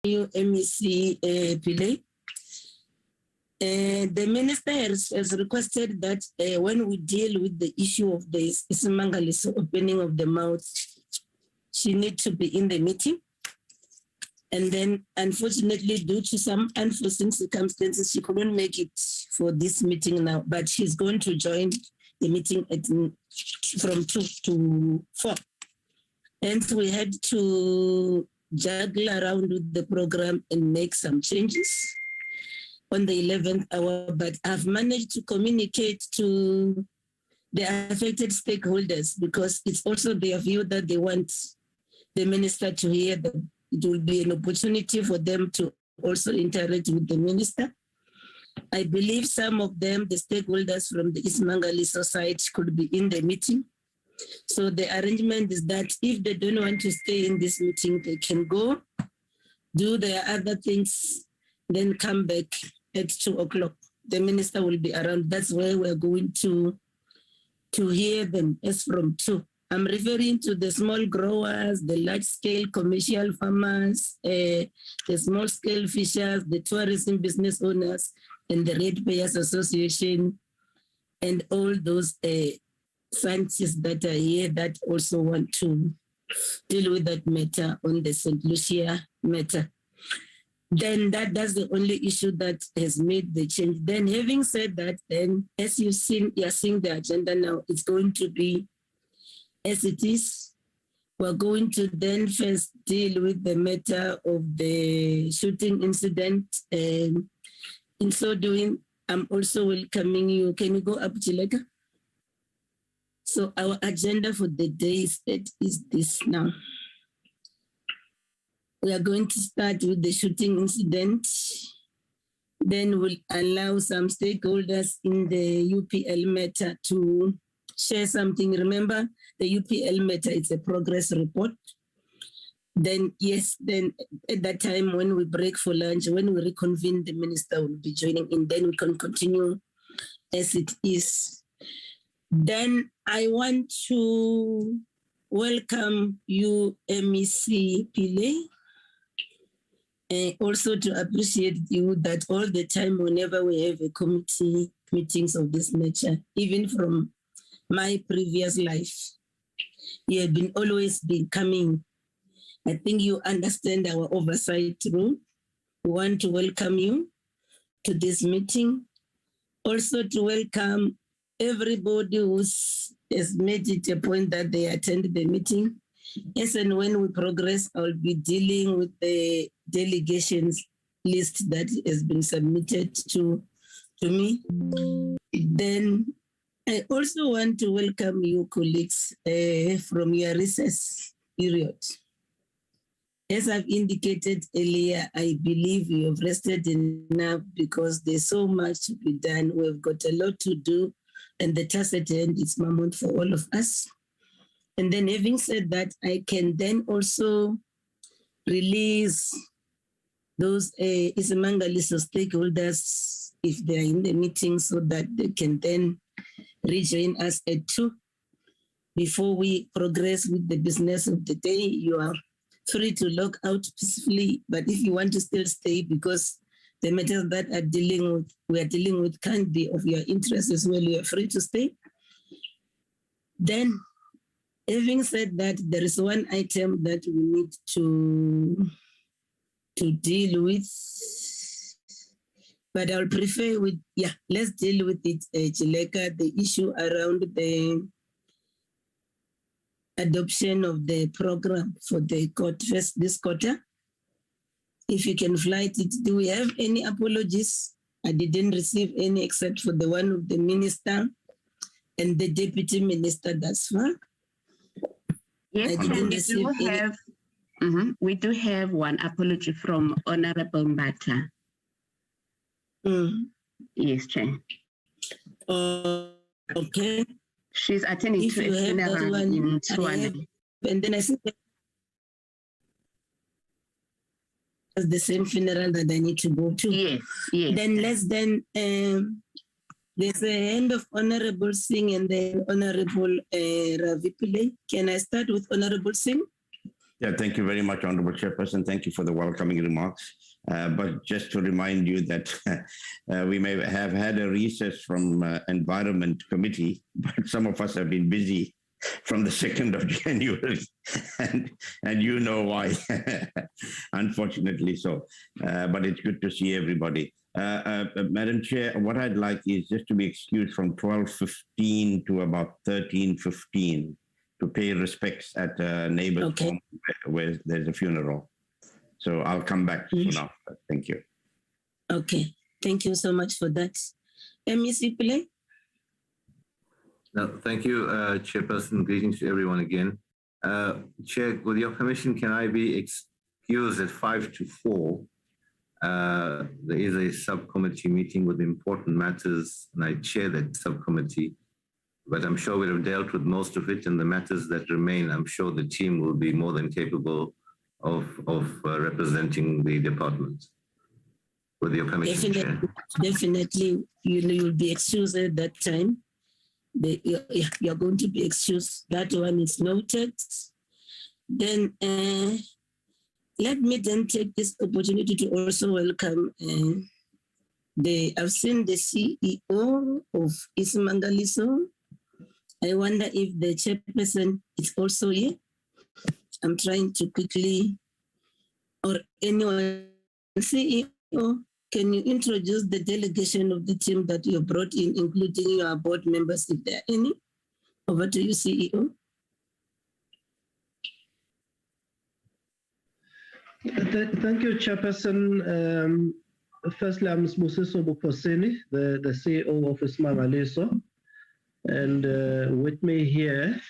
you, MEC Pillay. The minister has requested that when we deal with the issue of the Isimangaliso opening of the mouth, she needs to be in the meeting. And then, unfortunately, due to some unforeseen circumstances, she couldn't make it for this meeting now, but she's going to join the meeting from 2 to 4. Hence, we had to juggle around with the program and make some changes on the 11th hour, but I've managed to communicate to the affected stakeholders because it's also their view that they want the minister to hear that it will be an opportunity for them to also interact with the minister. I believe some of them, the stakeholders from the Isimangaliso side, could be in the meeting. So the arrangement is that if they don't want to stay in this meeting, they can go, do their other things, then come back at 2 o'clock. The minister will be around. That's where we're going to hear them as from 2. I'm referring to the small growers, the large-scale commercial farmers, the small-scale fishers, the tourism business owners, and the Ratepayers Association, and all those scientists that are here that also want to deal with that matter on the St. Lucia matter. Then that's the only issue that has made the change. Then having said that, then as you're seeing the agenda now, it's going to be as it is. We're going to then first deal with the matter of the shooting incident. And in so doing, I'm also welcoming you. Can you go up, Chileka? So our agenda for the day is this now. We are going to start with the shooting incident. Then we'll allow some stakeholders in the UPL matter to share something. Remember, the UPL matter is a progress report. Then, yes, then at that time when we break for lunch, when we reconvene, the minister will be joining in. Then we can continue as it is. Then I want to welcome you, MEC Pillay. Also to appreciate you that all the time whenever we have a committee meetings of this nature, even from my previous life, you have always been coming. I think you understand our oversight role. We want to welcome you to this meeting. Also to welcome everybody who has made it a point that they attend the meeting. Yes, and when we progress, I'll be dealing with the delegations list that has been submitted to me. Then I also want to welcome you colleagues from your recess period. As I've indicated earlier, I believe you have rested enough because there's so much to be done. We've got a lot to do, and the task at hand is mammoth for all of us. And then having said that, I can then also release those Isimangaliso stakeholders if they're in the meeting so that they can then rejoin us at 2. Before we progress with the business of the day, you are free to log out peacefully. But if you want to still stay because the matters that we are dealing with can't be of your interest as well, you are free to stay. Then, having said that, there is one item that we need to deal with, but I'll prefer let's deal with it, Chileka, the issue around the adoption of the program for the this quarter. If you can flight it, do we have any apologies? I didn't receive any except for the one of the minister and the deputy minister thus far. Yes, we do have one apology from Honorable Mbata. Yes, Chair. Okay. She's attending to a funeral in Tshwane. And then I think that's the same funeral that I need to go to. Yes, yes. Then there's a hand of Honorable Singh and then Honorable Ravi Pillay. Can I start with Honorable Singh? Yeah, thank you very much, Honorable Chairperson. Thank you for the welcoming remarks. But just to remind you that we may have had a recess from Environment Committee, but some of us have been busy from the 2nd of January, and you know why, unfortunately so. But it's good to see everybody. Madam Chair, what I'd like is just to be excused from 12:15 to about 13:15 to pay respects at a neighbor's home where there's a funeral. So I'll come back soon after. Thank you. Okay, thank you so much for that. MEC Pillay? No, thank you, Chairperson. Greetings to everyone again. Chair, with your permission, can I be excused at 5 to 4? There is a subcommittee meeting with important matters, and I chair that subcommittee. But I'm sure we'll have dealt with most of it, and the matters that remain, I'm sure the team will be more than capable of representing the department. With your permission, Chair. Definitely, you'll be excused at that time. You're going to be excused. That one is noted. Then let me then take this opportunity to also welcome I've seen the CEO of Isimangaliso. I wonder if the chairperson is also here. I'm trying to quickly, or anyone, CEO, can you introduce the delegation of the team that you brought in, including your board members, if there are any? Over to you, CEO. Thank you, Chairperson. Firstly, I'm Sbusiso Bukhosini, the CEO of Isimangaliso. And with me here,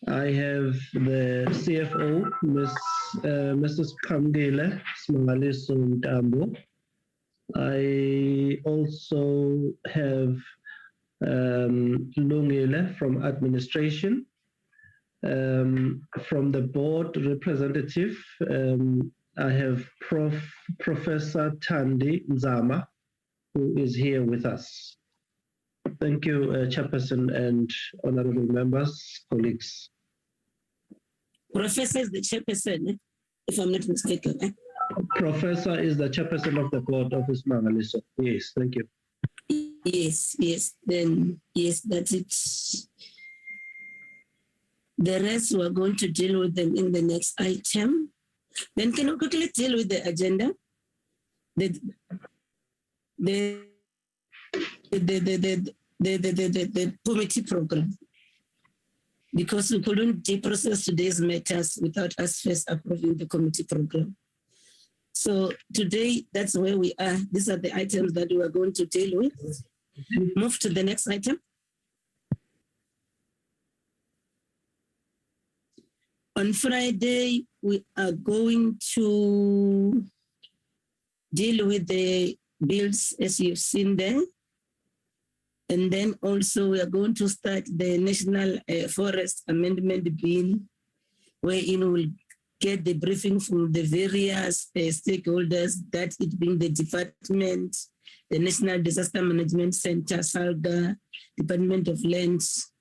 I have the CFO, Mrs. Kamgile Isimangaliso Ntambo. I also have Lungile from administration. From the board representative, I have Professor Thandi Nzama, who is here with us. Thank you, Chairperson and honorable members, colleagues. Professor is the chairperson, if I'm not mistaken. Professor is the chairperson of the board of Isimangaliso. Yes, thank you. Yes, then, yes, that's it. The rest we're going to deal with them in the next item. Then can you quickly deal with the agenda? The committee program. Because we couldn't deprocess today's matters without us first approving the committee program. So today, that's where we are. These are the items that we are going to deal with. Move to the next item. On Friday, we are going to deal with the bills as you've seen there. And then also we are going to start the National Forest Amendment Bill, wherein we'll get the briefing from the various stakeholders, that it being the department, the National Disaster Management Center, SALGA, Department of Lands,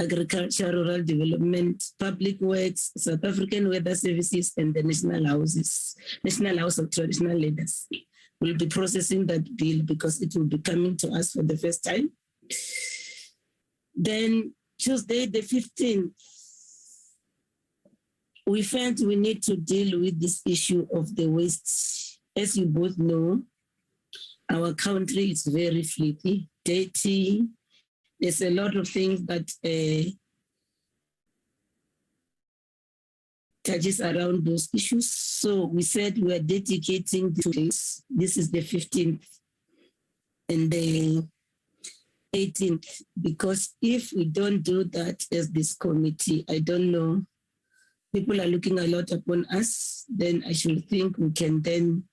Agriculture, Rural Development, Public Works, South African Weather Services, and the National House of Traditional Leaders. We'll be processing that bill because it will be coming to us for the first time. Then Tuesday, the 15th, we felt we need to deal with this issue of the waste. As you both know, our country is very fleety, dirty. There's a lot of things that touches around those issues. So we said we are dedicating this. This is the 15th and the 18th, because if we don't do that as this committee, I don't know, people are looking a lot upon us, then I should think we can then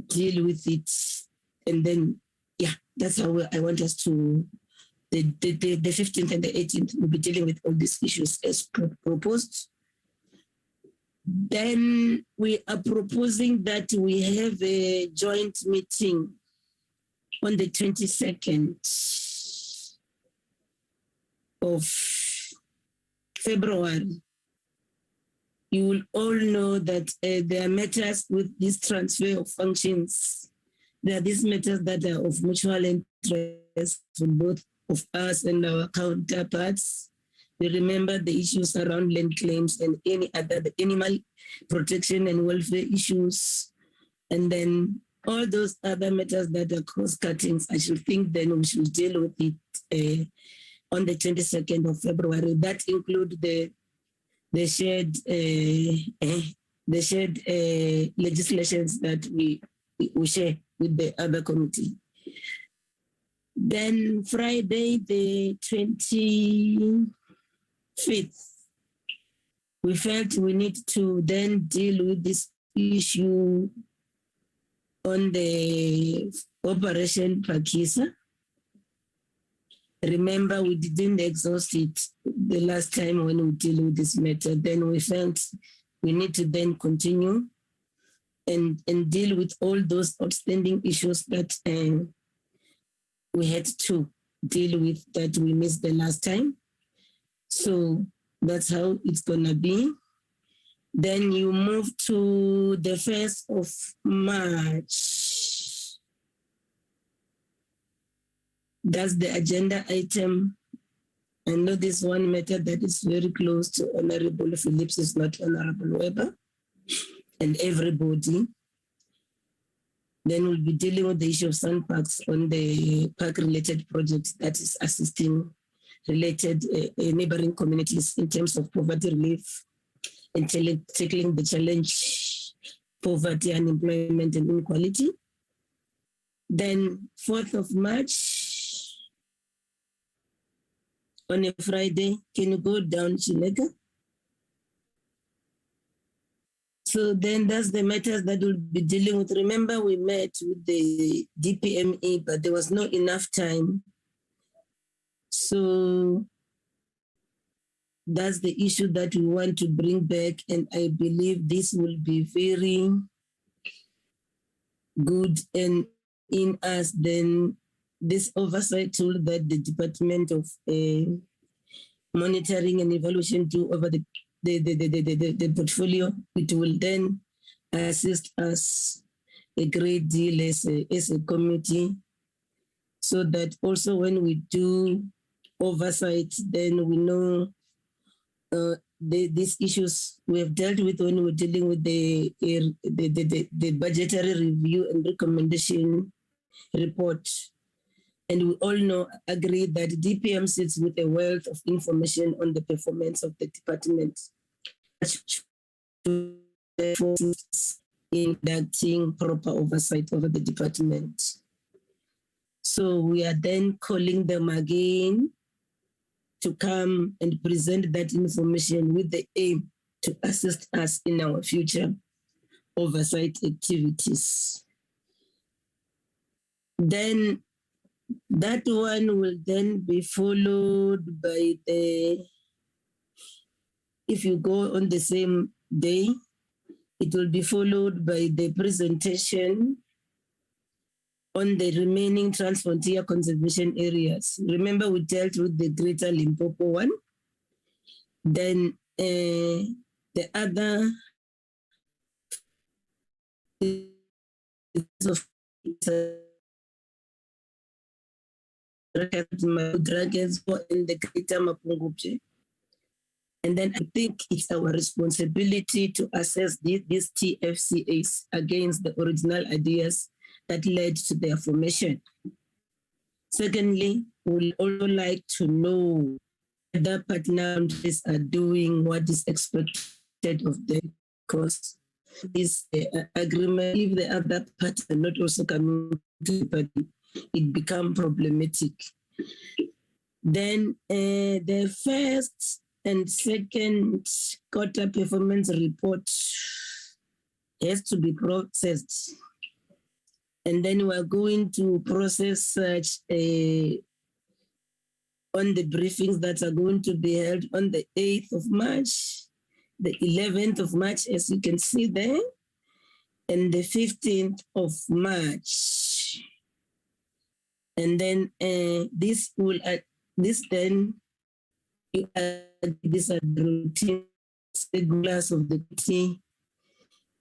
deal with it. And then, yeah, that's how I want us to, the 15th and the 18th, we'll be dealing with all these issues as proposed. Then we are proposing that we have a joint meeting on the 22nd of February you will all know that there are matters with this transfer of functions. There are these matters that are of mutual interest for both of us and our counterparts. We remember the issues around land claims and any other, the animal protection and welfare issues. And then all those other matters that are cross-cutting, I should think then we should deal with it on the 22nd of February. That include the shared legislations that we share with the other committee. Then Friday, the 25th, we felt we need to then deal with this issue on the Operation Pakisa. Remember, we didn't exhaust it the last time when we deal with this matter. Then we felt we need to then continue and deal with all those outstanding issues that we had to deal with that we missed the last time. So that's how it's gonna be. Then you move to the 1st of March. That's the agenda item. I know this one matter that is very close to Honorable Phillips is not Honorable Weber and everybody. Then we'll be dealing with the issue of sand parks on the park-related project that is assisting related neighboring communities in terms of poverty relief and tackling the challenge, poverty, unemployment, and inequality. Then 4th of March, on a Friday, can you go down, Chineka? So then that's the matters that we'll be dealing with. Remember, we met with the DPME, but there was not enough time. So that's the issue that we want to bring back. And I believe this will be very good and in us then this oversight tool that the Department of Monitoring and Evaluation do over the portfolio, it will then assist us a great deal as a committee, so that also when we do oversight, then we know these issues we have dealt with when we're dealing with the budgetary review and recommendation report. And we all agree that DPM sits with a wealth of information on the performance of the department in conducting proper oversight over the department. So we are then calling them again to come and present that information with the aim to assist us in our future oversight activities. Then that one will then be followed by if you go on the same day, it will be followed by the presentation on the remaining transfrontier conservation areas. Remember, we dealt with the Greater Limpopo one. Then the other of dragons in the Greater Mapungubwe. And then I think it's our responsibility to assess these TFCAs against the original ideas that led to their formation. Secondly, we'd also like to know whether partner countries are doing what is expected of them, because this agreement, if the other parties are not also coming to the party, it becomes problematic. Then the first and second quarter performance report has to be processed. And then we are going to process such on the briefings that are going to be held on the 8th of March, the 11th of March, as you can see there, and the 15th of March. And then these are the routine regulars of the committee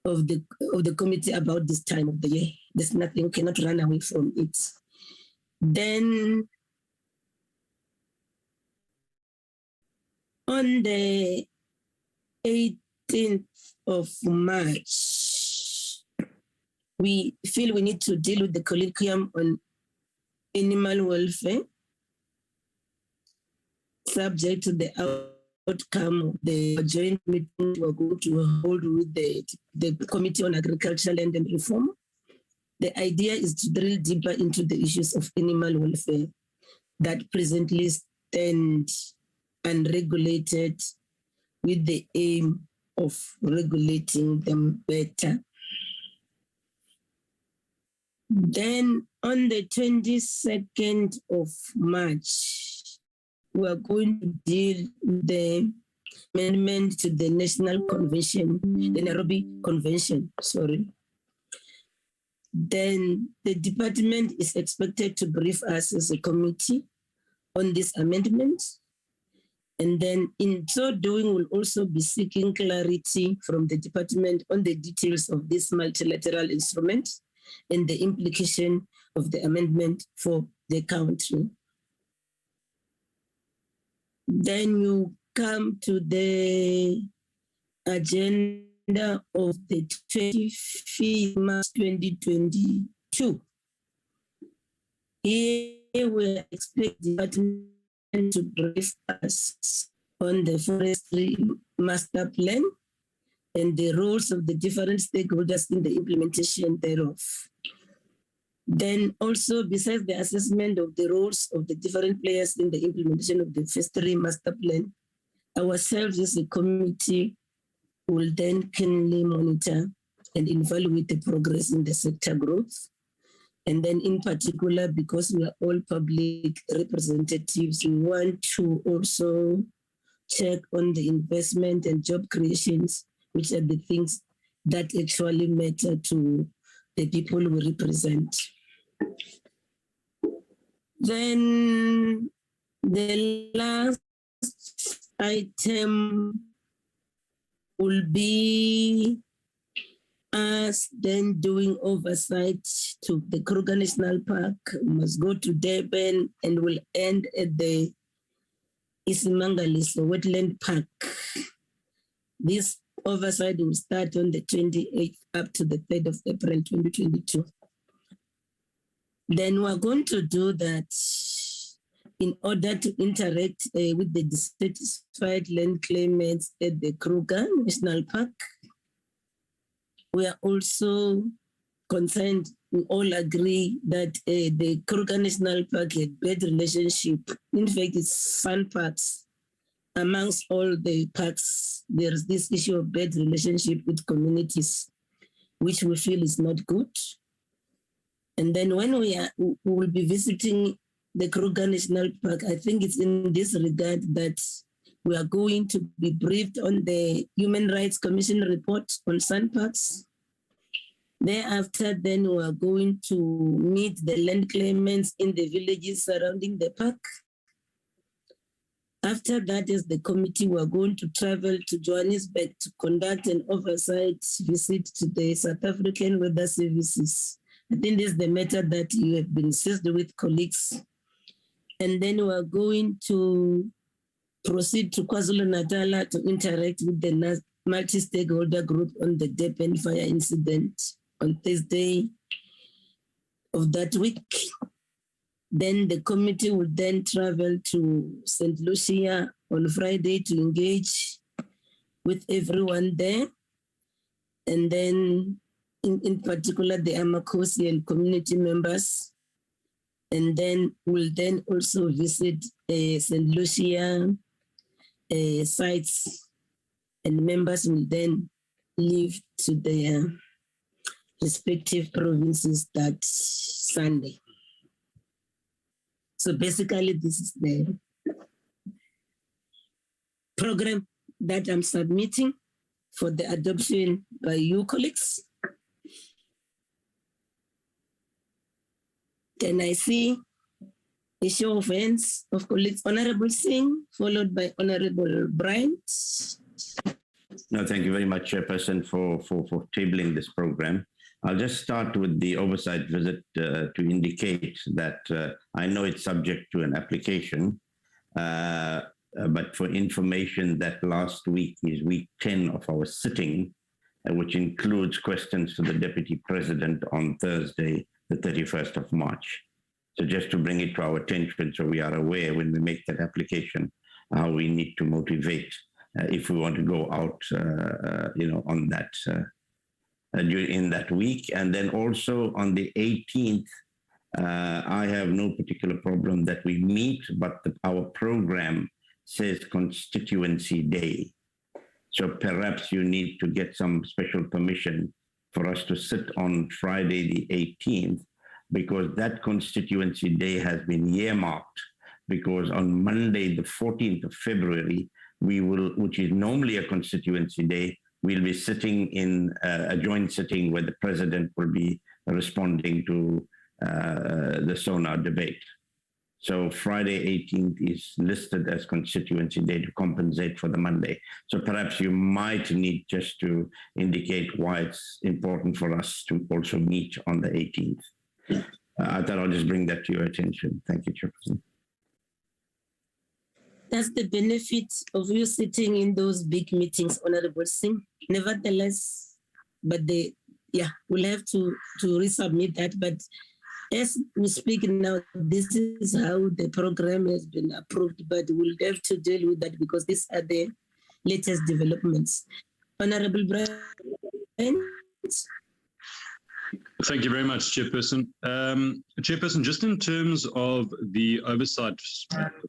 of the committee about this time of the year. There's nothing, you cannot run away from it. Then on the 18th of March, we feel we need to deal with the colloquium on animal welfare, subject to the outcome of the joint meeting we're going to hold with the Committee on Agriculture, Land and Reform. The idea is to drill deeper into the issues of animal welfare that presently stand unregulated, with the aim of regulating them better. Then on the 22nd of March, we are going to deal with the amendment to the National Convention, the Nairobi Convention, sorry. Then the department is expected to brief us as a committee on this amendment. And then in so doing, we'll also be seeking clarity from the department on the details of this multilateral instrument and the implication of the amendment for the country. Then you come to the agenda of the 25th March 2022. Here we expect the department to brief us on the Forestry Master Plan and the roles of the different stakeholders in the implementation thereof. Then also, besides the assessment of the roles of the different players in the implementation of the Fisheries Master Plan, ourselves as a committee will then keenly monitor and evaluate the progress in the sector growth. And then in particular, because we are all public representatives, we want to also check on the investment and job creations, which are the things that actually matter to the people we represent. Then the last item will be us then doing oversight to the Kruger National Park. We must go to Durban and will end at the Isimangaliso Wetland Park. This oversight will start on the 28th up to the 3rd of April 2022. Then we're going to do that in order to interact with the dissatisfied land claimants at the Kruger National Park. We are also concerned, we all agree that the Kruger National Park had bad relationship. In fact, it's fun parks. Amongst all the parks, there's this issue of bad relationship with communities, which we feel is not good. And then when we will be visiting the Kruger National Park, I think it's in this regard that we are going to be briefed on the Human Rights Commission report on sandparks. Thereafter, then we are going to meet the land claimants in the villages surrounding the park. After that, as the committee, we are going to travel to Johannesburg to conduct an oversight visit to the South African Weather Services. I think this is the matter that you have been seized with, colleagues. And then we are going to proceed to KwaZulu-Natal to interact with the multi-stakeholder group on the Durban fire incident on Thursday of that week. Then the committee will then travel to St. Lucia on Friday to engage with everyone there. And then in particular, the Amakosi and community members. And then we'll then also visit St. Lucia sites, and members will then leave to their respective provinces that Sunday. So basically, this is the program that I'm submitting for the adoption by you colleagues. Can I see a show of hands of colleagues? Honorable Singh, followed by Honorable Bryant. No, thank you very much, Chairperson, for tabling this program. I'll just start with the oversight visit to indicate that I know it's subject to an application, but for information that last week is week 10 of our sitting, which includes questions to the Deputy President on Thursday, the 31st of March. So just to bring it to our attention so we are aware when we make that application, how we need to motivate if we want to go out, on that in that week. And then also on the 18th, I have no particular problem that we meet, but our program says Constituency Day. So perhaps you need to get some special permission for us to sit on Friday the 18th, because that Constituency Day has been earmarked, because on Monday the 14th of February, we will, which is normally a Constituency Day, we'll be sitting in a joint sitting where the President will be responding to the sonar debate. So Friday 18th is listed as Constituency Day to compensate for the Monday. So perhaps you might need just to indicate why it's important for us to also meet on the 18th. I thought I'll just bring that to your attention. Thank you, Chairperson. That's the benefit of you sitting in those big meetings, Honorable Singh. Nevertheless, but we'll have to resubmit that. But as we speak now, this is how the program has been approved, but we'll have to deal with that because these are the latest developments. Honorable Brian. Thank you very much, Chairperson. Chairperson, just in terms of the oversight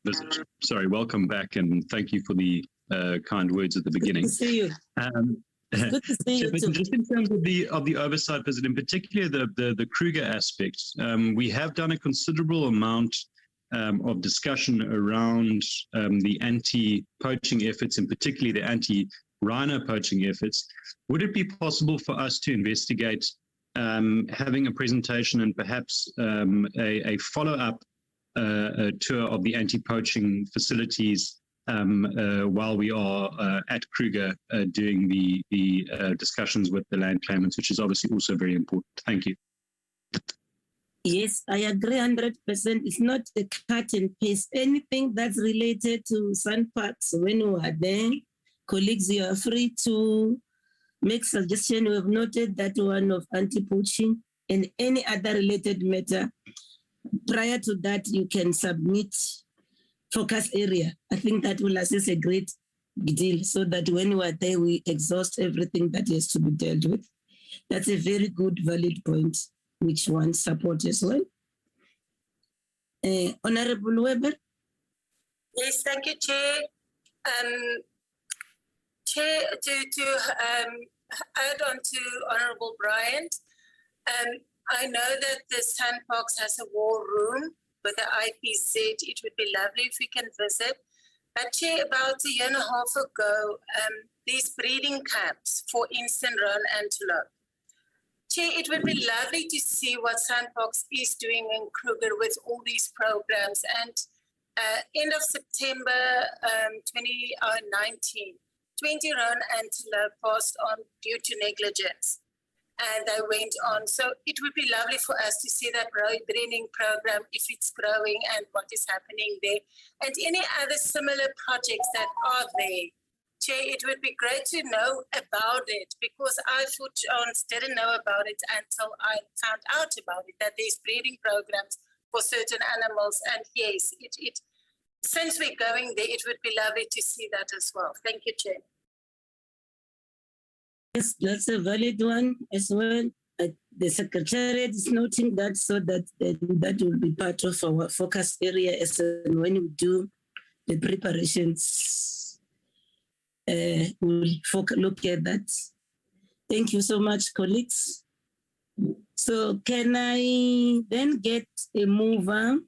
visit, welcome back and thank you for the kind words at the beginning. Good to see you. Good to see you too. Just in terms of the oversight visit, in particular the Kruger aspect, we have done a considerable amount of discussion around the anti-poaching efforts, and particularly the anti-rhino poaching efforts. Would it be possible for us to investigate having a presentation and perhaps a follow-up tour of the anti-poaching facilities while we are at Kruger doing the discussions with the land claimants, which is obviously also very important. Thank you. Yes, I agree 100%. It's not a cut and paste. Anything that's related to sandparks, when you are there, colleagues, you are free to make suggestion. We have noted that one of anti-poaching and any other related matter. Prior to that, you can submit focus area. I think that will assist a great deal so that when we are there, we exhaust everything that has to be dealt with. That's a very good, valid point, which one support as well. Honorable Weber. Yes, thank you, Chair. Chair, to add on to Honorable Bryant, I know that the Sandbox has a war room with the IPZ. It would be lovely if we can visit. But Chair, about a year and a half ago, these breeding camps for eastern roan antelope. Chair, it would be lovely to see what Sandbox is doing in Kruger with all these programs. And end of September 2019, 20 roan antelope passed on due to negligence, and they went on. So it would be lovely for us to see that breeding program, if it's growing and what is happening there, and any other similar projects that are there. Chair, it would be great to know about it, because I, for chance, didn't know about it until I found out about it, that there's breeding programs for certain animals. And yes, since we're going there, it would be lovely to see that as well. Thank you, Chair. Yes, that's a valid one as well. The Secretariat is noting that so that that will be part of our focus area as when we do the preparations. We'll look at that. Thank you so much, colleagues. So can I then get a mover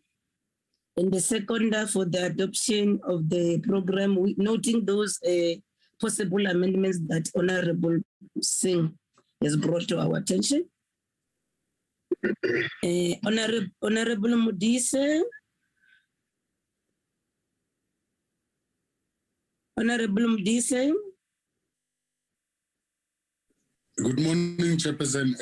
in the seconder for the adoption of the program, noting those possible amendments that Honorable Singh has brought to our attention? Honorable Modise. Honorable Modise. Good morning, Chairperson.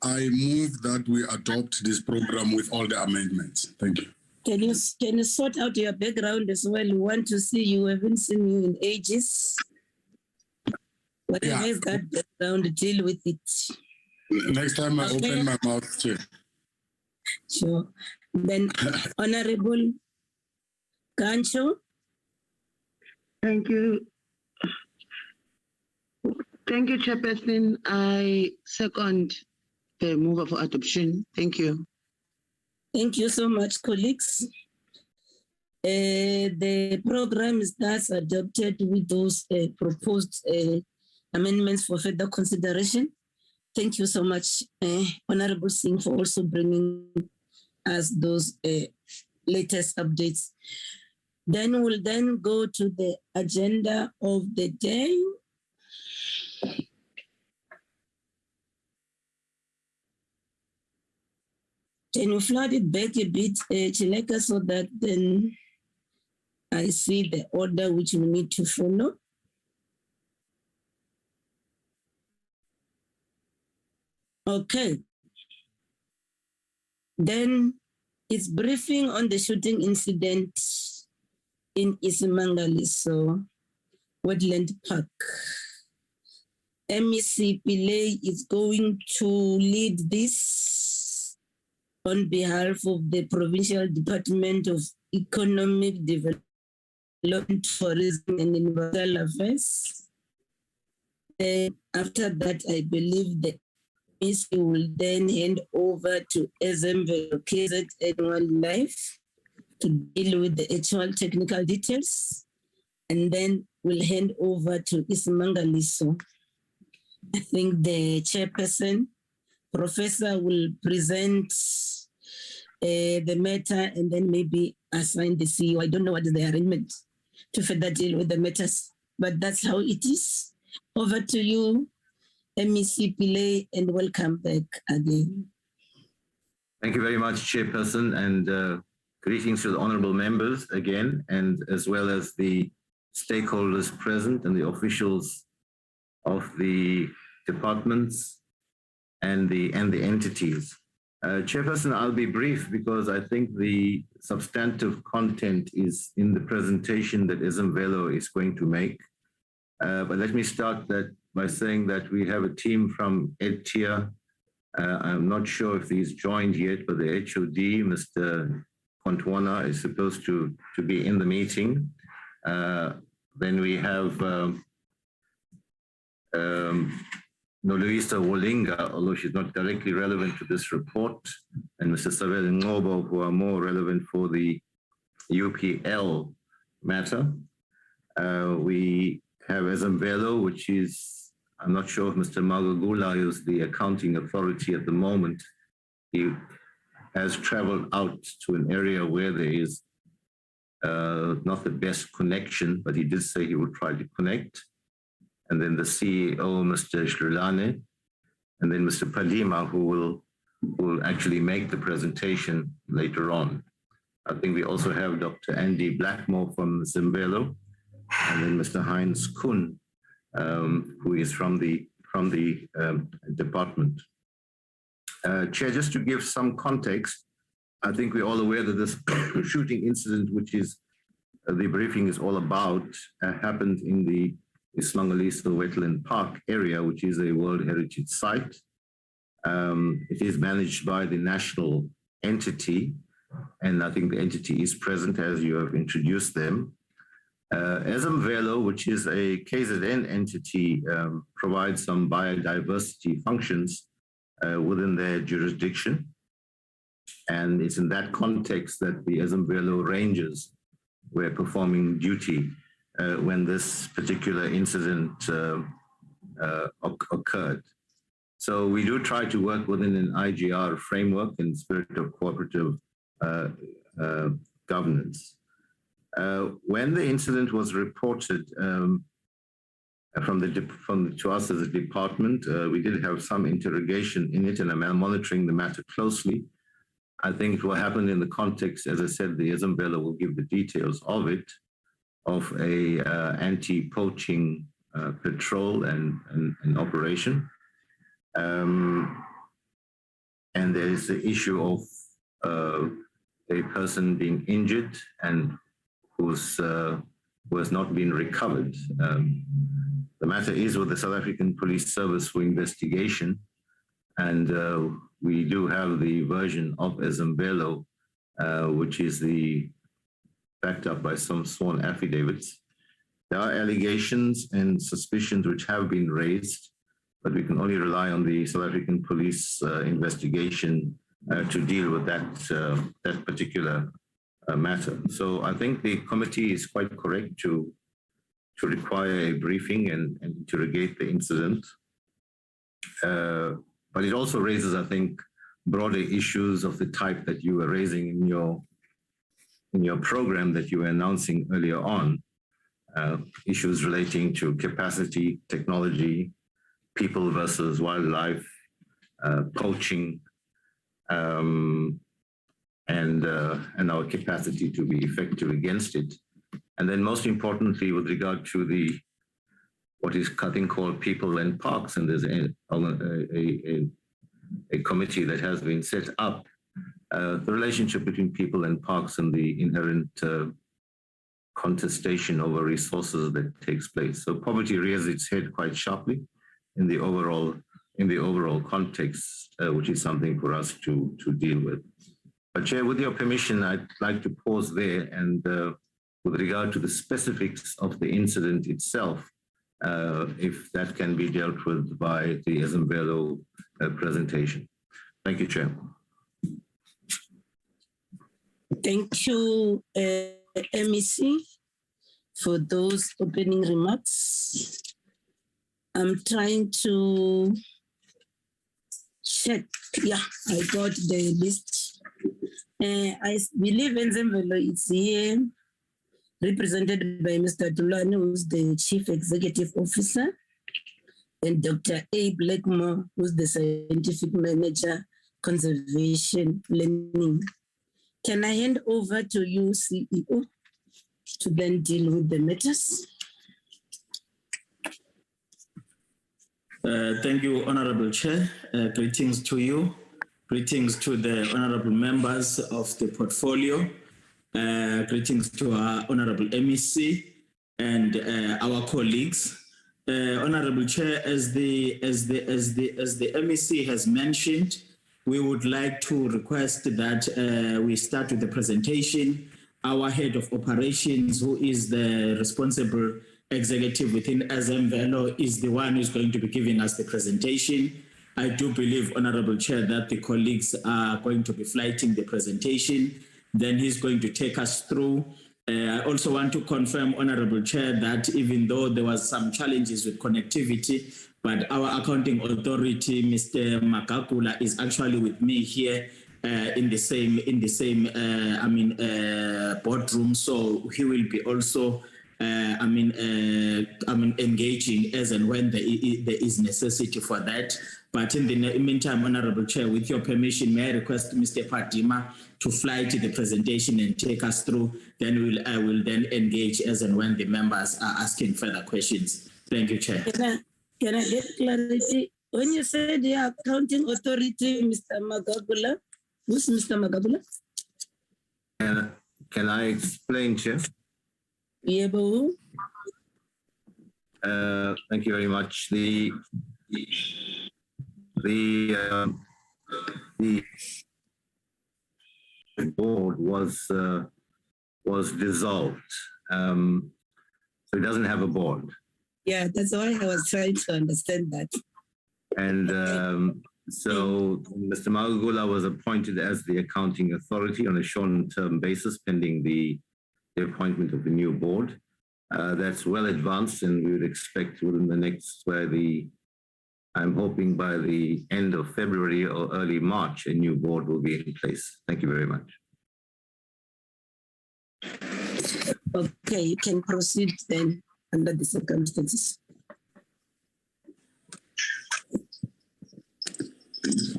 I move that we adopt this program with all the amendments. Thank you. Can you sort out your background as well? We want to see you. We haven't seen you in ages. Whatever is that background, deal with it. Next time I open my mouth, Chair. Sure. Then, Honorable Gancho. Thank you. Thank you, Chairperson. I second the move for adoption. Thank you. Thank you so much, colleagues. The program is thus adopted with those proposed amendments for further consideration. Thank you so much, Honorable Singh, for also bringing us those latest updates. Then we'll then go to the agenda of the day. Can you flood it back a bit, Chileka, so that then I see the order which we need to follow? Okay. Then it's briefing on the shooting incident in Isimangaliso Wetland Park. MEC Pillay is going to lead this on behalf of the Provincial Department of Economic Development, Tourism and Environmental Affairs. After that, I believe the MEC will then hand over to Ezembe KZN Wildlife to deal with the actual technical details, and then we'll hand over to Isimangaliso. I think the chairperson, Professor, will present the matter and then maybe assign the CEO. I don't know what is the arrangement to further deal with the matters, but that's how it is. Over to you, MEC Pillay, and welcome back again. Thank you very much, Chairperson, and greetings to the honorable members again, and as well as the stakeholders present and the officials of the departments and the entities. Chairperson, I'll be brief because I think the substantive content is in the presentation that Ezemvelo is going to make. But let me start by saying that we have a team from EDTIA. I'm not sure if he's joined yet, but the HOD, Mr. Kontwana, is supposed to be in the meeting. Then we have Noloisa Wolinga, although she's not directly relevant to this report, and Mr. Sabel Ngobo, who are more relevant for the UPL matter. We have Ezemvelo, which is, I'm not sure if Mr. Magagula is the accounting authority at the moment. He has traveled out to an area where there is not the best connection, but he did say he would try to connect. And then the CEO, Mr. Shlulane, and then Mr. Padima, who will actually make the presentation later on. I think we also have Dr. Andy Blackmore from Ezemvelo, and then Mr. Heinz Kuhn, who is from the department. Chair, just to give some context, I think we're all aware that this shooting incident, which is the briefing is all about, happened in the Isimangaliso Wetland Park area, which is a World Heritage Site. It is managed by the national entity, and I think the entity is present as you have introduced them. Ezemvelo, which is a KZN entity, provides some biodiversity functions within their jurisdiction. And it's in that context that the Ezemvelo Rangers were performing duty when this particular incident occurred. So we do try to work within an IGR framework in spirit of cooperative governance. When the incident was reported to us as a department, we did have some interrogation in it, and I'm monitoring the matter closely. I think what happened in the context, as I said, the Ezemvelo will give the details of it, of a anti-poaching patrol and operation. And there is the issue of a person being injured and who has not been recovered. The matter is with the South African Police Service for investigation, and we do have the version of Ezembelo, which is backed up by some sworn affidavits. There are allegations and suspicions which have been raised, but we can only rely on the South African Police investigation to deal with that particular matter. So I think the committee is quite correct to require a briefing and interrogate the incident. But it also raises, I think, broader issues of the type that you were raising in your program that you were announcing earlier on, issues relating to capacity, technology, people versus wildlife, poaching, and our capacity to be effective against it. And then most importantly, with regard to what is cutting called people and parks, and there's a committee that has been set up, the relationship between people and parks and the inherent contestation over resources that takes place. So poverty rears its head quite sharply in the overall context, which is something for us to deal with. But Chair, with your permission, I'd like to pause there, and with regard to the specifics of the incident itself, if that can be dealt with by the Ezembelo presentation. Thank you, Chair. Thank you, MEC, for those opening remarks. I'm trying to check. Yeah, I got the list. I believe Ezembelo is here, represented by Mr. Dulani, who's the Chief Executive Officer, and Dr. A. Blackmore, who's the Scientific Manager, Conservation Planning. Can I hand over to you, CEO, to then deal with the matters? Thank you, Honorable Chair. Greetings to you. Greetings to the honorable members of the portfolio. Greetings to our honorable MEC and our colleagues. Honorable Chair, as the MEC has mentioned, we would like to request that we start with the presentation. Our head of operations, who is the responsible executive within Ezembelo, is the one who's going to be giving us the presentation. I do believe, Honorable Chair, that the colleagues are going to be flighting the presentation. Then he's going to take us through. I also want to confirm, Honorable Chair, that even though there was some challenges with connectivity, but our accounting authority, Mr. Magagula, is actually with me here in the same boardroom. So he will be also engaging as and when there is necessity for that. But in the meantime, Honorable Chair, with your permission, may I request Mr. Padima to fly to the presentation and take us through. Then I will then engage as and when the members are asking further questions. Thank you, Chair. Can I get clarity? When you said the accounting authority, Mr. Magagula, who's Mr. Magagula? Can I explain, Chair? Yeah, but thank you very much. The board was dissolved, so it doesn't have a board. Yeah, that's why I was trying to understand that. And so Mr. Magagula was appointed as the accounting authority on a short-term basis pending the appointment of the new board. That's well advanced, and we would expect within the next, I'm hoping by the end of February or early March, a new board will be in place. Thank you very much. Okay, you can proceed then under the circumstances.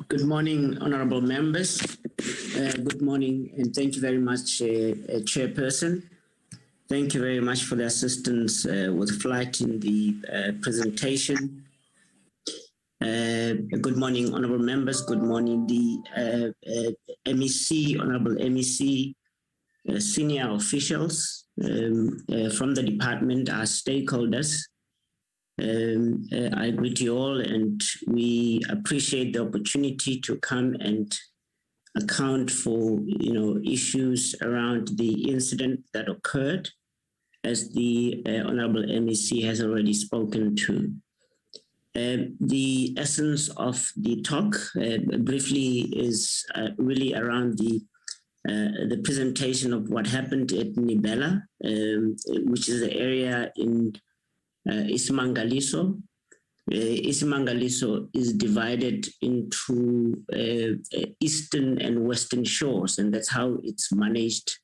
Good morning, honorable members. Good morning, and thank you very much, Chairperson. Thank you very much for the assistance with flight in the presentation. Good morning, honorable members. Good morning, the MEC, honorable MEC, senior officials from the department, our stakeholders. I greet you all, and we appreciate the opportunity to come and account for issues around the incident that occurred, as the honorable MEC has already spoken to. The essence of the talk briefly is really around the presentation of what happened at Nibela, which is the area in Isimangaliso. Isimangaliso is divided into eastern and western shores, and that's how it's managed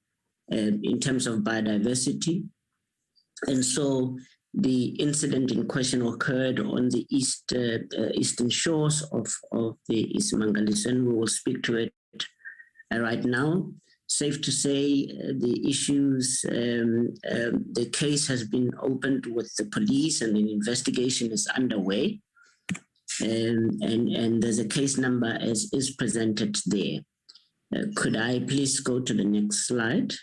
in terms of biodiversity. And so the incident in question occurred on the eastern shores of the Isimangaliso, and we will speak to it right now. Safe to say, the issues, the case has been opened with the police and an investigation is underway. And there's a case number as is presented there. Could I please go to the next slide?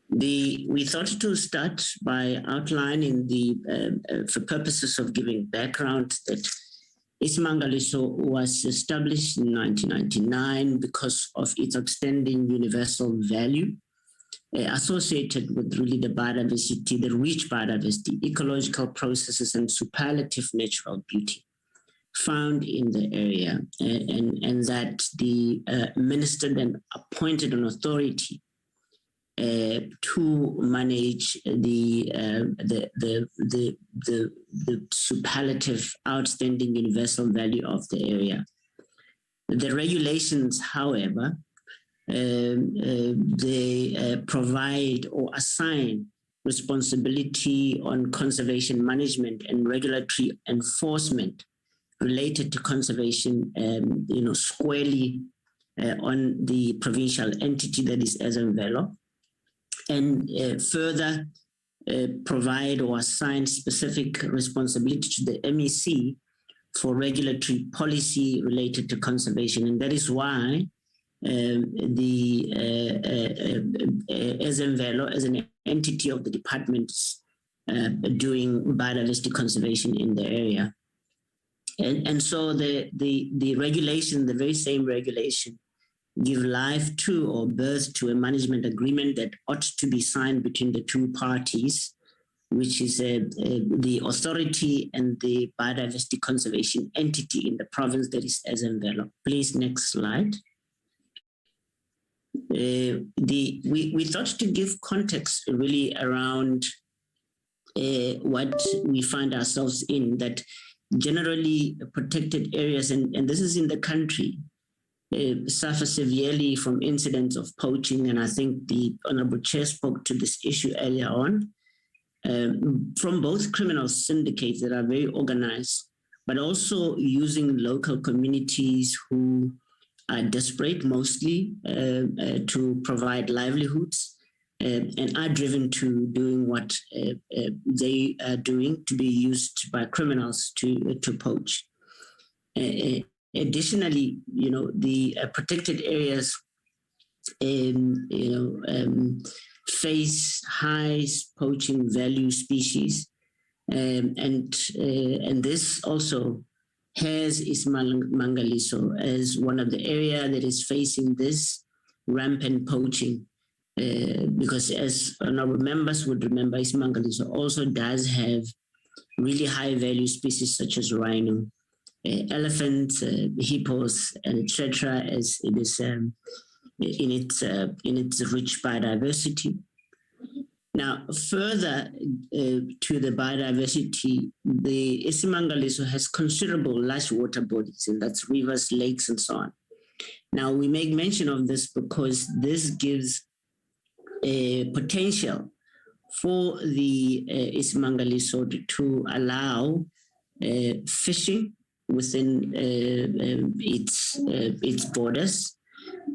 We thought to start by outlining for purposes of giving background, that Isimangaliso was established in 1999 because of its outstanding universal value associated with really the biodiversity, the rich biodiversity, ecological processes, and superlative natural beauty found in the area, and that the minister then appointed an authority to manage the superlative, outstanding universal value of the area. The regulations, however, they provide or assign responsibility on conservation management and regulatory enforcement related to conservation, squarely on the provincial entity that is Esimangaliso, and further provide or assign specific responsibility to the MEC for regulatory policy related to conservation. And that is why the Esimangaliso, as an entity of the department, doing biodiversity conservation in the area. And so the regulation, the very same regulation, give life to or birth to a management agreement that ought to be signed between the two parties, which is the authority and the biodiversity conservation entity in the province that is Esimangaliso. Please, next slide. We thought to give context really around what we find ourselves in, that generally protected areas, and this is in the country, suffer severely from incidents of poaching, and I think the Honorable Chair spoke to this issue earlier on, from both criminal syndicates that are very organized, but also using local communities who are desperate mostly to provide livelihoods, and are driven to doing what they are doing, to be used by criminals to poach. Additionally, the protected areas, face high poaching value species, and this also has Isimangaliso as one of the area that is facing this rampant poaching, because as honorable members would remember, Isimangaliso also does have really high value species such as rhino, elephants, hippos, and etc., as it is in its rich biodiversity. Now, further to the biodiversity, the Isimangaliso has considerable large water bodies, and that's rivers, lakes, and so on. Now, we make mention of this because this gives a potential for the Isimangaliso to allow fishing within its borders.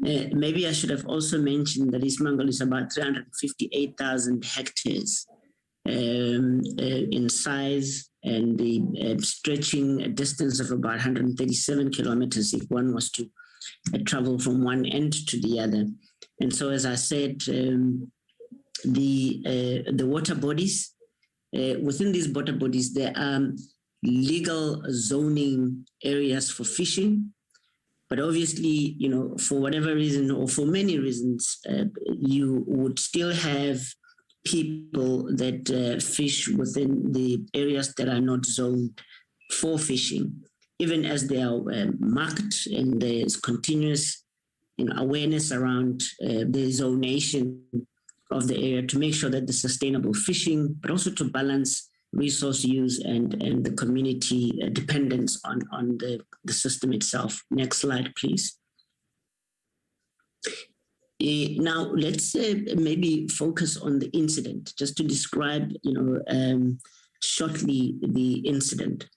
Maybe I should have also mentioned that Isimangaliso is about 358,000 hectares in size, and the stretching a distance of about 137 kilometers if one was to travel from one end to the other. And so, as I said, the water bodies, within these water bodies, there are legal zoning areas for fishing. But obviously, you know, for whatever reason or for many reasons, you would still have people that fish within the areas that are not zoned for fishing, even as they are marked, and there's continuous awareness around the zonation of the area to make sure that the sustainable fishing, but also to balance resource use and the community dependence on the system itself. Next slide, please. Now, let's maybe focus on the incident, just to describe, shortly the incident.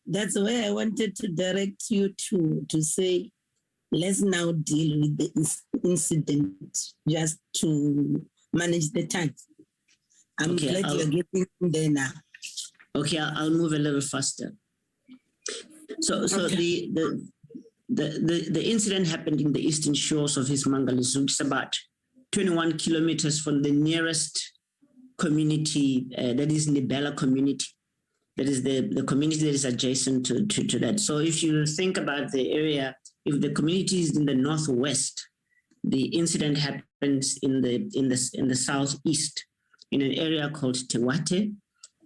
That's where I wanted to direct you to say, let's now deal with the incident just to manage the time. I'm glad you're getting there now. Okay, I'll move a little faster. So okay. The incident happened in the eastern shores of Isimangaliso, which is about 21 kilometers from the nearest community, that is Nibela community. That is the community that is adjacent to that. So if you think about the area, if the community is in the northwest, the incident happens in the southeast, in an area called Tewate,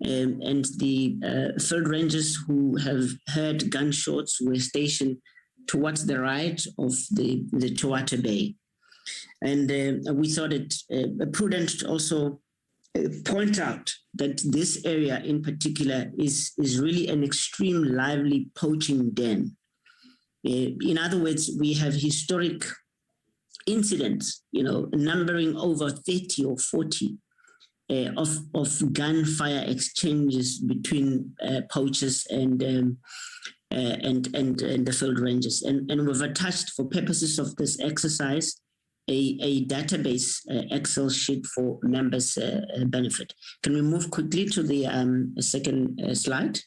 and the field rangers who have heard gunshots were stationed towards the right of the Tewate Bay. And we thought it prudent to also point out that this area in particular is really an extreme lively poaching den. In other words, we have historic incidents, numbering over 30 or 40 of gunfire exchanges between poachers and the field rangers. And we've attached, for purposes of this exercise, a database Excel sheet for members' benefit. Can we move quickly to the second slide?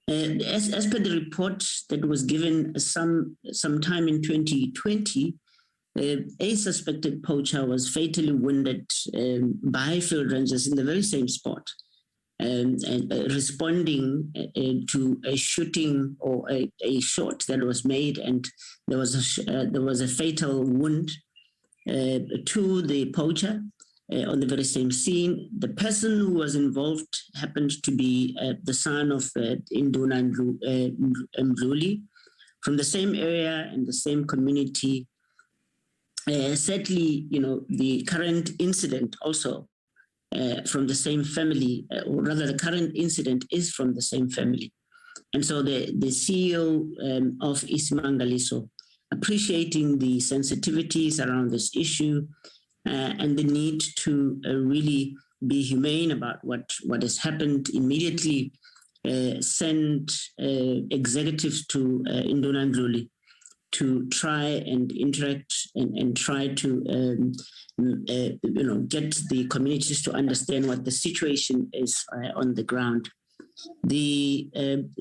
As per the report that was given some time in 2020, a suspected poacher was fatally wounded by field rangers in the very same spot, and responding to a shooting or a shot that was made, and there was a fatal wound to the poacher on the very same scene. The person who was involved happened to be the son of Induna Mdluli from the same area and the same community. Sadly, the current incident also from the same family, or rather the current incident is from the same family. And so the CEO of Isimangaliso, appreciating the sensitivities around this issue and the need to really be humane about what has happened, immediately sent executives to Induna Mdluli to try and interact and try to get the communities to understand what the situation is on the ground. The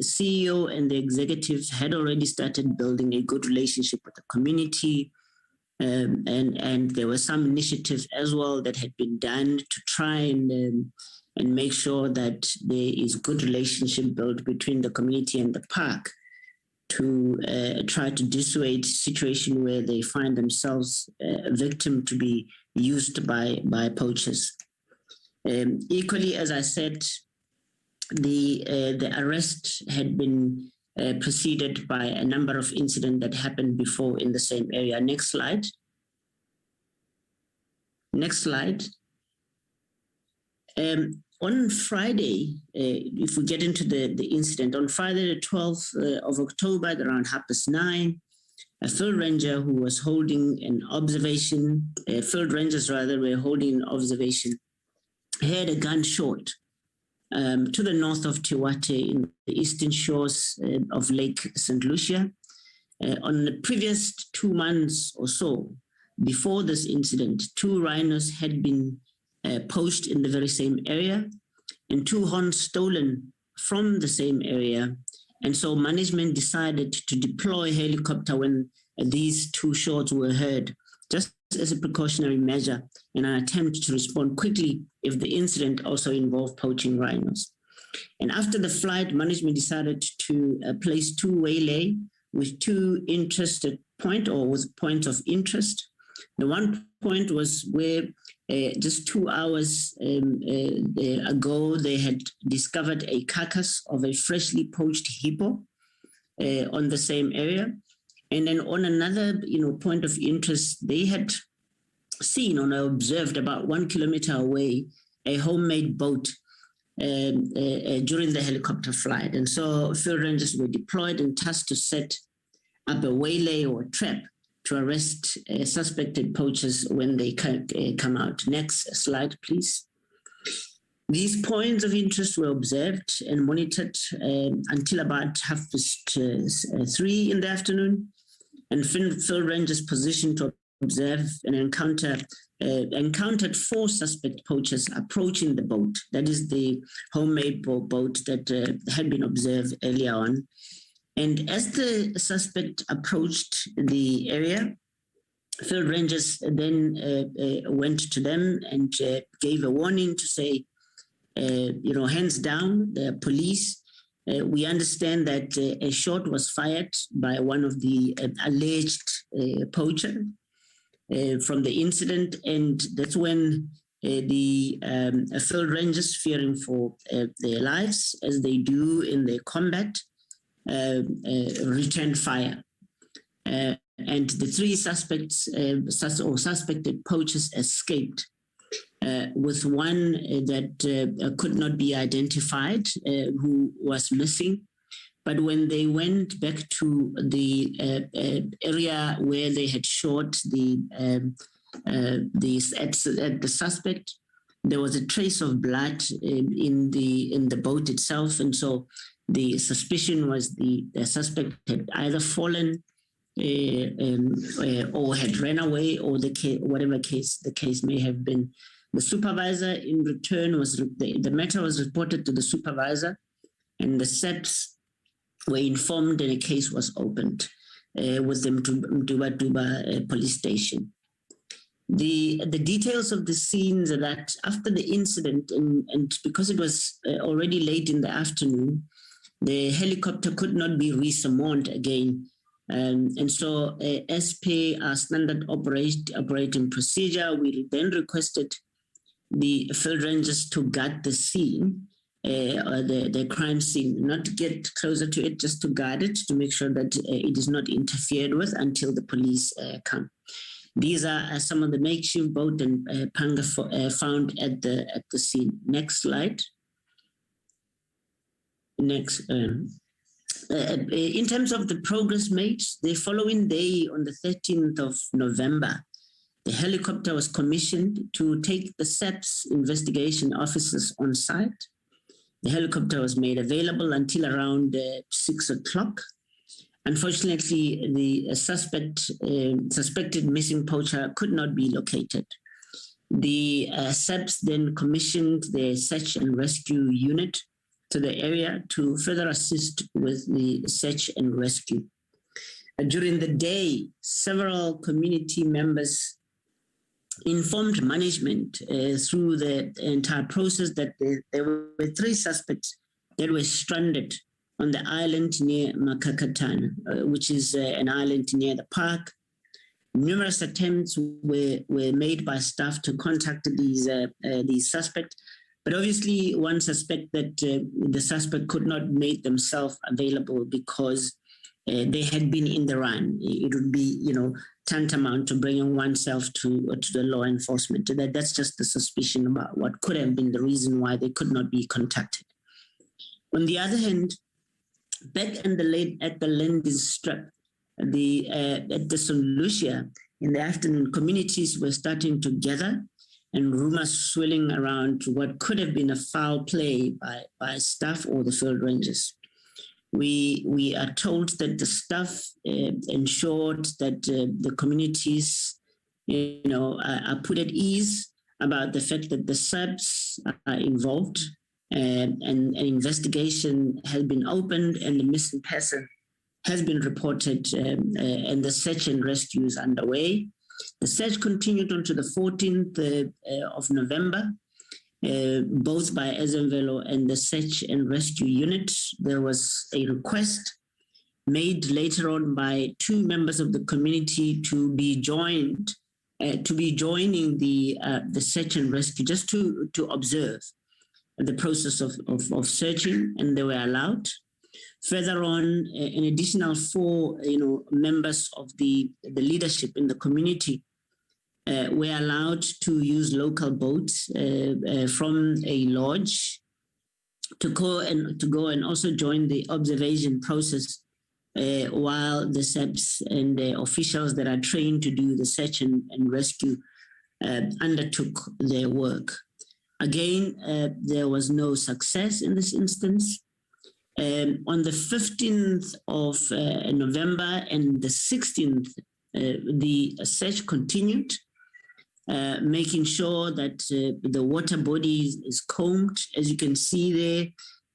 CEO and the executives had already started building a good relationship with the community, and there were some initiatives as well that had been done to try and make sure that there is good relationship built between the community and the park, to try to dissuade situation where they find themselves a victim to be used by poachers. Equally, as I said, the arrest had been preceded by a number of incidents that happened before in the same area. Next slide. Next slide. On Friday, if we get into the incident, on Friday the 12th of October, at around 9:30, a field ranger who was holding an observation, field rangers rather, were holding an observation, heard a gunshot to the north of Tewate in the eastern shores of Lake St. Lucia. On the previous 2 months or so, before this incident, 2 rhinos had been poached in the very same area, and 2 horns stolen from the same area. And so management decided to deploy helicopter when these 2 shots were heard, just as a precautionary measure in an attempt to respond quickly if the incident also involved poaching rhinos. And after the flight, management decided to place 2 waylay with 2 interested points of interest. The one point was where just 2 hours ago, they had discovered a carcass of a freshly poached hippo on the same area. And then on another, point of interest, they had seen or observed about 1 kilometer away a homemade boat during the helicopter flight. And so field rangers were deployed and tasked to set up a waylay or trap to arrest suspected poachers when they come out. Next slide, please. These points of interest were observed and monitored until about 3:30 in the afternoon, and field rangers positioned to observe and encountered 4 suspect poachers approaching the boat. That is the homemade boat that had been observed earlier on. And as the suspect approached the area, field rangers then went to them and gave a warning to say, hands down, the police. We understand that a shot was fired by one of the alleged poacher from the incident, and that's when the field rangers, fearing for their lives, as they do in their combat, returned fire. And the 3 suspects or suspected poachers escaped, with one that could not be identified, who was missing. But when they went back to the area where they had shot the suspect, there was a trace of blood in the boat itself, and so the suspicion was the suspect had either fallen or had ran away, or whatever case the case may have been. The supervisor, in return, the matter was reported to the supervisor, and the SEPs were informed, and a case was opened with them to Duba police station. The details of the scenes are that after the incident, and because it was already late in the afternoon, the helicopter could not be resummoned again. And so as per our standard operating procedure, we then requested the field rangers to guard the scene, or the crime scene, not to get closer to it, just to guard it, to make sure that it is not interfered with until the police come. These are some of the makeshift boat and panga found at the scene. Next slide. Next. In terms of the progress made, the following day, on the 13th of November, the helicopter was commissioned to take the SEPS investigation officers on site. The helicopter was made available until around 6 o'clock. Unfortunately, the suspected missing poacher could not be located. The SEPS then commissioned the search and rescue unit to the area to further assist with the search and rescue. During the day, several community members informed management through the entire process that there were 3 suspects that were stranded on the island near Makakatana, which is an island near the park. Numerous attempts were made by staff to contact these suspects, but obviously one suspect that the suspect could not make themselves available because they had been in the run. It would be, tantamount to bringing oneself to the law enforcement. That's just the suspicion about what could have been the reason why they could not be contacted. On the other hand, back at the landing strip, at the St. Lucia, in the afternoon, communities were starting to gather, and rumors swirling around what could have been a foul play by staff or the field rangers. We are told that the staff ensured that the communities, are put at ease about the fact that the SAPs are involved, and an investigation has been opened and the missing person has been reported, and the search and rescue is underway. The search continued on to the 14th of November, both by Ezemvelo and the Search and Rescue Unit. There was a request made later on by 2 members of the community to be joined, to be joining the search and rescue, just to observe the process of searching, and they were allowed. Further on, an additional 4, members of the leadership in the community were allowed to use local boats from a lodge to go and also join the observation process while the SAPs and the officials that are trained to do the search and rescue undertook their work. Again, there was no success in this instance. On the 15th of November and the 16th, the search continued, making sure that the water body is combed. As you can see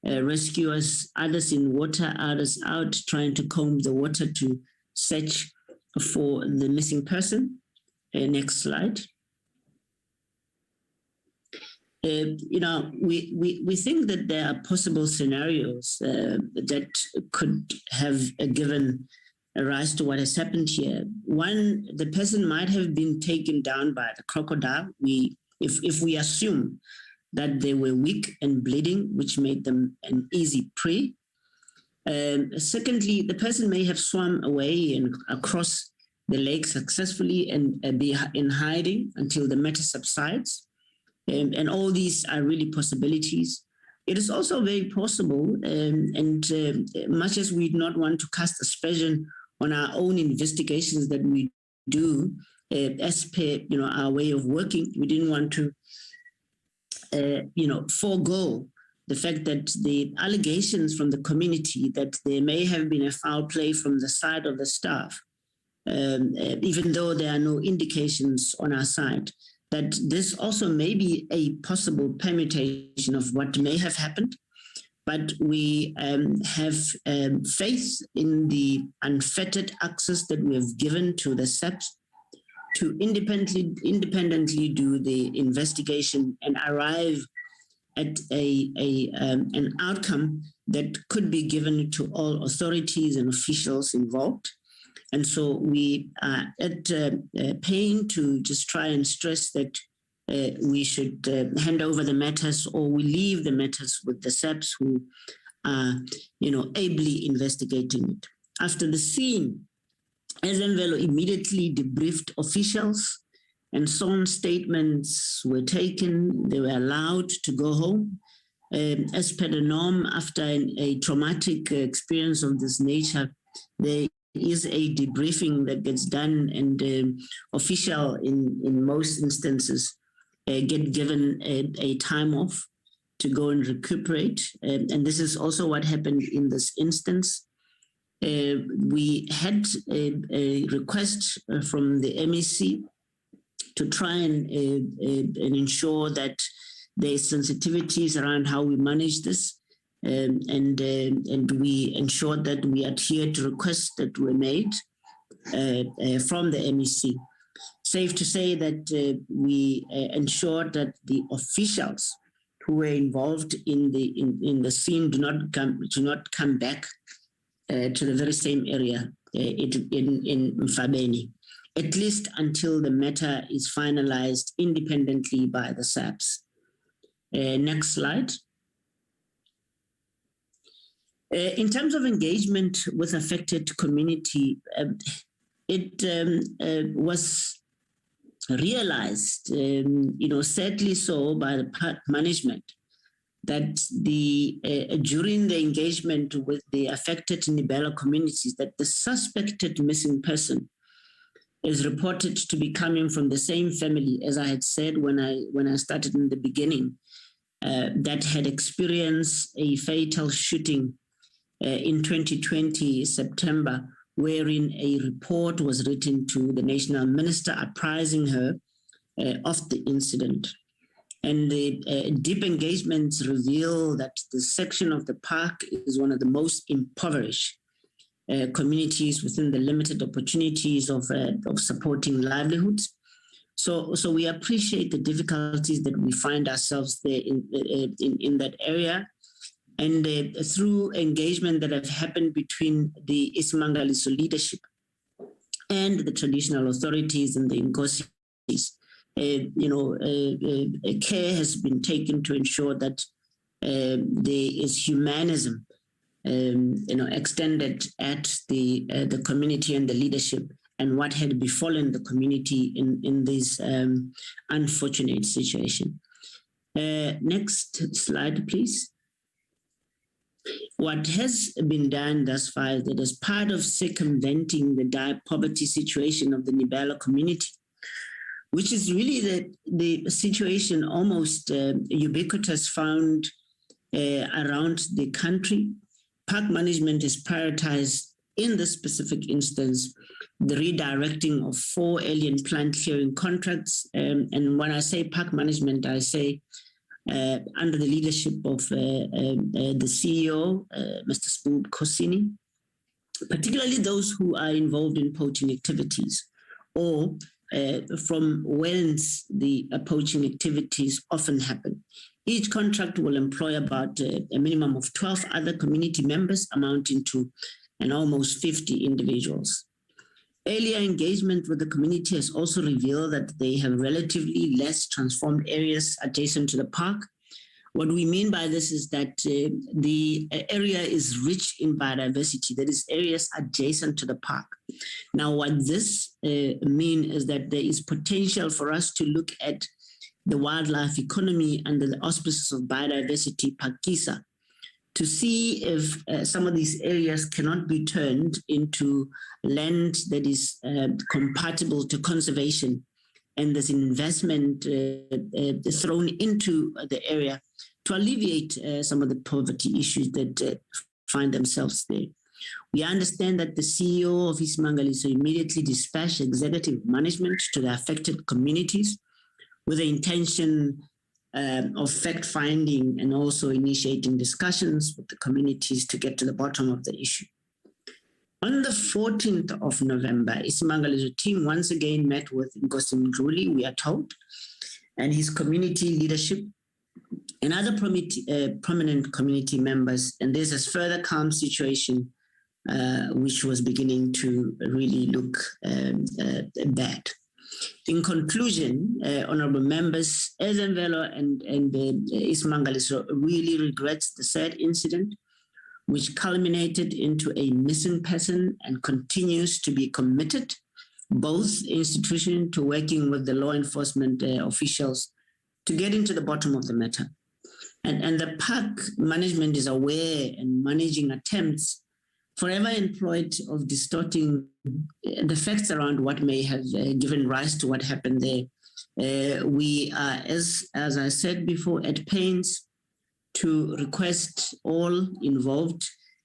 there, rescuers, others in water, others out, trying to comb the water to search for the missing person. Next slide. We think that there are possible scenarios that could have given a rise to what has happened here. One, the person might have been taken down by the crocodile. If we assume that they were weak and bleeding, which made them an easy prey. Secondly, the person may have swum away and across the lake successfully and be in hiding until the matter subsides. And all these are really possibilities. It is also very possible, much as we do not want to cast aspersion on our own investigations that we do, as per our way of working, we didn't want to forego the fact that the allegations from the community that there may have been a foul play from the side of the staff, even though there are no indications on our side, that this also may be a possible permutation of what may have happened. But we have faith in the unfettered access that we have given to the SAPs to independently do the investigation and arrive at an outcome that could be given to all authorities and officials involved. And so we are at pain to just try and stress that we should hand over the matters, or we leave the matters with the SAPs who are, ably investigating it. After the scene, Ezemvelo immediately debriefed officials, and sworn statements were taken. They were allowed to go home. As per the norm, after a traumatic experience of this nature, there is a debriefing that gets done, and official in most instances get given a time off to go and recuperate. And this is also what happened in this instance. We had a request from the MEC to try and ensure that there is sensitivities around how we manage this, and we ensured that we adhere to requests that were made from the MEC. Safe to say that we ensured that the officials who were involved in the scene do not come back to the very same area in Mfabeni, at least until the matter is finalized independently by the SAPs. Next slide. In terms of engagement with affected community, it was realized, sadly so, by the park management, that during the engagement with the affected Ndibela communities, that the suspected missing person is reported to be coming from the same family, as I had said when I started in the beginning, that had experienced a fatal shooting in 2020 September, wherein a report was written to the national minister apprising her of the incident. And the deep engagements reveal that the section of the park is one of the most impoverished communities within the limited opportunities of supporting livelihoods. So we appreciate the difficulties that we find ourselves there in that area. And through engagement that have happened between the Isimangaliso leadership and the traditional authorities and the Nkosi's, care has been taken to ensure that there is humanism, extended at the community and the leadership, and what had befallen the community in this unfortunate situation. Next slide, please. What has been done thus far is that as part of circumventing the dire poverty situation of the Nibela community, which is really the situation almost ubiquitous found around the country, park management has prioritized in this specific instance the redirecting of 4 alien plant clearing contracts. And when I say park management, I say under the leadership of the CEO, Mr. Spoop Kosini, particularly those who are involved in poaching activities or from whence the poaching activities often happen. Each contract will employ about a minimum of 12 other community members, amounting to almost 50 individuals. Earlier engagement with the community has also revealed that they have relatively less transformed areas adjacent to the park. What we mean by this is that the area is rich in biodiversity, that is areas adjacent to the park. Now, what this means is that there is potential for us to look at the wildlife economy under the auspices of biodiversity Pakisa to see if some of these areas cannot be turned into land that is compatible to conservation, and there's investment thrown into the area to alleviate some of the poverty issues that find themselves there. We understand that the CEO of Isimangaliso immediately dispatched executive management to the affected communities with the intention of fact-finding and also initiating discussions with the communities to get to the bottom of the issue. On the 14th of November, Isimangaliso team once again met with Nkosi Mdluli, we are told, and his community leadership and other prominent community members, and this has further calmed situation which was beginning to really look bad. In conclusion, honorable members, Ezemvelo and Isimangaliso really regrets the sad incident, which culminated into a missing person, and continues to be committed, both institution to working with the law enforcement officials to get into the bottom of the matter. And the park management is aware and managing attempts forever employed of distorting the facts around what may have given rise to what happened there. We are, as I said before, at pains to request all involved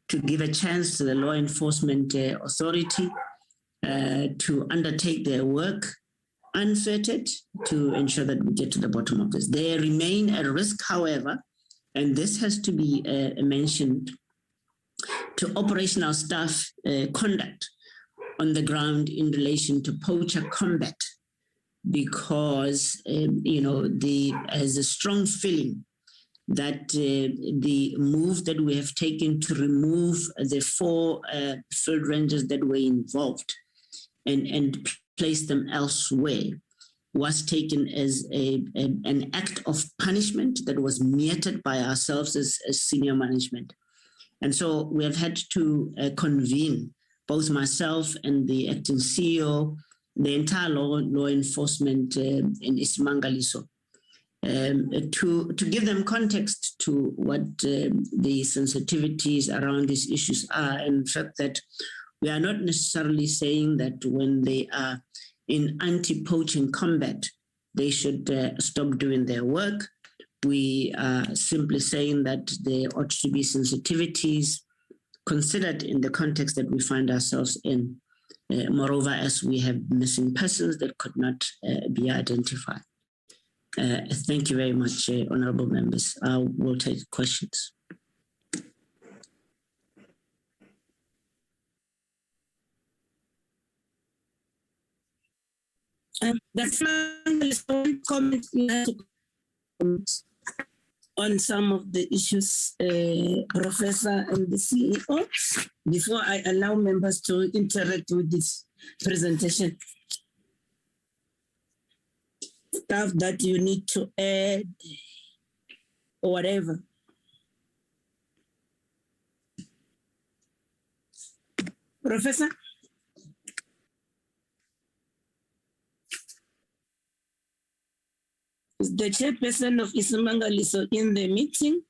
to give a chance to the law enforcement authority to undertake their work unfettered to ensure that we get to the bottom of this. They remain at risk, however, and this has to be mentioned, to operational staff conduct on the ground in relation to poacher combat, because there's a strong feeling that the move that we have taken to remove the 4 field rangers that were involved and place them elsewhere was taken as an act of punishment that was meted by ourselves as senior management. And so we have had to convene, both myself and the acting CEO, the entire law enforcement in Isimangaliso, to give them context to what the sensitivities around these issues are. And the fact that we are not necessarily saying that when they are in anti-poaching combat, they should stop doing their work. We are simply saying that there ought to be sensitivities considered in the context that we find ourselves in. Moreover, as we have missing persons that could not be identified. Thank you very much, honorable members. I will take questions. That's one comment we have to comment on some of the issues, Professor and the CEO, before I allow members to interact with this presentation. Stuff that you need to add or whatever. Professor? Is the chairperson of Isimangaliso in the meeting?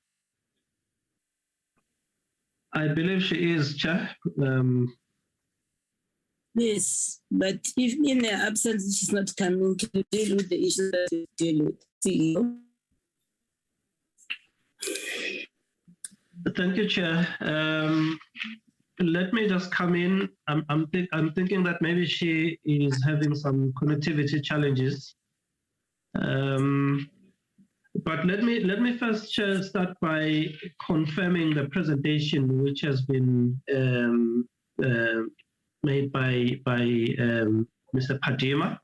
I believe she is, Chair. Yes, but if in her absence she's not coming to deal with the issue that you deal with, CEO. Thank you, Chair. Let me just come in. I'm thinking that maybe she is having some connectivity challenges. But let me first start by confirming the presentation which has been made by Mr. Padima.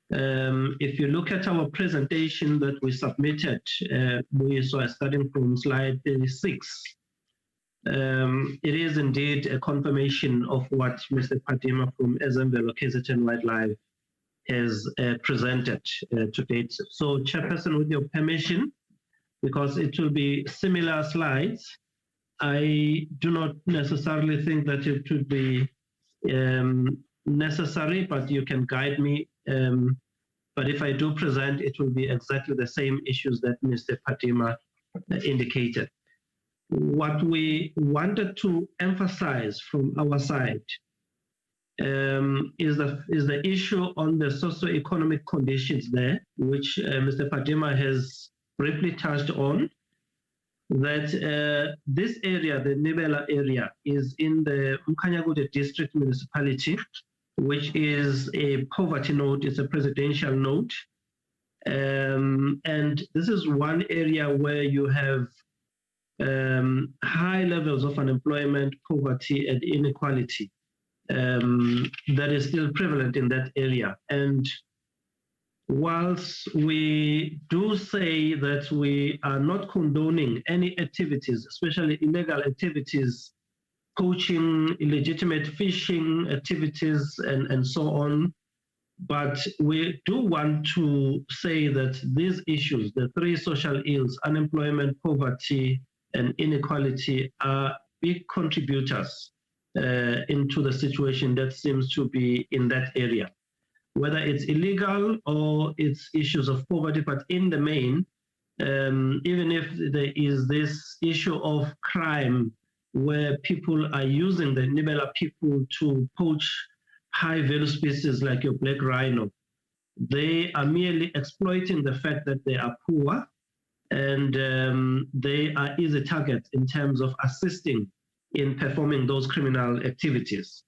If you look at our presentation that we submitted, we saw starting from slide 36. It is indeed a confirmation of what Mr. Padima from Ezemvelo KZN Wildlife has presented to date. So, Chairperson, with your permission, because it will be similar slides, I do not necessarily think that it would be necessary, but you can guide me. But if I do present, it will be exactly the same issues that Mr. Padima indicated. What we wanted to emphasize from our side is the issue on the socio-economic conditions there, which Mr. Padima has briefly touched on, that this area, the Nibela area, is in the Mkanyagude district municipality, which is a poverty node, it's a presidential node. And this is one area where you have high levels of unemployment, poverty, and inequality that is still prevalent in that area. And whilst we do say that we are not condoning any activities, especially illegal activities, poaching, illegitimate fishing activities, and so on, but we do want to say that these issues, the three social ills, unemployment, poverty, and inequality, are big contributors into the situation that seems to be in that area. Whether it's illegal or it's issues of poverty, but in the main, even if there is this issue of crime where people are using the Nibela people to poach high-value species like your black rhino, they are merely exploiting the fact that they are poor and they are easy targets in terms of assisting in performing those criminal activities.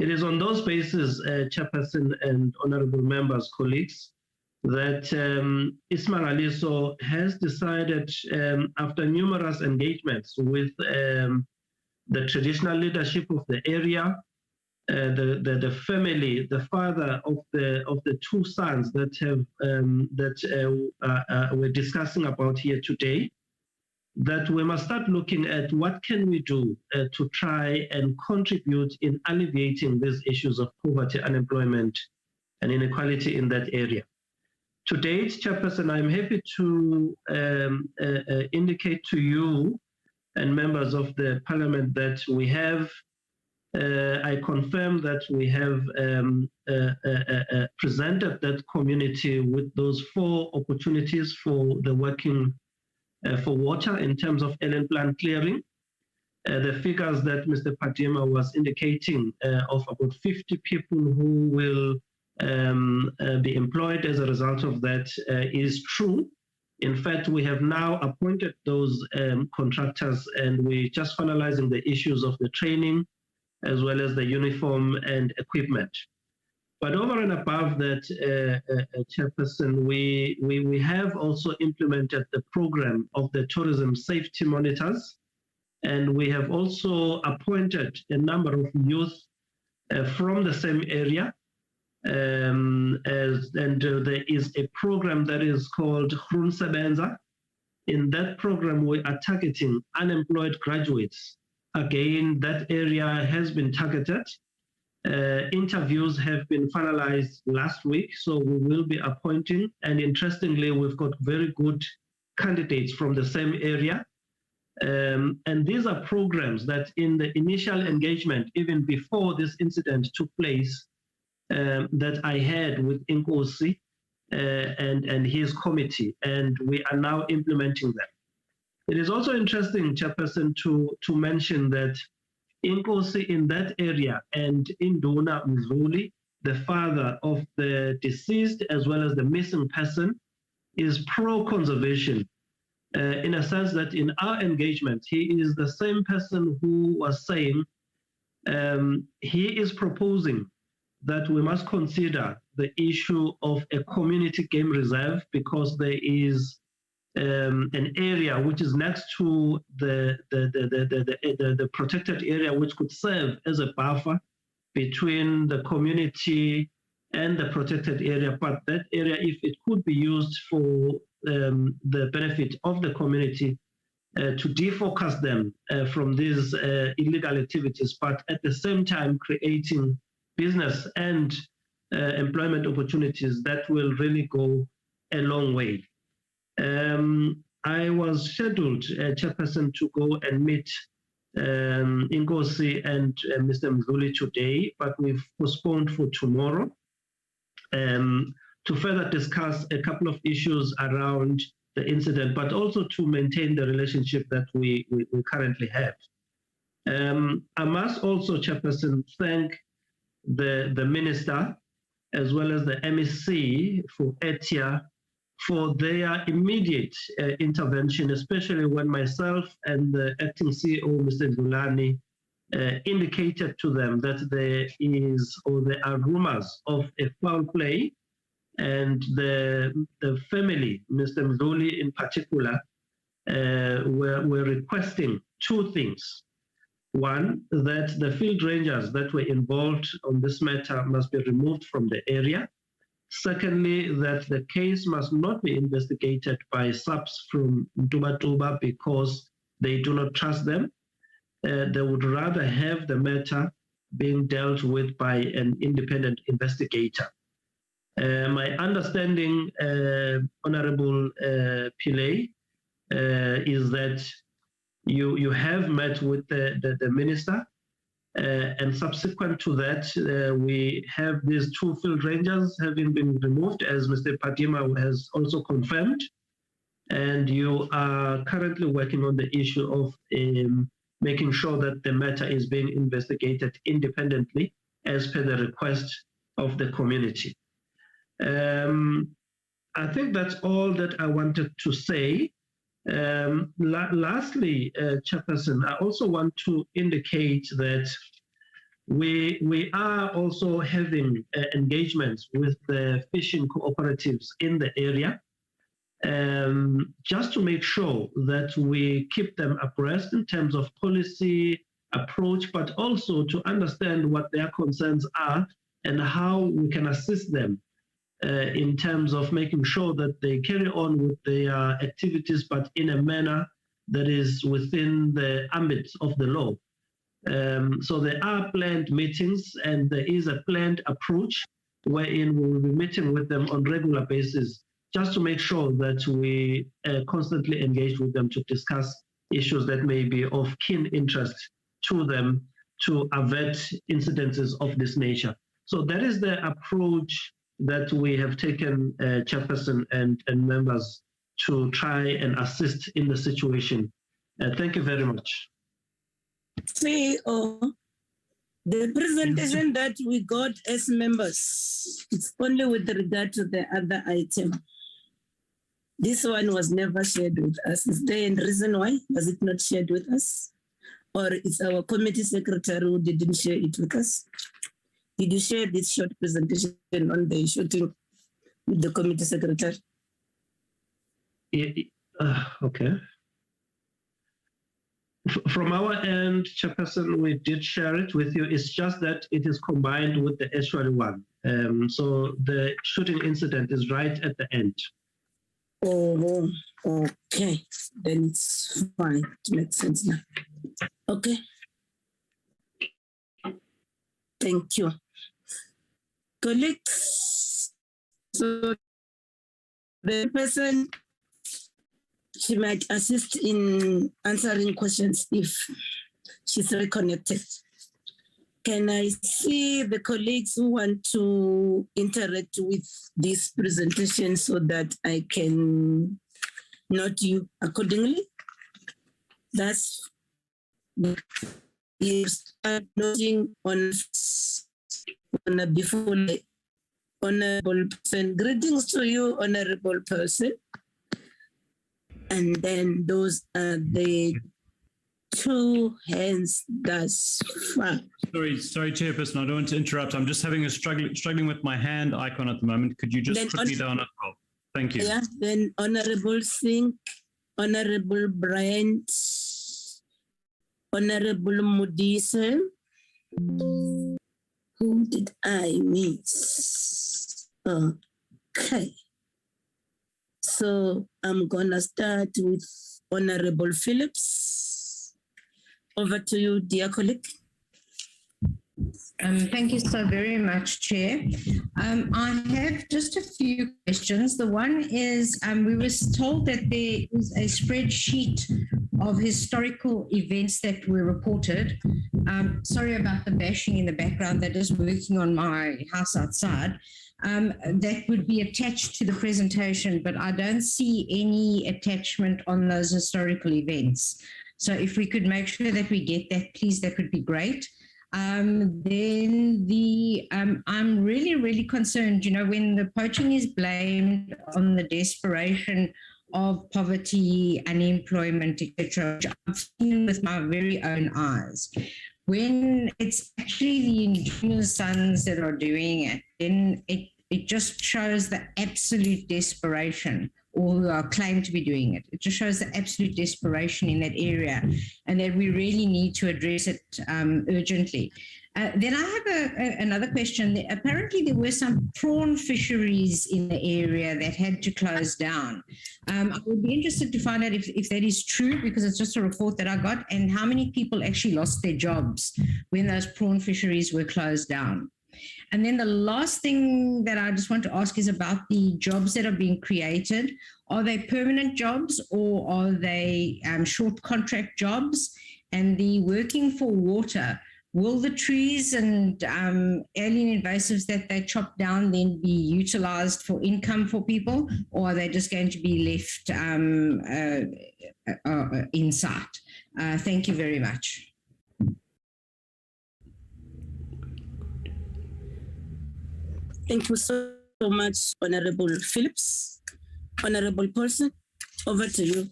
It is on those bases, Chairperson and honorable members, colleagues, that Isimangaliso has decided, after numerous engagements with the traditional leadership of the area, the family, the father of the two sons that we're discussing about here today, that we must start looking at what can we do to try and contribute in alleviating these issues of poverty, unemployment, and inequality in that area. To date, Chairperson, I'm happy to indicate to you and members of the Parliament that we have, I confirm that we have presented that community with those 4 opportunities for the working for water in terms of LN plan clearing. The figures that Mr. Padima was indicating of about 50 people who will be employed as a result of that is true. In fact, we have now appointed those contractors and we're just finalizing the issues of the training as well as the uniform and equipment. But over and above that, Chairperson, we have also implemented the program of the tourism safety monitors, and we have also appointed a number of youth from the same area. And there is a program that is called Groensebenza. In that program, we are targeting unemployed graduates. Again, that area has been targeted. Interviews have been finalized last week, so we will be appointing. And interestingly, we've got very good candidates from the same area. And these are programs that in the initial engagement, even before this incident took place, that I had with Nkosi and his committee, and we are now implementing them. It is also interesting, Chairperson, to mention that Nkosi in that area and Induna Mzuli, the father of the deceased as well as the missing person, is pro-conservation in a sense that in our engagement, he is the same person who was saying he is proposing that we must consider the issue of a community game reserve because there is an area which is next to the protected area which could serve as a buffer between the community and the protected area. But that area, if it could be used for the benefit of the community to defocus them from these illegal activities, but at the same time creating business and employment opportunities, that will really go a long way. I was scheduled, Chairperson, to go and meet Nkosi and Mr. Mzuli today, but we've postponed for tomorrow to further discuss a couple of issues around the incident, but also to maintain the relationship that we currently have. I must also, Chairperson, thank the Minister as well as the MEC for ETIA for their immediate intervention, especially when myself and the acting CEO, Mr. Gulani, indicated to them that there are rumors of a foul play, and the family, Mr. Mzuli in particular, were requesting two things. One, that the field rangers that were involved on this matter must be removed from the area. Secondly, that the case must not be investigated by subs from Tuba because they do not trust them. They would rather have the matter being dealt with by an independent investigator. My understanding, Honorable Pillay, is that you have met with the Minister, and subsequent to that, we have these two field rangers having been removed, as Mr. Padima has also confirmed, and you are currently working on the issue of making sure that the matter is being investigated independently as per the request of the community. I think that's all that I wanted to say. Lastly, Chairperson, I also want to indicate that we are also having engagements with the fishing cooperatives in the area, just to make sure that we keep them abreast in terms of policy approach, but also to understand what their concerns are and how we can assist them in terms of making sure that they carry on with their activities, but in a manner that is within the ambit of the law. So there are planned meetings, and there is a planned approach wherein we will be meeting with them on a regular basis, just to make sure that we constantly engage with them to discuss issues that may be of keen interest to them to avert incidences of this nature. So that is the approach that we have taken, Chairperson and members, to try and assist in the situation. Thank you very much. CEO, the presentation that we got as members, it's only with regard to the other item. This one was never shared with us. Is there a reason why was it not shared with us? or it's our committee secretary who didn't share it with us? Did you share this short presentation on the shooting with the committee secretary? Okay. From our end, Chairperson, we did share it with you. It's just that it is combined with the estuary one. So the shooting incident is right at the end. Oh, okay. Then it's fine. It makes sense now. Okay. Thank you. Colleagues, so the person, she might assist in answering questions if she's reconnected. Can I see the colleagues who want to interact with this presentation so that I can note you accordingly? That's you start noting on before the honorable person. Greetings to you, honorable person. And then those are the two hands thus far. Sorry, Chairperson, I don't want to interrupt. I'm just having a struggling with my hand icon at the moment. Could you just Then put me down as well? Thank you. Yeah, then Honorable Singh, Honorable Bryant, Honorable Mudisa. Who did I miss? Okay. So I'm gonna start with Honorable Phillips. Over to you, dear colleague. Thank you so very much, Chair. I have just a few questions. The one is, we were told that there is a spreadsheet of historical events that were reported. Sorry about the bashing in the background. They're just working on my house outside. That would be attached to the presentation, but I don't see any attachment on those historical events. So if we could make sure that we get that, please, that would be great. Then I'm really concerned, you know, when the poaching is blamed on the desperation of poverty, unemployment, etc., which I've seen with my very own eyes. When it's actually the indigenous sons that are doing it, then it just shows the absolute desperation, or who are claimed to be doing it. It just shows the absolute desperation in that area, and that we really need to address it urgently. Then I have another question. Apparently there were some prawn fisheries in the area that had to close down. I would be interested to find out if that is true, because it's just a report that I got, and how many people actually lost their jobs when those prawn fisheries were closed down. And then the last thing that I just want to ask is about the jobs that are being created. Are they permanent jobs, or are they short contract jobs? And the working for water, will the trees and alien invasives that they chop down then be utilized for income for people, or are they just going to be left in sight? Thank you very much. Thank you so much, Honorable Phillips. Honorable Paulson, over to you.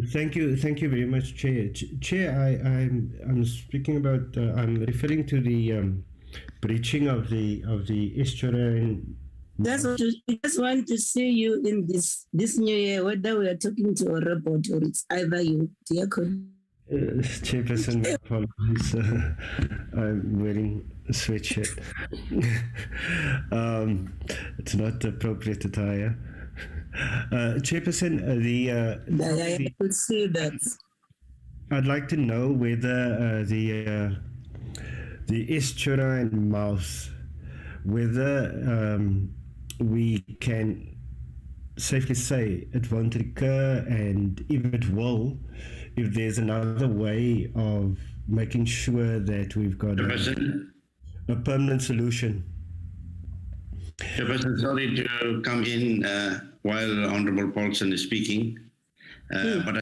Thank you very much, Chair. Chair, I'm speaking about. I'm referring to the breaching of the estuary. We just want to see you in this new year, whether we are talking to a robot or it's either you, dear colleague. Chairperson, my apologies. I'm wearing a sweatshirt. It's not appropriate attire. Chairperson, I could see that. I'd like to know whether the estuary and mouth, whether we can safely say it won't recur, and if it will, if there's another way of making sure that we've got a permanent solution. Chairperson, sorry to come in while Honorable Paulson is speaking, but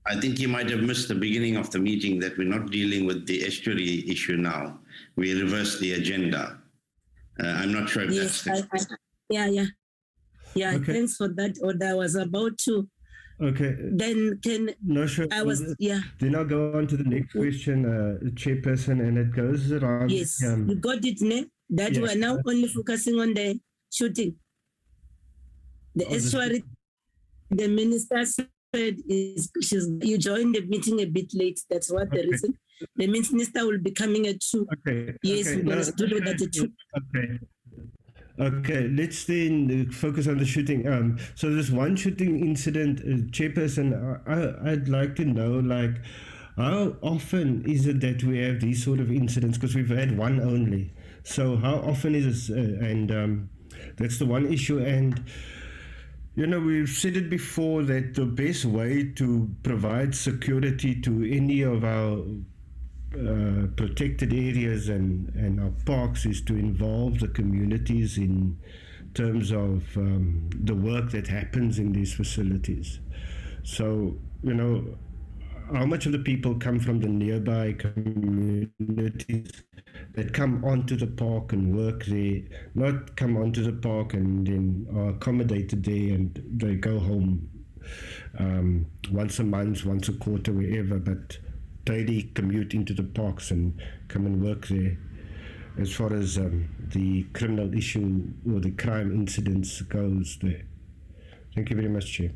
I think he might have missed the beginning of the meeting, that we're not dealing with the estuary issue now. We reversed the agenda. I'm not sure if yes, that's the... Yeah, okay. Thanks for that order. I was about to Okay. Then I was, yeah. Then I'll go on to the next question, Chairperson, and it goes around. Yes, you got it, ne? That yeah. we are now only focusing on the shooting. The estuary, the minister said you joined the meeting a bit late. That's what the reason. The minister will be coming at 2. Okay. Yes, okay. we're going to do that at 2. Okay. Okay, let's then focus on the shooting. So this one shooting incident, Chairperson, I'd like to know, like, how often is it that we have these sort of incidents? Because we've had one only. So how often is this? And that's the one issue. And, you know, we've said it before that the best way to provide security to any of our protected areas and our parks is to involve the communities in terms of the work that happens in these facilities. So, you know, how much of the people come from the nearby communities that come onto the park and work there, not come onto the park and then are accommodated there and they go home once a month, once a quarter, wherever, but daily commute into the parks and come and work there. As far as the criminal issue or the crime incidents goes there. Thank you very much, Chair.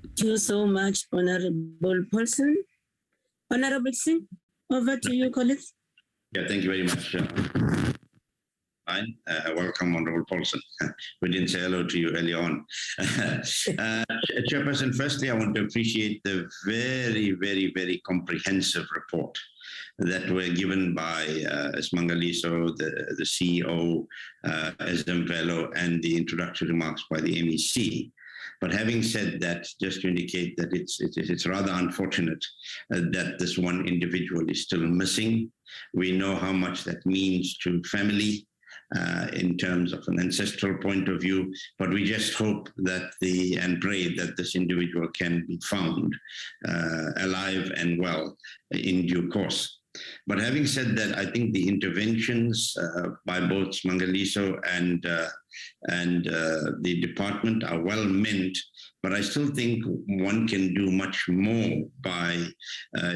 Thank you so much, Honorable Paulson. Honorable Singh, over to you, colleagues. Yeah, thank you very much. Fine. Welcome, Honorable Paulson. We didn't say hello to you earlier on. Chairperson, firstly, I want to appreciate the very, very, very comprehensive report that were given by Isimangaliso, the CEO, Ezemvelo, and the introductory remarks by the MEC. But having said that, just to indicate that it's rather unfortunate that this one individual is still missing. We know how much that means to family, in terms of an ancestral point of view, but we just hope that and pray that this individual can be found alive and well in due course. But having said that, I think the interventions by both Isimangaliso and the department are well meant, but I still think one can do much more by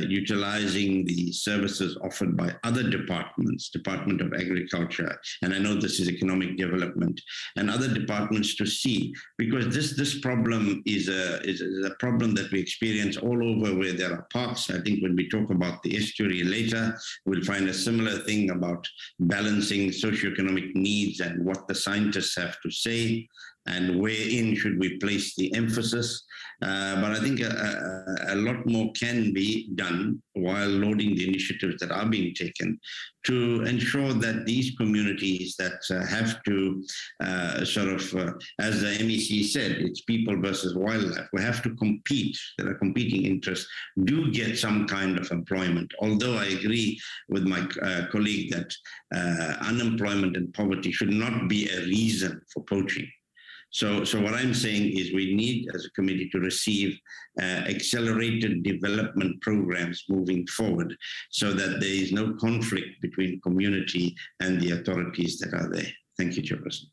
utilizing the services offered by other departments, Department of Agriculture, and I know this is Economic Development, and other departments to see, because this problem is a problem that we experience all over where there are parks. I think when we talk about the estuary later, we'll find a similar thing about balancing socioeconomic needs and what the scientists have to say, and wherein should we place the emphasis. But I think a lot more can be done while loading the initiatives that are being taken to ensure that these communities that have to as the MEC said, it's people versus wildlife. We have to compete. There are competing interests. Do get some kind of employment. Although I agree with my colleague that unemployment and poverty should not be a reason for poaching. So what I'm saying is we need, as a committee, to receive accelerated development programs moving forward so that there is no conflict between community and the authorities that are there. Thank you, Chairperson.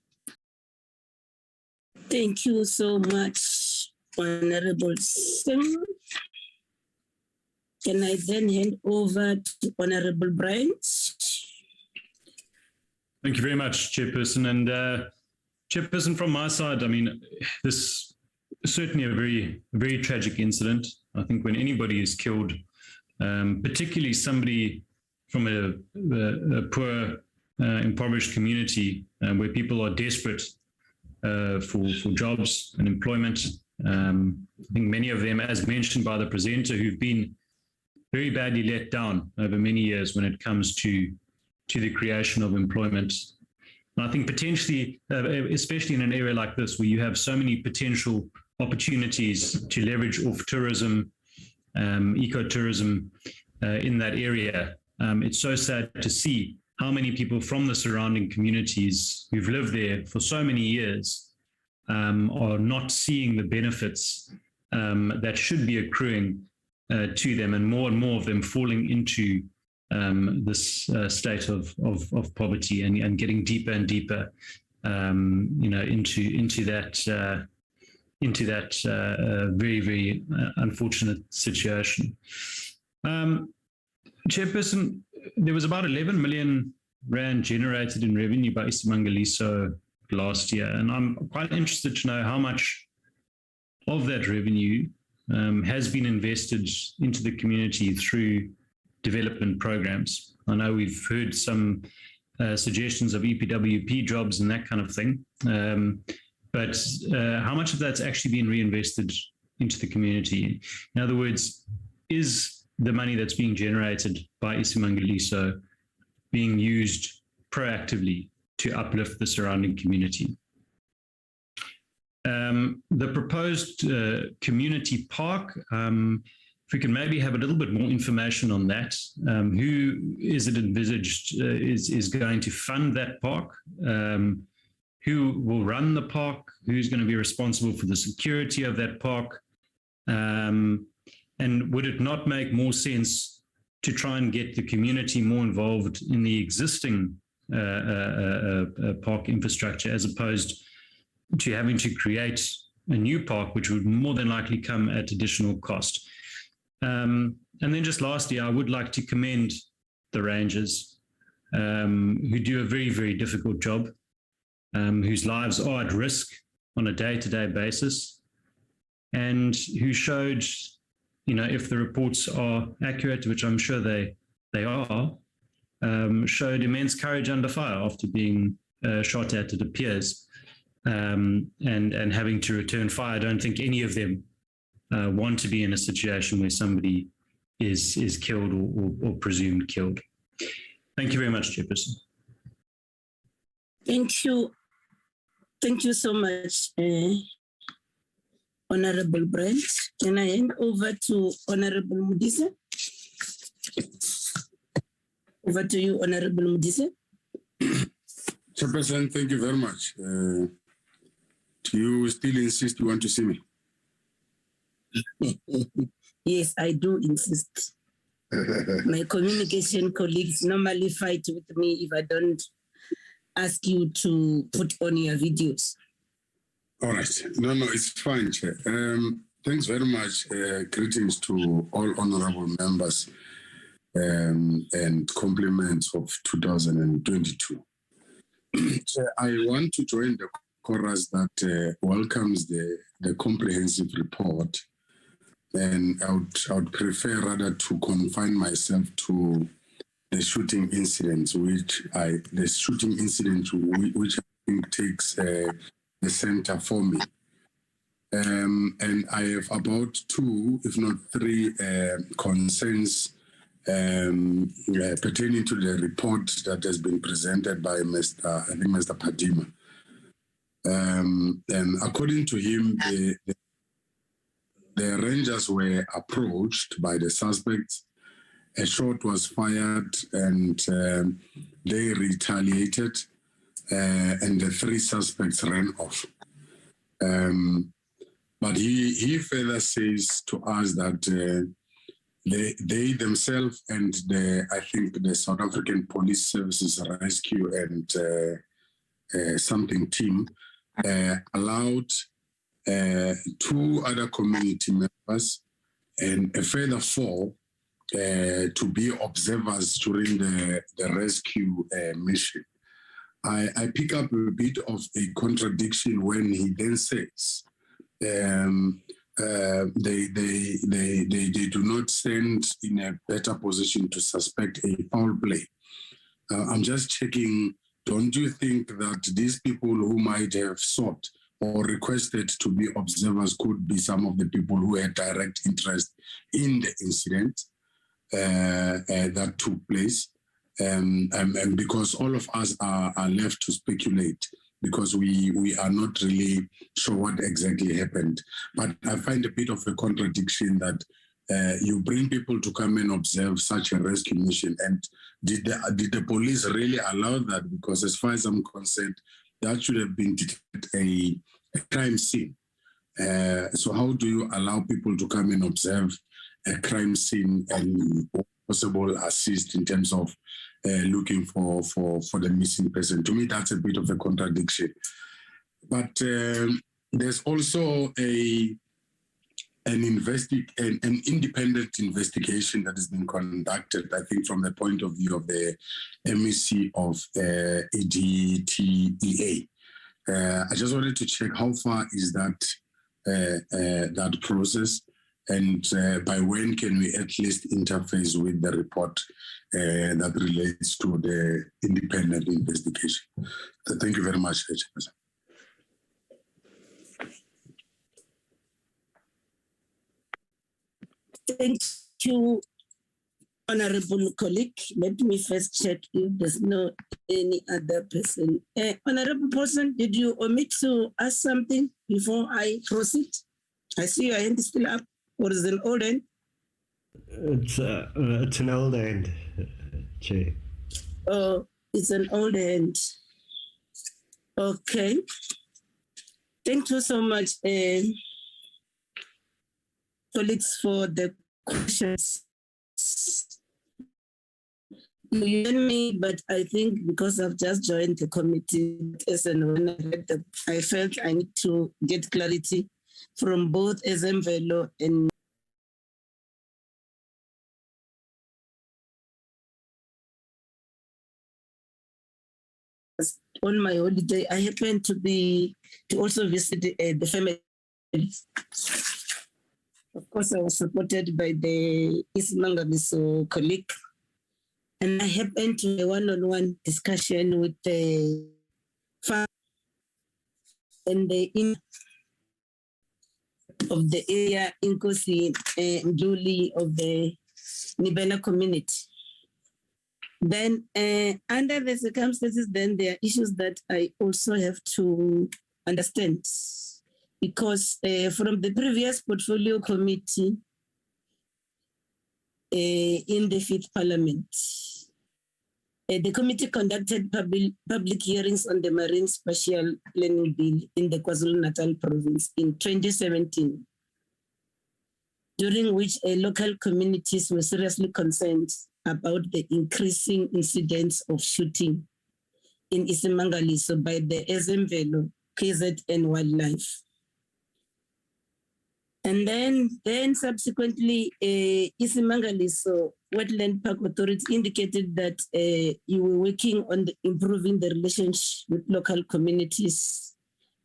Thank you so much, Honorable Singh. Can I then hand over to Honorable Bryant? Thank you very much, Chairperson. And Chairperson, from my side, I mean, this is certainly a very, very tragic incident. I think when anybody is killed, particularly somebody from a poor, impoverished community where people are desperate for jobs and employment, I think many of them, as mentioned by the presenter, who've been very badly let down over many years when it comes to the creation of employment. And I think potentially, especially in an area like this, where you have so many potential opportunities to leverage off tourism, ecotourism in that area, it's so sad to see how many people from the surrounding communities who've lived there for so many years are not seeing the benefits that should be accruing to them, and more of them falling into this state of poverty and getting deeper and deeper, into that into that very, very unfortunate situation. Chairperson, there was about 11 million rand generated in revenue by Isimangaliso last year, and I'm quite interested to know how much of that revenue has been invested into the community through development programs. I know we've heard some suggestions of EPWP jobs and that kind of thing, but how much of that's actually been reinvested into the community? In other words, is the money that's being generated by Isimangaliso being used proactively to uplift the surrounding community? The proposed community park, if we can maybe have a little bit more information on that. Who is it envisaged is going to fund that park? Who will run the park? Who's going to be responsible for the security of that park? And would it not make more sense to try and get the community more involved in the existing park infrastructure, as opposed to having to create a new park, which would more than likely come at additional cost? And then just lastly, I would like to commend the rangers who do a very, very difficult job, whose lives are at risk on a day-to-day basis, and who showed, if the reports are accurate, which I'm sure they are, showed immense courage under fire after being shot at, it appears, and having to return fire. I don't think any of them want to be in a situation where somebody is killed or presumed killed. Thank you very much, Chairperson. Thank you. Thank you so much, Honorable Brent. Can I hand over to Honorable Mudise? Over to you, Honorable Mudise. Chairperson, thank you very much. Do you still insist you want to see me? Yes, I do insist. My communication colleagues normally fight with me if I don't ask you to put on your videos. All right. No, it's fine, Chair. Thanks very much. Greetings to all honorable members and compliments of 2022. I want to join the chorus that welcomes the comprehensive report, and I would prefer rather to confine myself to the shooting incident, which I think takes the center for me. And I have about 2, if not 3, concerns pertaining to the report that has been presented by Mr. Padima. And according to him, the rangers were approached by the suspects. A shot was fired and they retaliated, and the 3 suspects ran off. But he further says to us that they themselves and I think the South African Police Services Rescue and something team allowed 2 other community members and a further 4 to be observers during the rescue mission. I pick up a bit of a contradiction when he then says they do not stand in a better position to suspect a foul play. I'm just checking, don't you think that these people who might have sought or requested to be observers could be some of the people who had direct interest in the incident that took place? And because all of us are left to speculate, because we are not really sure what exactly happened. But I find a bit of a contradiction that you bring people to come and observe such a rescue mission. And did the police really allow that? Because as far as I'm concerned, that should have been a crime scene. So how do you allow people to come and observe a crime scene and possible assist in terms of looking for the missing person? To me, that's a bit of a contradiction. But there's also an independent investigation that has been conducted, I think, from the point of view of the MEC of EDTEA. I just wanted to check how far is that process, and by when can we at least interface with the report that relates to the independent investigation. Thank you very much, Chairperson. Thank you, Honorable colleague. Let me first check if there's no any other person. Honorable person, did you omit to ask something before I proceed? I see your hand is still up, or is it an old hand? It's an old hand, Chair. Oh, it's an old hand. Okay. Thank you so much, colleagues, for the questions. You hear me, but I think because I've just joined the committee, and when I read I felt I need to get clarity from both Ezemvelo and on my holiday. I happened to also visit the family. Of course, I was supported by the Isimangaliso colleague, and I happened to a one-on-one discussion with the farm and the of the area, Inkosi and Julie of the Nibena community. Then under the circumstances, then there are issues that I also have to understand, because from the previous portfolio committee in the 5th Parliament, the committee conducted public hearings on the Marine Spatial Planning Bill in the KwaZulu-Natal Province in 2017, during which local communities were seriously concerned about the increasing incidence of shooting in Isimangaliso by the Ezemvelo, KZN Wildlife. And then subsequently, Isimangaliso Wetland Park Authority indicated that you were working on improving the relationship with local communities,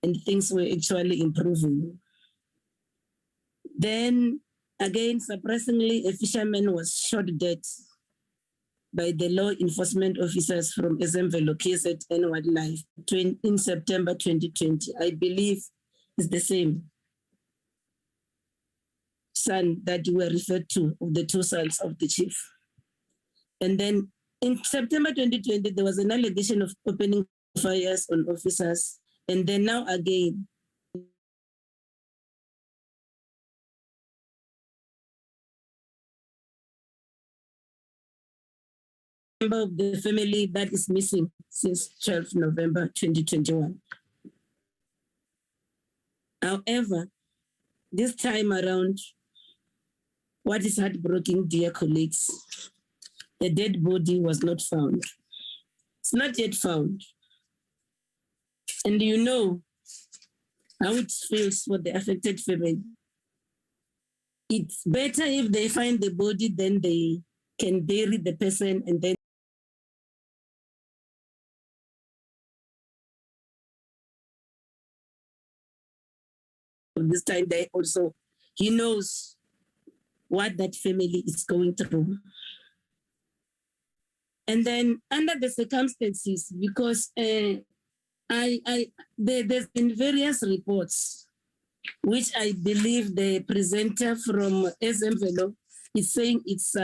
and things were actually improving. Then again, surprisingly, a fisherman was shot dead by the law enforcement officers from Ezemvelo, KZN Wildlife in September 2020. I believe it's the same son that you were referred to, of the two sons of the chief. And then in September 2020, there was an allegation of opening fires on officers. And then now again, member of the family that is missing since 12 November 2021. However, this time around, what is heartbreaking, dear colleagues, the dead body was not found. It's not yet found. And you know how it feels for the affected family. It's better if they find the body, then they can bury the person, and then this time they also, he knows what that family is going through. And then under the circumstances, because there's been various reports, which I believe the presenter from Ezemvelo is saying it's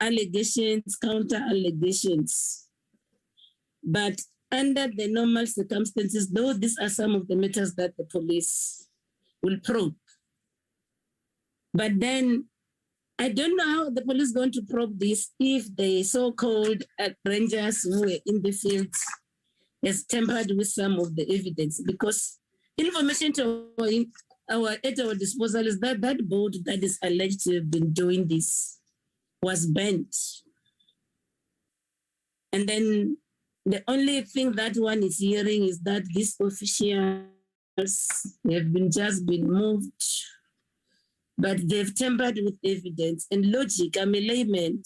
allegations, counter allegations. But under the normal circumstances, though these are some of the matters that the police will probe. But then I don't know how the police is going to probe this if the so-called rangers who were in the fields has tampered with some of the evidence, because information at our disposal is that that boat that is alleged to have been doing this was bent. And then the only thing that one is hearing is that this official have just been moved, but they've tampered with evidence and logic. I'm a layman.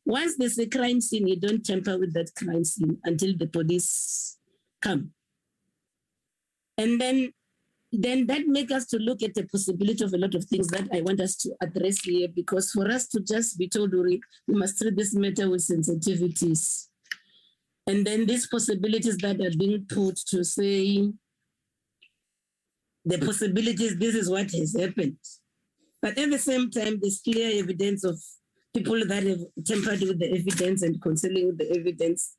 Once there's a crime scene, you don't tamper with that crime scene until the police come. And then that makes us to look at the possibility of a lot of things that I want us to address here, because for us to just be told we must treat this matter with sensitivities. And then these possibilities that are being put to say, the possibilities, this is what has happened. But at the same time, there's clear evidence of people that have tampered with the evidence and concealing with the evidence.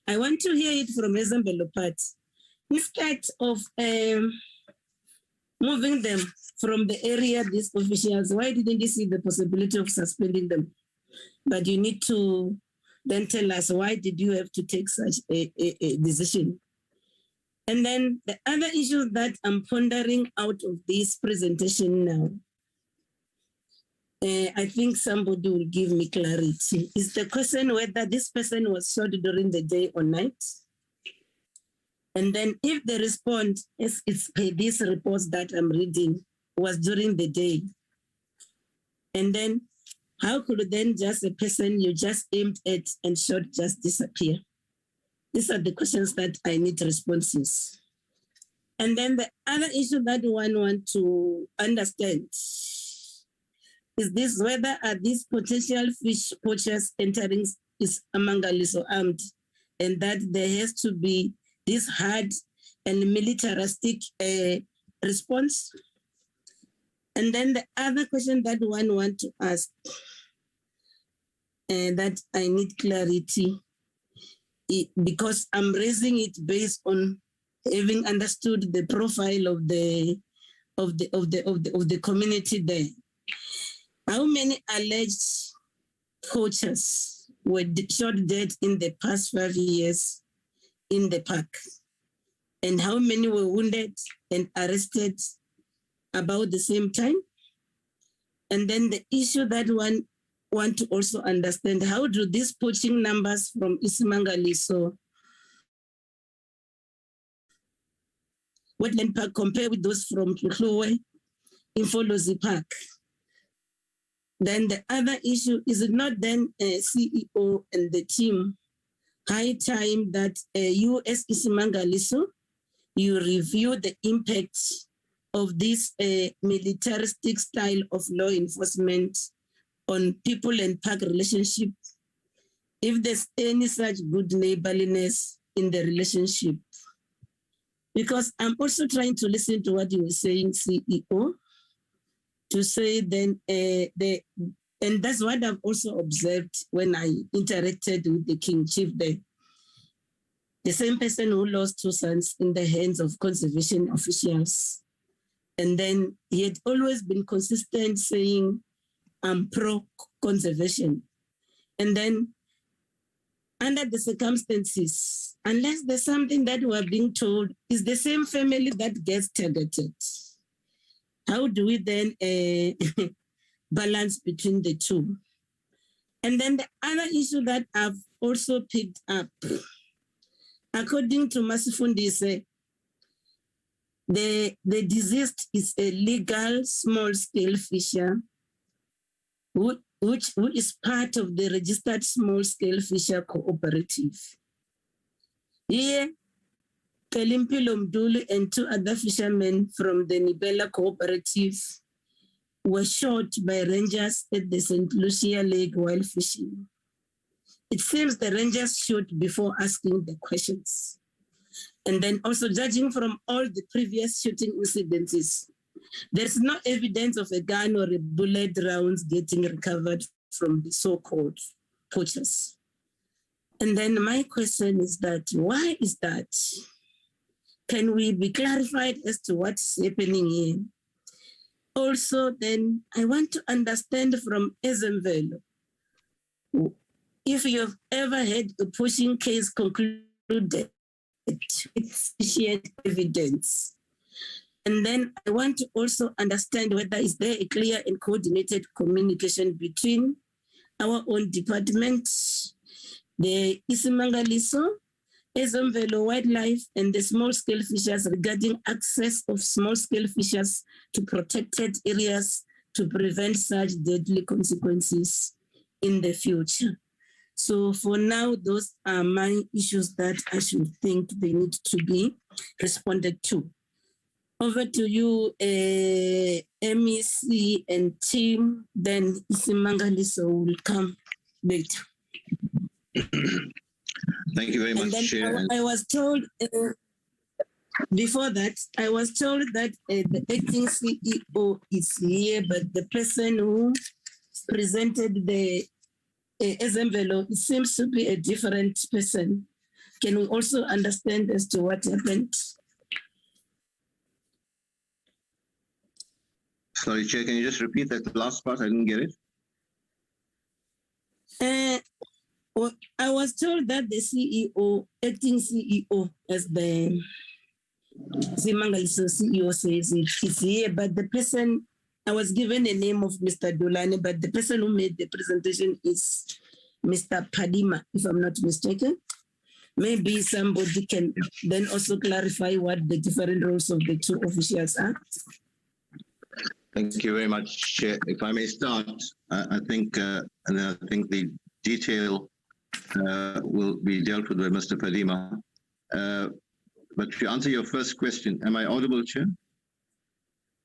I want to hear it from Ezembelo Pat. Instead of moving them from the area, these officials, why didn't you see the possibility of suspending them? But you need to then tell us, why did you have to take such a decision? And then the other issue that I'm pondering out of this presentation now, I think somebody will give me clarity, is the question whether this person was shot during the day or night. And then if the response is these reports that I'm reading was during the day, and then how could then just a person you just aimed at and shot just disappear? These are the questions that I need responses. And then the other issue that one wants to understand is this, whether are these potential fish poachers entering Isimangaliso armed, and that there has to be this hard and militaristic response. And then the other question that one wants to ask, that I need clarity, because I'm raising it based on having understood the profile of the community there. How many alleged poachers were shot dead in the past 5 years in the park? And how many were wounded and arrested about the same time? And then the issue that one want to also understand, how do these poaching numbers from Isimangaliso Wetland Park compare with those from Kluwe in Folozi Park? Then the other issue, is it not then CEO and the team high time that you as Isimangaliso, you review the impact of this militaristic style of law enforcement on people and park relationship, if there's any such good neighborliness in the relationship? Because I'm also trying to listen to what you were saying, CEO, to say then, and that's what I've also observed when I interacted with the King Chief there. The same person who lost 2 sons in the hands of conservation officials. And then he had always been consistent saying, I'm pro-conservation. And then under the circumstances, unless there's something that we're being told is the same family that gets targeted, how do we then balance between the two? And then the other issue that I've also picked up, according to Masifundise, the deceased is a legal small-scale fisher who is part of the registered small-scale fisher cooperative. Here, Kelimpilo Mdulu and 2 other fishermen from the Nibela cooperative were shot by rangers at the St. Lucia Lake while fishing. It seems the rangers shot before asking the questions. And then also judging from all the previous shooting incidences, there's no evidence of a gun or a bullet rounds getting recovered from the so-called poachers. And then my question is that, why is that? Can we be clarified as to what's happening here? Also, then I want to understand from Ezembelo, if you've ever had a poaching case concluded with sufficient evidence. And then I want to also understand whether is there a clear and coordinated communication between our own department, the Isimangaliso, Izimangaliso Wildlife and the small-scale fishers regarding access of small-scale fishers to protected areas to prevent such deadly consequences in the future. So for now, those are my issues that I should think they need to be responded to. Over to you, MEC and team, then Isimangaliso will come later. Thank you very much, Chair. I was told, before that, I was told that the acting CEO is here, but the person who presented the envelope seems to be a different person. Can we also understand as to what happened? Sorry, Chair, can you just repeat that last part? I didn't get it. Well, I was told that the CEO, acting CEO, as the Isimangaliso CEO says, is here, but the person, I was given a name of Mr. Dulane, but the person who made the presentation is Mr. Padima, if I'm not mistaken. Maybe somebody can then also clarify what the different roles of the two officials are. Thank you very much, Chair. If I may start, I think the detail will be dealt with by Mr. Padima. But to answer your first question, am I audible, Chair?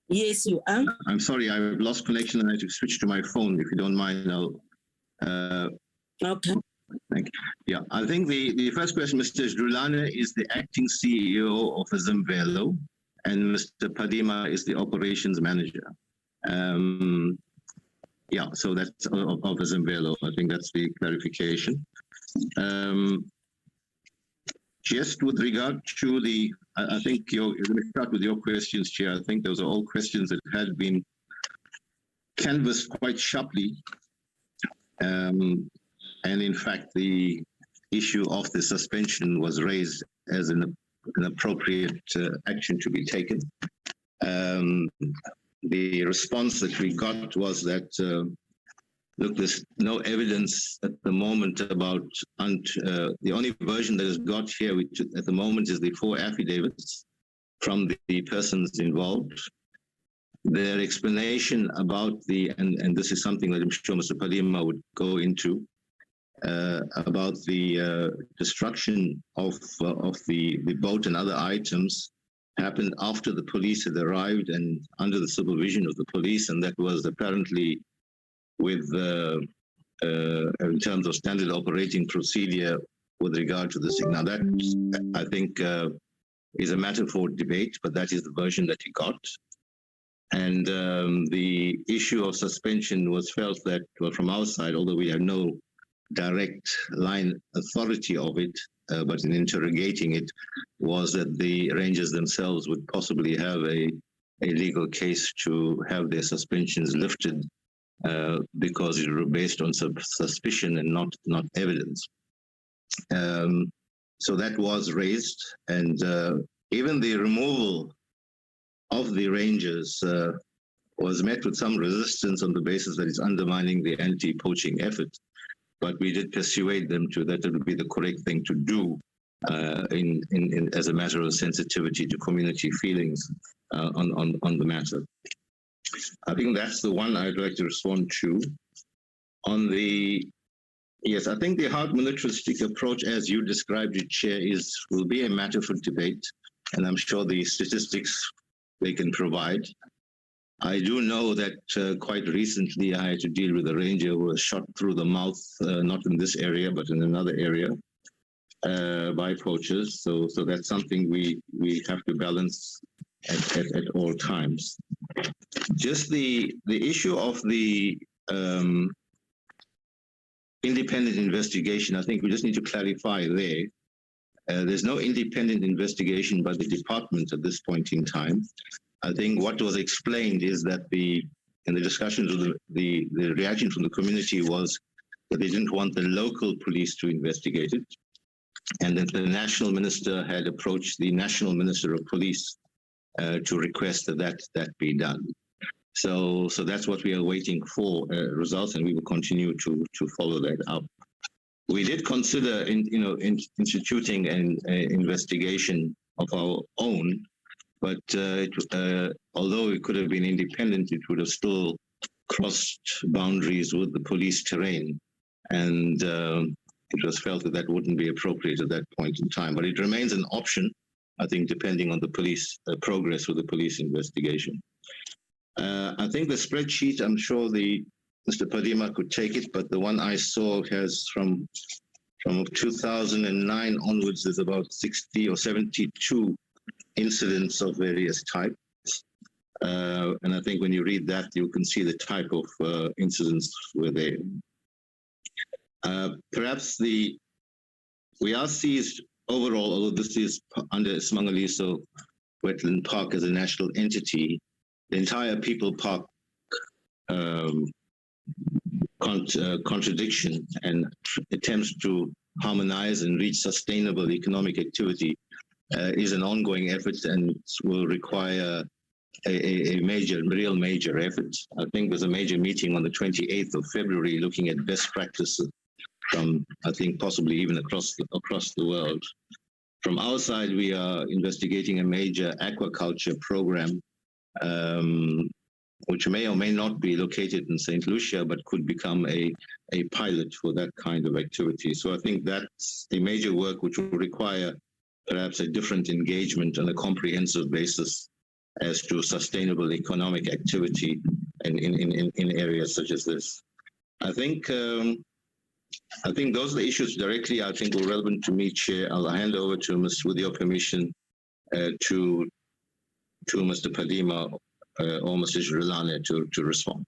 Yes, you are. I'm sorry, I've lost connection and I had to switch to my phone. If you don't mind, I'll... Okay. Thank you. Yeah, I think the first question, Mr. Dulane is the acting CEO of Izimangaliso, and Mr. Padima is the operations manager. Yeah, so that's of Izimangaliso. I think that's the clarification. Just with regard to the, I think let me start with your questions, Chair. I think those are all questions that had been canvassed quite sharply. And in fact, the issue of the suspension was raised as an appropriate action to be taken. The response that we got was that, look, there's no evidence at the moment about, the only version that is got here, which at the moment is the 4 affidavits from the persons involved. Their explanation about and this is something that I'm sure Mr. Padima would go into, about the destruction of the boat and other items happened after the police had arrived and under the supervision of the police, and that was apparently with in terms of standard operating procedure with regard to this. Now that, I think, is a matter for debate, but that is the version that he got. And the issue of suspension was felt that, well, from our side, although we have no direct line authority of it, but in interrogating it, was that the rangers themselves would possibly have a legal case to have their suspensions lifted because it were based on suspicion and not evidence. So that was raised, and even the removal of the rangers was met with some resistance on the basis that it's undermining the anti-poaching effort. But we did persuade them that it would be the correct thing to do as a matter of sensitivity to community feelings on the matter. I think that's the one I'd like to respond to. Yes, I think the hard militaristic approach, as you described it, Chair, will be a matter for debate, and I'm sure the statistics they can provide. I do know that quite recently I had to deal with a ranger who was shot through the mouth, not in this area, but in another area, by poachers. So that's something we have to balance at all times. Just the issue of the independent investigation, I think we just need to clarify there. There's no independent investigation by the department at this point in time. I think what was explained is that in the discussions with the reaction from the community was that they didn't want the local police to investigate it, and that the national minister had approached the national minister of police to request that be done. So that's what we are waiting for results, and we will continue to follow that up. we did consider instituting an investigation of our own, but although it could have been independent, it would have still crossed boundaries with the police terrain, and it was felt that that wouldn't be appropriate at that point in time. But it remains an option, I think, depending on the police progress with the police investigation. I think the spreadsheet, I'm sure Mr. Padima could take it, but the one I saw has from 2009 onwards, there's about 60 or 72 incidents of various types. And I think when you read that, you can see the type of incidents were there. Perhaps we are seized overall, although this is under Isimangaliso Wetland Park as a national entity, the entire People Park contradiction and attempts to harmonize and reach sustainable economic activity is an ongoing effort and will require a real major effort. I think there's a major meeting on the 28th of February looking at best practices from, I think, possibly even across the world. From our side, we are investigating a major aquaculture program, which may or may not be located in St. Lucia, but could become a pilot for that kind of activity. So I think that's a major work which will require perhaps a different engagement on a comprehensive basis as to sustainable economic activity in areas such as this. I think those are the issues directly I think were relevant to me, Chair. I'll hand over to with your permission, to Mr. Padima or Mr. Jrilane to respond.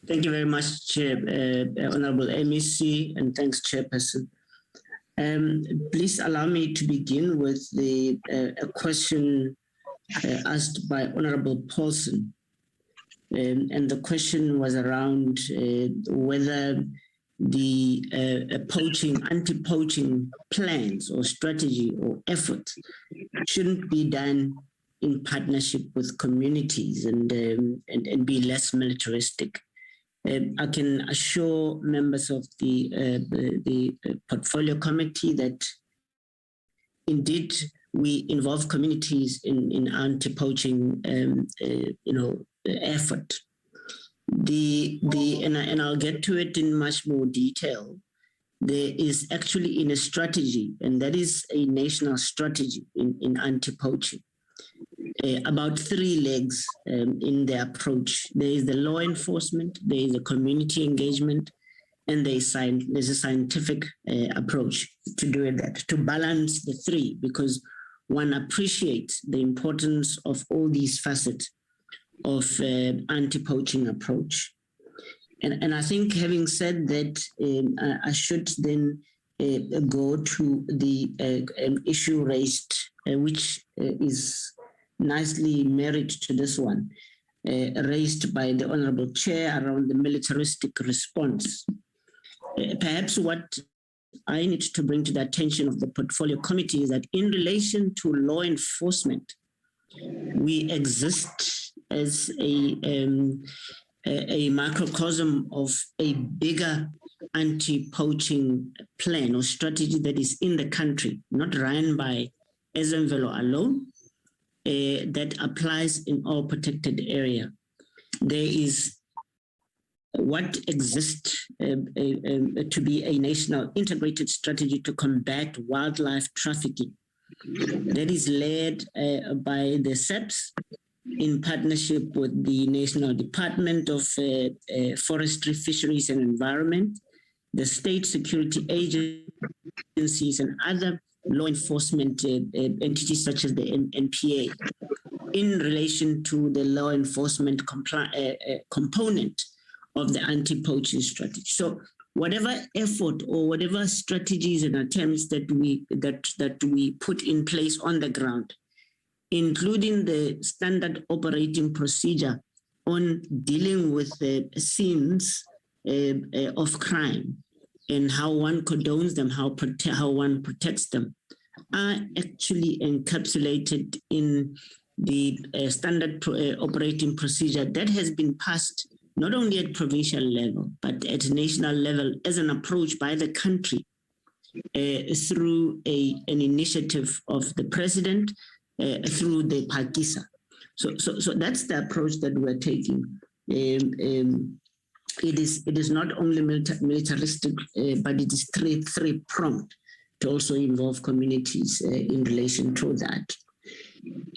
Thank you very much, Chair, Honorable MEC, and thanks, Chairperson. Please allow me to begin with a question asked by Honorable Paulson. And the question was around whether the anti-poaching plans or strategy or effort shouldn't be done in partnership with communities and be less militaristic. I can assure members of the portfolio committee that indeed we involve communities in anti-poaching effort. And I'll get to it in much more detail. There is actually in a strategy, and that is a national strategy in anti-poaching, about 3 legs in the approach. There is the law enforcement, there is the community engagement, and there's a scientific approach to doing that, to balance the 3, because one appreciates the importance of all these facets of anti-poaching approach. And I think having said that, I should then go to the issue raised, which is nicely married to this one, raised by the Honorable Chair around the militaristic response. Perhaps what I need to bring to the attention of the portfolio committee is that in relation to law enforcement, we exist as a microcosm of a bigger anti-poaching plan or strategy that is in the country, not run by Ezemvelo alone, that applies in all protected area. There is what exists to be a national integrated strategy to combat wildlife trafficking that is led by the SEPs in partnership with the National Department of Forestry, Fisheries and Environment, the state security agencies and other law enforcement entities such as the NPA in relation to the law enforcement component of the anti-poaching strategy. So whatever effort or whatever strategies and attempts that we put in place on the ground, including the standard operating procedure on dealing with the scenes of crime and how one condones them, how one protects them, are actually encapsulated in the standard operating procedure that has been passed not only at provincial level, but at national level as an approach by the country through an initiative of the president through the Pakisa. So that's the approach that we're taking. It is not only militaristic, but it is three-pronged to also involve communities in relation to that.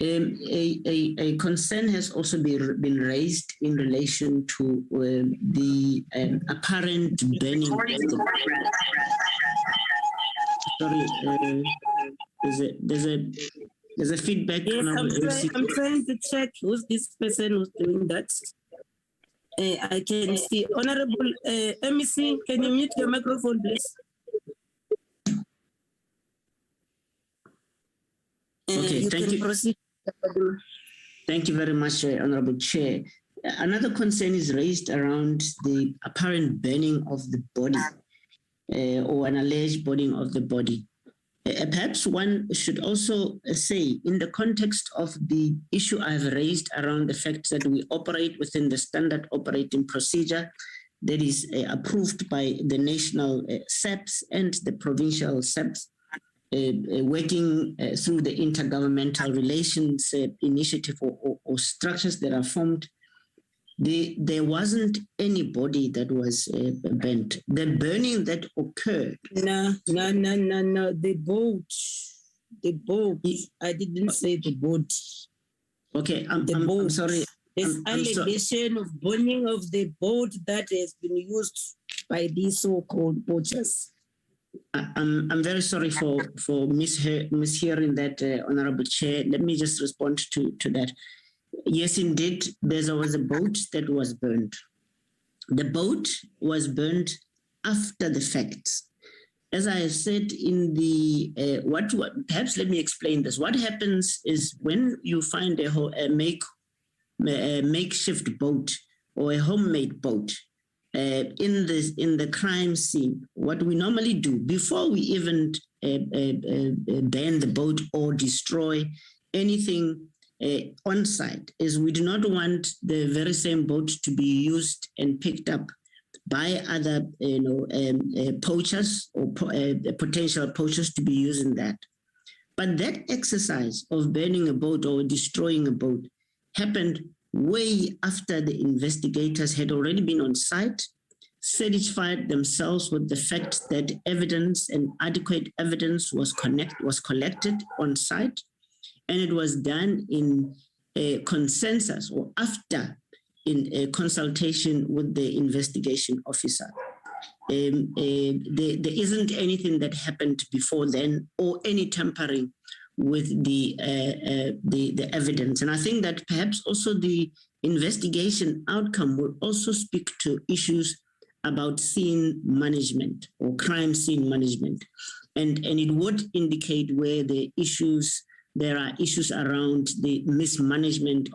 A concern has also been raised in relation to the apparent burning. Sorry, there's a feedback. Yes, I'm trying to check who's this person who's doing that. I can see Honorable MEC. Can you mute your microphone, please? Okay, thank you. Proceed. Thank you very much, Honorable Chair. Another concern is raised around the apparent burning of the body or an alleged burning of the body. Perhaps one should also say, in the context of the issue I've raised around the fact that we operate within the standard operating procedure that is approved by the national SEPs and the provincial SEPs, working through the intergovernmental relations initiative or structures that are formed, there wasn't anybody that was burnt. The burning that occurred. No. The boat. I didn't say the boat. Okay, I'm sorry. There's allegation of burning of the boat that has been used by these so-called poachers. I'm very sorry for mishearing that, Honorable Chair. Let me just respond to that. Yes, indeed, there was a boat that was burned. The boat was burned after the fact. As I have said in the, perhaps let me explain this. What happens is when you find a makeshift boat or a homemade boat in the crime scene, what we normally do before we even burn the boat or destroy anything on site is we do not want the very same boat to be used and picked up by other poachers or potential poachers to be using that. But that exercise of burning a boat or destroying a boat happened way after the investigators had already been on site, satisfied themselves with the fact that evidence and adequate evidence was collected on site, and it was done in a consensus or after in a consultation with the investigation officer. There isn't anything that happened before then or any tampering with the evidence. And I think that perhaps also the investigation outcome will also speak to issues about scene management or crime scene management. And it would indicate where there are issues around the mismanagement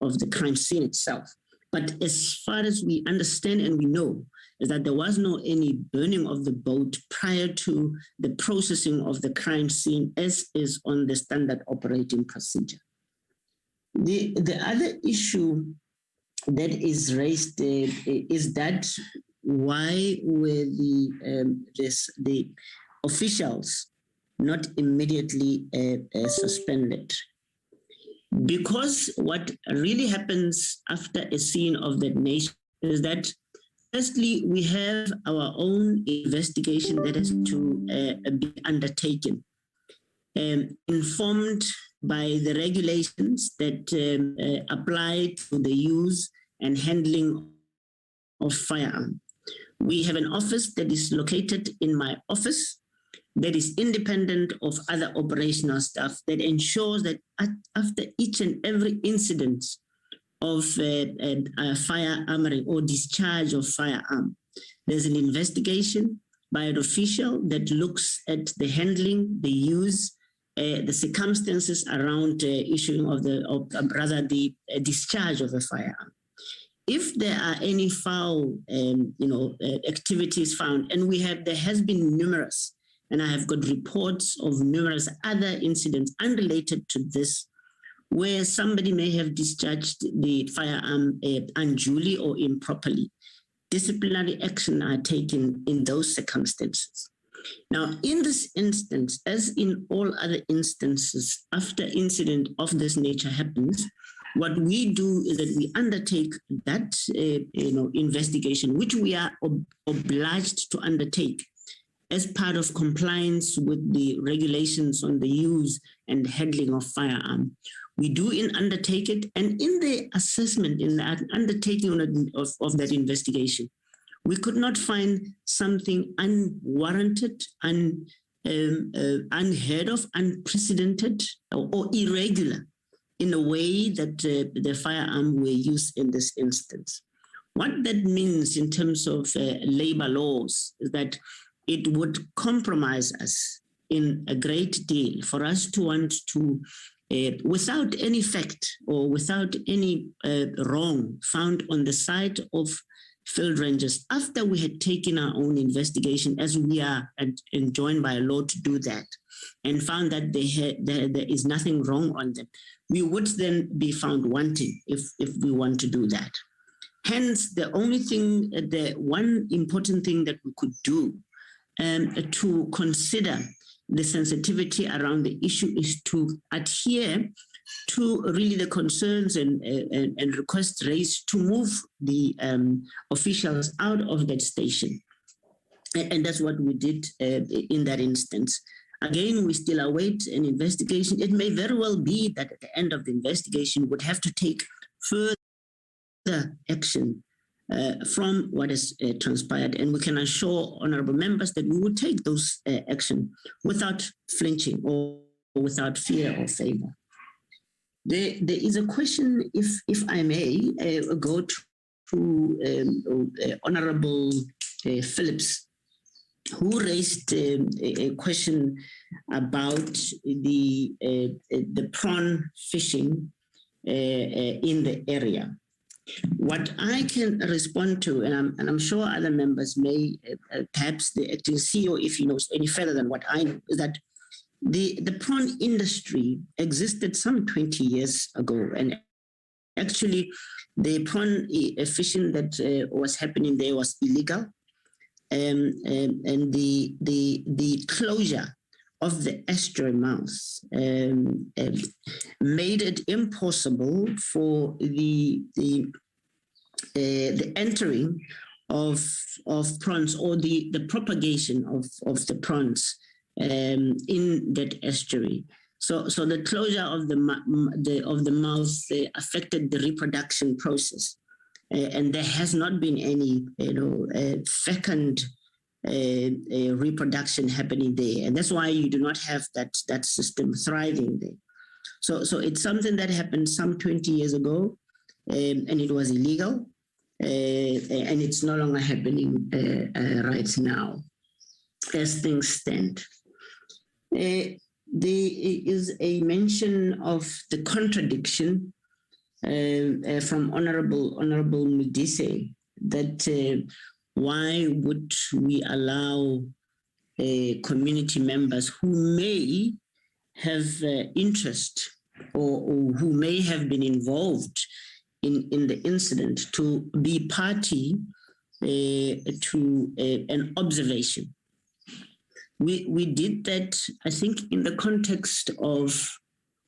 of the crime scene itself. But as far as we understand and we know, is that there was no any burning of the boat prior to the processing of the crime scene as is on the standard operating procedure. The other issue that is raised is that why were the officials not immediately suspended? Because what really happens after a scene of that nature is that firstly, we have our own investigation that has to be undertaken, informed by the regulations that apply to the use and handling of firearms. We have an office that is located in my office that is independent of other operational staff that ensures that after each and every incident of firearm or discharge of firearm, there's an investigation by an official that looks at the handling, the use, the circumstances around issuing of the discharge of a firearm. If there are any foul, activities found, and there has been numerous, and I have got reports of numerous other incidents unrelated to this, where somebody may have discharged the firearm unduly or improperly. Disciplinary action are taken in those circumstances. Now, in this instance, as in all other instances, after incident of this nature happens, what we do is that we undertake that investigation, which we are obliged to undertake as part of compliance with the regulations on the use and handling of firearm. We do undertake it, and in the assessment, in the undertaking of that investigation, we could not find something unwarranted, unheard of, unprecedented, or irregular in a way that the firearm were used in this instance. What that means in terms of labor laws is that it would compromise us in a great deal for us to want to, without any fact or without any wrong found on the side of field rangers, after we had taken our own investigation, as we are enjoined by law to do that, and found that there is nothing wrong on them, we would then be found wanting if we want to do that. Hence, the only thing, the one important thing that we could do to consider the sensitivity around the issue is to adhere to really the concerns and requests raised to move the officials out of that station. And that's what we did in that instance. Again, we still await an investigation. It may very well be that at the end of the investigation, we would have to take further action from what has transpired. And we can assure honorable members that we will take those action without flinching or without fear or favor. There is a question, if I may, go to Honorable Phillips, who raised a question about the prawn fishing in the area. What I can respond to, and I'm sure other members may, perhaps the acting CEO, if he knows any further than what I know, is that the prawn industry existed some 20 years ago, and actually the prawn fishing that was happening there was illegal, and the closure of the estuary mouths made it impossible for the entering of prawns or the propagation of the prawns in that estuary. So the closure of the mouths affected the reproduction process, and there has not been any fecund reproduction happening there, and that's why you do not have that system thriving there. So it's something that happened some 20 years ago, and it was illegal, and it's no longer happening right now, as things stand. There is a mention of the contradiction from Honorable Mudise that why would we allow community members who may have interest or who may have been involved in the incident to be party to an observation. We did that, I think, in the context of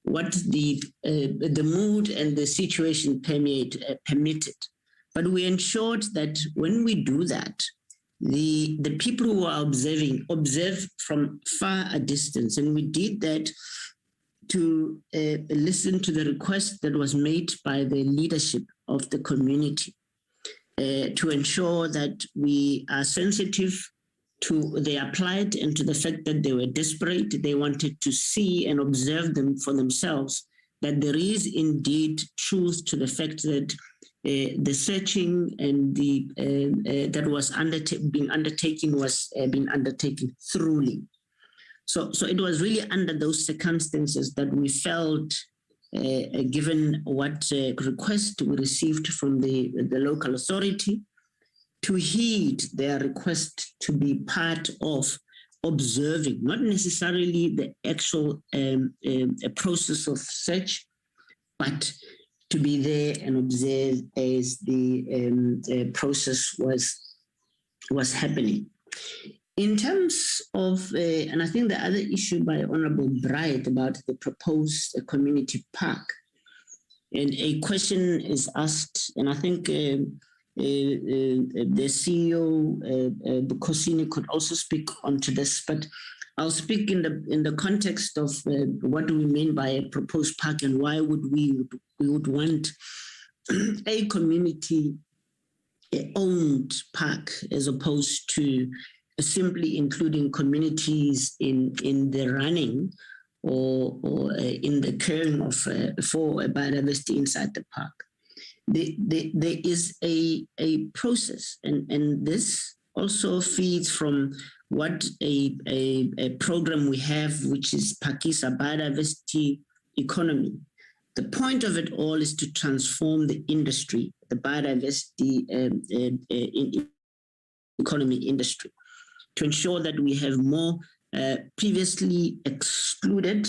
what the mood and the situation permitted. But we ensured that when we do that, the people who are observe from far a distance. And we did that to listen to the request that was made by the leadership of the community to ensure that we are sensitive to their plight and to the fact that they were desperate. They wanted to see and observe them for themselves, that there is indeed truth to the fact that the searching and the that was being undertaken was being undertaken thoroughly. So it was really under those circumstances that we felt, given what request we received from the local authority, to heed their request to be part of observing, not necessarily the actual process of search, but to be there and observe as the process was happening. In terms of, and I think the other issue by Honorable Bright about the proposed community park, and a question is asked, and I think the CEO, Bukosini, could also speak onto this, but I'll speak in the context of what do we mean by a proposed park and why would we would want a community-owned park as opposed to simply including communities in the running or in the caring of for biodiversity inside the park. There is a process, and this also feeds from what a program we have, which is Pakisa Biodiversity Economy. The point of it all is to transform the industry, the biodiversity economy industry, to ensure that we have more previously excluded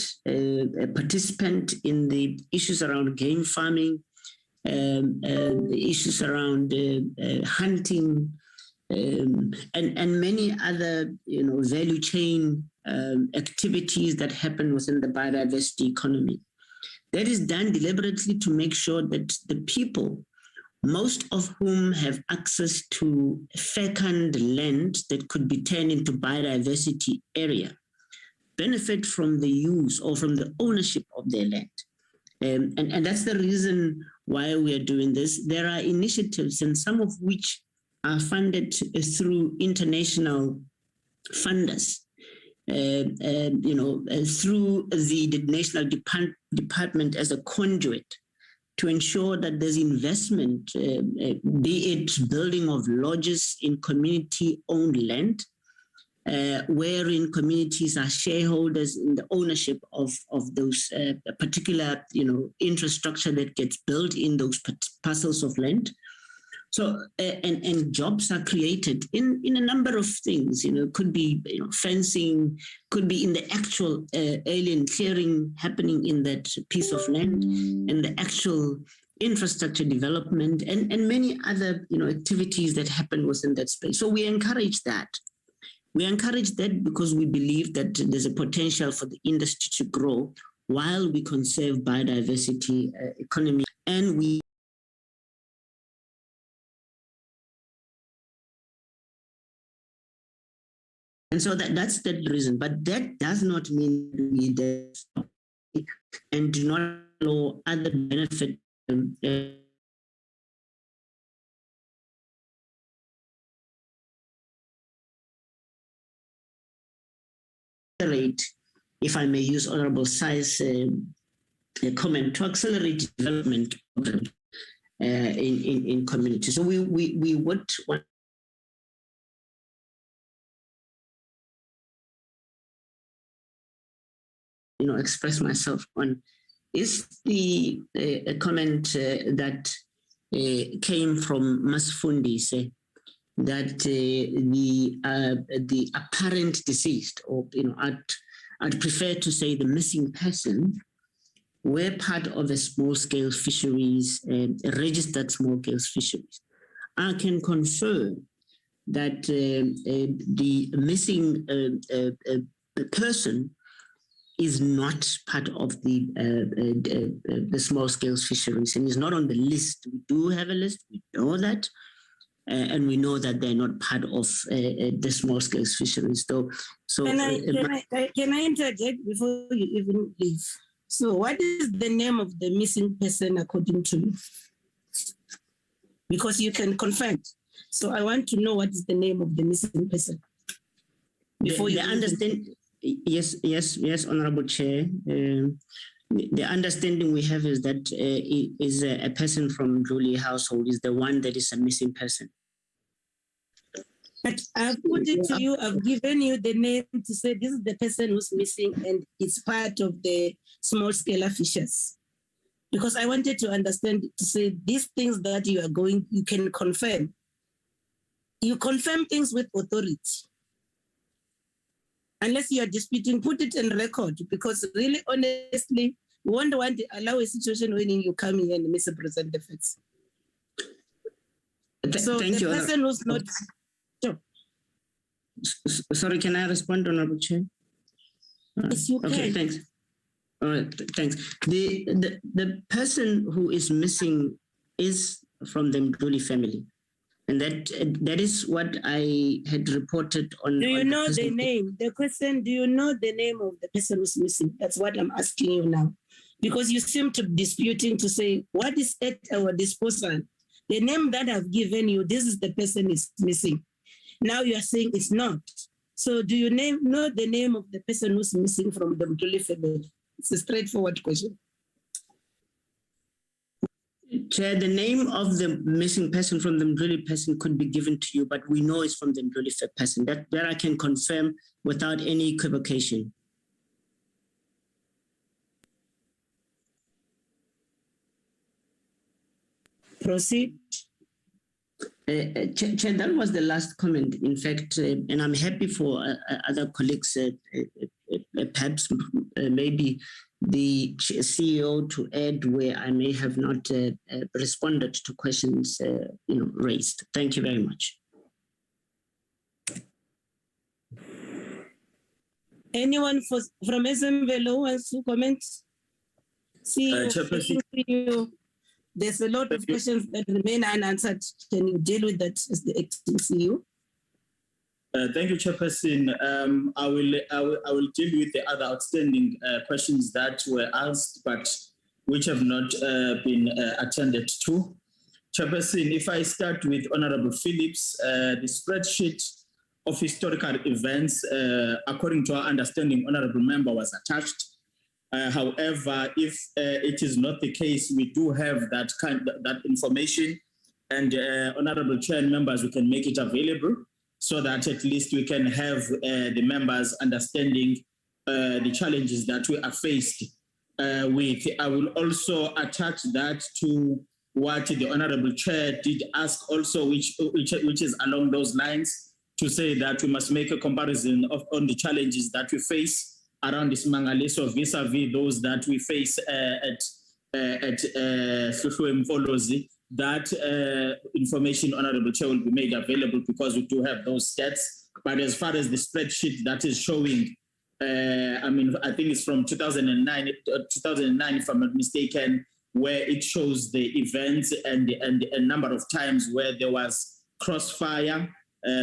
participant in the issues around game farming, the issues around hunting, and many other value chain activities that happen within the biodiversity economy. That is done deliberately to make sure that the people, most of whom have access to fecund land that could be turned into biodiversity area, benefit from the use or from the ownership of their land. And that's the reason why we are doing this. There are initiatives, and some of which are funded through international funders, through the National Department as a conduit to ensure that there's investment, be it building of lodges in community-owned land, wherein communities are shareholders in the ownership of those particular infrastructure that gets built in those parcels of land. So and jobs are created in a number of things. Could be fencing, could be in the actual alien clearing happening in that piece of land, and the actual infrastructure development, and many other activities that happen within that space. So we encourage that. We encourage that because we believe that there's a potential for the industry to grow while we conserve biodiversity economy, and we And so that's the reason. But that does not mean we and do not allow other benefit if I may use Honorable Sai's comment, to accelerate development in community. So we would want express myself on is the comment that came from Masfundi, say that the apparent deceased, or I'd prefer to say the missing person, were part of a small-scale fisheries, registered small-scale fisheries. I can confirm that the missing person is not part of the small-scale fisheries and is not on the list. We do have a list, we know that, and we know that they're not part of the small-scale fisheries. So can I interject before you even leave? So what is the name of the missing person according to you? Because you can confirm. So I want to know what is the name of the missing person. Before you understand. Yes, Honorable Chair. The understanding we have is that is a person from Julie household is the one that is a missing person. But I've put it to you, I've given you the name to say this is the person who's missing and it's part of the small-scale fishers. Because I wanted to understand, to say these things that you are going, you can confirm. You confirm things with authority. Unless you are disputing, put it in record, because really, honestly, We won't want to allow a situation when you come here and misrepresent the facts. So thank the you, person who's not... Sorry, can I respond, Honorable Chair? Yes, you okay, can. Thanks. All right, thanks. The person who is missing is from the Mdluli family. And that is what I had reported on. Do you on know the name? The question, do you know the name of the person who's missing? That's what I'm asking you now. Because you seem to be disputing to say, what is at our disposal? The name that I've given you, this is the person is missing. Now you are saying it's not. So do you know the name of the person who's missing from the Mdluli family? It's a straightforward question. Chair, the name of the missing person from the Mdluli person could be given to you, but we know it's from the Mdluli person. That I can confirm without any equivocation. Proceed. Chair, that was the last comment, in fact, and I'm happy for other colleagues, perhaps maybe the CEO to add where I may have not responded to questions raised. Thank you very much. Anyone from SMVLO wants to comment? CEO, there's a lot of questions that remain unanswered. Can you deal with that as the acting CEO? Thank you, Chairperson. I will deal with the other outstanding questions that were asked, but which have not been attended to. Chairperson, if I start with Honorable Phillips, the spreadsheet of historical events, according to our understanding, Honorable Member, was attached. However, if it is not the case, we do have that information, and Honorable Chair and members, we can make it available so that at least we can have the members understanding the challenges that we are faced with. I will also attach that to what the Honorable Chair did ask also, which is along those lines, to say that we must make a comparison on the challenges that we face around Isimangaliso vis-a-vis those that we face at Mfolozi. That information, Honorable Chair, will be made available because we do have those stats. But as far as the spreadsheet that is showing, I think it's from 2009, if I'm not mistaken, where it shows the events and a number of times where there was crossfire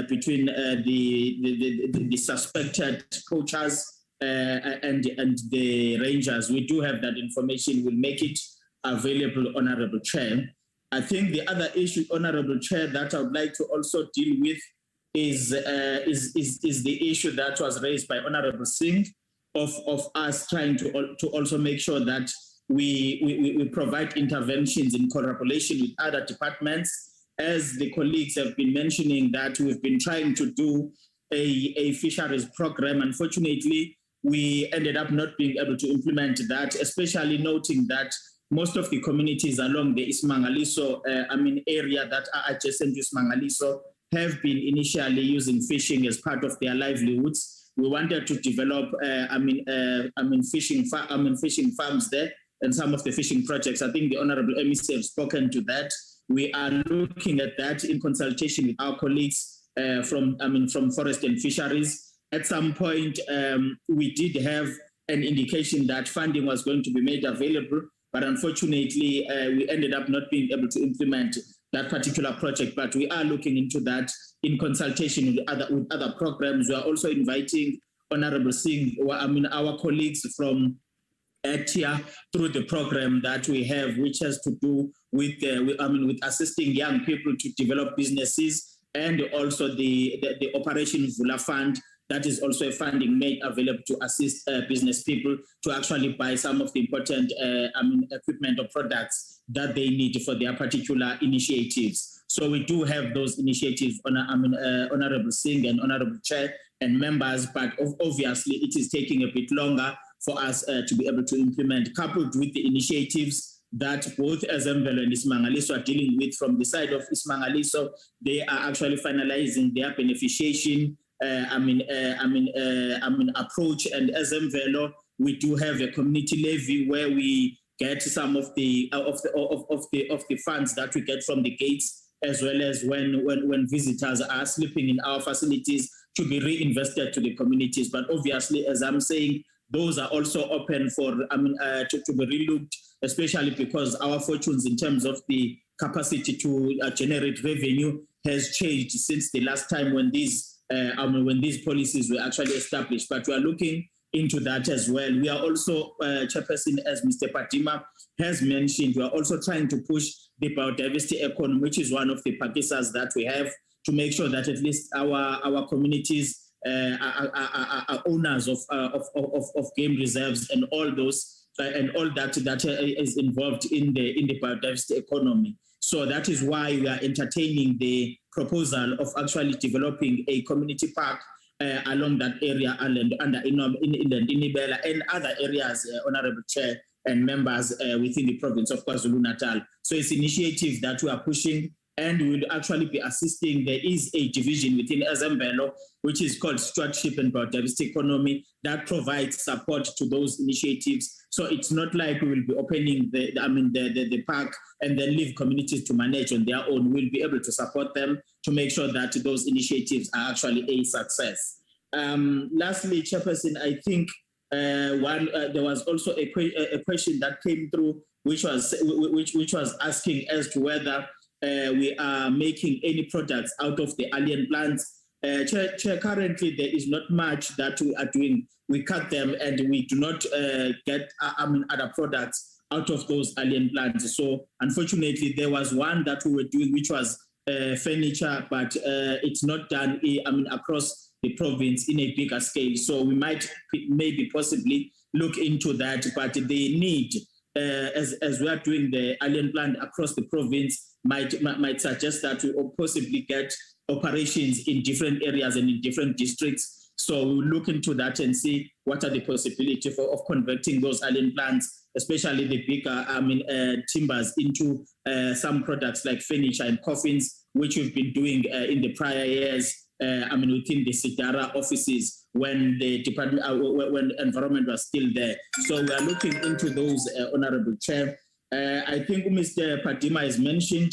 between the suspected poachers and the rangers. We do have that information. We'll make it available, Honorable Chair. I think the other issue, Honorable Chair, that I would like to also deal with is the issue that was raised by Honorable Singh of us trying to also make sure that we provide interventions in collaboration with other departments. As the colleagues have been mentioning, that we've been trying to do a fisheries program. Unfortunately, we ended up not being able to implement that, especially noting that most of the communities along the Isimangaliso area that are adjacent to Isimangaliso have been initially using fishing as part of their livelihoods. We wanted to develop fishing farms there and some of the fishing projects. I think the Honorable MEC have spoken to that. We are looking at that in consultation with our colleagues from Forest and Fisheries. At some point, we did have an indication that funding was going to be made available, but unfortunately, we ended up not being able to implement that particular project. But we are looking into that in consultation with other programs. We are also inviting Honorable Singh, our colleagues from ETIA through the program that we have, which has to do with assisting young people to develop businesses, and also the Operation Vula Fund. That is also a funding made available to assist business people to actually buy some of the important equipment or products that they need for their particular initiatives. So we do have those initiatives, Honorable Singh and Honorable Chair and members, but obviously it is taking a bit longer for us to be able to implement, coupled with the initiatives that both Azembelo and Isimangaliso are dealing with. From the side of Isimangaliso, they are actually finalizing their beneficiation approach, and Azembelo we do have a community levy where we get some of the funds that we get from the gates, as well as when visitors are sleeping in our facilities, to be reinvested to the communities. But obviously, as I'm saying, those are also open for to be relooked, especially because our fortunes in terms of the capacity to generate revenue has changed since the last time when these policies were actually established. But we are looking into that as well. We are also, Chairperson, as Mr. Padima has mentioned, we are also trying to push the biodiversity economy, which is one of the packages that we have, to make sure that at least our communities are owners of game reserves and all those and all that is involved in the biodiversity economy. So that is why we are entertaining the proposal of actually developing a community park along that area under Inibela and other areas, Honorable Chair and members within the province of KwaZulu-Natal. So it's an initiative that we are pushing, and we will actually be assisting. There is a division within Azambelo, which is called Stewardship and Biodiversity Economy, that provides support to those initiatives. So it's not like we will be opening the park and then leave communities to manage on their own. We'll be able to support them to make sure that those initiatives are actually a success. Lastly, Chairperson, I think there was also a question that came through, which was asking as to whether we are making any products out of the alien plants. Chair, currently there is not much that we are doing. We cut them and we do not get other products out of those alien plants. So unfortunately, there was one that we were doing, which was furniture, but it's not done across the province in a bigger scale. So we might maybe possibly look into that, but the need, as we are doing the alien plant across the province, might suggest that we possibly get operations in different areas and in different districts. So we'll look into that and see what are the possibilities of converting those alien plants, especially the bigger timbers, into some products like furniture and coffins, which we've been doing in the prior years. Within the Sidara offices when the department, when environment was still there. So we are looking into those, Honorable Chair. I think Mr. Padima has mentioned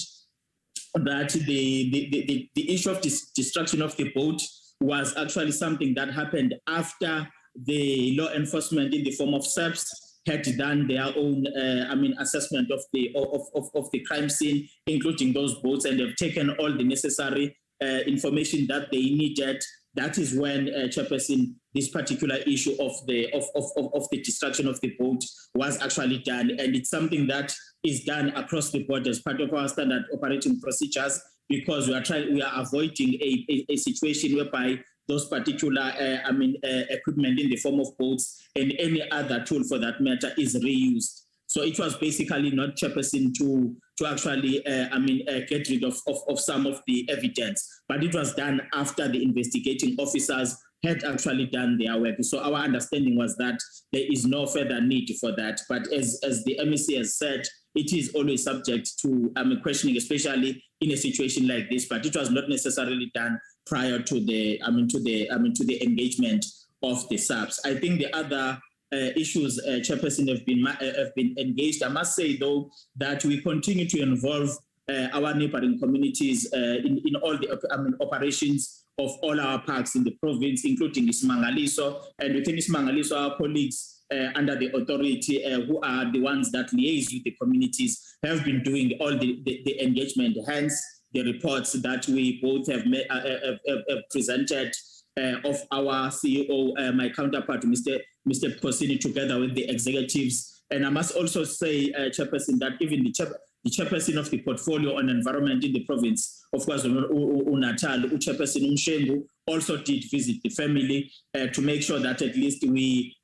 that the issue of destruction of the boat was actually something that happened after the law enforcement in the form of SAPS had done their own assessment of the crime scene, including those boats, and they've taken all the necessary information that they needed. That is when, Chairperson, this particular issue of the destruction of the boat was actually done, and it's something that is done across the board as part of our standard operating procedures, because we are avoiding a situation whereby those particular equipment in the form of boats and any other tool for that matter is reused. So it was basically not, Chairperson, to actually get rid of some of the evidence, but it was done after the investigating officers had actually done their work. So our understanding was that there is no further need for that. But as the MEC has said, it is always subject to questioning, especially in a situation like this. But it was not necessarily done prior to the engagement of the SAPS. I think the other issues, Chairperson, have been engaged. I must say, though, that we continue to involve our neighboring communities in all the operations of all our parks in the province, including Isimangaliso. And within Isimangaliso, our colleagues under the authority, who are the ones that liaise with the communities, have been doing all the engagement. Hence, the reports that we both have presented of our CEO, my counterpart, Mr. Kosini, together with the executives. And I must also say, Chairperson, that even the chairperson of the portfolio on environment in the province of KwaZulu-Natal, Chairperson Umshengu, also did visit the family to make sure that at least we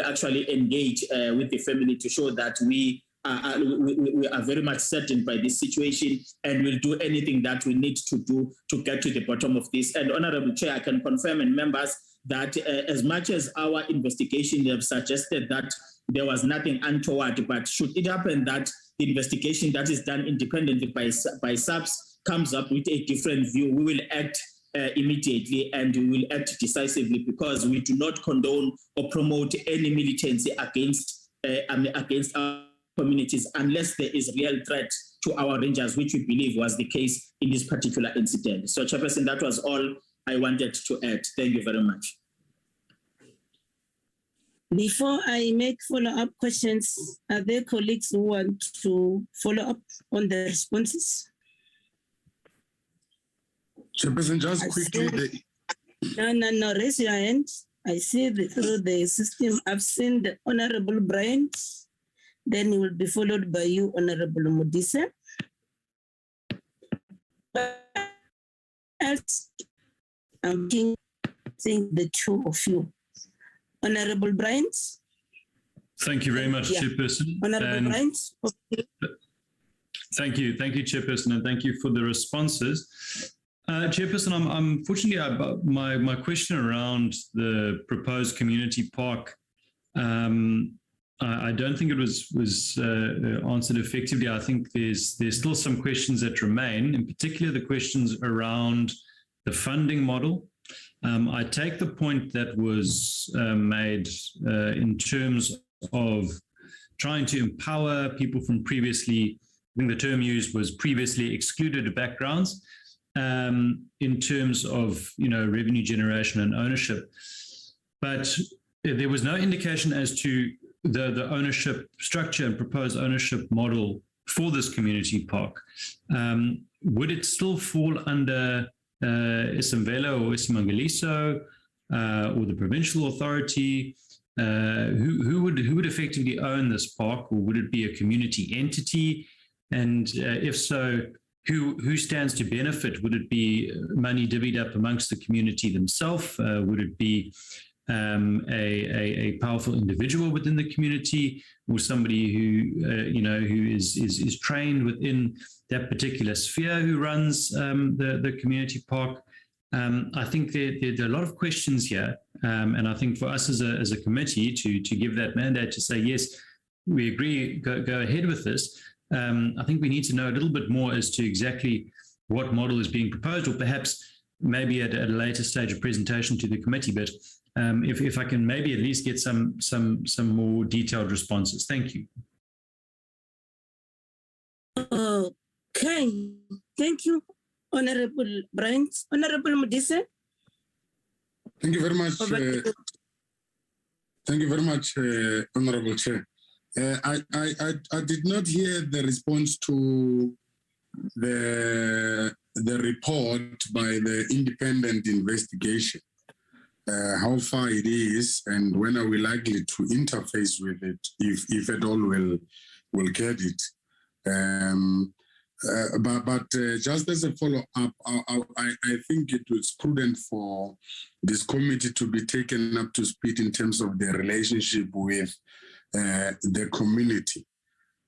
actually engage with the family to show that we are very much saddened by this situation, and will do anything that we need to do to get to the bottom of this. And Honorable Chair, I can confirm, and members, that as much as our investigation have suggested that there was nothing untoward, but should it happen that the investigation that is done independently by SAPS comes up with a different view, we will act immediately, and we will act decisively because we do not condone or promote any militancy against our communities unless there is real threat to our rangers, which we believe was the case in this particular incident. So, Chairperson, that was all I wanted to add. Thank you very much. Before I make follow-up questions, are there colleagues who want to follow up on the responses? Chairperson, just quickly. No, raise your hand. I see through the system. I've seen the Honorable Bryant. Then he will be followed by you, Honorable Modise. Else, I'm seeing the two of you. Honorable Bryant. Thank you very much, Chairperson. Honorable Bryant. Okay. Thank you, Chairperson, and thank you for the responses. Chairperson, unfortunately, my question around the proposed community park, I don't think it was answered effectively. I think there's still some questions that remain, in particular the questions around the funding model. I take the point that was made in terms of trying to empower people from previously, I think the term used was previously excluded backgrounds, in terms of revenue generation and ownership. But there was no indication as to the ownership structure and proposed ownership model for this community park. Would it still fall under Isimvelo or Isimangaliso or the provincial authority? Who would effectively own this park, or would it be a community entity? And if so, who stands to benefit? Would it be money divvied up amongst the community themselves? Would it be a powerful individual within the community, or somebody who is trained within that particular sphere who runs the community park? I think there are a lot of questions here, and I think for us as a committee to give that mandate to say yes, we agree, go ahead with this. I think we need to know a little bit more as to exactly what model is being proposed, or perhaps maybe at a later stage of presentation to the committee. But if I can maybe at least get some more detailed responses. Thank you. Okay, thank you, Honorable Bryant. Honorable Modise. Thank you very much. Thank you very much, Honorable Chair. I did not hear the response to the report by the independent investigation, how far it is, and when are we likely to interface with it, if at all we'll get it. But just as a follow-up, I think it was prudent for this committee to be taken up to speed in terms of the relationship with the community.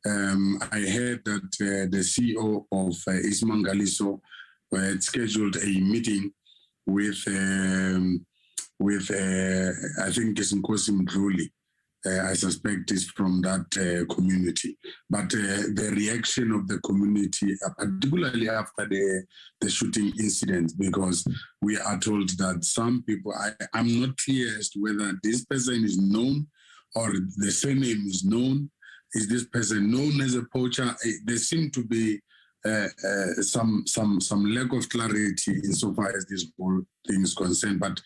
I heard that the CEO of Isimangaliso had scheduled a meeting with I think Nkosi Mdluli. I suspect is from that community. But the reaction of the community, particularly after the shooting incident, because we are told that some people, I'm not clear as to whether this person is known or the surname is known. Is this person known as a poacher? There seem to be some lack of clarity insofar as this whole thing is concerned. But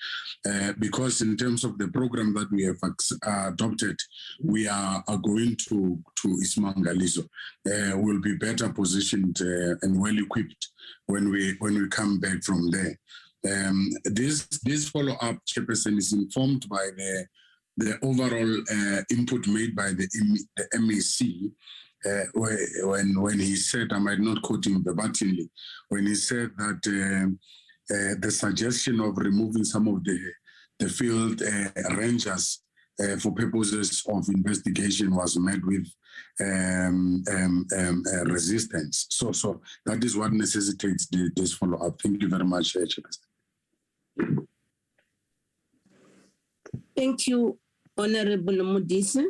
because in terms of the program that we have adopted, we are going to Isimangaliso. We'll be better positioned and well equipped when we come back from there. This follow-up, Chairperson, is informed by the overall input made by the MEC. When he said, I might not quote him verbatimly, when he said that the suggestion of removing some of the field rangers for purposes of investigation was met with resistance. So that is what necessitates this follow-up. Thank you very much, Chairperson. Thank you, Honorable Modise.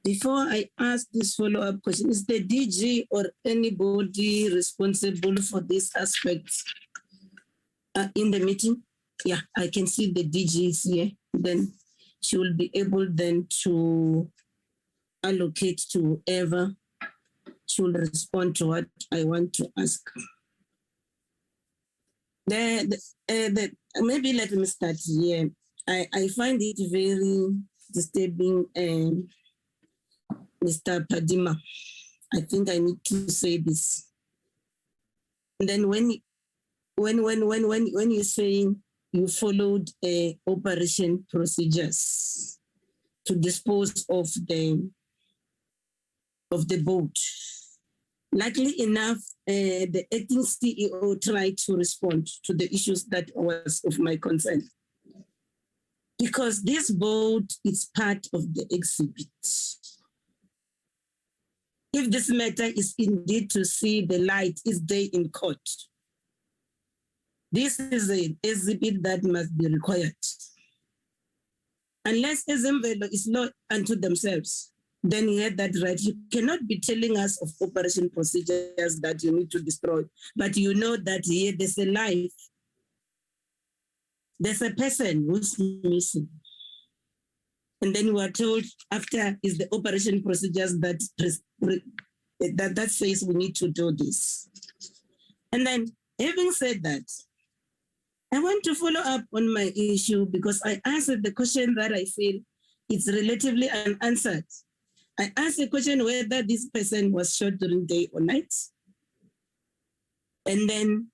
Before I ask this follow-up question, is the DG or anybody responsible for these aspects in the meeting. Yeah, I can see the DG is here. Then she will be able then to allocate to whoever she will respond to what I want to ask. Maybe let me start here. I find it very disturbing, Mr. Padima. I think I need to say this. And then when you're saying you followed operation procedures to dispose of the boat, luckily enough, the acting CEO tried to respond to the issues that was of my concern. Because this boat is part of the exhibit. If this matter is indeed to see the light, is there in court. This is an exhibit that must be required. Unless Ezemvelo is not unto themselves, then you have that right. You cannot be telling us of operation procedures that you need to destroy, but you know that here there's a life. There's a person who's missing. And then we are told after is the operation procedures that says we need to do this. And then having said that, I want to follow up on my issue because I answered the question that I feel it's relatively unanswered. I asked the question whether this person was shot during day or night. And then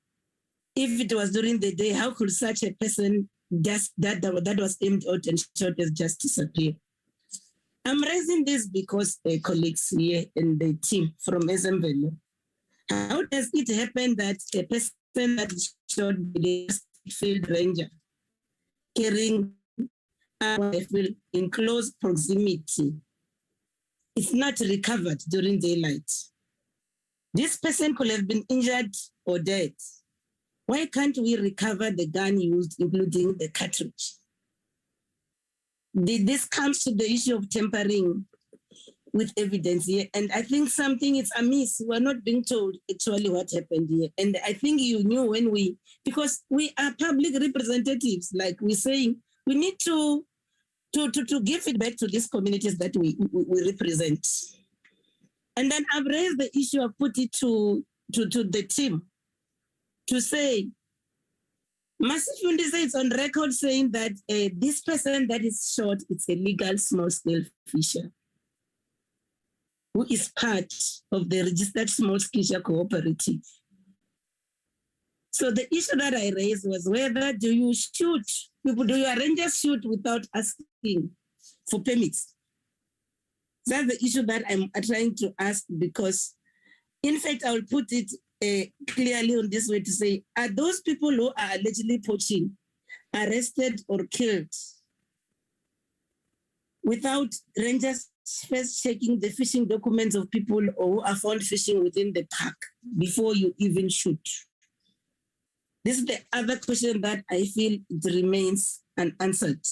if it was during the day, how could such a person that was aimed out and shot just disappear? I'm raising this because colleagues here in the team from Ezemvelo, how does it happen that a person that is shot the field ranger carrying a rifle in close proximity is not recovered during daylight? This person could have been injured or dead. Why can't we recover the gun used, including the cartridge? This comes to the issue of tampering with evidence here. And I think something is amiss. We're not being told actually what happened here. And I think you knew when because we are public representatives, like we're saying, we need to give it back to these communities that we represent. And then I've raised the issue, I've put it to the team to say, Masifundi says on record saying that this person that is shot is a legal small-scale fisher who is part of the registered small-scale cooperative. So the issue that I raised was whether do your rangers shoot without asking for permits? That's the issue that I'm trying to ask because, in fact, I will put it clearly on this way to say, are those people who are allegedly poaching arrested or killed without rangers first checking the fishing documents of people who are found fishing within the park before you even shoot? This is the other question that I feel it remains unanswered.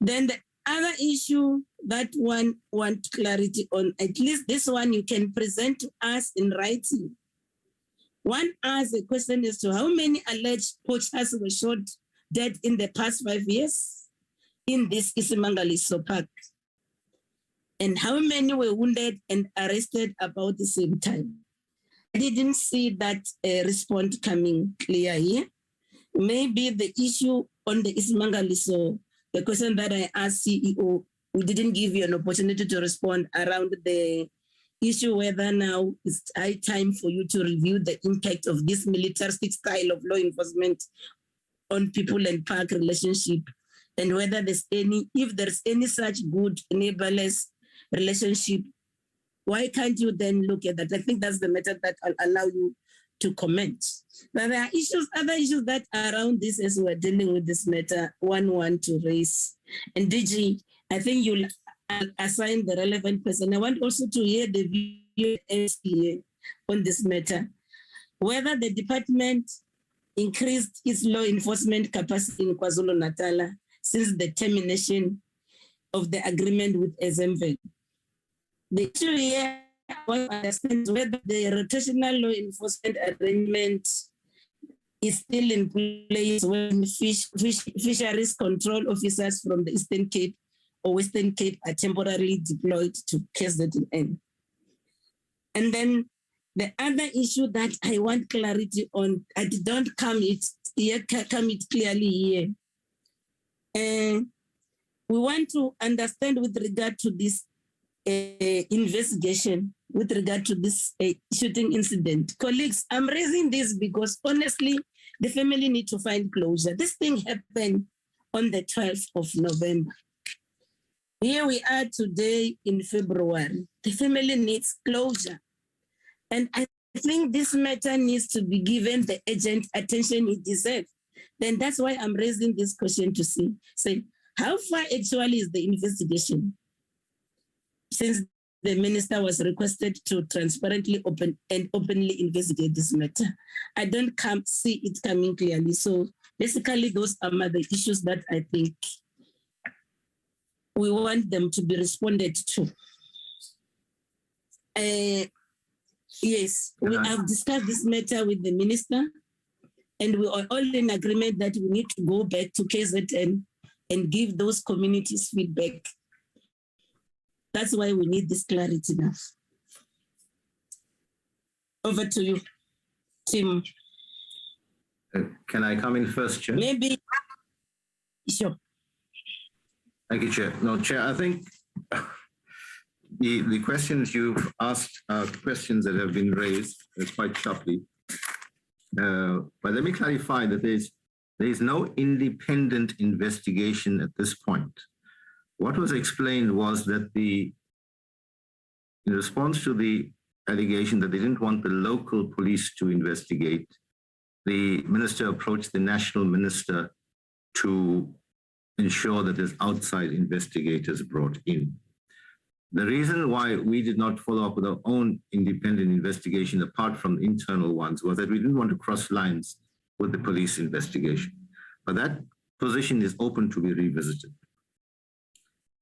Then the other issue that one want clarity on, at least this one you can present to us in writing. One asks a question as to how many alleged poachers were shot dead in the past 5 years in this Isimangaliso Park, and how many were wounded and arrested about the same time. I didn't see that response coming clear here. Maybe the issue on the Isimangaliso, the question that I asked CEO, we didn't give you an opportunity to respond around the issue whether now it's high time for you to review the impact of this militaristic style of law enforcement on people and park relationship, and whether if there's any such good neighborless relationship, why can't you then look at that? I think that's the method that I'll allow you to comment. But there are other issues that are around this as we're dealing with this matter, one to raise. And DG, I think you'll assign the relevant person. I want also to hear the view of NPA on this matter, whether the department increased its law enforcement capacity in KwaZulu-Natal since the termination of the agreement with Ezemvelo. The issue here, I want to understand whether the rotational law enforcement arrangement is still in place when fisheries control officers from the Eastern Cape or Western Cape are temporarily deployed to KZN. And then the other issue that I want clarity on, I don't come it clearly here. We want to understand with regard to this investigation, with regard to this shooting incident. Colleagues, I'm raising this because honestly, the family need to find closure. This thing happened on the 12th of November. Here we are today in February. The family needs closure. And I think this matter needs to be given the urgent attention it deserves. Then that's why I'm raising this question to say, how far actually is the investigation? Since the minister was requested to transparently openly investigate this matter, I don't see it coming clearly. So basically, those are the issues that I think we want them to be responded to. Yes, we have discussed this matter with the minister, and we are all in agreement that we need to go back to KZN and give those communities feedback. That's why we need this clarity now. Over to you, Tim. Can I come in first, Chair? Maybe, sure. Thank you, Chair. No, Chair, I think the questions you've asked are questions that have been raised quite sharply. But let me clarify that there is no independent investigation at this point. What was explained was that in response to the allegation that they didn't want the local police to investigate, the minister approached the national minister to ensure that there's outside investigators brought in. The reason why we did not follow up with our own independent investigation, apart from internal ones, was that we didn't want to cross lines with the police investigation. But that position is open to be revisited.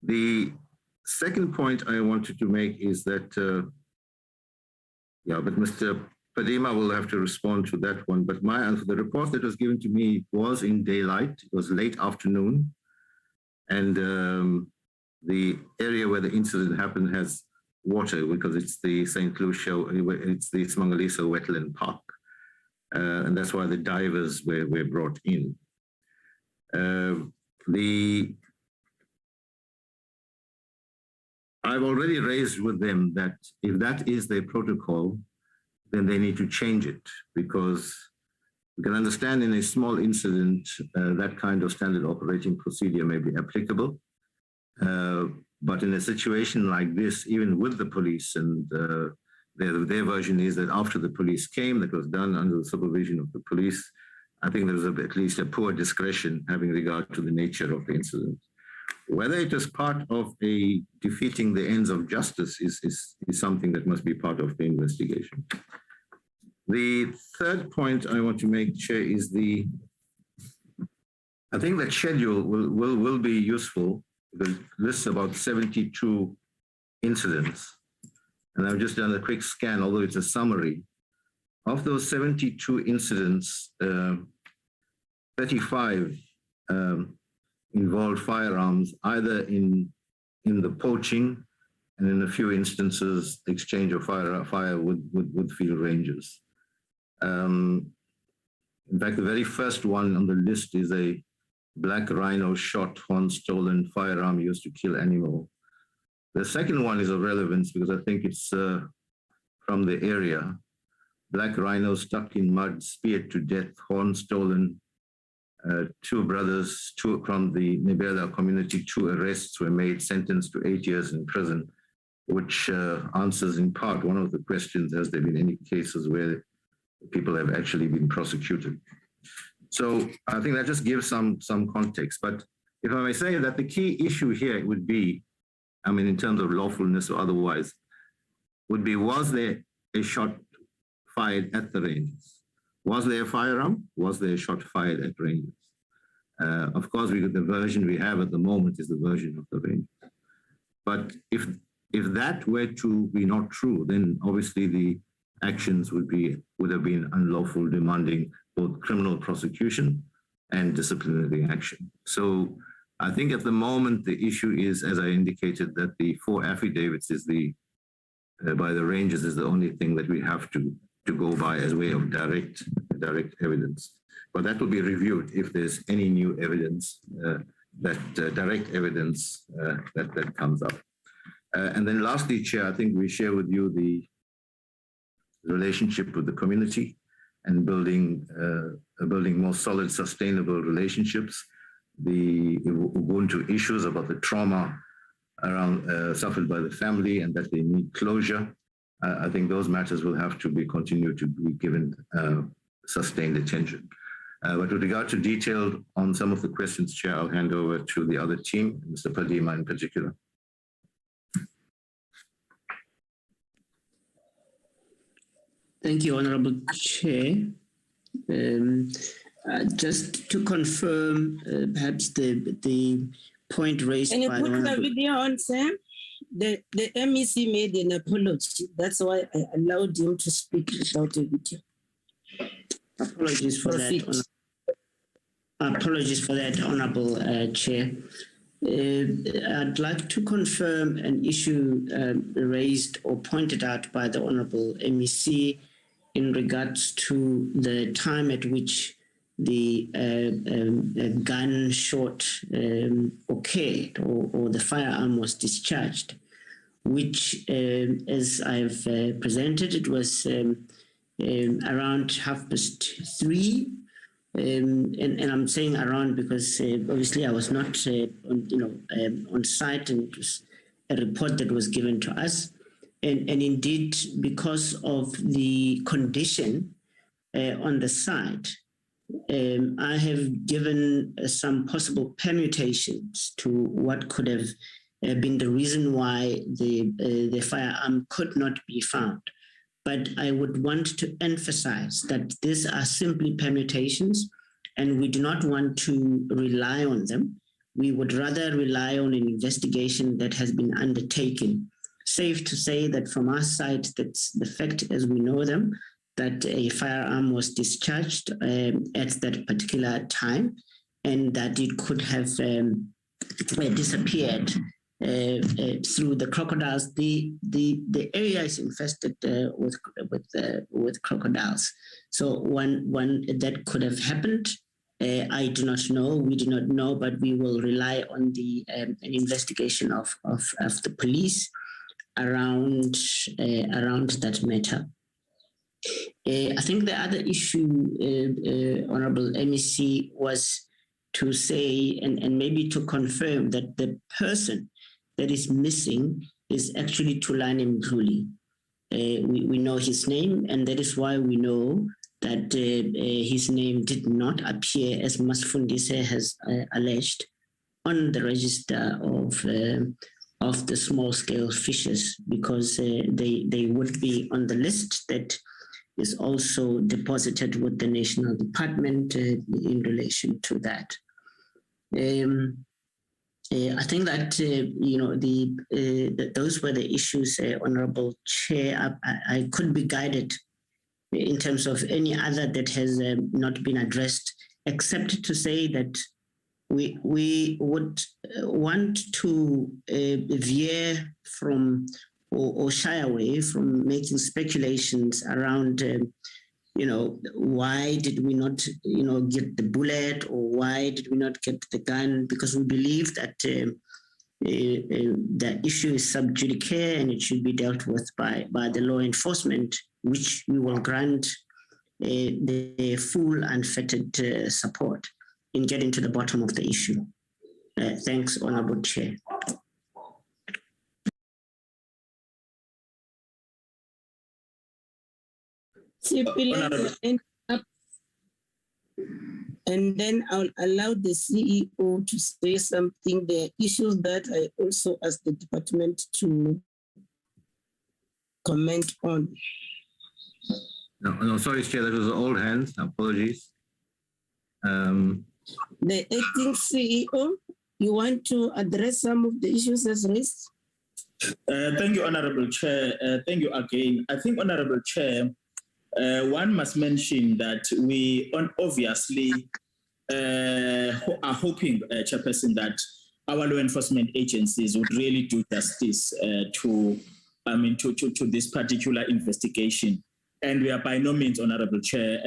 The second point I wanted to make is that, but Mr. Padima will have to respond to that one. But the report that was given to me was in daylight. It was late afternoon. And the area where the incident happened has water because it's the St. Lucia, it's the Isimangaliso Wetland Park. And that's why the divers were brought in. I've already raised with them that if that is their protocol, then they need to change it, because you can understand in a small incident, that kind of standard operating procedure may be applicable. But in a situation like this, even with the police, and their version is that after the police came, that was done under the supervision of the police, I think there was at least a poor discretion having regard to the nature of the incident. Whether it is part of a defeating the ends of justice is something that must be part of the investigation. The third point I want to make, Chair, is I think that schedule will be useful, because it lists about 72 incidents. And I've just done a quick scan, although it's a summary. Of those 72 incidents, 35 involved firearms, either in the poaching and in a few instances, exchange of fire with field rangers. In fact, the very first one on the list is a black rhino shot, horn stolen, firearm used to kill animal. The second one is of relevance because I think it's from the area. Black rhino stuck in mud, speared to death, horn stolen. Two brothers, two from the Nebela community, 2 arrests were made, sentenced to 8 years in prison, which answers in part one of the questions: has there been any cases where people have actually been prosecuted? So I think that just gives some context. But if I may say that the key issue here would be, I mean, in terms of lawfulness or otherwise, would be, was there a shot fired at the rangers? Was there a firearm? Was there a shot fired at rangers? Of course, the version we have at the moment is the version of the rangers. But if that were to be not true, then obviously the actions would have been unlawful, demanding both criminal prosecution and disciplinary action. So I think at the moment the issue is, as I indicated, that the 4 affidavits is by the rangers is the only thing that we have to go by as way of direct evidence. But that will be reviewed if there's any new evidence, direct evidence that comes up. And then lastly, Chair, I think we share with you the relationship with the community and building more solid, sustainable relationships. The Ubuntu issues about the trauma around suffered by the family and that they need closure. I think those matters will have to be continued to be given sustained attention. But with regard to detail on some of the questions, Chair, I'll hand over to the other team, Mr. Padima in particular. Thank you, Honorable Chair. Just to confirm, perhaps the point raised by Can you put the video on, Sam? The MEC made an apology. That's why I allowed him to speak without a video. Apologies for that. Apologies for that, Honorable Chair. I'd like to confirm an issue raised or pointed out by the Honorable MEC in regards to the time at which the gun shot occurred or the firearm was discharged, which, as I've presented, it was around 3:30. And I'm saying around because obviously I was not on site, and it was a report that was given to us. And indeed, because of the condition on the site, I have given some possible permutations to what could have been the reason why the firearm could not be found. But I would want to emphasize that these are simply permutations, and we do not want to rely on them. We would rather rely on an investigation that has been undertaken. Safe to say that from our side, that's the fact as we know them, that a firearm was discharged at that particular time, and that it could have disappeared through the crocodiles. The area is infested with crocodiles. So one that could have happened. I do not know. We do not know, but we will rely on an investigation of the police around that matter. I think the other issue, Honorable MEC, was to say and maybe to confirm that the person that is missing is actually Tulani Mdluli. We know his name, and that is why we know that his name did not appear, as Masfundise has alleged, on the register of the small-scale fishers, because they would be on the list that is also deposited with the National Department in relation to that. I think that those were the issues, Honorable Chair. I could be guided in terms of any other that has not been addressed, except to say that we would want to veer from or shy away from making speculations around, why did we not, get the bullet, or why did we not get the gun? Because we believe that the issue is sub judice and it should be dealt with by the law enforcement, which we will grant the full unfettered support in getting to the bottom of the issue. Thanks, Honorable Chair. And then I'll allow the CEO to say something. There are issues that I also asked the department to comment on. No, sorry, Chair, that was old hands. Apologies. The acting CEO, you want to address some of the issues as raised? Thank you, Honorable Chair. Thank you again. I think, Honorable Chair, one must mention that we obviously are hoping, Chairperson, that our law enforcement agencies would really do justice to this particular investigation. And we are by no means, Honorable Chair,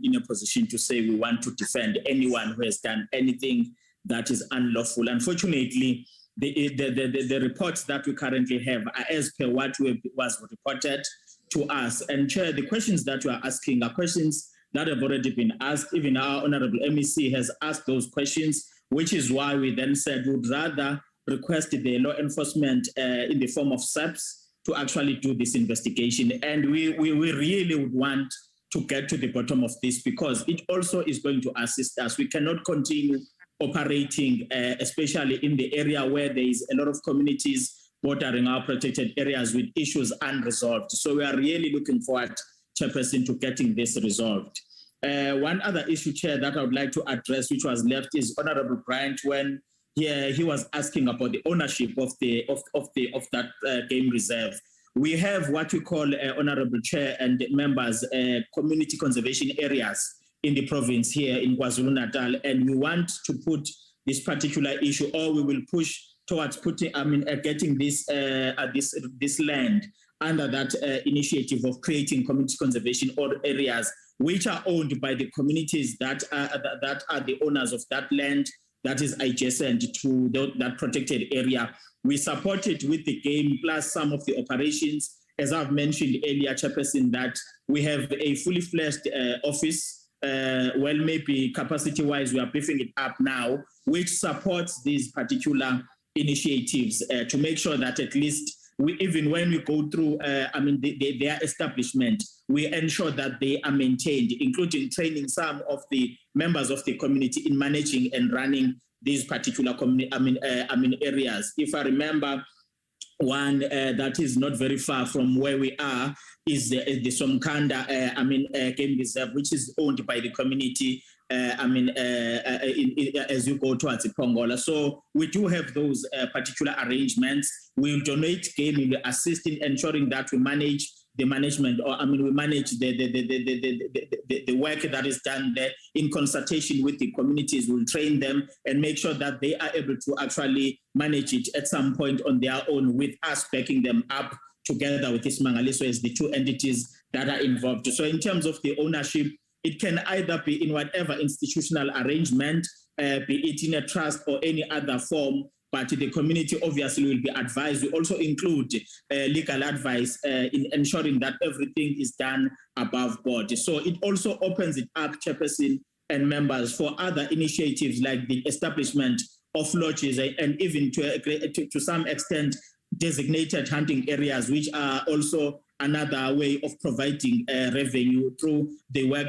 in a position to say we want to defend anyone who has done anything that is unlawful. Unfortunately, the reports that we currently have are as per what was reported to us. And Chair, the questions that you are asking are questions that have already been asked. Even our Honorable MEC has asked those questions, which is why we then said we would rather request the law enforcement in the form of SAPS to actually do this investigation. And we really would want to get to the bottom of this, because it also is going to assist us. We cannot continue operating, especially in the area where there is a lot of communities bordering our protected areas with issues unresolved. So we are really looking forward, Chairperson, to getting this resolved. One other issue, Chair, that I would like to address, which was left, is Honorable Bryant, when he was asking about the ownership of that game reserve. We have what we call, Honorable Chair and members, community conservation areas in the province here in KwaZulu-Natal, and we want to put this particular issue, or we will push towards putting, getting this land under that initiative of creating community conservation areas, which are owned by the communities that are the owners of that land that is adjacent to that protected area. We support it with the game plus some of the operations. As I've mentioned earlier, Chairperson, that we have a fully fledged office. Well, maybe capacity-wise, we are beefing it up now, which supports these particular initiatives to make sure that at least even when we go through, their establishment, we ensure that they are maintained, including training some of the members of the community in managing and running these particular areas. If I remember, one that is not very far from where we are is the Somkanda game reserve, which is owned by the community. As you go towards Pongola. So we do have those particular arrangements. We donate game, we assist in ensuring that we manage the management, or we manage the work that is done there in consultation with the communities. We'll train them and make sure that they are able to actually manage it at some point on their own, with us backing them up together with Isimangaliso as the two entities that are involved. So in terms of the ownership, it can either be in whatever institutional arrangement, be it in a trust or any other form, but the community obviously will be advised. We also include legal advice in ensuring that everything is done above board. So it also opens it up, Chairperson and members, for other initiatives like the establishment of lodges and even to some extent designated hunting areas, which are also another way of providing revenue through the work.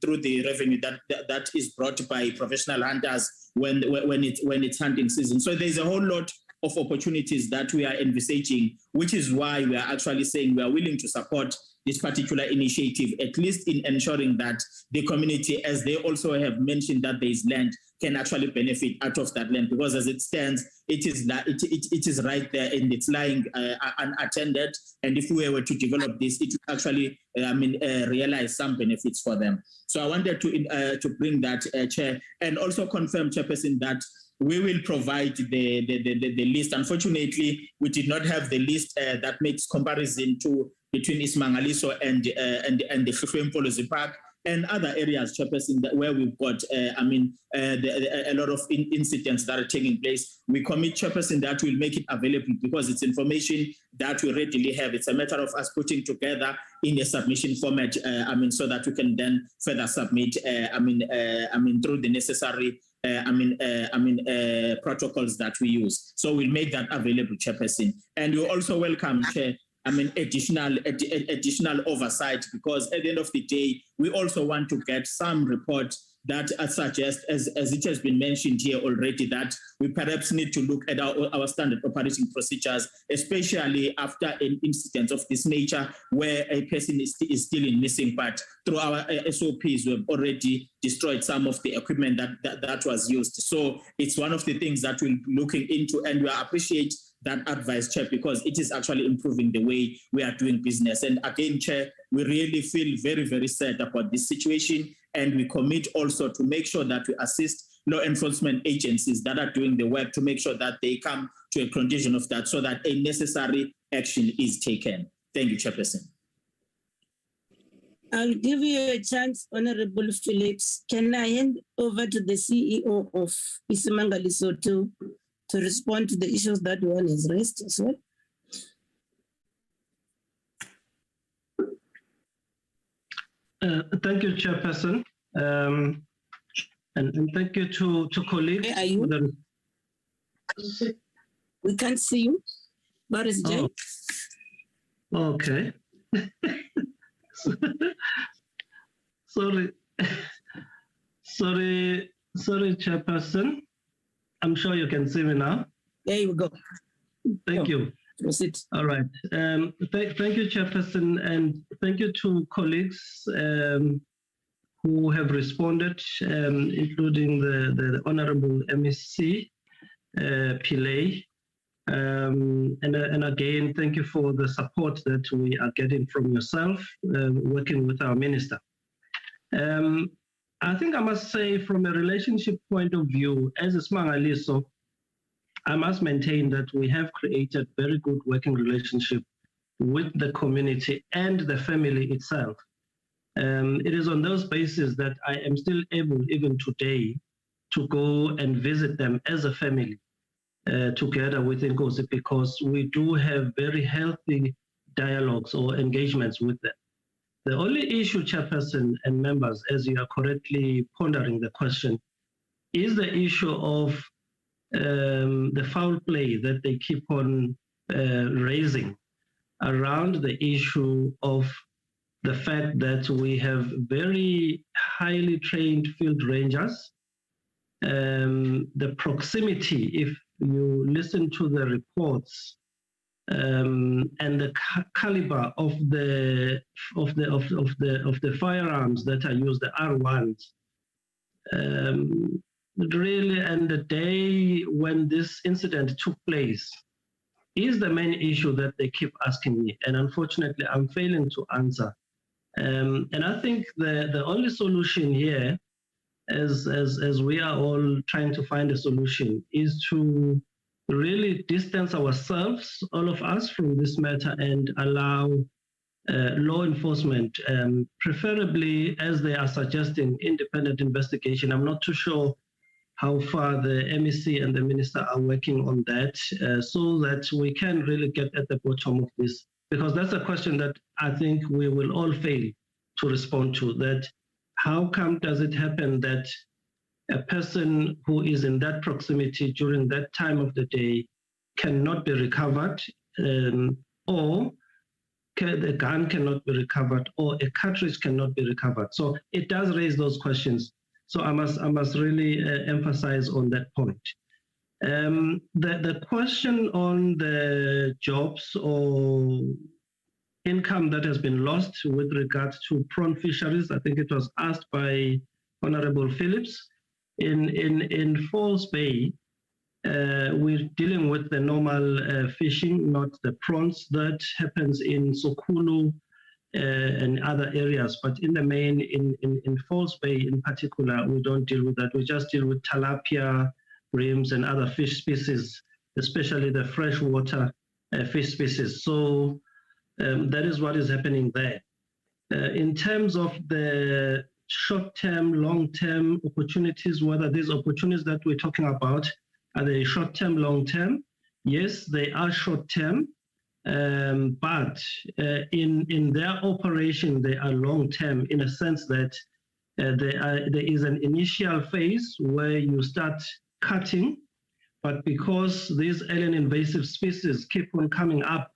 Through the revenue that is brought by professional hunters when it's hunting season. So there's a whole lot of opportunities that we are envisaging, which is why we are actually saying we are willing to support this particular initiative, at least in ensuring that the community, as they also have mentioned that there is land, can actually benefit out of that land, because as it stands, it is right there and it's lying unattended. And if we were to develop this, it would actually realize some benefits for them. So I wanted to bring that, Chair, and also confirm, Chairperson, that we will provide the list. Unfortunately, we did not have the list that makes comparison between Isimangaliso and the Fisheries Park and other areas, Chairperson, where we've got a lot of incidents that are taking place. We commit, Chairperson, that we'll make it available because it's information that we readily have. It's a matter of us putting together in a submission format, so that we can then further submit, through the necessary protocols that we use. So we'll make that available, Chairperson. And you also welcome, Chair, additional oversight, because at the end of the day, we also want to get some report that suggests, as it has been mentioned here already, that we perhaps need to look at our standard operating procedures, especially after an incident of this nature where a person is still in missing part. Through our SOPs, we have already destroyed some of the equipment that was used. So it's one of the things that we're looking into, and we appreciate that advice, Chair, because it is actually improving the way we are doing business. And again, Chair, we really feel very, very sad about this situation, and we commit also to make sure that we assist law enforcement agencies that are doing the work to make sure that they come to a condition of that so that a necessary action is taken. Thank you, Chairperson. I'll give you a chance, Honorable Phillips. Can I hand over to the CEO of Isimangaliso to respond to the issues that one has raised as well? Thank you, Chairperson. And thank you to colleagues. Where are you? We can't see you. Where is Jay? Oh. Okay. Sorry, Chairperson. I'm sure you can see me now. There you go. Thank you. Proceed. All right. Thank you, Chairperson, and thank you to colleagues who have responded, including the Honorable MEC Pillay. And again, thank you for the support that we are getting from yourself, working with our minister. I think I must say, from a relationship point of view, as Isimangaliso, I must maintain that we have created very good working relationship with the community and the family itself. It is on those bases that I am still able, even today, to go and visit them as a family. Together with Nkosi, because we do have very healthy dialogues or engagements with them. The only issue, Chairperson and members, as you are correctly pondering the question, is the issue of the foul play that they keep on raising around the issue of the fact that we have very highly trained field rangers. The proximity, if you listen to the reports and the caliber of the firearms that are used, the R1s, really, and the day when this incident took place is the main issue that they keep asking me, and unfortunately, I'm failing to answer. And I think the only solution here, as we are all trying to find a solution, is to really distance ourselves, all of us, from this matter and allow law enforcement, preferably, as they are suggesting, independent investigation. I'm not too sure how far the MEC and the minister are working on that, so that we can really get at the bottom of this, because that's a question that I think we will all fail to respond to, that how come does it happen that a person who is in that proximity during that time of the day cannot be recovered, or the gun cannot be recovered, or a cartridge cannot be recovered? So it does raise those questions. So I must really emphasize on that point. The question on the jobs or income that has been lost with regards to prawn fisheries, I think it was asked by Honorable Phillips. In Falls Bay, we're dealing with the normal fishing, not the prawns that happens in Sokulu and other areas. But in the main, in Falls Bay in particular, we don't deal with that. We just deal with tilapia, breams, and other fish species, especially the freshwater fish species. So that is what is happening there. In terms of the short-term, long-term opportunities, whether these opportunities that we're talking about, are they short-term, long-term? Yes, they are short-term, but in their operation, they are long-term in a sense that there is an initial phase where you start cutting, but because these alien invasive species keep on coming up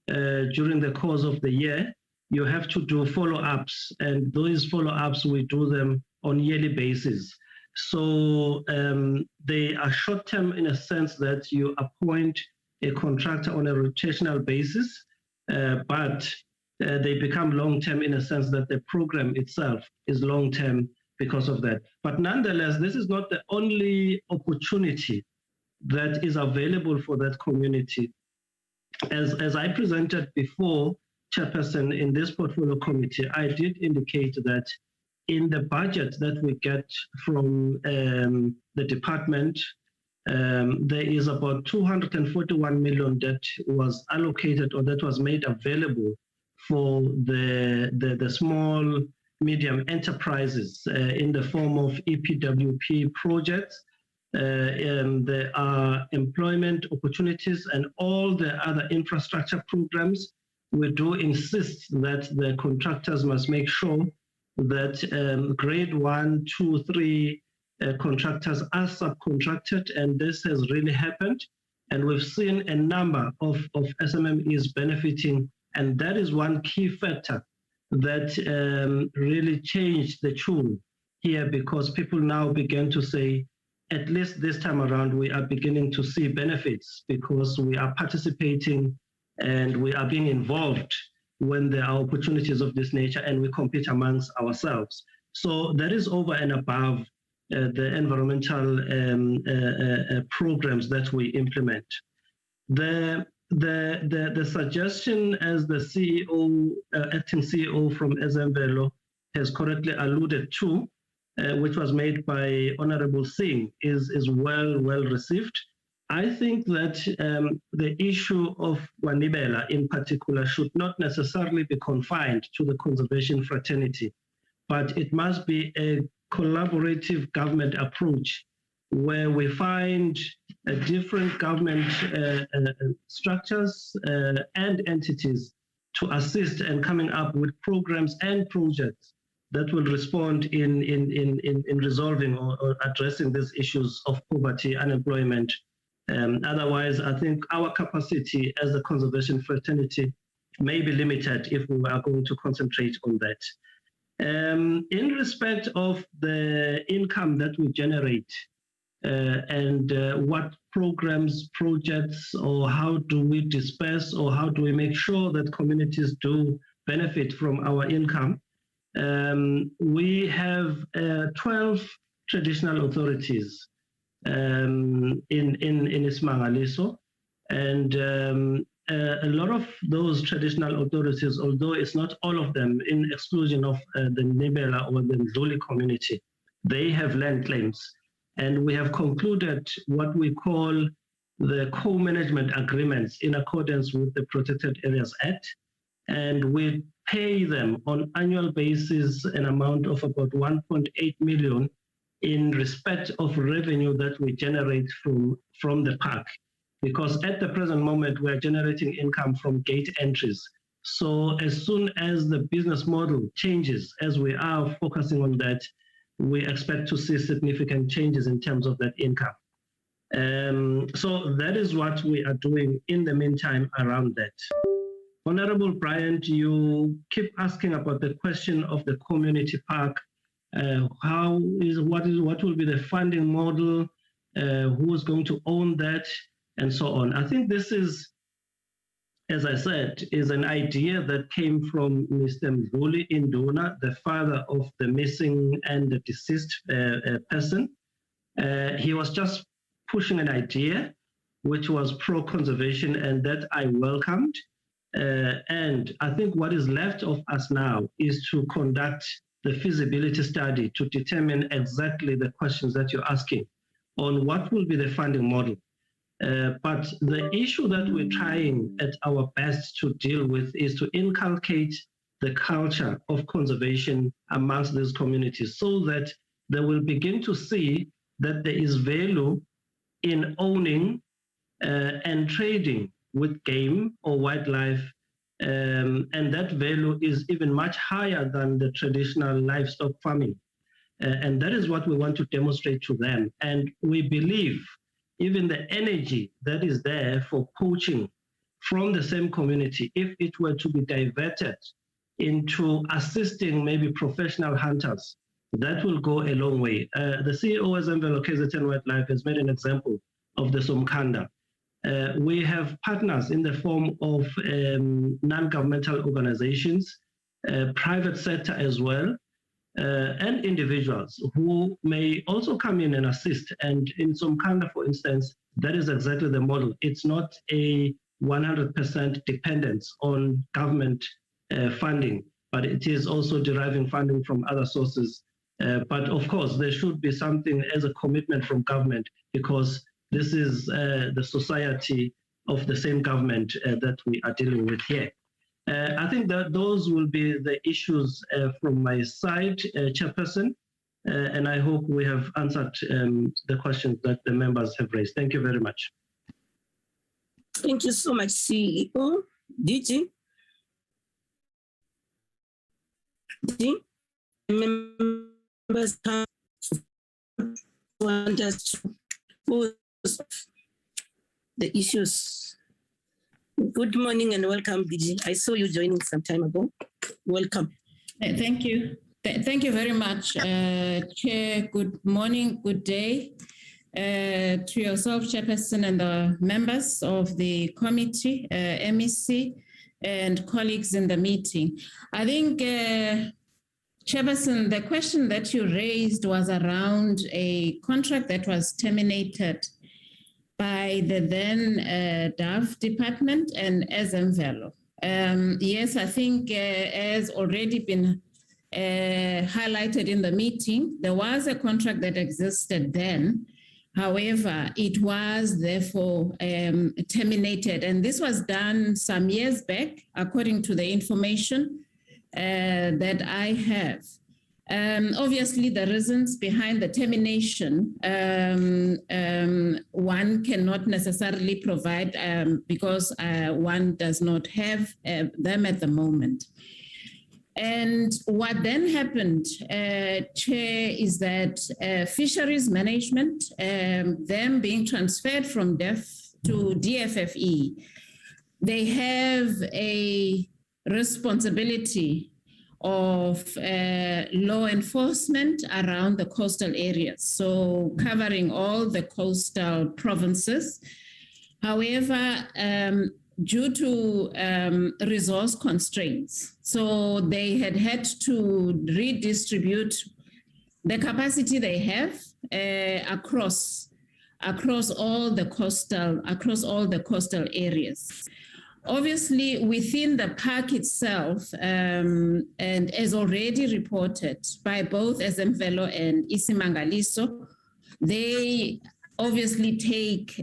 during the course of the year, you have to do follow-ups, and those follow-ups, we do them on yearly basis. So they are short-term in a sense that you appoint a contractor on a rotational basis, but they become long-term in a sense that the program itself is long-term because of that. But nonetheless, this is not the only opportunity that is available for that community. As I presented before, Chairperson, in this portfolio committee, I did indicate that in the budget that we get from the department, there is about 241 million that was allocated or that was made available for the small, medium enterprises in the form of EPWP projects. There are employment opportunities and all the other infrastructure programs. We do insist that the contractors must make sure that grade 1, 2, 3 contractors are subcontracted, and this has really happened. And we've seen a number of SMMEs benefiting, and that is one key factor that really changed the tune here, because people now begin to say, at least this time around, we are beginning to see benefits because we are participating and we are being involved when there are opportunities of this nature, and we compete amongst ourselves. So that is over and above the environmental programs that we implement. The suggestion, as the CEO, acting CEO from Ezemvelo has correctly alluded to, which was made by Honorable Singh, is well received. I think that the issue of Wanibela in particular should not necessarily be confined to the conservation fraternity, but it must be a collaborative government approach where we find different government structures and entities to assist in coming up with programs and projects that will respond in resolving or addressing these issues of poverty, unemployment. Otherwise, I think our capacity as a conservation fraternity may be limited if we are going to concentrate on that. In respect of the income that we generate and what programs, projects, or how do we disperse, or how do we make sure that communities do benefit from our income, we have 12 traditional authorities in Isimangaliso, and a lot of those traditional authorities, although it's not all of them, in exclusion of the Nibela or the Ndluli community, they have land claims. And we have concluded what we call the co-management agreements in accordance with the Protected Areas Act. And we pay them on annual basis an amount of about 1.8 million in respect of revenue that we generate from the park. Because at the present moment, we are generating income from gate entries. So as soon as the business model changes, as we are focusing on that, we expect to see significant changes in terms of that income. So that is what we are doing in the meantime around that. Honorable Bryant, you keep asking about the question of the community park. What will be the funding model? Who is going to own that? And so on. I think this is, as I said, is an idea that came from Mr. Ndluli Induna, the father of the missing and the deceased person. He was just pushing an idea which was pro-conservation, and that I welcomed. And I think what is left of us now is to conduct the feasibility study to determine exactly the questions that you're asking on what will be the funding model. But the issue that we're trying at our best to deal with is to inculcate the culture of conservation amongst these communities so that they will begin to see that there is value in owning and trading with game or wildlife. And that value is even much higher than the traditional livestock farming. And that is what we want to demonstrate to them. And we believe even the energy that is there for poaching from the same community, if it were to be diverted into assisting maybe professional hunters, that will go a long way. The CEO of Ezemvelo KZN Wildlife has made an example of the Somkanda. We have partners in the form of non-governmental organizations, private sector as well, and individuals who may also come in and assist. And in some kind of, for instance, that is exactly the model. It's not a 100% dependence on government funding, but it is also deriving funding from other sources. But of course, there should be something as a commitment from government, because this is the society of the same government that we are dealing with here. I think that those will be the issues from my side, Chairperson, and I hope we have answered the questions that the members have raised. Thank you very much. Thank you so much, CEO. DG? Members want us to pose the issues. Good morning and welcome, DG. I saw you joining some time ago. Welcome. Thank you. Thank you very much, Chair. Good morning, good day to yourself, Chairperson, and the members of the committee, MEC, and colleagues in the meeting. I think, Chairperson, the question that you raised was around a contract that was terminated by the then DAF department and Isimangaliso. Yes, I think as already been highlighted in the meeting, there was a contract that existed then. However, it was therefore terminated, and this was done some years back, according to the information that I have. Obviously, the reasons behind the termination, one cannot necessarily provide because one does not have them at the moment. And what then happened, Chair, is that Fisheries Management, them being transferred from DEF to DFFE, they have a responsibility of law enforcement around the coastal areas, so covering all the coastal provinces. However, due to resource constraints, so they had to redistribute the capacity they have across all the coastal areas. Obviously, within the park itself, and as already reported by both Isimangaliso and Isimangaliso, they obviously take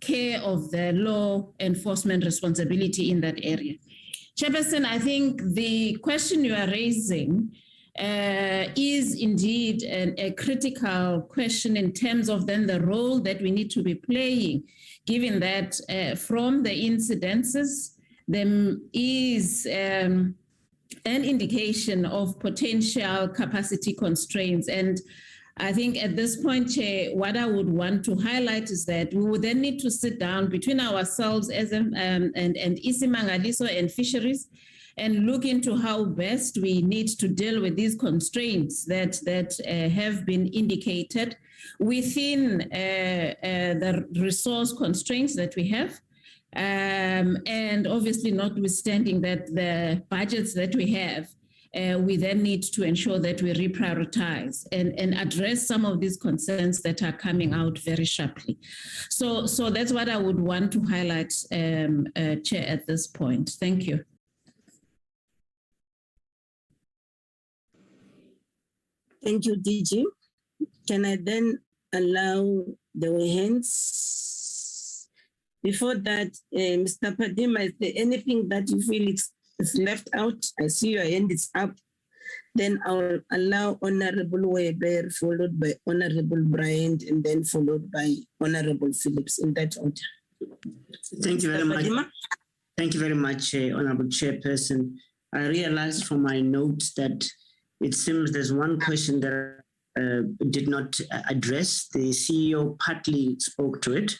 care of the law enforcement responsibility in that area. Chairperson, I think the question you are raising is indeed a critical question in terms of then the role that we need to be playing, given that from the incidences, there is an indication of potential capacity constraints. And I think at this point, Chair, what I would want to highlight is that we would then need to sit down between ourselves and Isimangaliso and Fisheries and look into how best we need to deal with these constraints that have been indicated within the resource constraints that we have. And obviously notwithstanding that the budgets that we have, we then need to ensure that we reprioritize and address some of these concerns that are coming out very sharply. So that's what I would want to highlight, Chair, at this point. Thank you. Thank you, DG. Can I then allow the hands? Before that, Mr. Padima, is there anything that you feel is left out? I see your hand is up. Then I'll allow Honorable Weber, followed by Honorable Bryant, and then followed by Honorable Phillips, in that order. Thank you very much. Padima? Thank you very much, Honorable Chairperson. I realized from my notes that it seems there's one question that did not address. The CEO partly spoke to it,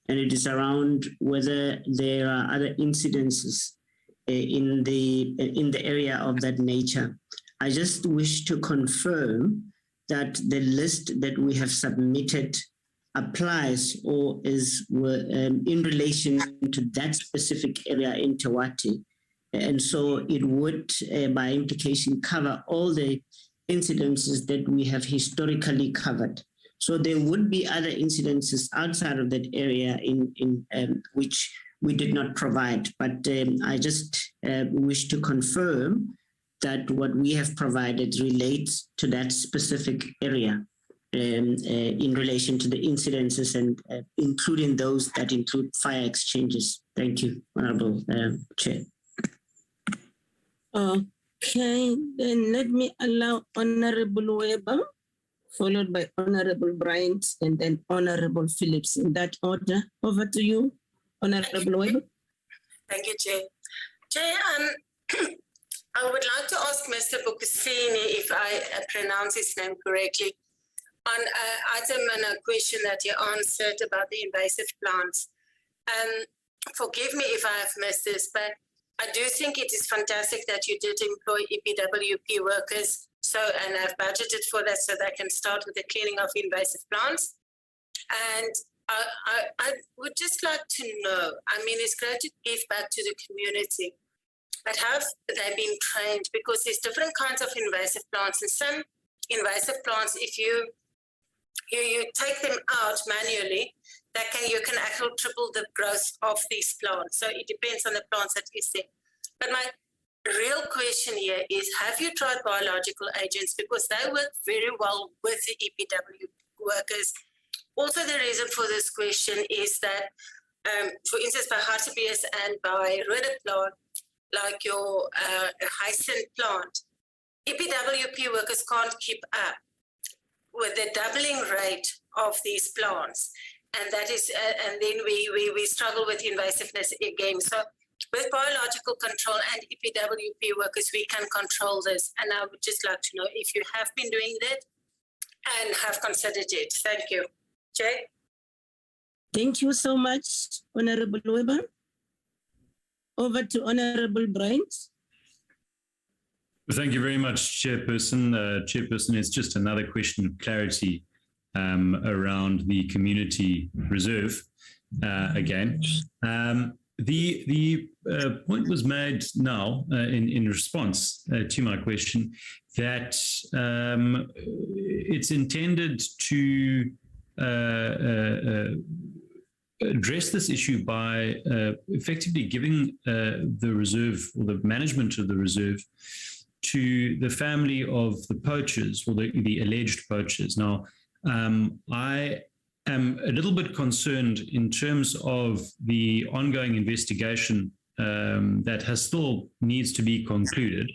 and it is around whether there are other incidences in the area of that nature. I just wish to confirm that the list that we have submitted applies or is in relation to that specific area in Tewati. And so it would, by implication, cover all the incidences that we have historically covered. So there would be other incidences outside of that area in which we did not provide. But I just wish to confirm that what we have provided relates to that specific area in relation to the incidences and including those that include fire exchanges. Thank you, Honorable Chair. Okay, then let me allow Honorable Weber, followed by Honorable Bryant, and then Honorable Phillips. In that order, over to you, Honorable Weber. Thank you, Chair. Chair, I would like to ask Mr. Bukasini if I pronounce his name correctly on an item and a question that he answered about the invasive plants. Forgive me if I have missed this, but I do think it is fantastic that you did employ EPWP workers and have budgeted for that so they can start with the cleaning of invasive plants. And I would just like to know, I mean, it's great to give back to the community, but have they been trained? Because there's different kinds of invasive plants, and some invasive plants, if you take them out manually, you can actually triple the growth of these plants. So it depends on the plants that is there. But my real question here is, have you tried biological agents? Because they work very well with the EPW workers. Also, the reason for this question is that, for instance, by Hartebees and by Rhodoplan, like your hyacinth plant, EPWP workers can't keep up with the doubling rate of these plants. And that is, and then we struggle with invasiveness again. So with biological control and EPWP workers, we can control this. And I would just like to know if you have been doing that and have considered it. Thank you. Chair. Thank you so much, Honorable Weber. Over to Honorable Bryant. Thank you very much, Chairperson. Chairperson, it's just another question of clarity around the community reserve again. The point was made now in response to my question that it's intended to address this issue by effectively giving the reserve or the management of the reserve to the family of the poachers or the alleged poachers. Now, I am a little bit concerned in terms of the ongoing investigation that still needs to be concluded.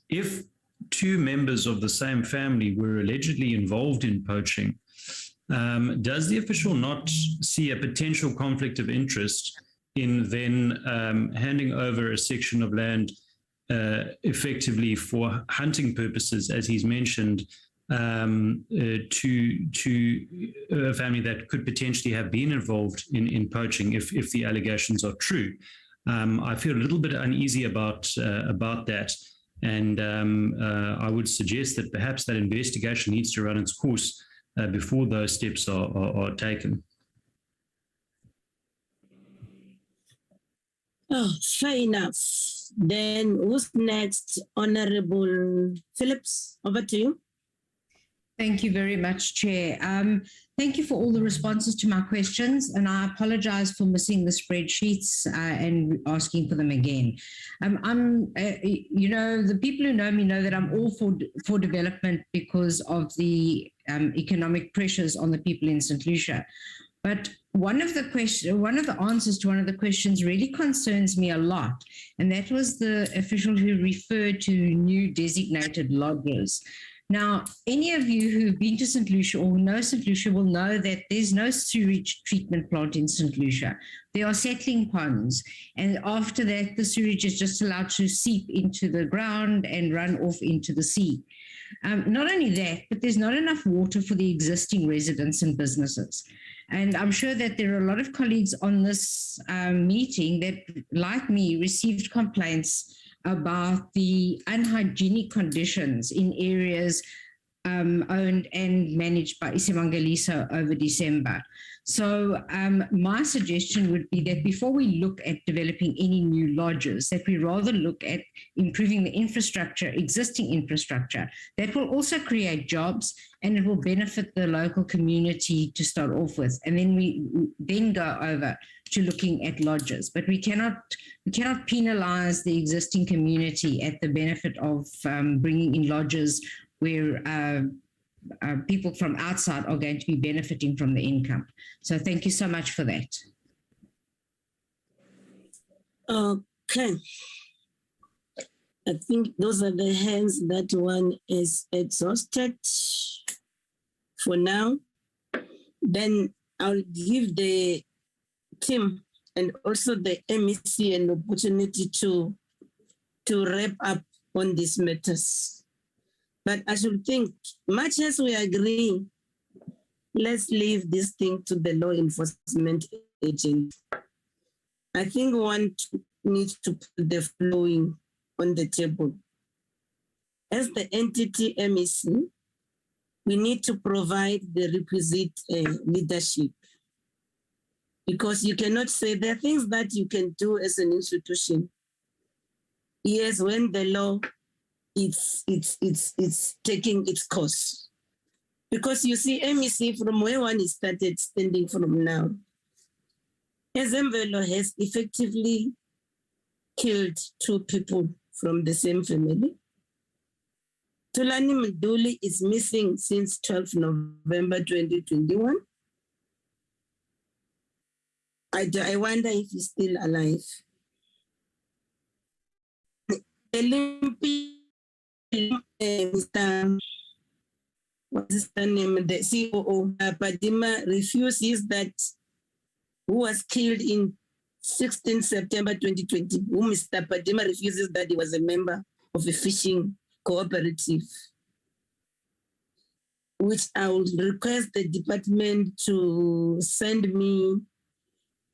If two members of the same family were allegedly involved in poaching, does the official not see a potential conflict of interest in then handing over a section of land effectively for hunting purposes, as he's mentioned, to a family that could potentially have been involved in poaching if the allegations are true? I feel a little bit uneasy about that, and I would suggest that perhaps that investigation needs to run its course before those steps are taken. Oh, fair enough. Then who's next? Honorable Phillips, over to you. Thank you very much, Chair. Thank you for all the responses to my questions, and I apologize for missing the spreadsheets and asking for them again. The people who know me know that I'm all for development because of the economic pressures on the people in St. Lucia. But one of the answers to one of the questions really concerns me a lot, and that was the official who referred to new designated lodges. Now, any of you who've been to St. Lucia or know St. Lucia will know that there's no sewage treatment plant in St. Lucia. There are settling ponds, and after that, the sewage is just allowed to seep into the ground and run off into the sea. Not only that, but there's not enough water for the existing residents and businesses. And I'm sure that there are a lot of colleagues on this meeting that, like me, received complaints about the unhygienic conditions in areas owned and managed by Isimangaliso over December. So my suggestion would be that before we look at developing any new lodges, that we rather look at improving the infrastructure, existing infrastructure. That will also create jobs and it will benefit the local community to start off with. And then we then go over to looking at lodges. But we cannot penalize the existing community at the benefit of bringing in lodges where people from outside are going to be benefiting from the income. So thank you so much for that. Okay. I think those are the hands that one is exhausted for now. Then I'll give the team and also the MEC an opportunity to wrap up on these matters. But I should think, much as we agree, let's leave this thing to the law enforcement agent. I think one needs to put the following on the table. As the entity MEC, we need to provide the requisite leadership. Because you cannot say there are things that you can do as an institution. Yes, when the law it's taking its course. Because you see, MEC from where one is started standing from now, Ezemvelo has effectively killed 2 people from the same family. Tulani Mduli is missing since 12 November 2021. I wonder if he's still alive. Mr. What's his name? The COO, Padima, refuses that who was killed in 16 September 2020, who Mr. Padima refuses that he was a member of a fishing cooperative, which I would request the department to send me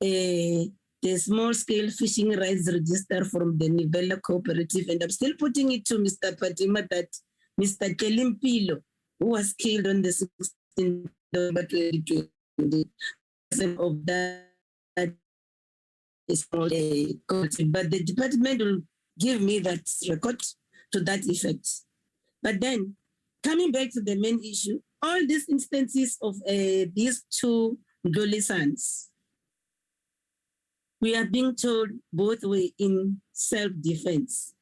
the small-scale fishing rights register from the Nivela Cooperative, and I'm still putting it to Mr. Padima that Mr. Kelimpilo, who was killed on the 16th November 2020, of that is called a cooperative, but the department will give me that record to that effect. But then, coming back to the main issue, all these instances of these 2 Ndoli sons, we are being told both were in self-defense.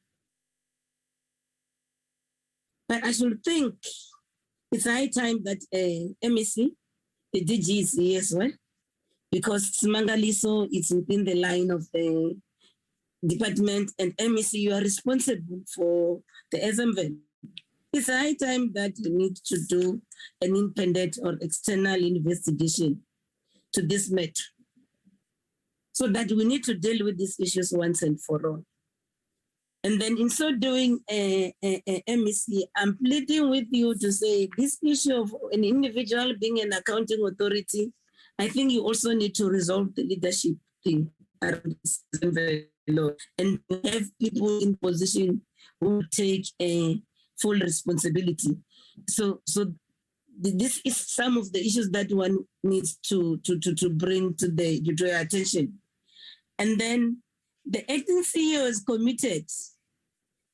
But I should think it's high time that MEC, the DG is here as well, because Isimangaliso is within the line of the department, and MEC, you are responsible for the SMV. It's high time that you need to do an independent or external investigation to this matter, so that we need to deal with these issues once and for all. And then in so doing, MEC, I'm pleading with you to say this issue of an individual being an accounting authority, I think you also need to resolve the leadership thing around this law and have people in position who take a full responsibility. So this is some of the issues that one needs to bring to your attention. And then the acting CEO is committed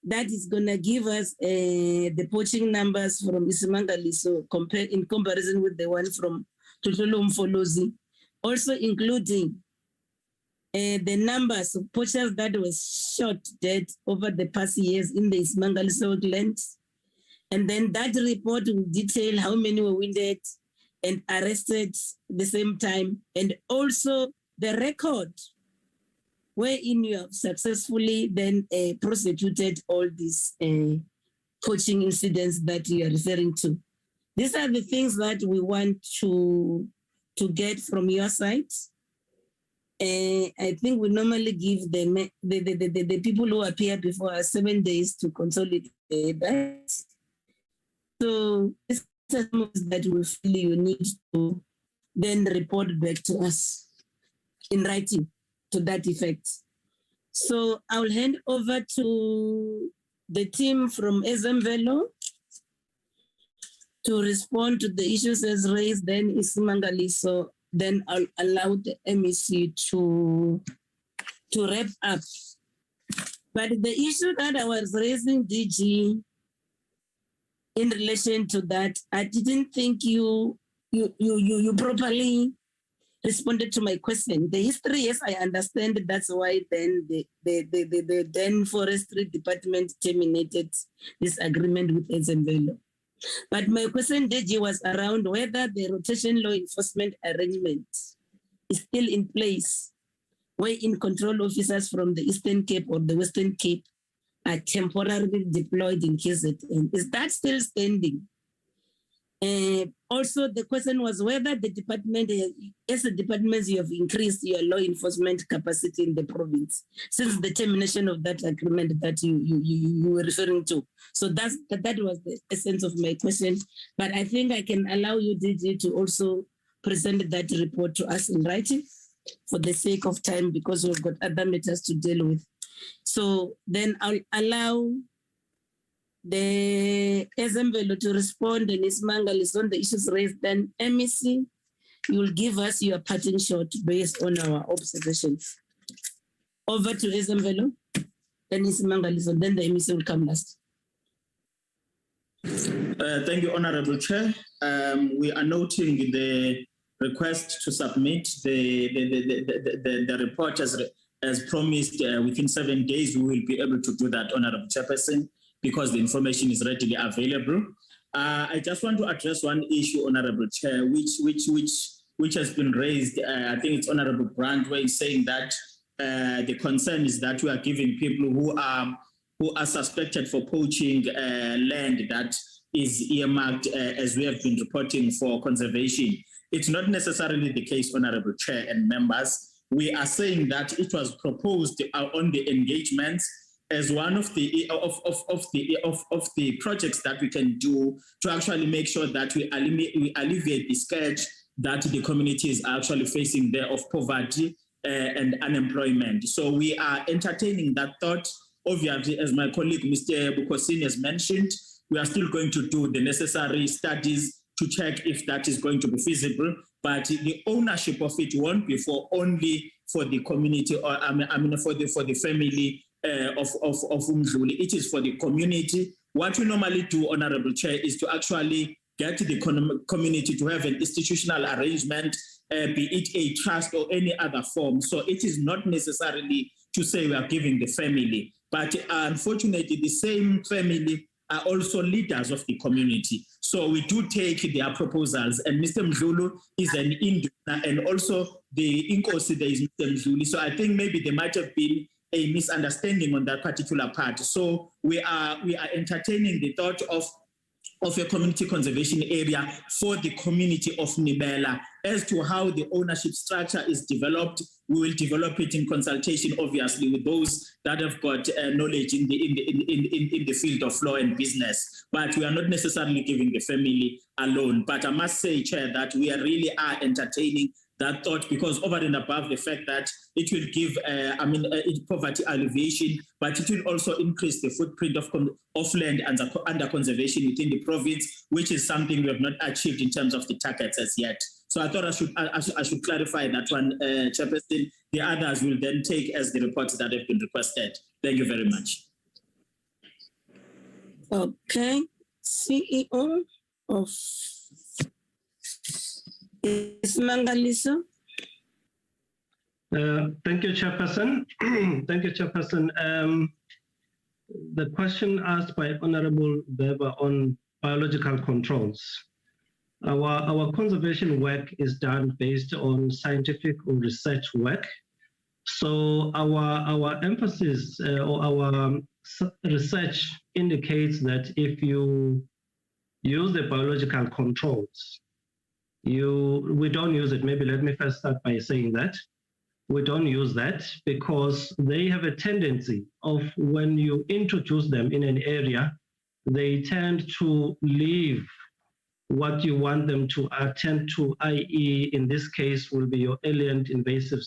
that is going to give us the poaching numbers from Isimangaliso in comparison with the one from Tutolo Mfolozi, also including the numbers of poachers that was shot dead over the past years in the Isimangaliso Wetlands. And then that report will detail how many were wounded and arrested at the same time, and also the record wherein you have successfully then prosecuted all these poaching incidents that you are referring to. These are the things that we want to get from your side. I think we normally give the people who appear before us 7 days to consolidate that. So this is something that we feel you need to then report back to us in writing to that effect. So I'll hand over to the team from Ezemvelo to respond to the issues as raised, then Isimangaliso, then I'll allow the MEC to wrap up. But the issue that I was raising, DG, in relation to that, I didn't think you properly responded to my question. The history, yes, I understand. That's why then the then Forestry Department terminated this agreement with Ezemvelo. But my question, DG, was around whether the rotation law enforcement arrangement is still in place, where in control officers from the Eastern Cape or the Western Cape are temporarily deployed in KZN. Is that still standing? Also, the question was whether the department, as a department, you have increased your law enforcement capacity in the province since the termination of that agreement that you were referring to. So that was the essence of my question. But I think I can allow you, DG, to also present that report to us in writing for the sake of time, because we've got other matters to deal with. So then I'll allow the Ezemvelo to respond, and Isimangaliso on the issues raised. Then MEC, you will give us your parting shot based on our observations. Over to Ezemvelo, then Isimangaliso, then the MEC will come last. Thank you, Honorable Chair. We are noting the request to submit the report as promised. Within 7 days, we will be able to do that, Honorable Chairperson, because the information is readily available. I just want to address one issue, Honorable Chair, which has been raised. I think it's Honorable Brandway saying that the concern is that we are giving people who are suspected for poaching land that is earmarked, as we have been reporting, for conservation. It's not necessarily the case, Honorable Chair and members. We are saying that it was proposed on the engagements as one of the projects that we can do to actually make sure that we alleviate the scourge that the communities are actually facing there of poverty and unemployment. So we are entertaining that thought. Obviously, as my colleague Mr. Bukosini has mentioned, we are still going to do the necessary studies to check if that is going to be feasible, but the ownership of it won't be only for the community, or for the family of Umdluli. It is for the community. What we normally do, Honorable Chair, is to actually get the community to have an institutional arrangement, be it a trust or any other form. So it is not necessarily to say we are giving the family, but unfortunately, the same family are also leaders of the community. So we do take their proposals, and Mr. Mdlulu is an induna, and also the Inkosi there is Mr. Mdluli. So I think maybe there might have been a misunderstanding on that particular part. So we are entertaining the thought of a community conservation area for the community of Nibela. As to how the ownership structure is developed, we will develop it in consultation, obviously, with those that have got knowledge in the field of law and business. But we are not necessarily giving the family alone. But I must say, Chair, that we really are entertaining that thought, because over and above the fact that it will give poverty alleviation, but it will also increase the footprint of land under conservation within the province, which is something we have not achieved in terms of the targets as yet. So I thought I should clarify that one, Chairperson. The others will then take as the reports that have been requested. Thank you very much. Okay, CEO of Isimangaliso. Thank you, Chairperson. Thank you, Chairperson. The question asked by Honorable Weber on biological controls. Our conservation work is done based on scientific or research work. So our emphasis or our research indicates that if you use the biological controls, we don't use it. Maybe let me first start by saying that we don't use that because they have a tendency of, when you introduce them in an area, they tend to leave what you want them to attend to, i.e. in this case will be your alien invasive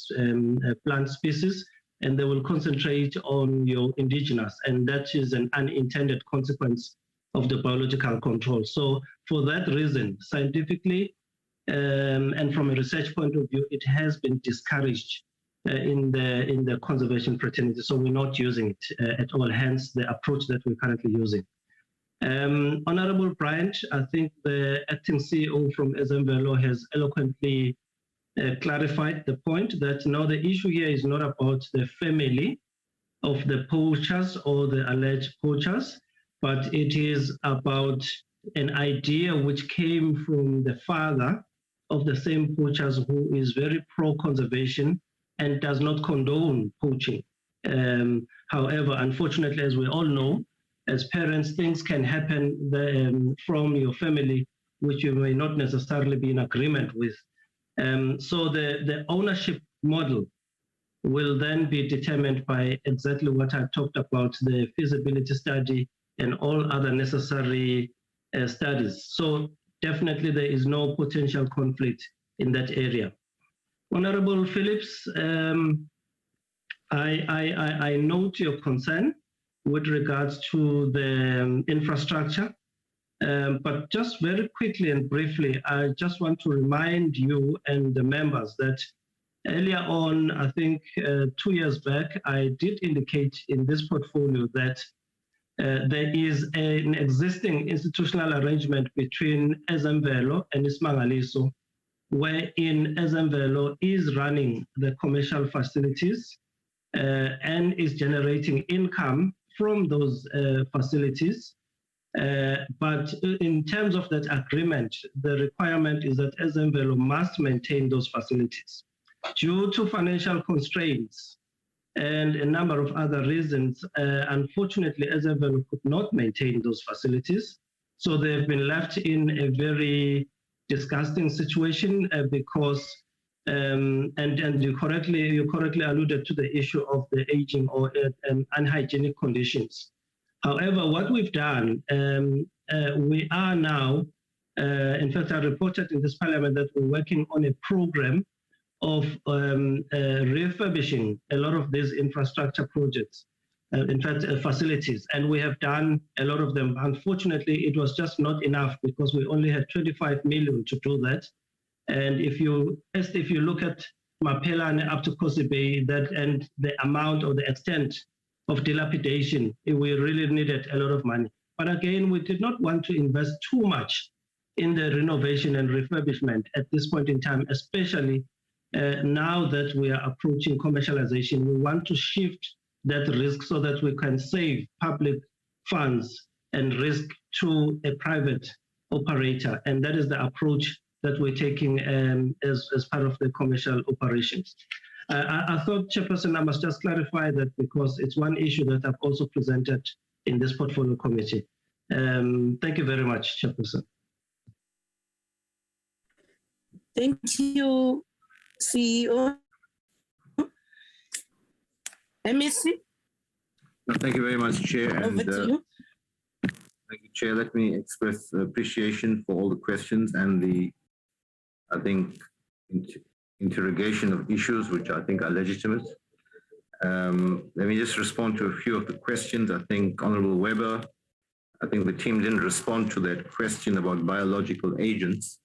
plant species, and they will concentrate on your indigenous, and that is an unintended consequence of the biological control. So for that reason, scientifically and from a research point of view, it has been discouraged in the conservation fraternity. So we're not using it at all, hence the approach that we're currently using. Honorable Bryant, I think the acting CEO from Ezemvelo has eloquently clarified the point that now the issue here is not about the family of the poachers or the alleged poachers, but it is about an idea which came from the father of the same poachers, who is very pro-conservation and does not condone poaching. However, unfortunately, as we all know, as parents, things can happen from your family which you may not necessarily be in agreement with. So the ownership model will then be determined by exactly what I talked about, the feasibility study and all other necessary studies. So definitely there is no potential conflict in that area. Honorable Phillips, I note your concern with regards to the infrastructure, but just very quickly and briefly, I just want to remind you and the members that earlier on, I think 2 years back, I did indicate in this portfolio that there is an existing institutional arrangement between Ezemvelo and Isimangaliso, wherein Ezemvelo is running the commercial facilities and is generating income from those facilities. But in terms of that agreement, the requirement is that Ezemvelo must maintain those facilities. Due to financial constraints and a number of other reasons, unfortunately, Ezemvelo could not maintain those facilities. So they've been left in a very disgusting situation because, and you correctly alluded to the issue of the aging or unhygienic conditions. However, what we've done, we are now, in fact, I reported in this parliament that we're working on a program of refurbishing a lot of these infrastructure projects, in fact, facilities, and we have done a lot of them. Unfortunately, it was just not enough because we only had 25 million to do that. And if you look at Mapelane up to Kosi Bay, that and the amount or the extent of dilapidation, we really needed a lot of money. But again, we did not want to invest too much in the renovation and refurbishment at this point in time, especially now that we are approaching commercialization. We want to shift that risk so that we can save public funds and risk to a private operator. And that is the approach that we're taking as part of the commercial operations. I thought, Chairperson, I must just clarify that because it's one issue that I've also presented in this portfolio committee. Thank you very much, Chairperson. Thank you, CEO. MEC? Thank you very much, Chair. Over to you. Thank you, Chair. Let me express appreciation for all the questions and the, I think, interrogation of issues which I think are legitimate. Let me just respond to a few of the questions. I think Honorable Weber, I think the team didn't respond to that question about biological agents,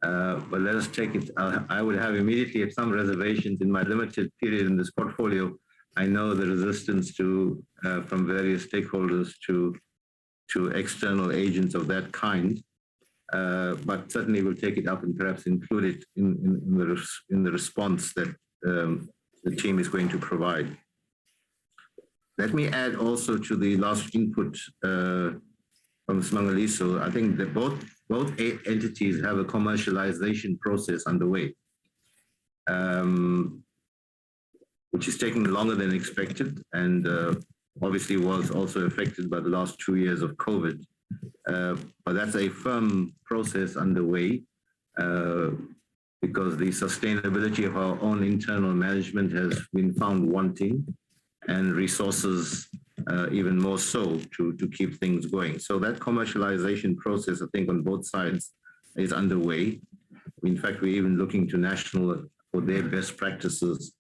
but let us take it. I would have immediately some reservations in my limited period in this portfolio. I know the resistance to from various stakeholders to external agents of that kind. But certainly we'll take it up and perhaps include it in the response that the team is going to provide. Let me add also to the last input from Isimangaliso. I think that both entities have a commercialization process underway, which is taking longer than expected, and obviously was also affected by the last 2 years of COVID. But that's a firm process underway because the sustainability of our own internal management has been found wanting, and resources even more so to keep things going. So that commercialization process, I think, on both sides is underway. In fact, we're even looking to national for their best practices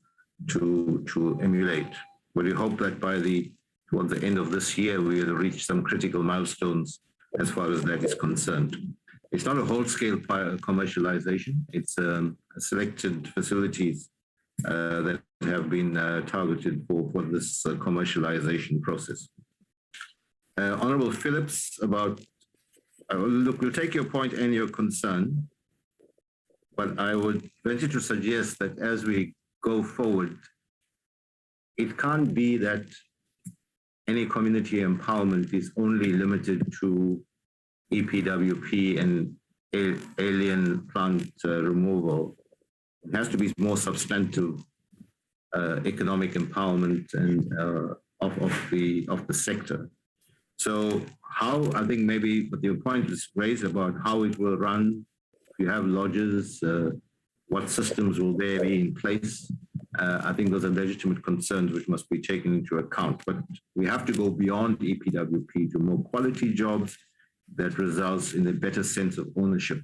to emulate. But we hope that towards the end of this year, we will reach some critical milestones as far as that is concerned. It's not a whole-scale commercialization. It's selected facilities that have been targeted for this commercialization process. Honorable Phillips, look, we'll take your point and your concern, but I would venture to suggest that as we go forward, it can't be that any community empowerment is only limited to EPWP and alien plant removal. It has to be more substantive economic empowerment and of the sector. So how, I think maybe, but your point is raised about how it will run. If you have lodges, what systems will there be in place? I think those are legitimate concerns which must be taken into account. But we have to go beyond EPWP to more quality jobs that results in a better sense of ownership,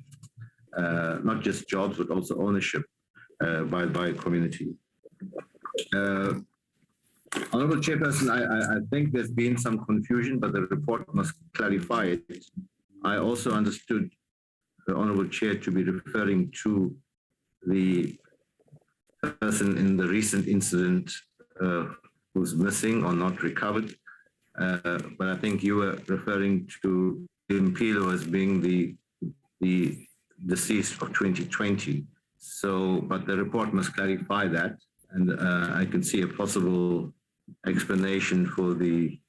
not just jobs, but also ownership by a community. Honorable Chairperson, I think there's been some confusion, but the report must clarify it. I also understood the Honorable Chair to be referring to the person in the recent incident who's missing or not recovered. But I think you were referring to Mpilo as being the deceased of 2020. So, but the report must clarify that. And I can see a possible explanation for the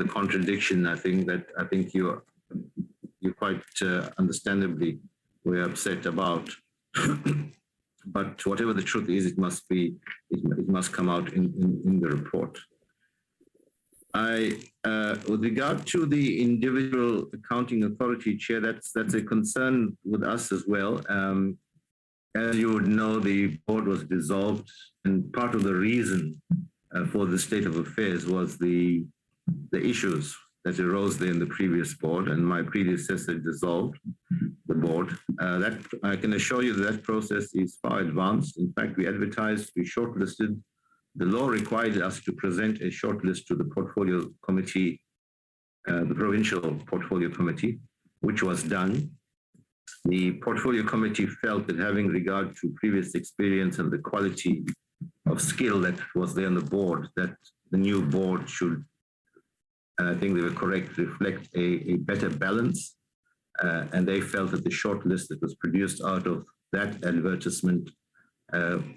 contradiction. I think you quite understandably were upset about. But whatever the truth is, it must come out in the report. With regard to the individual accounting authority chair, that's a concern with us as well. As you would know, the board was dissolved, and part of the reason for the state of affairs was the issues that arose there in the previous board, and my predecessor dissolved the board. That I can assure you that process is far advanced. In fact, we advertised, we shortlisted. The law required us to present a shortlist to the portfolio committee, the provincial portfolio committee, which was done. The portfolio committee felt that having regard to previous experience and the quality of skill that was there on the board, that the new board should, and I think they were correct, reflect a better balance. And they felt that the shortlist that was produced out of that advertisement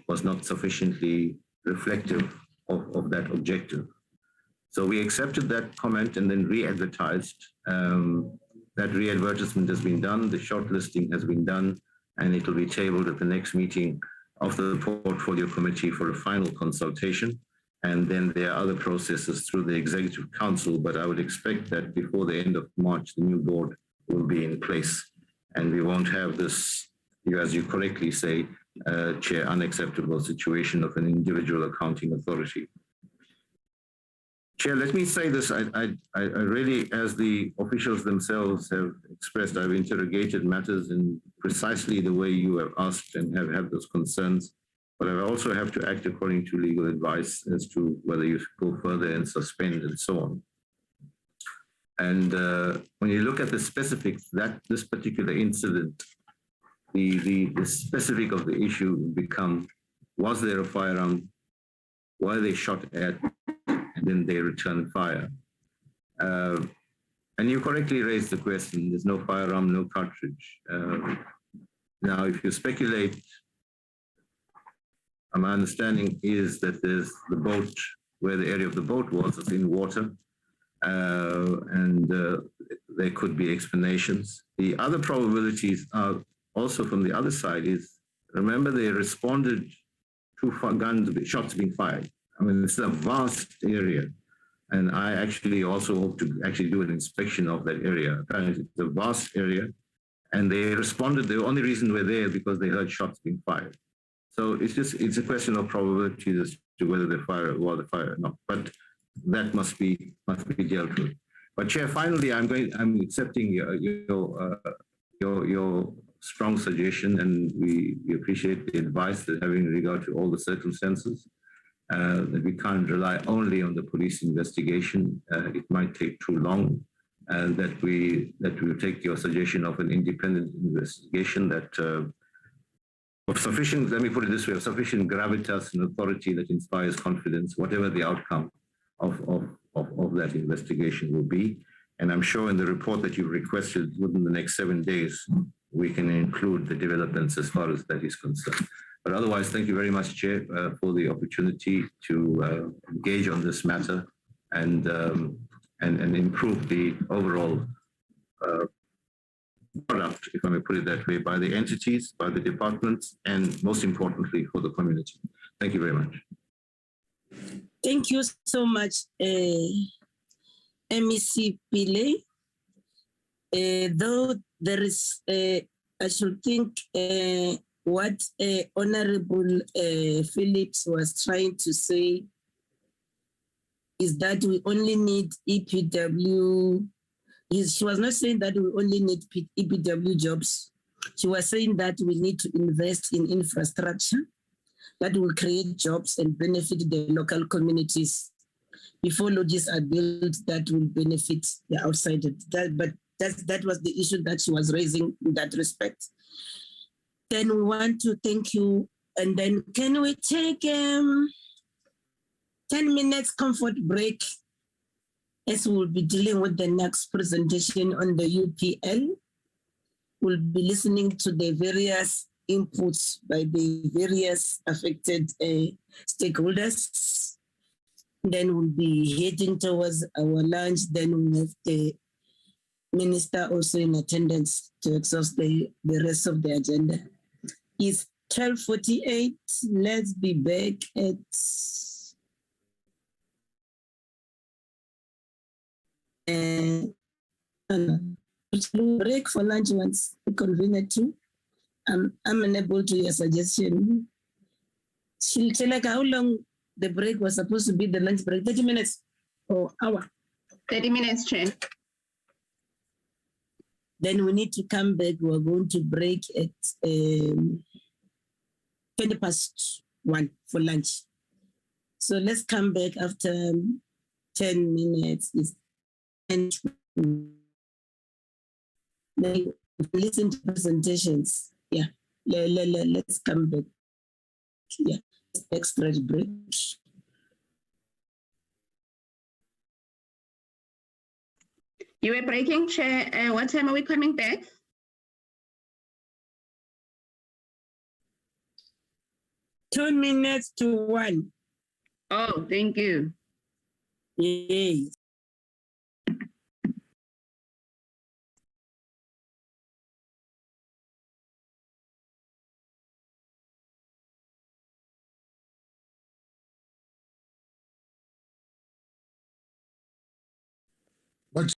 was not sufficiently reflective of that objective. So we accepted that comment and then re-advertised. That re-advertisement has been done, the shortlisting has been done, and it will be tabled at the next meeting of the portfolio committee for a final consultation. And then there are other processes through the executive council, but I would expect that before the end of March, the new board will be in place. And we won't have this, as you correctly say, Chair, unacceptable situation of an individual accounting authority. Chair, let me say this. I really, as the officials themselves have expressed, I've interrogated matters in precisely the way you have asked and have had those concerns. But I also have to act according to legal advice as to whether you go further and suspend and so on. And when you look at the specifics, that this particular incident, the specific of the issue become, was there a firearm? Were they shot at? And then they return fire. And you correctly raised the question, there's no firearm, no cartridge. Now, if you speculate, my understanding is that there's the boat, where the area of the boat was in water, and there could be explanations. The other probabilities are also from the other side is, remember they responded to shots being fired. I mean, it's a vast area. And I actually also hope to actually do an inspection of that area. Apparently it's a vast area. And they responded, the only reason we're there because they heard shots being fired. So it's a question of probability as to whether they fire or the fire or not. But that must be dealt with. But Chair, finally, I'm accepting your strong suggestion, and we appreciate the advice that having regard to all the circumstances, that we can't rely only on the police investigation. It might take too long. and that we will take your suggestion of an independent investigation that of sufficient, let me put it this way, of sufficient gravitas and authority that inspires confidence, whatever the outcome of that investigation will be. And I'm sure in the report that you've requested within the next 7 days, we can include the developments as far as that is concerned. But otherwise, thank you very much, Chair, for the opportunity to engage on this matter and improve the overall product, if I may put it that way, by the entities, by the departments, and most importantly, for the community. Thank you very much. Thank you so much, MEC Pile. Though there is, I should think, what Honorable Phillips was trying to say is that we only need EPW. She was not saying that we only need EPW jobs. She was saying that we need to invest in infrastructure that will create jobs and benefit the local communities before lodges are built that will benefit the outside. That was the issue that she was raising in that respect. Then we want to thank you. And then can we take 10 minutes comfort break as we'll be dealing with the next presentation on the UPL. We'll be listening to the various inputs by the various affected stakeholders. Then we'll be heading towards our lunch. Then we'll have the minister also in attendance to exhaust the rest of the agenda. It's 12:48. Let's be back at break for lunch once convenient too. I'm amenable to your suggestion. Like how long the break was supposed to be, the lunch break? 30 minutes or hour? 30 minutes, Chair. Then we need to come back. We're going to break at 1:20 for lunch. So let's come back after 10 minutes. And then listen to presentations. Yeah, let's come back. Yeah, extra break. You were breaking, Chair. What time are we coming back? Two minutes to 1. Oh, thank you. Yes. But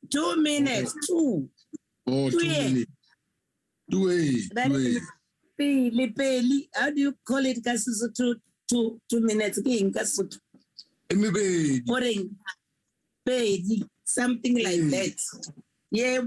2 minutes, 2. Oh, 2 minutes. 2 Peli. How do you call it? 2 minutes. Boring. Peli. Something like that. Yeah,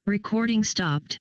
Recording stopped.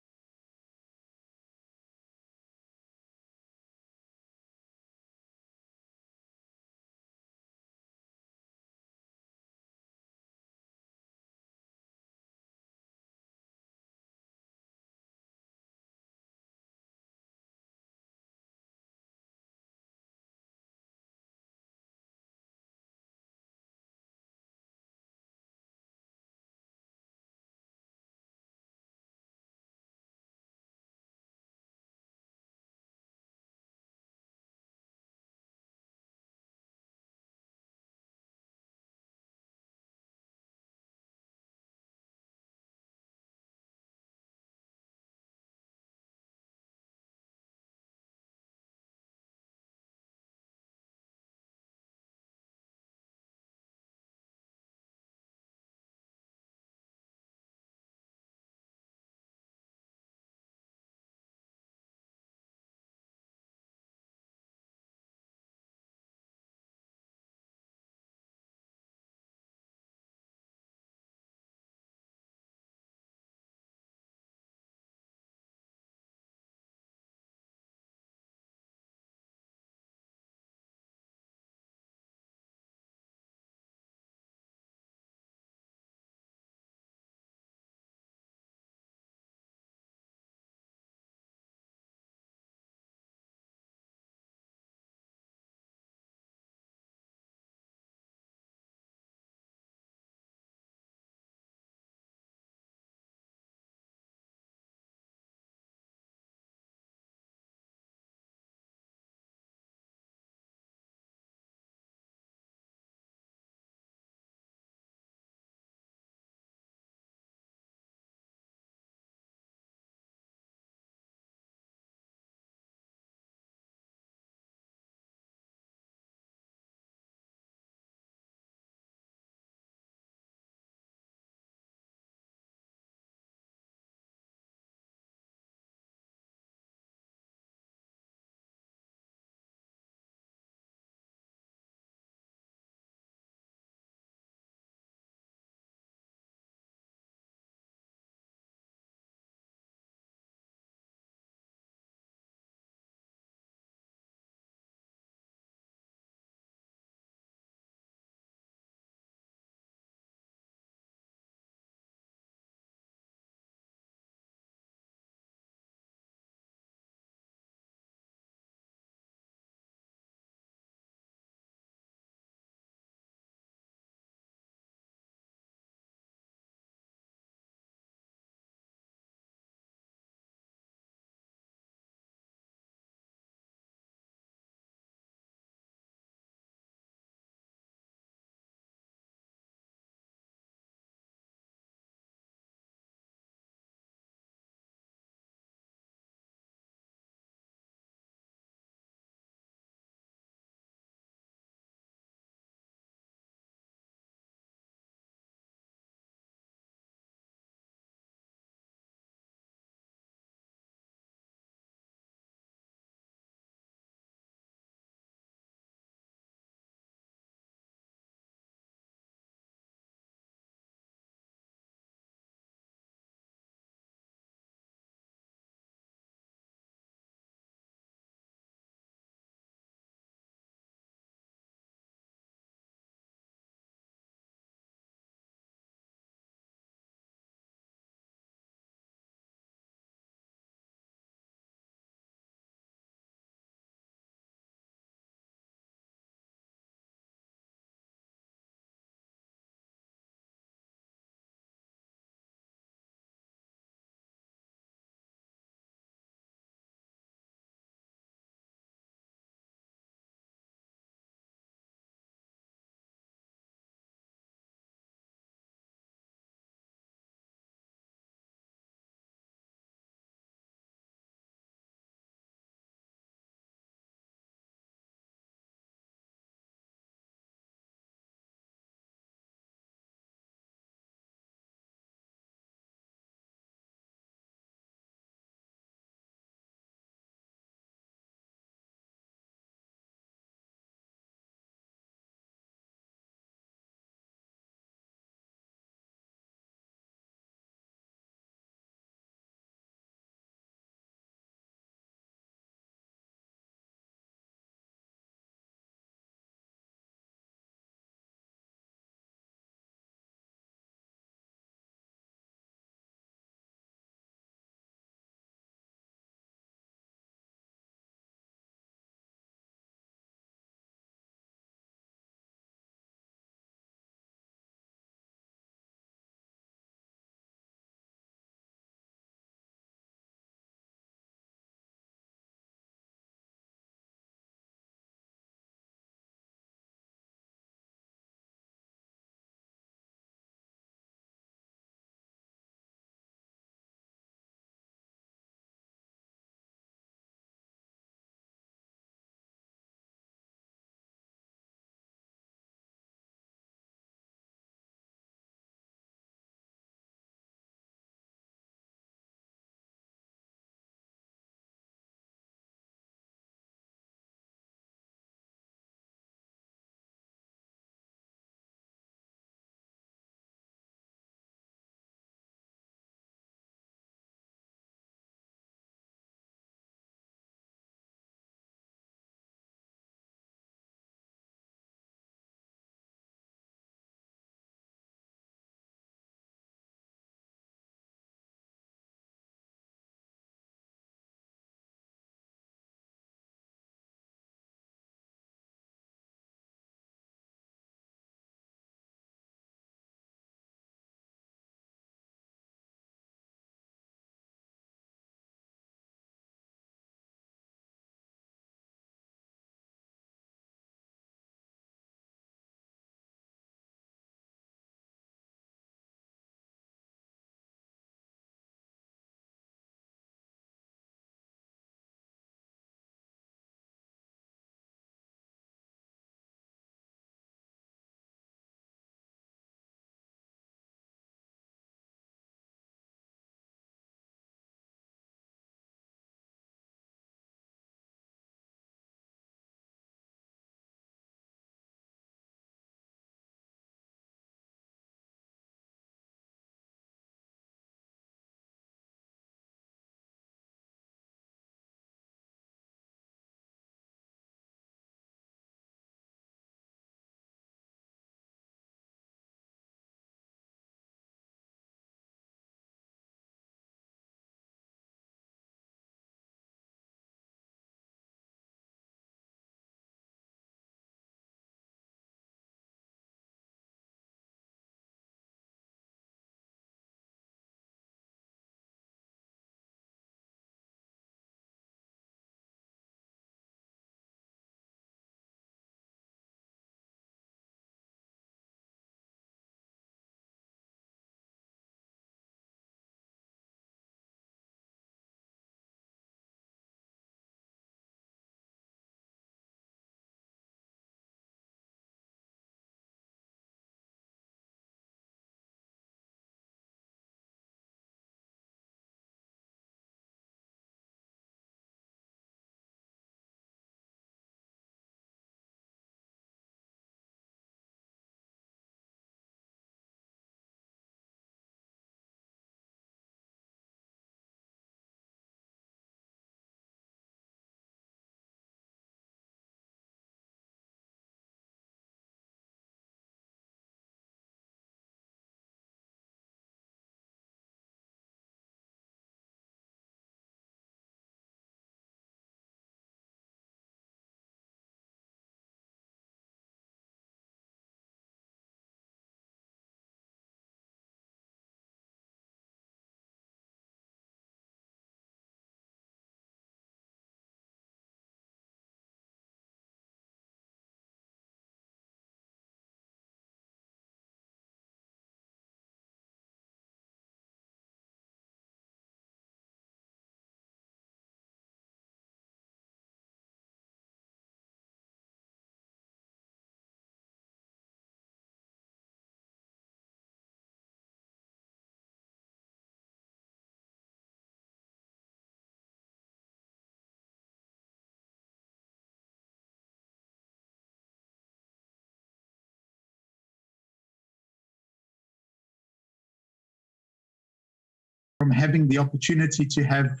from having the opportunity to have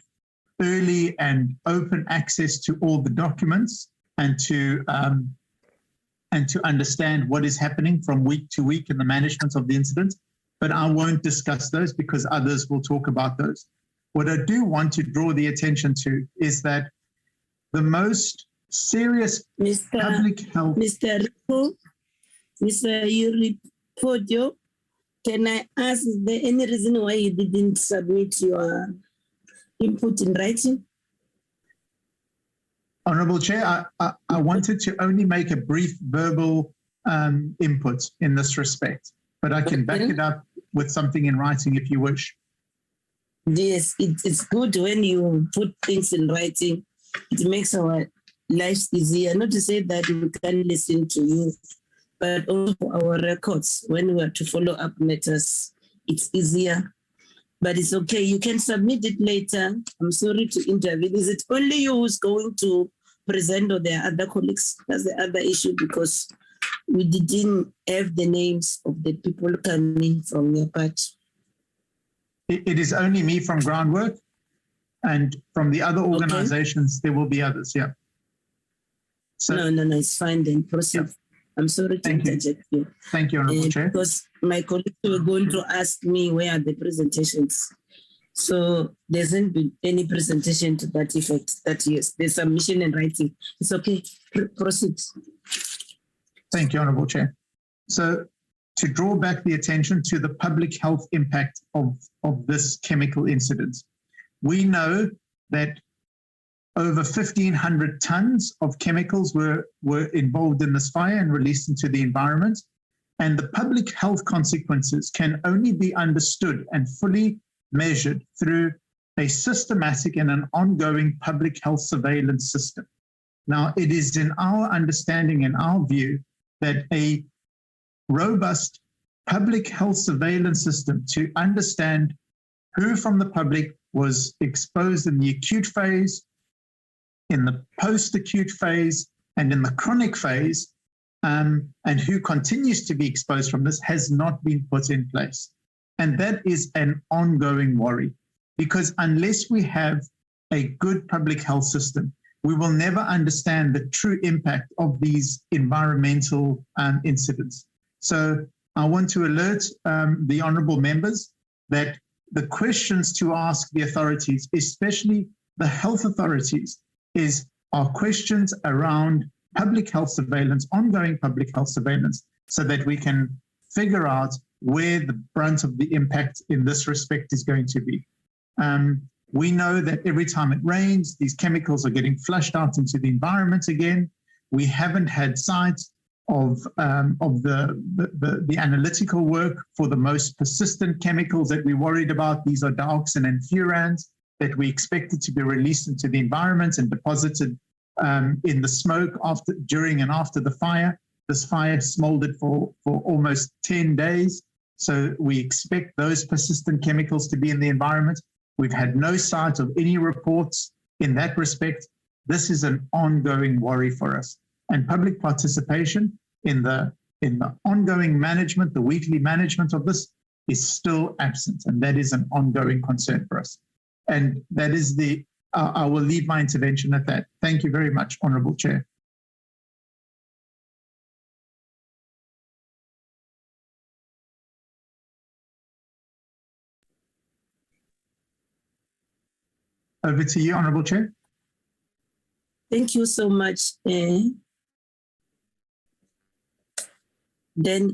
early and open access to all the documents and to understand what is happening from week to week in the management of the incident. But I won't discuss those because others will talk about those. What I do want to draw the attention to is that the most serious public health... Mr. Yuripodio, can I ask, is there any reason why you didn't submit your input in writing? Honourable Chair, I wanted to only make a brief verbal input in this respect, but I can back it up with something in writing if you wish. Yes, it's good when you put things in writing. It makes our lives easier. Not to say that we can listen to you, but also for our records, when we are to follow up matters, it's easier. But it's okay. You can submit it later. I'm sorry to intervene. Is it only you who's going to present, or there are other colleagues? That's the other issue, because we didn't have the names of the people coming from your part. It is only me from Groundwork, and from the other organizations, there will be others, yeah. So, no, it's fine then. Proceed. Yeah. I'm sorry to interject you. Thank you, Honourable Chair. Because my colleagues were going to ask me where are the presentations. So there hasn't been any presentation to that effect. That yes, there's submission in writing. It's okay. Proceed. Thank you, Honourable Chair. So to draw back the attention to the public health impact of this chemical incident, we know that over 1,500 tons of chemicals were involved in this fire and released into the environment. And the public health consequences can only be understood and fully measured through a systematic and an ongoing public health surveillance system. Now, it is in our understanding and our view that a robust public health surveillance system to understand who from the public was exposed in the acute phase, in the post-acute phase, and in the chronic phase, and who continues to be exposed from this has not been put in place. And that is an ongoing worry, because unless we have a good public health system, we will never understand the true impact of these environmental incidents. So I want to alert the honourable members that the questions to ask the authorities, especially the health authorities, are questions around public health surveillance, ongoing public health surveillance, so that we can figure out where the brunt of the impact in this respect is going to be. We know that every time it rains, these chemicals are getting flushed out into the environment again. We haven't had sight of the analytical work for the most persistent chemicals that we worried about. These are dioxin and furans that we expected to be released into the environment and deposited in the smoke during and after the fire. This fire smoldered for almost 10 days. So we expect those persistent chemicals to be in the environment. We've had no sight of any reports in that respect. This is an ongoing worry for us. And public participation in the ongoing management, the weekly management of this, is still absent. And that is an ongoing concern for us. And that is I will leave my intervention at that. Thank you very much, Honourable Chair. Over to you, Honourable Chair. Thank you so much. Then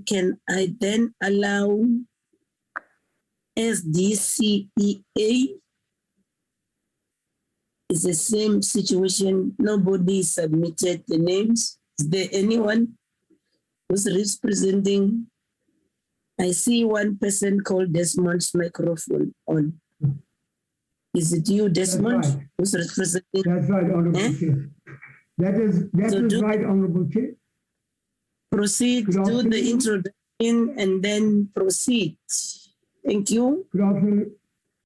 can I then allow SDCEA? It's the same situation. Nobody submitted the names. Is there anyone who's representing? I see one person called Desmond's microphone on. Is it you, Desmond? That's right. Who's representing? That's right, Honourable Chair. That is right, Honourable Chair. Proceed, do the introduction and then proceed. Thank you. Good afternoon,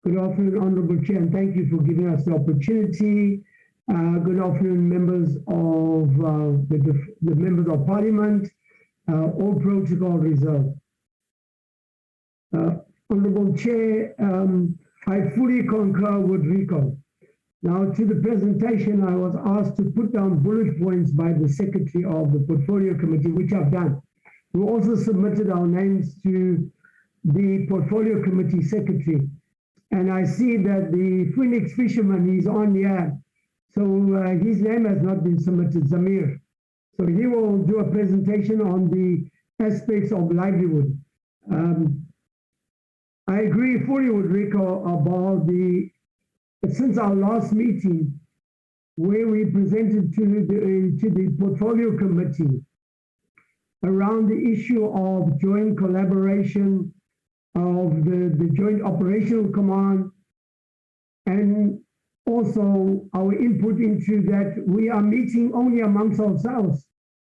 Honourable Chair, and thank you for giving us the opportunity. Good afternoon, members of the members of Parliament, all protocol reserved. Honourable Chair, I fully concur with Rico. Now, to the presentation, I was asked to put down bullet points by the Secretary of the Portfolio Committee, which I've done. We also submitted our names to the Portfolio Committee Secretary. And I see that the Phoenix fisherman is on here. So his name has not been submitted, Zamir. So he will do a presentation on the aspects of livelihood. I agree fully with Rico about since our last meeting, where we presented to the Portfolio Committee around the issue of joint collaboration of the Joint Operational Command, and also our input into that we are meeting only amongst ourselves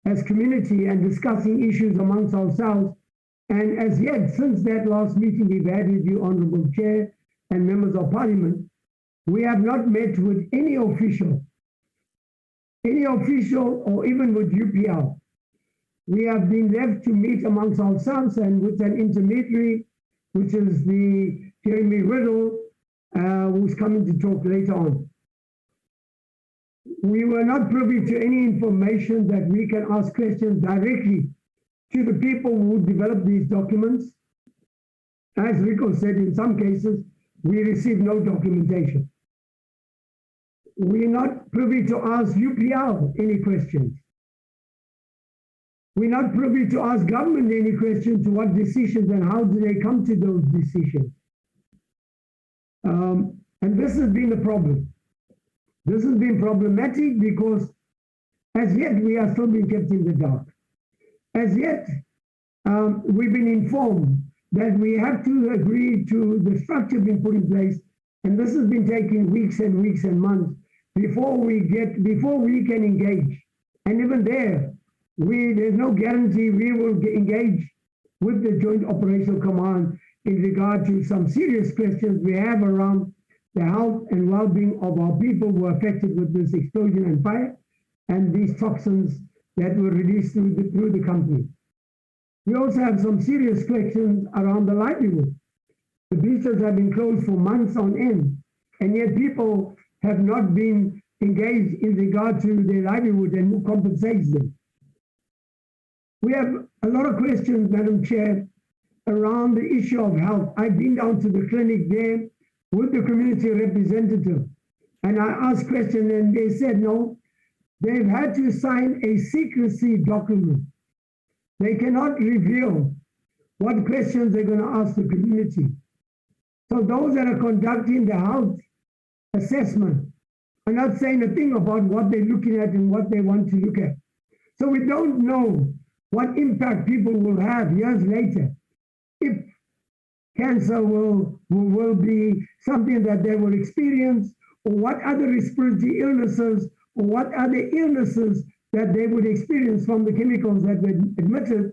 as community and discussing issues amongst ourselves. And as yet, since that last meeting we've had with you, Honorable Chair and members of Parliament, we have not met with any official or even with UPL. We have been left to meet amongst ourselves and with an intermediary, which is the Jeremy Riddle, who's coming to talk later on. We were not privy to any information that we can ask questions directly to the people who developed these documents. As Rico said, in some cases, we received no documentation. We're not privy to ask UPL any questions. We're not privy to ask government any questions to what decisions and how do they come to those decisions. And this has been a problem. This has been problematic because as yet we are still being kept in the dark. As yet, we've been informed that we have to agree to the structure being put in place, and this has been taking weeks and weeks and months before we can engage. And even there's no guarantee we will engage with the Joint Operational Command in regard to some serious questions we have around the health and well-being of our people who are affected with this explosion and fire and these toxins that were released through the company. We also have some serious questions around the livelihood. The beaches have been closed for months on end, and yet people have not been engaged in regard to their livelihood and who compensates them. We have a lot of questions, Madam Chair, around the issue of health. I've been down to the clinic there with the community representative, and I asked questions and they said no, they've had to sign a secrecy document. They cannot reveal what questions they're going to ask the community. So those that are conducting the health assessment are not saying a thing about what they're looking at and what they want to look at. So we don't know what impact people will have years later if cancer will be something that they will experience, or what other respiratory illnesses, or what other illnesses that they would experience from the chemicals that were emitted,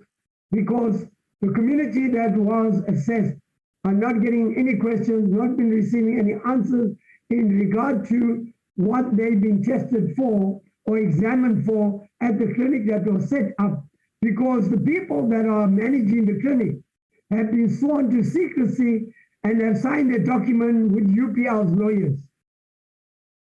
because the community that was assessed are not getting any questions, not been receiving any answers in regard to what they've been tested for or examined for at the clinic that was set up, because the people that are managing the clinic have been sworn to secrecy and have signed a document with UPL's lawyers.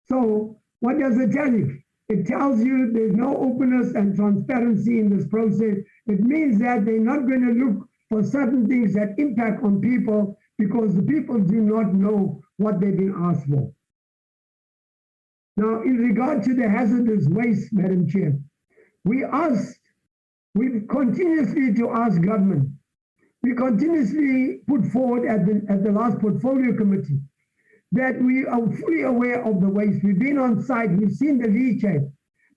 So what does it tell you? It tells you there's no openness and transparency in this process. It means that they're not going to look for certain things that impact on people because the people do not know what they've been asked for. Now, in regard to the hazardous waste, Madam Chair, we've continuously to ask government. We continuously put forward at the last portfolio committee that we are fully aware of the waste. We've been on site, we've seen the leachate,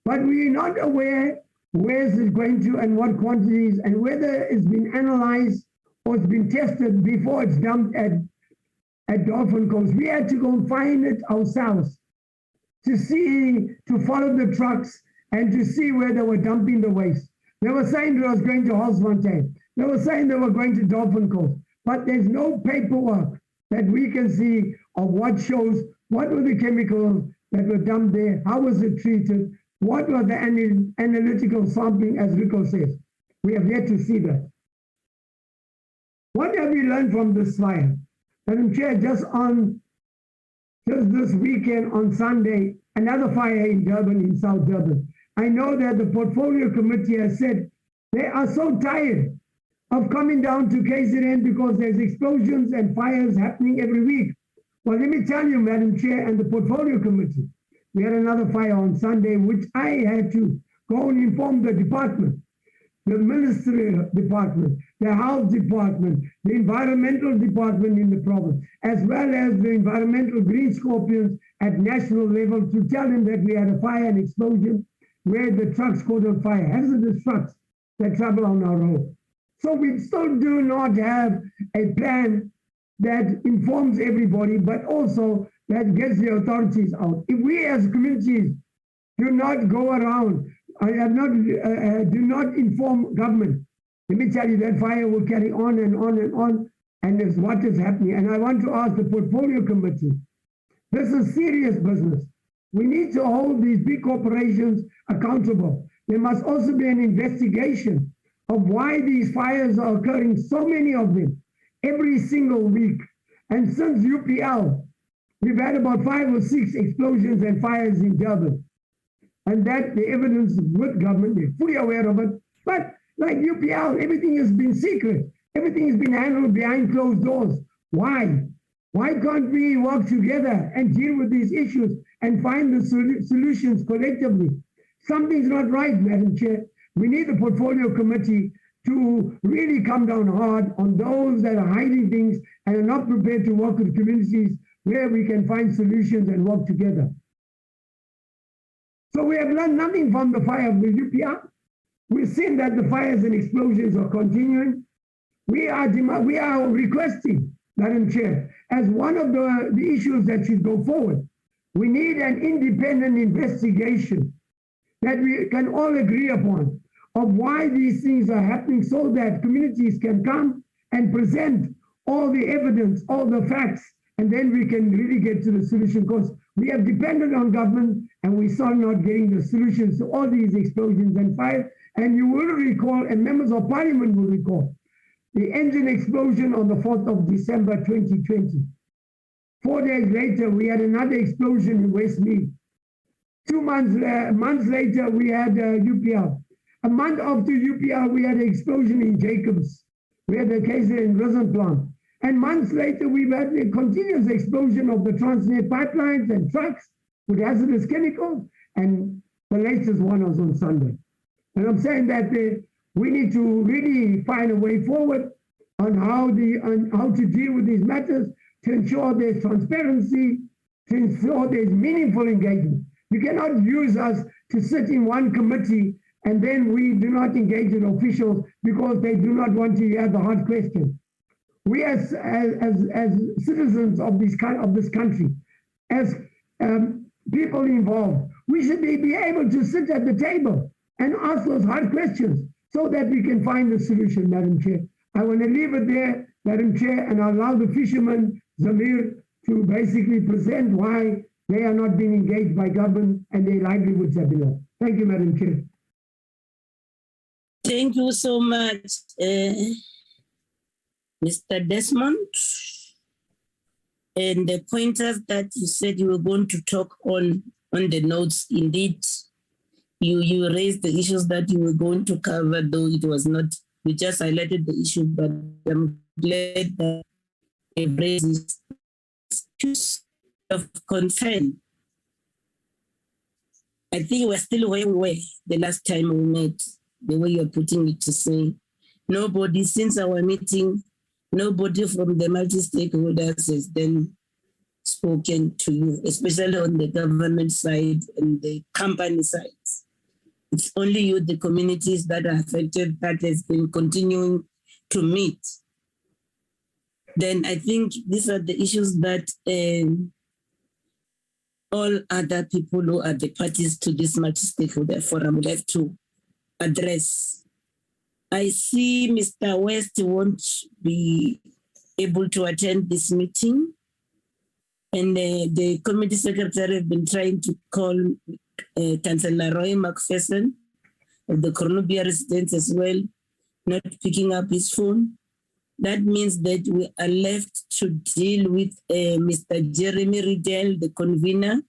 but we're not aware where is it going to and what quantities and whether it's been analyzed or it's been tested before it's dumped at Dolphin Coast. We had to go and find it ourselves to follow the trucks and to see where they were dumping the waste. They were saying it was going to Holzfontein. They were saying they were going to Dolphin Coast, but there's no paperwork that we can see of what shows what were the chemicals that were dumped there, how was it treated, what was the analytical sampling, as Rico says. We have yet to see that. What have we learned from this fire? Madam Chair, just this weekend on Sunday, another fire in Durban, in South Durban. I know that the portfolio committee has said they are so tired of coming down to KZN because there's explosions and fires happening every week. Well, let me tell you, Madam Chair, and the portfolio committee, we had another fire on Sunday, which I had to go and inform the department, the ministry department, the health department, the environmental department in the province, as well as the environmental green scorpions at national level, to tell them that we had a fire and explosion where the trucks caught on fire, hazardous trucks that travel on our road. So we still do not have a plan that informs everybody, but also that gets the authorities out. If we as communities do not go around, do not inform government, let me tell you that fire will carry on and on and on, and that's what is happening. And I want to ask the portfolio committee, this is serious business. We need to hold these big corporations accountable. There must also be an investigation of why these fires are occurring, so many of them, every single week. And since UPL, we've had about 5 or 6 explosions and fires in Durban. And that the evidence is with government, they're fully aware of it. But like UPL, everything has been secret. Everything has been handled behind closed doors. Why? Why can't we work together and deal with these issues and find the solutions collectively? Something's not right, Madam Chair. We need the portfolio committee to really come down hard on those that are hiding things and are not prepared to work with communities where we can find solutions and work together. So we have learned nothing from the fire of the UPR. We've seen that the fires and explosions are continuing. We are requesting, Madam Chair, as one of the issues that should go forward, we need an independent investigation that we can all agree upon of why these things are happening, so that communities can come and present all the evidence, all the facts, and then we can really get to the solution, because we have depended on government and we saw not getting the solutions to all these explosions and fires. And you will recall, and members of parliament will recall, the engine explosion on the 4th of December 2020. 4 days later, we had another explosion in Westmead. 2 months later, we had UPL. A month after UPL, we had an explosion in Jacobs. We had a case in Risen plant. And months later, we've had a continuous explosion of the Transnet pipelines and trucks with hazardous chemicals. And the latest one was on Sunday. And I'm saying that we need to really find a way forward on how to deal with these matters, to ensure there's transparency, to ensure there's meaningful engagement. You cannot use us to sit in one committee and then we do not engage with officials because they do not want to have the hard question. We as citizens of this country, as people involved, we should be able to sit at the table and ask those hard questions so that we can find the solution, Madam Chair. I want to leave it there, Madam Chair, and allow the fisherman, Zamir, to basically present why they are not being engaged by government and their livelihoods are below. Thank you, Madam Chair. Thank you so much, Mr. Desmond. And the pointers that you said you were going to talk on the notes, indeed, you raised the issues that you were going to cover, though it was not, we just highlighted the issue, but I'm glad that you raised issues of concern. I think we're still where we were the last time we met, the way you're putting it, to say nobody since our meeting, nobody from the multi-stakeholders has then spoken to you, especially on the government side and the company side. It's only you, the communities that are affected, that has been continuing to meet. Then I think these are the issues that all other people who are the parties to this multi-stakeholder forum would have to address. I see Mr. West won't be able to attend this meeting. And the committee secretary have been trying to call Councillor Roy McPherson of the Cornubia residents as well, not picking up his phone. That means that we are left to deal with Mr. Jeremy Riddell, the convener,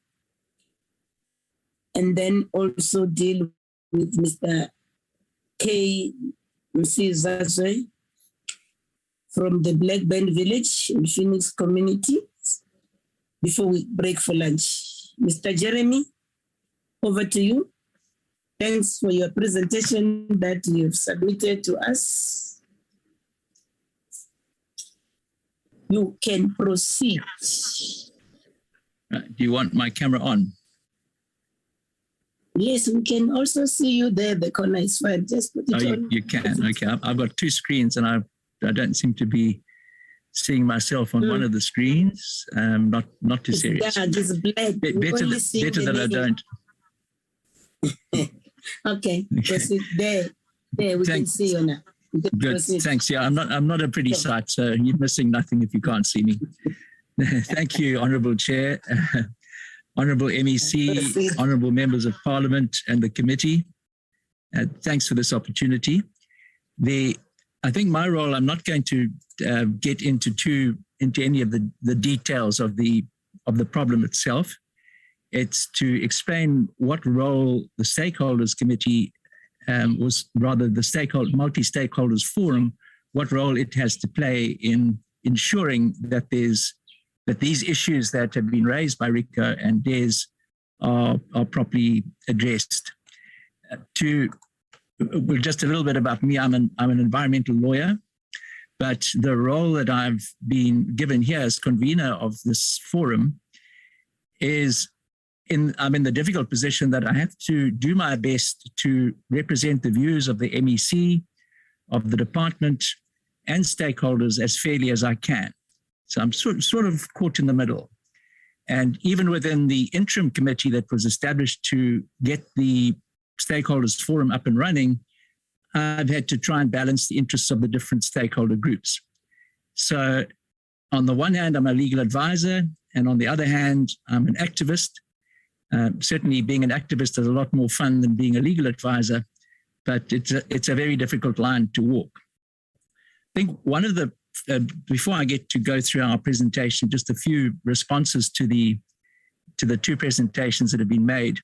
and then also deal with Mr. K. Msizazwe from the Black Band Village in Phoenix community before we break for lunch. Mr. Jeremy, over to you. Thanks for your presentation that you've submitted to us. You can proceed. Do you want my camera on? Yes, we can also see you there. The corner is fine. Just put it on. You can. Okay, I've got two screens, and I don't seem to be seeing myself on one of the screens. Not too serious. Yeah, it's black. Better that I don't. Okay, proceed. There, we can see you now. Good, proceed. Thanks. Yeah, I'm not a pretty sight, so you're missing nothing if you can't see me. Thank you, Honourable Chair, Honourable MEC, Honourable Members of Parliament and the committee. Thanks for this opportunity. I think my role, I'm not going to get into any of the details of the problem itself. It's to explain what role the Stakeholders Committee was rather the multi-stakeholders forum, what role it has to play in ensuring that these issues that have been raised by Rico and Des are properly addressed. Just a little bit about me, I'm an environmental lawyer, but the role that I've been given here as convener of this forum is I'm in the difficult position that I have to do my best to represent the views of the MEC, of the department, and stakeholders as fairly as I can. So I'm sort of caught in the middle. And even within the interim committee that was established to get the stakeholders forum up and running, I've had to try and balance the interests of the different stakeholder groups. So on the one hand, I'm a legal advisor, and on the other hand, I'm an activist. Certainly being an activist is a lot more fun than being a legal advisor, but it's a very difficult line to walk. I think one of the, before I get to go through our presentation, just a few responses to the two presentations that have been made.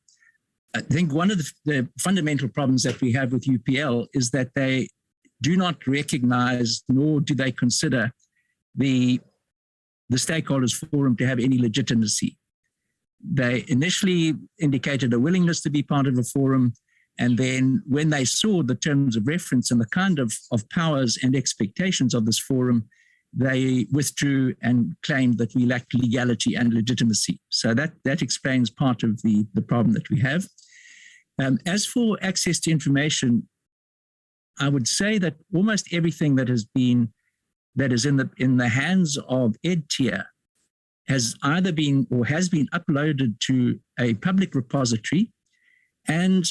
I think one of the fundamental problems that we have with UPL is that they do not recognize, nor do they consider the stakeholders forum to have any legitimacy. They initially indicated a willingness to be part of the forum, and then when they saw the terms of reference and the kind of powers and expectations of this forum, they withdrew and claimed that we lacked legality and legitimacy. So that explains part of the problem that we have. As for access to information, I would say that almost everything that is in the hands of EdTier has either been or has been uploaded to a public repository, and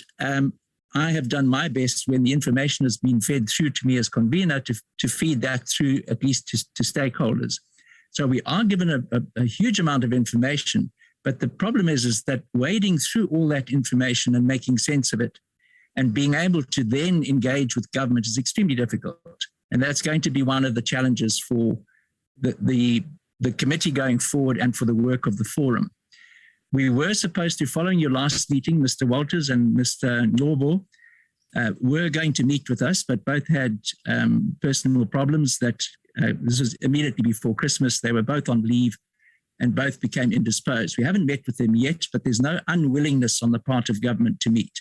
I have done my best when the information has been fed through to me as convener to feed that through at least to stakeholders. So we are given a huge amount of information, but the problem is that wading through all that information and making sense of it and being able to then engage with government is extremely difficult. And that's going to be one of the challenges for the committee going forward and for the work of the forum. We were supposed to, following your last meeting, Mr. Walters and Mr. Norbo were going to meet with us, but both had personal problems that this was immediately before Christmas. They were both on leave and both became indisposed. We haven't met with them yet, but there's no unwillingness on the part of government to meet.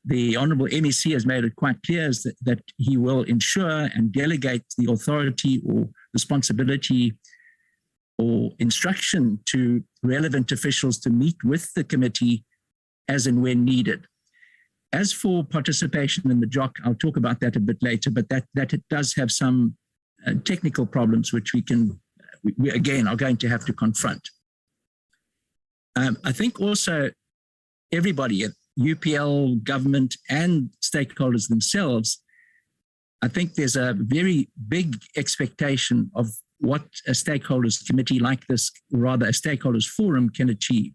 The Honourable MEC has made it quite clear that he will ensure and delegate the authority or responsibility or instruction to relevant officials to meet with the committee as and when needed. As for participation in the JOC, I'll talk about that a bit later, but that it does have some technical problems which we again are going to have to confront. I think also everybody at UPL, government and stakeholders themselves, I think there's a very big expectation of what a stakeholders committee like this, rather a stakeholders forum, can achieve.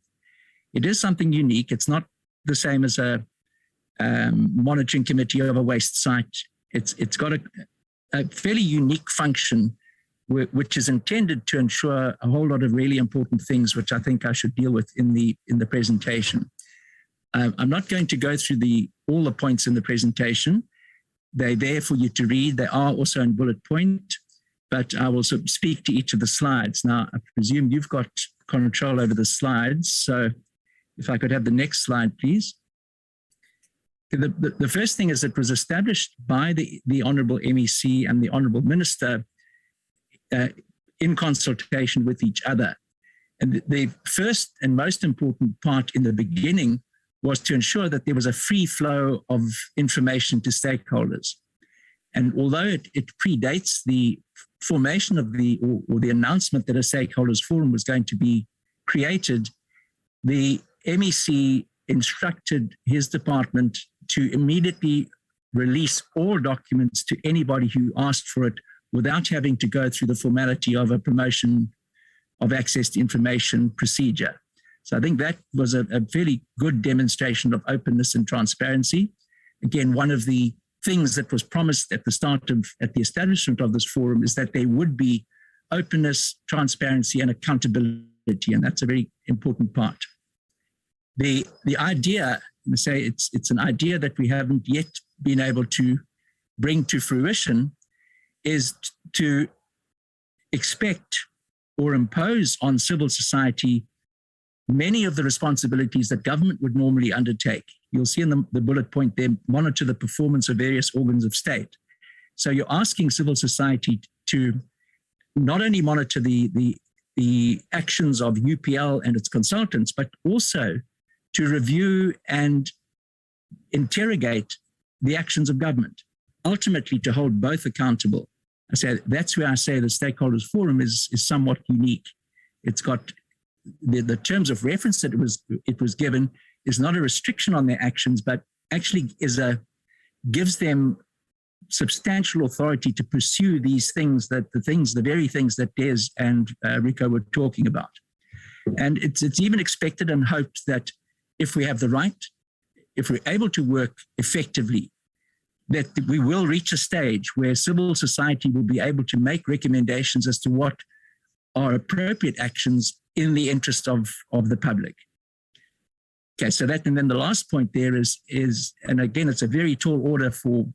It is something unique. It's not the same as a monitoring committee of a waste site. It's got a fairly unique function which is intended to ensure a whole lot of really important things, which I think I should deal with in the presentation. I'm not going to go through all the points in the presentation. They're there for you to read. They are also in bullet point, but I will sort of speak to each of the slides. Now, I presume you've got control over the slides. So if I could have the next slide, please. The first thing is it was established by the Honourable MEC and the Honourable Minister in consultation with each other. And the first and most important part in the beginning was to ensure that there was a free flow of information to stakeholders. And although it predates the formation of or the announcement that a stakeholders forum was going to be created, the MEC instructed his department to immediately release all documents to anybody who asked for it without having to go through the formality of a promotion of access to information procedure. So I think that was a fairly good demonstration of openness and transparency. Again, one of the things that was promised at the establishment of this forum is that there would be openness, transparency, and accountability, and that's a very important part. The idea, I say it's an idea that we haven't yet been able to bring to fruition, is to expect or impose on civil society many of the responsibilities that government would normally undertake. You'll see in the bullet point there, monitor the performance of various organs of state. So you're asking civil society to not only monitor the actions of UPL and its consultants, but also to review and interrogate the actions of government, ultimately to hold both accountable. That's where I say the Stakeholders Forum is somewhat unique. It's got the terms of reference that it was given is not a restriction on their actions, but actually gives them substantial authority to pursue these things, the very things that Des and Rico were talking about. And it's even expected and hoped that if we have if we're able to work effectively, that we will reach a stage where civil society will be able to make recommendations as to what are appropriate actions in the interest of the public. Okay, so that, and then the last point there is, and again, it's a very tall order for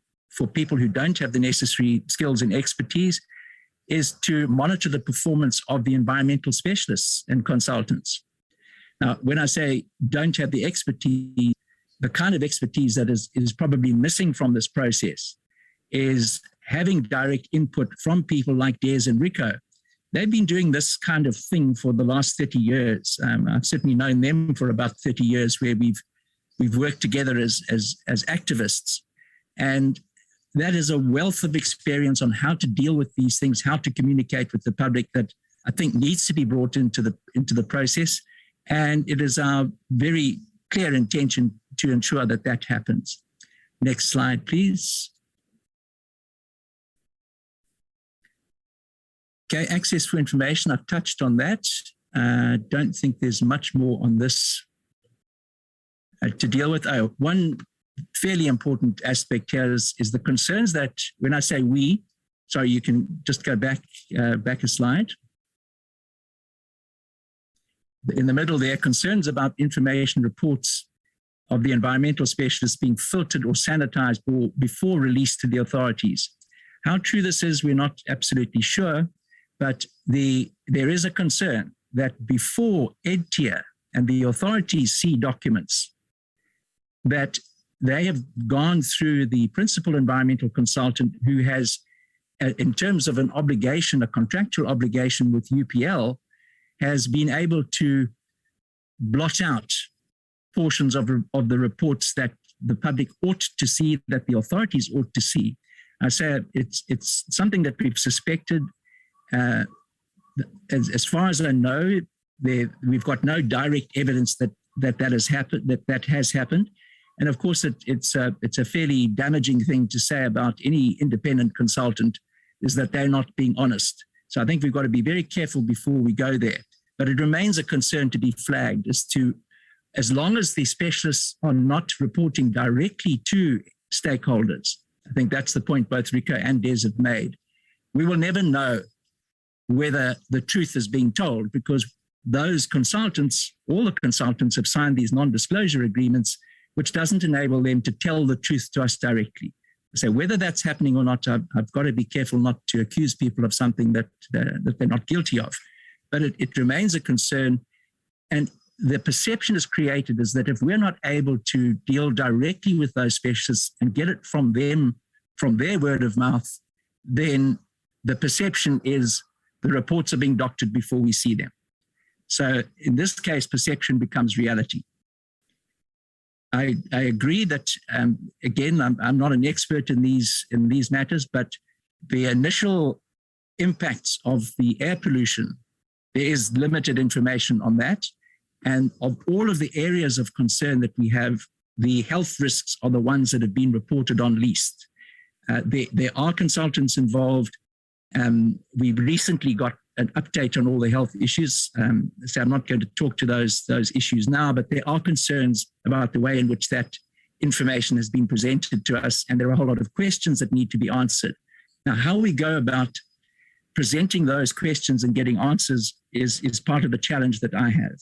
people who don't have the necessary skills and expertise, is to monitor the performance of the environmental specialists and consultants. Now, when I say don't have the expertise, the kind of expertise that is probably missing from this process is having direct input from people like Des and Rico. They've been doing this kind of thing for the last 30 years. I've certainly known them for about 30 years, where we've worked together as activists. And that is a wealth of experience on how to deal with these things, how to communicate with the public, that I think needs to be brought into the process. And it is our very clear intention to ensure that that happens. Next slide, please. Okay, access to information, I've touched on that. Don't think there's much more on this to deal with. One fairly important aspect here is the concerns that, when I say we, sorry, you can just go back a slide. In the middle there, concerns about information reports of the environmental specialists being filtered or sanitized before release to the authorities. How true this is, we're not absolutely sure, but there is a concern that before EdTier and the authorities see documents, that they have gone through the principal environmental consultant who has, in terms of an obligation, a contractual obligation with UPL, has been able to blot out portions of the reports that the public ought to see, that the authorities ought to see. I say it's something that we've suspected. As far as I know, we've got no direct evidence that has happened. And of course, it's a fairly damaging thing to say about any independent consultant, is that they're not being honest. So I think we've got to be very careful before we go there. But it remains a concern to be flagged as long as the specialists are not reporting directly to stakeholders, I think that's the point both Rico and Des have made. We will never know whether the truth is being told because those consultants, all the consultants have signed these non-disclosure agreements, which doesn't enable them to tell the truth to us directly. So whether that's happening or not, I've got to be careful not to accuse people of something that they're not guilty of. But it remains a concern. And the perception is created is that if we're not able to deal directly with those specialists and get it from them, from their word of mouth, then the perception is the reports are being doctored before we see them. So in this case, perception becomes reality. I agree that, again, I'm not an expert in these matters, but the initial impacts of the air pollution, there is limited information on that. And of all of the areas of concern that we have, the health risks are the ones that have been reported on least. There are consultants involved. We recently got an update on all the health issues. So I'm not going to talk to those issues now, but there are concerns about the way in which that information has been presented to us. And there are a whole lot of questions that need to be answered. Now, how we go about presenting those questions and getting answers is part of the challenge that I have.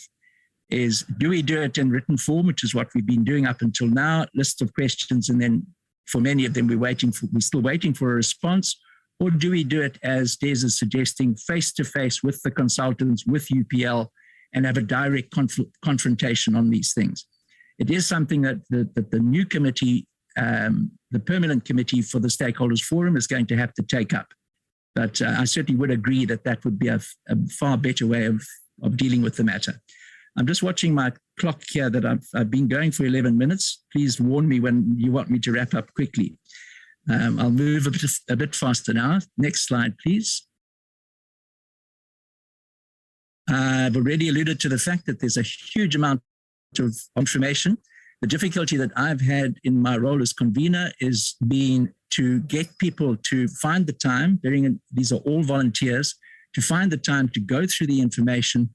Is do we do it in written form, which is what we've been doing up until now, list of questions, and then for many of them, we're still waiting for a response, or do we do it as Des is suggesting, face-to-face with the consultants, with UPL, and have a direct confrontation on these things? It is something that the new committee, the permanent committee for the Stakeholders Forum is going to have to take up. But I certainly would agree that that would be a far better way of dealing with the matter. I'm just watching my clock here that I've been going for 11 minutes. Please warn me when you want me to wrap up quickly. I'll move a bit faster now. Next slide, please. I've already alluded to the fact that there's a huge amount of information. The difficulty that I've had in my role as convener is being to get people to find the time, these are all volunteers, to find the time to go through the information,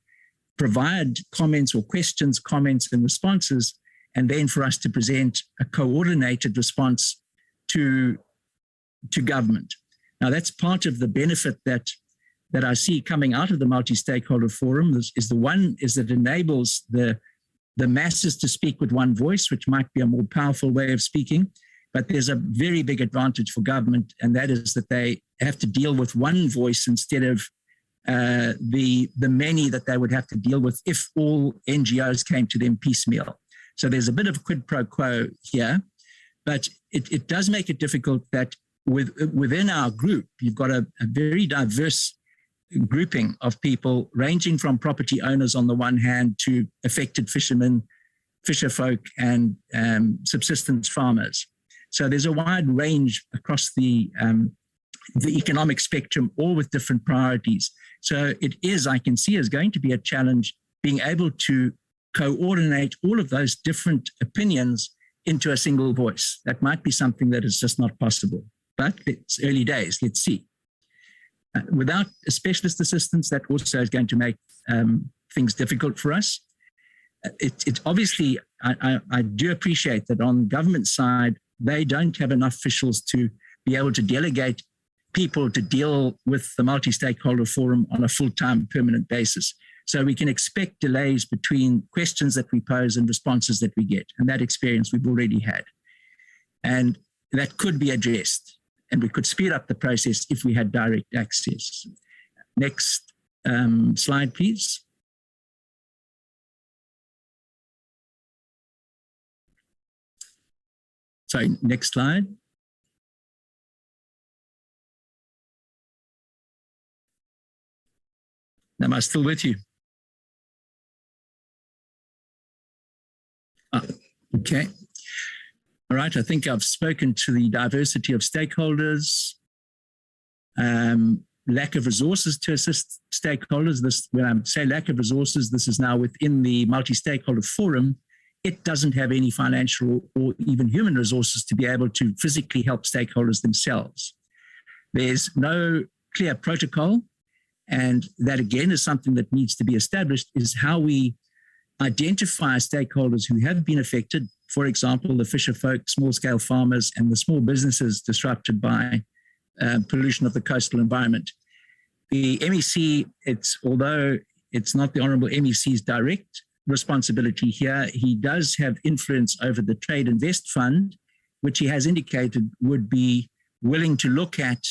provide comments or questions, comments and responses, and then for us to present a coordinated response to government. Now, that's part of the benefit that I see coming out of the multi-stakeholder forum is that it enables the masses to speak with one voice, which might be a more powerful way of speaking. But there's a very big advantage for government, and that is that they have to deal with one voice instead of the many that they would have to deal with if all NGOs came to them piecemeal. So there's a bit of quid pro quo here, but it does make it difficult that within our group, you've got a very diverse grouping of people ranging from property owners on the one hand to affected fishermen, fisherfolk, and subsistence farmers. So there's a wide range across the economic spectrum, all with different priorities. So it is, I can see, is going to be a challenge being able to coordinate all of those different opinions into a single voice. That might be something that is just not possible, but it's early days. Let's see. Without a specialist assistance, that also is going to make things difficult for us. It's obviously, I do appreciate that on government side, they don't have enough officials to be able to delegate people to deal with the multi-stakeholder forum on a full-time permanent basis. So we can expect delays between questions that we pose and responses that we get. And that experience we've already had. And that could be addressed. And we could speed up the process if we had direct access. Next slide, please. Sorry, next slide. Am I still with you? Okay. All right, I think I've spoken to the diversity of stakeholders, lack of resources to assist stakeholders. When I say lack of resources, this is now within the multi-stakeholder forum. It doesn't have any financial or even human resources to be able to physically help stakeholders themselves. There's no clear protocol, and that again is something that needs to be established, is how we identify stakeholders who have been affected, for example, the fisher folk, small-scale farmers, and the small businesses disrupted by pollution of the coastal environment. The MEC, although it's not the Honourable MEC's direct responsibility here, he does have influence over the Trade Invest Fund, which he has indicated would be willing to look at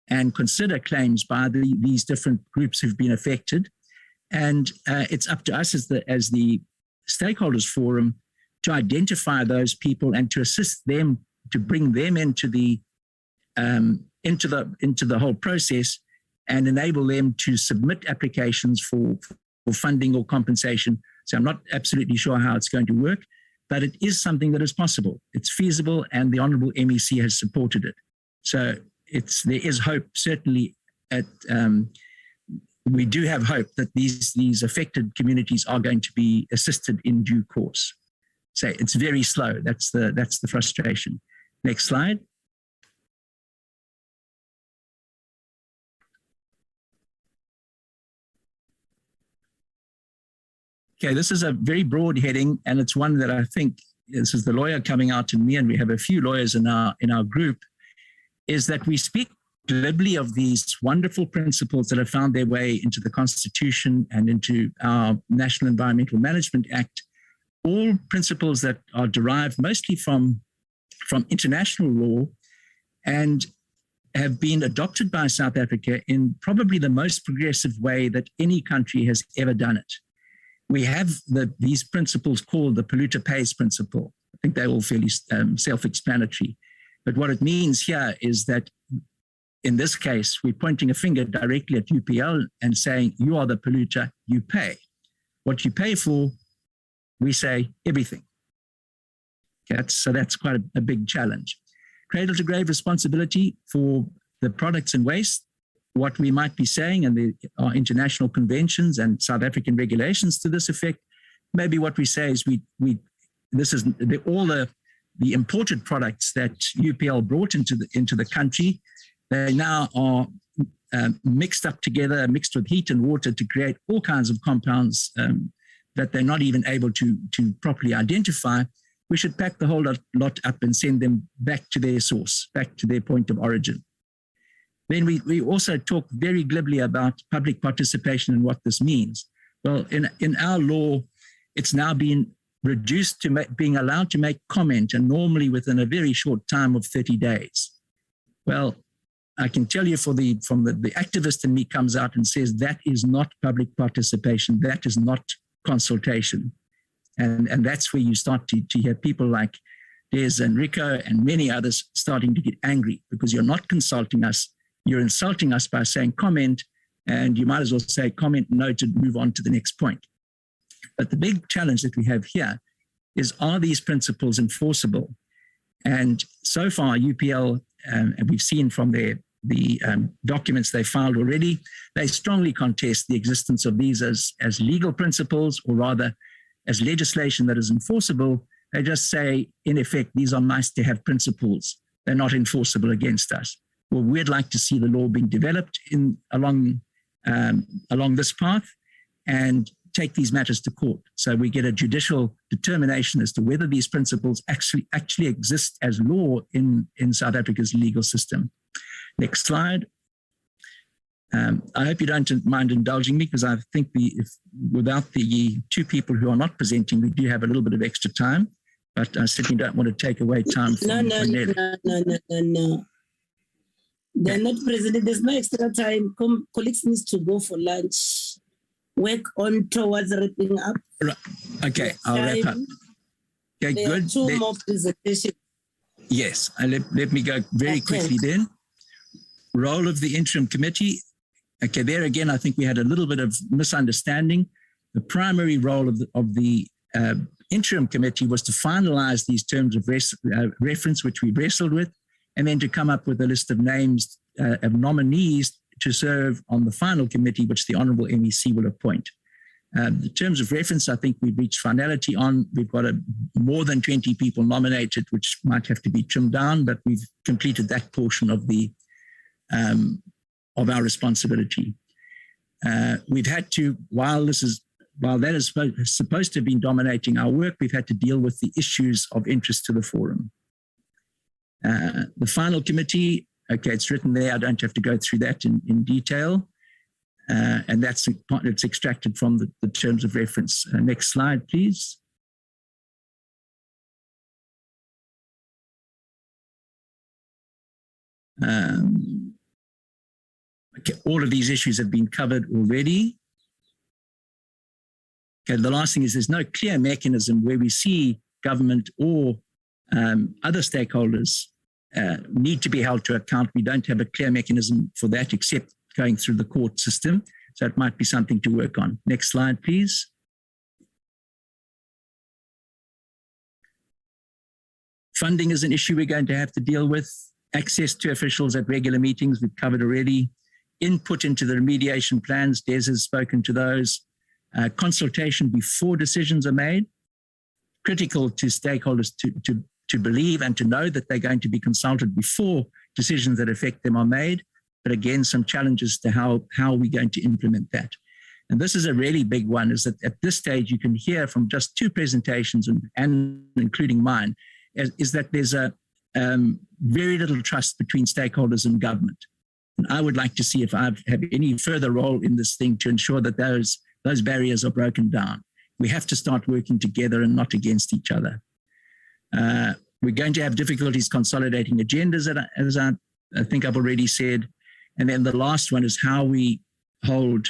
and consider claims by these different groups who've been affected. And it's up to us as the stakeholders forum to identify those people and to assist them, to bring them into the whole process and enable them to submit applications for funding or compensation. So I'm not absolutely sure how it's going to work, but it is something that is possible. It's feasible, and the Honourable MEC has supported it. So there is hope, certainly. We do have hope that these affected communities are going to be assisted in due course. So it's very slow. That's the frustration. Next slide. Okay, this is a very broad heading, and it's one that I think, this is the lawyer coming out in me, and we have a few lawyers in our group, is that we speak glibly of these wonderful principles that have found their way into the Constitution and into our National Environmental Management Act, all principles that are derived mostly from international law and have been adopted by South Africa in probably the most progressive way that any country has ever done it. We have these principles called the polluter pays principle. I think they're all fairly self-explanatory. But what it means here is that in this case, we're pointing a finger directly at UPL and saying, you are the polluter, you pay. What you pay for, we say everything. So that's quite a big challenge. Cradle to grave responsibility for the products and waste. What we might be saying, and there are international conventions and South African regulations to this effect, maybe what we say is all the imported products that UPL brought into the country, they now are mixed up together, mixed with heat and water to create all kinds of compounds that they're not even able to properly identify. We should pack the whole lot up and send them back to their source, back to their point of origin. Then we also talk very glibly about public participation and what this means. Well, in our law, it's now been reduced to being allowed to make comment, and normally within a very short time of 30 days. Well, I can tell you from the activist in me comes out and says that is not public participation, that is not consultation. And that's where you start to hear people like Des and Rico and many others starting to get angry because you're not consulting us. You're insulting us by saying comment, and you might as well say comment noted, move on to the next point. But the big challenge that we have here is, are these principles enforceable? And so far, UPL, and we've seen from the documents they filed already, they strongly contest the existence of these as legal principles, or rather as legislation that is enforceable. They just say, in effect, these are nice to have principles. They're not enforceable against us. Well, we'd like to see the law being developed along this path and take these matters to court. So we get a judicial determination as to whether these principles actually exist as law in South Africa's legal system. Next slide. I hope you don't mind indulging me, because I think without the two people who are not presenting, we do have a little bit of extra time, but I certainly don't want to take away time from No. They're not presenting. There's no extra time. Colleagues need to go for lunch. Work on towards wrapping up. Right. Okay, I'll wrap up. Okay, there good. Are two more presentations. Yes, let me go very quickly then. Role of the interim committee. Okay, there again, I think we had a little bit of misunderstanding. The primary role of the interim committee was to finalize these terms of reference, which we wrestled with, and then to come up with a list of names of nominees to serve on the final committee, which the Honourable MEC will appoint. The terms of reference, I think we've reached finality on. We've got more than 20 people nominated, which might have to be trimmed down, but we've completed that portion of our responsibility. We've had to, while this is while that is supposed to have been dominating our work, we've had to deal with the issues of interest to the forum. The final committee, okay, it's written there. I don't have to go through that in detail. And it's extracted from the terms of reference. Next slide, please. Okay, all of these issues have been covered already. Okay, the last thing is there's no clear mechanism where we see government or other stakeholders need to be held to account. We don't have a clear mechanism for that except going through the court system. So it might be something to work on. Next slide, please. Funding is an issue we're going to have to deal with. Access to officials at regular meetings, we've covered already. Input into the remediation plans, Des has spoken to those. Consultation before decisions are made. Critical to stakeholders to believe and to know that they're going to be consulted before decisions that affect them are made. But again, some challenges to how we're going to implement that. And this is a really big one, is that at this stage, you can hear from just 2 presentations and including mine, is that there's a very little trust between stakeholders and government. And I would like to see if I have any further role in this thing to ensure that those barriers are broken down. We have to start working together and not against each other. We're going to have difficulties consolidating agendas, as I think I've already said. And then the last one is how we hold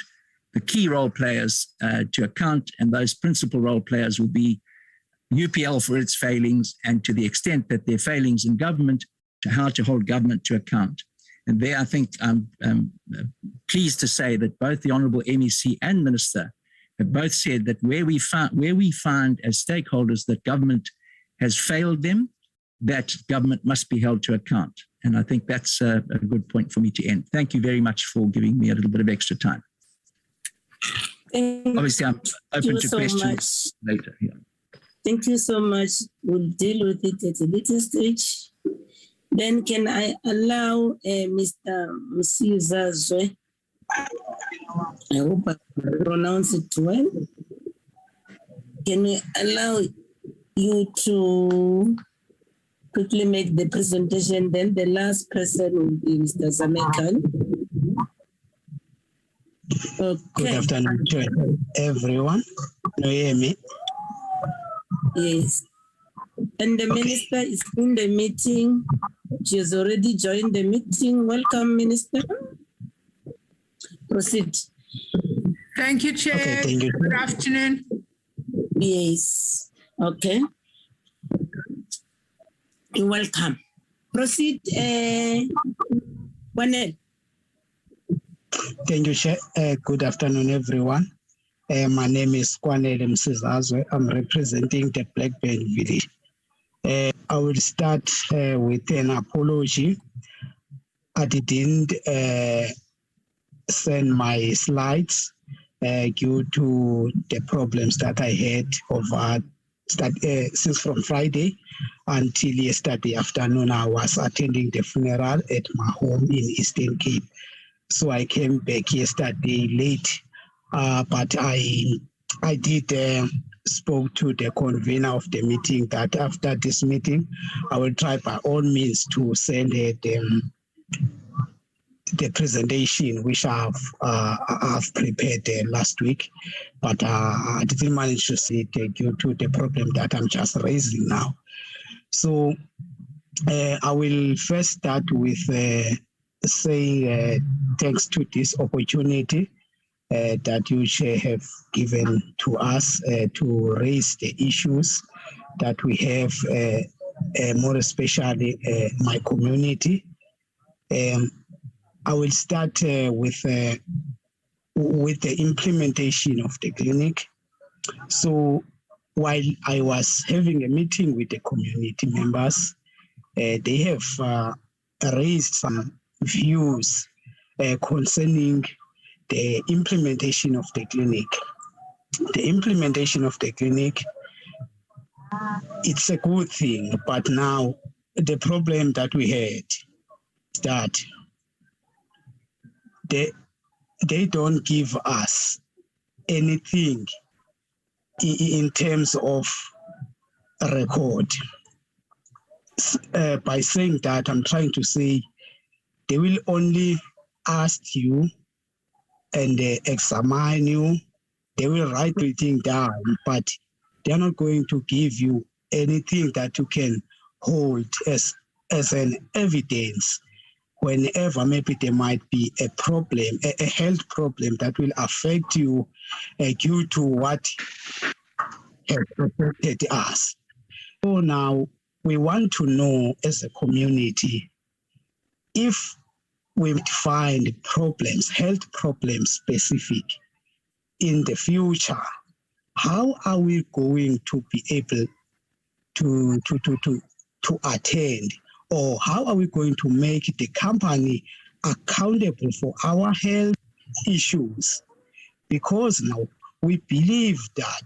the key role players to account, and those principal role players will be UPL for its failings, and to the extent that there are failings in government, to how to hold government to account. And there, I think I'm pleased to say that both the Honourable MEC and Minister have both said that where we find as stakeholders that government has failed them, that government must be held to account. And I think that's a good point for me to end. Thank you very much for giving me a little bit of extra time. Obviously, I'm open to questions later. Yeah. Thank you so much. We'll deal with it at a later stage. Then can I allow Mr. Msizazwe? I hope I pronounce it well. Can we allow you to quickly make the presentation? Then the last person will be Mr. Zamekan. Okay. Good afternoon to everyone. Can you hear me? Yes. And the minister is in the meeting. She has already joined the meeting. Welcome, Minister. Proceed. Thank you, Chair. Okay, thank you. Good afternoon. Yes. Okay. You're welcome. Proceed, Wanel. Thank you, Chair. Good afternoon, everyone. My name is Kwanele Msizazwe. I'm representing the Blackburn Village. I will start with an apology. I didn't send my slides due to the problems that I had over since from Friday until yesterday afternoon. I was attending the funeral at my home in Eastern Cape. So I came back yesterday late, but I did spoke to the convener of the meeting that after this meeting, I will try by all means to send the presentation which I've prepared last week, but I didn't manage to see it due to the problem that I'm just raising now. So I will first start with saying thanks to this opportunity that you have given to us to raise the issues that we have, more especially my community. I will start with the implementation of the clinic. So while I was having a meeting with the community members, they have raised some views concerning the implementation of the clinic. The implementation of the clinic, it's a good thing, but now the problem that we had is that they don't give us anything in terms of record. By saying that, I'm trying to say they will only ask you and examine you. They will write everything down, but they're not going to give you anything that you can hold as an evidence whenever maybe there might be a problem, a health problem that will affect you due to what has affected us. So now we want to know as a community if we find problems, health problems specific in the future, how are we going to be able to attend, or how are we going to make the company accountable for our health issues? Because now we believe that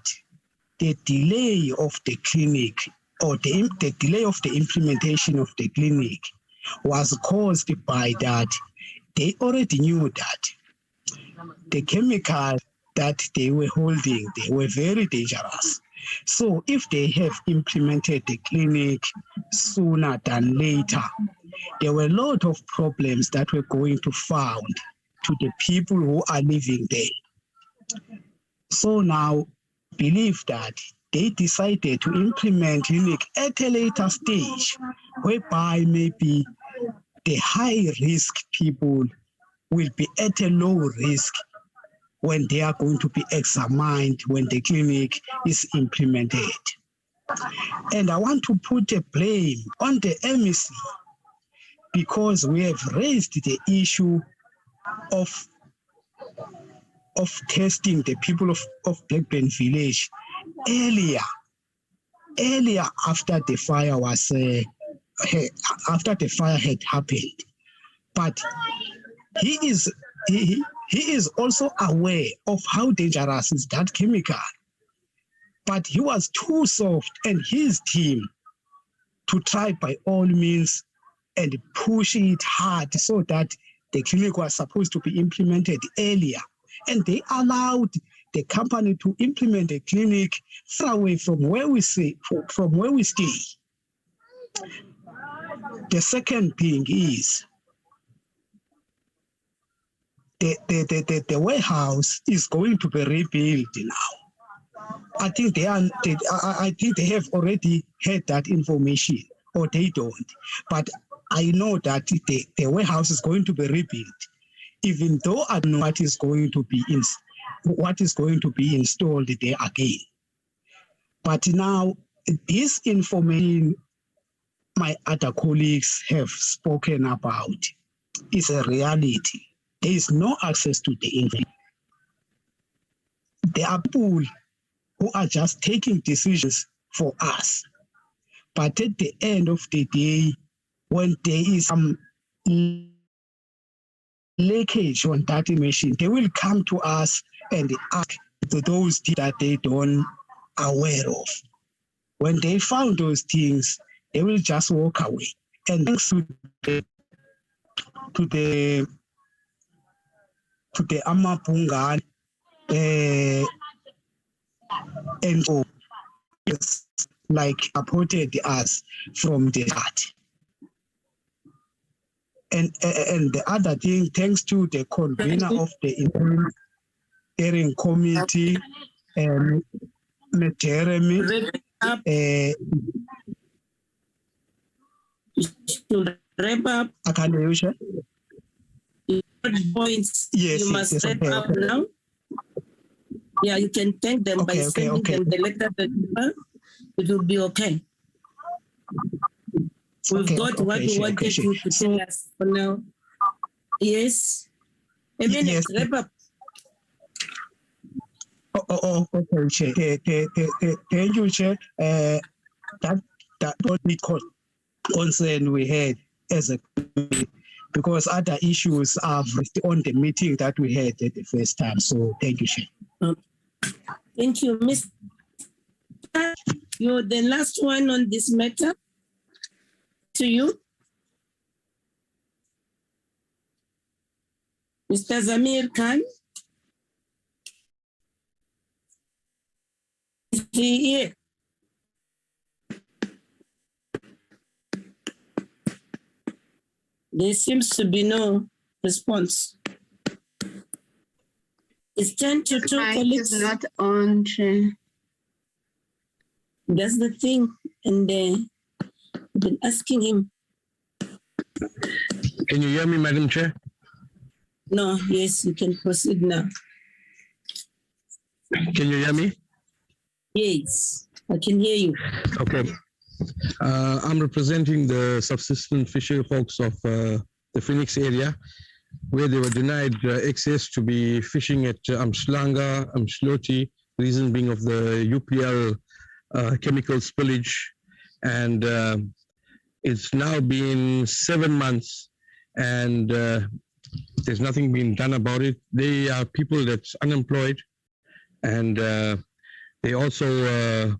the delay of the clinic or the delay of the implementation of the clinic was caused by that they already knew that the chemicals that they were holding, they were very dangerous. So if they have implemented the clinic sooner than later, there were a lot of problems that were going to found to the people who are living there. So now believe that they decided to implement clinic at a later stage, whereby maybe the high risk people will be at a low risk when they are going to be examined when the clinic is implemented. And I want to put a blame on the MEC because we have raised the issue of testing the people of Blackburn Village earlier after the fire was after the fire had happened. But he is also aware of how dangerous is that chemical. But he was too soft, and his team, to try by all means and push it hard so that the clinic was supposed to be implemented earlier. And they allowed the company to implement the clinic far away from where we stay. The second thing is the warehouse is going to be rebuilt now. I think they have already had that information, or they don't. But I know that the warehouse is going to be rebuilt, even though I know what is going to be installed there again. But now this information my other colleagues have spoken about is a reality. There is no access to the information. There are people who are just taking decisions for us. But at the end of the day, when there is some leakage on that information, they will come to us and ask those that they don't aware of. When they found those things, they will just walk away. And thanks to the Amapungan and so like supported us from the start. And the other thing, thanks to the convener of the hearing committee, Jeremy, to wrap up. I can't hear you. Points. Yes, You must wrap up now. Yeah, you can thank them by sending them the letter. It will be okay. We've got what we wanted you to tell us for now. Yes. A minute, yes. Wrap up. Okay, Chair. Thank you, Chair. That what we concern we had as a committee, because other issues are on the meeting that we had at the first time. So thank you, Chair. Thank you, Mr. You're the last one on this matter. To you. Mr. Zamir Khan. he here? There seems to be no response. It's 10 to 2, colleagues. Is not on, Chair. That's the thing. And I've been asking him. Can you hear me, Madam Chair? No, yes, you can proceed now. Can you hear me? Yes, I can hear you. Okay. I'm representing the subsistence fishery folks of the Phoenix area, where they were denied access to be fishing at Umhlanga, Umhloti, reason being of the UPL chemical spillage. And it's now been 7 months and there's nothing being done about it. They are people that's unemployed, and they also,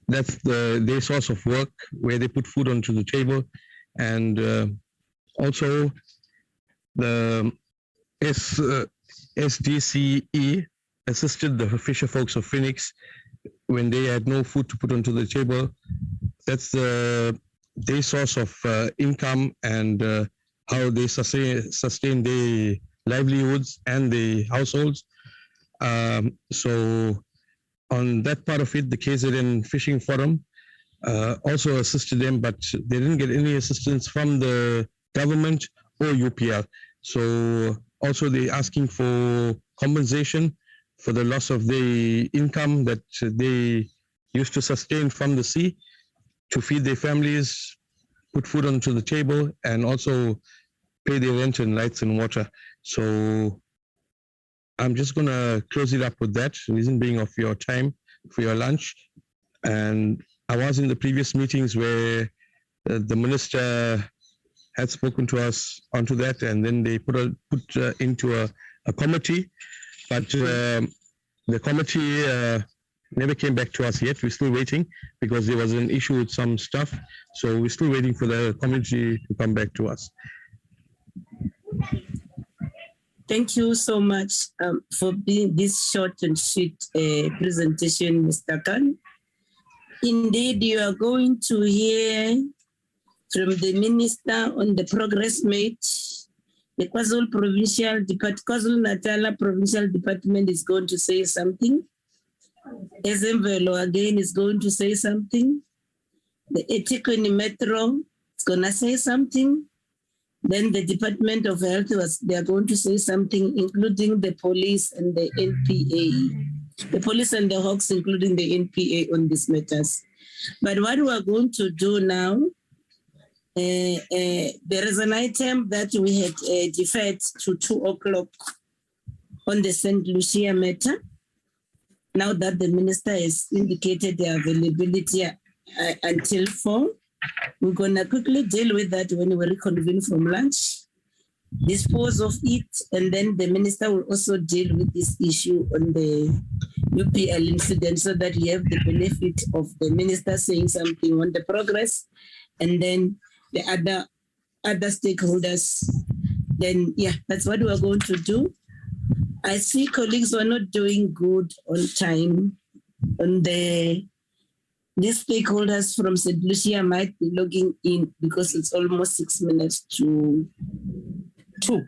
that's their source of work, where they put food onto the table. And also the SDCE assisted the fisher folks of Phoenix when they had no food to put onto the table. That's their source of income and how they sustain their livelihoods and their households. So on that part of it, the KZN Fishing Forum also assisted them, but they didn't get any assistance from the government or UPL. So also they're asking for compensation for the loss of their income that they used to sustain from the sea to feed their families, put food onto the table, and also pay their rent and lights and water. So I'm just going to close it up with that, reason being of your time for your lunch. And I was in the previous meetings where the minister had spoken to us onto that, and then they put into a committee, but the committee never came back to us yet. We're still waiting because there was an issue with some stuff. So we're still waiting for the committee to come back to us. Thank you so much for being this short and sweet presentation, Mr. Khan. Indeed, you are going to hear from the Minister on the progress made. The KwaZulu-Natal Provincial Department is going to say something. Esimangaliso again is going to say something. The eThekwini Metro is going to say something. Then the Department of Health, they are going to say something, including the police and the NPA. The police and the Hawks, including the NPA on these matters. But what we are going to do now, there is an item that we had deferred to 2 o'clock on the St. Lucia matter. Now that the minister has indicated the availability until 4, we're going to quickly deal with that when we reconvene from lunch, dispose of it, and then the minister will also deal with this issue on the UPL incident so that you have the benefit of the minister saying something on the progress, and then the other stakeholders. Then, yeah, that's what we're going to do. I see colleagues who are not doing good on time. On these stakeholders from St. Lucia might be logging in because it's almost 6 minutes to 2.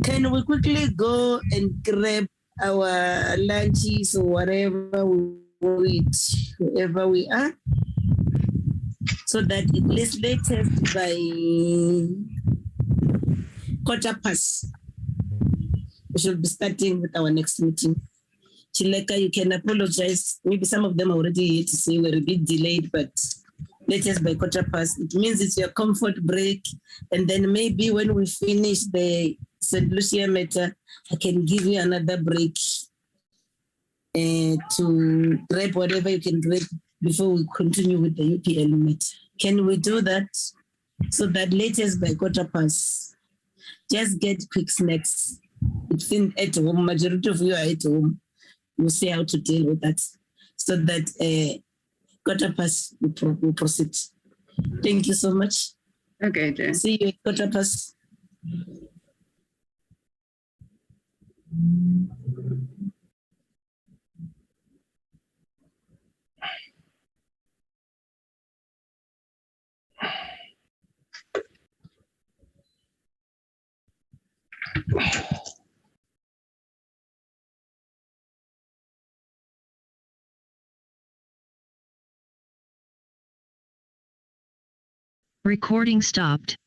Can we quickly go and grab our lunches or whatever we eat, wherever we are, so that at least latest by 1:15, we should be starting with our next meeting. Chileka, you can apologize. Maybe some of them are already here to say we're a bit delayed, but latest by 1:15. It means it's your comfort break. And then maybe when we finish the St. Lucia matter, I can give you another break to grab whatever you can grab before we continue with the UPL matter. Can we do that? So that latest by 1:15, just get quick snacks. It's in at home. Majority of you are at home. We'll see how to deal with that so that 1:15 will proceed. Thank you so much. Okay, Jay. See you at 1:15. Recording stopped.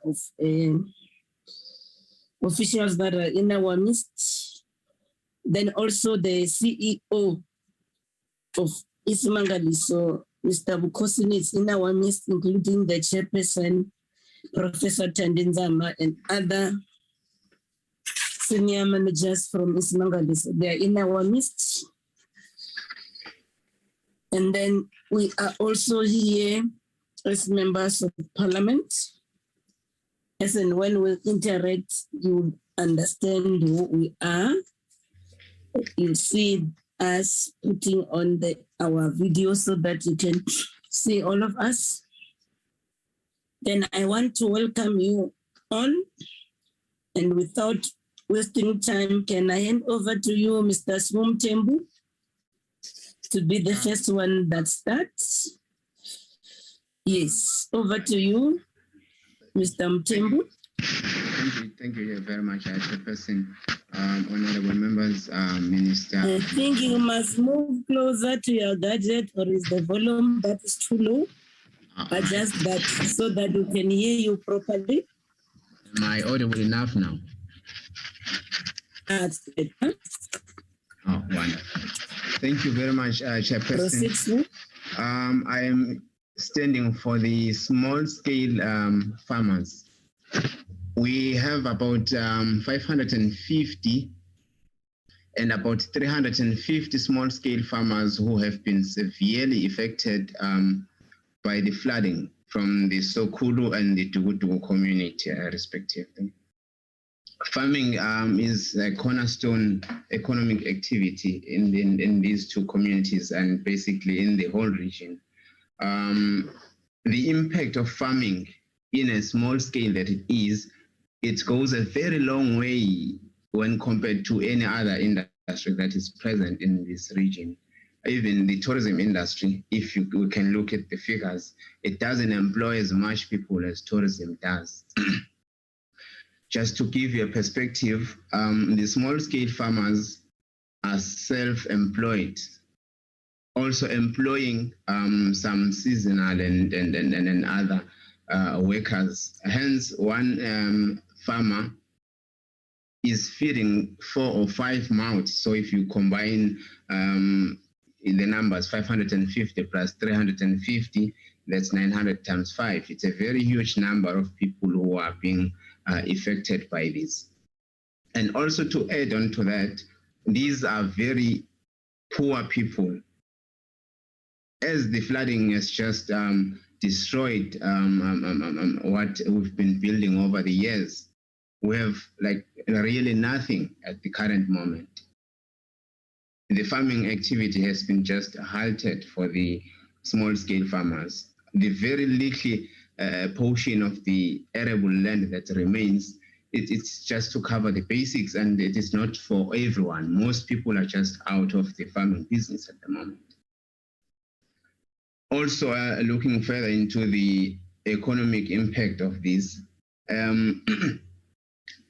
of officials that are in our midst. Then also the CEO of Isimangaliso, Mr. Bukosini, is in our midst, including the chairperson, Professor Thandi Nzama, and other senior managers from Isimangaliso. They are in our midst. And then we are also here as members of parliament. As and when we interact, you understand who we are. You see us putting on our video so that you can see all of us. Then I want to welcome you all. And without wasting time, can I hand over to you, Mr. Smumtembu, to be the first one that starts? Yes, over to you, Mr. Mtembu. Thank you very much, Chairperson. Honorable members, Minister. I think you must move closer to your gadget, or is the volume that is too low? Adjust that so that we can hear you properly. Am I audible enough now? That's it. Huh? Oh, wonderful. Thank you very much, Chairperson. I am standing for the small-scale farmers. We have about 550 and about 350 small-scale farmers who have been severely affected by the flooding from the Sokulu and the Tugutugu community, respectively. Farming is a cornerstone economic activity in these two communities and basically in the whole region. The impact of farming in a small scale that it goes a very long way when compared to any other industry that is present in this region. Even the tourism industry, if you can look at the figures, it doesn't employ as much people as tourism does. Just to give you a perspective, the small-scale farmers are self-employed, also employing some seasonal and other workers. Hence, one farmer is feeding 4 or 5 mouths. So if you combine the numbers, 550 plus 350, that's 900 times 5. It's a very huge number of people who are being affected by this. And also to add on to that, these are very poor people. As the flooding has just destroyed what we've been building over the years, we have like really nothing at the current moment. The farming activity has been just halted for the small-scale farmers. The very little portion of the arable land that remains, it's just to cover the basics, and it is not for everyone. Most people are just out of the farming business at the moment. Also, looking further into the economic impact of this,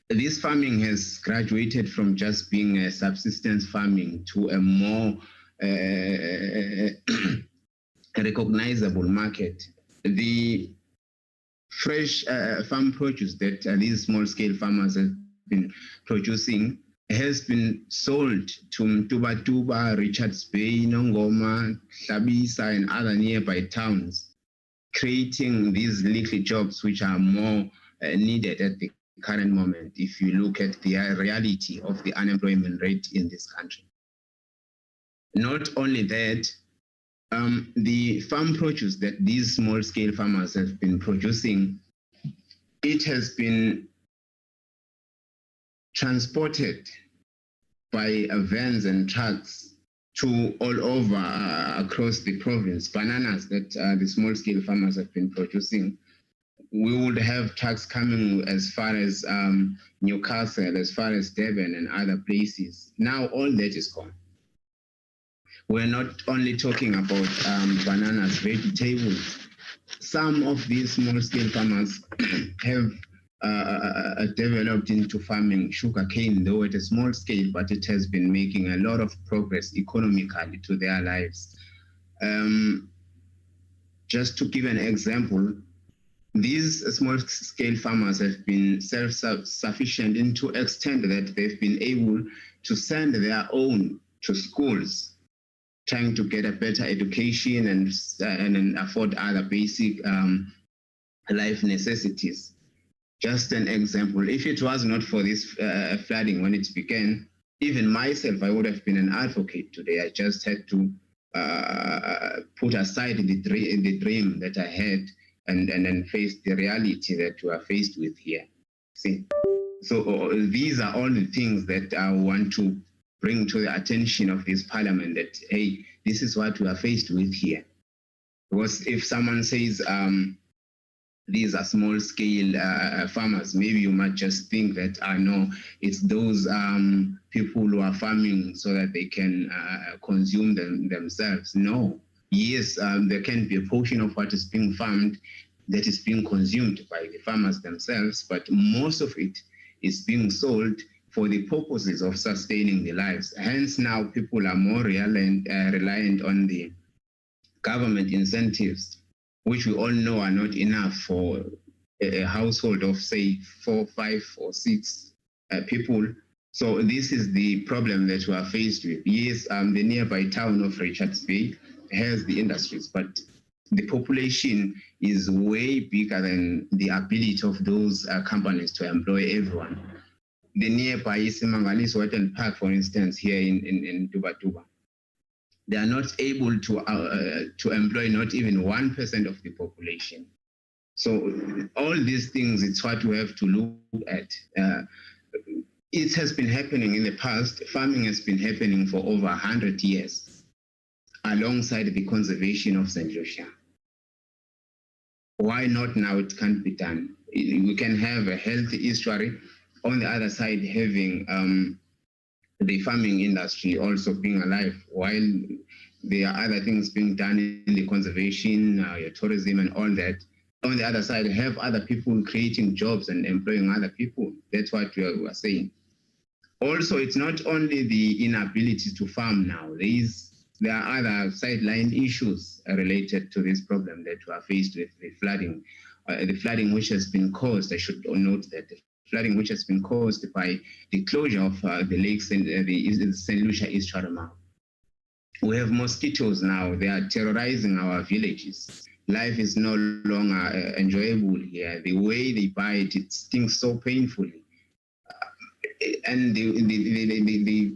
this farming has graduated from just being a subsistence farming to a more recognizable market. The fresh farm produce that these small-scale farmers have been producing has been sold to Mtuba, Richards Bay, Nongoma, Hlabisa, and other nearby towns, creating these little jobs which are more needed at the current moment if you look at the reality of the unemployment rate in this country. Not only that, the farm produce that these small-scale farmers have been producing, it has been transported by vans and trucks to all over across the province. Bananas that the small-scale farmers have been producing, we would have trucks coming as far as Newcastle, as far as Durban and other places. Now all that is gone. We're not only talking about bananas, vegetables. Some of these small-scale farmers have developed into farming sugarcane, though at a small scale, but it has been making a lot of progress economically to their lives. Just to give an example, these small-scale farmers have been self-sufficient into extent that they've been able to send their own to schools, trying to get a better education and afford other basic life necessities. Just an example, if it was not for this flooding when it began, even myself, I would have been an advocate today. I just had to put aside the dream that I had and then face the reality that we are faced with here. See, so these are all the things that I want to bring to the attention of this parliament, that, hey, this is what we are faced with here. Because if someone says these are small-scale farmers, maybe you might just think that, no, it's those people who are farming so that they can consume themselves. No. Yes, there can be a portion of what is being farmed that is being consumed by the farmers themselves, but most of it is being sold for the purposes of sustaining their lives. Hence, now people are more reliant on the government incentives, which we all know are not enough for a household of, say, 4, 5, or 6 people. So this is the problem that we are faced with. Yes, the nearby town of Richards Bay has the industries, but the population is way bigger than the ability of those companies to employ everyone. The nearby Isimangaliso Wetland Park, for instance, here in Tuba, they are not able to employ not even 1% of the population. So all these things, it's what we have to look at. It has been happening in the past. Farming has been happening for over 100 years, alongside the conservation of St. Lucia. Why not now it can't be done? We can have a healthy estuary, on the other side having the farming industry also being alive, while there are other things being done in the conservation, your tourism and all that. On the other side, have other people creating jobs and employing other people. That's what we are saying. Also, it's not only the inability to farm now. There are other sideline issues related to this problem that we are faced with, the flooding. The flooding which has been caused, I should note that the flooding which has been caused by the closure of the lakes in the St. Lucia estuary mouth. We have mosquitoes now. They are terrorizing our villages. Life is no longer enjoyable here. The way they bite, it stings so painfully. And the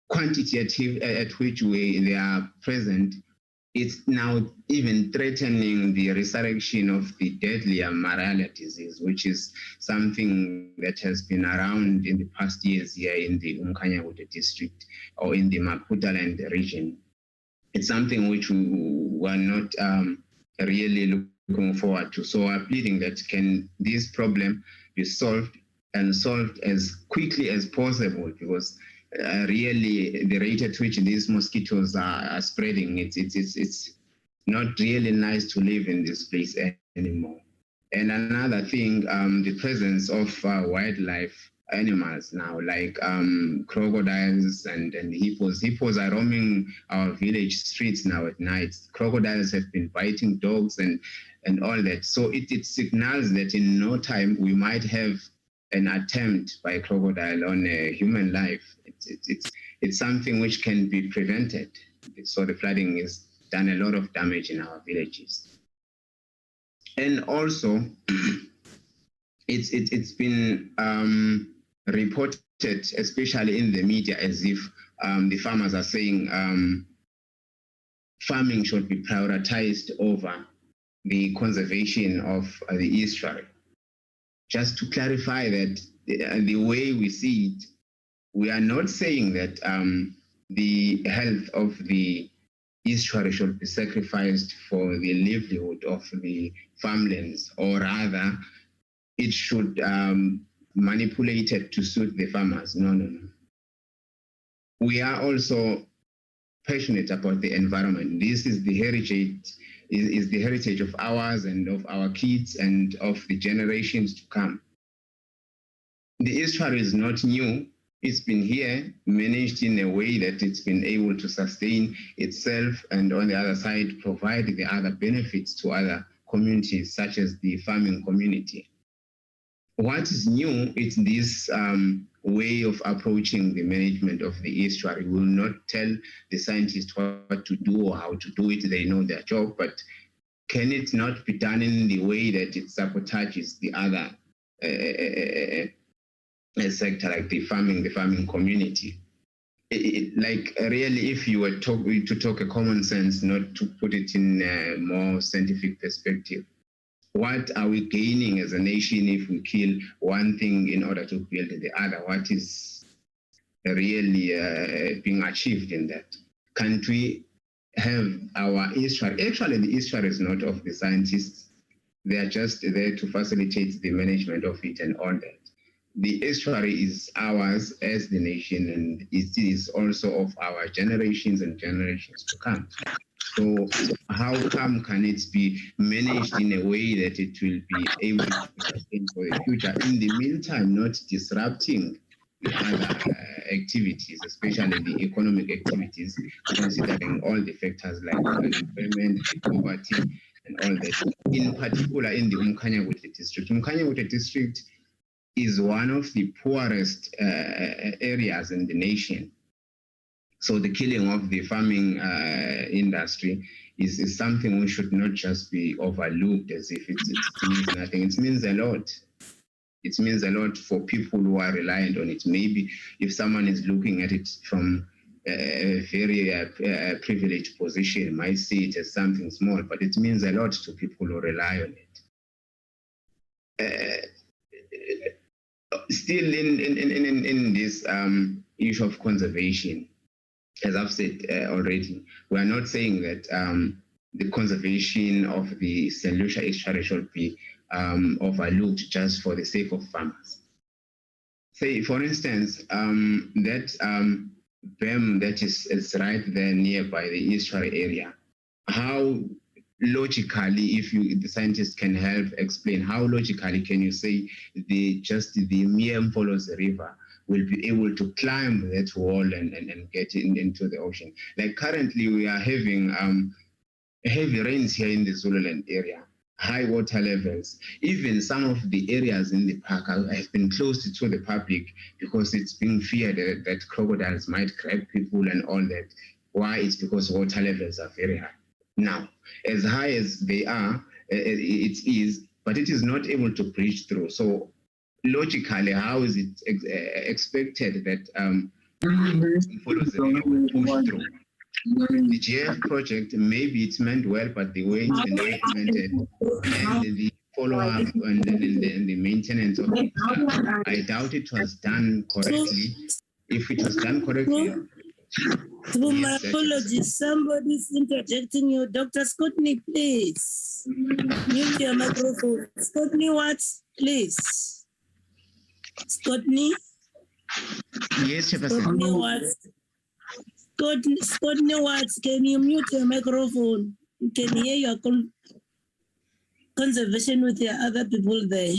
quantity at which they are present, it's now even threatening the resurrection of the deadlier malaria disease, which is something that has been around in the past years here in the Umkhanyakude district or in the Maputaland region. It's something which we were not really looking forward to. So we're pleading that can this problem be solved, and solved as quickly as possible, because really the rate at which these mosquitoes are spreading, it's not really nice to live in this place anymore. And another thing, the presence of wildlife animals now, like crocodiles and hippos. Hippos are roaming our village streets now at night. Crocodiles have been biting dogs and all that. So it signals that in no time we might have an attempt by a crocodile on a human life. It's something which can be prevented. So the flooding has done a lot of damage in our villages. And also, it's been reported, especially in the media, as if the farmers are saying farming should be prioritized over the conservation of the estuary. Just to clarify that the way we see it, we are not saying that the health of the estuary should be sacrificed for the livelihood of the farmlands, or rather it should manipulate it to suit the farmers. No. We are also passionate about the environment. This is the heritage, is the heritage of ours and of our kids and of the generations to come. The estuary is not new. It's been here, managed in a way that it's been able to sustain itself, and on the other side, provide the other benefits to other communities, such as the farming community. What is new is this way of approaching the management of the estuary. We will not tell the scientists what to do or how to do it. They know their job, but can it not be done in the way that it sabotages the other sector, like the farming community? Like really, if you were to talk a common sense, not to put it in a more scientific perspective, what are we gaining as a nation if we kill one thing in order to build the other? What is really being achieved in that? Can't we have our estuary? Actually, the estuary is not of the scientists. They are just there to facilitate the management of it and all that. The estuary is ours as the nation, and it is also of our generations and generations to come. So how come can it be managed in a way that it will be able to sustain for the future? In the meantime, not disrupting the other activities, especially the economic activities, considering all the factors like unemployment, poverty, and all that. In particular, in the Umkhanyakuhle district. Umkhanyakuhle district is one of the poorest areas in the nation. So the killing of the farming industry is something we should not just be overlooked as if it means nothing. It means a lot. It means a lot for people who are reliant on it. Maybe if someone is looking at it from a very privileged position, might see it as something small, but it means a lot to people who rely on it. Still in this issue of conservation, as I've said already, we are not saying that the conservation of the St. Lucia estuary should be overlooked just for the sake of farmers. Say, for instance, that BEM that is right there nearby the estuary area, how logically, if the scientists can help explain, how logically can you say the mere follows the river will be able to climb that wall and get into the ocean? Like currently we are having heavy rains here in the Zululand area, high water levels. Even some of the areas in the park have been closed to the public because it's being feared that crocodiles might grab people and all that. Why? It's because water levels are very high. Now, as high as they are, it is, but it is not able to breach through. So logically, how is it expected that follows the river will push through? The GF project, maybe it's meant well, but the way it's been implemented and the follow-up and the maintenance of it, I doubt it was done correctly. If it was done correctly, through my apologies, somebody's interjecting you. Dr. Scotney, please. Mute your microphone. Scotney Watts, please. Scotney? Yes, Scotney Watts. Scotney Watts, can you mute your microphone? You can hear your conversation with the other people there.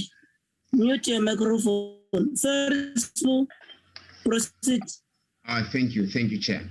Mute your microphone. First, proceed. Thank you, Chair.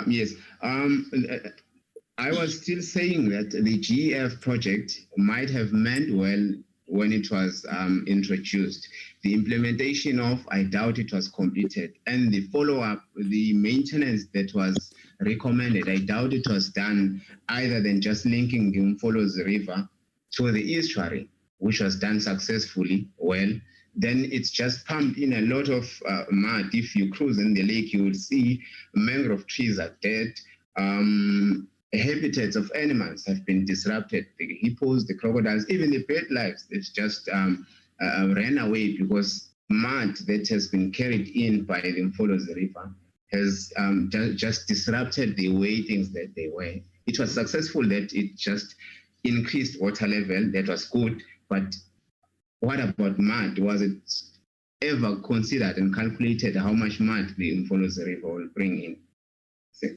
Yes, I was still saying that the GEF project might have meant well when it was introduced. The implementation of, I doubt it was completed. And the follow-up, the maintenance that was recommended, I doubt it was done either than just linking the Umfolozi River to the estuary, which was done successfully well. Then it's just pumped in a lot of mud. If you cruise in the lake, you will see mangrove trees are dead. Habitats of animals have been disrupted. The hippos, the crocodiles, even the bird lives, it's just ran away because mud that has been carried in by the Umfolozi River has just disrupted the way things that they were. It was successful that it just increased water level. That was good, but what about mud? Was it ever considered and calculated how much mud the Umfolozi River will bring in? So,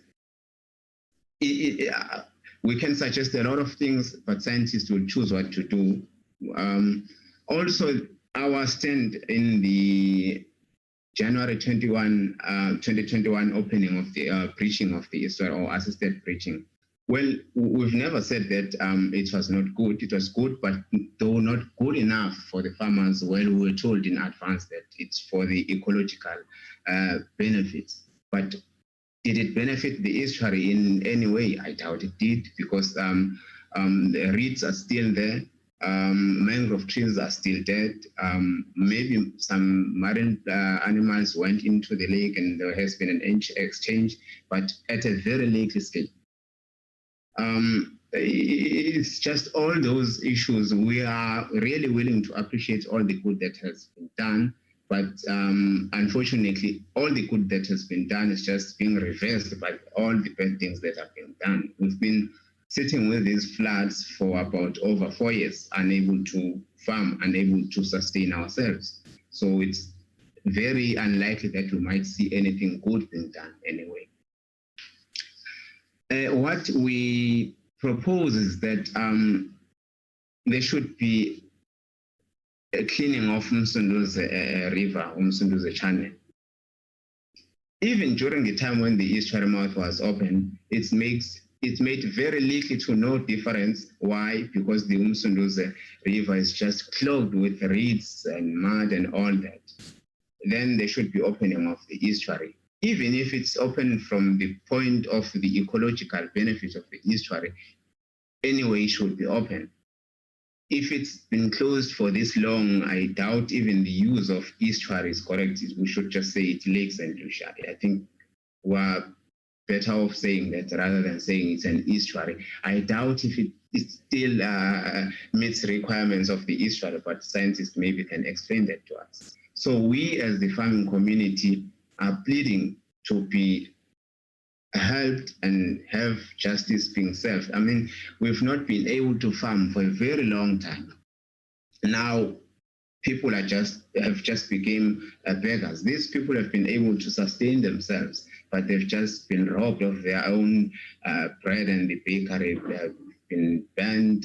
we can suggest a lot of things, but scientists will choose what to do. Also, our stand in the January 21, 2021 opening of the breaching of the estuary or assisted breaching Well, we've never said that it was not good. It was good, but though not good enough for the farmers. Well, we were told in advance that it's for the ecological benefits. But did it benefit the estuary in any way? I doubt it did, because the reeds are still there. Mangrove trees are still dead. Maybe some marine animals went into the lake and there has been an exchange, but at a very little scale. It's just all those issues. We are really willing to appreciate all the good that has been done, but unfortunately, all the good that has been done is just being reversed by all the bad things that have been done. We've been sitting with these floods for about over 4 years, unable to farm, unable to sustain ourselves. So it's very unlikely that we might see anything good being done anyway. What we propose is that there should be a cleaning of Umsunduze River, Umsunduze Channel. Even during the time when the estuary mouth was open, it made very little to no difference. Why? Because the Umsunduze River is just clogged with reeds and mud and all that. Then there should be opening of the estuary. Even if it's open from the point of the ecological benefit of the estuary, anyway, it should be open. If it's been closed for this long, I doubt even the use of estuary is correct. We should just say it Lake St. Lucia. I think we're better off saying that rather than saying it's an estuary. I doubt if it still meets requirements of the estuary, but scientists maybe can explain that to us. So we as the farming community are pleading to be helped and have justice being served. I mean, we've not been able to farm for a very long time. Now, people have just become beggars. These people have been able to sustain themselves, but they've just been robbed of their own bread, and the bakery have been banned.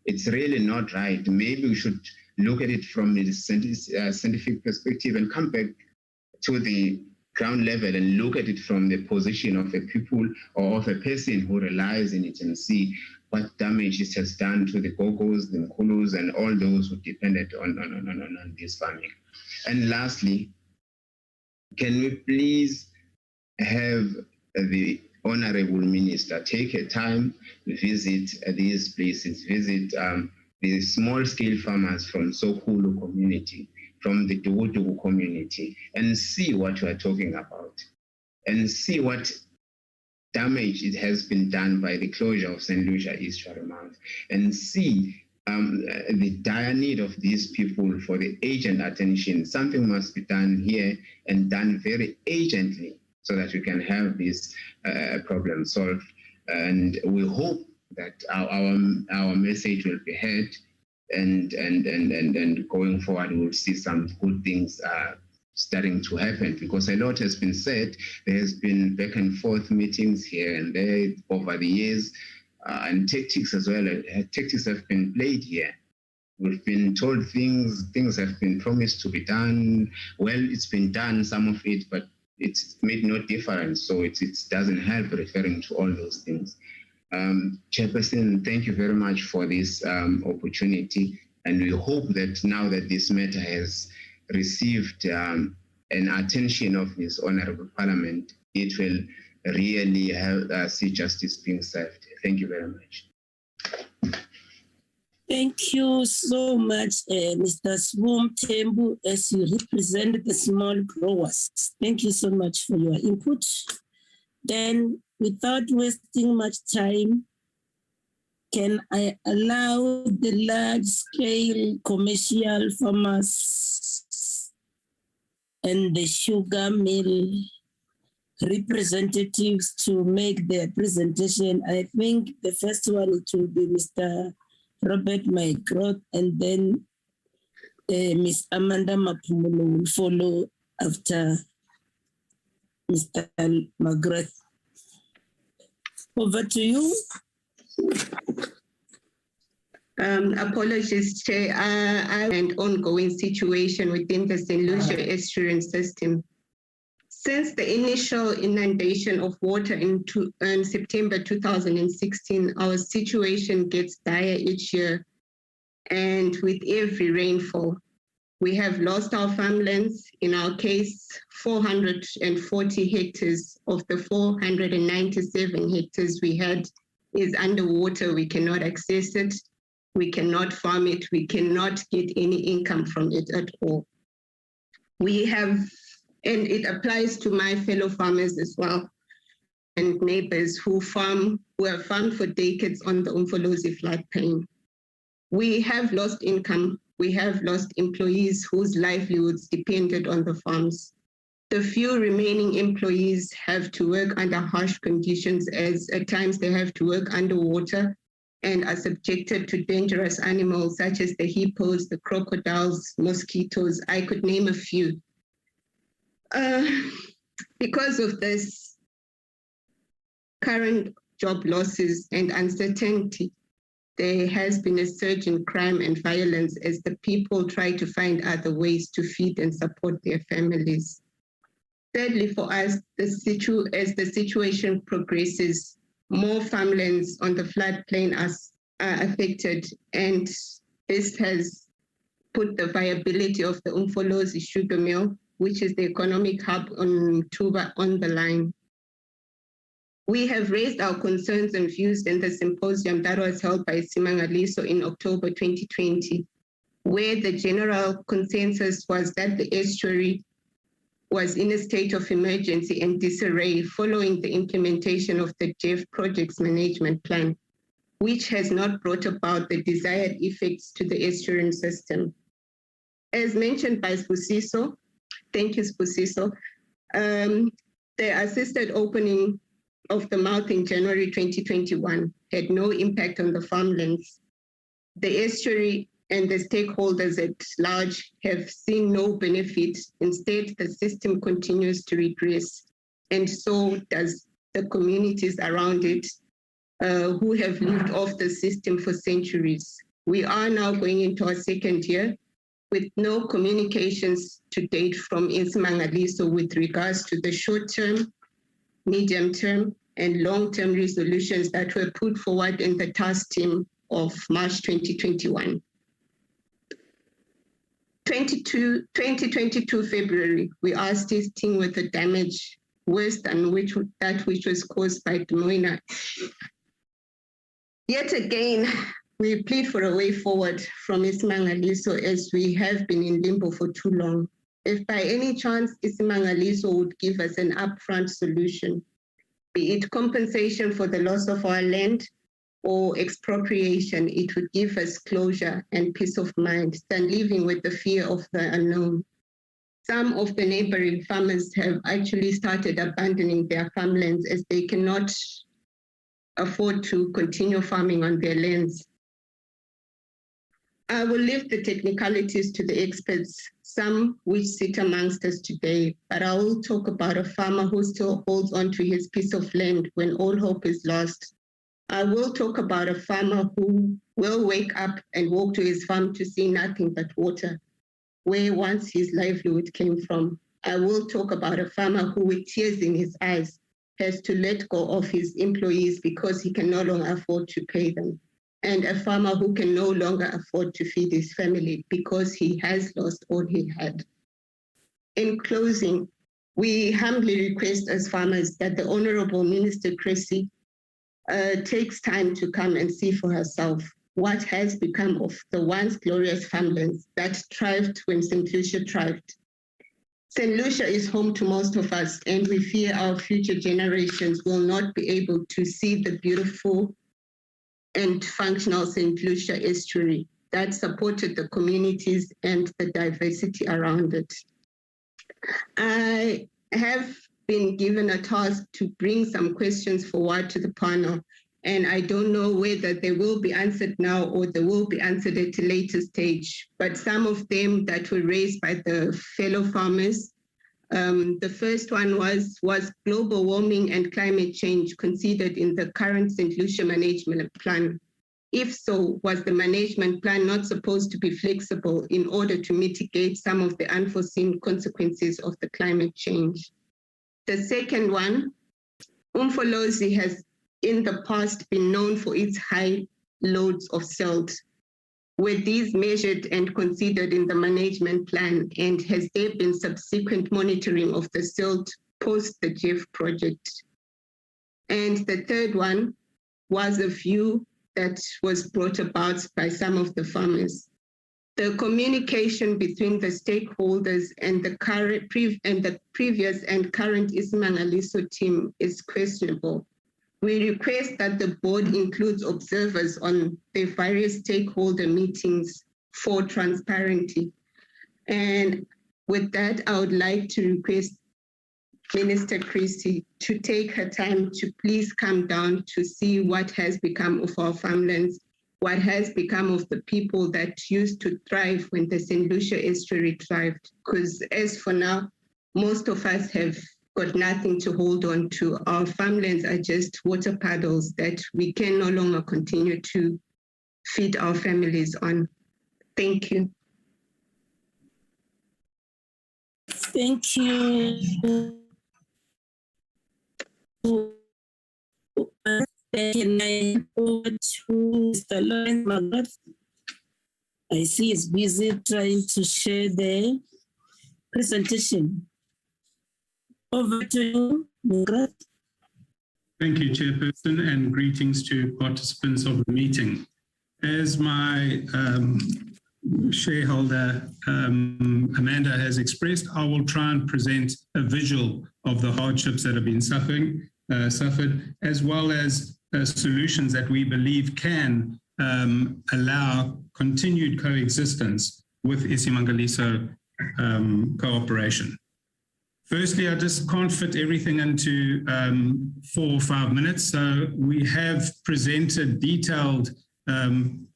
It's really not right. Maybe we should look at it from a scientific perspective and come back to the ground level and look at it from the position of a people or of a person who relies on it and see what damage it has done to the Gogos, the Nkulus, and all those who depended on this farming. And lastly, can we please have the Honorable Minister take a time, visit these places, visit the small-scale farmers from Sokulu community, from the Dugudugu community, and see what we are talking about, and see what damage it has been done by the closure of St. Lucia Estuary Mouth, and see the dire need of these people for the urgent attention. Something must be done here, and done very urgently, so that we can have this problem solved. And we hope that our message will be heard, and going forward we'll see some good things starting to happen, because a lot has been said. There has been back and forth meetings here and there over the years, and tactics as well. Tactics have been played here. We've been told things have been promised to be done. Well, it's been done, some of it, but it's made no difference. So it doesn't help referring to all those things. Chairperson, thank you very much for this opportunity. And we hope that now that this matter has received an attention of this Honorable Parliament, it will really see justice being served. Thank you very much. Thank you so much, Mr. Swoom Tembu, as you represent the small growers. Thank you so much for your input. Then, without wasting much time, can I allow the large-scale commercial farmers and the sugar mill representatives to make their presentation? I think the first one it will be Mr. Robert Mygroth, and then Ms. Amanda Mapumulo will follow after Mr. Mygroth. Over to you. Apologies, Chair. I have an ongoing situation within the St. Lucia estuarine system. Since the initial inundation of water in September 2016, our situation gets dire each year. And with every rainfall, we have lost our farmlands. In our case, 440 hectares of the 497 hectares we had is underwater. We cannot access it. We cannot farm it. We cannot get any income from it at all. We have, and it applies to my fellow farmers as well, and neighbors who have farmed for decades on the Umfolozi floodplain. We have lost income. We have lost employees whose livelihoods depended on the farms. The few remaining employees have to work under harsh conditions, as at times they have to work underwater and are subjected to dangerous animals such as the hippos, the crocodiles, mosquitoes. I could name a few. Because of this current job losses and uncertainty, there has been a surge in crime and violence as the people try to find other ways to feed and support their families. Thirdly, for us, as the situation progresses, more farmlands on the floodplain are affected, and this has put the viability of the Umfolozi sugar mill, which is the economic hub on Tuba, on the line. We have raised our concerns and views in the symposium that was held by Isimangaliso in October 2020, where the general consensus was that the estuary was in a state of emergency and disarray following the implementation of the JEF Projects Management Plan, which has not brought about the desired effects to the estuarine system. As mentioned by Spusiso, thank you, Spusiso, the assisted opening of the mouth in January 2021 had no impact on the farmlands. The estuary and the stakeholders at large have seen no benefit. Instead, the system continues to regress, and so does the communities around it who have lived off the system for centuries. We are now going into our second year with no communications to date from Isimangaliso with regards to the short-term, medium-term, and long-term resolutions that were put forward in the task team of March 2021. 2022 February, we are starting with the damage worse than that which was caused by the Moina. Yet again, we plead for a way forward from Isimangaliso, as we have been in limbo for too long. If by any chance Isimangaliso would give us an upfront solution, be it compensation for the loss of our land or expropriation, it would give us closure and peace of mind than living with the fear of the unknown. Some of the neighboring farmers have actually started abandoning their farmlands as they cannot afford to continue farming on their lands. I will leave the technicalities to the experts, some which sit amongst us today, but I will talk about a farmer who still holds on to his piece of land when all hope is lost. I will talk about a farmer who will wake up and walk to his farm to see nothing but water, where once his livelihood came from. I will talk about a farmer who, with tears in his eyes, has to let go of his employees because he can no longer afford to pay them, and a farmer who can no longer afford to feed his family because he has lost all he had. In closing, we humbly request as farmers that the Honorable Minister Cressy takes time to come and see for herself what has become of the once glorious farmlands that thrived when St. Lucia thrived. St. Lucia is home to most of us, and we fear our future generations will not be able to see the beautiful and functional St. Lucia estuary that supported the communities and the diversity around it. I have been given a task to bring some questions forward to the panel, and I don't know whether they will be answered now or they will be answered at a later stage, but some of them that were raised by the fellow farmers. The first one was global warming and climate change considered in the current St. Lucia management plan? If so, was the management plan not supposed to be flexible in order to mitigate some of the unforeseen consequences of the climate change? The second one, Umfolozi has in the past been known for its high loads of silt. Were these measured and considered in the management plan, and has there been subsequent monitoring of the silt post the GEF project? And the third one was a view that was brought about by some of the farmers. The communication between the stakeholders and the previous and current Isimangaliso team is questionable. We request that the board includes observers on the various stakeholder meetings for transparency. And with that, I would like to request Minister Christie to take her time to please come down to see what has become of our farmlands, what has become of the people that used to thrive when the St. Lucia estuary thrived. Because as for now, most of us have got nothing to hold on to. Our farmlands are just water puddles that we can no longer continue to feed our families on. Thank you. Thank you. Can I over to Mr. Lawrence McGrath? I see he's busy trying to share the presentation. Over to you, McGrath. Thank you, Chairperson, and greetings to participants of the meeting. As my shareholder Amanda has expressed, I will try and present a visual of the hardships that have been suffered, as well as solutions that we believe can allow continued coexistence with Isimangaliso cooperation. Firstly, I just can't fit everything into 4 or 5 minutes, so we have presented detailed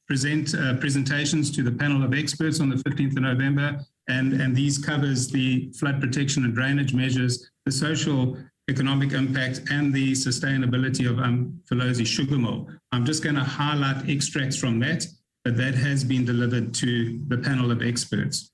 presentations to the panel of experts on the 15th of November, and these covers the flood protection and drainage measures, the social economic impact, and the sustainability of Umfolozi sugar mill. I'm just going to highlight extracts from that, but that has been delivered to the panel of experts.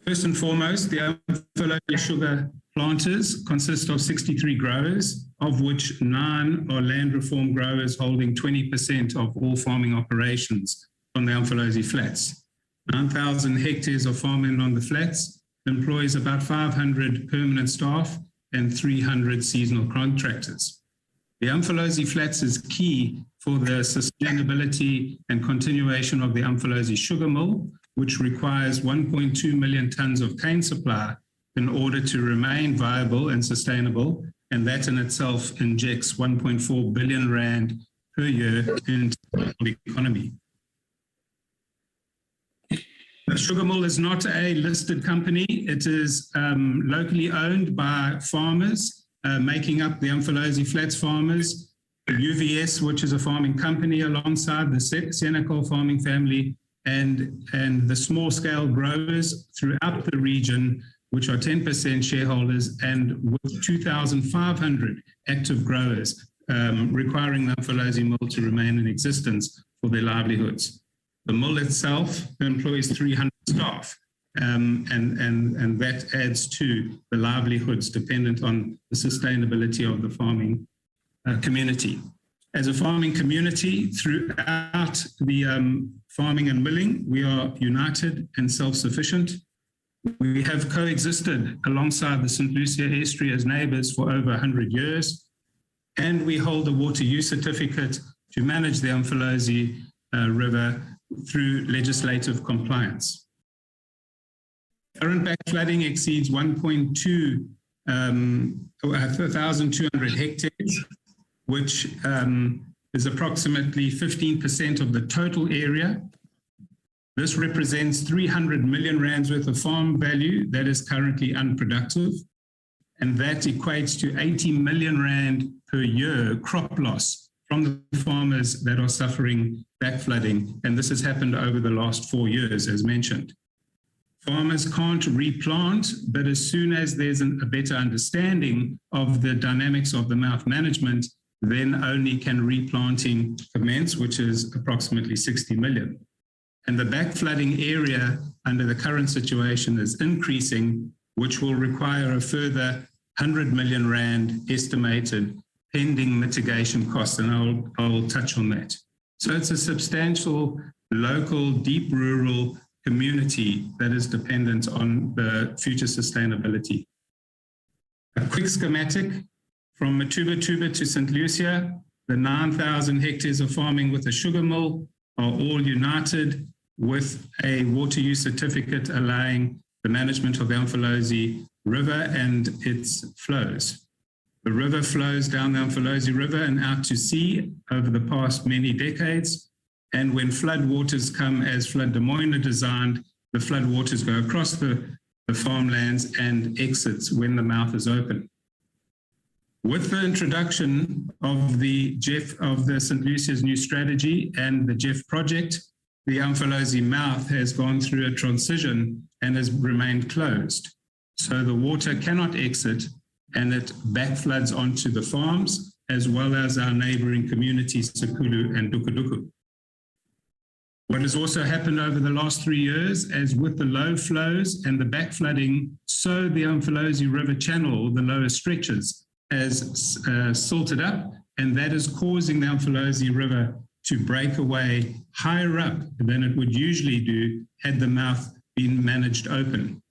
First and foremost, the Umfolozi sugar planters consist of 63 growers, of which 9 are land reform growers holding 20% of all farming operations on the Umfolozi flats. 9,000 hectares of farming on the flats employs about 500 permanent staff and 300 seasonal contractors. The Umfolozi flats is key for the sustainability and continuation of the Umfolozi sugar mill, which requires 1.2 million tons of cane supply in order to remain viable and sustainable, and that in itself injects 1.4 billion rand per year into the economy. The sugar mill is not a listed company. It is locally owned by farmers, making up the Umfolozi Flats farmers, the UVS, which is a farming company alongside the Senecal farming family, and the small-scale growers throughout the region, which are 10% shareholders, and with 2,500 active growers requiring the Umfolozi mill to remain in existence for their livelihoods. The mill itself employs 300 staff, and that adds to the livelihoods dependent on the sustainability of the farming community. As a farming community, throughout the farming and milling, we are united and self-sufficient. We have coexisted alongside the St. Lucia estuary as neighbours for over 100 years, and we hold a water use certificate to manage the Umfolozi River through legislative compliance. Current backflooding exceeds 1,200 hectares, which is approximately 15% of the total area. This represents 300 million rands worth of farm value that is currently unproductive, and that equates to 80 million rand per year crop loss from the farmers that are suffering backflooding, and this has happened over the last 4 years, as mentioned. Farmers can't replant, but as soon as there's a better understanding of the dynamics of the mouth management, then only can replanting commence, which is approximately 60 million. And the backflooding area under the current situation is increasing, which will require a further 100 million rand estimated pending mitigation costs, and I will touch on that. So it's a substantial local, deep rural community that is dependent on the future sustainability. A quick schematic from Matuba to St. Lucia, the 9,000 hectares of farming with a sugar mill are all united with a water use certificate allowing the management of the Umfolozi River and its flows. The river flows down the Umfolozi River and out to sea over the past many decades. And when flood waters come as Flood Des Moines designed, the flood waters go across the farmlands and exits when the mouth is open. With the introduction of the St. Lucia's new strategy and the JEF project, the Umfolozi mouth has gone through a transition and has remained closed. So the water cannot exit and it backfloods onto the farms as well as our neighboring communities, Sekulu and Dukuduku. What has also happened over the last 3 years, as with the low flows and the backflooding, so the Umfolozi River channel, the lower stretches, has silted up, and that is causing the Umfolozi River to break away higher up than it would usually do had the mouth been managed open.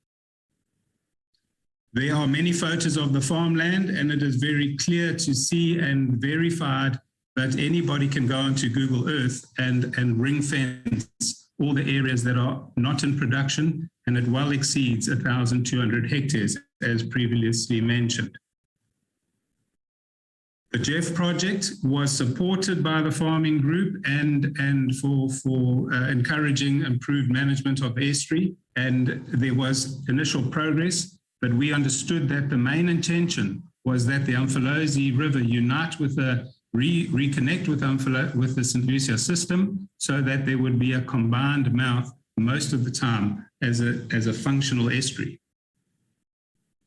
There are many photos of the farmland, and it is very clear to see and verified that anybody can go onto Google Earth and ring fence all the areas that are not in production, and it well exceeds 1,200 hectares, as previously mentioned. The JEF project was supported by the farming group and for encouraging improved management of estuary, and there was initial progress, but we understood that the main intention was that the Umfolozi River unite with reconnect with the St. Lucia system so that there would be a combined mouth most of the time as a functional estuary.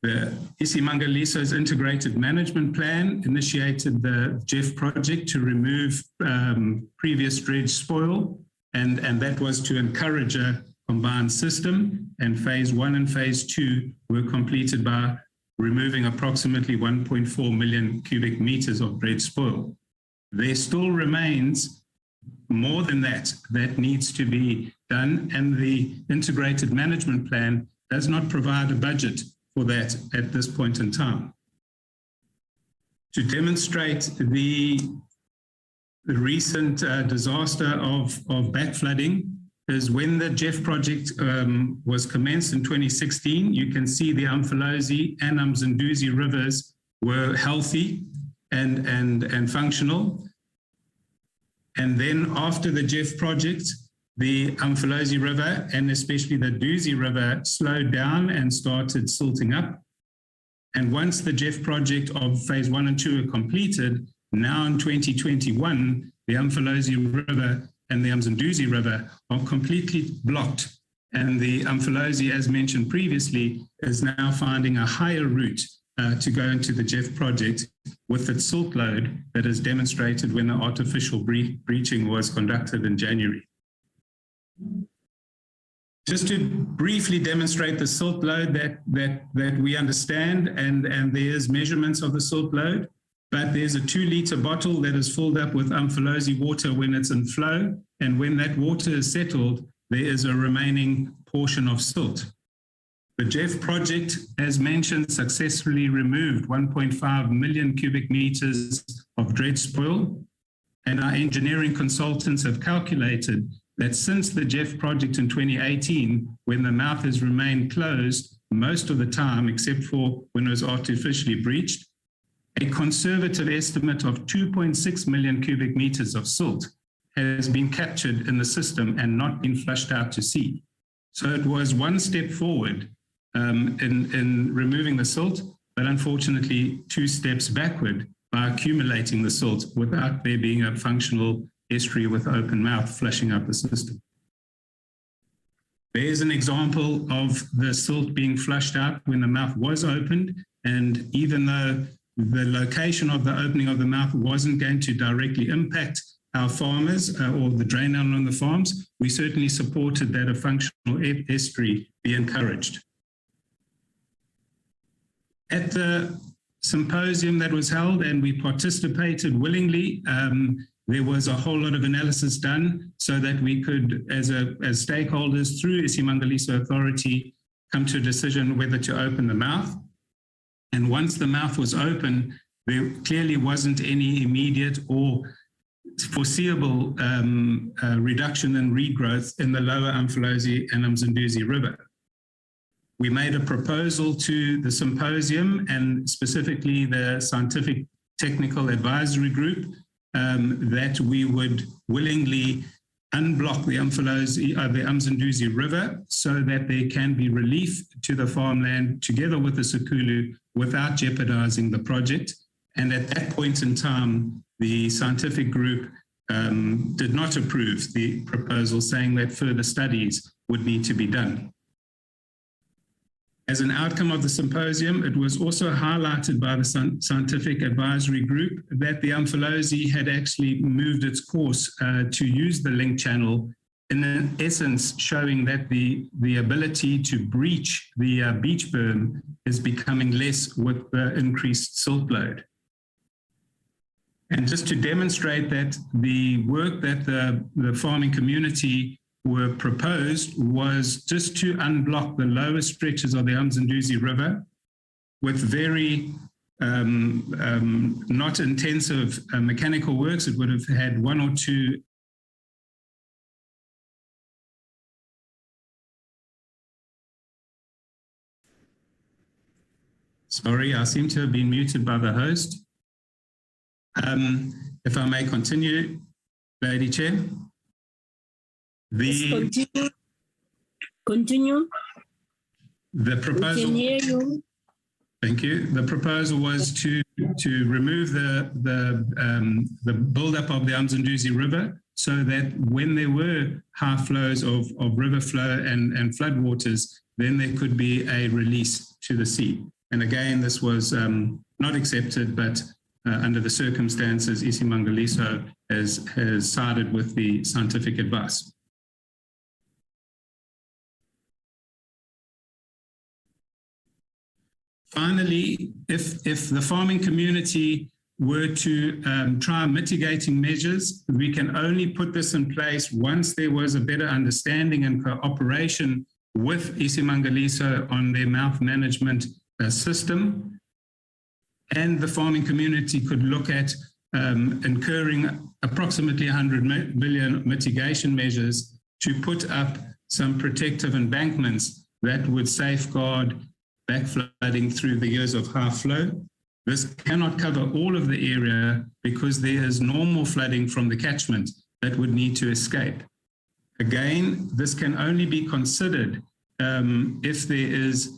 The Isimangaliso's integrated management plan initiated the JEF project to remove previous dredge spoil, and that was to encourage a combined system, and phase 1 and phase 2 were completed by removing approximately 1.4 million cubic meters of dredge spoil. There still remains more than that needs to be done, and the integrated management plan does not provide a budget for that at this point in time. To demonstrate the recent disaster of backflooding is when the JEF project was commenced in 2016, you can see the Umfolozi and Mzanduzi rivers were healthy and functional. And then after the JEF project, the Umfolozi River and especially the Duzi River slowed down and started silting up. And once the JEF project of phase 1 and 2 are completed, now in 2021, the Umfolozi River and the Mzanduzi River are completely blocked. And the Umfolozi, as mentioned previously, is now finding a higher route to go into the JEF project with its silt load that is demonstrated when the artificial breaching was conducted in January. Just to briefly demonstrate the silt load that we understand, and there's measurements of the silt load, but there's a 2-liter bottle that is filled up with Umfolozi water when it's in flow, and when that water is settled, there is a remaining portion of silt. The JEF project, as mentioned, successfully removed 1.5 million cubic meters of dredge spoil, and our engineering consultants have calculated that since the JEF project in 2018, when the mouth has remained closed most of the time, except for when it was artificially breached, a conservative estimate of 2.6 million cubic meters of silt has been captured in the system and not been flushed out to sea. So it was one step forward in removing the silt, but unfortunately 2 steps backward by accumulating the silt without there being a functional estuary with open mouth flushing out the system. There's an example of the silt being flushed out when the mouth was opened, and even though the location of the opening of the mouth wasn't going to directly impact our farmers or the drain on the farms, we certainly supported that a functional estuary be encouraged. At the symposium that was held, and we participated willingly. There was a whole lot of analysis done so that we could, as stakeholders through Isimangaliso Authority, come to a decision whether to open the mouth. And once the mouth was open, there clearly wasn't any immediate or foreseeable reduction in regrowth in the lower Umfolozi and Mzanduzi River. We made a proposal to the symposium and specifically the Scientific Technical Advisory Group that we would willingly unblock the Mzanduzi River so that there can be relief to the farmland together with the Sekulu without jeopardizing the project. And at that point in time, the scientific group did not approve the proposal, saying that further studies would need to be done. As an outcome of the symposium, it was also highlighted by the scientific advisory group that the Umfolozi had actually moved its course to use the link channel, in essence showing that the ability to breach the beach berm is becoming less with the increased silt load. And just to demonstrate that the work that the farming community were proposed was just to unblock the lower stretches of the Mzanduzi River with very not intensive mechanical works. It would have had one or two Sorry, I seem to have been muted by the host. If I may continue, Lady Chair. Continue. The proposal. We can hear you. Thank you. The proposal was to remove the buildup of the Mzanduzi River so that when there were high flows of river flow and floodwaters, then there could be a release to the sea. And again, this was not accepted, but under the circumstances, Isimangaliso has sided with the scientific advice. Finally, if the farming community were to try mitigating measures, we can only put this in place once there was a better understanding and cooperation with Isimangaliso on their mouth management system. And the farming community could look at incurring approximately 100 million mitigation measures to put up some protective embankments that would safeguard backflooding through the years of high flow. This cannot cover all of the area because there is normal flooding from the catchment that would need to escape. Again, this can only be considered if there is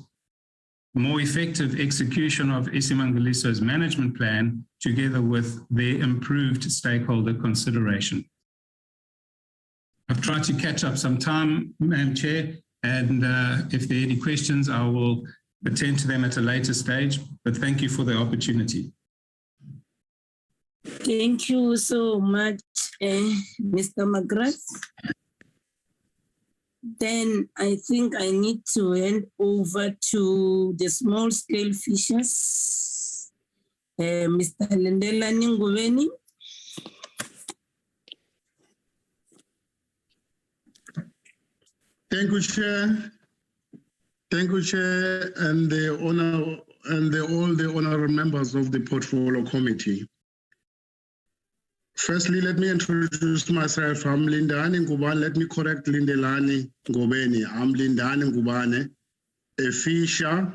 more effective execution of Isimangaliso's management plan together with their improved stakeholder consideration. I've tried to catch up some time, Madam Chair, and if there are any questions, I will attend to them at a later stage, but thank you for the opportunity. Thank you so much, Mr. McGrath. Then I think I need to hand over to the small-scale fishers, Mr. Lindelani Ngubeni. Thank you, Chair. Thank you, Chair, and all the honorable members of the Portfolio Committee. Firstly, let me introduce myself. I'm Lindani Ngubane. Let me correct Lindelani Ngubeni. I'm Lindani Ngubane, a fisher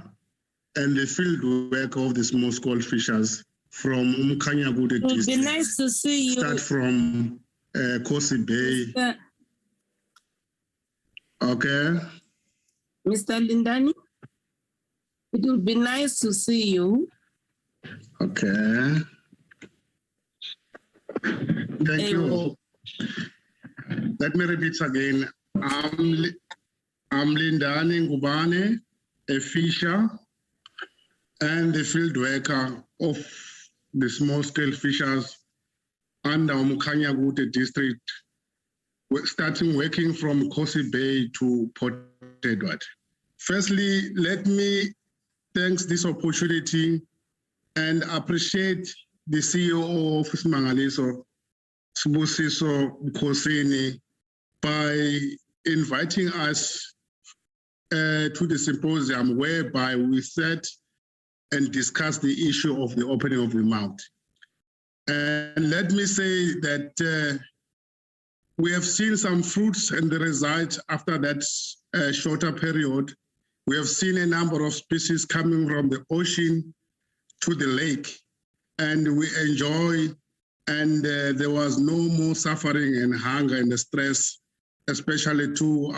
and the field worker of the small-scale fishers from Umkhanyakude district. It would be nice to see you. Start from Kosi Bay. Okay. Mr. Lindani, it would be nice to see you. Okay. Thank you. Let me repeat again. I'm Lindani Ngubane, a fisher and the field worker of the small-scale fishers under Umkhanyakude district, starting working from Kosi Bay to Port Edward. Firstly, let me thank this opportunity and appreciate the CEO of Isimangaliso, Sibusiso Nkosini, by inviting us to the symposium whereby we sat and discussed the issue of the opening of the mouth. And let me say that we have seen some fruits and the results after that shorter period. We have seen a number of species coming from the ocean to the lake, and we enjoy, and there was no more suffering and hunger and stress, especially to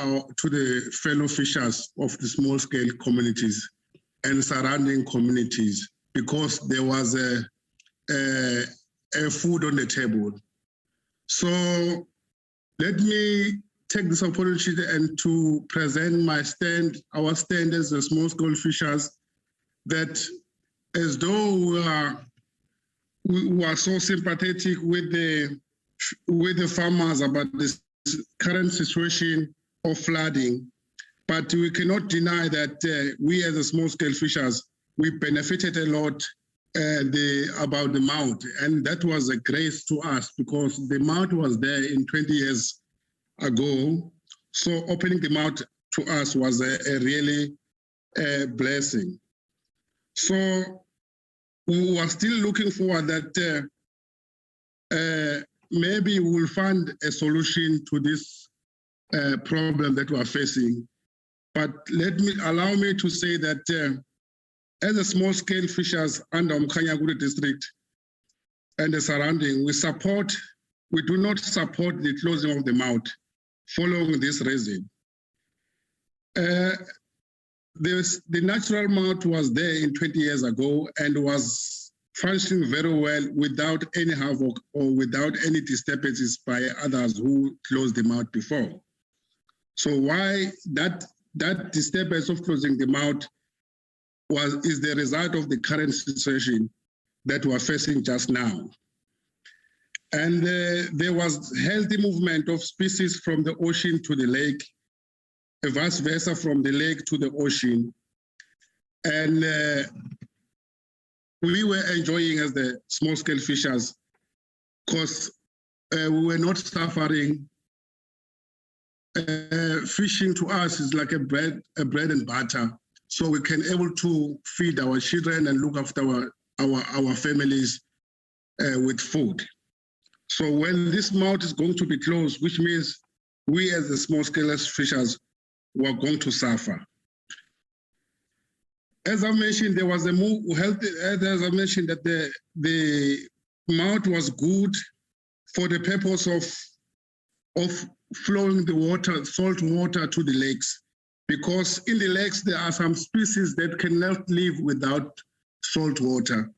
the fellow fishers of the small-scale communities and surrounding communities, because there was a food on the table. So let me take this opportunity and to present my stand, our stand as the small-scale fishers, that as though we are so sympathetic with the farmers about this current situation of flooding, but we cannot deny that we as the small-scale fishers, we benefited a lot about the mouth, and that was a grace to us because the mouth was there in 20 years ago. So opening the mouth to us was a really blessing. So we are still looking forward that maybe we'll find a solution to this problem that we are facing. But allow me to say that as a small-scale fishers under Mkhanyakude district and the surrounding, we do not support the closing of the mouth following this reason. The natural mouth was there in 20 years ago and was functioning very well without any havoc or without any disturbances by others who closed the mouth before. So why that disturbance of closing the mouth is the result of the current situation that we're facing just now. And there was healthy movement of species from the ocean to the lake, vice versa from the lake to the ocean. And we were enjoying as the small-scale fishers because we were not suffering. Fishing to us is like a bread and butter. So we can able to feed our children and look after our families with food. So when this mouth is going to be closed, which means we as the small-scale fishers were going to suffer. As I mentioned, there was a as I mentioned that the mouth was good for the purpose of flowing the water, salt water to the lakes. Because in the lakes, there are some species that cannot live without salt water.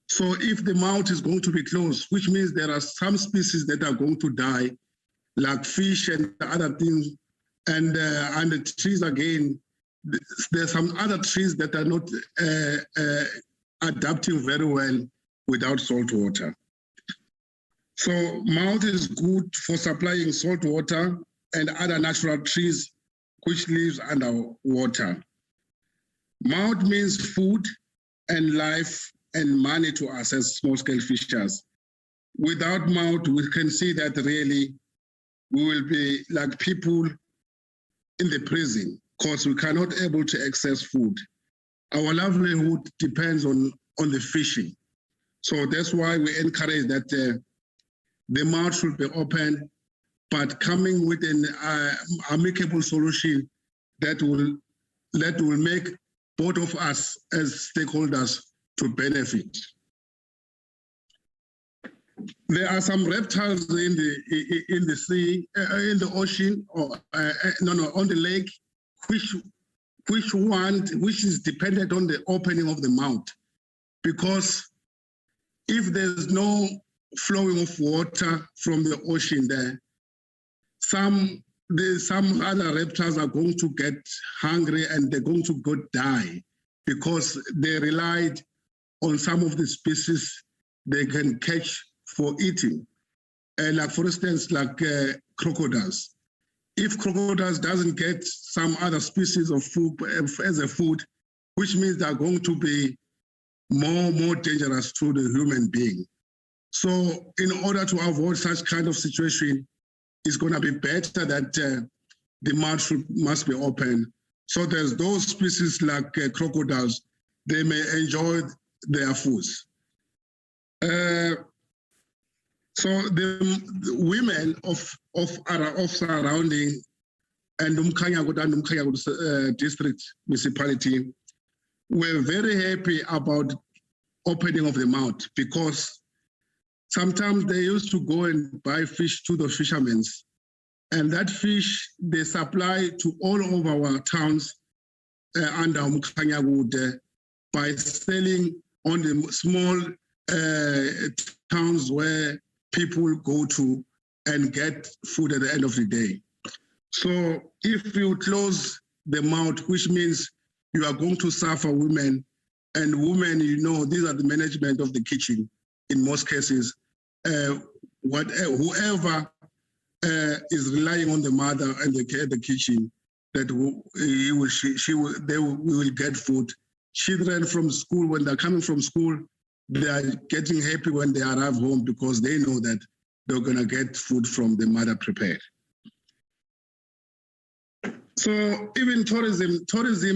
So if the mouth is going to be closed, which means there are some species that are going to die, like fish and other things, and the trees again, there's some other trees that are not adapting very well without salt water. So mouth is good for supplying salt water and other natural trees which lives under water. Mouth means food and life and money to us as small-scale fishers. Without mouth, we can see that really we will be like people in the prison because we cannot able to access food. Our livelihood depends on the fishing. So that's why we encourage that the mouth should be open, but coming with an amicable solution that will make both of us as stakeholders to benefit. There are some reptiles in the sea, in the ocean, or on the lake, which is dependent on the opening of the mouth, because if there's no flowing of water from the ocean there, some other reptiles are going to get hungry and they're going to go die because they relied on some of the species they can catch for eating. Like for instance, like crocodiles. If crocodiles doesn't get some other species of food as a food, which means they're going to be more dangerous to the human being. So in order to avoid such kind of situation, it's going to be better that the mouth must be open. So there's those species like crocodiles, they may enjoy their foods. So the women of surrounding and Umkhanyago district municipality were very happy about opening of the mouth, because sometimes they used to go and buy fish to the fishermen, and that fish they supply to all of our towns under Umkhanyago by selling on the small towns where people go to and get food at the end of the day. So if you close the mouth, which means you are going to suffer women, and women, you know, these are the management of the kitchen in most cases. Whoever is relying on the mother and the kitchen, that we will get food. Children from school, when they're coming from school, they are getting happy when they arrive home because they know that they're going to get food from the mother prepared. So even tourism,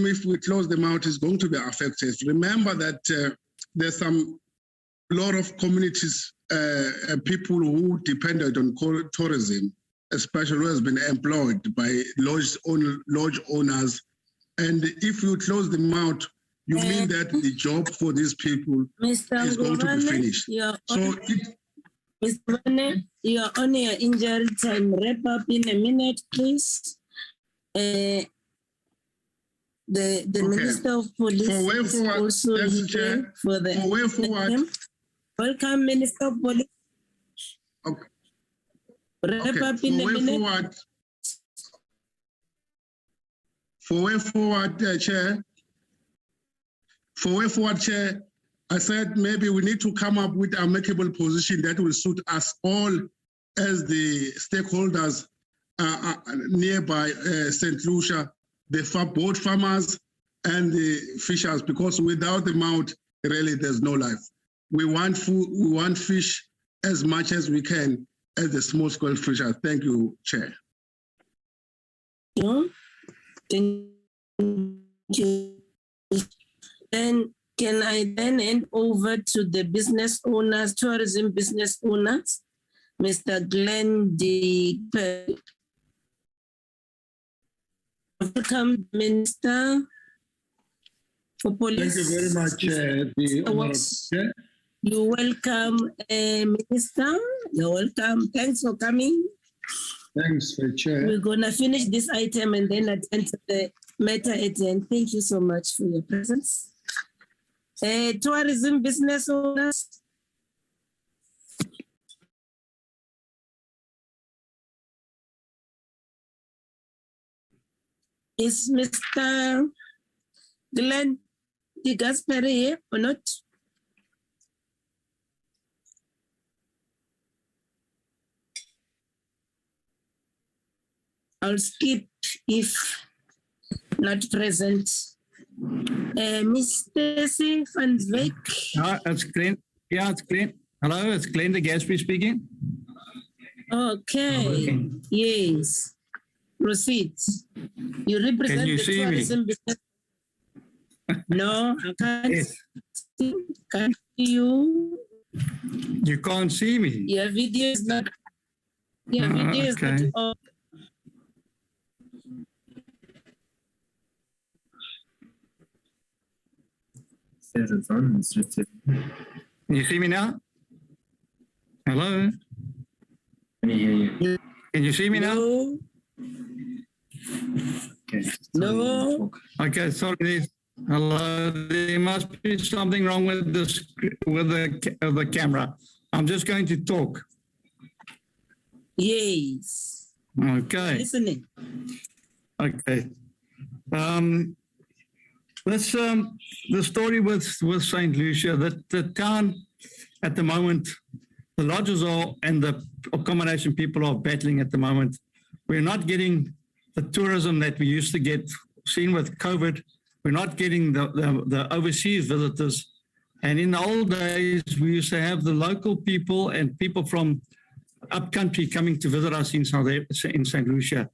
if we close them out, is going to be affected. Remember that there's lot of communities, people who depended on tourism, especially who has been employed by lodge owners. And if you close them out, you mean that the job for these people is going to be finished. Mr. Mane, you are on your injury time. Wrap up in a minute, please. The Minister of Police is also here for the way forward. Welcome, Minister of Police. Okay. Wrap up in a minute. For way forward, Chair. For way forward, Chair, I said maybe we need to come up with an amicable position that will suit us all as the stakeholders nearby St. Lucia, both farmers and the fishers, because without the mouth, really there's no life. We want food, we want fish as much as we can as the small-scale fishers. Thank you, Chair. Thank you. Then can I then hand over to the business owners, tourism business owners, Mr. Glenn D. Welcome, Minister for Police. Thank you very much, the Honorable Chair. You're welcome, Minister. You're welcome. Thanks for coming. Thanks, Chair. We're going to finish this item and then attend to the matter at end. Thank you so much for your presence. Tourism business owners. Is Mr. Glenn de Gasperi here or not? I'll skip if not present. Miss Stacy van Wyk. It's Glenn. Yeah, it's Glenn. Hello, it's Glenn de Gasperi speaking. Okay. Yes. Proceed. You represent the tourism business. No, I can't. Yes. Can't see you. You can't see me. Your video is not. Your video is not on. Says it's on. It's just. Can you see me now? Hello. Can you hear you? Can you see me now? Okay. No. Okay, sorry. Hello. There must be something wrong with this with the camera. I'm just going to talk. Yes. Okay. Listening. Okay. This the story with St. Lucia, that the town at the moment, the lodges are and the accommodation people are battling at the moment. We're not getting the tourism that we used to get. Seen with COVID, we're not getting the overseas visitors And in the old days, we used to have the local people and people from upcountry coming to visit us in St. Lucia.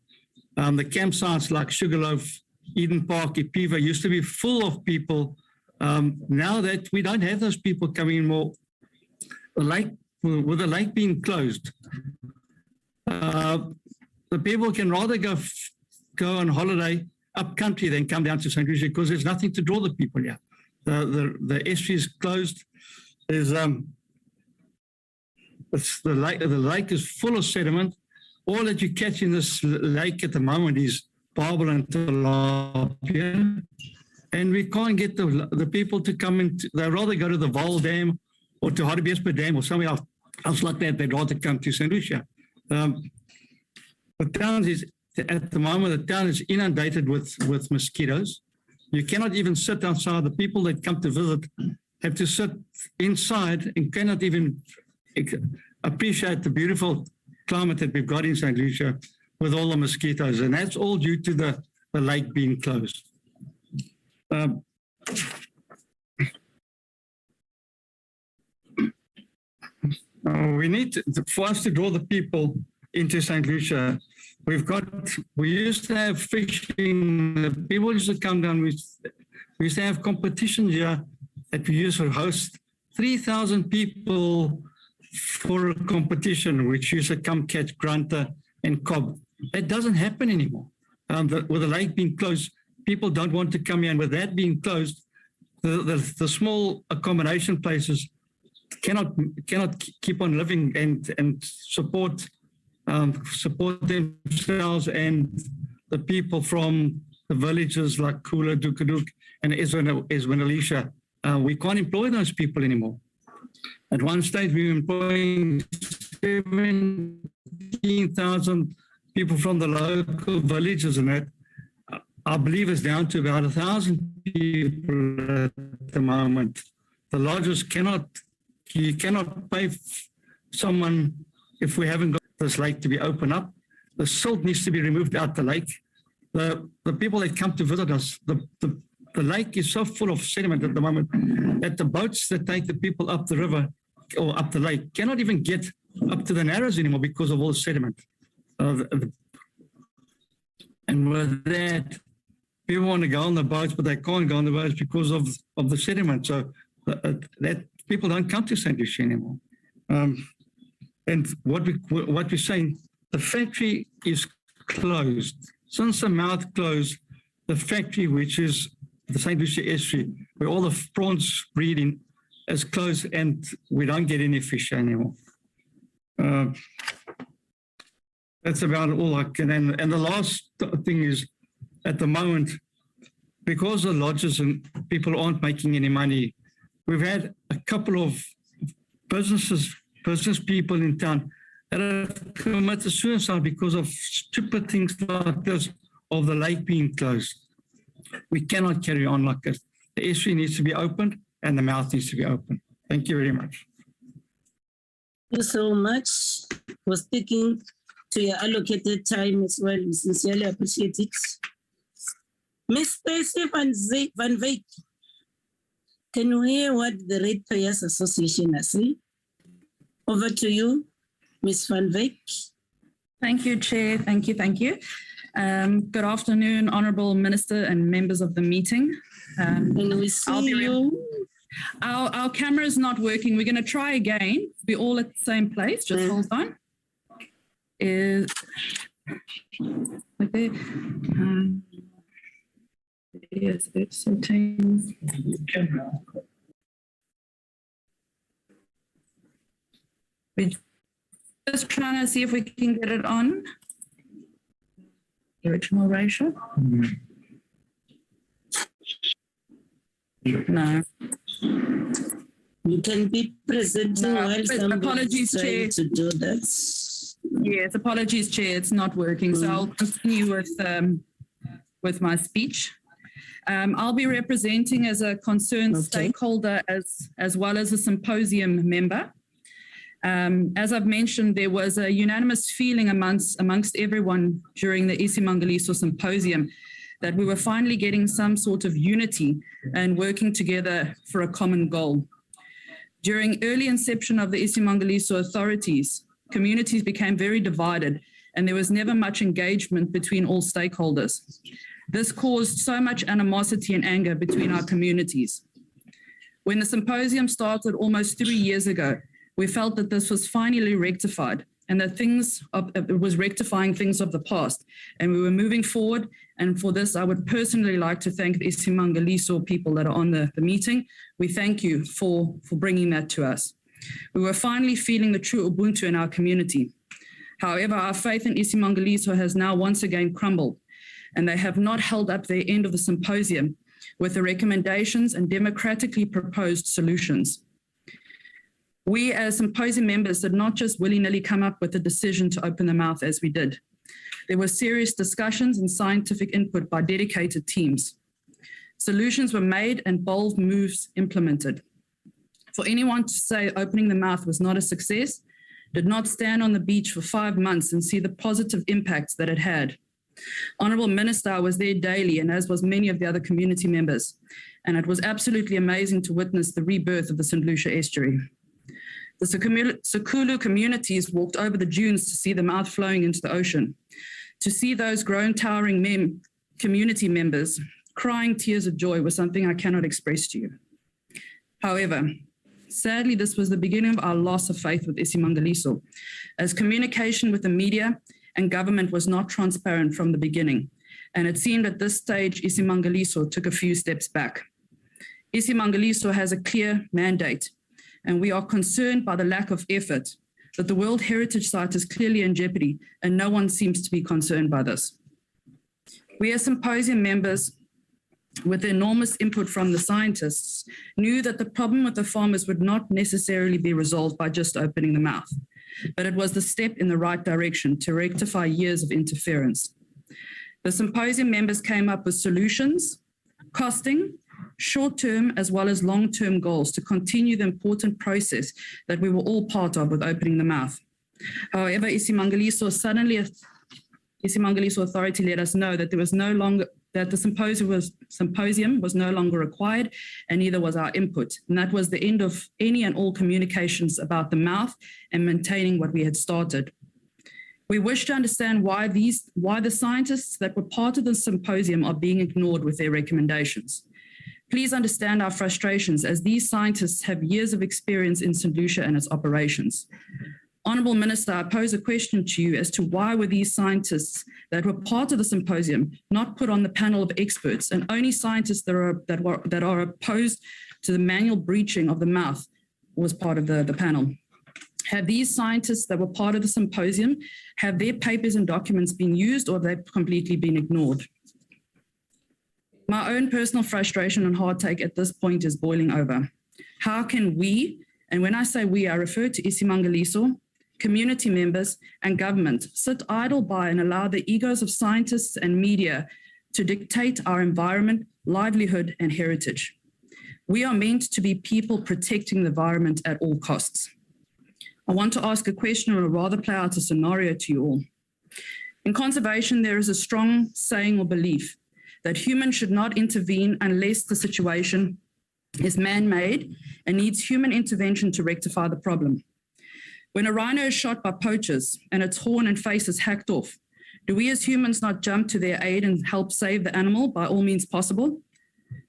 The campsites like Sugarloaf, Eden Park, Ipiva used to be full of people. Now that we don't have those people coming in more, with the lake being closed, the people can rather go on holiday up country than come down to St. Lucia because there's nothing to draw the people here. The estuary is closed. There's the lake is full of sediment. All that you catch in this lake at the moment is barbel and tilapia, and we can't get the people to come in. They'd rather go to the Val Dam or to Hartbeespoort Dam or somewhere else like that. They'd rather come to St. Lucia. The town is, at the moment, the town is inundated with mosquitoes. You cannot even sit outside. The people that come to visit have to sit inside and cannot even appreciate the beautiful climate that we've got in St. Lucia with all the mosquitoes. And that's all due to the lake being closed. We need to, for us to draw the people into St. Lucia, we used to have fishing, the people used to come down, we used to have competitions here that we used to host 3,000 people for a competition, which used to come catch grunter and cob. That doesn't happen anymore. With the lake being closed, people don't want to come here, and with that being closed, the small accommodation places cannot keep on living and support themselves and the people from the villages like Kula, Dukaduk, and Isimangaliso. We can't employ those people anymore. At one stage, we were employing 17,000 people from the local villages, and that I believe is down to about 1,000 people at the moment. The lodges you cannot pay someone if we haven't got this lake to be opened up. The silt needs to be removed out the lake. The people that come to visit us, the lake is so full of sediment at the moment that the boats that take the people up the river or up the lake cannot even get up to the narrows anymore because of all the sediment. And with that, people want to go on the boats, but they can't go on the boats because of the sediment. So that people don't come to St. Lucia anymore. And what we're saying, the factory is closed. Since the mouth closed, the factory, which is the St. Lucia estuary, where all the prawns breeding, is closed, and we don't get any fish anymore. That's about all I can. And the last thing is, at the moment, because the lodges and people aren't making any money, we've had a couple of business people in town that have committed suicide because of stupid things like this, of the lake being closed. We cannot carry on like this. The estuary needs to be opened and the mouth needs to be opened. Thank you very much. Thank you so much for sticking to your allocated time as well. We sincerely appreciate it. Ms. Stacey Van Wyk, can you hear what the Ratepayers Association has said? Over to you, Ms. Van Wyk. Thank you, Chair. Thank you. Good afternoon, Honourable Minister and members of the meeting. Can we see you? Our camera is not working. We're going to try again. We're all at the same place. Just hold on. Okay. Yes, it's settings. We're just trying to see if we can get it on. Original ratio? No. You can be presenting while apologies, Chair. To do that. Yes, apologies, Chair. It's not working. So I'll continue with my speech. I'll be representing as a concerned stakeholder as well as a symposium member. As I've mentioned, there was a unanimous feeling amongst everyone during the Isimangaliso Symposium that we were finally getting some sort of unity and working together for a common goal. During early inception of the Isimangaliso authorities, communities became very divided and there was never much engagement between all stakeholders. This caused so much animosity and anger between our communities. When the symposium started almost 3 years ago, we felt that this was finally rectified and that it was rectifying things of the past, and we were moving forward. And for this, I would personally like to thank the Isimangaliso people that are on the meeting. We thank you for bringing that to us. We were finally feeling the true Ubuntu in our community. However, our faith in Isimangaliso has now once again crumbled, and they have not held up their end of the symposium with the recommendations and democratically proposed solutions. We as symposium members did not just willy-nilly come up with a decision to open the mouth as we did. There were serious discussions and scientific input by dedicated teams. Solutions were made and bold moves implemented. For anyone to say opening the mouth was not a success, did not stand on the beach for 5 months and see the positive impacts that it had. Honourable Minister was there daily, and as was many of the other community members, and it was absolutely amazing to witness the rebirth of the St. Lucia estuary. The Sekulu communities walked over the dunes to see the mouth flowing into the ocean. To see those grown, towering community members crying tears of joy was something I cannot express to you. However, sadly, this was the beginning of our loss of faith with Isimangaliso, as communication with the media and government was not transparent from the beginning. And it seemed at this stage, Isimangaliso took a few steps back. Isimangaliso has a clear mandate, and we are concerned by the lack of effort, that the World Heritage Site is clearly in jeopardy, and no one seems to be concerned by this. We as symposium members, with the enormous input from the scientists, knew that the problem with the farmers would not necessarily be resolved by just opening the mouth, but it was the step in the right direction to rectify years of interference. The symposium members came up with solutions, costing, short-term as well as long-term goals to continue the important process that we were all part of with opening the mouth. However, Isimangaliso Authority let us know that the symposium was no longer required, and neither was our input. And that was the end of any and all communications about the mouth and maintaining what we had started. We wish to understand why the scientists that were part of the symposium are being ignored with their recommendations. Please understand our frustrations, as these scientists have years of experience in St. Lucia and its operations. Honourable Minister, I pose a question to you as to why were these scientists that were part of the symposium not put on the panel of experts, and only scientists that are opposed to the manual breaching of the mouth was part of the panel. Have these scientists that were part of the symposium, have their papers and documents been used, or have they completely been ignored? My own personal frustration and heartache at this point is boiling over. How can we, and when I say we, I refer to Isimangaliso, community members and government, sit idle by and allow the egos of scientists and media to dictate our environment, livelihood and heritage? We are meant to be people protecting the environment at all costs. I want to ask a question, or rather play out a scenario to you all. In conservation, there is a strong saying or belief that humans should not intervene unless the situation is man-made and needs human intervention to rectify the problem. When a rhino is shot by poachers and its horn and face is hacked off, do we as humans not jump to their aid and help save the animal by all means possible?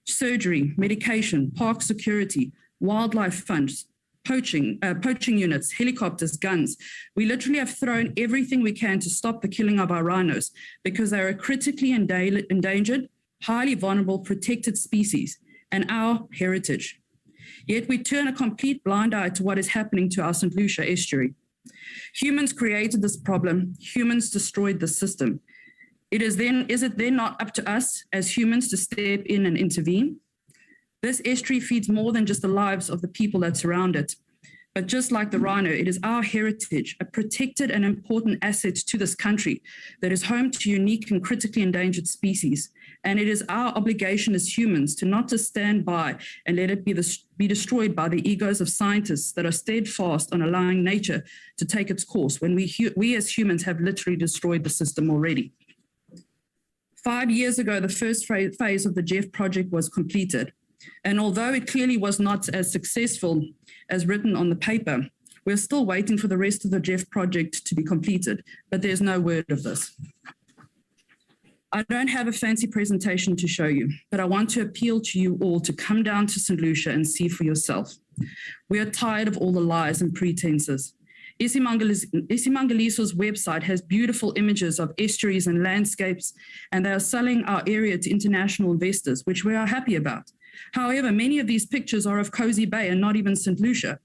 Surgery, medication, park security, wildlife funds, poaching units, helicopters, guns. We literally have thrown everything we can to stop the killing of our rhinos because they are a critically endangered, highly vulnerable, protected species and our heritage. Yet we turn a complete blind eye to what is happening to our St. Lucia estuary. Humans created this problem, humans destroyed the system. Is it then not up to us as humans to step in and intervene? This estuary feeds more than just the lives of the people that surround it. But just like the rhino, it is our heritage, a protected and important asset to this country that is home to unique and critically endangered species. And it is our obligation as humans to not just stand by and let it be destroyed by the egos of scientists that are steadfast on allowing nature to take its course when we as humans have literally destroyed the system already. 5 years ago, the first phase of the Jeff project was completed. And although it clearly was not as successful as written on the paper, we're still waiting for the rest of the Jeff project to be completed, but there's no word of this. I don't have a fancy presentation to show you, but I want to appeal to you all to come down to St. Lucia and see for yourself. We are tired of all the lies and pretenses. Isimangaliso's website has beautiful images of estuaries and landscapes, and they are selling our area to international investors, which we are happy about. However, many of these pictures are of Cozy Bay and not even St. Lucia,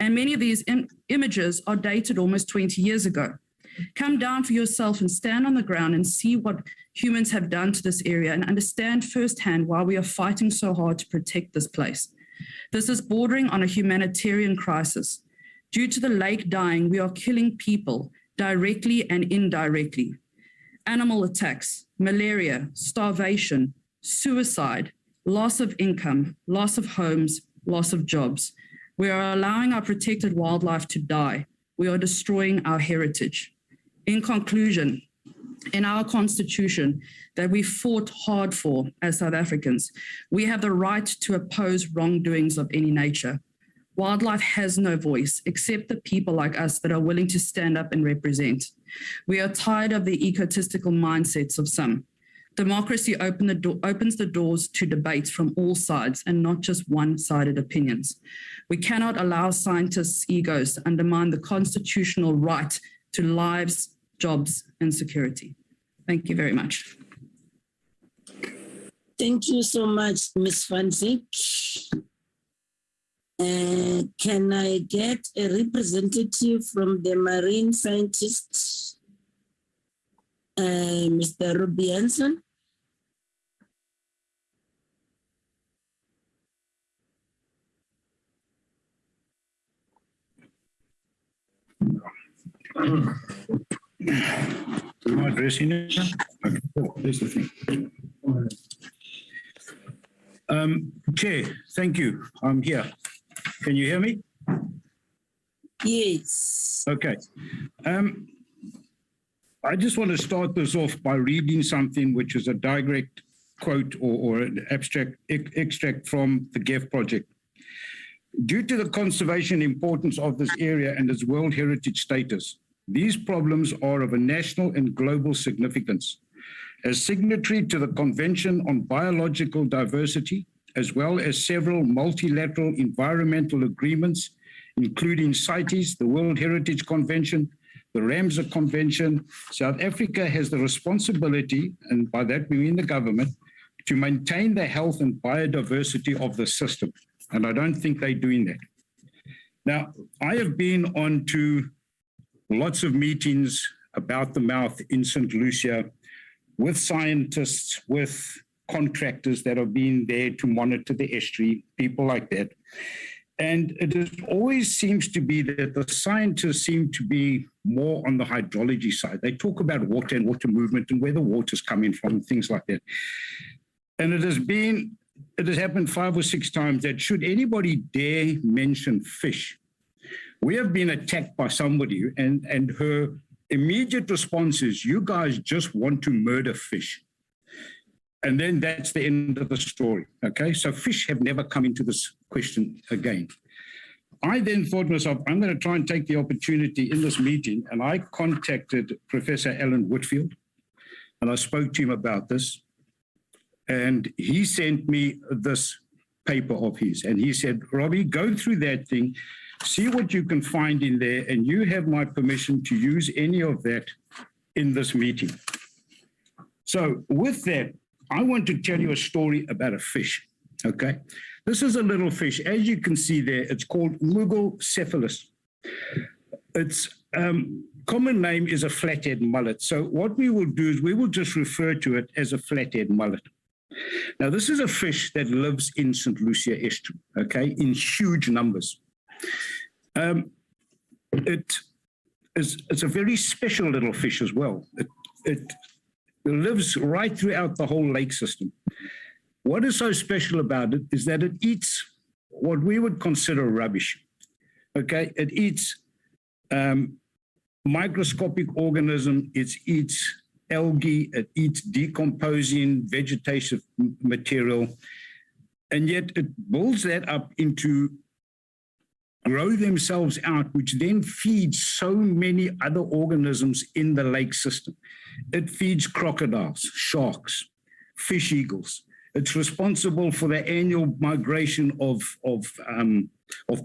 and many of these images are dated almost 20 years ago. Come down for yourself and stand on the ground and see what humans have done to this area and understand firsthand why we are fighting so hard to protect this place. This is bordering on a humanitarian crisis. Due to the lake dying, we are killing people directly and indirectly. Animal attacks, malaria, starvation, suicide, loss of income, loss of homes, loss of jobs. We are allowing our protected wildlife to die. We are destroying our heritage. In conclusion, in our constitution that we fought hard for as South Africans, we have the right to oppose wrongdoings of any nature. Wildlife has no voice except the people like us that are willing to stand up and represent. We are tired of the egotistical mindsets of some. Democracy opens the doors to debate from all sides and not just one-sided opinions. We cannot allow scientists' egos to undermine the constitutional right to lives, jobs, and security. Thank you very much. Thank you so much, Ms. Van Zyk. Can I get a representative from the marine scientist, Mr. Robbie Hanson? Am I addressing it? Okay, there's the thing. Chair, thank you. I'm here. Can you hear me? Yes. Okay. I just want to start this off by reading something which is a direct quote or an extract from the GEF project. Due to the conservation importance of this area and its World Heritage status, these problems are of a national and global significance. As signatory to the Convention on Biological Diversity, as well as several multilateral environmental agreements, including CITES, the World Heritage Convention, the Ramsar Convention, South Africa has the responsibility, and by that we mean the government, to maintain the health and biodiversity of the system. And I don't think they're doing that. Now, I have been on to lots of meetings about the mouth in St. Lucia with scientists, with contractors that have been there to monitor the estuary, people like that. And it always seems to be that the scientists seem to be more on the hydrology side. They talk about water and water movement and where the water's coming from, things like that. And it has happened 5 or 6 times that should anybody dare mention fish, we have been attacked by somebody and her immediate response is, you guys just want to murder fish. And then that's the end of the story, okay? So fish have never come into this question again. I then thought to myself, I'm going to try and take the opportunity in this meeting, and I contacted Professor Alan Whitfield, and I spoke to him about this, and he sent me this paper of his, and he said, Robbie, go through that thing, see what you can find in there, and you have my permission to use any of that in this meeting. So with that, I want to tell you a story about a fish, okay? This is a little fish. As you can see there, it's called Mugocephalus. Its common name is a flathead mullet. So what we will do is we will just refer to it as a flathead mullet. Now, this is a fish that lives in St. Lucia estuary, okay, in huge numbers. It's a very special little fish as well. It lives right throughout the whole lake system. What is so special about it is that it eats what we would consider rubbish, okay? It eats microscopic organism, it eats algae, it eats decomposing vegetative material. And yet it builds that up into grow themselves out, which then feeds so many other organisms in the lake system. It feeds crocodiles, sharks, fish eagles. It's responsible for the annual migration of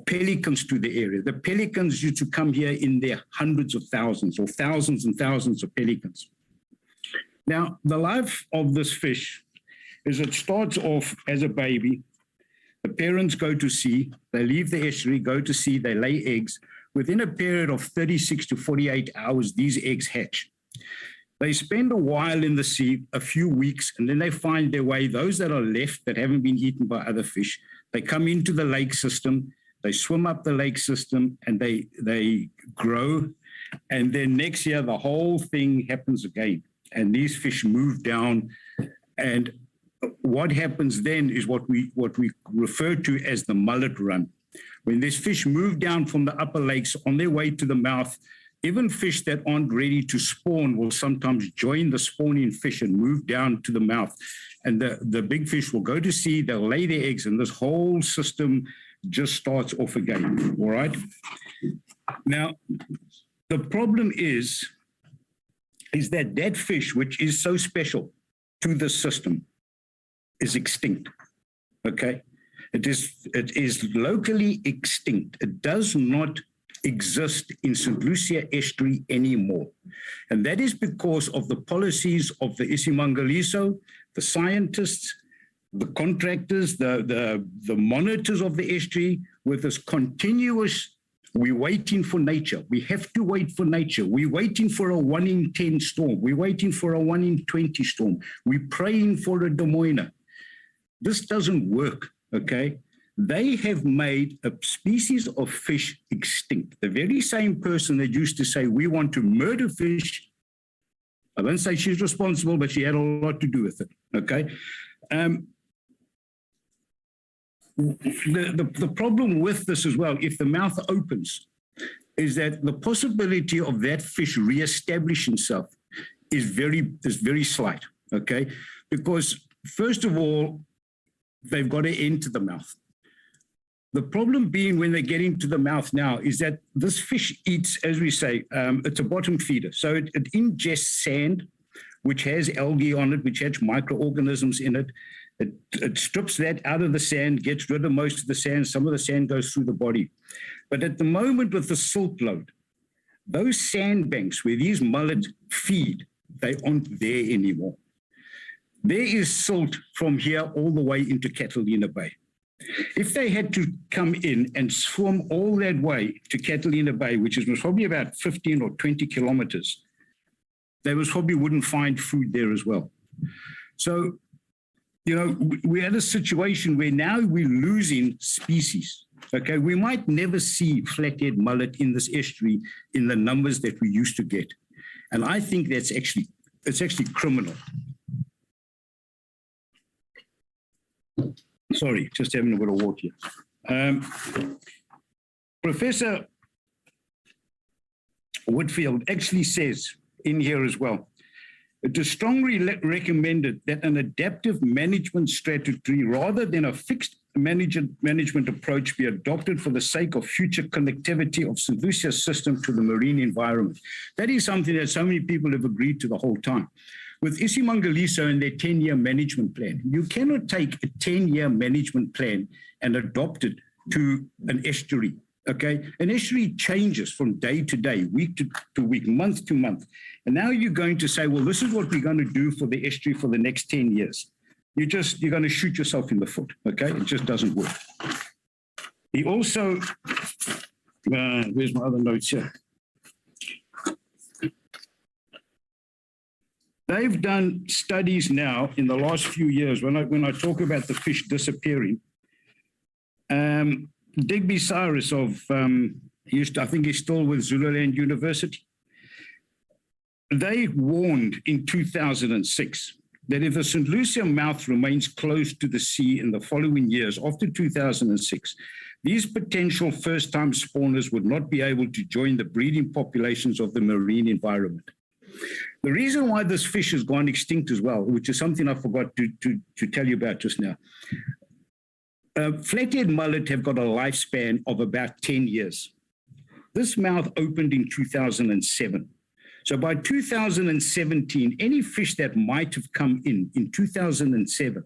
pelicans to the area. The pelicans used to come here in their hundreds of thousands or thousands and thousands of pelicans. Now, the life of this fish is it starts off as a baby. The parents go to sea, they leave the estuary, go to sea, they lay eggs. Within a period of 36 to 48 hours, these eggs hatch. They spend a while in the sea, a few weeks, and then they find their way. Those that are left that haven't been eaten by other fish, they come into the lake system, they swim up the lake system, and they grow. And then next year, the whole thing happens again. And these fish move down. And what happens then is what we refer to as the mullet run. When these fish move down from the upper lakes on their way to the mouth, even fish that aren't ready to spawn will sometimes join the spawning fish and move down to the mouth. And the big fish will go to sea, they'll lay their eggs, and this whole system just starts off again, all right? Now, the problem is that that fish, which is so special to the system, is extinct, okay? It is locally extinct. It does not exist in St. Lucia estuary anymore. And that is because of the policies of the Isimangaliso, the scientists, the contractors, the monitors of the estuary, with this continuous, we're waiting for nature. We have to wait for nature. We're waiting for a 1 in 10 storm. We're waiting for a 1 in 20 storm. We're praying for a Demoina. This doesn't work, okay? They have made a species of fish extinct. The very same person that used to say, we want to murder fish, I won't say she's responsible, but she had a lot to do with it, okay? The problem with this as well, if the mouth opens, is that the possibility of that fish reestablishing itself is very slight, okay? Because first of all, they've got to enter the mouth. The problem being when they get into the mouth now is that this fish eats, as we say, it's a bottom feeder. So it ingests sand, which has algae on it, which has microorganisms in it. It strips that out of the sand, gets rid of most of the sand. Some of the sand goes through the body. But at the moment with the silt load, those sandbanks where these mullet feed, they aren't there anymore. There is silt from here all the way into Catalina Bay. If they had to come in and swim all that way to Catalina Bay, which is probably about 15 or 20 kilometers, they probably wouldn't find food there as well. So, you know, we're at a situation where now we're losing species. Okay, we might never see flathead mullet in this estuary in the numbers that we used to get. And I think it's actually criminal. Sorry, just having a bit of water here. Professor Whitfield actually says in here as well, it is strongly recommended that an adaptive management strategy rather than a fixed management approach be adopted for the sake of future connectivity of St. Lucia's system to the marine environment. That is something that so many people have agreed to the whole time. With Isimangaliso and their 10-year management plan, you cannot take a 10-year management plan and adopt it to an estuary, okay? An estuary changes from day to day, week to week, month to month. And now you're going to say, well, this is what we're going to do for the estuary for the next 10 years. You're going to shoot yourself in the foot, okay? It just doesn't work. He also, where's my other notes here? They've done studies now in the last few years. When I talk about the fish disappearing, Digby Cyrus of, I think he's still with Zululand University. They warned in 2006 that if the St. Lucia mouth remains closed to the sea in the following years after 2006, these potential first-time spawners would not be able to join the breeding populations of the marine environment. The reason why this fish has gone extinct as well, which is something I forgot to tell you about just now, Flathead mullet have got a lifespan of about 10 years. This mouth opened in 2007. So by 2017, any fish that might have come in 2007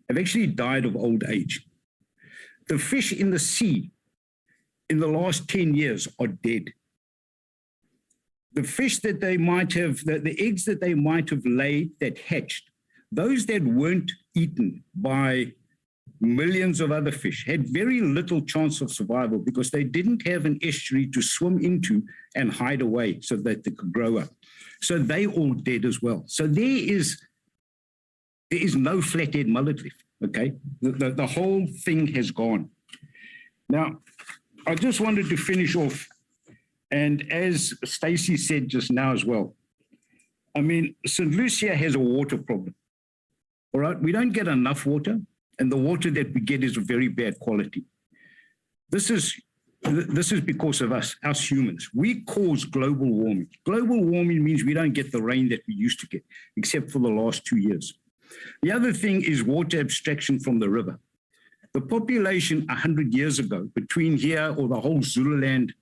have actually died of old age. The fish in the sea in the last 10 years are dead. The fish that they might have, the eggs that they might have laid that hatched, those that weren't eaten by millions of other fish had very little chance of survival because they didn't have an estuary to swim into and hide away so that they could grow up. So they all dead as well. So there is no flathead mullet left, okay? The whole thing has gone. Now, I just wanted to finish off, and as Stacey said just now as well, I mean, St. Lucia has a water problem, all right? We don't get enough water, and the water that we get is of very bad quality. This is because of us humans. We cause global warming. Global warming means we don't get the rain that we used to get, except for the last 2 years. The other thing is water abstraction from the river. The population 100 years ago, between here or the whole Zululand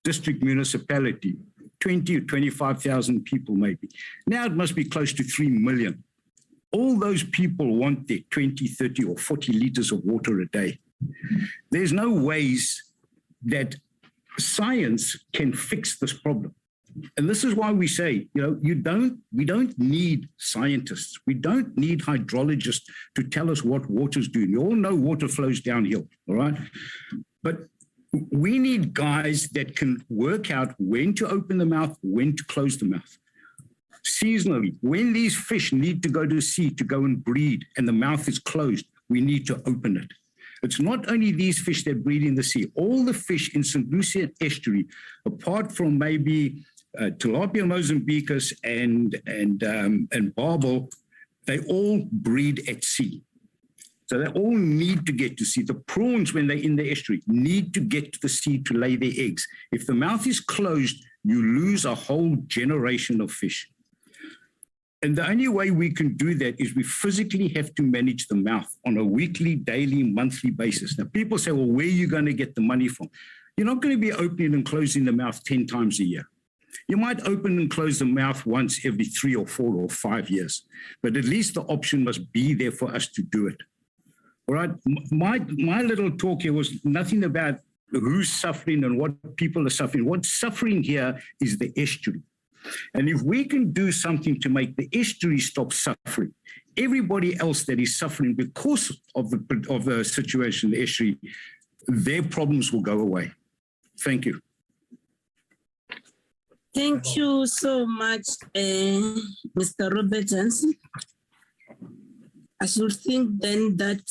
district municipality, 20 or 25,000 people maybe. Now it must be close to 3 million. All those people want their 20, 30 or 40 liters of water a day. There's no ways that science can fix this problem. And this is why we say, you know, we don't need scientists. We don't need hydrologists to tell us what water's doing. You all know water flows downhill, all right? But we need guys that can work out when to open the mouth, when to close the mouth. Seasonally, when these fish need to go to sea to go and breed and the mouth is closed, we need to open it. It's not only these fish that breed in the sea. All the fish in St. Lucia estuary, apart from maybe tilapia mozambicus and barbel, they all breed at sea. So they all need to get to sea. The prawns, when they're in the estuary, need to get to the sea to lay their eggs. If the mouth is closed, you lose a whole generation of fish. And the only way we can do that is we physically have to manage the mouth on a weekly, daily, monthly basis. Now, people say, well, where are you going to get the money from? You're not going to be opening and closing the mouth 10 times a year. You might open and close the mouth once every 3 or 4 or 5 years, but at least the option must be there for us to do it. All right, my little talk here was nothing about who's suffering and what people are suffering. What's suffering here is the estuary. And if we can do something to make the estuary stop suffering, everybody else that is suffering because of the situation, the estuary, their problems will go away. Thank you. Thank you so much, Mr. Robert Jansen. I should think then that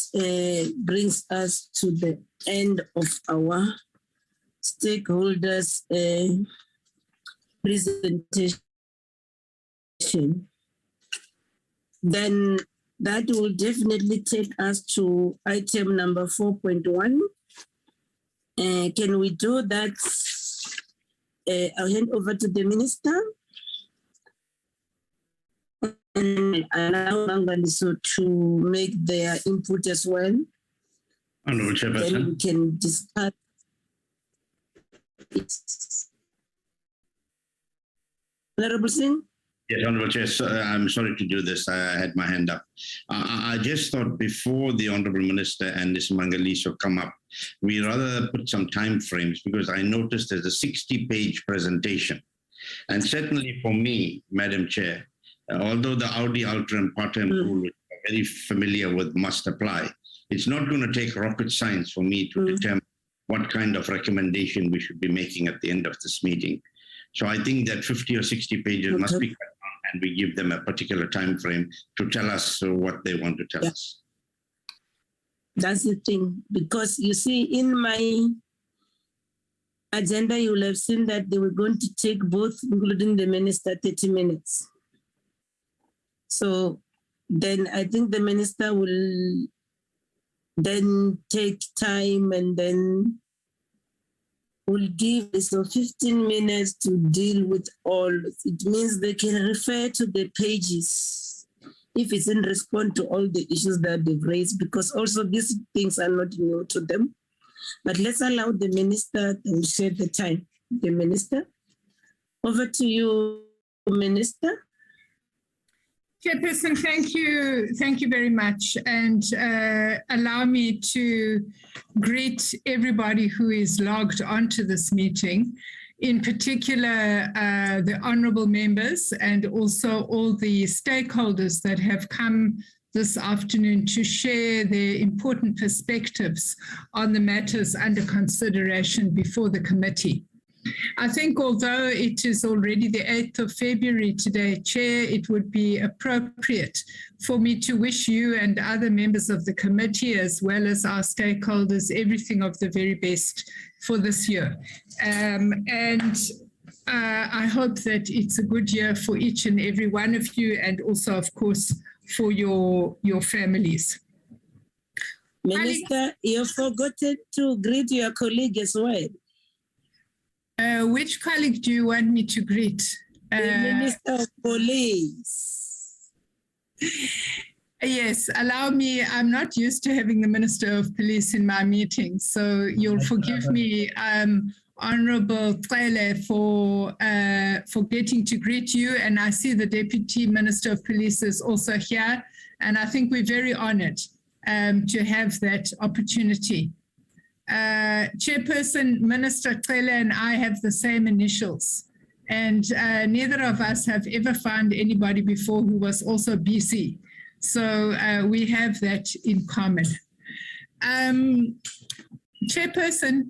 brings us to the end of our stakeholders' presentation. Then that will definitely take us to item number 4.1. Can we do that? I'll hand over to the minister and allow Isimangaliso to make their input as well. Honourable Chairperson. Then we can discuss. Honourable Singh? Yes, Honourable Chair, I'm sorry to do this. I had my hand up. I just thought before the Honourable Minister and Isimangaliso come up, we rather put some time frames because I noticed there's a 60-page presentation. And certainly for me, Madam Chair, although the Audi Ultra and part-time rule, which I'm very familiar with, must apply, it's not going to take rocket science for me to determine what kind of recommendation we should be making at the end of this meeting. So I think that 50 or 60 pages must be cut down and we give them a particular time frame to tell us what they want to tell us. That's the thing, because you see in my agenda, you will have seen that they were going to take both, including the minister, 30 minutes. So then I think the minister will then take time and then will give so 15 minutes to deal with all. It means they can refer to the pages if it's in response to all the issues that they've raised, because also these things are not new to them. But let's allow the minister to share the time. The minister, over to you, Minister. Chairperson, thank you. Thank you very much. And allow me to greet everybody who is logged onto this meeting, in particular the honorable members and also all the stakeholders that have come this afternoon to share their important perspectives on the matters under consideration before the committee. I think although it is already the 8th of February today, Chair, it would be appropriate for me to wish you and other members of the committee, as well as our stakeholders, everything of the very best for this year. I hope that it's a good year for each and every one of you, and also, of course, for your families. Minister, you forgotten to greet your colleague as well. Which colleague do you want me to greet? The Minister of Police. Yes, allow me. I'm not used to having the Minister of Police in my meetings, so you'll forgive me, Honorable Cele, for getting to greet you. And I see the Deputy Minister of Police is also here, and I think we're very honored to have that opportunity. Chairperson, Minister Cele and I have the same initials, and neither of us have ever found anybody before who was also BC. So we have that in common. Chairperson,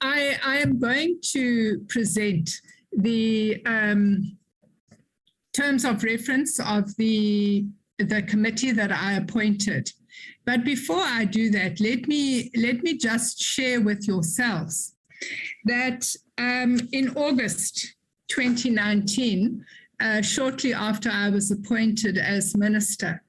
I am going to present the terms of reference of the committee that I appointed. But before I do that, let me just share with yourselves that in August 2019, shortly after I was appointed as minister,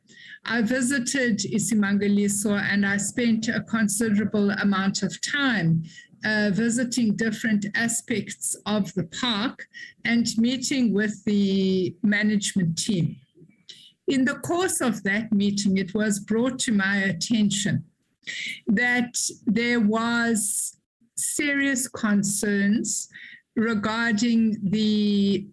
I visited Isimangaliso and I spent a considerable amount of time visiting different aspects of the park and meeting with the management team. In the course of that meeting, it was brought to my attention that there was serious concerns regarding the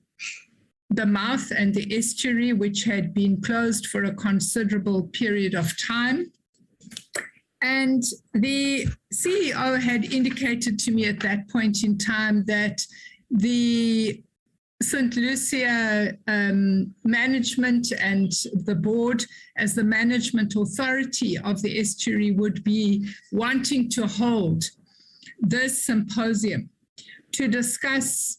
mouth and the estuary, which had been closed for a considerable period of time. And the CEO had indicated to me at that point in time that the St. Lucia management and the board, as the management authority of the estuary, would be wanting to hold this symposium to discuss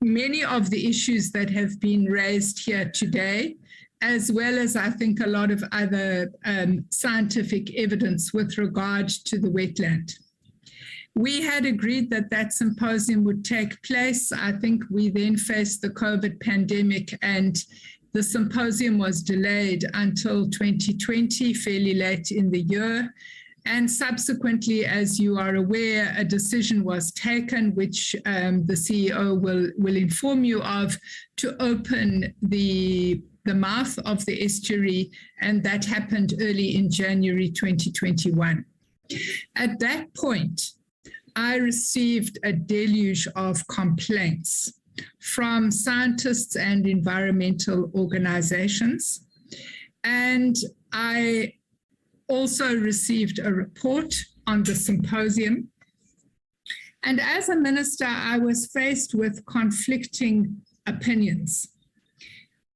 many of the issues that have been raised here today, as well as I think a lot of other scientific evidence with regard to the wetland. We had agreed that that symposium would take place. I think we then faced the COVID pandemic and the symposium was delayed until 2020, fairly late in the year. And subsequently, as you are aware, a decision was taken, which the CEO will inform you of, to open the mouth of the estuary, and that happened early in January 2021. At that point, I received a deluge of complaints from scientists and environmental organizations, and I also received a report on the symposium. And as a minister, I was faced with conflicting opinions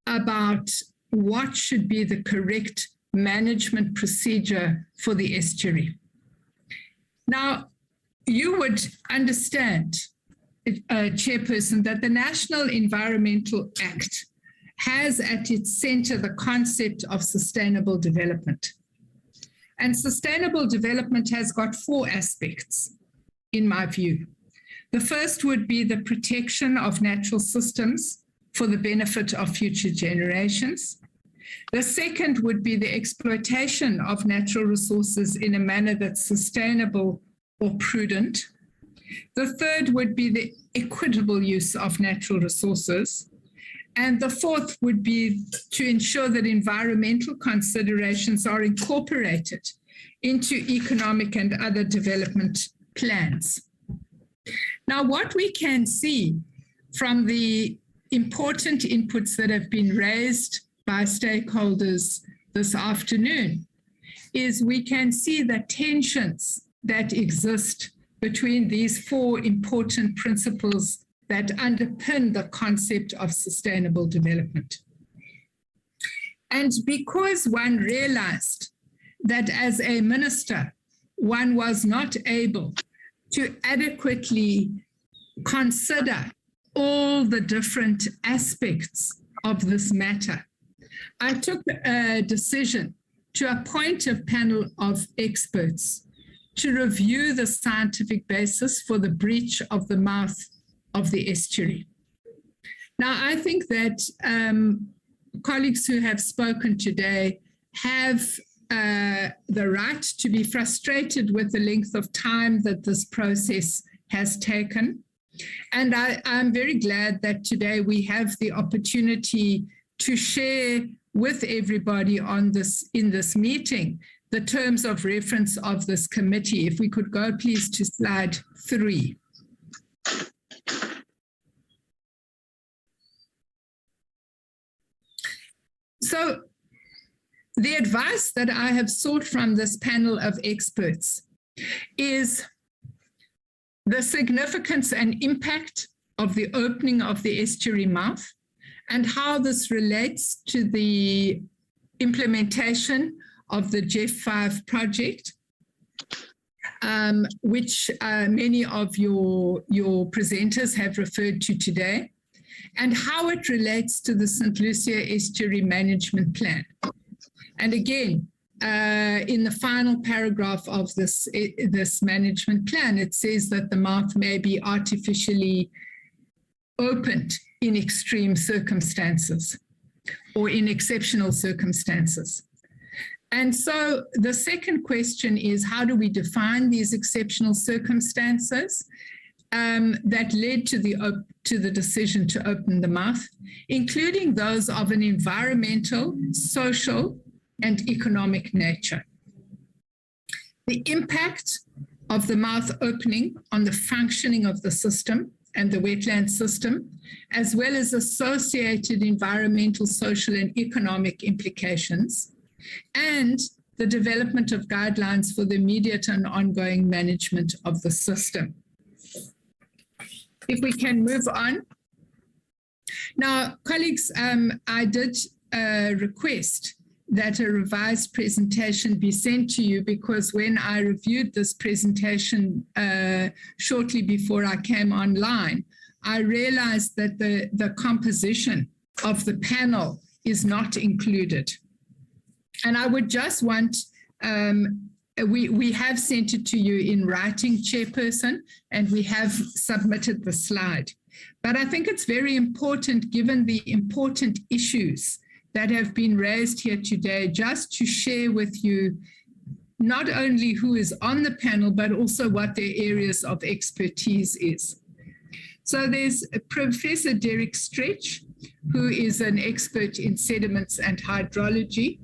about what should be the correct management procedure for the estuary. Now, you would understand, Chairperson, that the National Environmental Act has at its center the concept of sustainable development. And sustainable development has got four aspects, in my view. The first would be the protection of natural systems for the benefit of future generations. The second would be the exploitation of natural resources in a manner that's sustainable or prudent. The third would be the equitable use of natural resources. And the fourth would be to ensure that environmental considerations are incorporated into economic and other development plans. Now, what we can see from the important inputs that have been raised by stakeholders this afternoon is we can see the tensions that exist between these four important principles that underpin the concept of sustainable development. And because one realized that as a minister, one was not able to adequately consider all the different aspects of this matter, I took a decision to appoint a panel of experts to review the scientific basis for the breach of the mouth of the estuary. Now, I think that colleagues who have spoken today have the right to be frustrated with the length of time that this process has taken. And I'm very glad that today we have the opportunity to share with everybody on this in this meeting the terms of reference of this committee. If we could go please to slide 3. So the advice that I have sought from this panel of experts is the significance and impact of the opening of the estuary mouth and how this relates to the implementation of the GEF5 project, which many of your presenters have referred to today, and how it relates to the St. Lucia Estuary Management Plan. And again, in the final paragraph of this management plan, it says that the mouth may be artificially opened in extreme circumstances or in exceptional circumstances. And so the second question is, how do we define these exceptional circumstances that led to the decision to open the mouth, including those of an environmental, social, and economic nature? The impact of the mouth opening on the functioning of the system and the wetland system, as well as associated environmental, social, and economic implications, and the development of guidelines for the immediate and ongoing management of the system. If we can move on. Now, colleagues, I did request that a revised presentation be sent to you, because when I reviewed this presentation shortly before I came online, I realized that the composition of the panel is not included. And I would just want, we have sent it to you in writing, Chairperson, and we have submitted the slide. But I think it's very important, given the important issues that have been raised here today, just to share with you not only who is on the panel, but also what their areas of expertise is. So there's Professor Derek Stretch, who is an expert in sediments and hydrology.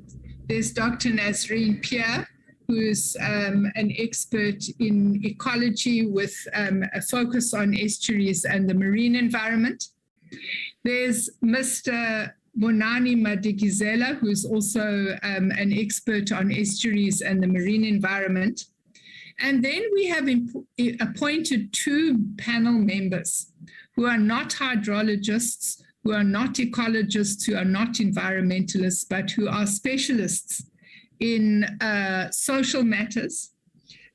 There's Dr. Nazreen Pierre, who is an expert in ecology with a focus on estuaries and the marine environment. There's Mr. Bonani Madigizela, who is also an expert on estuaries and the marine environment. And then we have appointed 2 panel members who are not hydrologists, who are not ecologists, who are not environmentalists, but who are specialists in social matters,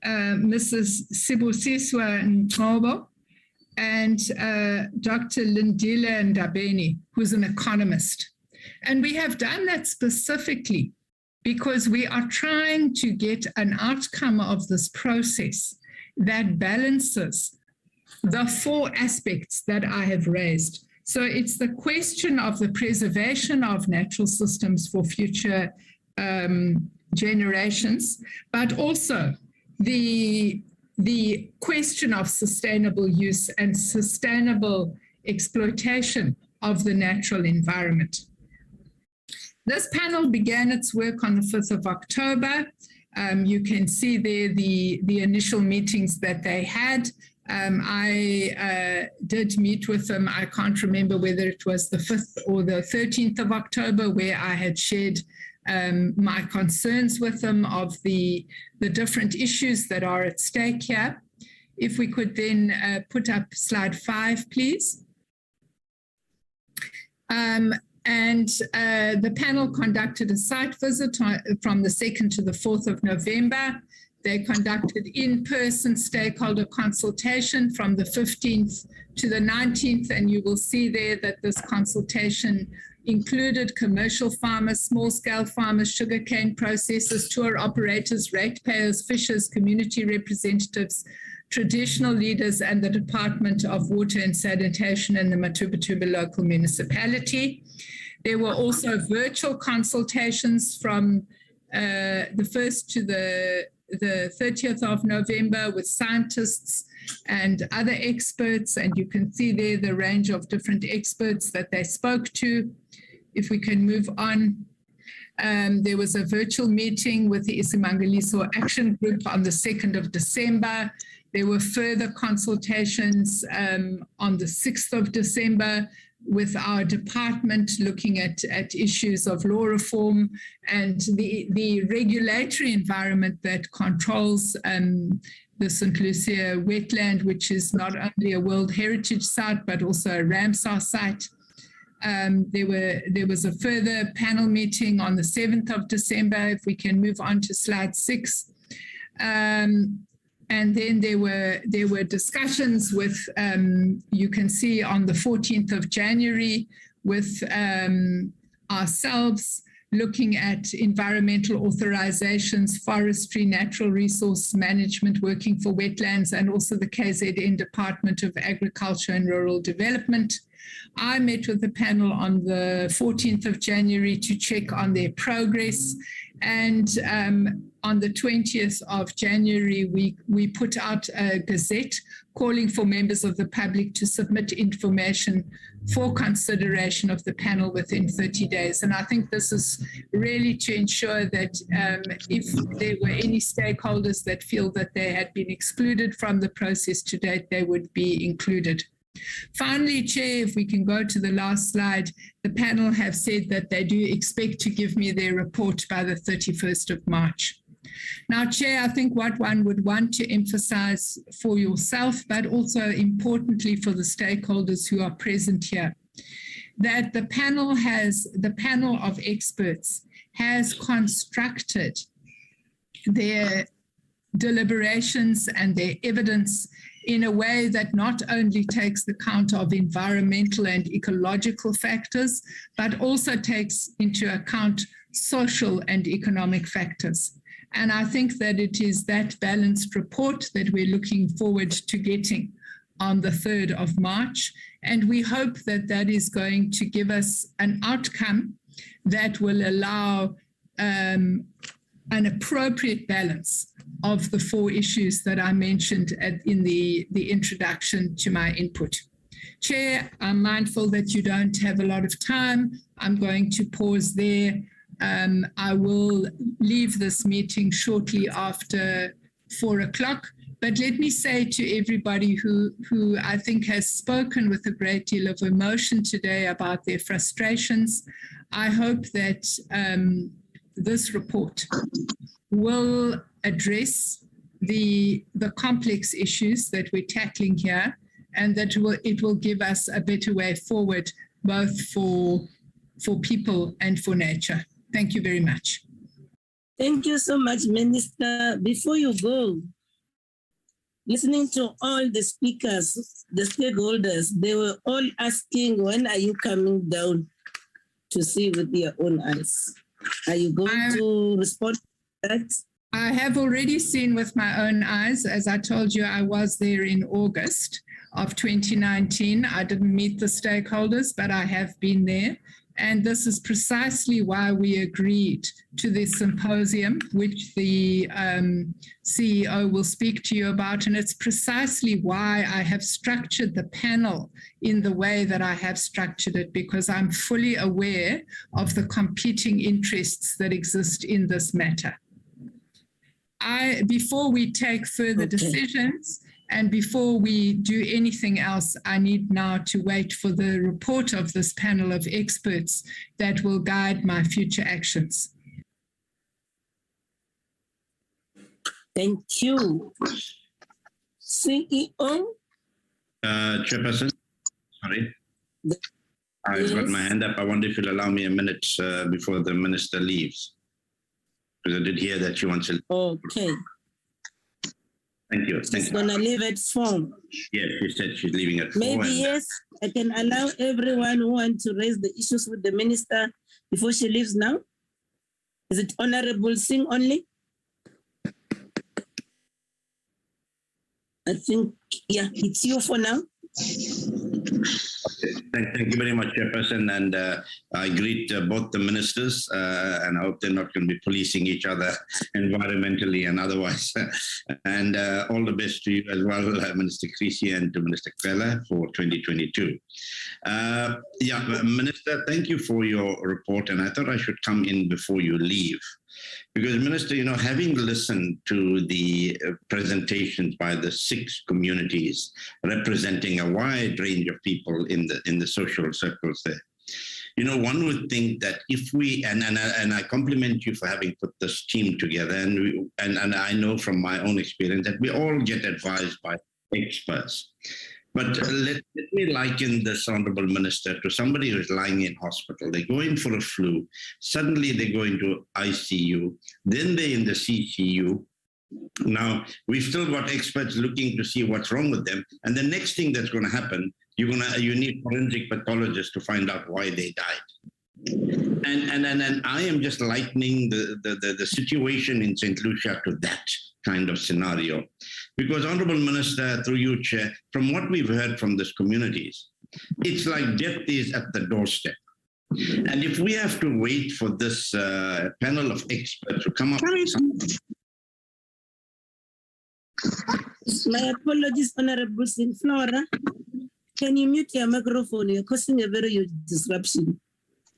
Mrs. Sibusiswa Nkobo and Dr. Lindile Ndabeni, who's an economist. And we have done that specifically because we are trying to get an outcome of this process that balances the 4 aspects that I have raised. So it's the question of the preservation of natural systems for future generations, but also the question of sustainable use and sustainable exploitation of the natural environment. This panel began its work on the 5th of October. You can see there the initial meetings that they had. I did meet with them. I can't remember whether it was the 5th or the 13th of October, where I had shared my concerns with them of the different issues that are at stake here. If we could then put up slide 5, please. The panel conducted a site visit from the 2nd to the 4th of November. They conducted in-person stakeholder consultation from the 15th to the 19th, and you will see there that this consultation included commercial farmers, small-scale farmers, sugarcane processors, tour operators, ratepayers, fishers, community representatives, traditional leaders, and the Department of Water and Sanitation in the Matuba local municipality. There were also virtual consultations from the 1st to the 30th of November with scientists and other experts, and you can see there the range of different experts that they spoke to. If we can move on. There was a virtual meeting with the Isimangaliso Action Group on the 2nd of December. There were further consultations on the 6th of December with our department looking at issues of law reform and the regulatory environment that controls the St. Lucia wetland, which is not only a World Heritage Site, but also a Ramsar site. There was a further panel meeting on the 7th of December, if we can move on to slide 6. And then there were discussions with, you can see on the 14th of January with ourselves looking at environmental authorizations, forestry, natural resource management, working for wetlands, and also the KZN Department of Agriculture and Rural Development. I met with the panel on the 14th of January to check on their progress. And on the 20th of January, we put out a gazette calling for members of the public to submit information for consideration of the panel within 30 days. And I think this is really to ensure that if there were any stakeholders that feel that they had been excluded from the process to date, they would be included. Finally, Chair, if we can go to the last slide, the panel have said that they do expect to give me their report by the 31st of March. Now, Chair, I think what one would want to emphasize for yourself, but also importantly for the stakeholders who are present here, that the panel of experts has constructed their deliberations and their evidence in a way that not only takes account of environmental and ecological factors, but also takes into account social and economic factors. And I think that it is that balanced report that we're looking forward to getting on the 3rd of March. And we hope that that is going to give us an outcome that will allow an appropriate balance of the 4 issues that I mentioned in the introduction to my input. Chair, I'm mindful that you don't have a lot of time. I'm going to pause there. I will leave this meeting shortly after 4 o'clock. But let me say to everybody who I think has spoken with a great deal of emotion today about their frustrations, I hope that this report will address the complex issues that we're tackling here, and that it will give us a better way forward, both for people and for nature. Thank you very much. Thank you so much, Minister. Before you go, listening to all the speakers, the stakeholders, they were all asking, when are you coming down to see with your own eyes? Are you going to respond to that? I have already seen with my own eyes. As I told you, I was there in August of 2019. I didn't meet the stakeholders, but I have been there. And this is precisely why we agreed to this symposium, which the CEO will speak to you about. And it's precisely why I have structured the panel in the way that I have structured it, because I'm fully aware of the competing interests that exist in this matter. Before we take further decisions, and before we do anything else, I need now to wait for the report of this panel of experts that will guide my future actions. Thank you. CEO? Chairperson, sorry. I've got my hand up. I wonder if you'll allow me a minute before the minister leaves. Because I did hear that she wants to... Okay. Thank you. She's going to leave at 4. Yes, she said she's leaving at 4. Maybe, yes, I can allow everyone who wants to raise the issues with the minister before she leaves now. Is it Honorable Singh only? I think, yeah, it's you for now. Thank you very much, Chairperson, and I greet both the ministers, and I hope they're not going to be policing each other environmentally and otherwise. And all the best to you as well, Minister Krisi, and to Minister Kwela for 2022. Minister, thank you for your report, and I thought I should come in before you leave. Because, Minister, having listened to the presentations by the 6 communities representing a wide range of people in the social circles there, one would think that if we, and I compliment you for having put this team together, and I know from my own experience that we all get advised by experts. But let me liken this, Honourable Minister, to somebody who's lying in hospital. They go in for a flu, suddenly they go into ICU, then they're in the CCU. Now, we've still got experts looking to see what's wrong with them. And the next thing that's going to happen, you need forensic pathologists to find out why they died. And I am just likening the situation in St. Lucia to that kind of scenario. Because, Honourable Minister, through you, Chair, from what we've heard from these communities, it's like death is at the doorstep. And if we have to wait for this panel of experts to come up with something... My apologies, Honourable Singh. Flora, can you mute your microphone? You're causing a very huge disruption.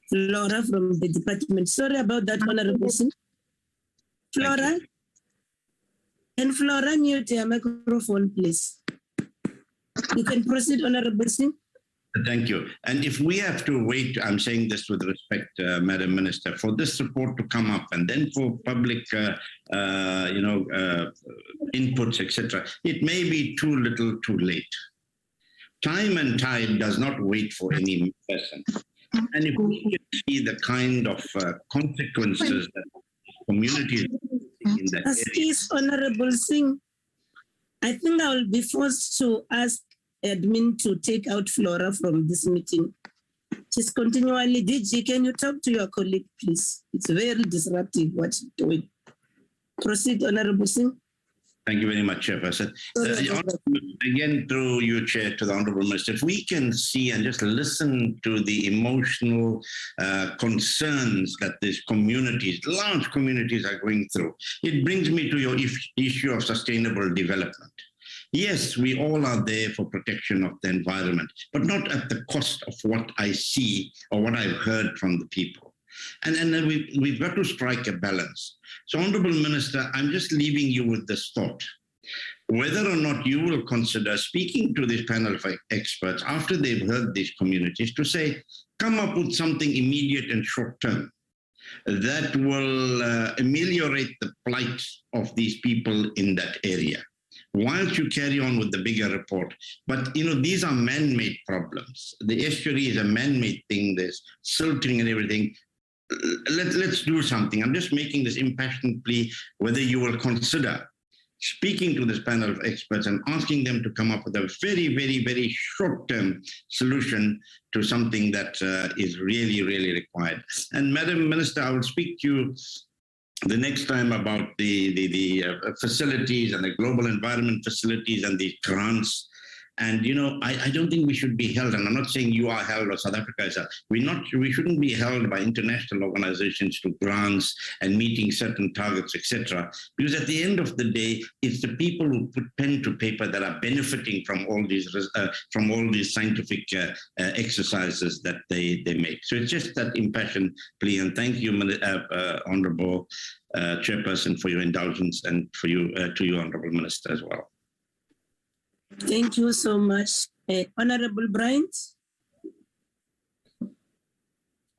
Flora from the department. Sorry about that, Honourable Singh. Flora? Can Flora mute your microphone, please? You can proceed, Honourable Singh. Thank you. And if we have to wait, I'm saying this with respect, Madam Minister, for this report to come up and then for public, inputs, etc., it may be too little, too late. Time and tide does not wait for any person. And if we can see the kind of consequences that communities in that area. Honourable Singh, I think I will be forced to ask admin to take out Flora from this meeting. She's continually, DG, can you talk to your colleague, please? It's very disruptive what she's doing. Proceed, Honourable Singh. Thank you very much, Chairperson. Again, through you, Chair, to the Honourable Minister, if we can see and just listen to the emotional concerns that these communities, large communities, are going through, it brings me to your issue of sustainable development. Yes, we all are there for protection of the environment, but not at the cost of what I see or what I've heard from the people. And then we've got to strike a balance. So, Honourable Minister, I'm just leaving you with this thought. Whether or not you will consider speaking to this panel of experts after they've heard these communities to say, come up with something immediate and short term that will ameliorate the plight of these people in that area, whilst you carry on with the bigger report. But, these are man-made problems. The estuary is a man-made thing. There's silting and everything. Let's do something. I'm just making this impassioned plea, whether you will consider speaking to this panel of experts and asking them to come up with a very, very, very short-term solution to something that is really, really required. And Madam Minister, I will speak to you the next time about the facilities and the global environment facilities and the grants. And, you know, I don't think we should be held, and I'm not saying you are held or South Africa is held. We shouldn't be held by international organizations to grants and meeting certain targets, etc. Because at the end of the day, it's the people who put pen to paper that are benefiting from all these scientific exercises that they make. So it's just that impassioned plea. And thank you, Honorable Chairperson, for your indulgence, and for you to you, Honorable Minister, as well. Thank you so much. Honorable Bryant.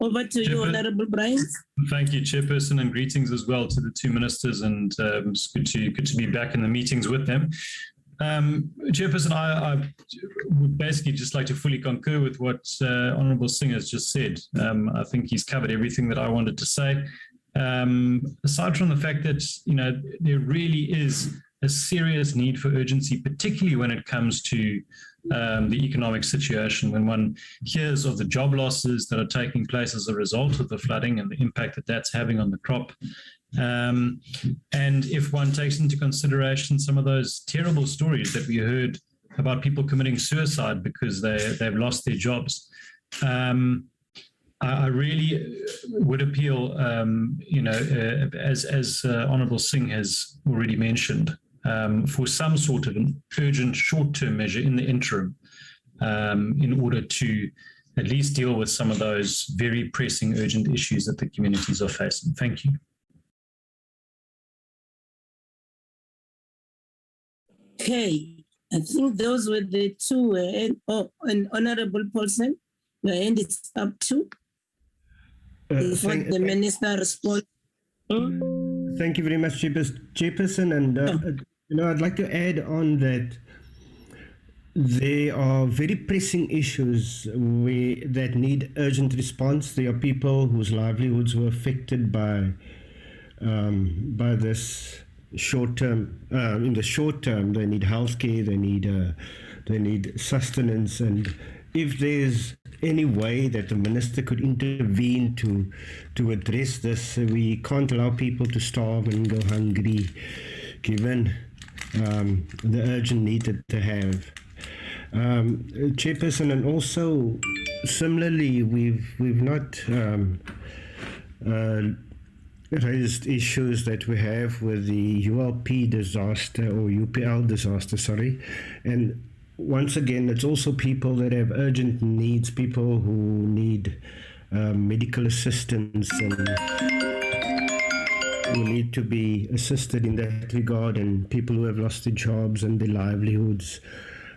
Over to you, Honorable Bryant. Thank you, Chairperson, and greetings as well to the two ministers, and it's good to be back in the meetings with them. Chairperson, I would basically just like to fully concur with what Honourable Singh has just said. I think he's covered everything that I wanted to say. Aside from the fact that, you know, there really is a serious need for urgency, particularly when it comes to the economic situation, when one hears of the job losses that are taking place as a result of the flooding and the impact that that's having on the crop. And if one takes into consideration some of those terrible stories that we heard about people committing suicide because they've lost their jobs, I really would appeal, you know, as Honourable Singh has already mentioned, for some sort of an urgent short-term measure in the interim, in order to at least deal with some of those very pressing, urgent issues that the communities are facing. Thank you. Okay, I think those were the two. And Honourable Paulsen, your hand is up too. Before the minister responds. Thank you very much, Chairperson. And you know, I'd like to add on that there are very pressing issues that need urgent response. There are people whose livelihoods were affected by this short term. In the short term, they need healthcare, they need sustenance, and if there's any way that the minister could intervene to address this, we can't allow people to starve and go hungry, given the urgent need that they have. Chairperson, and also similarly, we've not raised issues that we have with the ULP disaster, or UPL disaster, sorry, and once again, it's also people that have urgent needs, people who need medical assistance and who need to be assisted in that regard, and people who have lost their jobs and their livelihoods.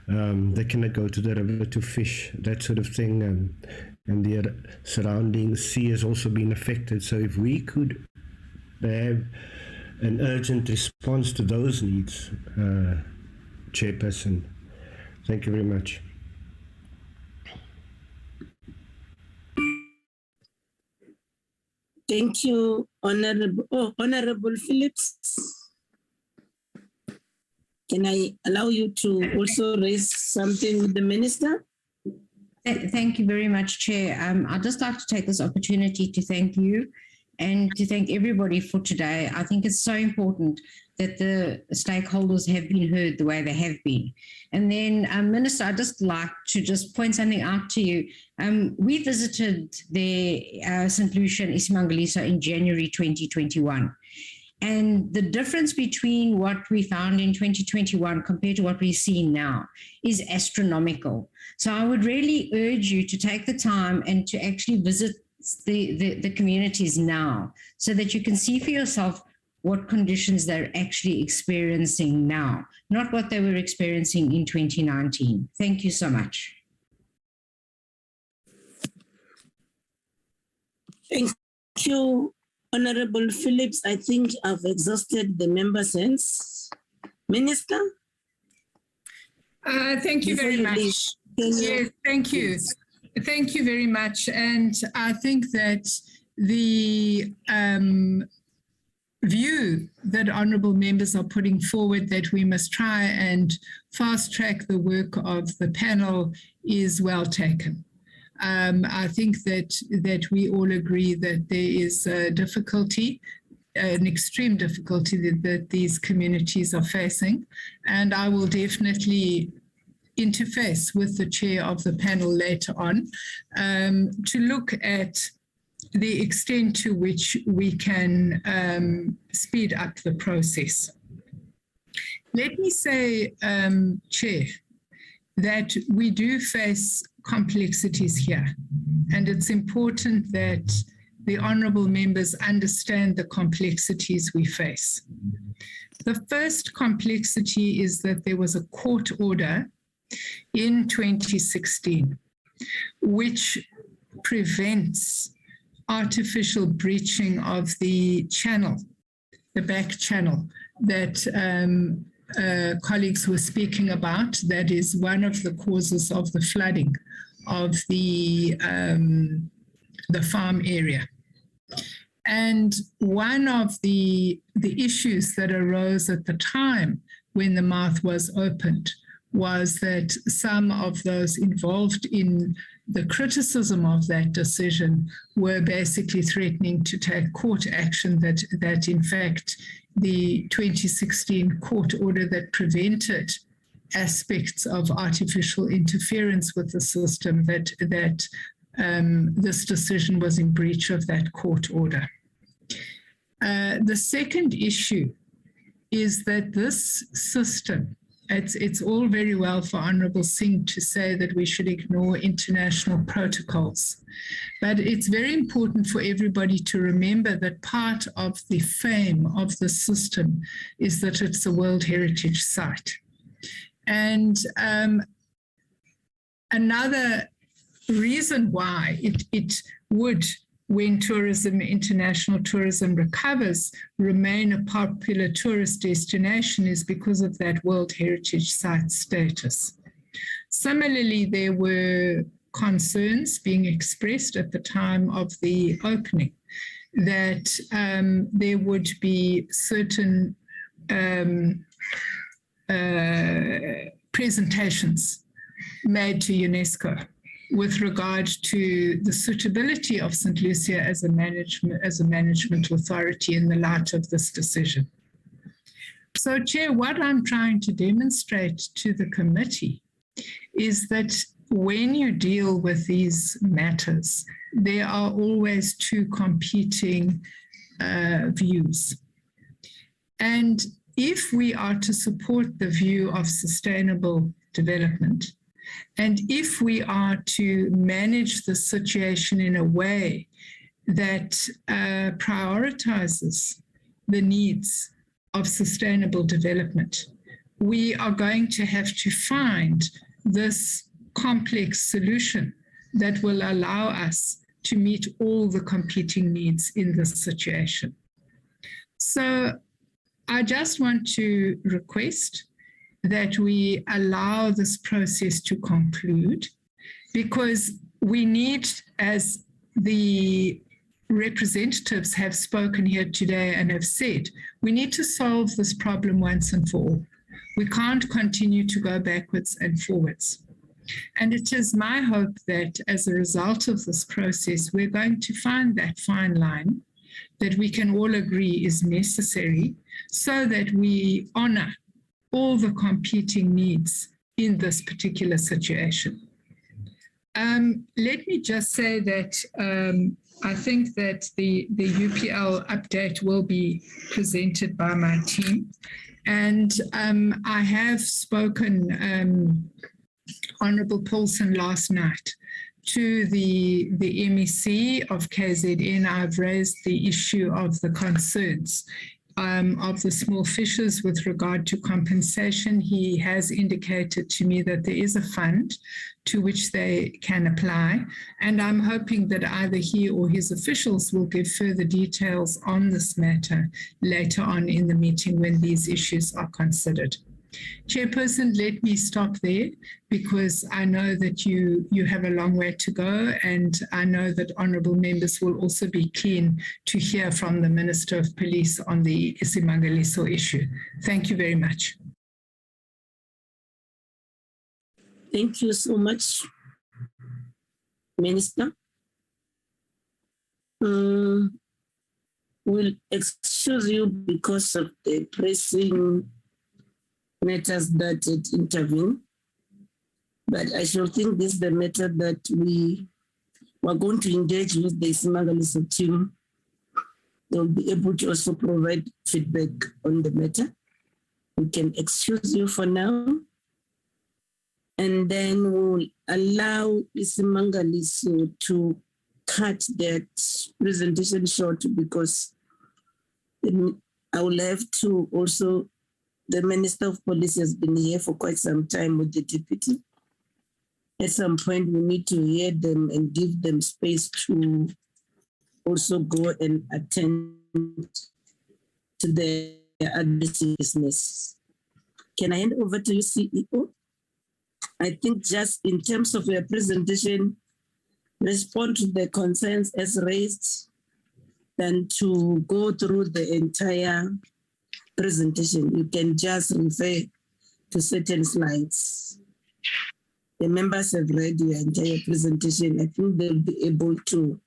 They cannot go to the river to fish, that sort of thing, and their surrounding sea has also been affected. So if we could have an urgent response to those needs, Chairperson. Thank you very much. Thank you, Honorable Phillips. Can I allow you to also raise something with the minister? Thank you very much, Chair. I'd just like to take this opportunity to thank you and to thank everybody for today. I think it's so important that the stakeholders have been heard the way they have been. And then, Minister, I'd just like to point something out to you. We visited the St. Lucia and Isimangaliso in January 2021. And the difference between what we found in 2021 compared to what we're seeing now is astronomical. So I would really urge you to take the time and to actually visit the communities now so that you can see for yourself what conditions they're actually experiencing now, not what they were experiencing in 2019. Thank you so much. Thank you, Honorable Phillips. I think I've exhausted the member's hands. Minister? Thank you very much. Yes, thank you. Thank you very much. And I think that the view that honourable members are putting forward, that we must try and fast track the work of the panel, is well taken. I think that we all agree that there is a difficulty, an extreme difficulty that these communities are facing, and I will definitely interface with the chair of the panel later on to look at the extent to which we can speed up the process. Let me say, Chair, that we do face complexities here, and it's important that the honourable members understand the complexities we face. The first complexity is that there was a court order in 2016 which prevents artificial breaching of the channel, the back channel that colleagues were speaking about. That is one of the causes of the flooding of the farm area. And one of the issues that arose at the time when the mouth was opened was that some of those involved in the criticism of that decision were basically threatening to take court action, that in fact the 2016 court order that prevented aspects of artificial interference with the system, that this decision was in breach of that court order. The second issue is that this system, it's all very well for Honourable Singh to say that we should ignore international protocols, but it's very important for everybody to remember that part of the fame of the system is that it's a World Heritage Site. And another reason why it would, when international tourism recovers, remain a popular tourist destination is because of that World Heritage Site status. Similarly, there were concerns being expressed at the time of the opening that there would be certain presentations made to UNESCO with regard to the suitability of St. Lucia as a management authority in the light of this decision. So, Chair, what I'm trying to demonstrate to the committee is that when you deal with these matters, there are always two competing views. And if we are to support the view of sustainable development, and if we are to manage the situation in a way that prioritizes the needs of sustainable development, we are going to have to find this complex solution that will allow us to meet all the competing needs in this situation. So I just want to request that we allow this process to conclude, because we need, as the representatives have spoken here today and have said, we need to solve this problem once and for all. We can't continue to go backwards and forwards. And it is my hope that as a result of this process, we're going to find that fine line that we can all agree is necessary so that we honor all the competing needs in this particular situation. Let me just say that I think that the UPL update will be presented by my team. And I have spoken, Honourable Paulson, last night to the MEC of KZN. I've raised the issue of the concerns of the small fishers with regard to compensation. He has indicated to me that there is a fund to which they can apply, and I'm hoping that either he or his officials will give further details on this matter later on in the meeting when these issues are considered. Chairperson, let me stop there because I know that you have a long way to go, and I know that honourable members will also be keen to hear from the Minister of Police on the Isimangaliso issue. Thank you very much. Thank you so much, Minister. We'll excuse you because of the pressing matters that it intervened. But I shall think this is the matter that we are going to engage with the Isimangaliso team. They'll be able to also provide feedback on the matter. We can excuse you for now. And then we'll allow Isimangaliso to cut that presentation short because I will have to also, the Minister of Police has been here for quite some time with the deputy. At some point, we need to hear them and give them space to also go and attend to their other business. Can I hand over to you, CEO? I think just in terms of your presentation, respond to the concerns as raised than to go through the entire presentation. You can just refer to certain slides. The members have read your entire presentation. I think they'll be able to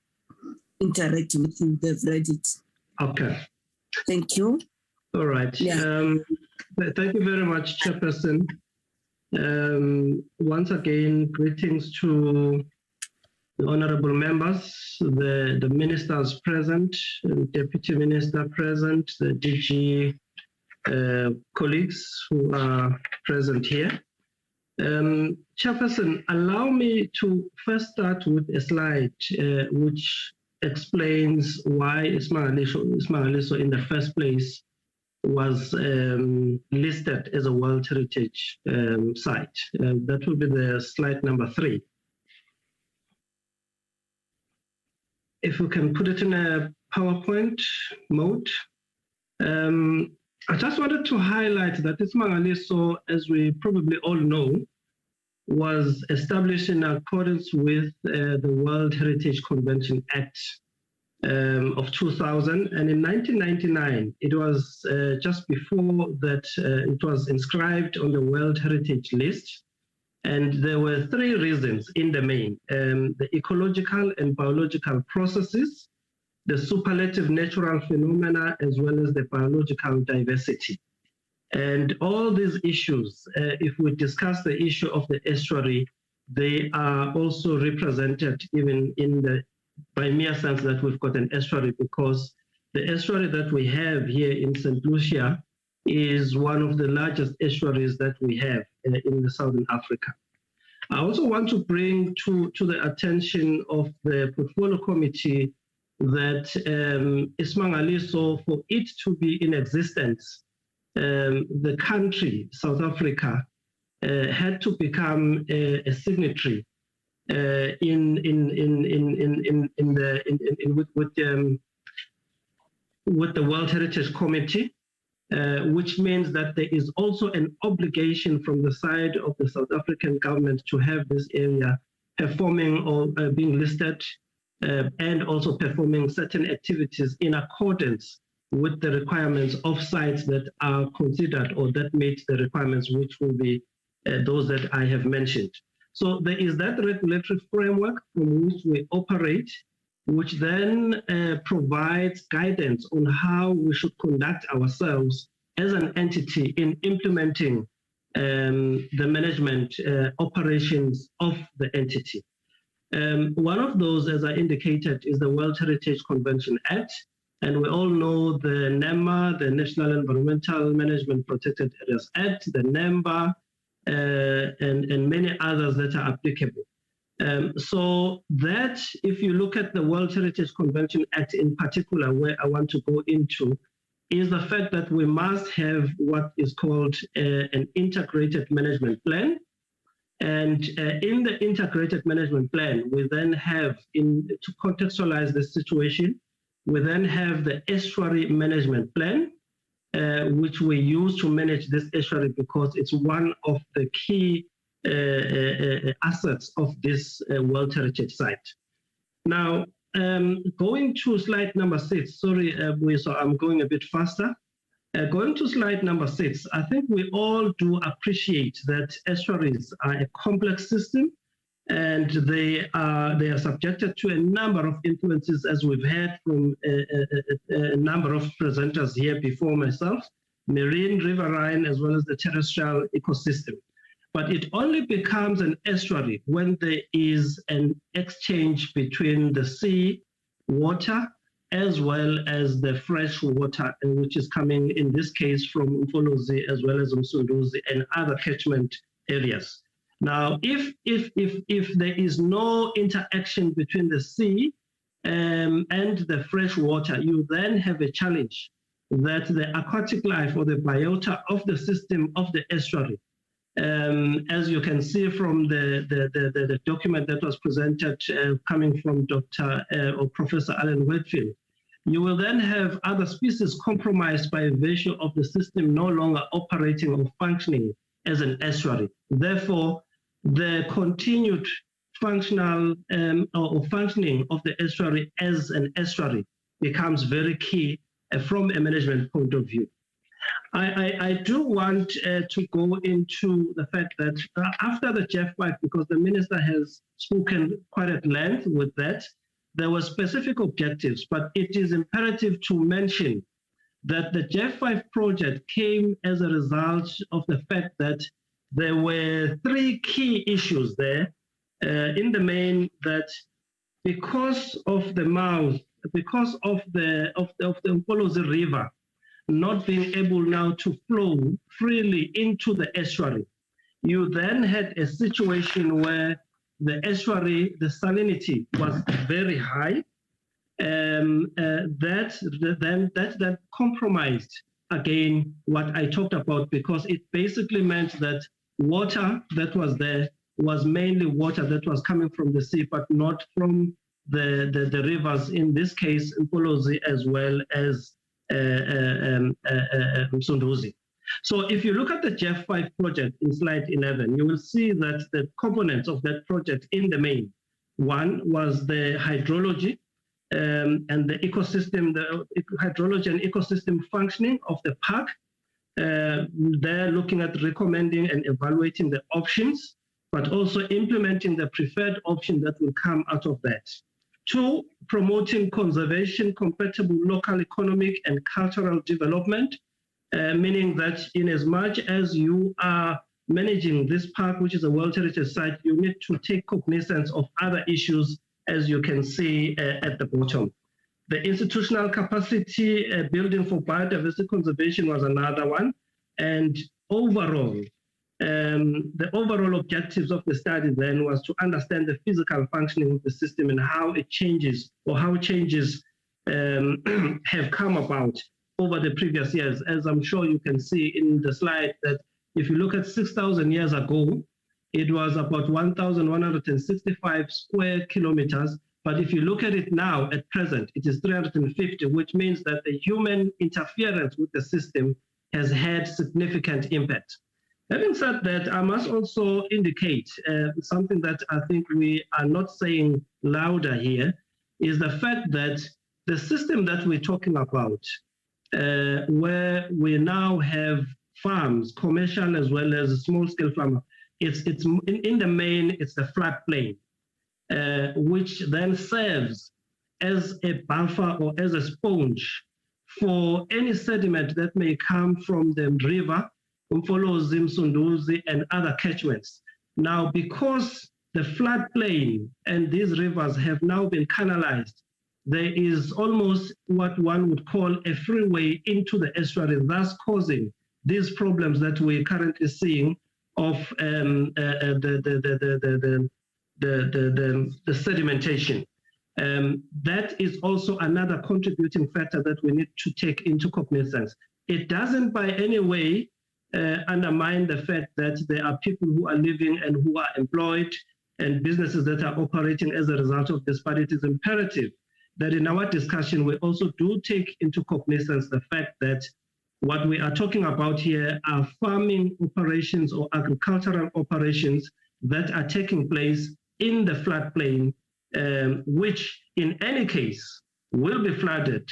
interact with you. They've read it. Okay. Thank you. All right. Yeah. Thank you very much, Chairperson. Once again, greetings to the honorable members, the ministers present, the deputy minister present, the DG colleagues who are present here. Chairperson, allow me to first start with a slide which explains why Isimangaliso in the first place was listed as a World Heritage Site. That will be the slide number 3. If we can put it in a PowerPoint mode. I just wanted to highlight that Isimangaliso, as we probably all know, was established in accordance with the World Heritage Convention Act of 2000. And in 1999, it was just before that it was inscribed on the World Heritage List. And there were 3 reasons in the main: the ecological and biological processes, the superlative natural phenomena, as well as the biological diversity. And all these issues, if we discuss the issue of the estuary, they are also represented even in the, by mere sense that we've got an estuary, because the estuary that we have here in St. Lucia is one of the largest estuaries that we have in the Southern Africa. I also want to bring to the attention of the Portfolio Committee that Isimangaliso, for it to be in existence, the country, South Africa, had to become a signatory with the World Heritage Committee, which means that there is also an obligation from the side of the South African government to have this area performing or being listed and also performing certain activities in accordance with the requirements of sites that are considered or that meet the requirements, which will be those that I have mentioned. So there is that regulatory framework from which we operate, which then provides guidance on how we should conduct ourselves as an entity in implementing the management operations of the entity. One of those, as I indicated, is the World Heritage Convention Act. And we all know the NEMA, the National Environmental Management Protected Areas Act, the NEMBA, and many others that are applicable. So that, if you look at the World Heritage Convention Act in particular, where I want to go into, is the fact that we must have what is called an integrated management plan. And in the integrated management plan, we then have, to contextualize the situation, we then have the estuary management plan, which we use to manage this estuary because it's one of the key assets of this World Heritage Site. Now, going to slide number 6, sorry, so I'm going a bit faster. Going to slide number 6, I think we all do appreciate that estuaries are a complex system, and they are subjected to a number of influences, as we've heard from a number of presenters here before myself, marine, riverine, as well as the terrestrial ecosystem. but it only becomes an estuary when there is an exchange between the sea water as well as the fresh water, which is coming in this case from Mfolozi as well as Msunduzi and other catchment areas. Now, if there is no interaction between the sea and the fresh water, you then have a challenge that the aquatic life or the biota of the system of the estuary, as you can see from the document that was presented coming from Dr. or Professor Alan Whitfield, you will then have other species compromised by virtue of the system no longer operating or functioning as an estuary. Therefore, the continued functional or functioning of the estuary as an estuary becomes very key from a management point of view. I do want to go into the fact that after the JEF5, because the minister has spoken quite at length with that, there were specific objectives, but it is imperative to mention that the JEF5 project came as a result of the fact that there were three key issues there in the main, that because of the mouth, because of the Mfolozi River not being able now to flow freely into the estuary, you then had a situation where the estuary, the salinity was very high, that compromised again what I talked about, because it basically meant that water that was there was mainly water that was coming from the sea, but not from the rivers, in this case Mfolozi as well as Msunduzi. So if you look at the JEF5 project in slide 11, you will see that the components of that project in the main, one was the hydrology and the ecosystem, the hydrology and ecosystem functioning of the park. They're looking at recommending and evaluating the options, but also implementing the preferred option that will come out of that. Two, promoting conservation compatible local economic and cultural development, meaning that in as much as you are managing this park, which is a World Heritage Site, you need to take cognizance of other issues, as you can see at the bottom. The institutional capacity building for biodiversity conservation was another one. And overall, the overall objectives of the study then was to understand the physical functioning of the system and how it changes, or how changes have come about over the previous years. As I'm sure you can see in the slide, that if you look at 6,000 years ago, it was about 1,165 square kilometers. But if you look at it now, at present, it is 350, which means that the human interference with the system has had significant impact. Having said that, I must also indicate something that I think we are not saying louder here, is the fact that the system that we're talking about, where we now have farms, commercial as well as small-scale farmers, it's in the main, it's the floodplain, which then serves as a buffer or as a sponge for any sediment that may come from the river, Mfolozi, Msunduzi, and other catchments. Now, because the floodplain and these rivers have now been canalized, there is almost what one would call a freeway into the estuary, thus causing these problems that we're currently seeing of the sedimentation. That is also another contributing factor that we need to take into cognizance. It doesn't by any way undermine the fact that there are people who are living and who are employed and businesses that are operating as a result of this, but it is imperative that in our discussion we also do take into cognizance the fact that what we are talking about here are farming operations or agricultural operations that are taking place in the floodplain, which in any case will be flooded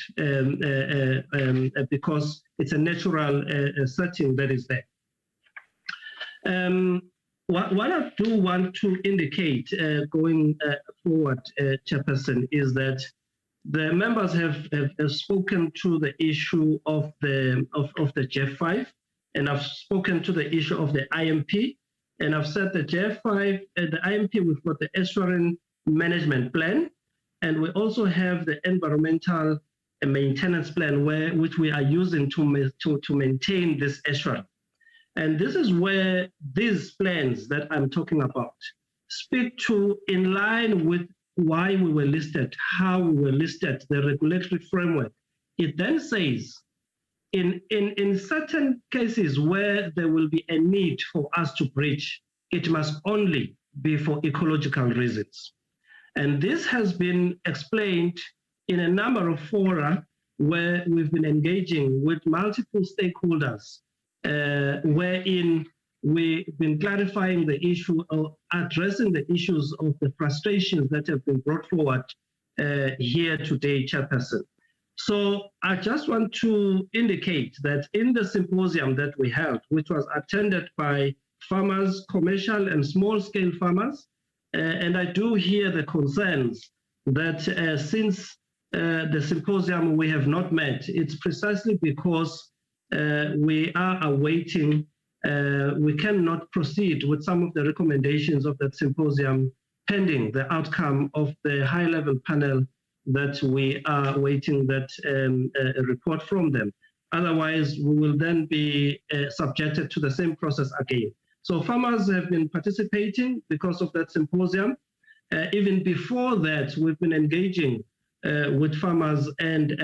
because it's a natural setting that is there. What I do want to indicate going forward, Chairperson, is that the members have spoken to the issue of the JEF5, and I've spoken to the issue of the IMP. And I've said the JF5, the IMP, we've got the estuarine management plan, and we also have the environmental maintenance plan, which we are using to maintain this estuary. And this is where these plans that I'm talking about speak to, in line with why we were listed, how we were listed, the regulatory framework. It then says, in certain cases where there will be a need for us to breach, it must only be for ecological reasons. And this has been explained in a number of fora where we've been engaging with multiple stakeholders, wherein we've been clarifying the issue or addressing the issues of the frustrations that have been brought forward here today, Chairperson. So I just want to indicate that in the symposium that we held, which was attended by farmers, commercial and small-scale farmers, and I do hear the concerns that since the symposium we have not met, it's precisely because we are awaiting, we cannot proceed with some of the recommendations of that symposium pending the outcome of the high-level panel that we are waiting that report from them. Otherwise, we will then be subjected to the same process again. So farmers have been participating because of that symposium. Even before that, we've been engaging with farmers and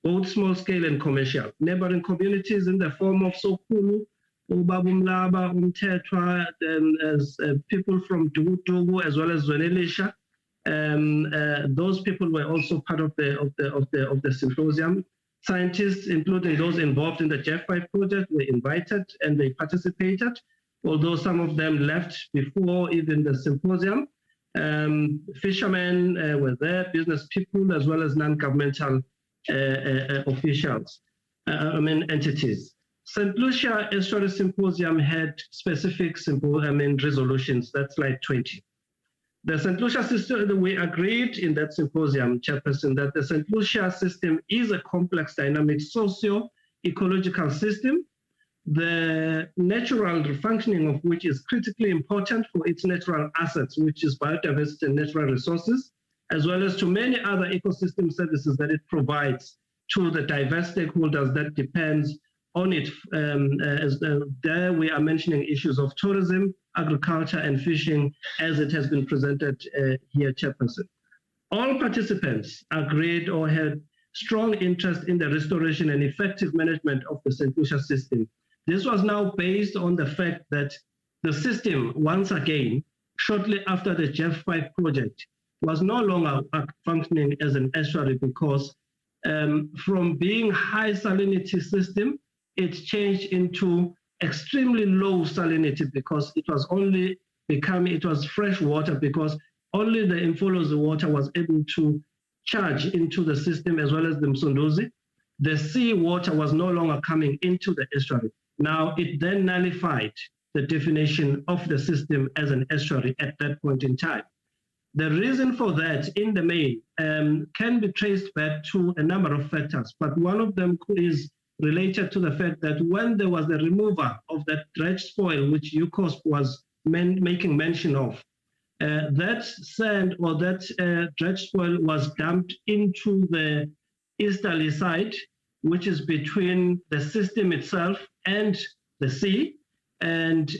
both small scale and commercial. Neighboring communities in the form of Sokulu, Ubabumlaba, Umtetwa, as people from Dugu as well as Zwenelisha. Those people were also part of the symposium. Scientists, including those involved in the JF5 project, were invited and they participated, although some of them left before even the symposium. Fishermen were there, business people, as well as non-governmental officials, entities. St. Lucia Estuary Symposium had specific resolutions. That's slide 20. The St. Lucia system, we agreed in that symposium, Chairperson, that the St. Lucia system is a complex, dynamic, socio-ecological system, the natural functioning of which is critically important for its natural assets, which is biodiversity and natural resources, as well as to many other ecosystem services that it provides to the diverse stakeholders that depends on it. There we are mentioning issues of tourism, agriculture and fishing as it has been presented here, Chairperson. All participants agreed or had strong interest in the restoration and effective management of the St. Lucia system. This was now based on the fact that the system, once again, shortly after the JF5 project, was no longer functioning as an estuary because from being high salinity system, it changed into extremely low salinity because it was only it was fresh water because only the Mfolozi water was able to charge into the system as well as the Msunduzi. The sea water was no longer coming into the estuary. Now it then nullified the definition of the system as an estuary at that point in time. The reason for that in the main can be traced back to a number of factors, but one of them is related to the fact that when there was the removal of that dredged spoil, which UCOSP was making mention of, that sand or that dredged spoil was dumped into the easterly side, which is between the system itself and the sea. And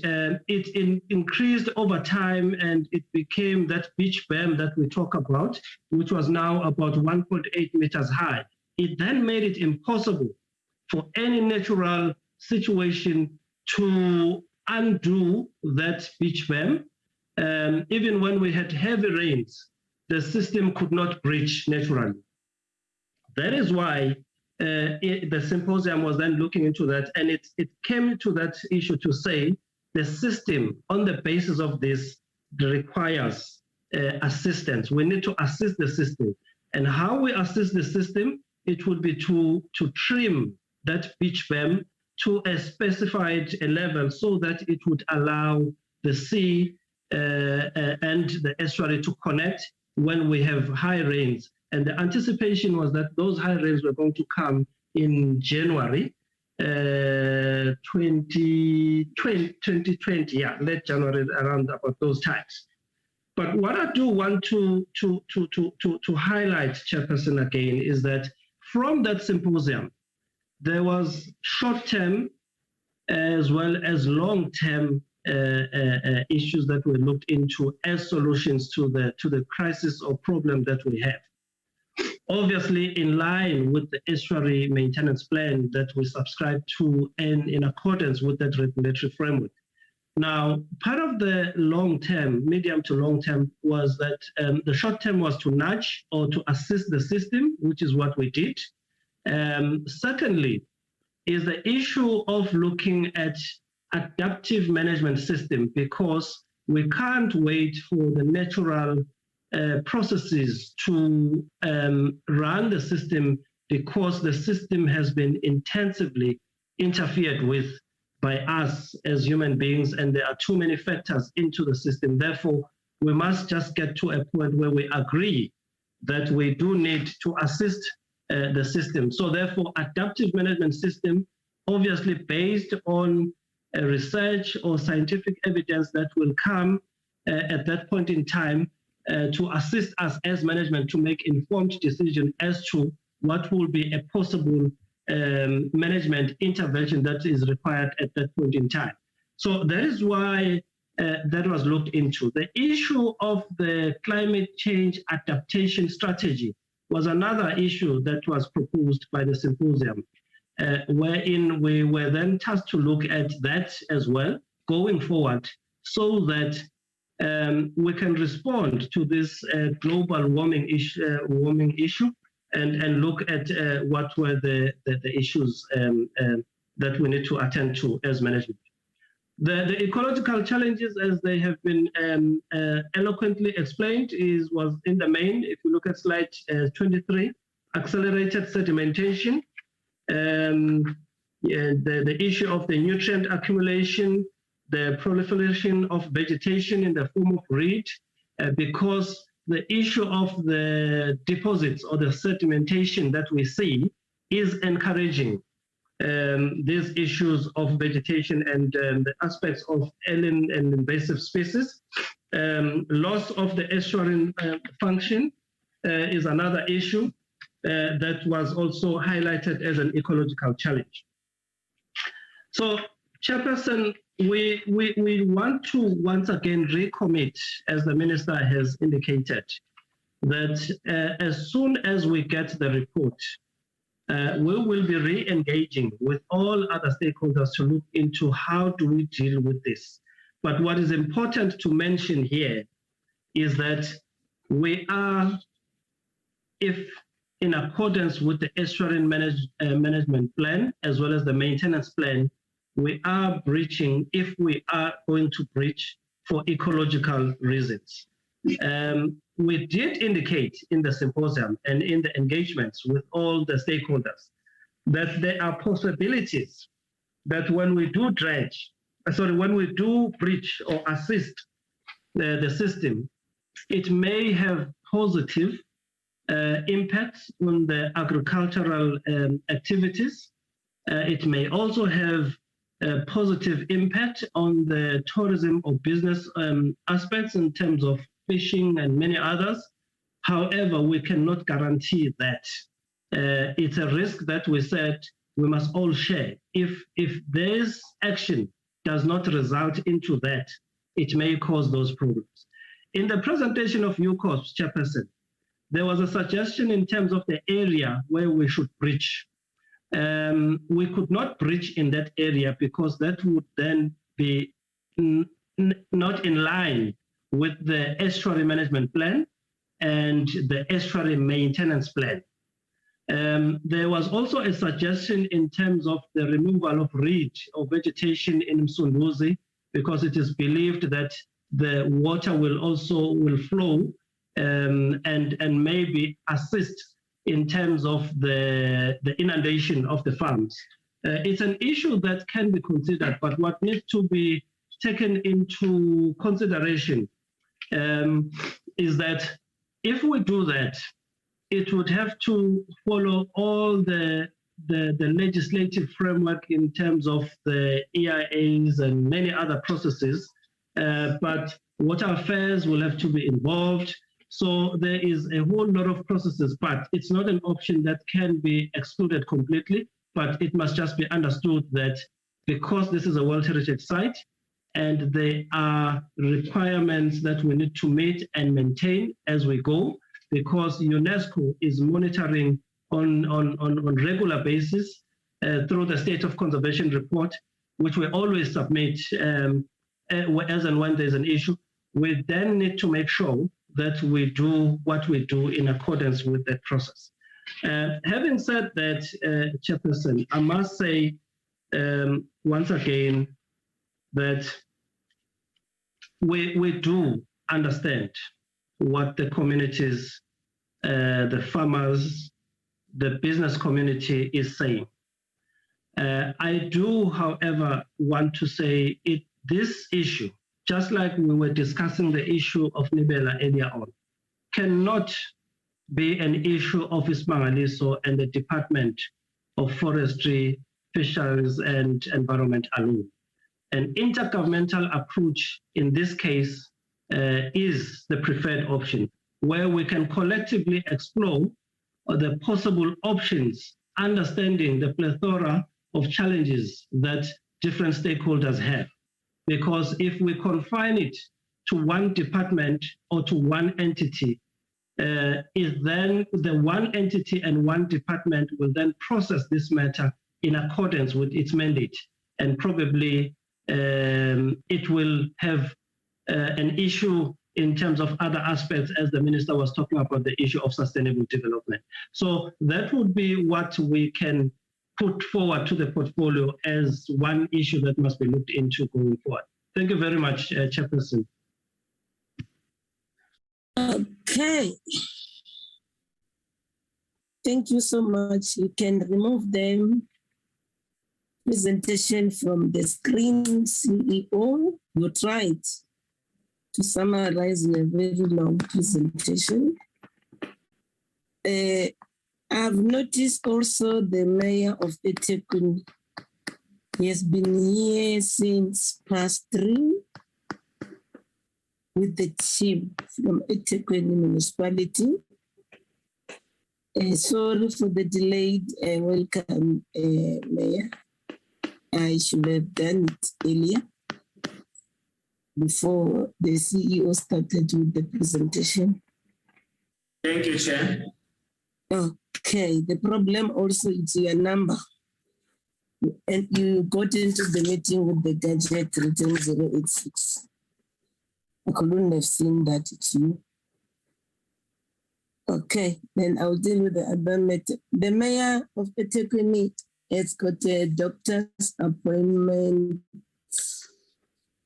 it increased over time and it became that beach berm that we talk about, which was now about 1.8 meters high. It then made it impossible for any natural situation to undo that beach berm. Even when we had heavy rains, the system could not breach naturally. That is why the symposium was then looking into that, and it came to that issue to say the system, on the basis of this, requires assistance. We need to assist the system. And how we assist the system, it would be to trim that beach berm to a specified level so that it would allow the sea and the estuary to connect when we have high rains. And the anticipation was that those high rains were going to come in January. 2020, yeah, late January, around about those times. But what I do want to highlight, Chairperson, again, is that from that symposium, there was short-term as well as long-term issues that were looked into as solutions to the crisis or problem that we have. Obviously, in line with the estuary maintenance plan that we subscribe to and in accordance with that regulatory framework. Now, part of the long-term, medium to long-term, was that the short-term was to nudge or to assist the system, which is what we did. Secondly, is the issue of looking at adaptive management system, because we can't wait for the natural processes to run the system, because the system has been intensively interfered with by us as human beings, and there are too many factors into the system. Therefore, we must just get to a point where we agree that we do need to assist the system. So therefore, adaptive management system, obviously based on research or scientific evidence that will come at that point in time to assist us as management to make informed decision as to what will be a possible management intervention that is required at that point in time. So that is why that was looked into. The issue of the climate change adaptation strategy was another issue that was proposed by the symposium, wherein we were then tasked to look at that as well going forward, so that we can respond to this global warming issue and look at what were the issues that we need to attend to as management. The ecological challenges, as they have been eloquently explained, was in the main, if you look at slide 23, accelerated sedimentation, the issue of the nutrient accumulation, the proliferation of vegetation in the form of reed, because the issue of the deposits or the sedimentation that we see is encouraging these issues of vegetation and the aspects of alien and invasive species. Loss of the estuarine function is another issue that was also highlighted as an ecological challenge. So, Chairperson, we want to once again recommit, as the Minister has indicated, that as soon as we get the report, we will be re-engaging with all other stakeholders to look into how do we deal with this. But what is important to mention here is that we are, if in accordance with the estuarine management plan, as well as the maintenance plan, we are breaching, if we are going to breach for ecological reasons. We did indicate in the symposium and in the engagements with all the stakeholders that there are possibilities that when we do when we do breach or assist the system, it may have positive impacts on the agricultural activities. It may also have a positive impact on the tourism or business aspects in terms of fishing and many others. However, we cannot guarantee that. It's a risk that we said we must all share. If this action does not result into that, it may cause those problems. In the presentation of UCOS, Chairperson, there was a suggestion in terms of the area where we should breach. We could not breach in that area because that would then be not in line with the estuary management plan and the estuary maintenance plan. There was also a suggestion in terms of the removal of reed or vegetation in Msunduzi, because it is believed that the water will flow and maybe assist in terms of the inundation of the farms. It's an issue that can be considered, but what needs to be taken into consideration is that if we do that, it would have to follow all the the legislative framework in terms of the EIAs and many other processes, but water affairs will have to be involved. So there is a whole lot of processes, but it's not an option that can be excluded completely, but it must just be understood that because this is a World Heritage Site and there are requirements that we need to meet and maintain as we go, because UNESCO is monitoring on regular basis through the State of Conservation Report, which we always submit as and when there's an issue. We then need to make sure that we do what we do in accordance with that process. Having said that, Chairperson, I must say once again that we do understand what the communities, the farmers, the business community is saying. I do, however, want to say this issue, just like we were discussing the issue of Nibela earlier on, cannot be an issue of Isimangaliso and the Department of Forestry, Fisheries and Environment alone. An intergovernmental approach in this case is the preferred option, where we can collectively explore the possible options, understanding the plethora of challenges that different stakeholders have. Because if we confine it to one department or to one entity, is then the one entity and one department will then process this matter in accordance with its mandate. And probably it will have an issue in terms of other aspects, as the minister was talking about the issue of sustainable development. So that would be what we can put forward to the portfolio as one issue that must be looked into going forward. Thank you very much, Chairperson. Okay. Thank you so much. You can remove the presentation from the screen, CEO. You tried to summarize in a very long presentation. I've noticed also the mayor of eThekwini. He has been here since past 3 with the team from eThekwini municipality. Sorry for the delayed welcome, Mayor. I should have done it earlier before the CEO started with the presentation. Thank you, Chair. Okay, the problem also is your number. And you got into the meeting with the gadget written 086. I couldn't have seen that it's you. Okay, then I'll deal with the other matter. The mayor of eThekwini has got a doctor's appointment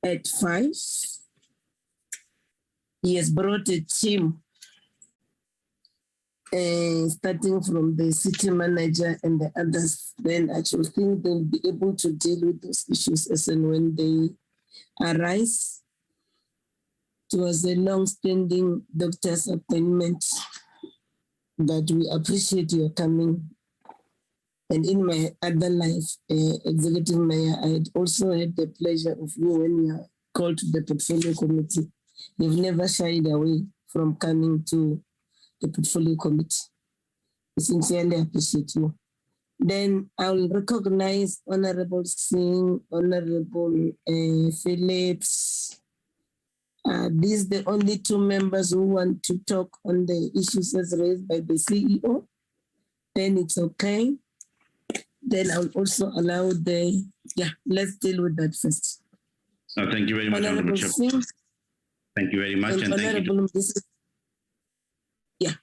at 5. He has brought a team, starting from the city manager and the others. Then I should think they'll be able to deal with those issues as and when they arise. It was a long-standing doctor's appointment, but we appreciate your coming. And in my other life, executive mayor, I had also had the pleasure of you when you are called to the portfolio committee. You've never shied away from coming to the portfolio committee. I sincerely appreciate you. Then I will recognize Honorable Singh, Honorable Phillips. These are the only 2 members who want to talk on the issues as raised by the CEO. Then it's okay. Then I'll also allow let's deal with that first. Thank you very much, Honorable Chair. Thank you very much. And thank you.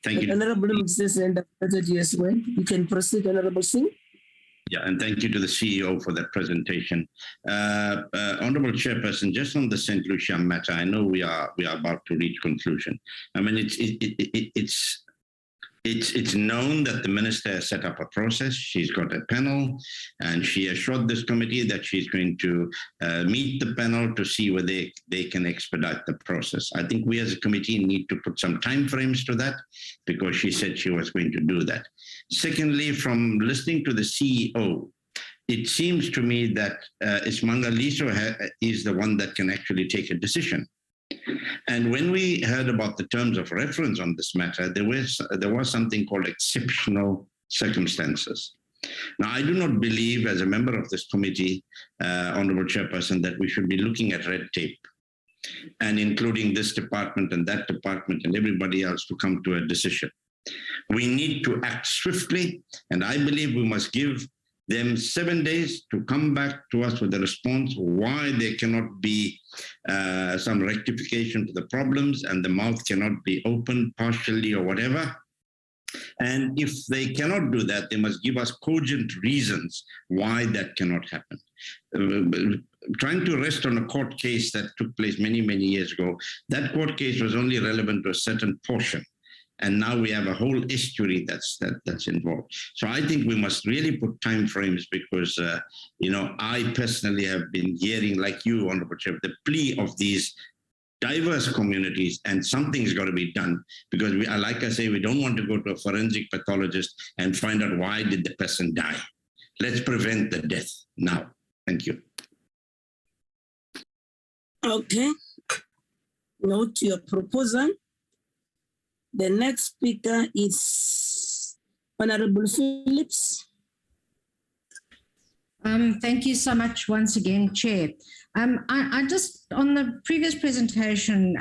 Thank you. Honorable Mrs. and you as well. You can proceed, Honorable Singh. Yeah, and thank you to the CEO for that presentation. Honorable Chairperson, just on the St. Lucia matter, I know we are about to reach conclusion. I mean, it's It's known that the minister has set up a process. She's got a panel, and she assured this committee that she's going to meet the panel to see whether they can expedite the process. I think we as a committee need to put some timeframes to that, because she said she was going to do that. Secondly, from listening to the CEO, it seems to me that Isimangaliso is the one that can actually take a decision. And when we heard about the terms of reference on this matter, there was something called exceptional circumstances. Now, I do not believe, as a member of this committee, Honourable Chairperson, that we should be looking at red tape and including this department and that department and everybody else to come to a decision. We need to act swiftly, and I believe we must give them 7 days to come back to us with a response why there cannot be some rectification to the problems and the mouth cannot be opened partially or whatever. And if they cannot do that, they must give us cogent reasons why that cannot happen. Trying to rest on a court case that took place many, many years ago, that court case was only relevant to a certain portion. And now we have a whole estuary that's involved. So I think we must really put time frames, because, I personally have been hearing, like you, Honorable Chair, the plea of these diverse communities, and something's got to be done, because like I say, we don't want to go to a forensic pathologist and find out why did the person die. Let's prevent the death now. Thank you. Okay. Note your proposal. The next speaker is Honorable Phillips. Thank you so much once again, Chair. I just, on the previous presentation,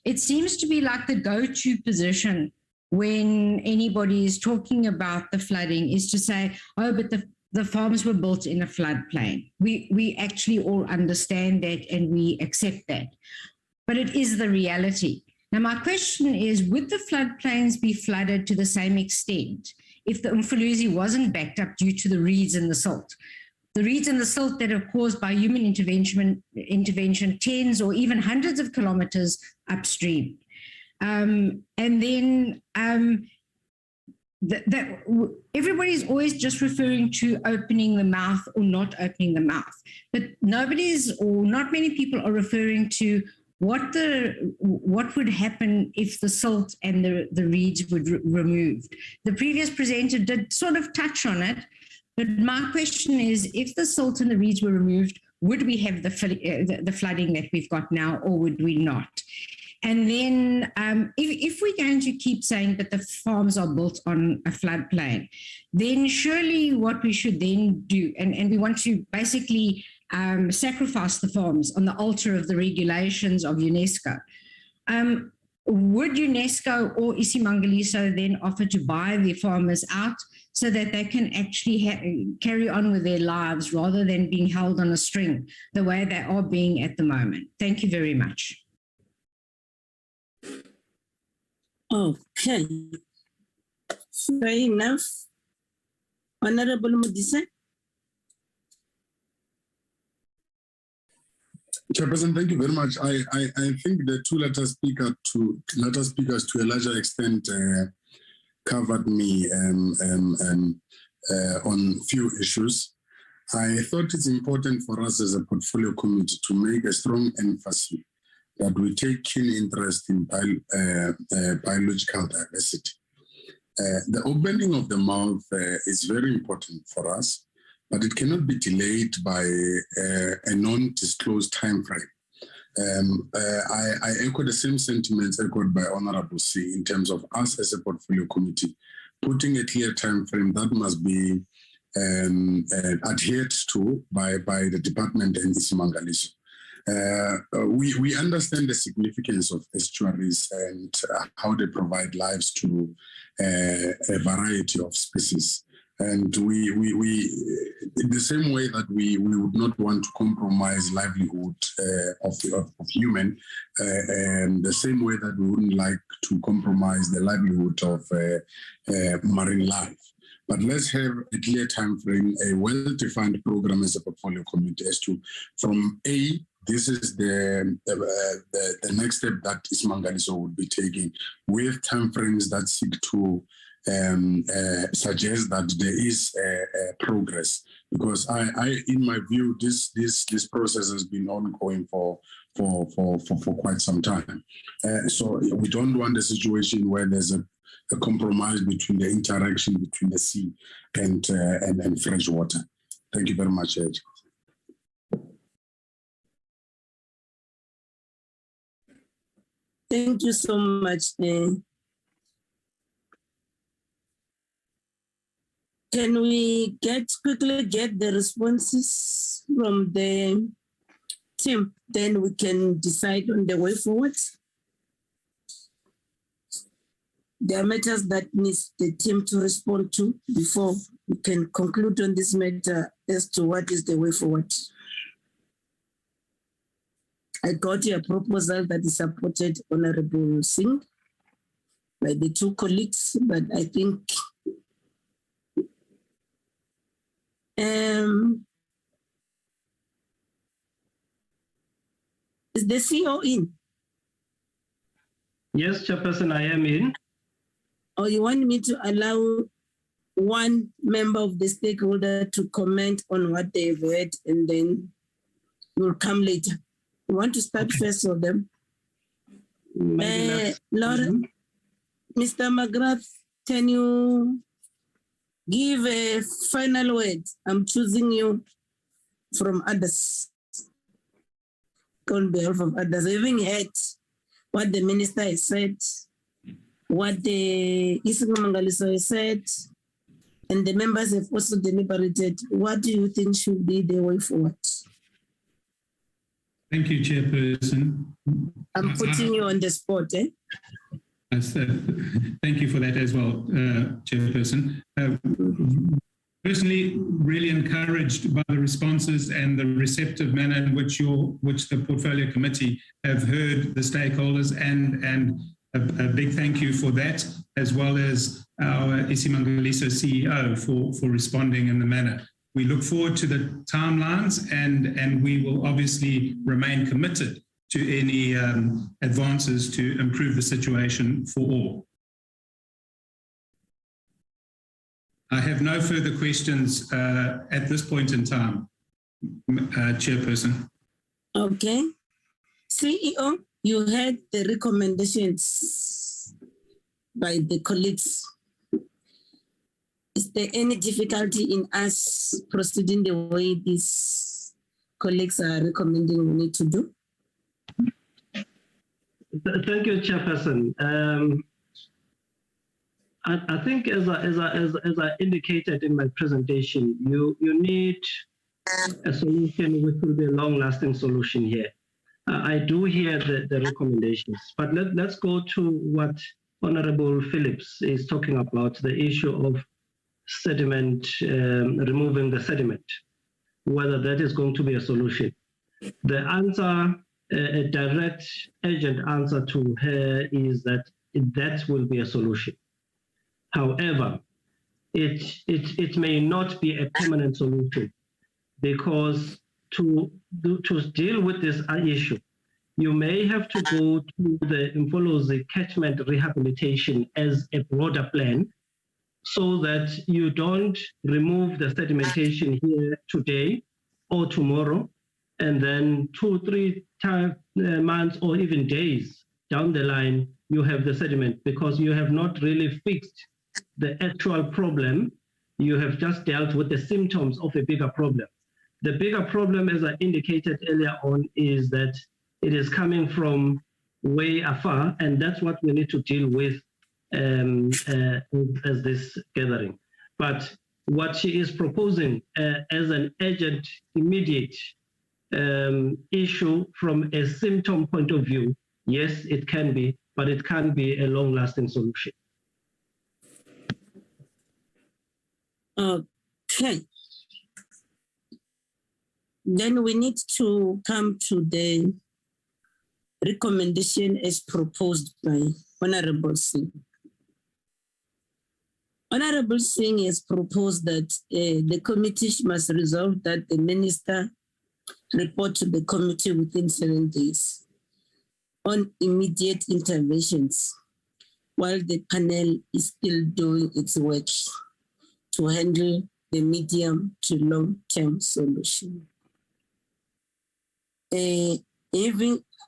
it seems to be like the go-to position when anybody is talking about the flooding is to say, oh, but the farms were built in a floodplain. We actually all understand that and we accept that. But it is the reality. Now, my question is, would the floodplains be flooded to the same extent if the Umfolozi wasn't backed up due to the reeds and the silt? The reeds and the silt that are caused by human intervention tens or even hundreds of kilometers upstream. And then everybody's always just referring to opening the mouth or not opening the mouth. But not many people are referring to what would happen if the silt and the reeds were removed. The previous presenter did sort of touch on it, but my question is, if the silt and the reeds were removed, would we have the flooding that we've got now, or would we not? And then if we're going to keep saying that the farms are built on a floodplain, then surely what we should then do, and we want to basically sacrifice the farms on the altar of the regulations of UNESCO. Would UNESCO or Isimangaliso then offer to buy the farmers out so that they can actually carry on with their lives rather than being held on a string the way they are being at the moment? Thank you very much. Okay. Fair enough. Honorable Modise. Chairperson, thank you very much. I think the two letter speakers to a larger extent covered me on few issues. I thought it's important for us as a portfolio committee to make a strong emphasis that we take keen interest in biological diversity. The opening of the mouth is very important for us, but it cannot be delayed by a non-disclosed time frame. I echo the same sentiments echoed by Honorable C in terms of us as a portfolio committee, putting a clear time frame that must be adhered to by the department and Isimangaliso. We understand the significance of estuaries and how they provide lives to a variety of species. And we in the same way that we would not want to compromise livelihood of human, and the same way that we wouldn't like to compromise the livelihood of marine life. But let's have a clear time frame, a well-defined program as a portfolio committee as to from A this is the next step that Isimangaliso would be taking, with timeframes that seek to suggest that there is progress. Because I, in my view, this process has been ongoing for quite some time. So we don't want a situation where there's a compromise between the interaction between the sea and fresh water. Thank you very much, Ed. Thank you so much. Can we quickly get the responses from the team? Then we can decide on the way forward. There are matters that needs the team to respond to before we can conclude on this matter as to what is the way forward. I got your proposal that is supported Honorable Singh by the two colleagues, but I think is the CEO in? Yes, Chairperson, I am in. Or you want me to allow one member of the stakeholder to comment on what they've heard and then we'll come later? You want to start first of them? Laura, Mr. McGrath, can you give a final word? I'm choosing you from others. On behalf of others, having heard what the minister has said, what the Isimangaliso has said, and the members have also deliberated, what do you think should be the way forward? Thank you, Chairperson. I'm putting you on the spot, eh? Thank you for that as well, Chairperson. Personally, really encouraged by the responses and the receptive manner in which the Portfolio Committee have heard the stakeholders, and a big thank you for that, as well as our Isimangaliso CEO for responding in the manner. We look forward to the timelines, and we will obviously remain committed to any advances to improve the situation for all. I have no further questions at this point in time, Chairperson. Okay. CEO, you heard the recommendations by the colleagues. Is there any difficulty in us proceeding the way these colleagues are recommending we need to do? Thank you, Chairperson. I think, as I indicated in my presentation, you need a solution which will be a long-lasting solution here. I do hear the recommendations, but let's go to what Honorable Phillips is talking about, the issue of sediment, removing the sediment, whether that is going to be a solution. The answer, a direct, urgent answer to her is that that will be a solution. However, it may not be a permanent solution, because to deal with this issue, you may have to go to the Mfolozi catchment rehabilitation as a broader plan, so that you don't remove the sedimentation here today or tomorrow, and then 2-3 months or even days down the line, you have the sediment, because you have not really fixed the actual problem. You have just dealt with the symptoms of a bigger problem. The bigger problem, as I indicated earlier on, is that it is coming from way afar, and that's what we need to deal with as this gathering. But what she is proposing as an urgent, immediate issue from a symptom point of view, yes, it can be, but it can't be a long-lasting solution. Okay. Then we need to come to the recommendation as proposed by Honorable Singh. Honorable Singh has proposed that the committee must resolve that the minister report to the committee within 7 days on immediate interventions while the panel is still doing its work to handle the medium to long-term solution.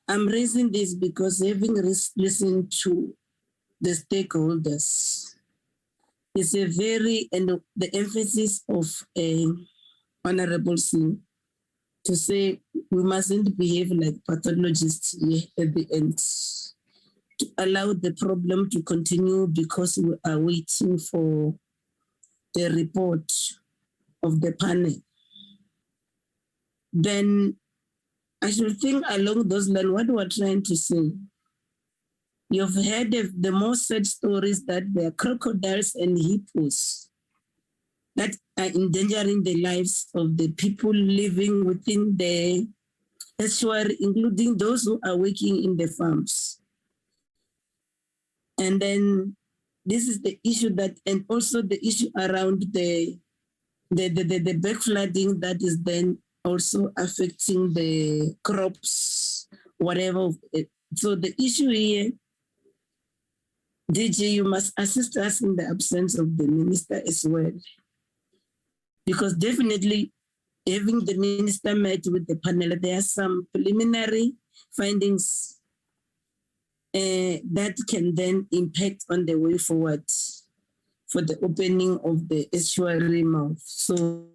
I'm raising this because having listened to the stakeholders is a very, and the emphasis of Honorable Singh to say we mustn't behave like pathologists here at the end, to allow the problem to continue because we are waiting for the report of the panel. Then I should think along those lines what we're trying to say. You've heard of the most sad stories that there are crocodiles and hippos that are endangering the lives of the people living within the estuary, including those who are working in the farms. And then this is the issue that, and also the issue around the backflooding that is then also affecting the crops, whatever. So the issue here, DG, you must assist us in the absence of the minister as well. Because definitely having the minister met with the panel, there are some preliminary findings that can then impact on the way forward for the opening of the estuary mouth. So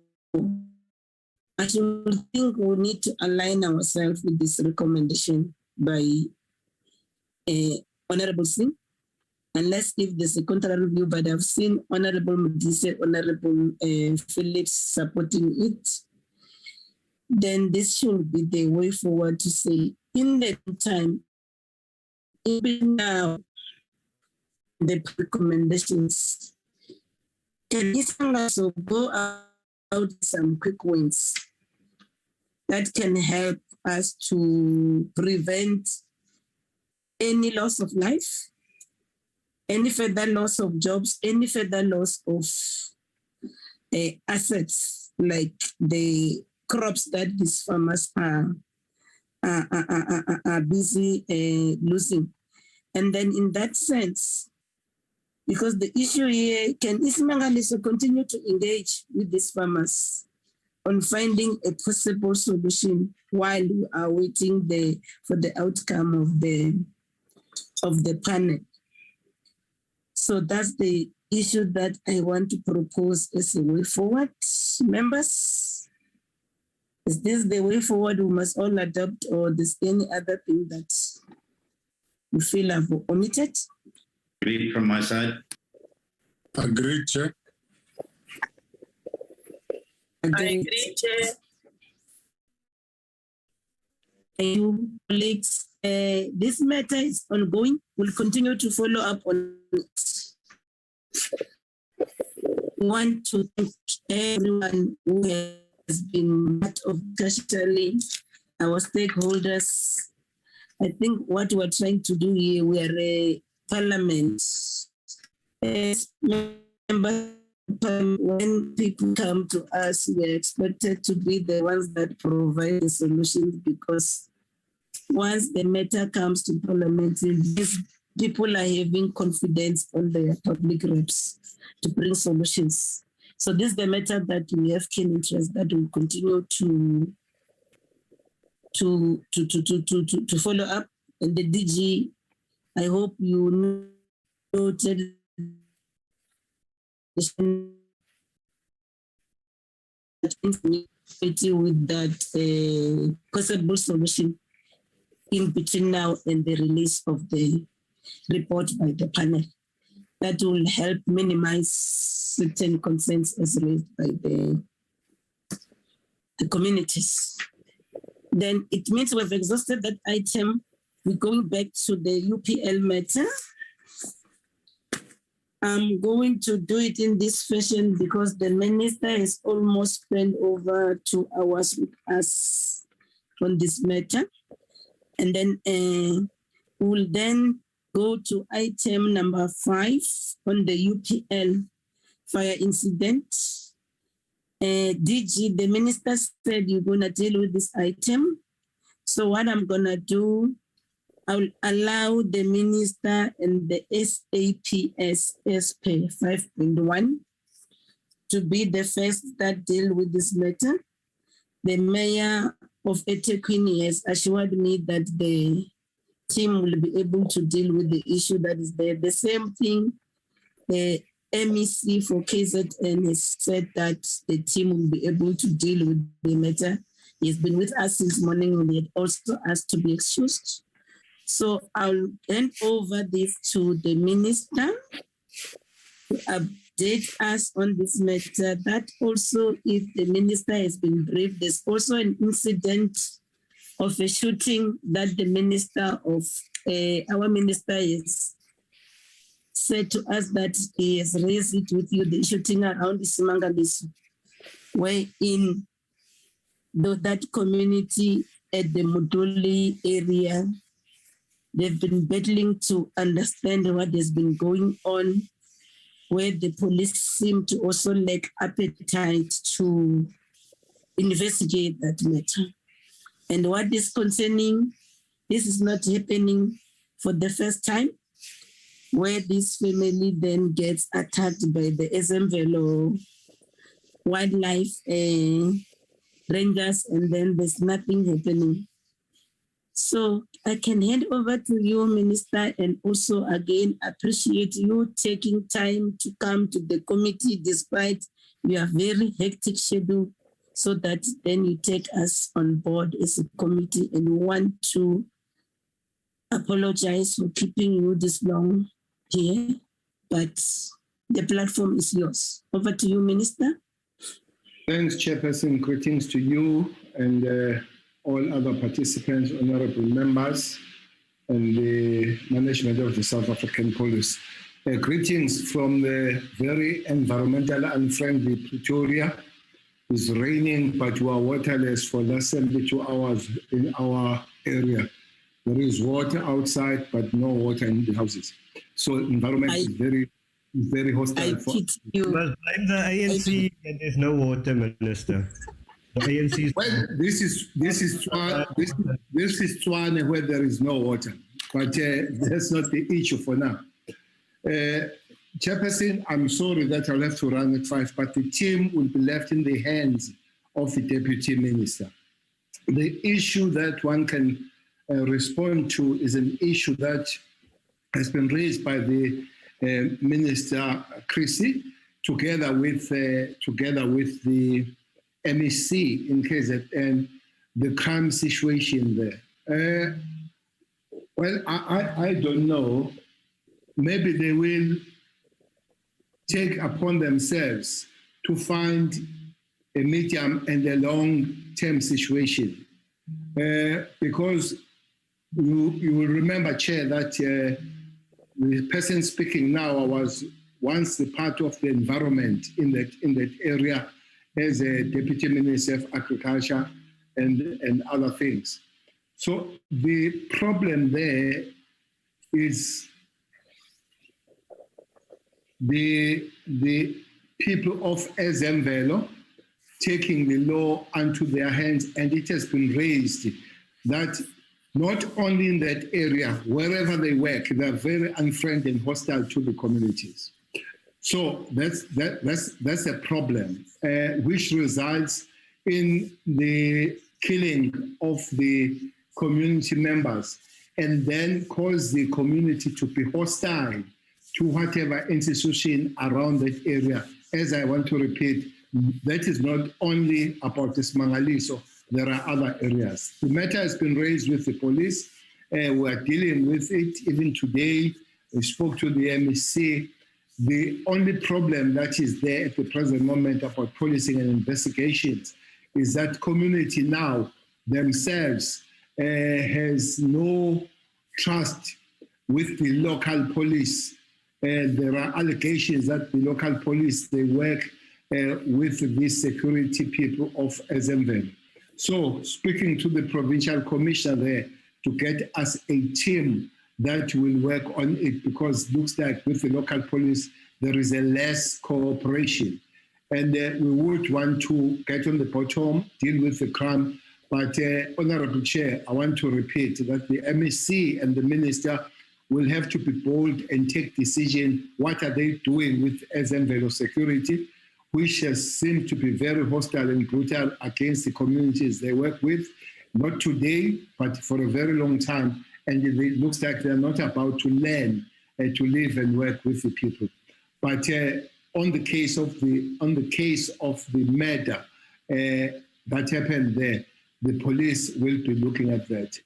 I should think we need to align ourselves with this recommendation by Honorable Singh, unless if there's a contrary view, but I've seen Honorable Modise, Honorable Phillips supporting it. Then this should be the way forward to say, in the time, even now, the recommendations, can this also go out some quick wins that can help us to prevent any loss of life, any further loss of jobs, any further loss of assets like the crops that these farmers are busy losing. And then in that sense, because the issue here, can Isimangaliso continue to engage with these farmers on finding a possible solution while we are waiting for the outcome of the panel? So that's the issue that I want to propose as a way forward. Members, is this the way forward we must all adopt, or is there any other thing that you feel I've omitted? Agreed from my side. Agreed, Chair. Agreed, Chair. Thank you, colleagues. This matter is ongoing. We'll continue to follow up on it. I want to thank everyone who has been part of especially our stakeholders. I think what we're trying to do here, we are a parliament. As members, when people come to us, we're expected to be the ones that provide the solutions, because once the matter comes to parliament, these people are having confidence on their public reps to bring solutions. So this is the matter that we have keen interest that will continue to follow up. And the DG, I hope you noted with that possible solution in between now and the release of the report by the panel. That will help minimize certain concerns as raised by the communities. Then it means we've exhausted that item. We're going back to the UPL matter. I'm going to do it in this fashion because the minister has almost spent over 2 hours with us on this matter. And then we'll then go to item number 5 on the UPL fire incident. DG, the minister said you're going to deal with this item. So what I'm going to do, I'll allow the minister and the SAPS SP 5.1 to be the first that deal with this matter. The mayor of eThekwini has assured me that the team will be able to deal with the issue that is there. The same thing, the MEC for KZN has said that the team will be able to deal with the matter. He's been with us since morning and he had also asked to be excused. So I'll hand over this to the minister to update us on this matter. That also, if the minister has been briefed, there's also an incident of a shooting that the minister of, our minister is said to us that he has raised it with you, the shooting around Isimangaliso, where in that community at the Muduli area, they've been battling to understand what has been going on, where the police seem to also lack appetite to investigate that matter. And what is concerning, this is not happening for the first time, where this family then gets attacked by the Ezemvelo wildlife rangers, and then there's nothing happening. So I can hand over to you, Minister, and also again appreciate you taking time to come to the committee despite your very hectic schedule, so that then you take us on board as a committee, and we want to apologize for keeping you this long here, but the platform is yours. Over to you, Minister. Thanks, Chairperson. Greetings to you and all other participants, honorable members, and the management of the South African Police. Greetings from the very environmental unfriendly Pretoria. It's raining, but we are waterless for less than 72 hours in our area. There is water outside, but no water in the houses. So environment is very hostile. You must blame the ANC that there's no water, Minister. The ANC. Well, this is Tswane where there is no water, but that's not the issue for now. Chairperson, I'm sorry that I'll have to run at 5, but the team will be left in the hands of the Deputy Minister. The issue that one can respond to is an issue that has been raised by the Minister Chrissy, together with the MEC in KZN, the crime situation there. Well, I don't know. Maybe they will take upon themselves to find a medium and a long-term situation. Because you will remember, Chair, that the person speaking now was once the part of the environment in that area as a Deputy Minister of Agriculture and other things. So the problem there is the people of Ezemvelo taking the law into their hands, and it has been raised that not only in that area, wherever they work, they're very unfriendly and hostile to the communities. So that's a problem, which results in the killing of the community members, and then cause the community to be hostile to whatever institution around that area. As I want to repeat, that is not only about Isimangaliso, there are other areas. The matter has been raised with the police. We are dealing with it even today. We spoke to the MEC. The only problem that is there at the present moment about policing and investigations is that community now themselves has no trust with the local police. There are allegations that the local police, they work with the security people of Ezemvelo. So speaking to the provincial commissioner there to get us a team that will work on it, because it looks like with the local police, there is a less cooperation. and we would want to get on the bottom, deal with the crime. But Honorable Chair, I want to repeat that the MEC and the Minister will have to be bold and take decision. What are they doing with Ezemvelo security, which has seemed to be very hostile and brutal against the communities they work with, not today, but for a very long time. And it looks like they're not about to learn to live and work with the people. But on the case of the murder that happened there, the police will be looking at that.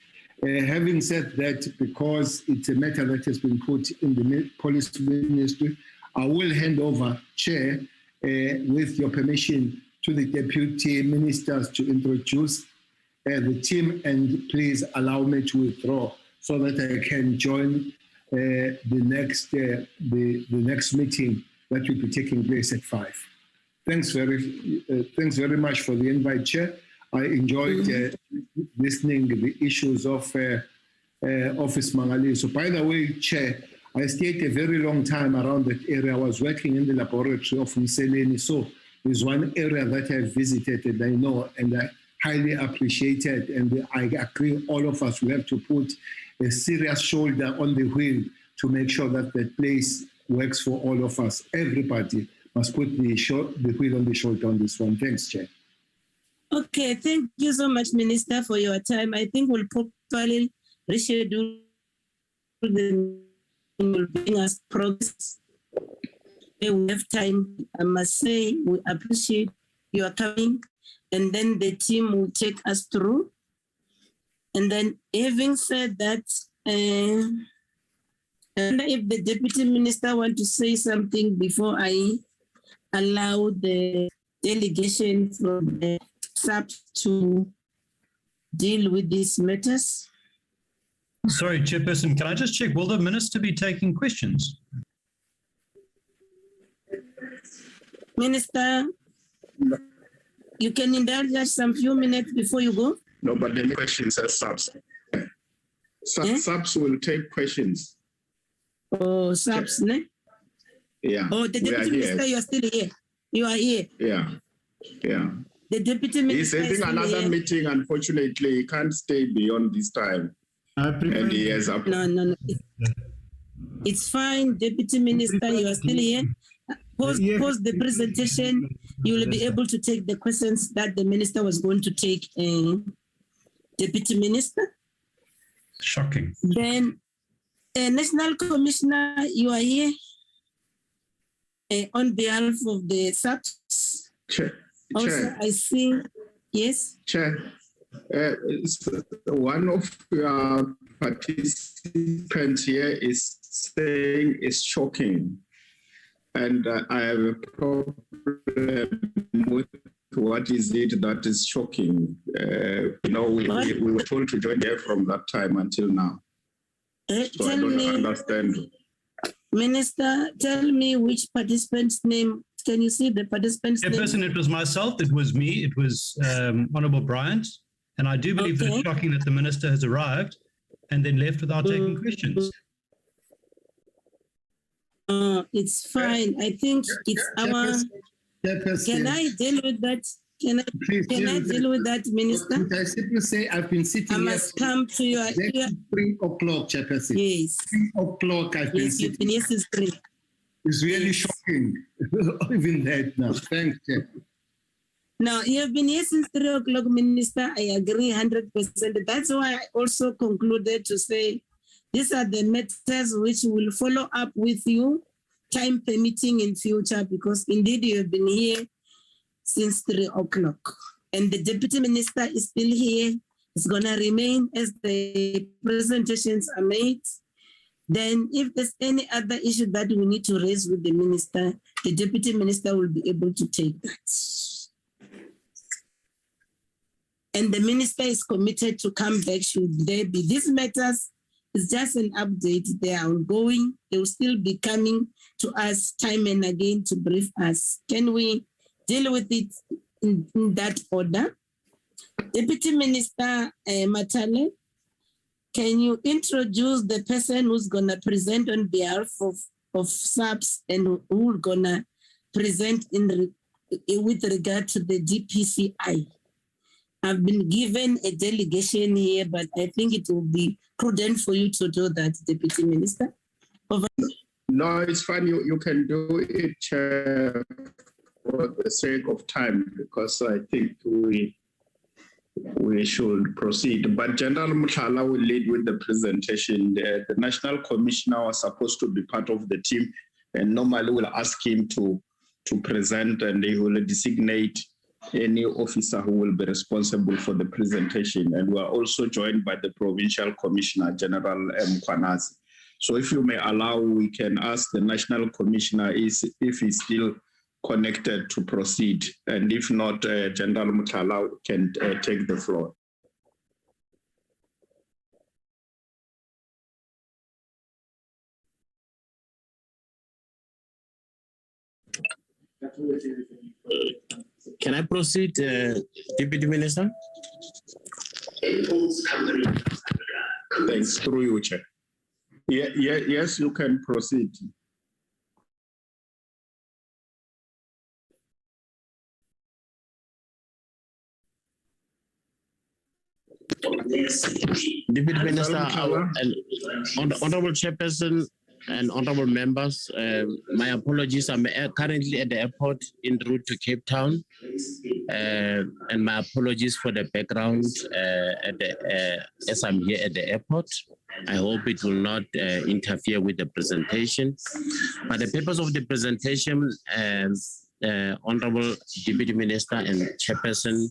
Having said that, because it's a matter that has been put in the police ministry, I will hand over, Chair, with your permission, to the deputy ministers to introduce the team, and please allow me to withdraw so that I can join the next meeting that will be taking place at 5. Thanks very much for the invite, Chair. I enjoyed listening to the issues of Isimangaliso. By the way, Chair, I stayed a very long time around that area. I was working in the laboratory of Mseleni, so there's one area that I visited and I know and I highly appreciated, and I agree all of us will have to put a serious shoulder on the wheel to make sure that that place works for all of us. Everybody must put the wheel on the shoulder on this one. Thanks, Chair. Okay, thank you so much, Minister, for your time. I think we'll probably reschedule the will bring us progress. We have time. I must say we appreciate your coming, and then the team will take us through. And then, having said that, and if the Deputy Minister want to say something before I allow the delegation from the SAP to deal with these matters. Sorry, Chairperson, can I just check, will the Minister be taking questions? Minister, you can indulge us some few minutes before you go. No, but the questions are SAPs. SAPs will take questions. Oh, SAPs, ne? Yeah. Oh, the Deputy Minister, you are still here. You are here. Yeah. Yeah. The Deputy Minister is having another meeting. Unfortunately, he can't stay beyond this time. And he has up. No. It's fine, Deputy Minister, you are still here. Post the presentation, you will be able to take the questions that the Minister was going to take, Deputy Minister. Shocking. Then, National Commissioner, you are here on behalf of the SAPs. Chair. Also, Chair. I see, yes? Chair, one of your participants here is saying it's shocking. And I have a problem with what is it that is shocking. We were told to join here from that time until now. So I don't understand. Minister, tell me which participant's name. Can you see the participant's name? Chairperson, it was myself, it was me, it was Honourable Bryant, and I do believe that it's shocking that the Minister has arrived and then left without taking questions. It's fine. I think it's our... Can I deal with that? Can I deal with that, Minister? I simply say I've been sitting here. I must come to your... 3 o'clock, Chairperson. Yes. 3 o'clock I've been sitting. You've been here since 3. It's really shocking. Even that now. Thanks, Chair. Now, you have been here since 3 o'clock, Minister. I agree 100%. That's why I also concluded to say these are the matters which will follow up with you, time permitting in future, because indeed you have been here since 3 o'clock. And the Deputy Minister is still here. It's going to remain as the presentations are made. Then if there's any other issue that we need to raise with the Minister, the Deputy Minister will be able to take that. And the Minister is committed to come back should there be. These matters is just an update. They are ongoing. They will still be coming to us time and again to brief us. Can we deal with it in that order? Deputy Minister Matale, can you introduce the person who's going to present on behalf of SAPS and who's going to present in with regard to the DPCI. I've been given a delegation here, but I think it will be prudent for you to do that, Deputy Minister. Over. No, it's fine. You can do it, Chair, for the sake of time, because I think we should proceed. But General Muthala will lead with the presentation. The National Commissioner was supposed to be part of the team, and normally we'll ask him to present, and he will designate any officer who will be responsible for the presentation. And we are also joined by the Provincial Commissioner, General Mkhwanazi. So if you may allow, we can ask the National Commissioner if he's still connected to proceed. And if not, General Muthala can take the floor. Can I proceed, Deputy Minister? Thanks, through you, Chair. Yes, you can proceed. Deputy Minister and Honorable Chairperson and honorable members, my apologies. I'm currently at the airport en route to Cape Town, and my apologies for the background as I'm here at the airport. I hope it will not interfere with the presentation. But the purpose of the presentation, Honorable Deputy Minister and Chairperson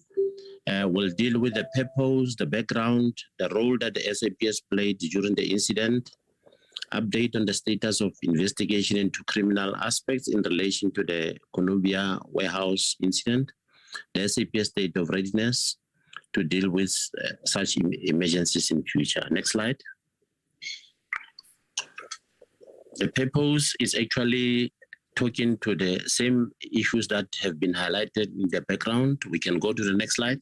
will deal with the purpose, the background, the role that the SAPS played during the incident, update on the status of investigation into criminal aspects in relation to the Konobia warehouse incident, the SAPS state of readiness to deal with such emergencies in future. Next slide. The purpose is actually talking to the same issues that have been highlighted in the background. We can go to the next slide.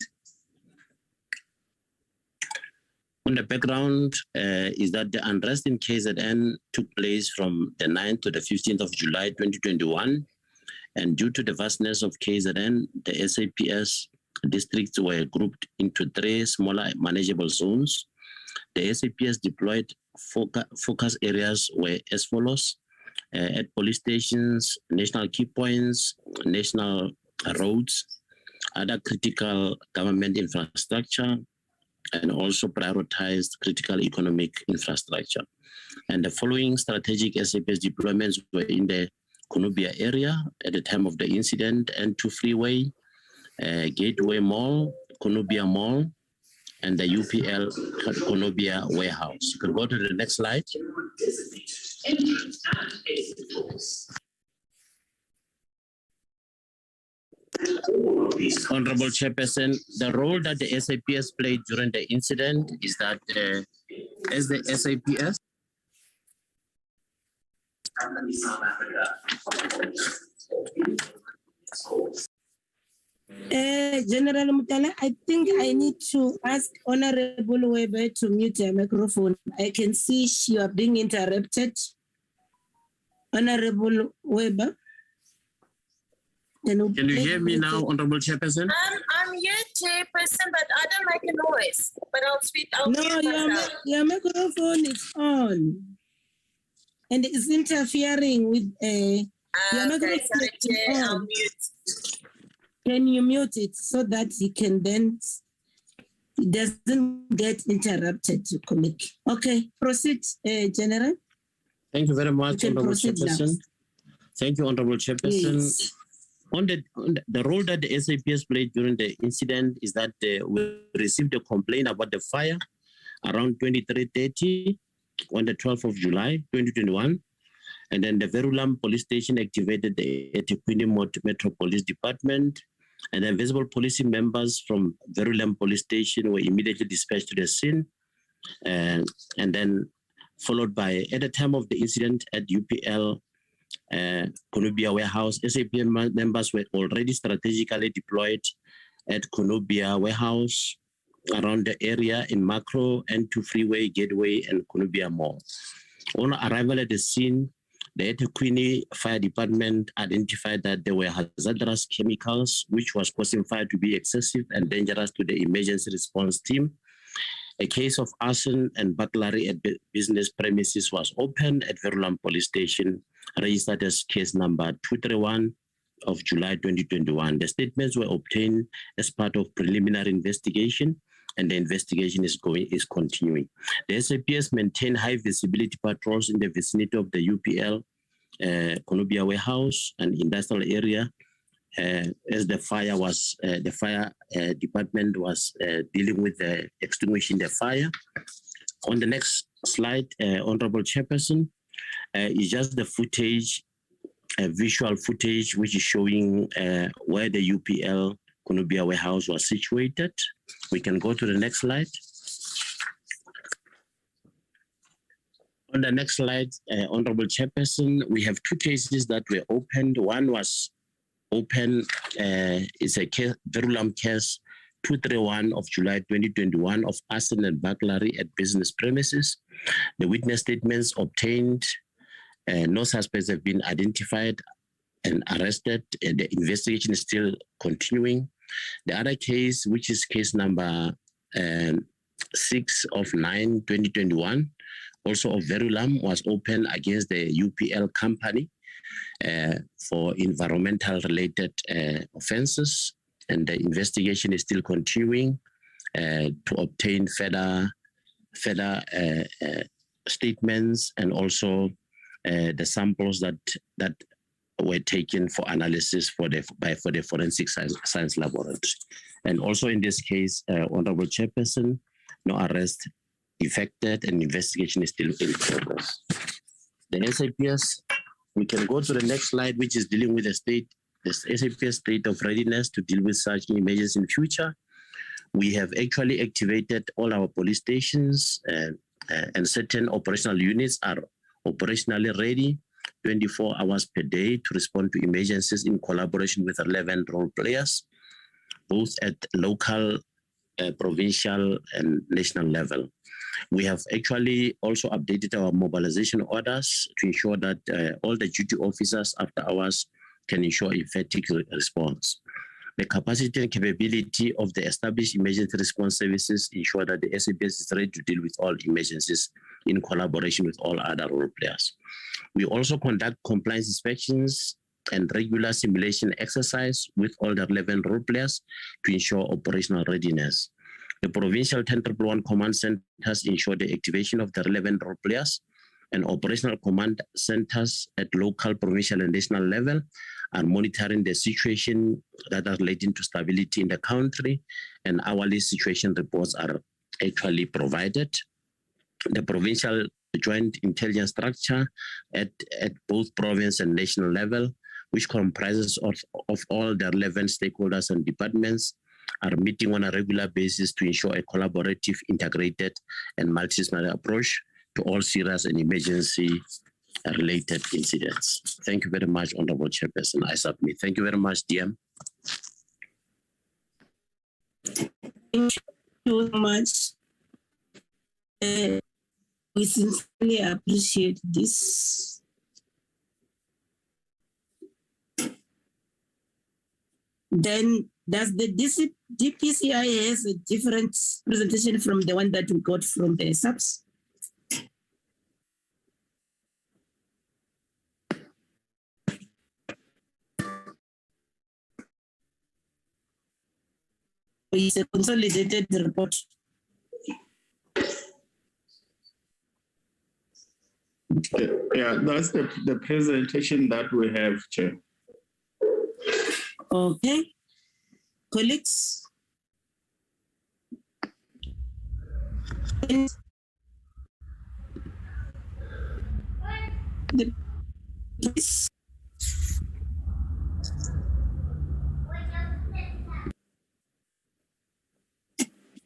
On the background is that the unrest in KZN took place from the 9th to the 15th of July 2021. And due to the vastness of KZN, the SAPS districts were grouped into 3 smaller manageable zones. The SAPS deployed focus areas were as follows: at police stations, national key points, national roads, other critical government infrastructure, and also prioritized critical economic infrastructure. And the following strategic SAPS deployments were in the Konobia area at the time of the incident: N2 Freeway, Gateway Mall, Konobia Mall, and the UPL Konobia Warehouse. You can go to the next slide. Honorable Chairperson, the role that the SAPS played during the incident is that as the SAPS, General Muthala, I think I need to ask Honorable Weber to mute your microphone. I can see you are being interrupted. Honorable Weber. Can you hear me now, Honorable Chairperson? I'm here, Chairperson, but I don't make a noise. But I'll speak. Your microphone is on, and it's interfering with your microphone. Sorry, Chair, I'll mute. Can you mute it so that he can then, it doesn't get interrupted, colleague. Okay, proceed, General. Thank you very much, Honorable Chairperson. Thank you, Honorable Chairperson. Yes. On the role that the SAPS played during the incident is that we received a complaint about the fire around 23:30 on the 12th of July 2021. And then the Verulam police station activated the eThekwini Metro Police Department, and then visible police members from Verulam police station were immediately dispatched to the scene. And then followed by, at the time of the incident at UPL Konobia Warehouse, SAPM members were already strategically deployed at Konobia Warehouse, around the area in Macro, N2 Freeway, Gateway, and Konobia Mall. On arrival at the scene, The eThekwini Fire Department identified that there were hazardous chemicals which was causing fire to be excessive and dangerous to the emergency response team. A case of arson and burglary at business premises was opened at Verulam Police Station, registered as case number 231 of July 2021. The statements were obtained as part of preliminary investigation, and the investigation is continuing. The SAPS maintain high visibility patrols in the vicinity of the UPL, Konubia warehouse and industrial area, as the fire department was dealing with extinguishing the fire. On the next slide, Honorable Chairperson, is just the footage, visual footage, which is showing where the UPL Konubia warehouse was situated. We can go to the next slide. On the next slide, Honorable Chairperson, we have two cases that were opened. One was open, it's a Verulam case 231 of July 2021 of arson and burglary at business premises. The witness statements obtained, no suspects have been identified and arrested. The investigation is still continuing. The other case, which is case number 6 of 9, 2021, also of Verulam, was opened against the UPL company for environmental related offenses, and the investigation is still continuing to obtain further statements and also the samples that were taken for analysis for the forensic science laboratory. And also in this case, Honorable Chairperson, no arrest effected and investigation is still in progress. The SAPS, we can go to the next slide, which is dealing with the SAPS state of readiness to deal with such emergencies in future. We have actually activated all our police stations and certain operational units are operationally ready 24 hours per day to respond to emergencies in collaboration with 11 role players, both at local, provincial, and national level. We have actually also updated our mobilization orders to ensure that all the duty officers after hours can ensure effective response. The capacity and capability of the established emergency response services ensure that the SAPS is ready to deal with all emergencies in collaboration with all other role players. We also conduct compliance inspections and regular simulation exercise with all the relevant role players to ensure operational readiness. The provincial 10.1 command centers ensure the activation of the relevant role players, and operational command centers at local, provincial, and national level are monitoring the situation that are relating to stability in the country, and hourly situation reports are actually provided. The provincial joint intelligence structure at both province and national level, which comprises of all the relevant stakeholders and departments, are meeting on a regular basis to ensure a collaborative, integrated, and multidisciplinary approach to all serious and emergency-related incidents. Thank you very much, Honorable Chairperson. I submit. Thank you very much, DM. Thank you so much. We sincerely appreciate this. Then does the DPCI has a different presentation from the one that we got from the SAPS? It's a consolidated report. Yeah, that's the presentation that we have, Chair. Okay. Colleagues?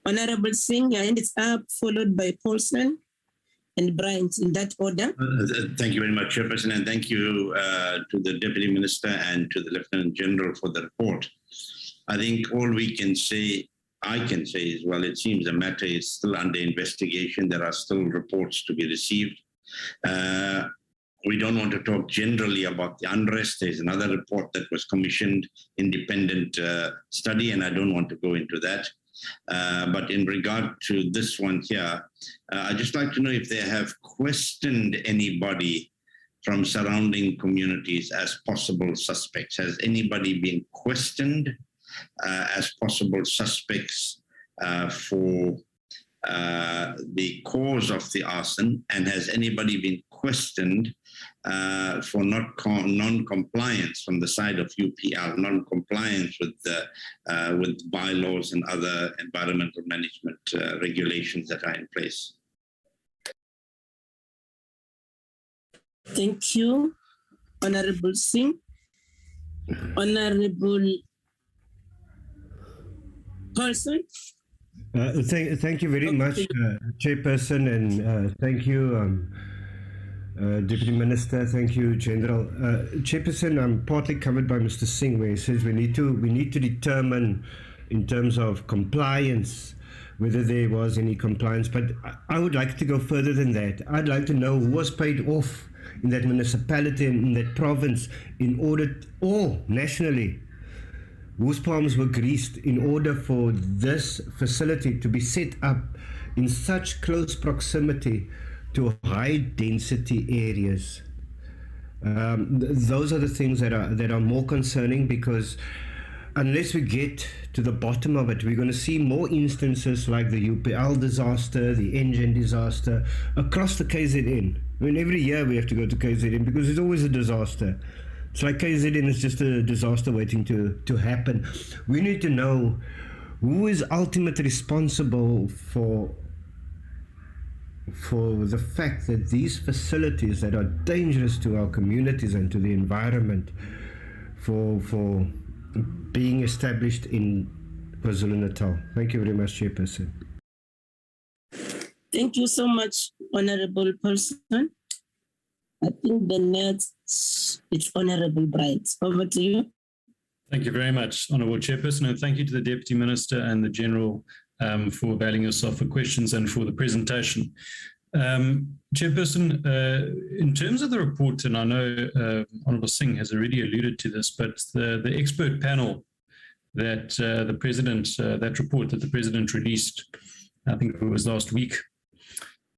Honorable Singh, your hand is up, followed by Paulson and Bryant, in that order. Thank you very much, Chairperson, and thank you to the Deputy Minister and to the Lieutenant General for the report. I think all we can say, I can say is, well, it seems the matter is still under investigation. There are still reports to be received. we don't want to talk generally about the unrest. There's another report that was commissioned, independent study, and I don't want to go into that. But in regard to this one here, I'd just like to know if they have questioned anybody from surrounding communities as possible suspects. Has anybody been questioned as possible suspects for the cause of the arson? And has anybody been questioned for non-compliance from the side of UPL, non-compliance with bylaws and other environmental management regulations that are in place? Thank you, Honorable Singh. Honorable Paulson. Thank you very much, Chairperson, and thank you, Deputy Minister. Thank you, General. Chairperson, I'm partly covered by Mr. Singh, where he says we need to determine, in terms of compliance, whether there was any compliance. But I would like to go further than that. I'd like to know who was paid off in that municipality and in that province, in order, or nationally, whose palms were greased in order for this facility to be set up in such close proximity to high density areas. Those are the things that are more concerning, because unless we get to the bottom of it, we're going to see more instances like the UPL disaster, the Engen disaster across the KZN. I mean, every year we have to go to KZN because there's always a disaster. It's like KZN is just a disaster waiting to happen. We need to know who is ultimately responsible for the fact that these facilities that are dangerous to our communities and to the environment for being established in KwaZulu-Natal. Thank you very much, Chairperson. Thank you so much, Honorable Person. I think the next is Honorable Bright. Over to you. Thank you very much, Honourable Chairperson, and thank you to the Deputy Minister and the General for availing yourself for questions and for the presentation. Chairperson, in terms of the report, and I know Honourable Singh has already alluded to this, but the expert panel that the President, that report that the President released, I think it was last week,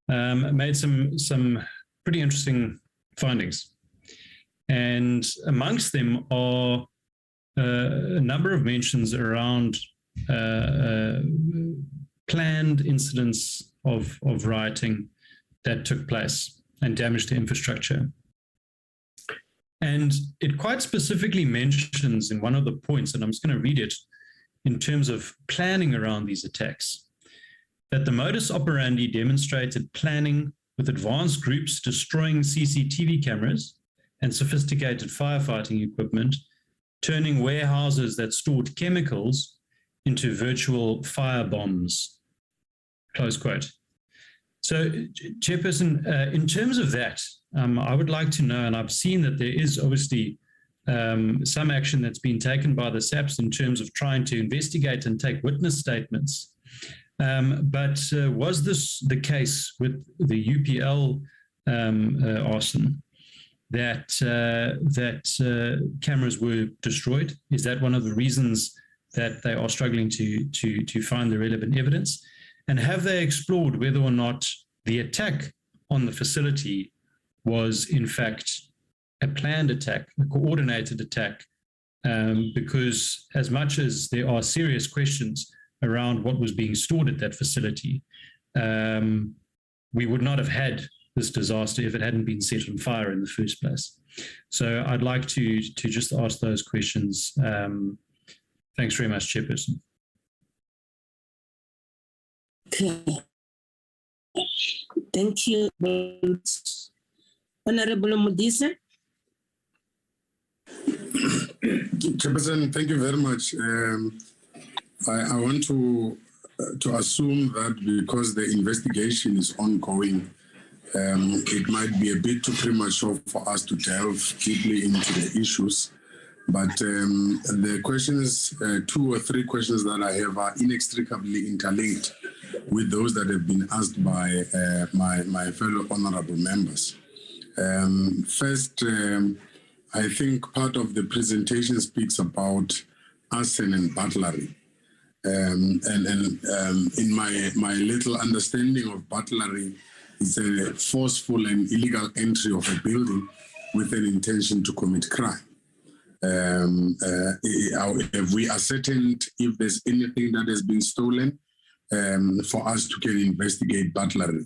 made some pretty interesting findings. And amongst them are a number of mentions around planned incidents of rioting that took place and damage to infrastructure. And it quite specifically mentions in one of the points, and I'm just going to read it, in terms of planning around these attacks, that the modus operandi demonstrated planning with advanced groups destroying CCTV cameras and sophisticated firefighting equipment, turning warehouses that stored chemicals into virtual fire bombs, close quote. So, Chairperson, in terms of that, I would like to know, and I've seen that there is obviously some action that's been taken by the SAPs in terms of trying to investigate and take witness statements. But was this the case with the UPL arson, that cameras were destroyed? Is that one of the reasons that they are struggling to find the relevant evidence? And have they explored whether or not the attack on the facility was in fact a planned attack, a coordinated attack? Because as much as there are serious questions around what was being stored at that facility, we would not have had this disaster if it hadn't been set on fire in the first place. So I'd like to just ask those questions. Thanks very much, Chairperson. Okay. Thank you. Honorable Mudisa. Chairperson, thank you very much. I want to assume that because the investigation is ongoing, it might be a bit too premature for us to delve deeply into the issues. But the questions, 2 or 3 questions that I have are inextricably interlinked with those that have been asked by my fellow honorable members. First, I think part of the presentation speaks about arson and butlery. In my little understanding of butlery, it's a forceful and illegal entry of a building with an intention to commit crime. Have we ascertained if there's anything that has been stolen for us to can investigate butlery?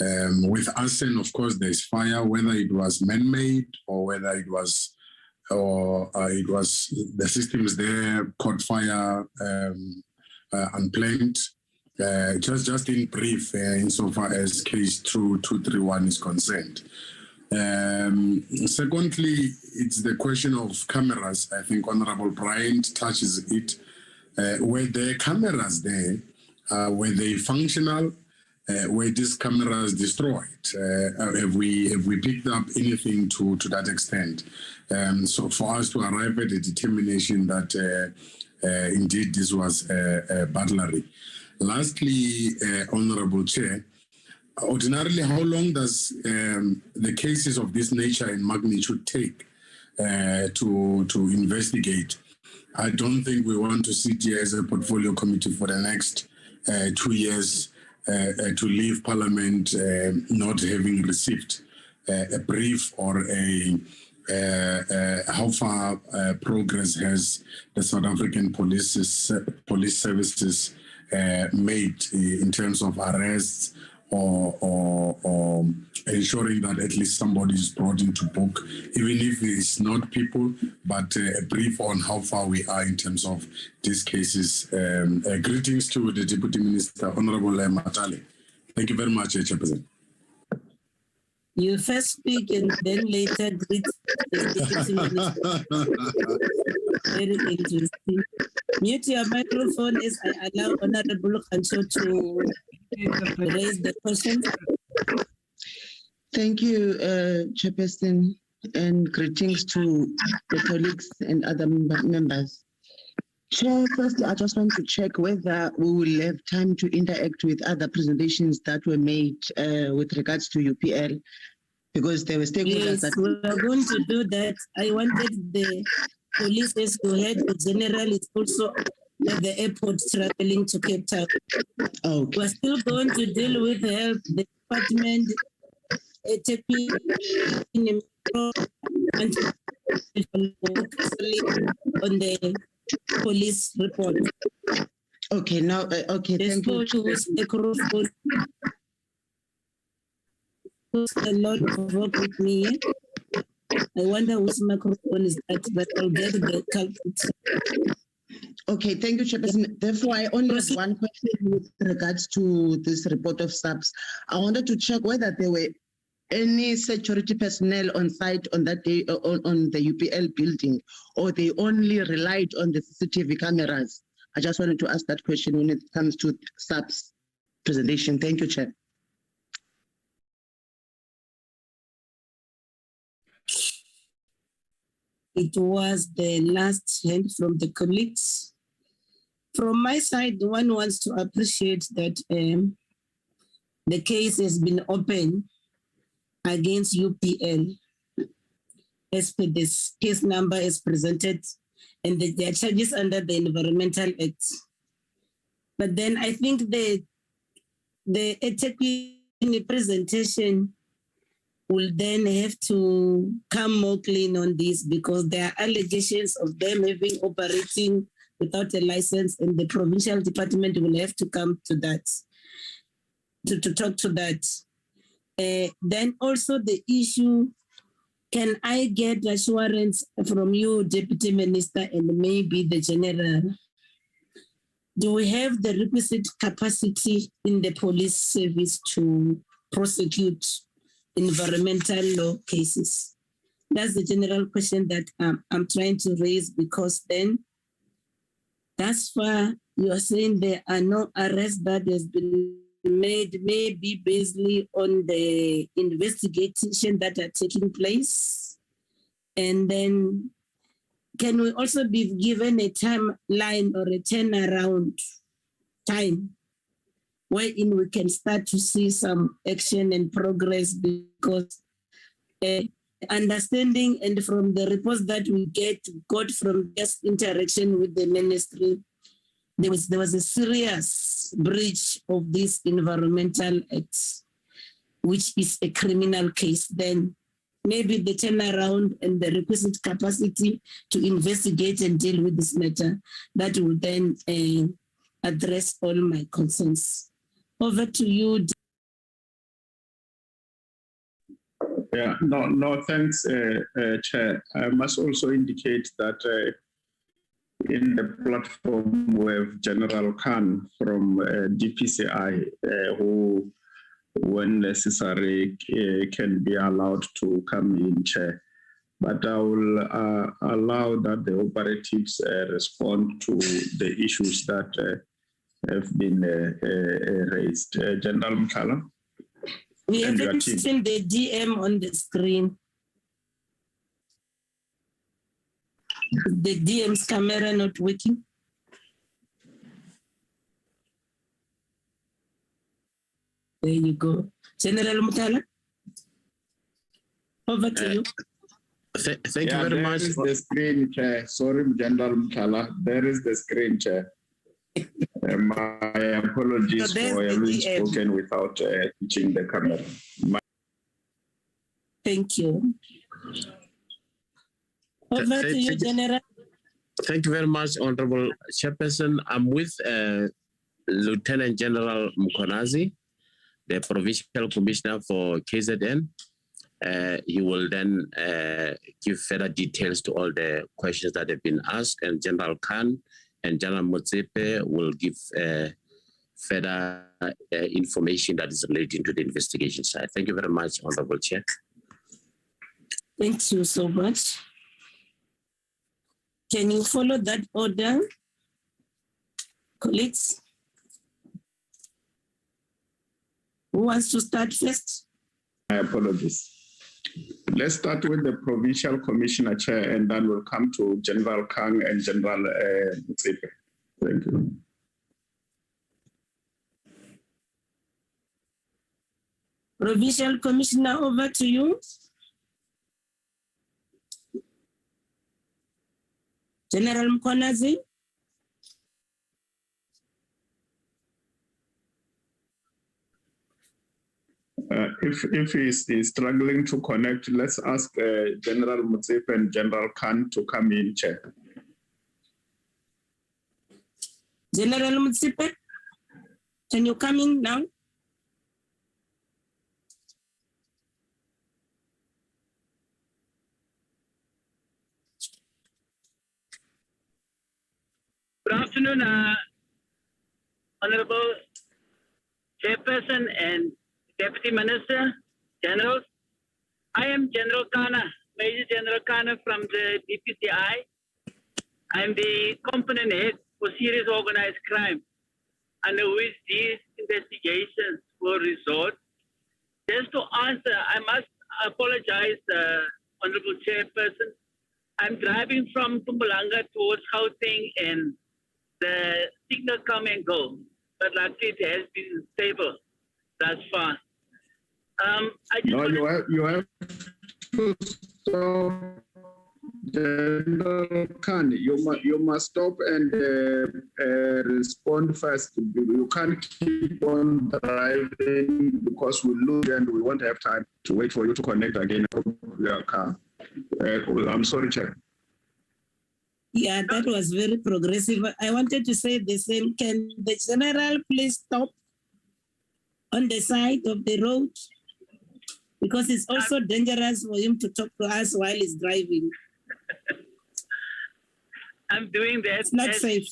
With arson, of course, there's fire, whether it was man-made or whether it was the systems there caught fire unplanned. Just in brief, insofar as case 231 is concerned. Secondly, it's the question of cameras. I think Honorable Bryant touches it. Were there cameras there? Were they functional? Were these cameras destroyed? Have we picked up anything to that extent? So for us to arrive at a determination that indeed this was butlery. Lastly, Honorable Chair, ordinarily, how long does the cases of this nature and magnitude take to investigate? I don't think we want to sit here as a portfolio committee for the next 2 years to leave Parliament not having received a brief or how far progress has the South African police services made in terms of arrests or ensuring that at least somebody is brought into book, even if it's not people, but a brief on how far we are in terms of these cases. Greetings to the Deputy Minister, Honorable Matale. Thank you very much, Chairperson. You first speak and then later greet the Deputy Minister. Very interesting. Mute your microphone as I allow Honorable Khancho to raise the question. Thank you, Chairperson, and greetings to the colleagues and other members. Chair, firstly, I just want to check whether we will have time to interact with other presentations that were made with regards to UPL, because there were stakeholders. Yes, we are going to do that. I wanted the police as to head the general is also at the airport traveling to Cape Town. Okay. We're still going to deal with the health department, on the police report. Okay, now, okay, thank you. A lot of work with me. I wonder whose microphone is that, but I'll get the culprit. Okay, thank you, Chairperson. Therefore, I only have one question with regards to this report of SAPS. I wanted to check whether there were any security personnel on site on that day on the UPL building, or they only relied on the CCTV cameras. I just wanted to ask that question when it comes to SAPS presentation. Thank you, Chair. It was the last hand from the colleagues. From my side, one wants to appreciate that the case has been open against UPL as per this case number is presented, and there are charges under the Environmental Act. But then I think the eThekwini presentation will then have to come more clean on this, because there are allegations of them having operating without a license, and the provincial department will have to come to that, to talk to that. Then also the issue, can I get assurance from you, Deputy Minister, and maybe the General? Do we have the requisite capacity in the police service to prosecute environmental law cases? That's the general question that I'm trying to raise, because then thus far you are saying there are no arrests that has been made, maybe basically on the investigation that are taking place. And then can we also be given a timeline or a turnaround time wherein we can start to see some action and progress? Because understanding and from the reports that we got from just interaction with the ministry, there was a serious breach of this environmental act, which is a criminal case. Then maybe the turnaround and the requisite capacity to investigate and deal with this matter, that will then address all my concerns. Over to you. Yeah, no, thanks, Chair. I must also indicate that in the platform we have General Khan from DPCI, who, when necessary, can be allowed to come in, Chair. But I will allow that the operatives respond to the issues that have been raised. General Mkhala? We haven't seen the DM on the screen. Is the DM's camera not working? There you go. General Mutala, over to you. Thank you very much. There is the screen, Chair. Sorry, General Mutala. There is the screen, Chair. My apologies for having spoken without switching the camera. Thank you. Over to you, General. Thank you very much, Honorable Chairperson. I'm with Lieutenant General Mkonazi, the Provincial Commissioner for KZN. He will then give further details to all the questions that have been asked, and General Khan and General Motsepe will give further information that is relating to the investigation side. Thank you very much, Honorable Chair. Thank you so much. Can you follow that order, colleagues? Who wants to start first? My apologies. Let's start with the Provincial Commissioner, Chair, and then we'll come to General Kang and General Mutsepe. Thank you. Provincial Commissioner, over to you. General Mkonazi. If he's struggling to connect, let's ask General Mutsepe and General Khan to come in, Chair. General Mutsepe, can you come in now? Good afternoon, Honorable Chairperson and Deputy Minister, Generals. I am General Kana, Major General Kana from the DPCI. I'm the component head for serious organized crime, under which these investigations will resort. Just to answer, I must apologize, Honorable Chairperson. I'm driving from Mpumalanga towards Gauteng and the signal come and go, but luckily it has been stable thus far. You have to stop, General Khan. You must stop and respond first. You can't keep on driving because we lose and we won't have time to wait for you to connect again. Your car. I'm sorry, Chair. Yeah, that was very progressive. I wanted to say the same. Can the General please stop on the side of the road? Because it's also dangerous for him to talk to us while he's driving. I'm doing that. It's not safe.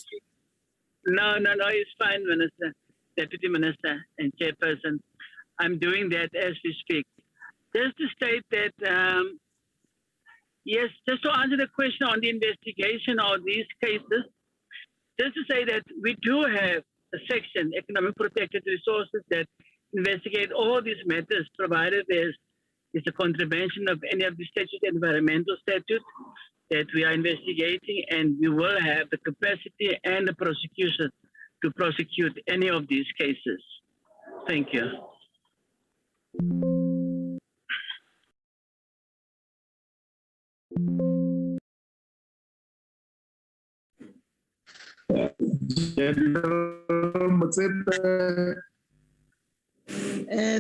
No, it's fine, Minister, Deputy Minister and Chairperson. I'm doing that as we speak. Just to state that, yes, just to answer the question on the investigation of these cases, just to say that we do have a section, Economic Protected Resources, that investigate all these matters, provided there's a contravention of any of the statute, environmental statute that we are investigating, and we will have the capacity and the prosecution to prosecute any of these cases. Thank you.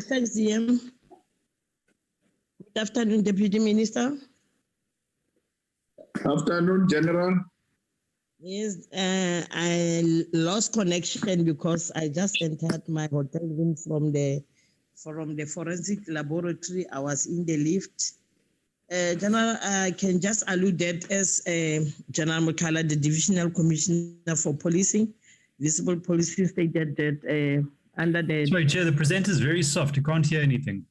Thanks, DM. Good afternoon, Deputy Minister. Afternoon, General. Yes, I lost connection because I just entered my hotel room from the forensic laboratory. I was in the lift. General, I can just allude that as General Mukala, the Divisional Commissioner for Policing, Visible Policing, stated that under the... Sorry, Chair, the presenter is very soft. You can't hear anything.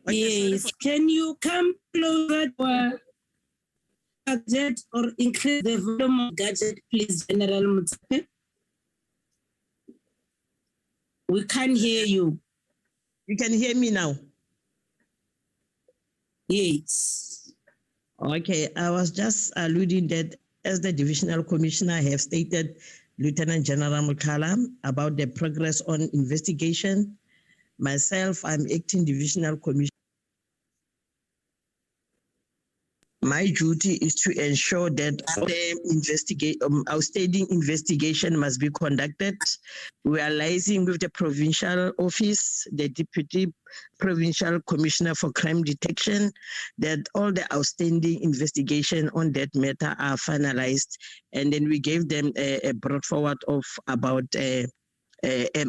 Yes, can you come closer to a gadget or increase the volume of gadget, please, General Mutsape? We can't hear you. You can hear me now? Yes. Okay, I was just alluding that as the Divisional Commissioner, I have stated Lieutenant General Mukala about the progress on investigation. Myself, I'm acting Divisional Commissioner. My duty is to ensure that the outstanding investigation must be conducted. We are liaising with the provincial office, the Deputy Provincial Commissioner for Crime Detection, that all the outstanding investigation on that matter are finalized. And then we gave them a brought forward of about a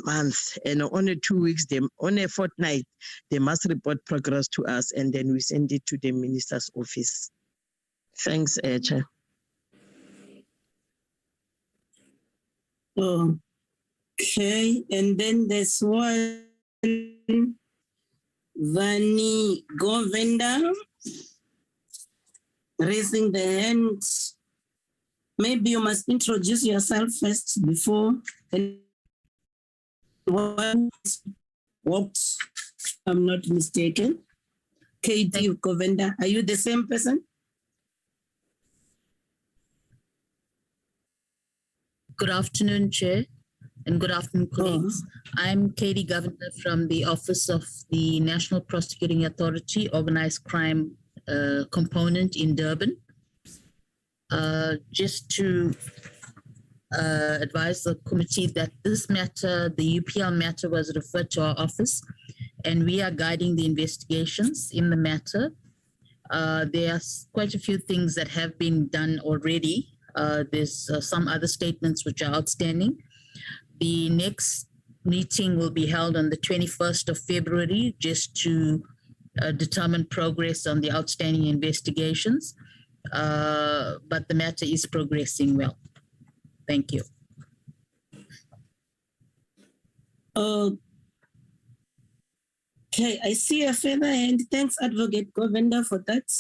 month, and on a 2 weeks, on a fortnight, they must report progress to us, and then we send it to the minister's office. Thanks, Chair. Okay, and then there's one Vani Govenda raising the hand. Maybe you must introduce yourself first before one walked, if I'm not mistaken. KD Govenda, are you the same person? Good afternoon, Chair, and good afternoon, colleagues. I'm Katie Governor from the Office of the National Prosecuting Authority, Organized Crime Component in Durban. Just to advise the committee that this matter, the UPL matter, was referred to our office, and we are guiding the investigations in the matter. There are quite a few things that have been done already. There's some other statements which are outstanding. The next meeting will be held on the 21st of February just to determine progress on the outstanding investigations. But the matter is progressing well. Thank you. Okay, I see a further hand. Thanks, Advocate Govenda, for that.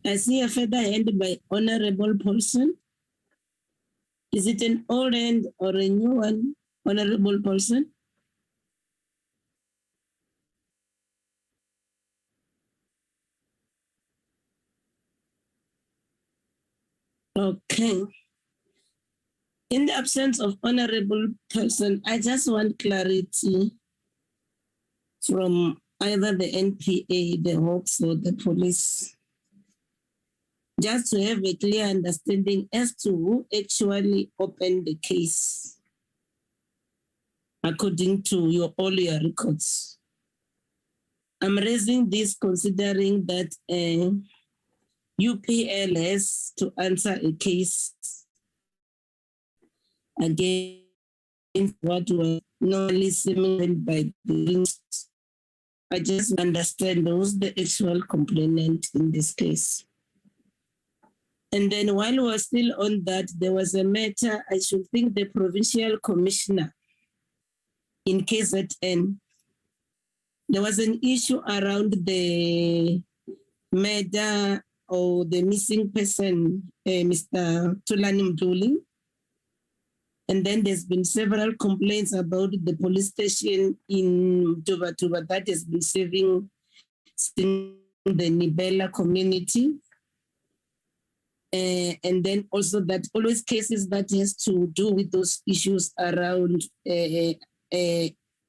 I see a further hand by Honorable Paulson. Is it an old hand or a new one, Honorable Paulson? Okay. In the absence of Honorable Paulson, I just want clarity from either the NPA, the Hawks, or the police, just to have a clear understanding as to who actually opened the case according to all your records. I'm raising this considering that UPL has to answer a case against what was normally simulated by the... I just understand who's the actual complainant in this case. And then while we're still on that, there was a matter, I should think the provincial commissioner in KZN, there was an issue around the murder or the missing person, Mr. Tulani Mduli. And then there's been several complaints about the police station in Tuba that has been serving the Nibela community. And then also that always cases that has to do with those issues around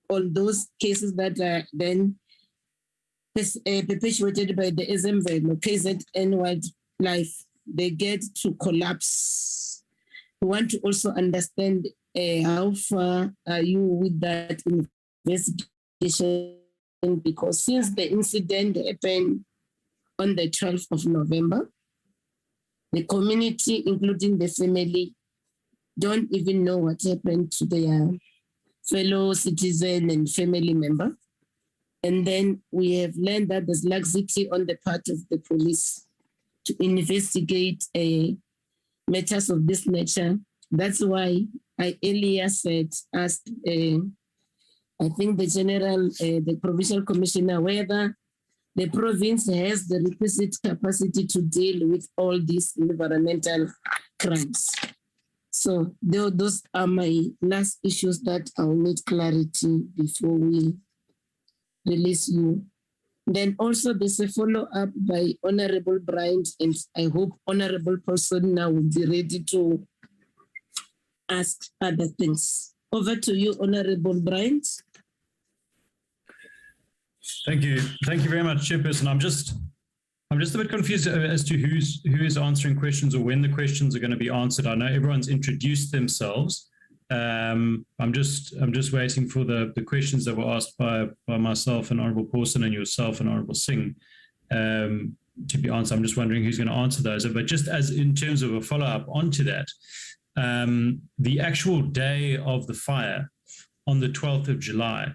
all those cases that are then perpetuated by the Isimangaliso KZN Wildlife, they get to collapse. We want to also understand how far are you with that investigation, because since the incident happened on the 12th of November, the community, including the family, don't even know what happened to their fellow citizen and family member. And then we have learned that there's laxity on the part of the police to investigate matters of this nature. That's why I earlier asked, I think the provincial commissioner, whether the province has the requisite capacity to deal with all these environmental crimes. So those are my last issues that I'll need clarity before we release you. Then also there's a follow-up by Honorable Bryant, and I hope Honorable Person now will be ready to ask other things. Over to you, Honorable Bryant. Thank you. Thank you very much, Chairperson. I'm just a bit confused as to who is answering questions or when the questions are going to be answered. I know everyone's introduced themselves. I'm just waiting for the questions that were asked by myself and Honourable Pawson and yourself and Honourable Singh to be answered. I'm just wondering who's going to answer those. But just as in terms of a follow-up onto that, the actual day of the fire on the 12th of July,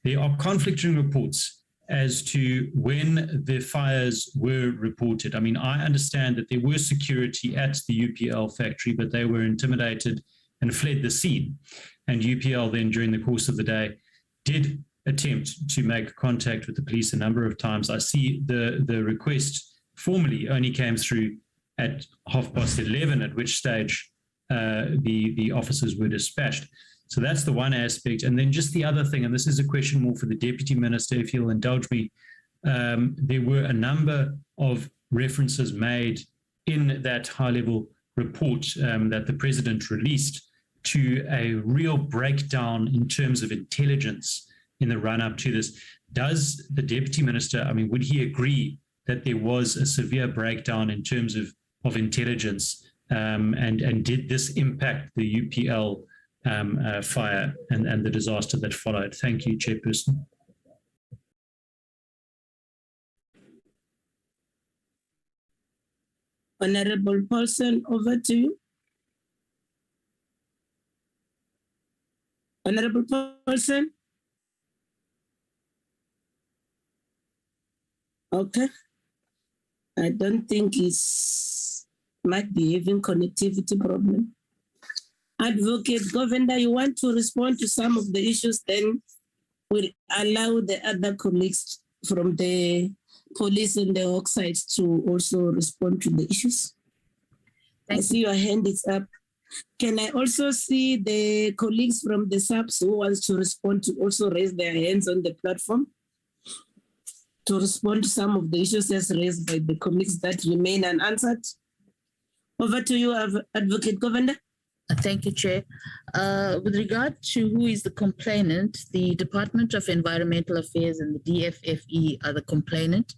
there are conflicting reports as to when the fires were reported. I mean, I understand that there were security at the UPL factory, but they were intimidated and fled the scene. And UPL then, during the course of the day, did attempt to make contact with the police a number of times. I see the request formally only came through at 11:30, at which stage the officers were dispatched. So that's the one aspect. And then just the other thing, and this is a question more for the Deputy Minister, if you'll indulge me, there were a number of references made in that high-level report that the President released to a real breakdown in terms of intelligence in the run-up to this. Does the Deputy Minister, I mean, would he agree that there was a severe breakdown in terms of intelligence, and did this impact the UPL fire and the disaster that followed? Thank you, Chairperson. Honorable Paulson, over to you. Honorable Paulson. Okay. I don't think might be having connectivity problem. Advocate Govender, you want to respond to some of the issues, then we'll allow the other colleagues from the police and the Hawks sides to also respond to the issues. I see your hand is up. Can I also see the colleagues from the SAPS who wants to respond to also raise their hands on the platform to respond to some of the issues as raised by the colleagues that remain unanswered? Over to you, Advocate Govender. Thank you, Chair. With regard to who is the complainant, the Department of Environmental Affairs and the DFFE are the complainant.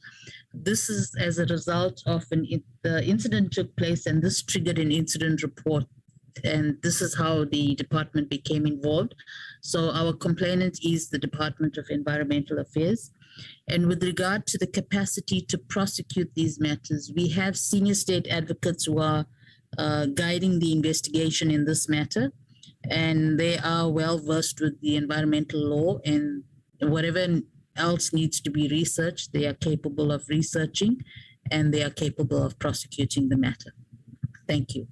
This is as a result of the incident took place, and this triggered an incident report. And this is how the department became involved. So our complainant is the Department of Environmental Affairs. And with regard to the capacity to prosecute these matters, we have senior state advocates who are guiding the investigation in this matter, and they are well versed with the environmental law, and whatever else needs to be researched, they are capable of researching, and they are capable of prosecuting the matter. Thank you.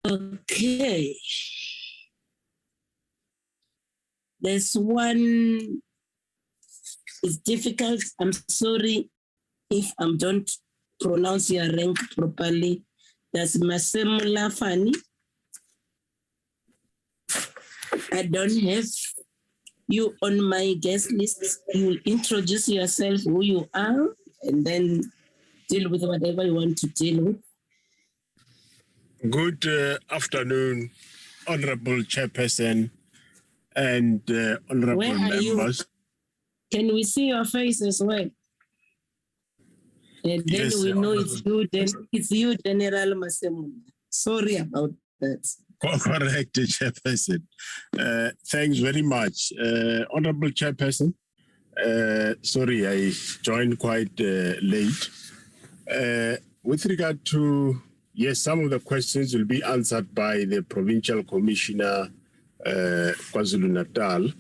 Okay. There's one, it's difficult. I'm sorry if I don't pronounce your rank properly. That's Masemula Fani. I don't have you on my guest list. You will introduce yourself, who you are, and then deal with whatever you want to deal with. Good afternoon, Honorable Chairperson and honorable members. Can we see your face as well? And then Yes, we know it's you, General Masemula. Sorry about that. Correct, Chairperson. Thanks very much. Honorable Chairperson, sorry, I joined quite late. With regard to, yes, some of the questions will be answered by the Provincial Commissioner, KwaZulu-Natal.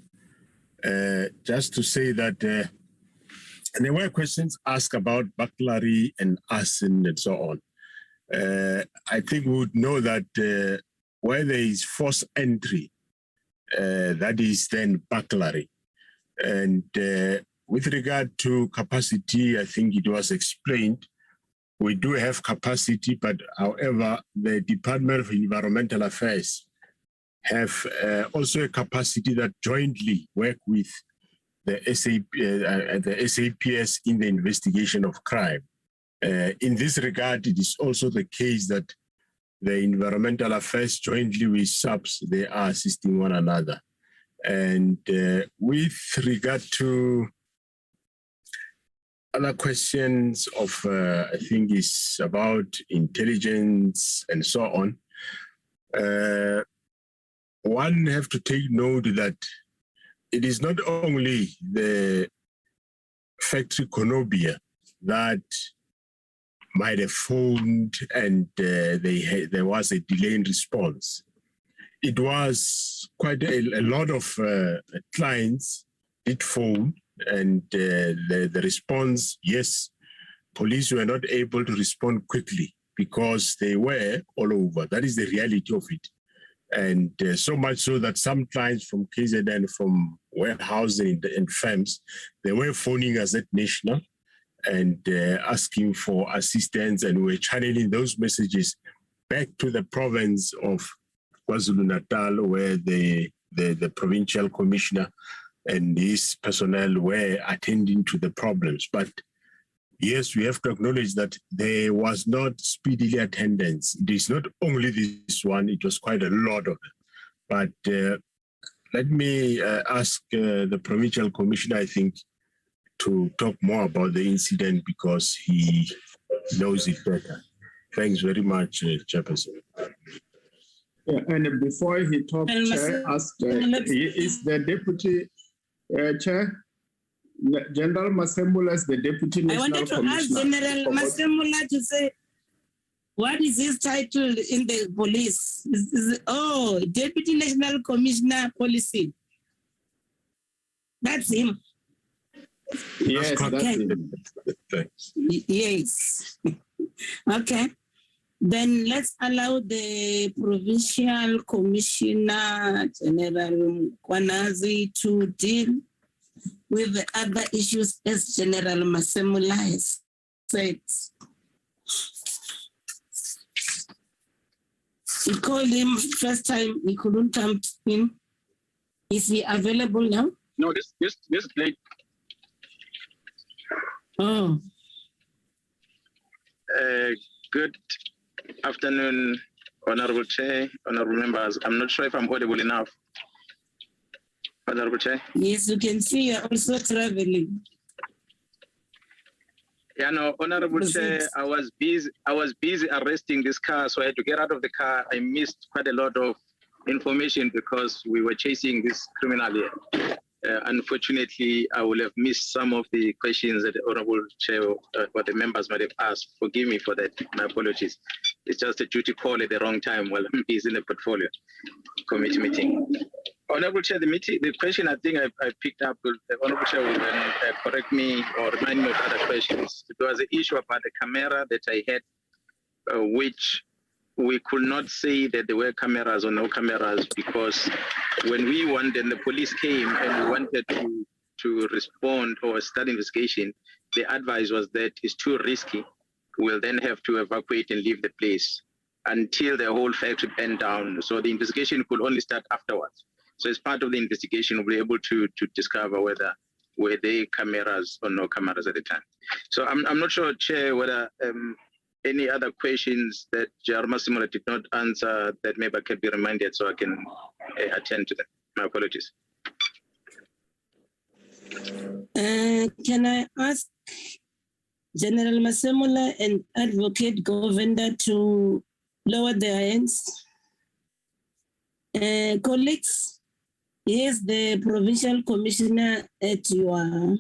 Just to say that there were questions asked about burglary and arson and so on. I think we would know that where there is forced entry, that is then burglary. And with regard to capacity, I think it was explained, we do have capacity, but however, the Department of Environmental Affairs have also a capacity that jointly work with the SAPS in the investigation of crime. In this regard, it is also the case that the Environmental Affairs jointly with SAPS, they are assisting one another. And with regard to other questions of, I think is about intelligence and so on, one have to take note that it is not only the factory Konobia that might have phoned and there was a delay in response. It was quite a lot of clients did phone, and the response, yes, police were not able to respond quickly because they were all over. That is the reality of it. And so much so that some clients from KZN, from warehousing and firms, they were phoning us at National and asking for assistance, and we're channeling those messages back to the province of KwaZulu-Natal, where the provincial commissioner and his personnel were attending to the problems. But yes, we have to acknowledge that there was not speedily attendance. It is not only this one, it was quite a lot of it. But let me ask the provincial commissioner, I think, to talk more about the incident because he knows it better. Thanks very much, Chairperson. Yeah, and before he talks, Chair, is the Deputy Chair, General Masemula is the Deputy National Commissioner. I wanted to ask General Masemula to say, what is his title in the police? Deputy National Commissioner Policy. That's him. Yes, that's him. Yes. Okay. Then let's allow the Provincial Commissioner General Kwanazi to deal with the other issues as General Masemula has said. We called him first time, he couldn't come in. Is he available now? No, this is late. Oh. Good afternoon, Honorable Chair, Honorable members. I'm not sure if I'm audible enough. Honorable Chair. Yes, you can see you're also traveling. Yeah, no, Honorable Chair, I was busy arresting this car, so I had to get out of the car. I missed quite a lot of information because we were chasing this criminal here. Unfortunately, I will have missed some of the questions that the Honorable Chair or the members might have asked. Forgive me for that. My apologies. It's just a duty call at the wrong time while I'm busy in the portfolio committee meeting. Honorable Chair, the question I think I picked up, the Honorable Chair will then correct me or remind me of other questions. There was an issue about the camera that I had, which we could not say that there were cameras or no cameras because when we wanted, the police came and we wanted to respond or start investigation, the advice was that it's too risky. We'll then have to evacuate and leave the place until the whole factory burned down. So the investigation could only start afterwards. So as part of the investigation, we'll be able to discover whether were there cameras or no cameras at the time. So I'm not sure, Chair, whether any other questions that Jarma Simula did not answer that maybe I can be reminded so I can attend to them. My apologies. Can I ask General Masemola and Advocate Govender to lower their hands? Colleagues, here's the Provincial Commissioner at your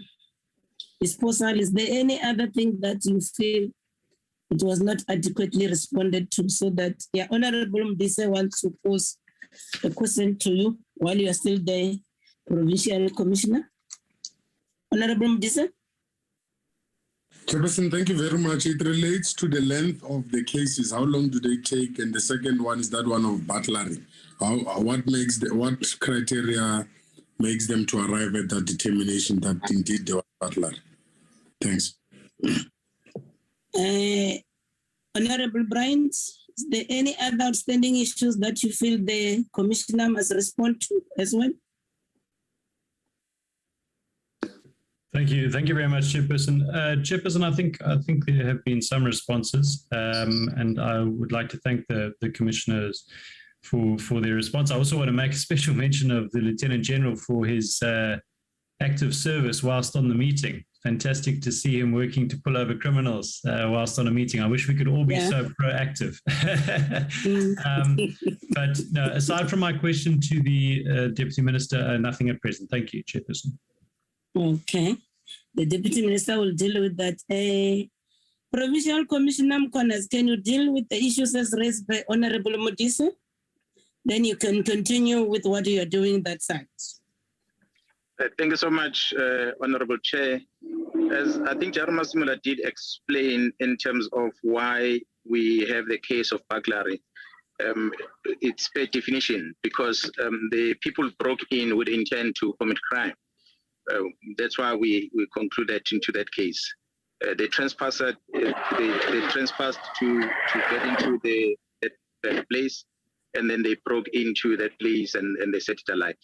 disposal. Is there any other thing that you feel it was not adequately responded to, so that Honorable Mdise wants to pose a question to you while you are still the Provincial Commissioner? Honorable Mdise? Chairperson, thank you very much. It relates to the length of the cases. How long do they take? And the second one is that one of burglary. What criteria makes them to arrive at that determination that indeed they were burglary? Thanks. Honorable Bryant, is there any other outstanding issues that you feel the Commissioner must respond to as well? Thank you very much, Chairperson. Chairperson, I think there have been some responses, and I would like to thank the commissioners for their response. I also want to make a special mention of the Lieutenant General for his active service whilst on the meeting. Fantastic to see him working to pull over criminals whilst on a meeting. I wish we could all be so proactive. But no, aside from my question to the Deputy Minister, nothing at present. Thank you, Chairperson. Okay. The Deputy Minister will deal with that. Provincial Commissioner Mkonas, can you deal with the issues as raised by Honorable Modise? Then you can continue with what you are doing that side. Thank you so much, Honorable Chair. As I think Jarma Simula did explain in terms of why we have the case of burglary, it's by definition because the people broke in with intent to commit crime. That's why we concluded into that case. They trespassed to get into the place, and then they broke into that place and they set it alight.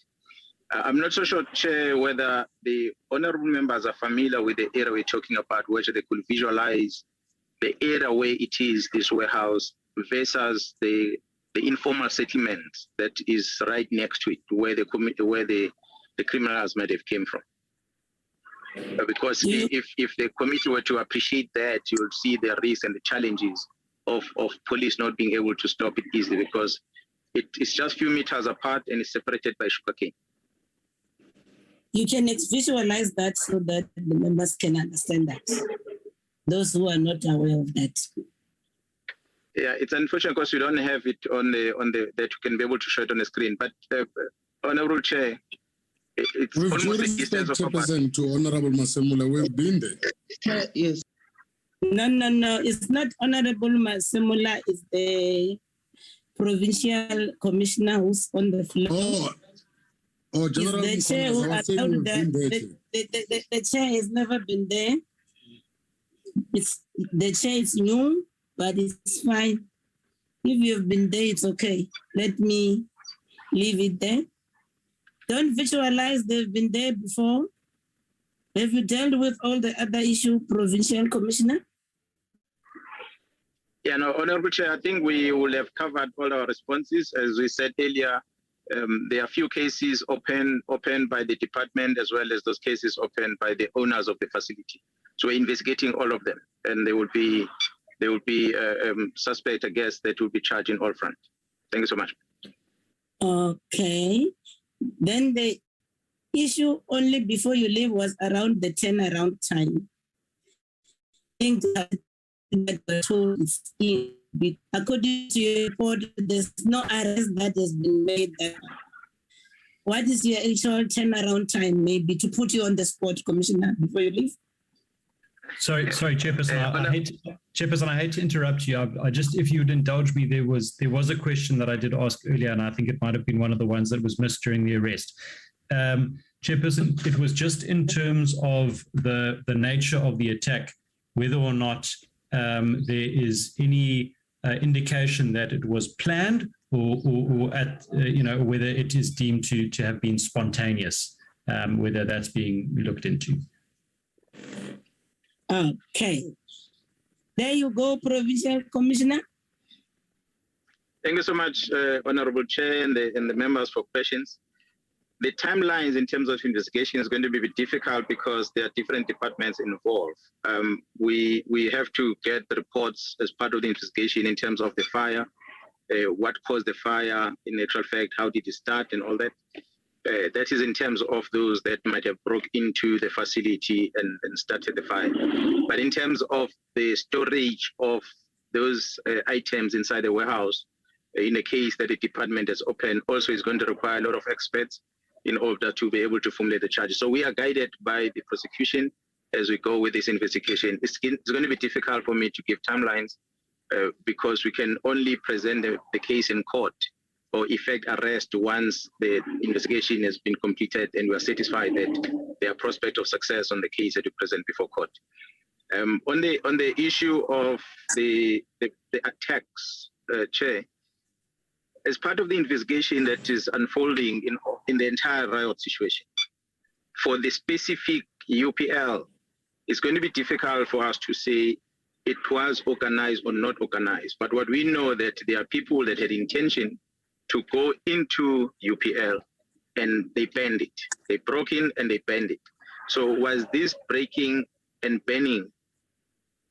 I'm not so sure, Chair, whether the honorable members are familiar with the area we're talking about, whether they could visualize the area where it is, this warehouse, versus the informal settlement that is right next to it, where the criminals might have came from. Because if the committee were to appreciate that, you'll see the risks and the challenges of police not being able to stop it easily, because it's just a few meters apart and it's separated by sugarcane. You can visualize that so that the members can understand that. Those who are not aware of that. Yeah, it's unfortunate because we don't have it on the that you can be able to show it on the screen. But Honorable Chair, it's with almost a distance of Chairperson to Honorable Masemola, we've been there. Yes. No. It's not Honorable Masemola. It's the Provincial Commissioner who's on the floor. General, the chair who allowed the chair has never been there. The chair is new, but it's fine. If you've been there, it's okay. Let me leave it there. Don't visualize they've been there before. Have you dealt with all the other issue, Provincial Commissioner? Yeah, no, Honorable Chair, I think we will have covered all our responses. As we said earlier, there are a few cases opened by the department, as well as those cases opened by the owners of the facility. So we're investigating all of them, and there will be suspect, I guess, that will be charged in all fronts. Thank you so much. Okay. Then the issue only before you leave was around the turnaround time. I think that according to your report, there's no arrest that has been made. What is your actual turnaround time, maybe, to put you on the spot, Commissioner, before you leave? Sorry, Chairperson. I hate to interrupt you. I just, if you would indulge me, there was a question that I did ask earlier, and I think it might have been one of the ones that was missed during the arrest. Chairperson, it was just in terms of the nature of the attack, whether or not there is any indication that it was planned, or at whether it is deemed to have been spontaneous, whether that's being looked into. Okay. There you go, Provincial Commissioner. Thank you so much, Honorable Chair and the members for questions. the timelines in terms of investigation is going to be a bit difficult because there are different departments involved. We have to get the reports as part of the investigation in terms of the fire, what caused the fire, in actual fact, how did it start and all that. That is in terms of those that might have broke into the facility and started the fire. But in terms of the storage of those items inside the warehouse, in a case that the department has opened, also is going to require a lot of experts in order to be able to formulate the charges. So we are guided by the prosecution as we go with this investigation. It's going to be difficult for me to give timelines because we can only present the case in court or effect arrest once the investigation has been completed and we are satisfied that there are prospect of success on the case that we present before court. On the issue of the attacks, Chair, as part of the investigation that is unfolding in the entire riot situation, for the specific UPL, it's going to be difficult for us to say it was organized or not organized. But what we know that there are people that had intention to go into UPL and they banned it. They broke in and they banned it. So was this breaking and banning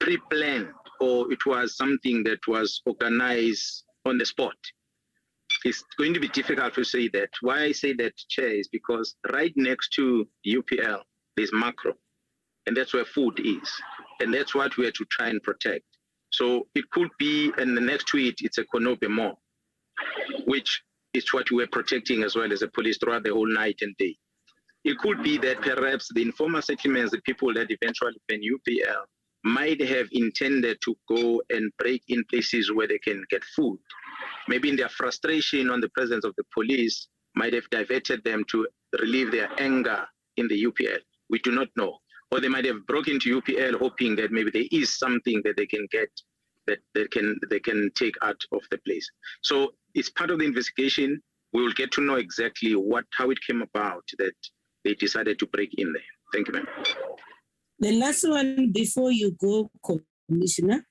pre-planned, or it was something that was organized on the spot? It's going to be difficult to say that. Why I say that, Chair, is because right next to UPL, there's macro, and that's where food is. And that's what we are to try and protect. So it could be, and the next to it, it's a Konobe Mall, which is what we were protecting as well as the police throughout the whole night and day. It could be that perhaps the informal settlements, the people that eventually ban UPL, might have intended to go and break in places where they can get food. Maybe in their frustration on the presence of the police might have diverted them to relieve their anger in the UPL. We do not know. Or they might have broken into UPL hoping that maybe there is something that they can get that they can take out of the place. So it's part of the investigation. We will get to know exactly how it came about that they decided to break in there. Thank you, ma'am. The last one before you go, Commissioner.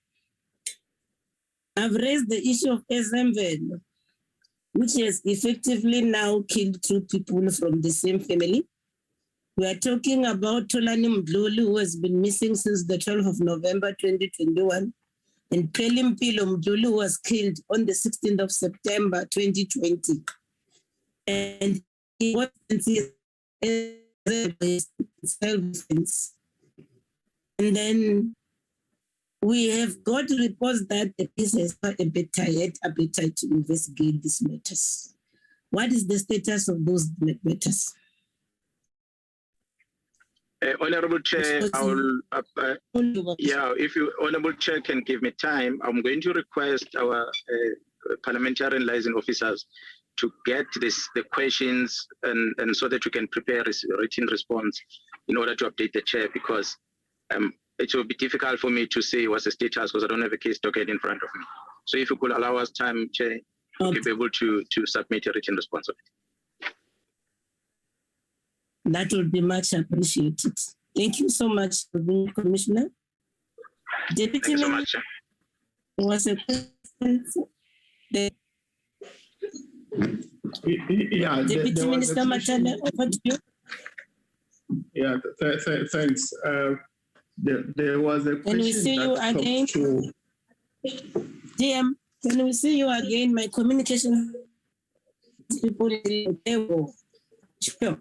I've raised the issue of SMVL, which has effectively now killed two people from the same family. We are talking about Tolani Mdluli, who has been missing since the 12th of November 2021, and Pelimpilo Mdluli, who was killed on the 16th of September 2020. And what is self-defense. And then we have got reports that the police has got appetite to investigate these matters. What is the status of those matters? Honorable Chair, I will, if you, Honorable Chair, can give me time, I'm going to request our parliamentary liaison officers to get the questions and so that we can prepare a written response in order to update the Chair, because it will be difficult for me to say what's the status because I don't have a case docket in front of me. So if you could allow us time, Chair, we'll be able to submit a written response of it. That would be much appreciated. Thank you so much for being Commissioner. Deputy Thank you so much. Was a Deputy Minister Matana, over to you. Yeah, thanks. There was a question. Can we see you again? DM, can we see you again? My communication people in the sure.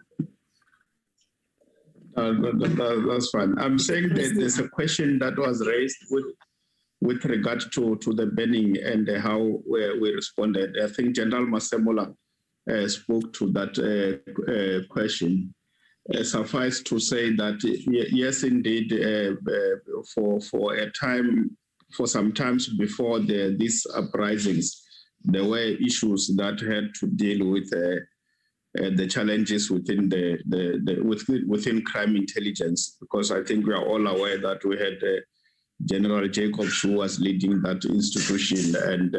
That's fine. I'm saying that there's a question that was raised with regard to the banning and how we responded. I think General Masemola spoke to that question. Suffice to say that yes, indeed, for some times before these uprisings, there were issues that had to deal with the challenges within within crime intelligence, because I think we are all aware that we had General Jacobs who was leading that institution, and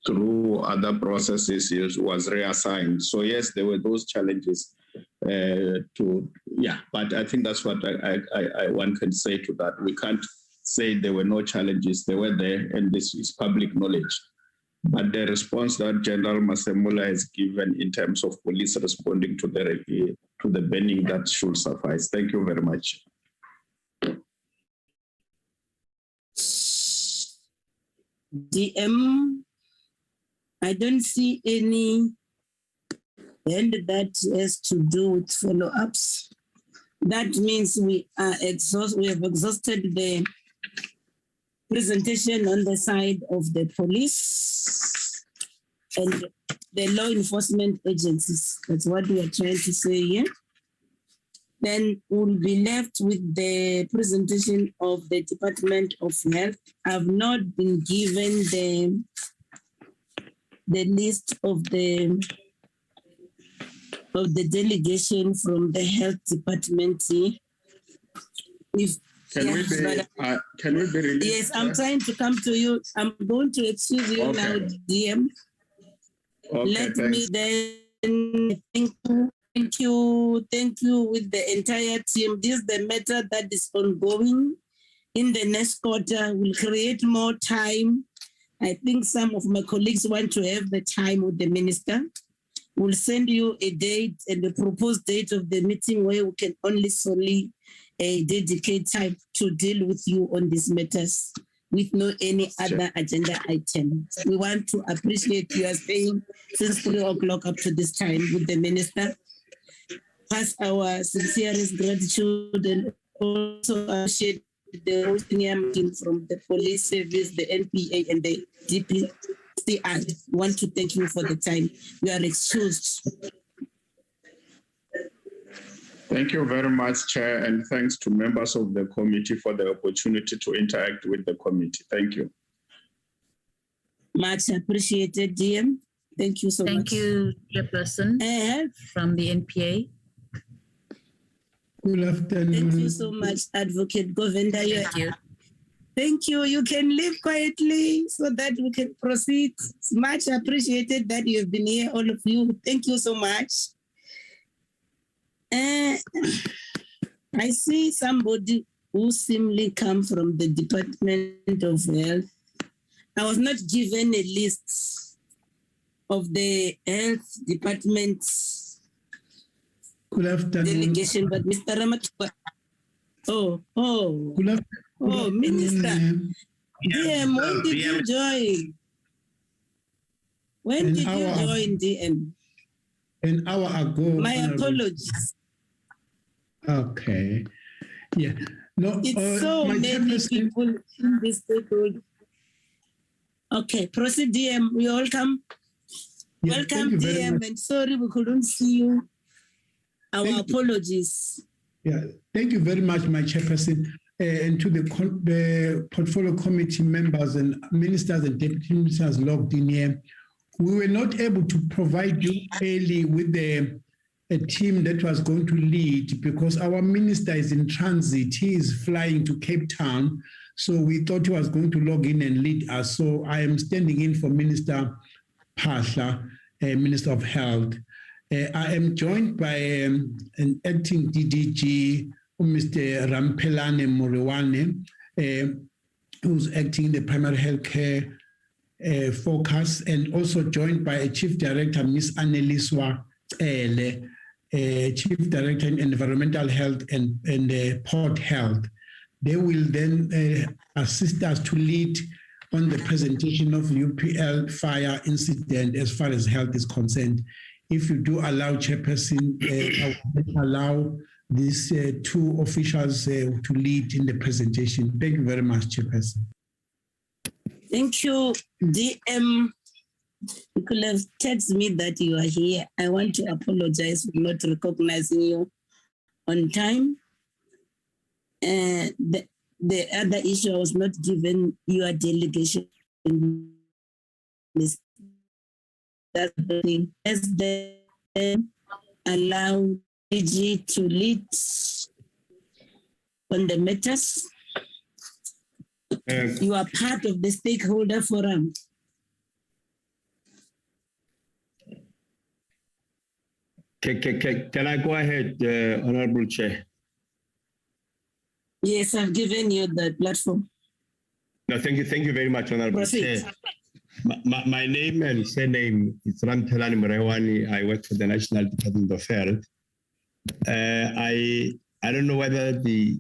through other processes he was reassigned. So yes, there were those challenges. But I think that's what one can say to that. We can't say there were no challenges. They were there, and this is public knowledge but the response that General Masemula has given in terms of police responding to the banning, that should suffice. Thank you very much. DM, I don't see any hand that has to do with follow-ups. That means we have exhausted the presentation on the side of the police and the law enforcement agencies. That's what we are trying to say here. Then we'll be left with the presentation of the Department of Health. I've not been given the list of the delegation from the Health Department. Can we be released? Yes, I'm trying to come to you. I'm going to excuse you now, DM. Okay, Let thanks. me then thank you with the entire team. This is the matter that is ongoing. In the next quarter, we'll create more time. I think some of my colleagues want to have the time with the minister. We'll send you a date and the proposed date of the meeting where we can only solely dedicate time to deal with you on these matters with no any other agenda item. We want to appreciate you as staying since 3 o'clock up to this time with the minister. Pass our sincerest gratitude and also appreciate the whole senior team from the police service, the NPA and the DPCI. Want to thank you for the time. We are excused. Thank you very much, Chair, and thanks to members of the committee for the opportunity to interact with the committee. Thank you. Much appreciated, DM. Thank you so much. Thank you, Chairperson from the NPA. Good afternoon. Thank you so much, Advocate Govenda. Thank you. Thank you. You can leave quietly so that we can proceed. It's much appreciated that you have been here, all of you. Thank you so much. I see somebody who seemingly come from the Department of Health. I was not given a list of the Health Department Good afternoon. delegation, but Mr. Ramatwa. Good afternoon. Minister. DM, when did you join? When did you join, DM? An hour ago. My apologies. Okay. Yeah. No, it's so many people in this table. Okay, proceed, DM. We welcome. Yeah, welcome, DM, and sorry we couldn't see you. Our apologies. Yeah, thank you very much, my chairperson, and to the portfolio committee members and ministers and deputy ministers logged in here. We were not able to provide you early with a team that was going to lead because our minister is in transit. He is flying to Cape Town. So we thought he was going to log in and lead us. So I am standing in for Minister Pasha, Minister of Health. I am joined by an acting DDG, Mr. Rampelane Moriwane, who's acting the primary health care focus, and also joined by a Chief Director, Ms. Annelieswa Ele, Chief Director in Environmental Health and Port Health. They will then assist us to lead on the presentation of UPL fire incident as far as health is concerned. If you do allow, Chairperson, I will allow these two officials to lead in the presentation. Thank you very much, Chairperson. Thank you, DM. You could have texted me that you are here. I want to apologize for not recognizing you on time. The other issue, I was not given your delegation. That's the thing. As they allow DG to lead on the matters, you are part of the stakeholder forum. Can I go ahead, Honorable Chair? Yes, I've given you the platform. No, thank you very much, Honorable Chair. My name and surname is Ramthelani Murewani. I work for the National Department of Health. I don't know whether the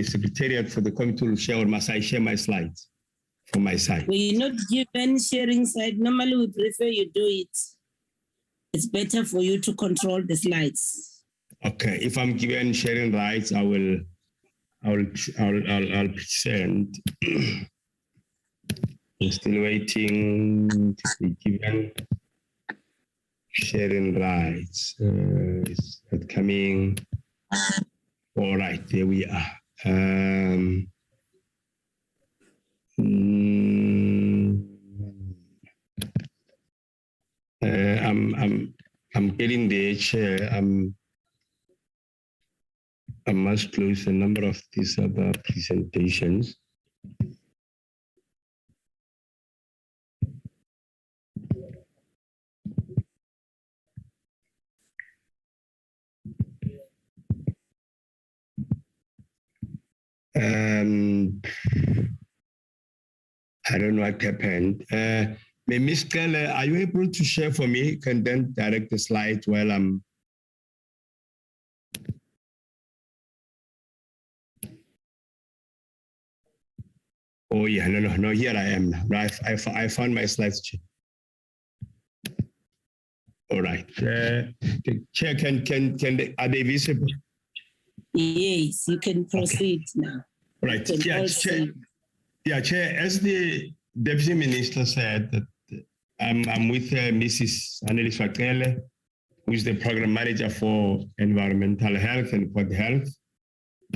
Secretariat for the committee will share, or must I share my slides from my side? We're not given sharing side. Normally we prefer you do it. It's better for you to control the slides. Okay, if I'm given sharing rights, I'll present. I'm still waiting to be given sharing rights. It's not coming. All right, there we are. I'm getting the chair. I must close a number of these other presentations. I don't know what happened. Ms. Keller, are you able to share for me? Can then direct the slides while I'm. Oh yeah, no, here I am now. I found my slides. All right. Chair, are they visible? Yes, you can proceed now. Right. Chair, as the Deputy Minister said, that I'm with Mrs. Annelies Wakele, who is the Program Manager for Environmental Health and Port Health,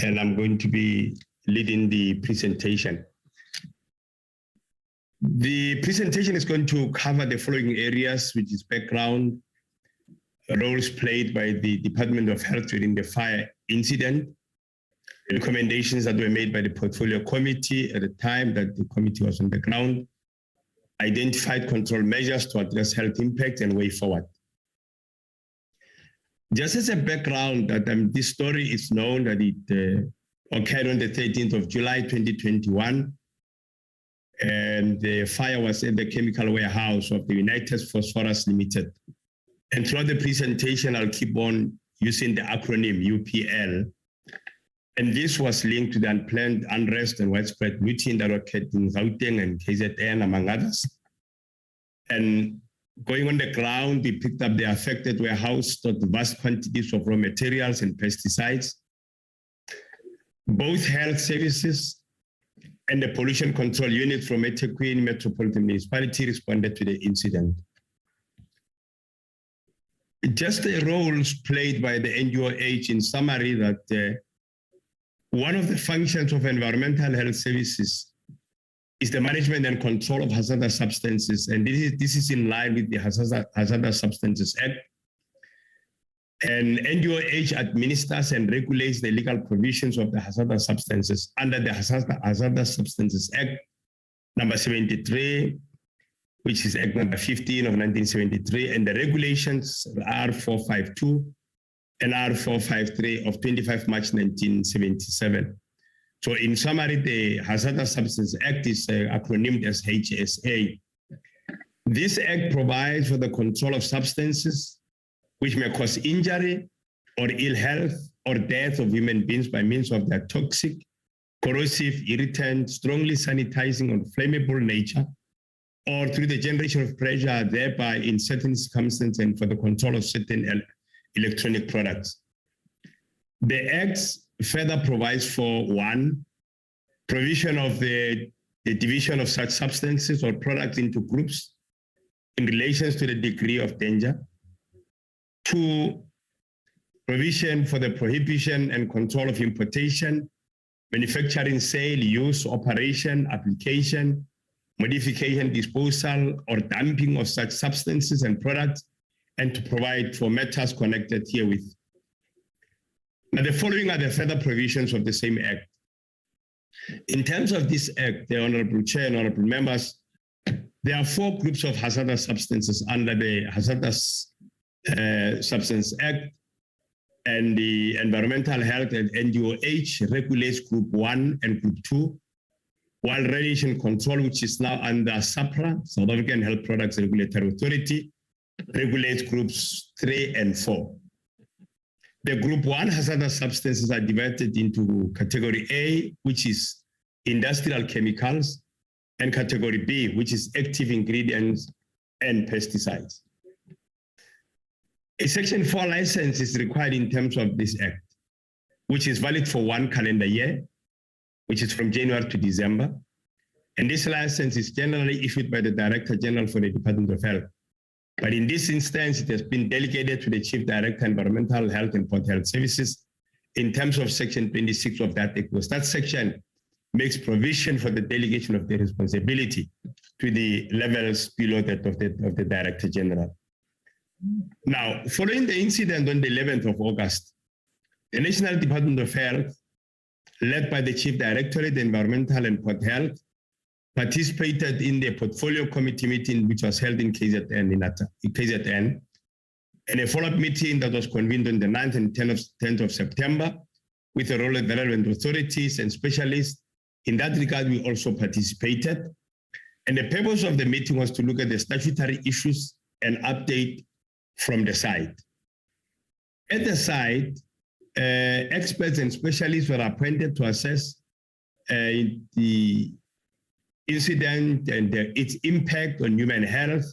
and I'm going to be leading the presentation. The presentation is going to cover the following areas, which is background, roles played by the Department of Health during the fire incident, recommendations that were made by the Portfolio Committee at the time that the committee was on the ground, identified control measures to address health impact and way forward. Just as a background, that this story is known that it occurred on the 13th of July 2021, and the fire was at the chemical warehouse of the United Phosphorus Limited. And throughout the presentation, I'll keep on using the acronym UPL. And this was linked to the unplanned unrest and widespread looting that occurred in Gauteng and KZN, among others. And going on the ground, we picked up the affected warehouse, stored vast quantities of raw materials and pesticides. Both health services and the pollution control unit from eThekwini Metropolitan Municipality responded to the incident. Just the roles played by the NGOH in summary, that one of the functions of environmental health services is the management and control of hazardous substances, and this is in line with the Hazardous Substances Act. And NGOH administers and regulates the legal provisions of the hazardous substances under the Hazardous Substances Act number 73, which is Act number 15 of 1973, and the regulations R452 and R453 of 25 March 1977. So in summary, the Hazardous Substances Act is acronymed as HSA. This act provides for the control of substances which may cause injury or ill health or death of human beings by means of their toxic, corrosive, irritant, strongly sanitizing or flammable nature, or through the generation of pressure, thereby in certain circumstances and for the control of certain electronic products. The Act further provides for 1, provision of the division of such substances or products into groups in relation to the degree of danger. 2, provision for the prohibition and control of importation, manufacturing, sale, use, operation, application, modification, disposal, or dumping of such substances and products, and to provide for matters connected herewith. Now, the following are the further provisions of the same Act. In terms of this Act, the Honorable Chair and Honorable Members, there are 4 groups of hazardous substances under the Hazardous Substance Act, and the Environmental Health and NGOH regulates Group 1 and Group 2, Wild Radiation Control, which is now under SAPRA, South African Health Products Regulatory Authority, regulates groups 3 and 4. The group 1 hazardous substances are divided into category A, which is industrial chemicals, and category B, which is active ingredients and pesticides. A Section 4 license is required in terms of this act, which is valid for 1 calendar year, which is from January to December. And this license is generally issued by the Director General for the Department of Health. But in this instance, it has been delegated to the Chief Director, Environmental Health and Port Health Services in terms of Section 26 of that act, because that section makes provision for the delegation of the responsibility to the levels below that of the Director General. Now, following the incident on the 11th of August, the National Department of Health, led by the Chief Directorate, Environmental and Port Health, participated in the portfolio committee meeting, which was held in KZN, and a follow-up meeting that was convened on the 9th and 10th of September with the role of the relevant authorities and specialists. In that regard, we also participated. And the purpose of the meeting was to look at the statutory issues and update from the site. At the site, experts and specialists were appointed to assess the incident and its impact on human health,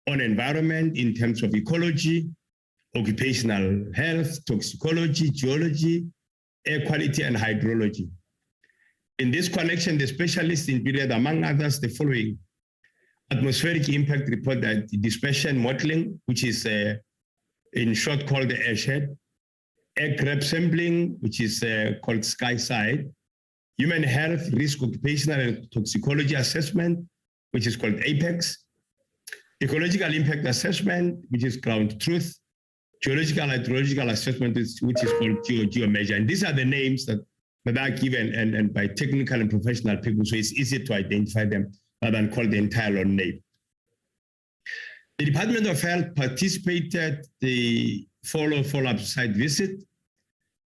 on environment in terms of ecology, occupational health, toxicology, geology, air quality, and hydrology. In this connection, the specialists included, among others, the following: atmospheric impact report, that dispersion modeling, which is in short called the AIRSHED, air crab sampling, which is called SkySide, human health, risk, occupational and toxicology assessment, which is called APEX, ecological impact assessment, which is ground truth, geological hydrological assessment, which is called geomeasure. And these are the names that are given and by technical and professional people, so it's easy to identify them rather than call the entire long name. The Department of Health participated the follow-up site visit,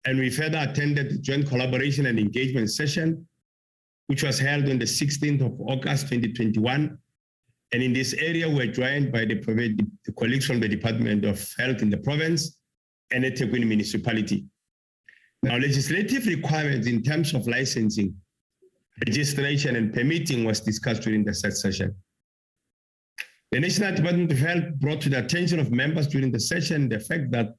and we further attended the joint collaboration and engagement session, which was held on the 16th of August, 2021. And in this area, we're joined by the colleagues from the Department of Health in the province and the eThekwini municipality. Now, legislative requirements in terms of licensing, registration, and permitting was discussed during the said session. The National Department of Health brought to the attention of members during the session the fact that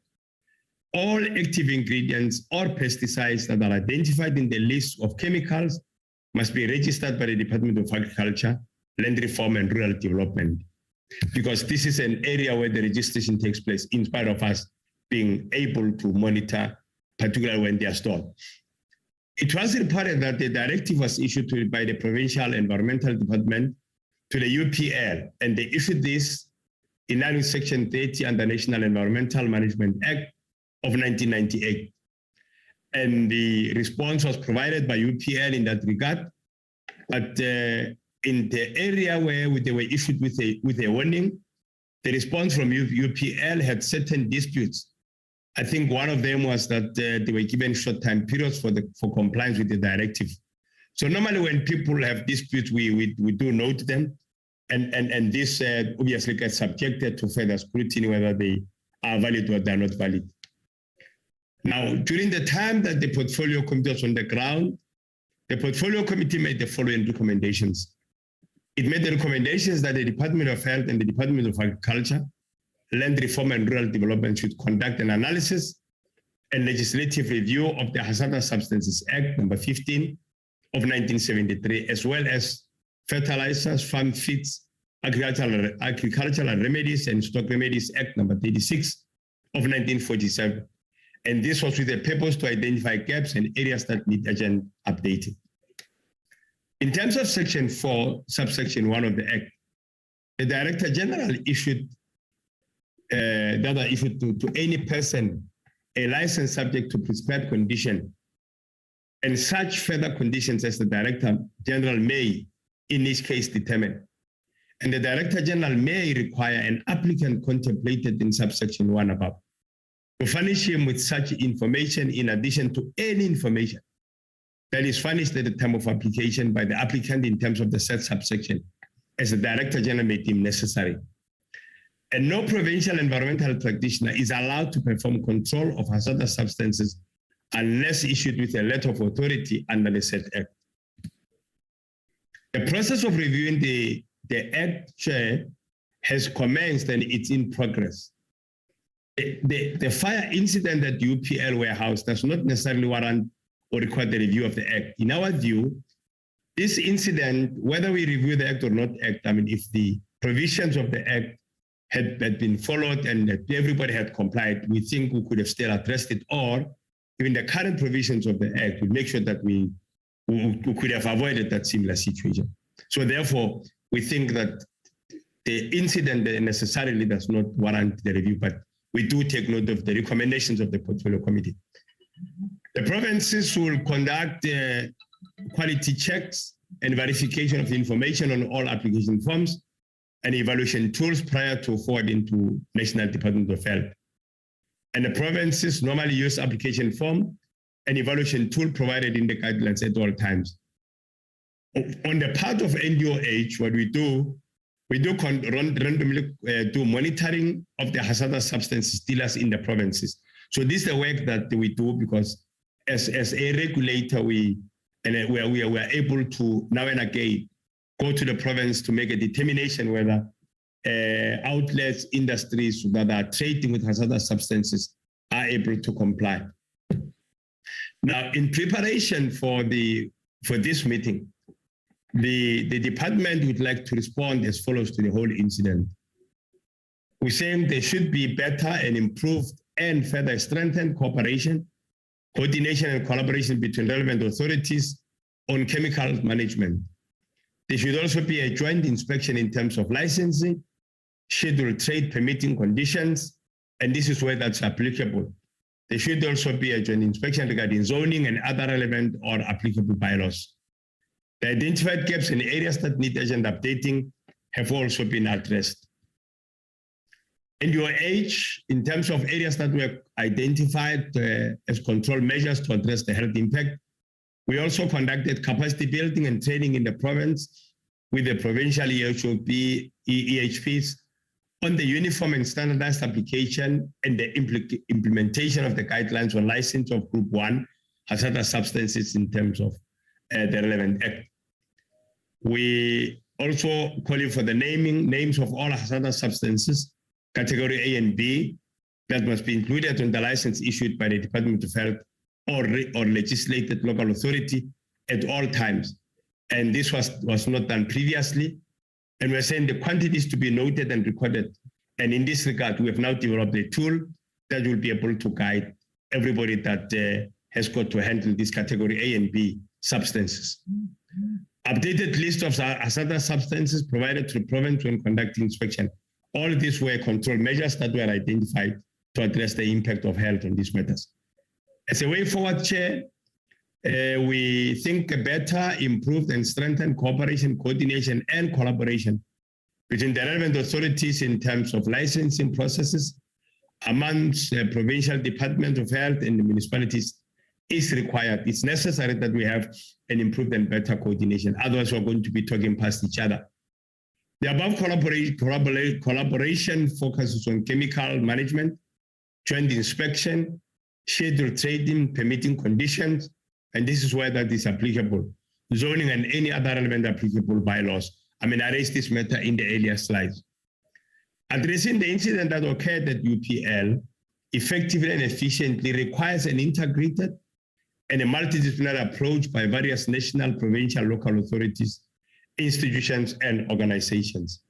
all active ingredients or pesticides that are identified in the list of chemicals must be registered by the Department of Agriculture, Land Reform and Rural Development, because this is an area where the registration takes place in spite of us being able to monitor, particularly when they are stored. It was reported that the directive was issued by the Provincial Environmental Department to the UPL, and they issued this in line with Section 30 under National Environmental Management Act of 1998. And the response was provided by UPL in that regard. But in the area where they were issued with a warning, the response from UPL had certain disputes. I think one of them was that they were given short time periods for compliance with the directive. So normally when people have disputes, we do note them, and this obviously gets subjected to further scrutiny whether they are valid or they're not valid. Now, during the time that the portfolio committee was on the ground, the portfolio committee made the following recommendations. It made the recommendations that the Department of Health and the Department of Agriculture, Land Reform and Rural Development should conduct an analysis and legislative review of the Hazardous Substances Act number 15 of 1973, as well as Fertilizers, Farm Feeds, Agricultural Remedies and Stock Remedies Act number 36 of 1947. And this was with the purpose to identify gaps and areas that need urgent updating. In terms of Section 4, subsection 1 of the Act, the Director General issued to any person a license subject to prescribed condition, and such further conditions as the Director General may, in each case, determine. And the Director General may require an applicant contemplated in subsection 1 above to furnish him with such information in addition to any information that is furnished at the time of application by the applicant in terms of the said subsection, as the Director General may deem necessary. And no provincial environmental practitioner is allowed to perform control of hazardous substances unless issued with a letter of authority under the said Act. The process of reviewing the Act, Chair, has commenced and it's in progress. The fire incident at UPL warehouse does not necessarily warrant or require the review of the Act. In our view, this incident, whether we review the Act or not Act, I mean, if the provisions of the Act had been followed and that everybody had complied, we think we could have still addressed it, or even the current provisions of the Act would make sure that we could have avoided that similar situation. So therefore, we think that the incident necessarily does not warrant the review, but we do take note of the recommendations of the Portfolio Committee. The provinces will conduct quality checks and verification of information on all application forms and evaluation tools prior to forwarding to National Department of Health. And the provinces normally use application form and evaluation tool provided in the guidelines at all times. On the part of NDOH, what we do randomly do monitoring of the hazardous substances dealers in the provinces. So this is the work that we do because as a regulator, we are able to now and again go to the province to make a determination whether outlets, industries that are trading with hazardous substances are able to comply. Now, in preparation for this meeting, the department would like to respond as follows to the whole incident. We're saying there should be better and improved and further strengthened cooperation, coordination and collaboration between relevant authorities on chemical management. There should also be a joint inspection in terms of licensing, scheduled trade permitting conditions, and this is where that's applicable. There should also be a joint inspection regarding zoning and other relevant or applicable bylaws. The identified gaps in areas that need urgent updating have also been addressed. NDOH, in terms of areas that were identified as control measures to address the health impact, we also conducted capacity building and training in the province with the provincial EHPs on the uniform and standardized application and the implementation of the guidelines on license of Group 1 hazardous substances in terms of the relevant Act. We also calling for the names of all hazardous substances, category A and B, that must be included on the license issued by the Department of Health or legislated local authority at all times. And this was not done previously. And we're saying the quantities to be noted and recorded. And in this regard, we have now developed a tool that will be able to guide everybody that has got to handle this category A and B substances. Updated list of hazardous substances provided to the province when conducting inspection. All of these were control measures that were identified to address the impact of health on these matters. As a way forward, Chair, we think a better, improved and strengthened cooperation, coordination and collaboration between the relevant authorities in terms of licensing processes amongst the Provincial Department of Health and the municipalities is required. It's necessary that we have an improved and better coordination. Otherwise, we're going to be talking past each other. The above collaboration focuses on chemical management, joint inspection, scheduled trading, permitting conditions, and this is where that is applicable. Zoning and any other relevant applicable bylaws. I raised this matter in the earlier slides. Addressing the incident that occurred at UPL effectively and efficiently requires an integrated and a multidisciplinary approach by various national, provincial, local authorities, institutions, and organizations.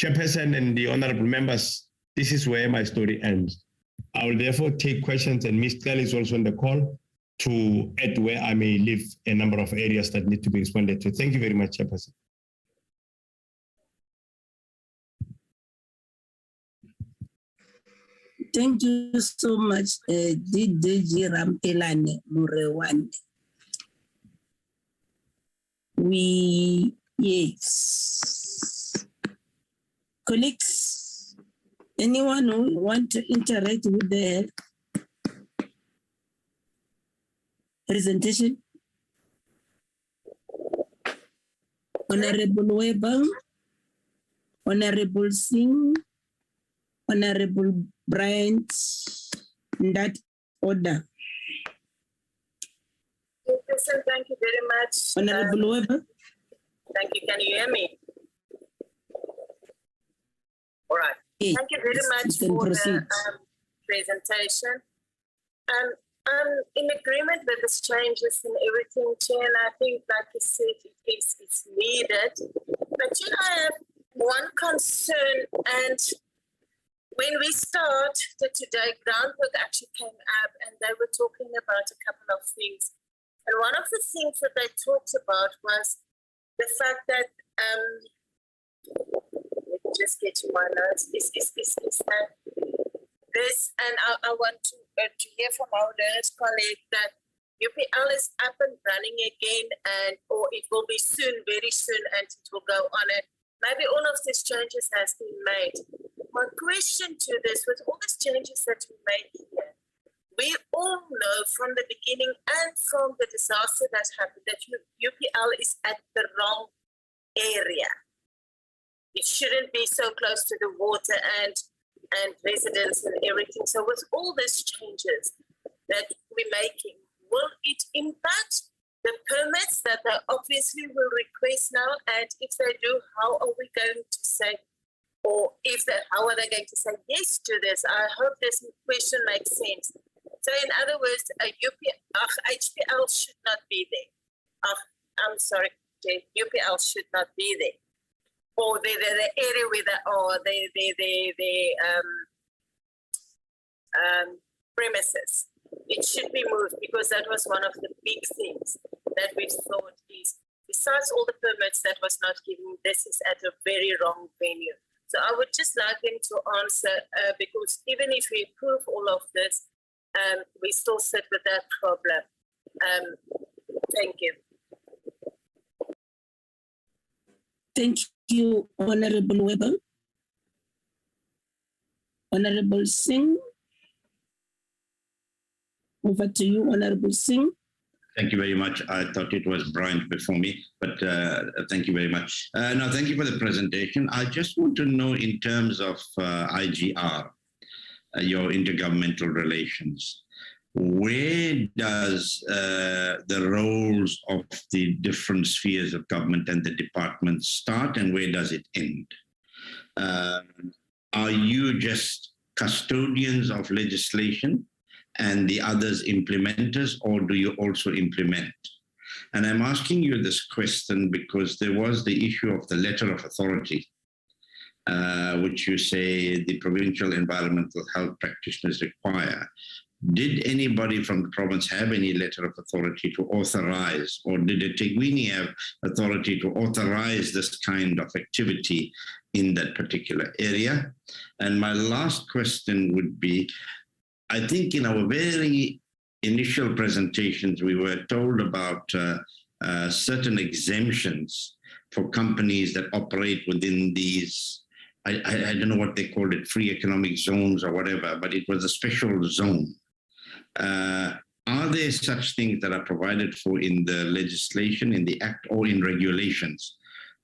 Chairperson and the honorable members, this is where my story ends. I will therefore take questions, and Ms. Tel is also on the call to add where I may leave a number of areas that need to be responded to. Thank you very much, Chairperson. Thank you so much, DDG Rampelane Murewande. Yes. Colleagues, anyone who want to interact with the presentation? Honorable Weber, Honorable Singh, Honorable Bryant, in that order. Chairperson, thank you very much. Honorable Weber. Thank you. Can you hear me? All right. Yes, thank you very much for the presentation. I'm in agreement with the changes and everything, Chair, and I think, like you said, it's needed. But you know, I have one concern, and when we started today, Groundwork actually came up and they were talking about a couple of things. And one of the things that they talked about was the fact that, let me just get to my notes, is that this, and I want to hear from our learners colleague that UPL is up and running again, and or it will be soon, very soon, and it will go on it. Maybe all of these changes has been made. My question to this, with all these changes that we made here, we all know from the beginning and from the disaster that happened that UPL is at the wrong area. It shouldn't be so close to the water and residents and everything. So with all these changes that we're making, will it impact the permits that they obviously will request now? And if they do, how are we going to say, or how are they going to say yes to this? I hope this question makes sense. So in other words, HPL should not be there. I'm sorry, UPL should not be there. Or the area where they are, premises. It should be moved, because that was one of the big things that we thought is, besides all the permits that was not given, this is at a very wrong venue. So I would just like him to answer, because even if we approve all of this, we still sit with that problem. Thank you. Thank you, Honorable Weber. Honorable Singh. Over to you, Honorable Singh. Thank you very much. I thought it was Brian before me, but thank you very much. No, thank you for the presentation. I just want to know, in terms of IGR, your intergovernmental relations, where does the roles of the different spheres of government and the departments start, and where does it end? Are you just custodians of legislation and the others implementers, or do you also implement? And I'm asking you this question because there was the issue of the letter of authority, which you say the provincial environmental health practitioners require. Did anybody from the province have any letter of authority to authorize, or did eThekwini have authority to authorize this kind of activity in that particular area? And my last question would be, I think in our very initial presentations, we were told about certain exemptions for companies that operate within these, I don't know what they called it, free economic zones or whatever, but it was a special zone. Are there such things that are provided for in the legislation, in the Act, or in regulations,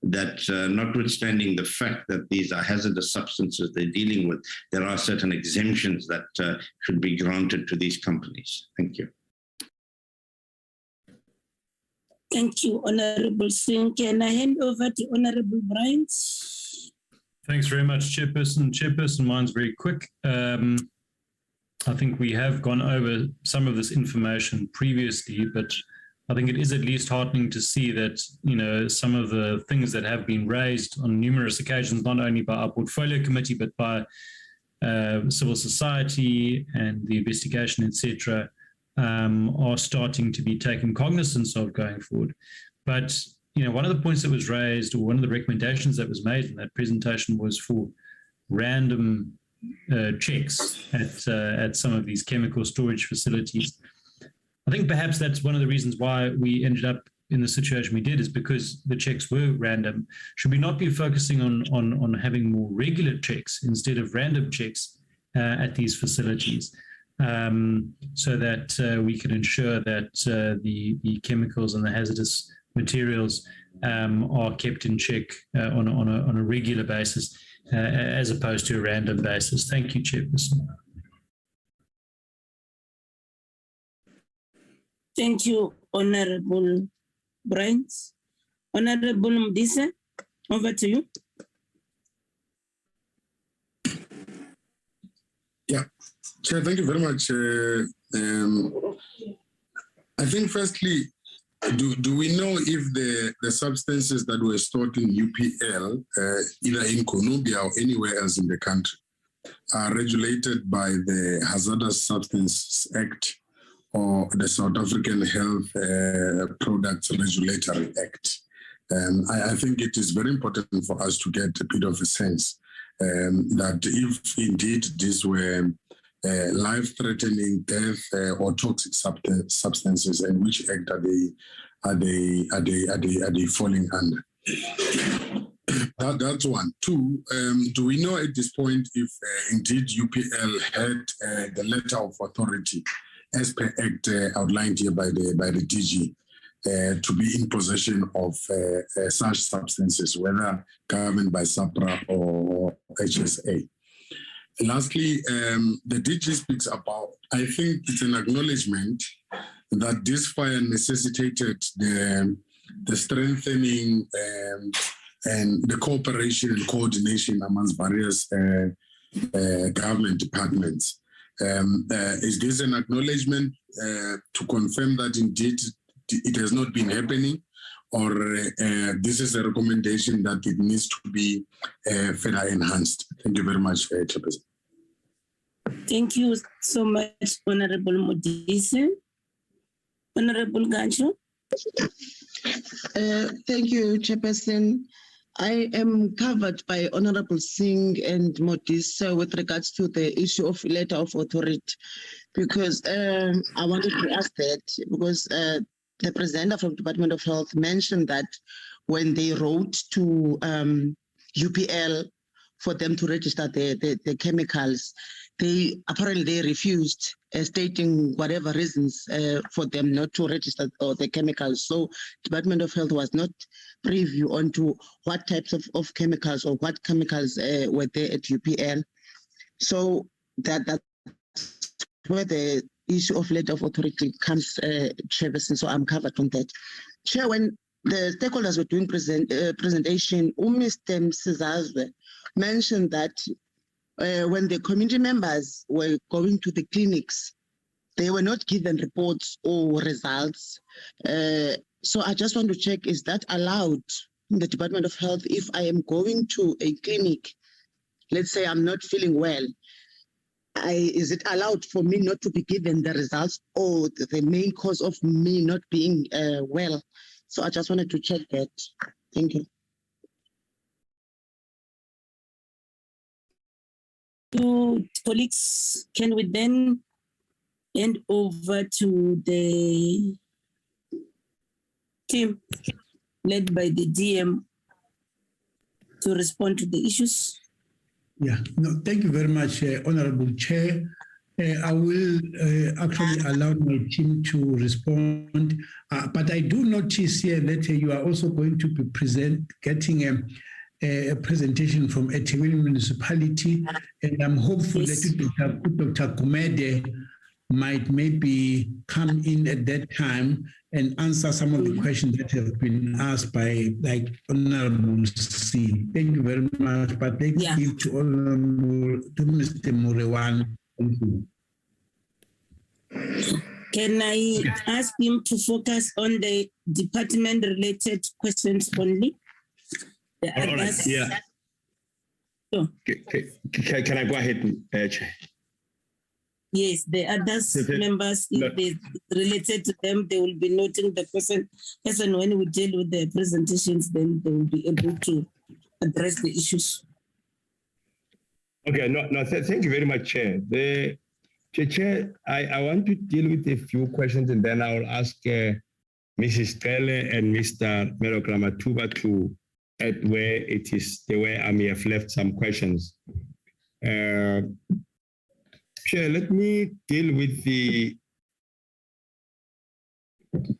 that notwithstanding the fact that these are hazardous substances they're dealing with, there are certain exemptions that should be granted to these companies? Thank you. Thank you, Honorable Singh. Can I hand over to Honorable Bryant? Thanks very much, Chairperson. Chairperson, mine's very quick. I think we have gone over some of this information previously, but I think it is at least heartening to see that, you know, some of the things that have been raised on numerous occasions, not only by our portfolio committee, but by civil society and the investigation, etc., are starting to be taken cognizance of going forward. But, you know, one of the points that was raised, or one of the recommendations that was made in that presentation, was for random checks at some of these chemical storage facilities. I think perhaps that's one of the reasons why we ended up in the situation we did, is because the checks were random. Should we not be focusing on having more regular checks instead of random checks at these facilities, so that we can ensure that the chemicals and the hazardous materials are kept in check on a regular basis, as opposed to a random basis. Thank you, Chairperson. Thank you, Honorable Brains. Honorable Mdisa, over to you. Yeah, Chair, thank you very much. I think firstly, do we know if the substances that were stored in UPL, either in Konubia or anywhere else in the country, are regulated by the Hazardous Substances Act or the South African Health Products Regulatory Act? I think it is very important for us to get a bit of a sense that if indeed these were life-threatening, death or toxic substances, and which act are they falling under? That's one. Two, do we know at this point if indeed UPL had the letter of authority as per act outlined here by the DG to be in possession of such substances, whether governed by SAPRA or HSA? Lastly, the DG speaks about, I think it's an acknowledgement that this fire necessitated the strengthening and the cooperation and coordination amongst various government departments. Is this an acknowledgement to confirm that indeed it has not been happening, or this is a recommendation that it needs to be further enhanced? Thank you very much, Chairperson. Thank you so much, Honorable Modise. Honorable Gancho. Thank you, Chairperson. I am covered by Honorable Singh and Modise with regards to the issue of letter of authority, because I wanted to ask that because the presenter from Department of Health mentioned that when they wrote to UPL for them to register the chemicals, they refused, stating whatever reasons for them not to register the chemicals. So Department of Health was not privy onto what types of chemicals or what chemicals were there at UPL. So that's where the issue of letter of authority comes, Chairperson. So I'm covered on that. Chair, when the stakeholders were doing presentation, Mr. Msizazwe mentioned that when the community members were going to the clinics, they were not given reports or results. So I just want to check, is that allowed in the Department of Health? If I am going to a clinic, let's say I'm not feeling well, is it allowed for me not to be given the results or the main cause of me not being well? So I just wanted to check that. Thank you. Colleagues, can we then hand over to the team led by the DM to respond to the issues? Yeah, no, thank you very much, Honorable Chair. I will actually allow my team to respond, but I do notice here that you are also going to be getting a presentation from eThekwini municipality, and I'm hopeful that Dr. Kumede might maybe come in at that time and answer some of the questions that have been asked by Honorable C. Thank you very much. But let's give to Mr. Murewan. Thank you. Can I ask him to focus on the department-related questions only? All right, yeah. Sure. Can I go ahead, Chair? Yes, the others members, if they related to them, they will be noting the person when we deal with the presentations, then they will be able to address the issues. Okay, thank you very much, Chair. Chair, I want to deal with a few questions, and then I will ask Mrs. Tele and Mr. Melokramatuba to add where it is, where I may have left some questions. Chair, let me deal with the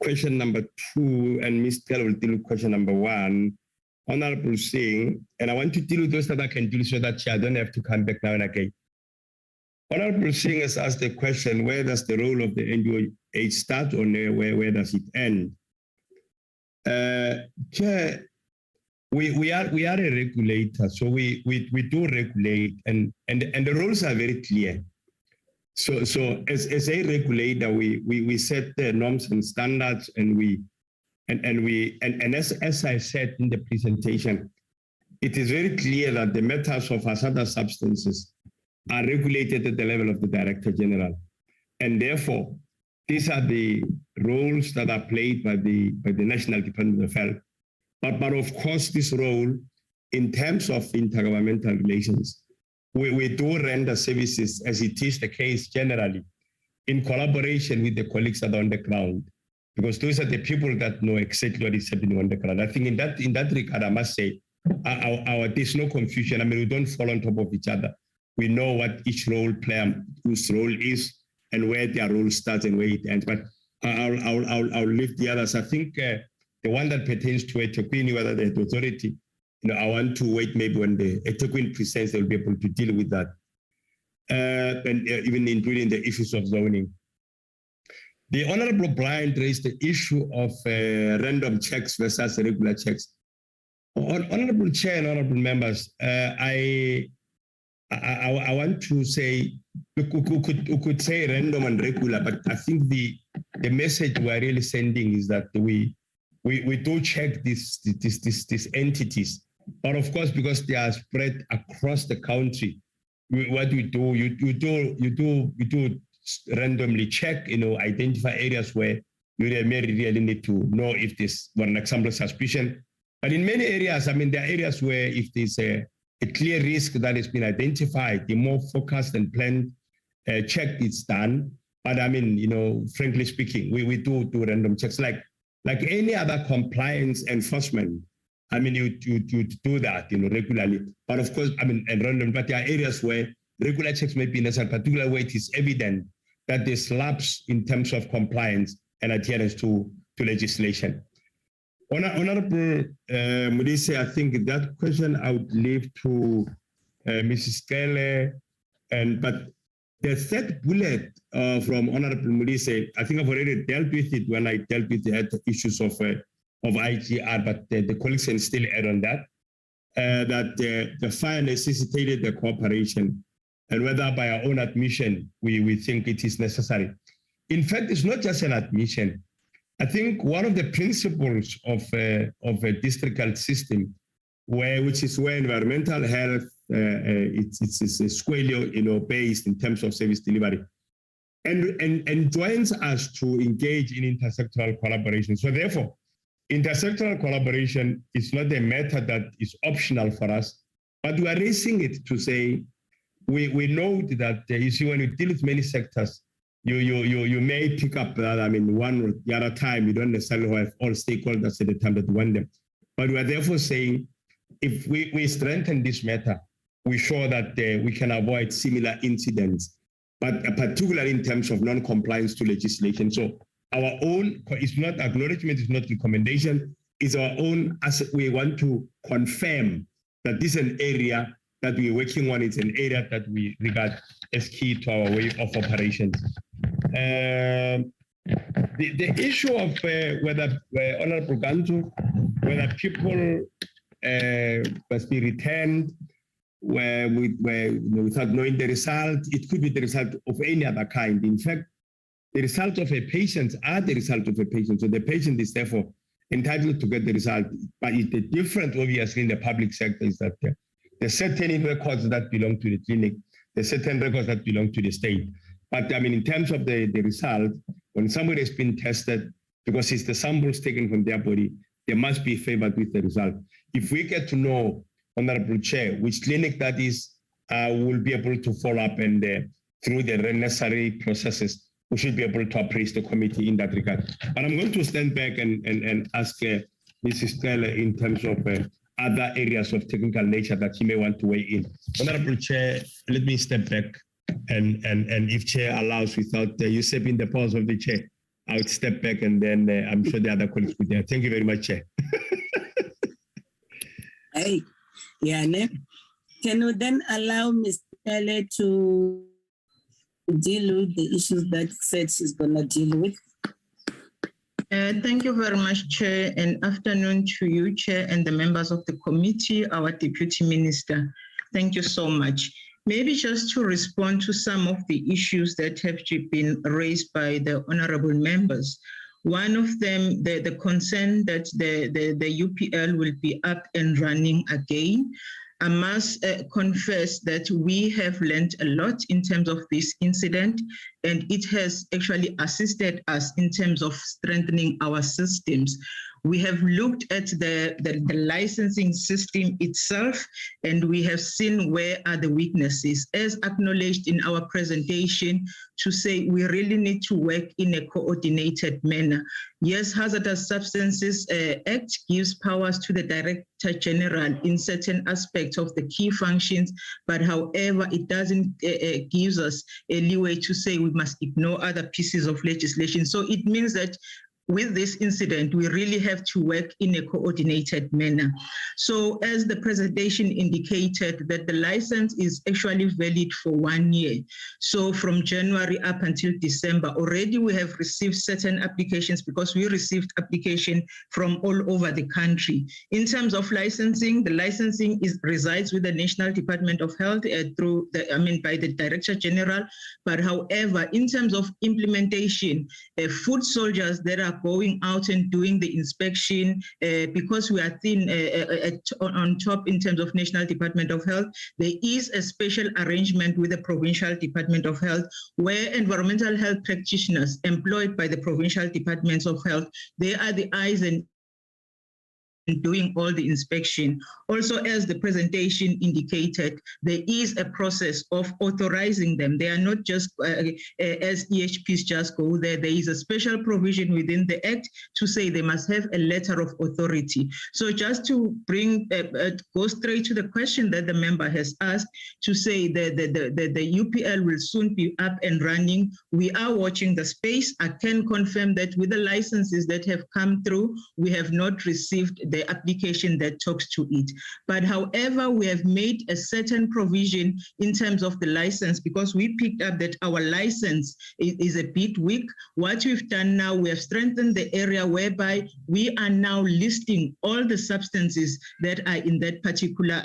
question number 2, and Ms. Tel will deal with question number 1. Honorable Singh, and I want to deal with those that I can deal so that I don't have to come back now and again. Honorable Singh has asked the question, where does the role of the NGO start or where does it end? Chair, we are a regulator, so we do regulate, and the rules are very clear. So as a regulator, we set the norms and standards, and as I said in the presentation, it is very clear that the matters of hazardous substances are regulated at the level of the Director General, and therefore these are the roles that are played by the National Department of Health. But of course, this role, in terms of intergovernmental relations, we do render services, as it is the case generally, in collaboration with the colleagues that are on the ground, because those are the people that know exactly what is happening on the ground. I think in that regard, I must say, there's no confusion. I mean, we don't fall on top of each other. We know what each role player, whose role is, and where their role starts and where it ends. But I'll leave the others. I think the one that pertains to eThekwini, whether the authority, I want to wait maybe when the eThekwini presents, they'll be able to deal with that, and even including the issues of zoning. The Honorable Brian raised the issue of random checks versus regular checks. Honorable Chair and honorable members, I want to say, we could say random and regular, but I think the message we're really sending is that we do check these entities, but of course, because they are spread across the country, what we do, you do randomly check, identify areas where you really need to know if there's, for an example, suspicion. But in many areas, I mean, there are areas where if there's a clear risk that has been identified, the more focused and planned check is done. But I mean, frankly speaking, we do random checks like any other compliance enforcement. I mean, you do that, regularly. But of course, I mean, and random. But there are areas where regular checks may be necessary, particularly where it is evident that there's lapse in terms of compliance and adherence to legislation. Honorable Modise, I think that question I would leave to Mrs. Kele, but the third bullet from Honorable Modise, I think I've already dealt with it when I dealt with the issues of IGR, but the colleagues can still add on that, that the fire necessitated the cooperation, and whether by our own admission we think it is necessary. In fact, it's not just an admission. I think one of the principles of a district health system, which is where environmental health it's squarely based in terms of service delivery, and joins us to engage in intersectoral collaboration. So therefore, intersectoral collaboration is not a matter that is optional for us, but we are raising it to say we know that you see, when you deal with many sectors, you may pick up that, I mean, one or the other time, you don't necessarily have all stakeholders at the time that you want them. But we are therefore saying, if we strengthen this matter, we show that we can avoid similar incidents, but particularly in terms of non-compliance to legislation. So our own, it's not acknowledgement, it's not recommendation, it's our own, as we want to confirm that this is an area that we're working on, it's an area that we regard as key to our way of operations. The issue of whether Honorable Gantu, whether people must be returned without knowing the result, it could be the result of any other kind. In fact, the result of a patient are the result of a patient. So the patient is therefore entitled to get the result. But the difference, obviously, in the public sector is that there's certain records that belong to the clinic, there's certain records that belong to the state. But I mean, in terms of the result, when somebody has been tested, because it's the samples taken from their body, they must be favored with the result. If we get to know, Honorable Chair, which clinic that is, we'll be able to follow up, and through the necessary processes, we should be able to appraise the committee in that regard. But I'm going to stand back and ask Mrs. Taylor in terms of other areas of technical nature that she may want to weigh in. Honorable Chair, let me step back and if Chair allows, without usurping the powers of the Chair, I would step back, and then I'm sure the other colleagues would. Thank you very much, Chair. Hey, yeah, can we then allow Ms. Pele to deal with the issues that said she's going to deal with? Thank you very much, Chair, and afternoon to you, Chair, and the members of the committee, our Deputy Minister. Thank you so much. Maybe just to respond to some of the issues that have been raised by the honorable members. One of them, the concern that the UPL will be up and running again. I must confess that we have learned a lot in terms of this incident, and it has actually assisted us in terms of strengthening our systems. We have looked at the licensing system itself, and we have seen where are the weaknesses, as acknowledged in our presentation, to say we really need to work in a coordinated manner. Yes, Hazardous Substances Act gives powers to the Director General in certain aspects of the key functions, but however, it doesn't gives us a leeway to say we must ignore other pieces of legislation. So it means that with this incident, we really have to work in a coordinated manner. So as the presentation indicated, that the license is actually valid for 1 year. So from January up until December, already we have received certain applications because we received application from all over the country. In terms of licensing, the licensing resides with the National Department of Health through by the Director General. But however, in terms of implementation, food soldiers that are going out and doing the inspection, because we are thin on top in terms of National Department of Health, there is a special arrangement with the Provincial Department of Health where environmental health practitioners employed by the Provincial Departments of Health, they are the eyes and doing all the inspection. Also, as the presentation indicated, there is a process of authorizing them. They are not just as EHPs just go there. There is a special provision within the Act to say they must have a letter of authority. So just to bring, go straight to the question that the member has asked, to say that the UPL will soon be up and running. We are watching the space. I can confirm that with the licenses that have come through, we have not received the application that talks to it. But however, we have made a certain provision in terms of the license because we picked up that our license is a bit weak. What we've done now, we have strengthened the area whereby we are now listing all the substances that are in that particular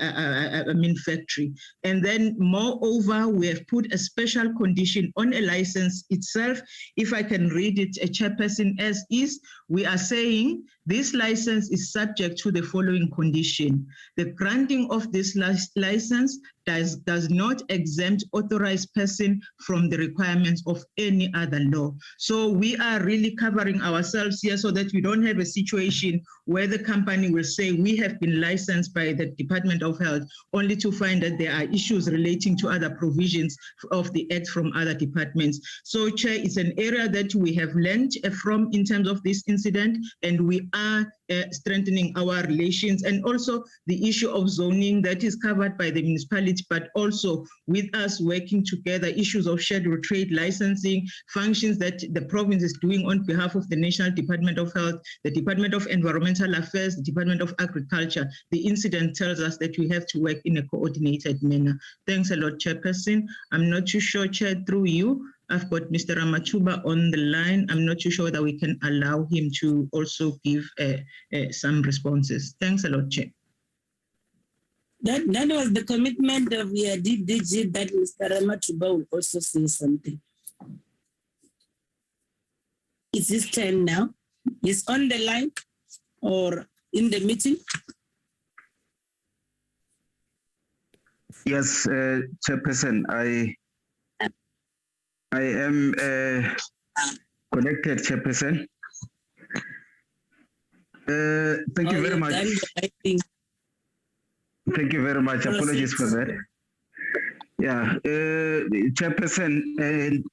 factory. And then moreover, we have put a special condition on a license itself. If I can read it, a chairperson as is, we are saying this license is subject to the following condition. The granting of this license does not exempt authorized person from the requirements of any other law. So we are really covering ourselves here so that we don't have a situation where the company will say we have been licensed by the Department of Health only to find that there are issues relating to other provisions of the Act from other departments. So Chair, it's an area that we have learned from in terms of this incident, and we are strengthening our relations, and also the issue of zoning that is covered by the municipality, but also with us working together, issues of scheduled trade licensing, functions that the province is doing on behalf of the National Department of Health, the Department of Environmental Affairs, the Department of Agriculture. The incident tells us that we have to work in a coordinated manner. Thanks a lot, Chairperson. I'm not too sure, Chair, through you, I've got Mr. Ramachuba on the line. I'm not too sure that we can allow him to also give some responses. Thanks a lot, Chair. That was the commitment of the DDG that Mr. Ramachuba will also say something. It's his turn now. He's on the line or in the meeting. Yes, Chairperson, I am connected, Chairperson. Thank you very much. Thank you very much. Apologies for that. Yeah, Chairperson and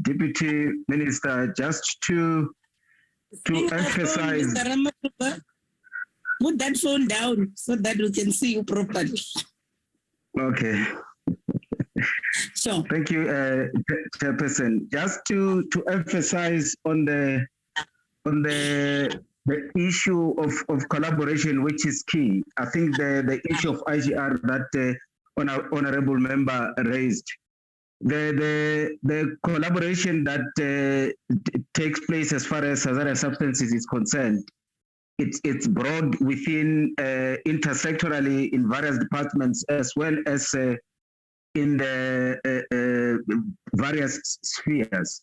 Deputy Minister, just to emphasize. Put that phone down so that we can see you properly. Okay. Sure. Thank you, Chairperson. Just to emphasize on the issue of collaboration, which is key. I think the issue of IGR that honorable member raised, the collaboration that takes place as far as hazardous substances is concerned, it's broad within intersectorally in various departments as well as in the various spheres.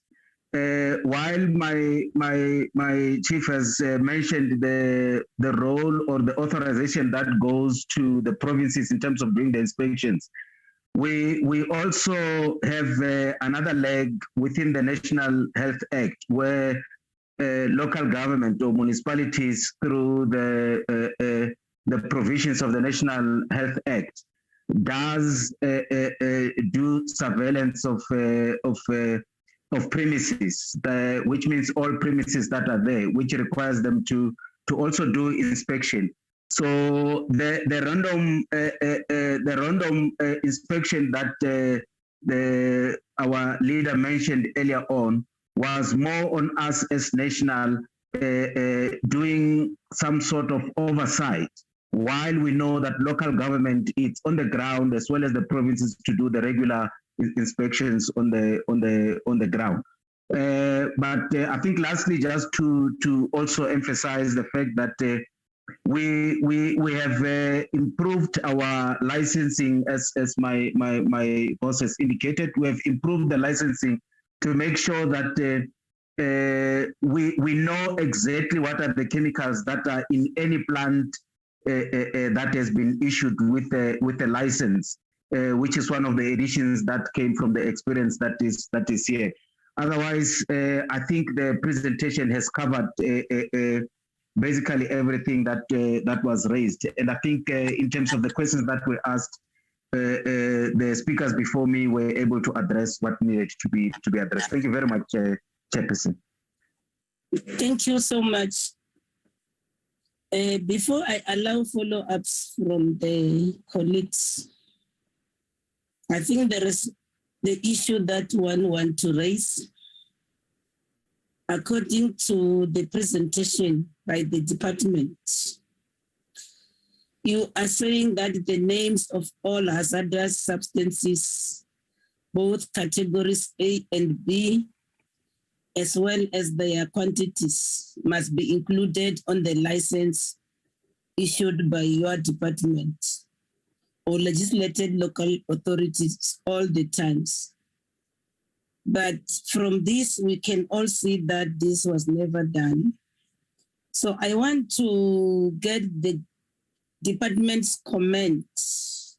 While my chief has mentioned the role or the authorization that goes to the provinces in terms of doing the inspections, we also have another leg within the National Health Act where local government or municipalities through the provisions of the National Health Act does do surveillance of premises, which means all premises that are there, which requires them to also do inspection. So the random inspection that our leader mentioned earlier on was more on us as national doing some sort of oversight, while we know that local government is on the ground as well as the provinces to do the regular inspections on the ground. But I think lastly, just to also emphasize the fact that we have improved our licensing, as my boss has indicated. We have improved the licensing to make sure that we know exactly what are the chemicals that are in any plant that has been issued with a license, which is one of the additions that came from the experience that is here. Otherwise, I think the presentation has covered basically everything that was raised. And I think in terms of the questions that were asked, the speakers before me were able to address what needed to be addressed. Thank you very much, Chairperson. Thank you so much. Before I allow follow-ups from the colleagues, I think there is the issue that one wants to raise. According to the presentation by the department, you are saying that the names of all hazardous substances, both categories A and B, as well as their quantities, must be included on the license issued by your department or legislated local authorities all the times. But from this, we can all see that this was never done. So I want to get the department's comments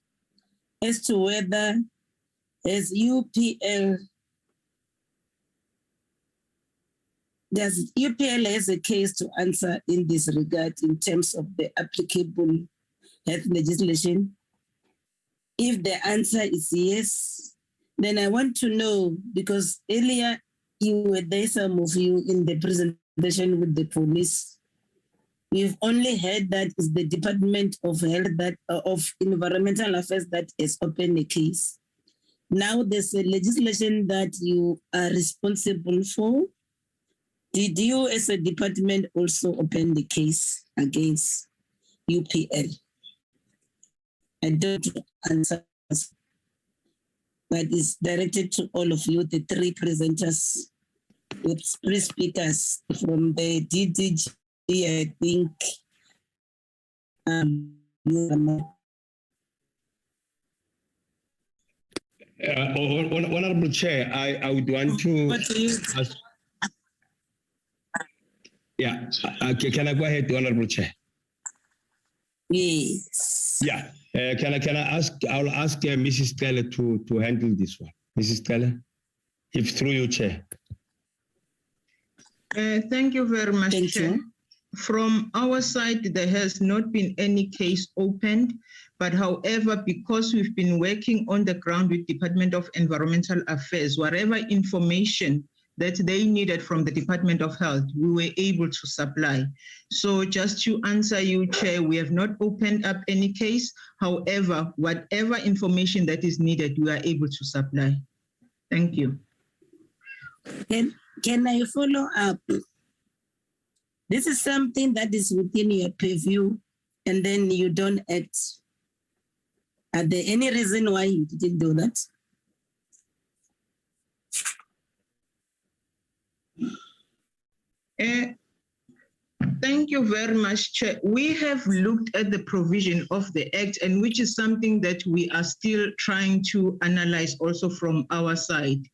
as to whether as UPL, does UPL has a case to answer in this regard in terms of the applicable health legislation? If the answer is yes, then I want to know, because earlier you were there, some of you in the presentation with the police, we've only heard that it's the Department of Health of Environmental Affairs that has opened a case. Now there's a legislation that you are responsible for. Did you as a department also open the case against UPL? I don't answer, but it's directed to all of you, the three presenters with three speakers from the DDG, I think. Honorable Chair, I would want to ask. Yeah, can I go ahead, Honorable Chair? Yes. Yeah, can I ask? I'll ask Mrs. Teller to handle this one. Mrs. Teller, if through you, Chair. Thank you very much, Chair. From our side, there has not been any case opened, but however, because we've been working on the ground with Department of Environmental Affairs, whatever information that they needed from the Department of Health, we were able to supply. So just to answer you, Chair, we have not opened up any case. However, whatever information that is needed, we are able to supply. Thank you. Can I follow up? This is something that is within your purview and then you don't act. Are there any reason why you didn't do that? Thank you very much, Chair. We have looked at the provision of the Act, and which is something that we are still trying to analyze also from our side.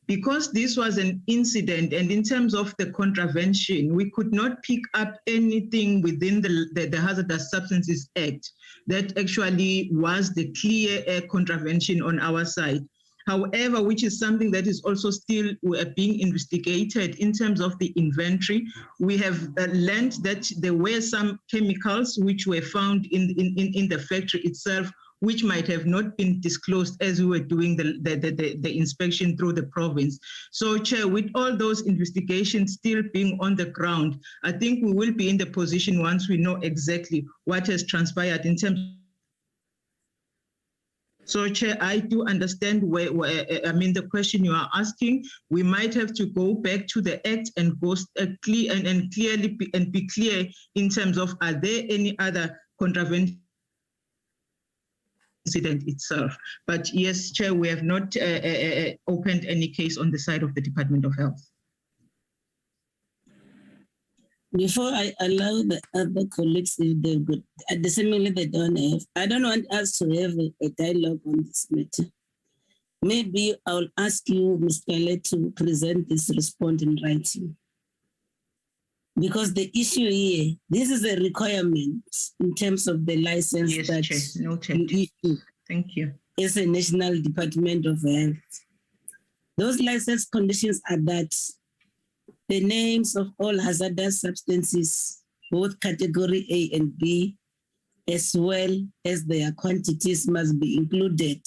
Because this was an incident, and in terms of the contravention, we could not pick up anything within the Hazardous Substances Act that actually was the clear contravention on our side. However, which is something that is also still being investigated in terms of the inventory. We have learned that there were some chemicals which were found in the factory itself, which might have not been disclosed as we were doing the inspection through the province. So, Chair, with all those investigations still being on the ground, I think we will be in the position once we know exactly what has transpired in terms. So, Chair, I do understand the question you are asking. We might have to go back to the Act and go clearly be clear in terms of, are there any other contravention incident itself? But yes, Chair, we have not opened any case on the side of the Department of Health. Before I allow the other colleagues, if they've got, assumingly they don't have, I don't want us to have a dialogue on this matter. Maybe I'll ask you, Mr. Le, to present this response in writing. Because the issue here, this is a requirement in terms of the license that you issue. Thank you. As a National Department of Health. Those license conditions are that the names of all hazardous substances, both category A and B, as well as their quantities, must be included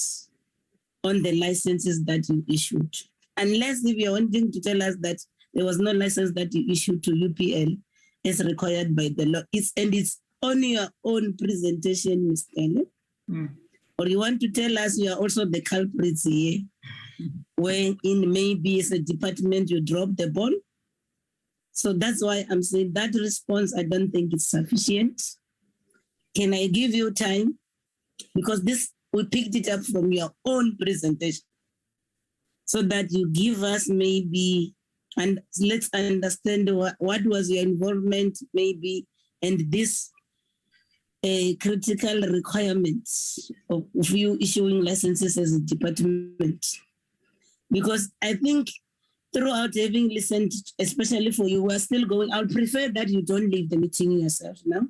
on the licenses that you issued. Unless if you're wanting to tell us that there was no license that you issued to UPL as required by the law, it's on your own presentation, Mr. Le. Or you want to tell us you are also the culprits here, when in maybe as a department you dropped the ball. So that's why I'm saying that response, I don't think it's sufficient. Can I give you time? Because this, we picked it up from your own presentation. So that you give us maybe, and let's understand what was your involvement maybe, and this critical requirements of you issuing licenses as a department. Because I think throughout having listened, especially for you who are still going, I would prefer that you don't leave the meeting yourself now,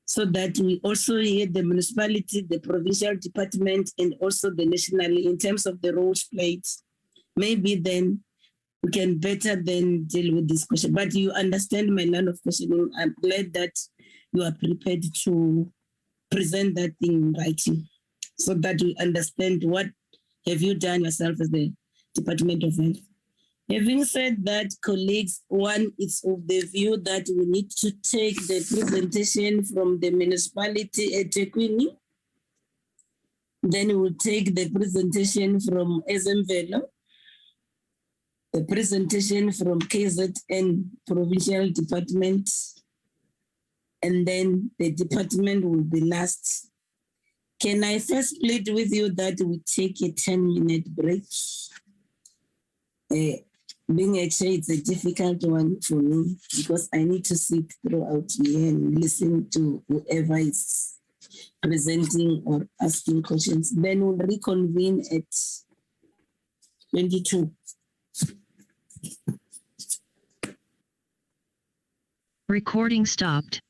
so that we also hear the municipality, the provincial department, and also the nationally in terms of the roles played. Maybe then we can better then deal with this question. But you understand my line of questioning. I'm glad that you are prepared to present that thing in writing, so that we understand what have you done yourself as the Department of Health. Having said that, colleagues, one is of the view that we need to take the presentation from the municipality at eThekwini. Then we'll take the presentation from Isimangaliso, the presentation from KZN Provincial Department, and then the department will be last. Can I first plead with you that we take a 10-minute break? Being a chair, it's a difficult one for me because I need to sit throughout here and listen to whoever is presenting or asking questions. Then we'll reconvene at 22. Recording stopped.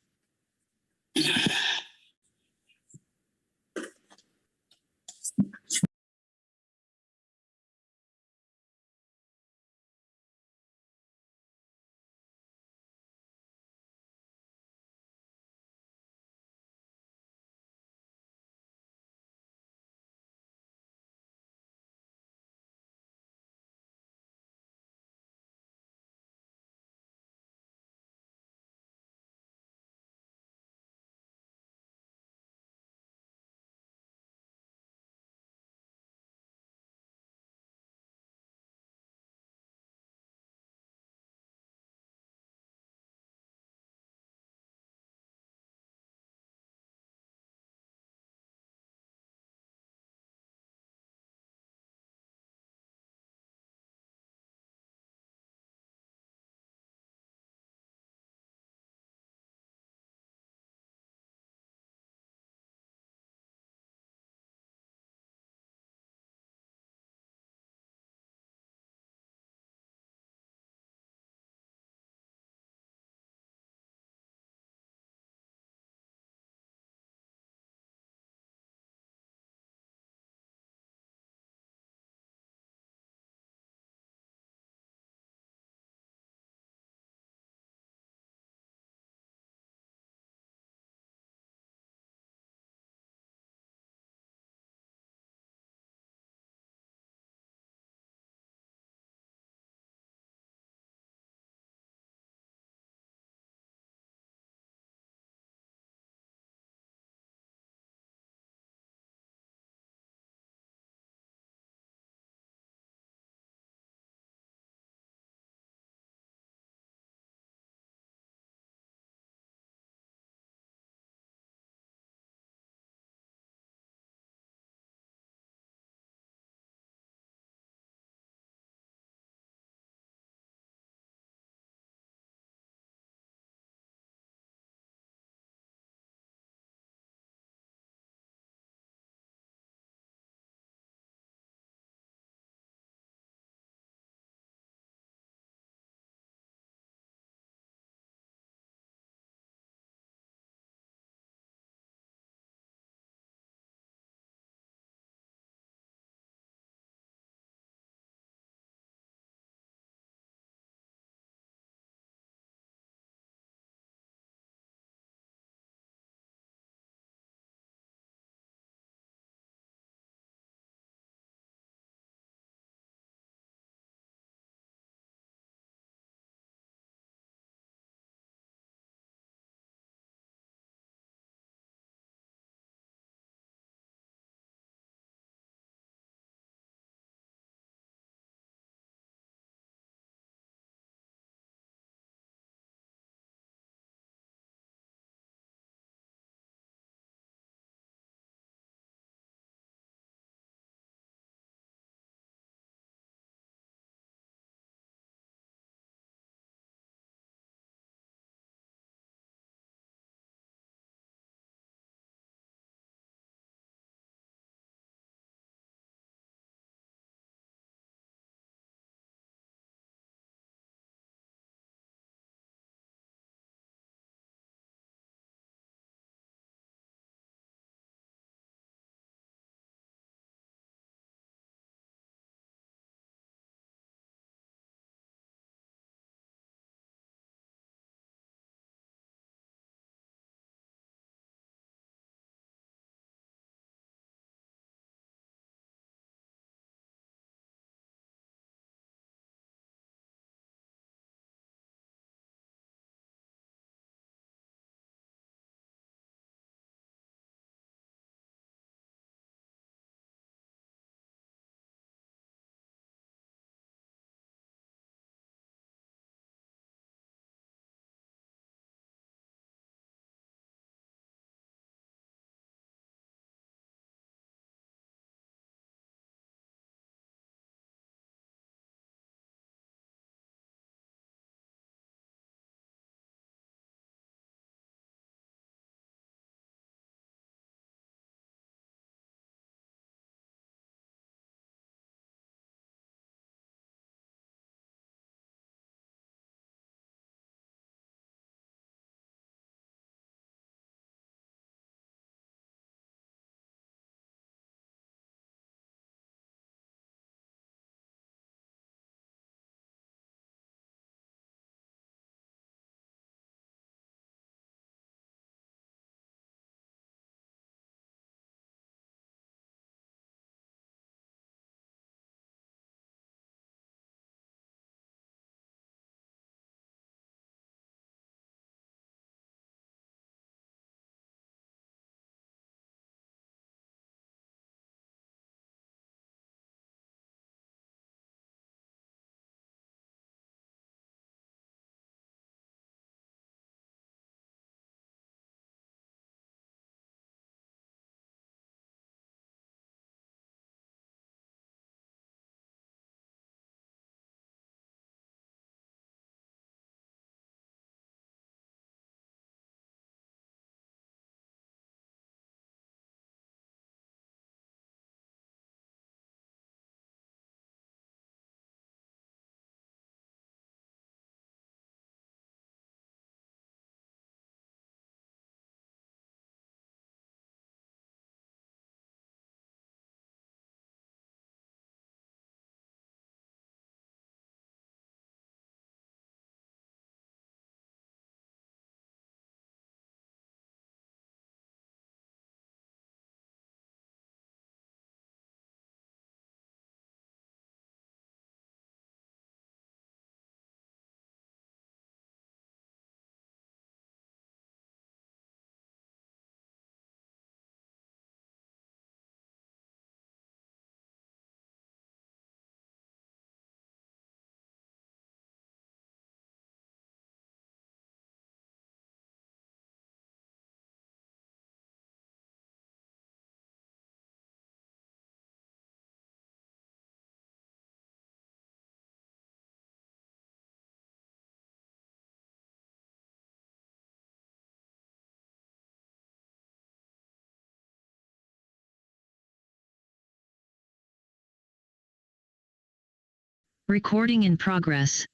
Recording in progress.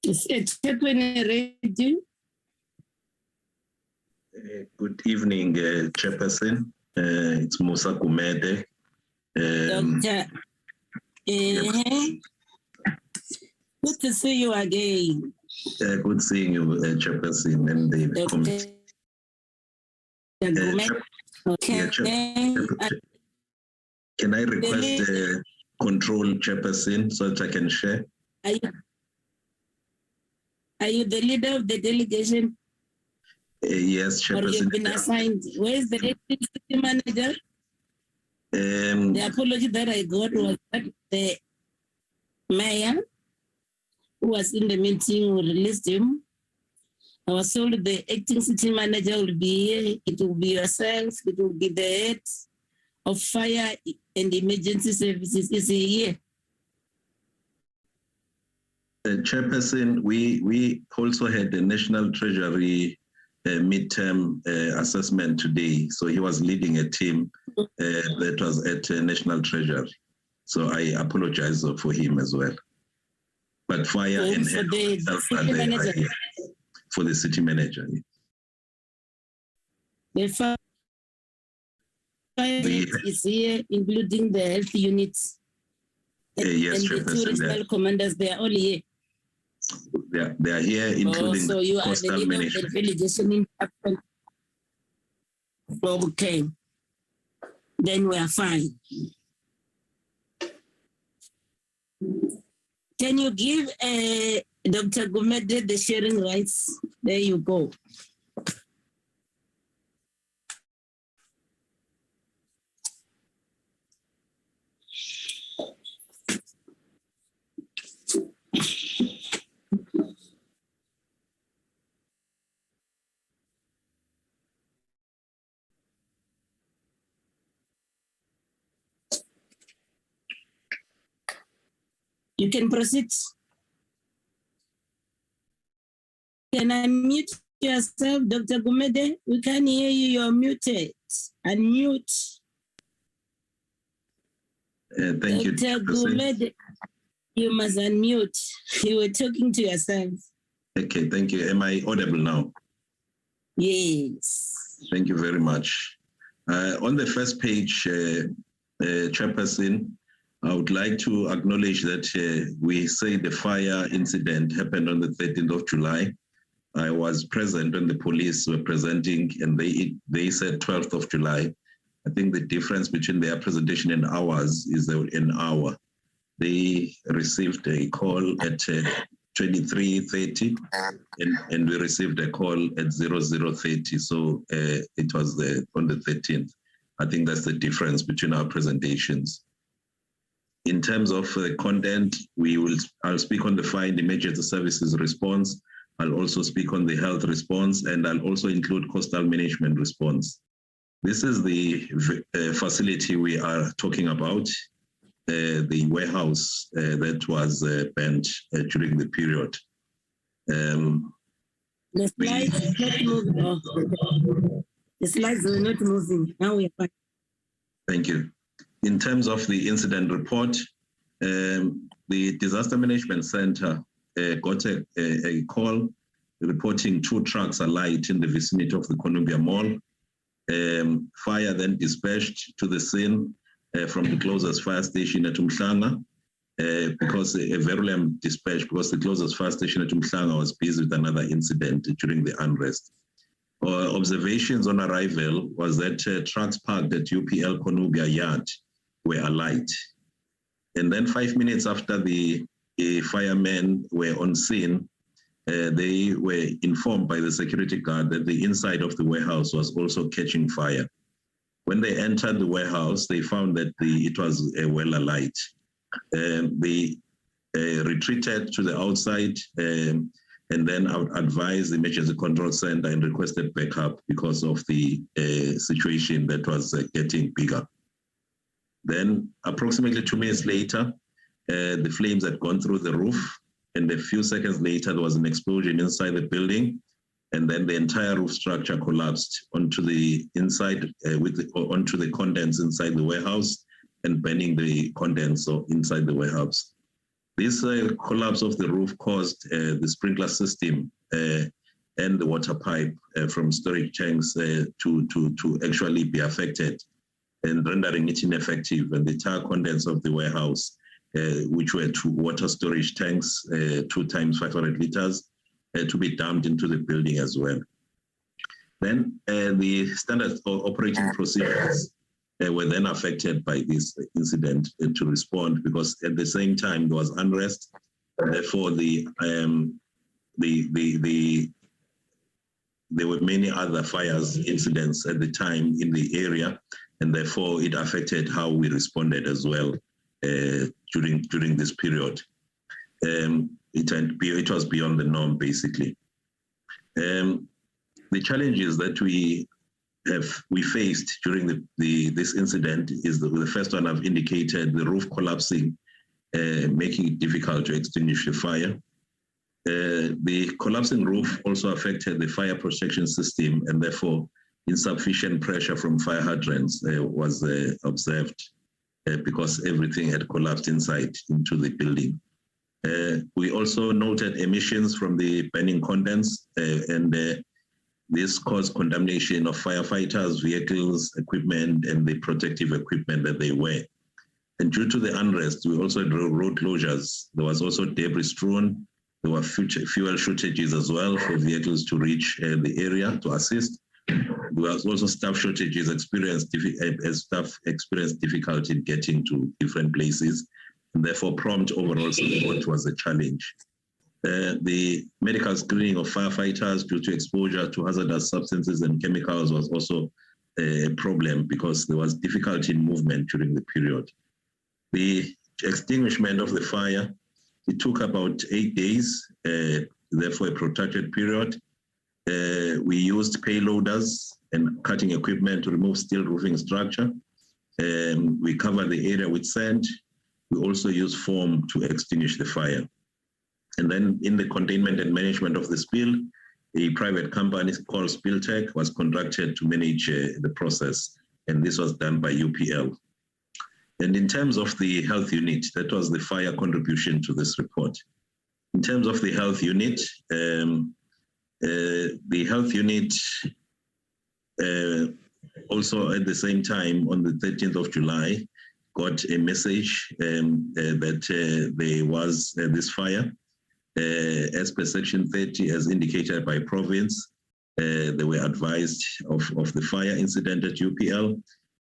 Is eThekwini ready? Good evening, Chairperson. It's Musa Kumede. Doctor. Good to see you again. Good seeing you, Chairperson, and the committee. Can I request control, Chairperson, so that I can share? Are you the leader of the delegation? Yes, Chairperson. Or you've been assigned? Where is the acting city manager? The apology that I got was that the mayor who was in the meeting will release him. I was told the acting city manager will be here. It will be yourself. It will be the head of fire and emergency services. Is he here? Chairperson, we also had the National Treasury midterm assessment today. So he was leading a team that was at National Treasury. So I apologize for him as well. But fire and head for the city manager. The fire is here, including the health units. Yes, and the two regional commanders, they are all here. They are here, including so you coastal are the leader of the delegation in Africa. Okay. Then we are fine. Can you give Dr. Gumede the sharing rights? There you go. You can proceed. Can I mute yourself, Dr. Gumede? We can hear you. You're muted. Unmute. Thank you. Dr. Gumede, you must unmute. You were talking to yourself. Okay, thank you. Am I audible now? Yes. Thank you very much. On the first page, Chairperson, I would like to acknowledge that we say the fire incident happened on the 13th of July. I was present when the police were presenting and they said 12th of July. I think the difference between their presentation and ours is an hour. They received a call at 23:30 and we received a call at 00:30. So it was on the 13th. I think that's the difference between our presentations. In terms of content, I'll speak on the fire and emergency services response. I'll also speak on the health response, and I'll also include coastal management response. This is the facility we are talking about, the warehouse that was burnt during the period. The slides are not moving. The slides are not moving. Now we are fine. Thank you. In terms of the incident report, the Disaster Management Center got a call reporting 2 trucks alight in the vicinity of the Columbia Mall. Fire then dispatched to the scene from the closest fire station at Umhlanga, because a virulent dispatch because the closest fire station at Umhlanga was busy with another incident during the unrest. Our observations on arrival was that trucks parked at UPL Konubia Yard were alight. And then 5 minutes after the firemen were on scene, they were informed by the security guard that the inside of the warehouse was also catching fire. When they entered the warehouse, they found that it was well alight. They retreated to the outside and then advised the Emergency Control Center and requested backup because of the situation that was getting bigger. Then approximately 2 minutes later, the flames had gone through the roof, and a few seconds later, there was an explosion inside the building. and then the entire roof structure collapsed onto the inside onto the contents inside the warehouse and burning the contents inside the warehouse. This collapse of the roof caused the sprinkler system and the water pipe from storage tanks to actually be affected and rendering it ineffective, and the entire contents of the warehouse, which were 2 water storage tanks, 2 times 500 liters, to be dumped into the building as well. Then the standard operating procedures were then affected by this incident to respond, because at the same time there was unrest, and therefore there were many other fires incidents at the time in the area, and therefore it affected how we responded as well during this period. It was beyond the norm, basically. The challenges that we faced during this incident is the first one I've indicated: the roof collapsing, making it difficult to extinguish the fire. The collapsing roof also affected the fire protection system, and therefore insufficient pressure from fire hydrants was observed because everything had collapsed inside into the building. We also noted emissions from the burning contents, and this caused contamination of firefighters, vehicles, equipment, and the protective equipment that they wear. And due to the unrest, we also had road closures. There was also debris strewn. There were fuel shortages as well for vehicles to reach the area to assist. There was also staff shortages as staff experienced difficulty in getting to different places, and therefore prompt overall support was a challenge. The medical screening of firefighters due to exposure to hazardous substances and chemicals was also a problem, because there was difficulty in movement during the period. The extinguishment of the fire, it took about 8 days, therefore a protracted period. We used payloaders and cutting equipment to remove steel roofing structure. We covered the area with sand. We also used foam to extinguish the fire. And then in the containment and management of the spill, a private company called SpillTech was contracted to manage the process, and this was done by UPL. And in terms of the health unit, that was the fire contribution to this report. In terms of the health unit, also at the same time on the 13th of July, got a message that there was this fire. As per Section 30, as indicated by province, they were advised of the fire incident at UPL,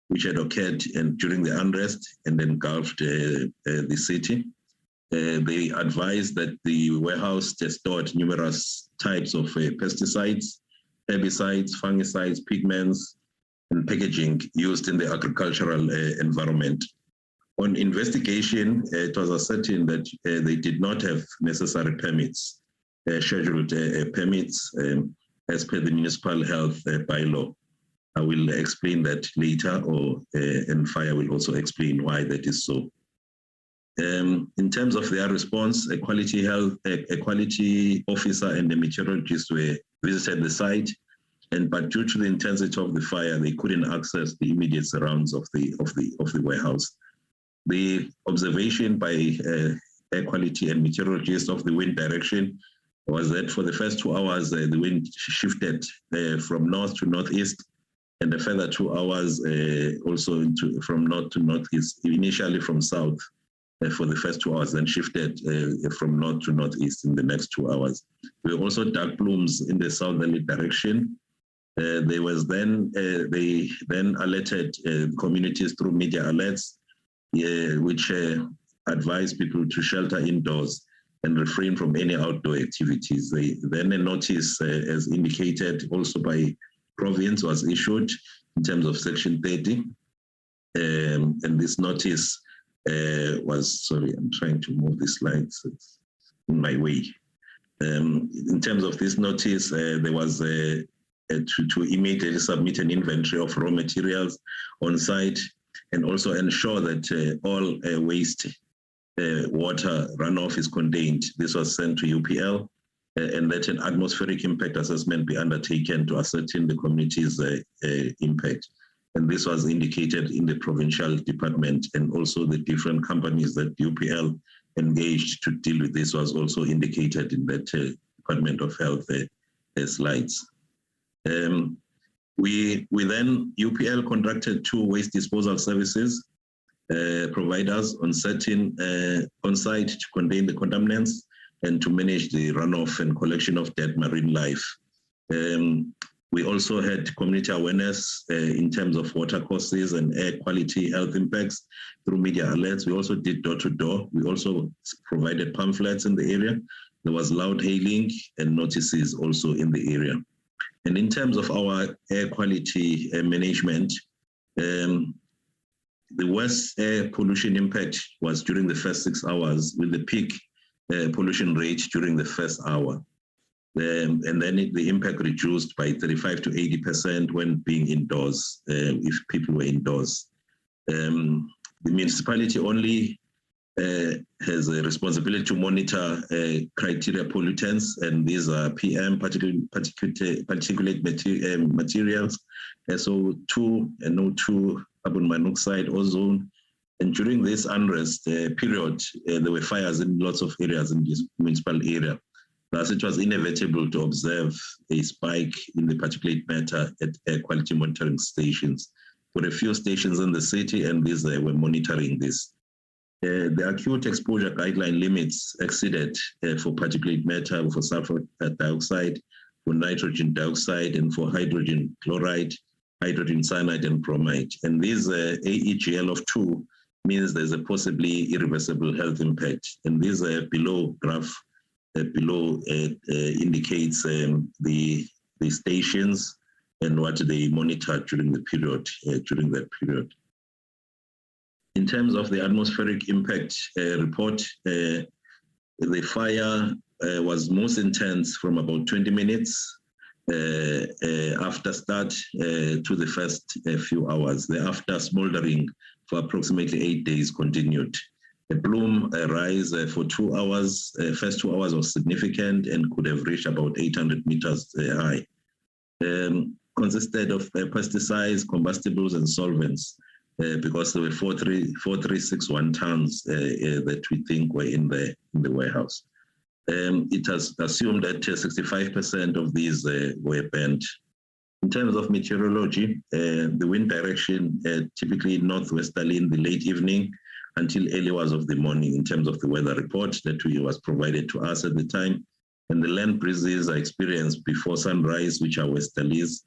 which had occurred during the unrest and engulfed the city. They advised that the warehouse stored numerous types of pesticides, herbicides, fungicides, pigments, and packaging used in the agricultural environment. On investigation, it was ascertained that they did not have necessary permits, scheduled permits as per the municipal health bylaw. I will explain that later, and fire will also explain why that is so. In terms of their response, a quality officer and a meteorologist visited the site, but due to the intensity of the fire, they couldn't access the immediate surrounds of the warehouse. The observation by air quality and meteorologists of the wind direction was that for the first 2 hours, the wind shifted from north to northeast, and a further 2 hours also from north to northeast, initially from south for the first 2 hours, then shifted from north to northeast in the next 2 hours. There were also dark plumes in the southerly direction. They then alerted communities through media alerts, which advised people to shelter indoors and refrain from any outdoor activities. Then a notice, as indicated also by province, was issued in terms of Section 30. And this notice was, sorry, I'm trying to move the slides, it's in my way. In terms of this notice, there was to immediately submit an inventory of raw materials on site, and also ensure that all waste water runoff is contained. This was sent to UPL, and that an atmospheric impact assessment be undertaken to ascertain the community's impact. And this was indicated in the provincial department, and also the different companies that UPL engaged to deal with this was also indicated in that Department of Health slides. We then, UPL contracted 2 waste disposal services providers on site to contain the contaminants and to manage the runoff and collection of dead marine life. We also had community awareness in terms of water courses and air quality health impacts through media alerts. We also did door-to-door. We also provided pamphlets in the area. There was loud hailing and notices also in the area. And in terms of our air quality management, the worst air pollution impact was during the first 6 hours, with the peak pollution rate during the first hour. And then the impact reduced by 35 to 80% when being indoors, if people were indoors. The municipality only has a responsibility to monitor criteria pollutants, and these are PM, particulate materials, SO2 and O2, carbon monoxide, ozone. And during this unrest period, there were fires in lots of areas in this municipal area. Thus, it was inevitable to observe a spike in the particulate matter at air quality monitoring stations. For a few stations in the city, and these were monitoring this. The acute exposure guideline limits exceeded for particulate matter, for sulfur dioxide, for nitrogen dioxide, and for hydrogen chloride, hydrogen cyanide, and bromide. And this AEGL of 2 means there's a possibly irreversible health impact. And this below graph indicates the stations and what they monitored during the period, during that period. In terms of the atmospheric impact report, the fire was most intense from about 20 minutes after start to the first few hours. The after smoldering for approximately 8 days continued. The plume rise for 2 hours, first 2 hours was significant and could have reached about 800 meters high. Consisted of pesticides, combustibles, and solvents, because there were 4,361 tons that we think were in the warehouse. It has assumed that 65% of these were burnt. In terms of meteorology, the wind direction typically northwesterly in the late evening until early hours of the morning in terms of the weather report that was provided to us at the time. And the land breezes are experienced before sunrise, which are westerlies,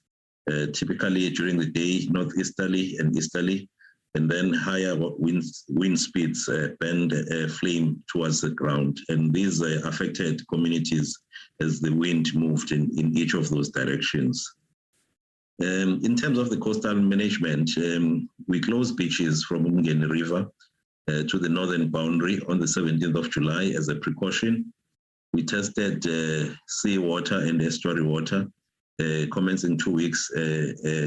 typically during the day, northeasterly and easterly, and then higher wind speeds bend flame towards the ground. And these affected communities as the wind moved in each of those directions. In terms of the coastal management, we closed beaches from Umgeni River to the northern boundary on the 17th of July as a precaution. We tested sea water and estuary water, commencing 2 weeks,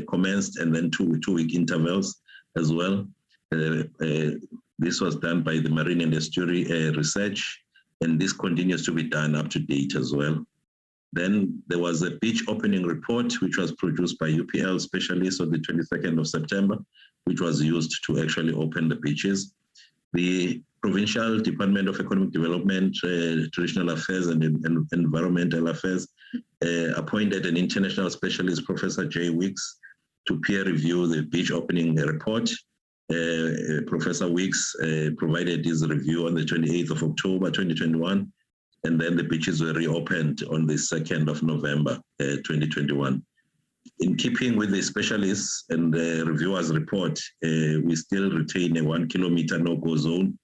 commenced and then two-week intervals as well. This was done by the Marine and Estuary Research, and this continues to be done up to date as well. Then there was a beach opening report, which was produced by UPL specialists on the 22nd of September, which was used to actually open the beaches. The Provincial Department of Economic Development, Traditional Affairs and Environmental Affairs appointed an international specialist, Professor Jay Weeks, to peer review the beach opening report. Professor Weeks provided his review on the 28th of October 2021, and then the beaches were reopened on the 2nd of November 2021. In keeping with the specialists and the reviewers' report, we still retain a 1 kilometer no-go zone,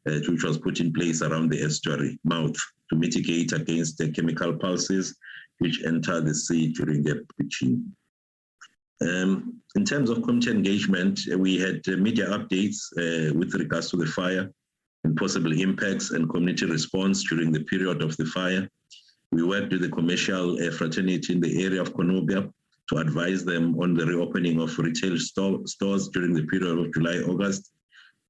which was put in place around the estuary mouth to mitigate against the chemical pulses which enter the sea during the beaching. In terms of community engagement, we had media updates with regards to the fire and possible impacts and community response during the period of the fire. We worked with the commercial fraternity in the area of Konobia to advise them on the reopening of retail stores during the period of July, August.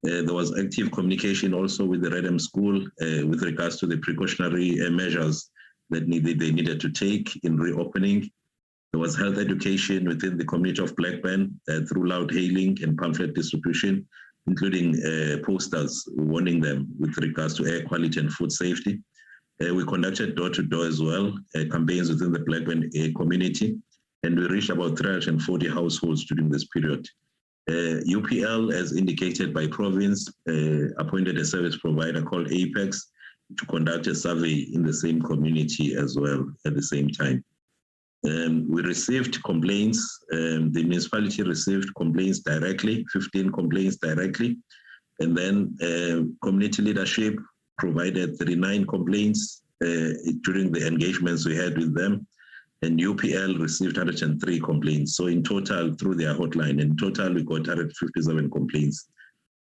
There was active communication also with the Redham School with regards to the precautionary measures that they needed to take in reopening. There was health education within the community of Blackburn through loud hailing and pamphlet distribution, including posters warning them with regards to air quality and food safety. We conducted door-to-door as well, campaigns within the Blackburn community, and we reached about 340 households during this period. UPL, as indicated by province, appointed a service provider called Apex to conduct a survey in the same community as well at the same time. We received complaints. The municipality received complaints directly, 15 complaints directly, and then community leadership provided 39 complaints during the engagements we had with them, and UPL received 103 complaints. So in total, through their hotline, in total, we got 157 complaints.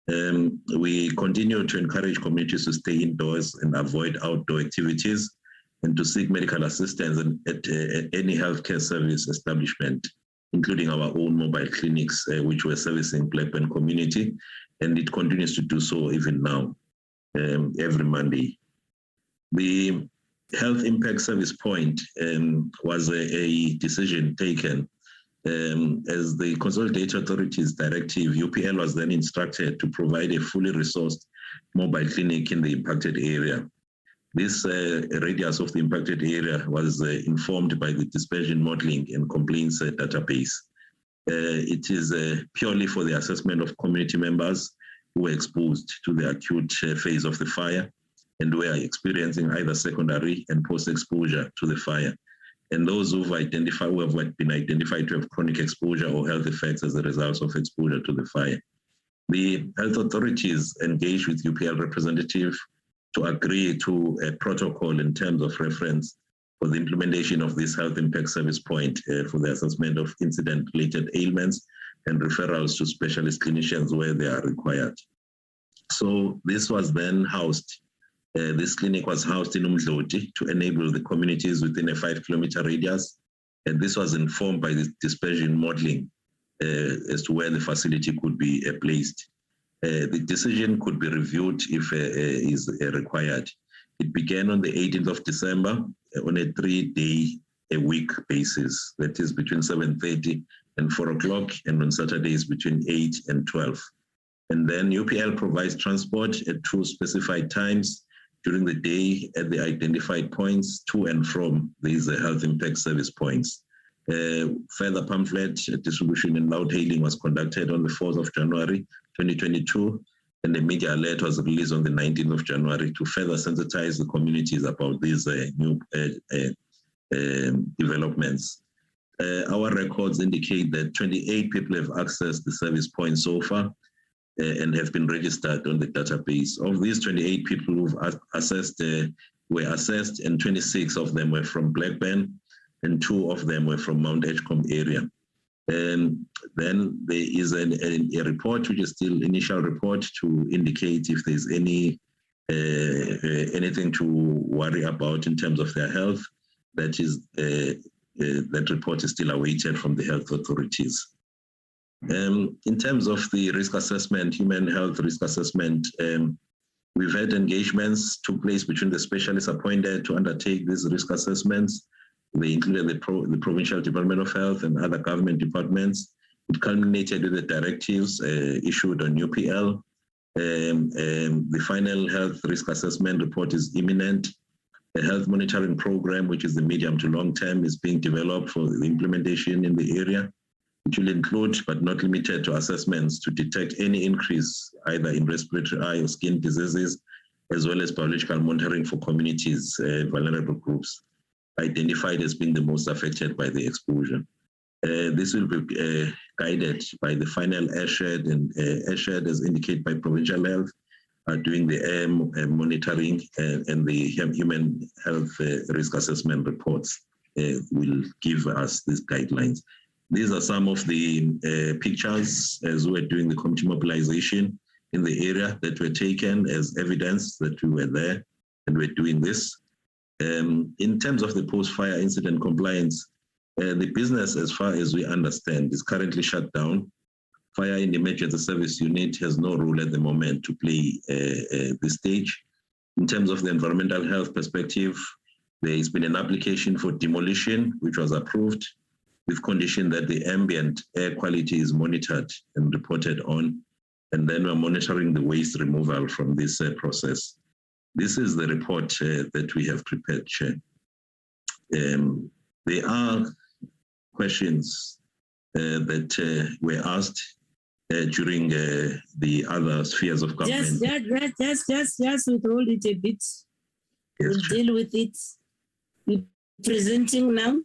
We continue to encourage communities to stay indoors and avoid outdoor activities, and to seek medical assistance at any healthcare service establishment, including our own mobile clinics, which we're servicing Blackburn community, and it continues to do so even now, every Monday. The health impact service point was a decision taken as the Consolidated Authorities Directive. UPL was then instructed to provide a fully resourced mobile clinic in the impacted area. This radius of the impacted area was informed by the dispersion modeling and complaints database. It is purely for the assessment of community members who were exposed to the acute phase of the fire and were experiencing either secondary and post-exposure to the fire, and those who have been identified to have chronic exposure or health effects as a result of exposure to the fire. The health authorities engaged with UPL representative to agree to a protocol in terms of reference for the implementation of this health impact service point for the assessment of incident-related ailments and referrals to specialist clinicians where they are required. So this was then housed. This clinic was housed in Umdloti to enable the communities within a 5-kilometer radius. And this was informed by the dispersion modeling as to where the facility could be placed. The decision could be reviewed if is required. It began on the 18th of December on a 3-day-a-week basis. That is between 7:30 and 4 o'clock, and on Saturdays between 8 and 12. And then UPL provides transport at 2 specified times during the day at the identified points to and from these health impact service points. Further pamphlet distribution and loud hailing was conducted on the 4th of January 2022, and the media alert was released on the 19th of January to further sensitize the communities about these new developments. Our records indicate that 28 people have accessed the service point so far and have been registered on the database. Of these 28 people who've were assessed, and 26 of them were from Blackburn, and 2 of them were from Mount Edgecombe area. And then there is a report, which is still initial report, to indicate if there's anything to worry about in terms of their health. That is, that report is still awaited from the health authorities. In terms of the risk assessment, human health risk assessment, we've had engagements took place between the specialists appointed to undertake these risk assessments. They included the Provincial Department of Health and other government departments. It culminated with the directives issued on UPL. The final health risk assessment report is imminent. A health monitoring program, which is the medium to long term, is being developed for the implementation in the area, which will include, but not limited to, assessments to detect any increase either in respiratory, eye, or skin diseases, as well as biological monitoring for communities, vulnerable groups identified as being the most affected by the exposure. This will be guided by the final airshed, and airshed, as indicated by Provincial Health, doing the air monitoring, and the human health risk assessment reports will give us these guidelines. These are some of the pictures as we're doing the community mobilization in the area that were taken as evidence that we were there and we're doing this. In terms of the post-fire incident compliance, the business, as far as we understand, is currently shut down. Fire and Emergency Service Unit has no role at the moment to play this stage. In terms of the environmental health perspective, There has been an application for demolition, which was approved with condition that the ambient air quality is monitored and reported on. And then we're monitoring the waste removal from this process. This is the report that we have prepared, Chair. There are questions that were asked during the other spheres of government. Just withhold it a bit. Yes, we'll deal with it. We're presenting now.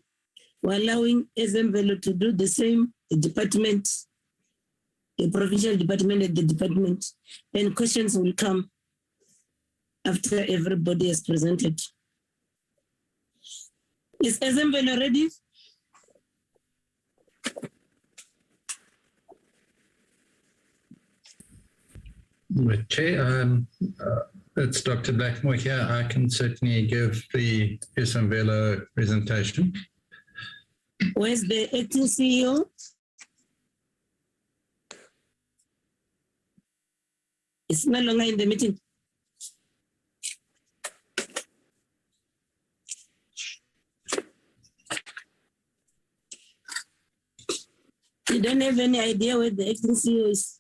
We're allowing Ezemvelo to do the same, the department, the provincial department and the department. And questions will come after everybody has presented. Is Ezemvelo ready? Chair, it's Dr. Blackmore here. I can certainly give the Isimangaliso presentation. Where's the acting CEO? It's no longer in the meeting. You don't have any idea where the acting CEO is?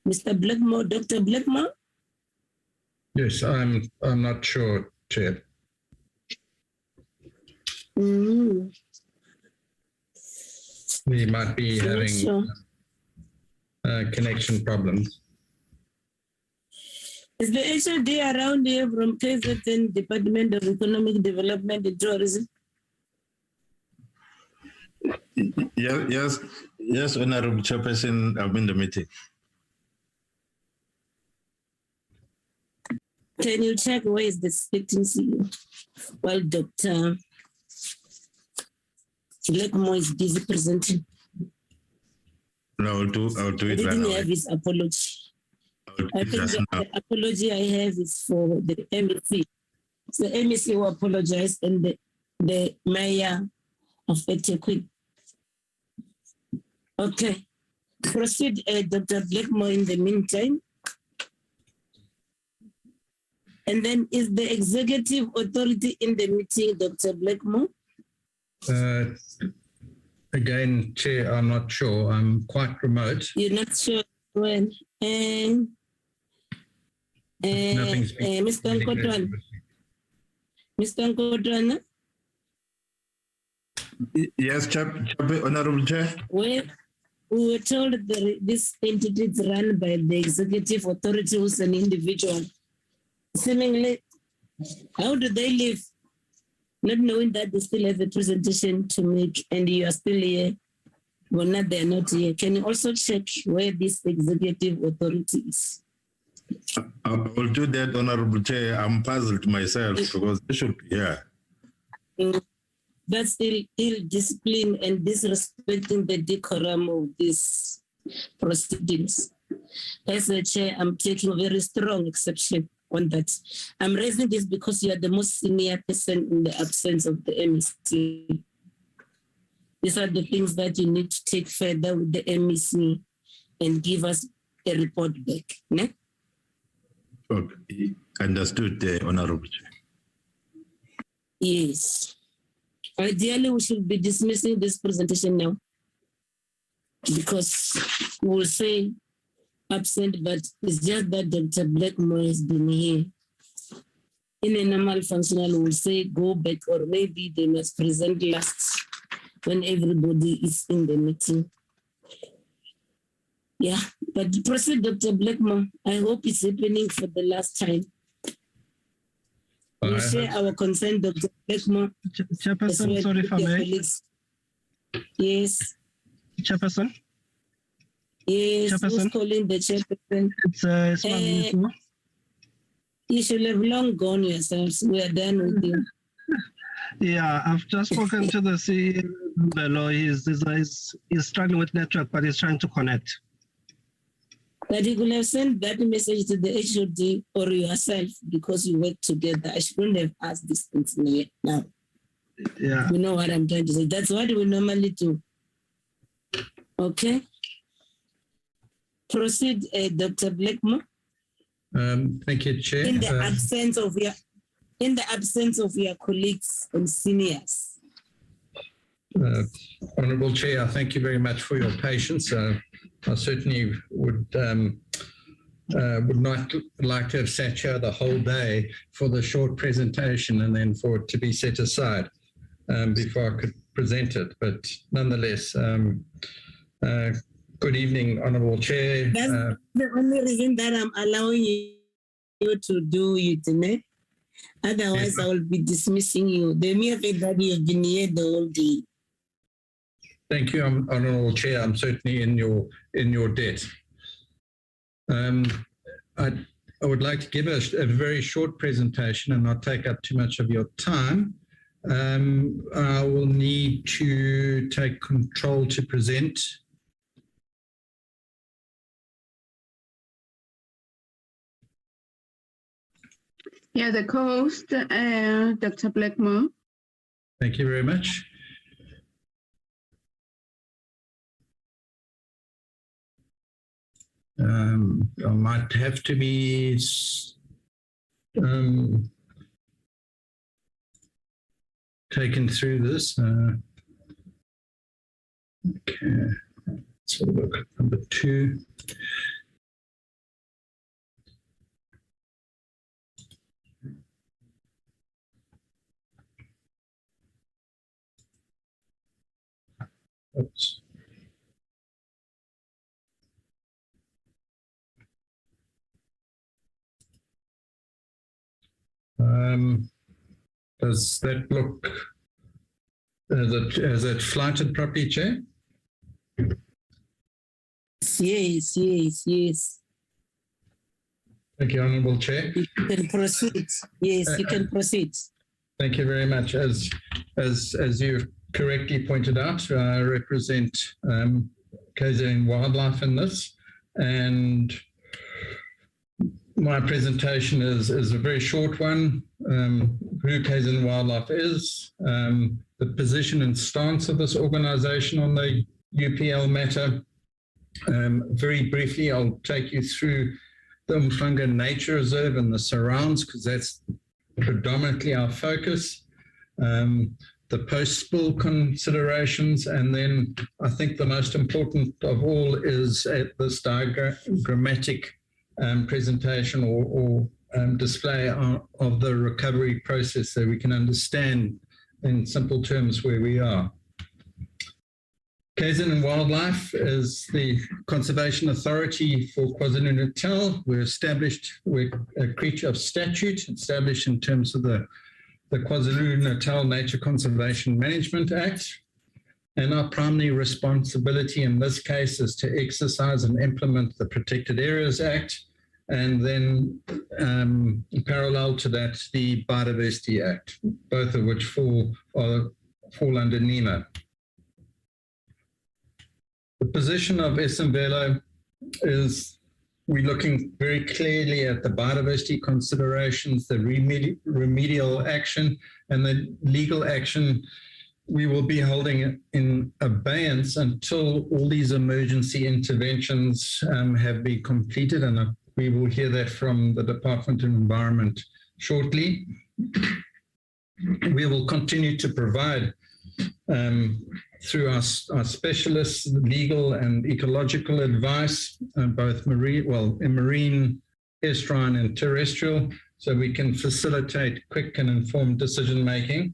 Mr. Blackmore, Dr. Blackmore? Yes, I'm not sure, Chair. Mm. We might be having connection problems. Is the HOD around here from KZN Department of Economic Development and Tourism? Yes, Honorable Chairperson, I'm in the meeting. Can you check where is the acting CEO? Well, Dr. Blackmore is busy presenting. No, I'll do it I right didn't now. have his apology. I think the apology I have is for the MEC. It's the MEC who apologized and the mayor of eThekwini. Okay. Proceed, Dr. Blackmore, in the meantime. And then is the executive authority in the meeting, Dr. Blackmore? Again, Chair, I'm not sure. I'm quite remote. You're not sure when? Mr. Nkotwana? Mr. Nkotwana? Yes, Honorable Chair. We were told that this entity is run by the executive authority, who's an individual. Seemingly, how do they live? Not knowing that they still have a presentation to make and you are still here, but not they are not here. Can you also check where this executive authority is? I will do that, Honorable Chair. I'm puzzled myself because they should be here. That's ill-discipline and disrespecting the decorum of these proceedings. As a chair, I'm taking a very strong exception on that. I'm raising this because you are the most senior person in the absence of the MEC. These are the things that you need to take further with the MEC and give us a report back. Ne? Okay. Understood, Honorable Chair. Yes. Ideally, we should be dismissing this presentation now because we will say absent, but it's just that Dr. Blackmore has been here. In a normal functional, we will say go back, or maybe they must present last when everybody is in the meeting. Yeah, but proceed, Dr. Blackmore. I hope it's happening for the last time. We share our concern, Dr. Blackmore. Chairperson, sorry if I may. Colleagues. Yes. Chairperson. Yes, Chairperson. who's calling the chairperson? It's Isimangaliso. You should have long gone yourselves. We are done with you. Yeah, I've just spoken to the CEO below. He's struggling with network, but he's trying to connect. But you could have sent that message to the HOD or yourself because you work together. I shouldn't have asked this things now. Yeah. You know what I'm trying to say. That's what we normally do. Okay. Proceed, Dr. Blackmore. Thank you, Chair. In the absence of your in the absence of your colleagues and seniors. Honourable Chair, I thank you very much for your patience. I certainly would not like to have sat here the whole day for the short presentation and then for it to be set aside before I could present it. But nonetheless, good evening, Honourable Chair. That's the only reason that I'm allowing you to do it, Nene. Otherwise, I will be dismissing you. The mere fact that you've been here the whole day. Thank you, Honourable Chair. I'm certainly in your debt. I would like to give a very short presentation and not take up too much of your time. I will need to take control to present. Yeah, the co-host, Dr. Blackmore. Thank you very much. I might have to be taken through this. Okay, let's have a look at number 2. Oops. Does that look, is it flighted properly, Chair? Yes. Thank you, Honourable Chair. You can proceed. Yes, you can proceed. Thank you very much. As you correctly pointed out, I represent KZN Wildlife in this, and my presentation is a very short one. Who KZN Wildlife is, the position and stance of this organisation on the UPL matter. Very briefly, I'll take you through the Umhlanga Nature Reserve and the surrounds, because that's predominantly our focus. The post-spill considerations, and then I think the most important of all is at this diagrammatic presentation or display of the recovery process, so we can understand in simple terms where we are. KZN Wildlife is the conservation authority for KwaZulu-Natal. We're a creature of statute, established in terms of the KwaZulu-Natal Nature Conservation Management Act. And our primary responsibility in this case is to exercise and implement the Protected Areas Act, and then parallel to that, the Biodiversity Act, both of which fall under NEMA. The position of Isimangaliso is we're looking very clearly at the biodiversity considerations, the remedial action, and the legal action. We will be holding in abeyance until all these emergency interventions have been completed, and we will hear that from the Department of Environment shortly. We will continue to provide through our specialists legal and ecological advice, both marine, estuarine and terrestrial, so we can facilitate quick and informed decision making.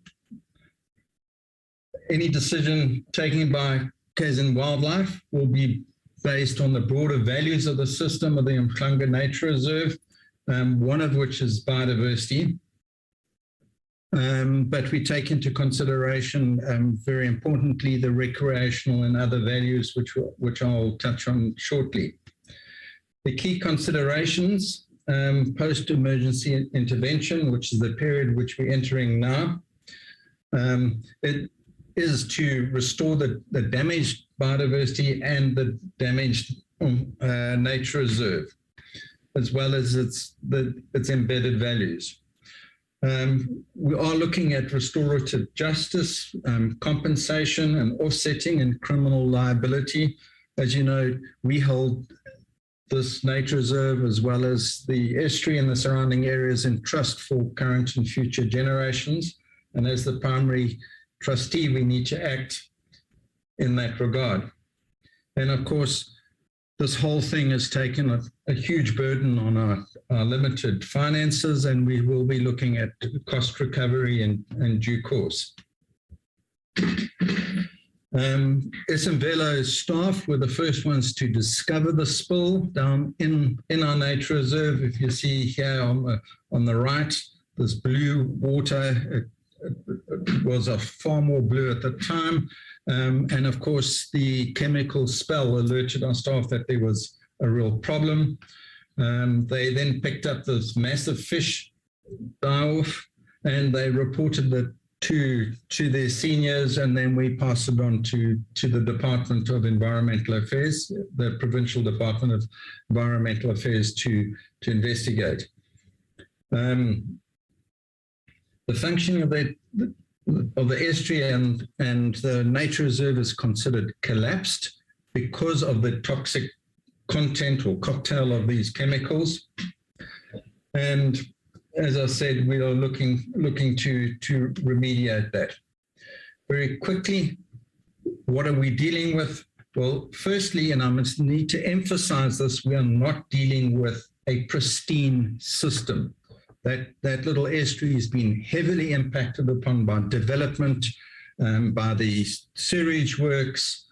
Any decision taken by KZN Wildlife will be based on the broader values of the system of the Umhlanga Nature Reserve, one of which is biodiversity. But we take into consideration, very importantly, the recreational and other values, which I'll touch on shortly. The key considerations post-emergency intervention, which is the period which we're entering now, it is to restore the damaged biodiversity and the damaged nature reserve, as well as its embedded values. We are looking at restorative justice, compensation and offsetting and criminal liability. As you know, we hold this nature reserve as well as the estuary and the surrounding areas in trust for current and future generations. And as the primary trustee, we need to act in that regard. And of course, this whole thing has taken a huge burden on our limited finances, and we will be looking at cost recovery in due course. Isimangaliso's staff were the first ones to discover the spill down in our nature reserve. If you see here on the right, this blue water, it was a far more blue at the time. And of course, the chemical spell alerted our staff that there was a real problem. They then picked up this massive fish die-off, and they reported that to their seniors, and then we passed it on to the Department of Environmental Affairs, the Provincial Department of Environmental Affairs, to investigate. The functioning of the estuary and the nature reserve is considered collapsed because of the toxic content or cocktail of these chemicals. And as I said, we are looking to remediate that. Very quickly, what are we dealing with? Well, firstly, and I must need to emphasize this, we are not dealing with a pristine system. That little estuary has been heavily impacted upon by development, by the sewage works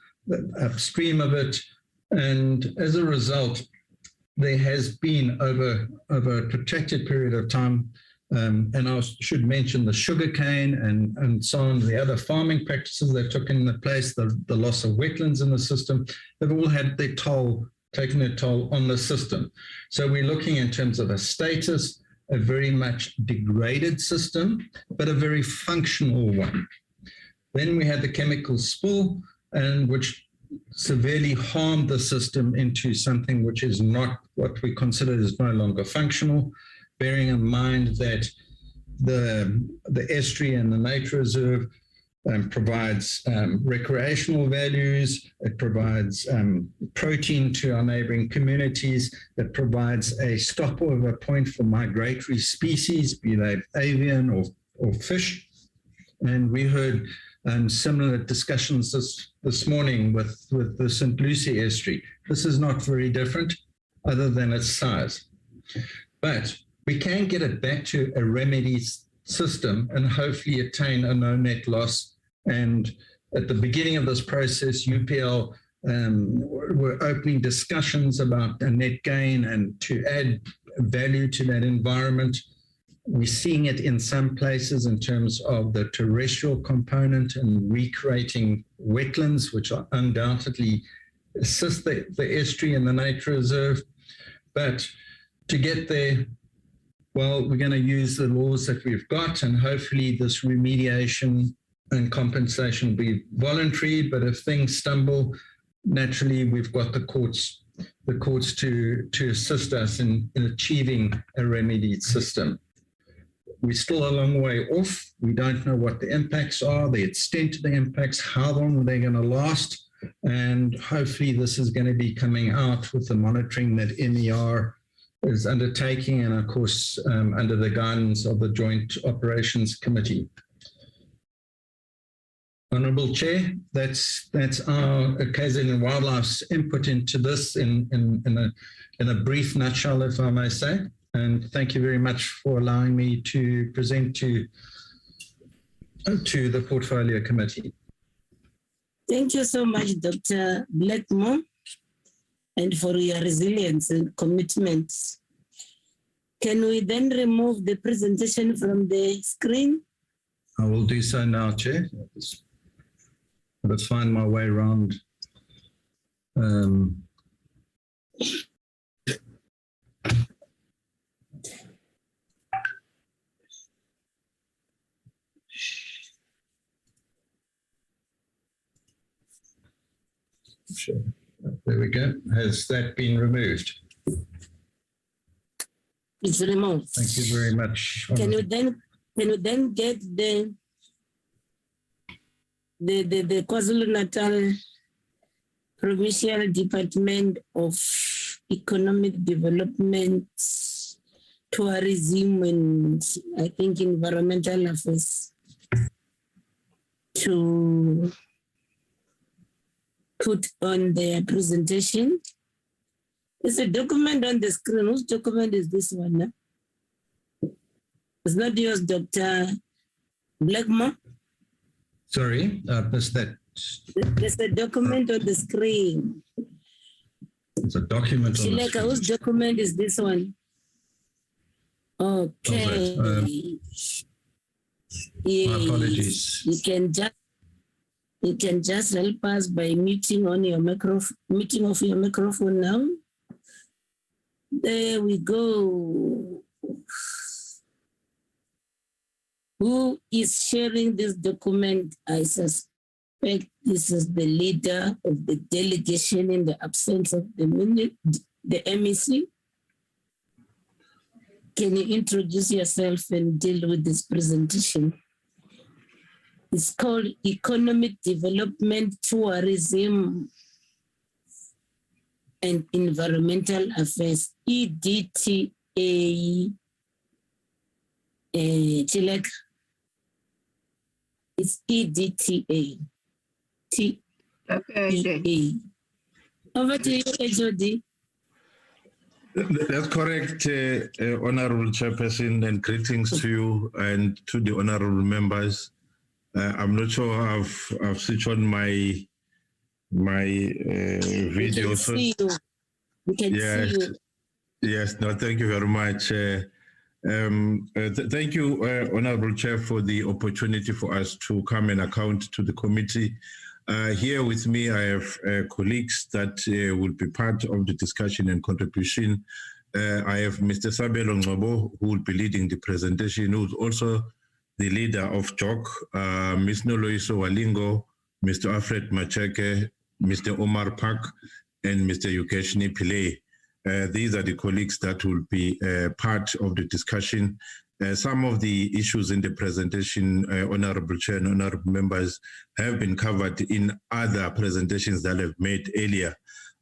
upstream of it. And as a result, there has been over a protracted period of time, and I should mention the sugarcane and so on, the other farming practices that took in the place, the loss of wetlands in the system, have all had their toll, taken their toll on the system. So we're looking in terms of a status, a very much degraded system, but a very functional one. Then we had the chemical spill, and which severely harmed the system into something which is not what we consider is no longer functional, bearing in mind that the estuary and the nature reserve provides recreational values, it provides protein to our neighboring communities, it provides a stopover point for migratory species, be they avian or fish. And we heard similar discussions this morning with the St. Lucie estuary. This is not very different other than its size. But we can get it back to a remedy system and hopefully attain a no net loss. And at the beginning of this process, UPL were opening discussions about a net gain and to add value to that environment. We're seeing it in some places in terms of the terrestrial component and recreating wetlands, which are undoubtedly assist the estuary and the nature reserve. But to get there, well, we're going to use the laws that we've got, and hopefully this remediation and compensation will be voluntary. But if things stumble, naturally we've got the courts to assist us in achieving a remedied system. We're still a long way off. We don't know what the impacts are, the extent of the impacts, how long they're going to last, and hopefully this is going to be coming out with the monitoring that MER is undertaking, and of course under the guidance of the Joint Operations Committee. Honourable Chair, that's our KZN Wildlife's input into this in a brief nutshell, if I may say. And thank you very much for allowing me to present to the Portfolio Committee. Thank you so much, Dr. Blackmore, and for your resilience and commitment. Can we then remove the presentation from the screen? I will do so now, Chair. Let's find my way around. Sure. There we go. Has that been removed? It's removed. Thank you very much. Can you then get the KwaZulu-Natal Provincial Department of economic development, tourism, and I think environmental affairs to put on their presentation. There's a document on the screen. Whose document is this one? Huh? It's not yours, Dr. Blackmore. Sorry, missed that. There's a document on the screen. It's a document on the Shileka, screen. whose document is this one? Okay. Yes. My apologies. You can just help us by muting on your muting off your microphone now. There we go. Who is sharing this document? I suspect this is the leader of the delegation in the absence of the MEC. Can you introduce yourself and deal with this presentation? It's called Economic Development, Tourism and Environmental Affairs, EDTA. Chilek. It's EDTA. TEA. Over to you, HOD. That's correct, Honorable Chairperson, and greetings to you and to the honorable members. I'm not sure I've switched on my video. We can see you. We can see you. Yes, no, thank you very much. Thank you, Honorable Chair, for the opportunity for us to come and account to the committee. Here with me, I have colleagues that will be part of the discussion and contribution. I have Mr. Sabelo Ngobo, who will be leading the presentation, who is also the leader of JOC, Ms. Noloiso Walingo, Mr. Alfred Macheke, Mr. Omar Pak, and Mr. Yukeshni Pillay. These are the colleagues that will be part of the discussion. Some of the issues in the presentation, Honorable Chair and Honorable Members, have been covered in other presentations that I've made earlier.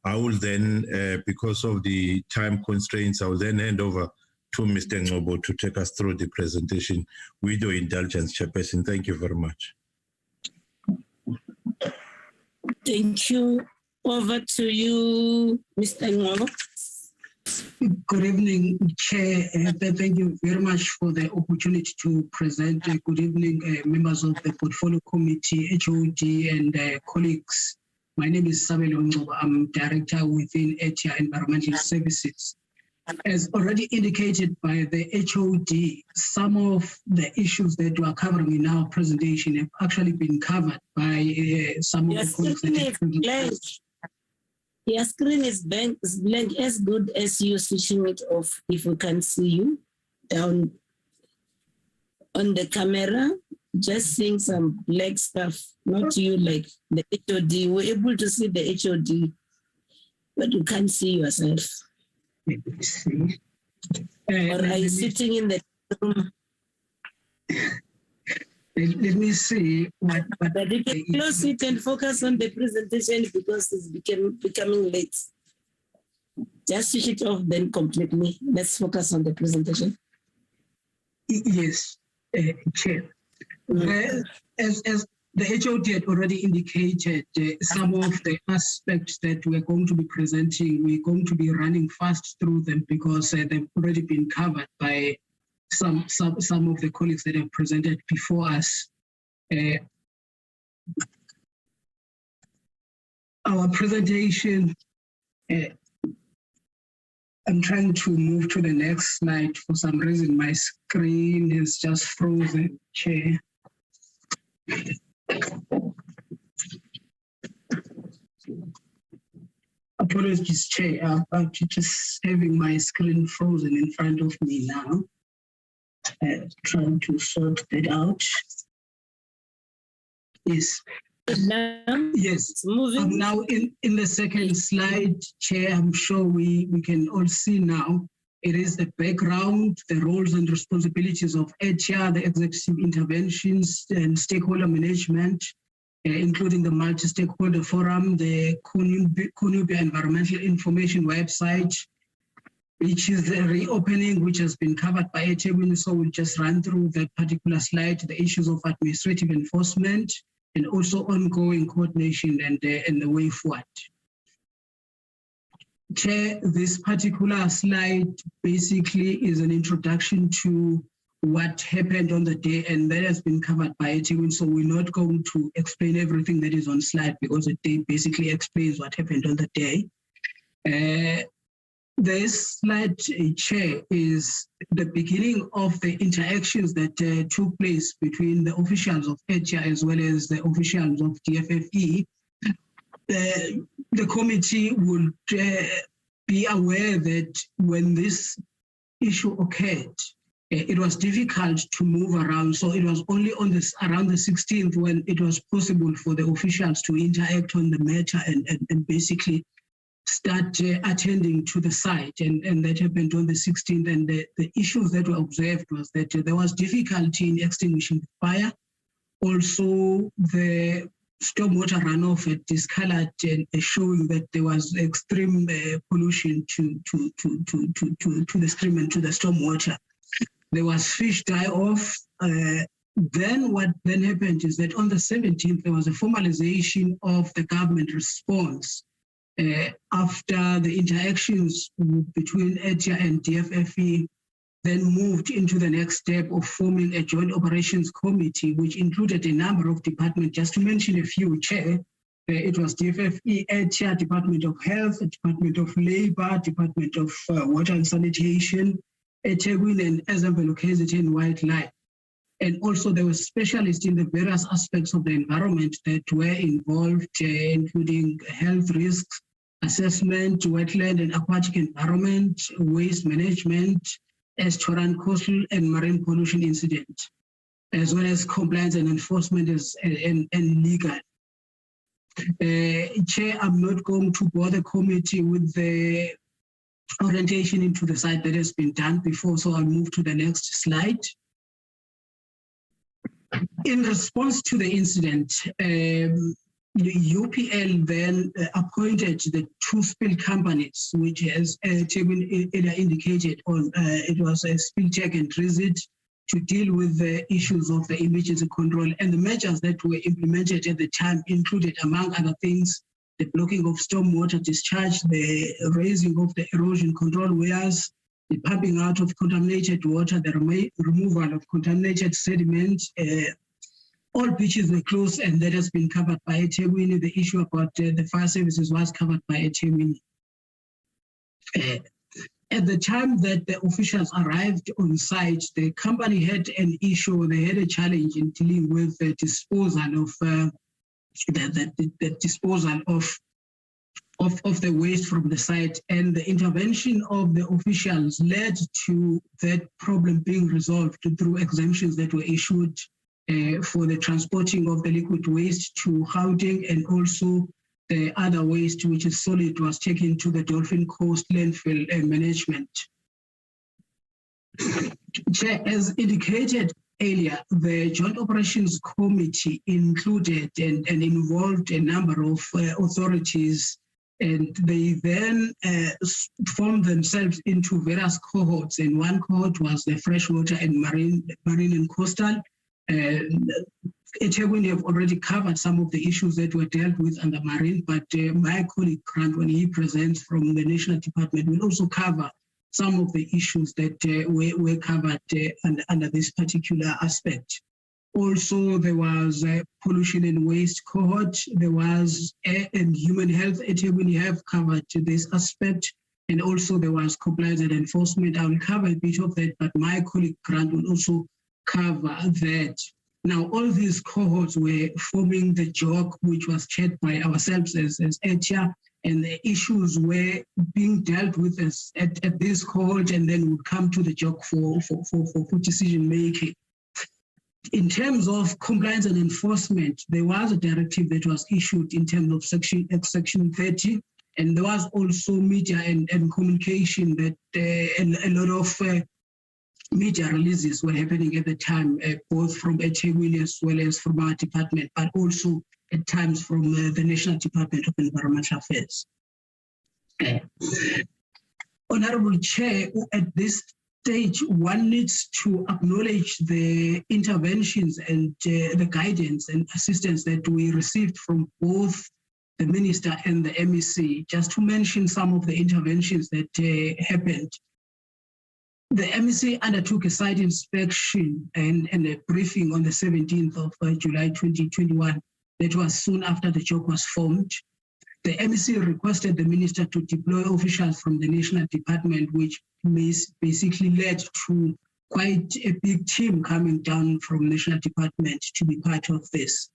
I will then, because of the time constraints, I will then hand over to Mr. Ngobo to take us through the presentation. With your indulgence, Chairperson, thank you very much. Thank you. Over to you, Mr. Ngobo. Good evening, Chair. Thank you very much for the opportunity to present. Good evening, members of the Portfolio Committee, HOD, and colleagues. My name is Sabelo Ngobo. I'm Director within ETIA Environmental Services. As already indicated by the HOD, some of the issues that we are covering in our presentation have actually been covered by some of the colleagues. Your screen is blank, as good as you switching it off. If we can see you down on the camera, just seeing some black stuff, not you like the HOD. We're able to see the HOD, but you can't see yourself. Let me see. Or are you sitting in the room? Let me see what but you can close it and focus on the presentation because it's becoming late. Just switch it off then completely. Let's focus on the presentation. Yes, Chair. As the HOD had already indicated, some of the aspects that we're going to be presenting, we're going to be running fast through them because they've already been covered by some of the colleagues that have presented before us. Our presentation, I'm trying to move to the next slide. For some reason, my screen is just frozen, Chair. Apologies, Chair. I'm just having my screen frozen in front of me now. Trying to sort that out. Yes. Yes. Moving. Now in the second slide, Chair, I'm sure we can all see now. It is the background, the roles and responsibilities of ETIA, the executive interventions and stakeholder management, including the multi-stakeholder forum, the Konubia Environmental Information website, which is the reopening, which has been covered by eThekwini. So we'll just run through that particular slide, the issues of administrative enforcement, and also ongoing coordination and the way forward. Chair, this particular slide basically is an introduction to what happened on the day, and that has been covered by eThekwini. So we're not going to explain everything that is on slide because the day basically explains what happened on the day. This slide, Chair, is the beginning of the interactions that took place between the officials of ETIA as well as the officials of DFFE. The committee would be aware that when this issue occurred, it was difficult to move around. So it was only on around the 16th when it was possible for the officials to interact on the matter and basically start attending to the site. And that happened on the 16th. And the issues that were observed was that there was difficulty in extinguishing the fire. Also, the stormwater runoff had discolored, showing that there was extreme pollution to the stream and to the stormwater. There was fish die-off. Then what then happened is that on the 17th, there was a formalization of the government response after the interactions between ETIA and DFFE then moved into the next step of forming a joint operations committee, which included a number of departments. Just to mention a few, Chair, it was DFFE, ETIA, Department of Health, Department of Labor, Department of Water and Sanitation, eThekwini and Isimangaliso and Wildlife. And also there were specialists in the various aspects of the environment that were involved, including health risks, assessment, wetland and aquatic environment, waste management, estuarine, coastal and marine pollution incident, as well as compliance and enforcement and legal. Chair, I'm not going to bore the committee with the orientation into the site that has been done before, so I'll move to the next slide. In response to the incident, the UPL then appointed the two spill companies, which, as Chairman earlier indicated, it was a spill check and visit to deal with the issues of the emergency control. And the measures that were implemented at the time included, among other things, the blocking of stormwater discharge, the raising of the erosion control weirs, the pumping out of contaminated water, the removal of contaminated sediment. All beaches were closed, and that has been covered by eThekwini. The issue about the fire services was covered by eThekwini. At the time that the officials arrived on site, the company had an issue, they had a challenge in dealing with the disposal of the disposal of the waste from the site, and the intervention of the officials led to that problem being resolved through exemptions that were issued for the transporting of the liquid waste to Gauteng, and also the other waste, which is solid, was taken to the Dolphin Coast landfill management. Chair, as indicated earlier, the Joint Operations Committee included and involved a number of authorities, and they then formed themselves into various cohorts. And one cohort was the freshwater and marine and coastal. eThekwini have already covered some of the issues that were dealt with under marine, but my colleague Grant, when he presents from the National Department, will also cover some of the issues that were covered under this particular aspect. Also, there was pollution and waste cohort. There was air and human health. eThekwini have covered this aspect. And also there was compliance and enforcement. I will cover a bit of that, but my colleague Grant will also cover that. Now, all these cohorts were forming the JOC, which was chaired by ourselves as ETIA, and the issues were being dealt with at this cohort, and then would come to the JOC for decision making. In terms of compliance and enforcement, there was a directive that was issued in terms of section 30, and there was also media and communication that a lot of media releases were happening at the time, both from eThekwini as well as from our department, but also at times from the National Department of Environmental Affairs. Honorable Chair, at this stage, one needs to acknowledge the interventions and the guidance and assistance that we received from both the Minister and the MEC. Just to mention some of the interventions that happened. The MEC undertook a site inspection and a briefing on the 17th of July 2021. That was soon after the job was formed. The MEC requested the Minister to deploy officials from the National Department, which basically led to quite a big team coming down from National Department to be part of this.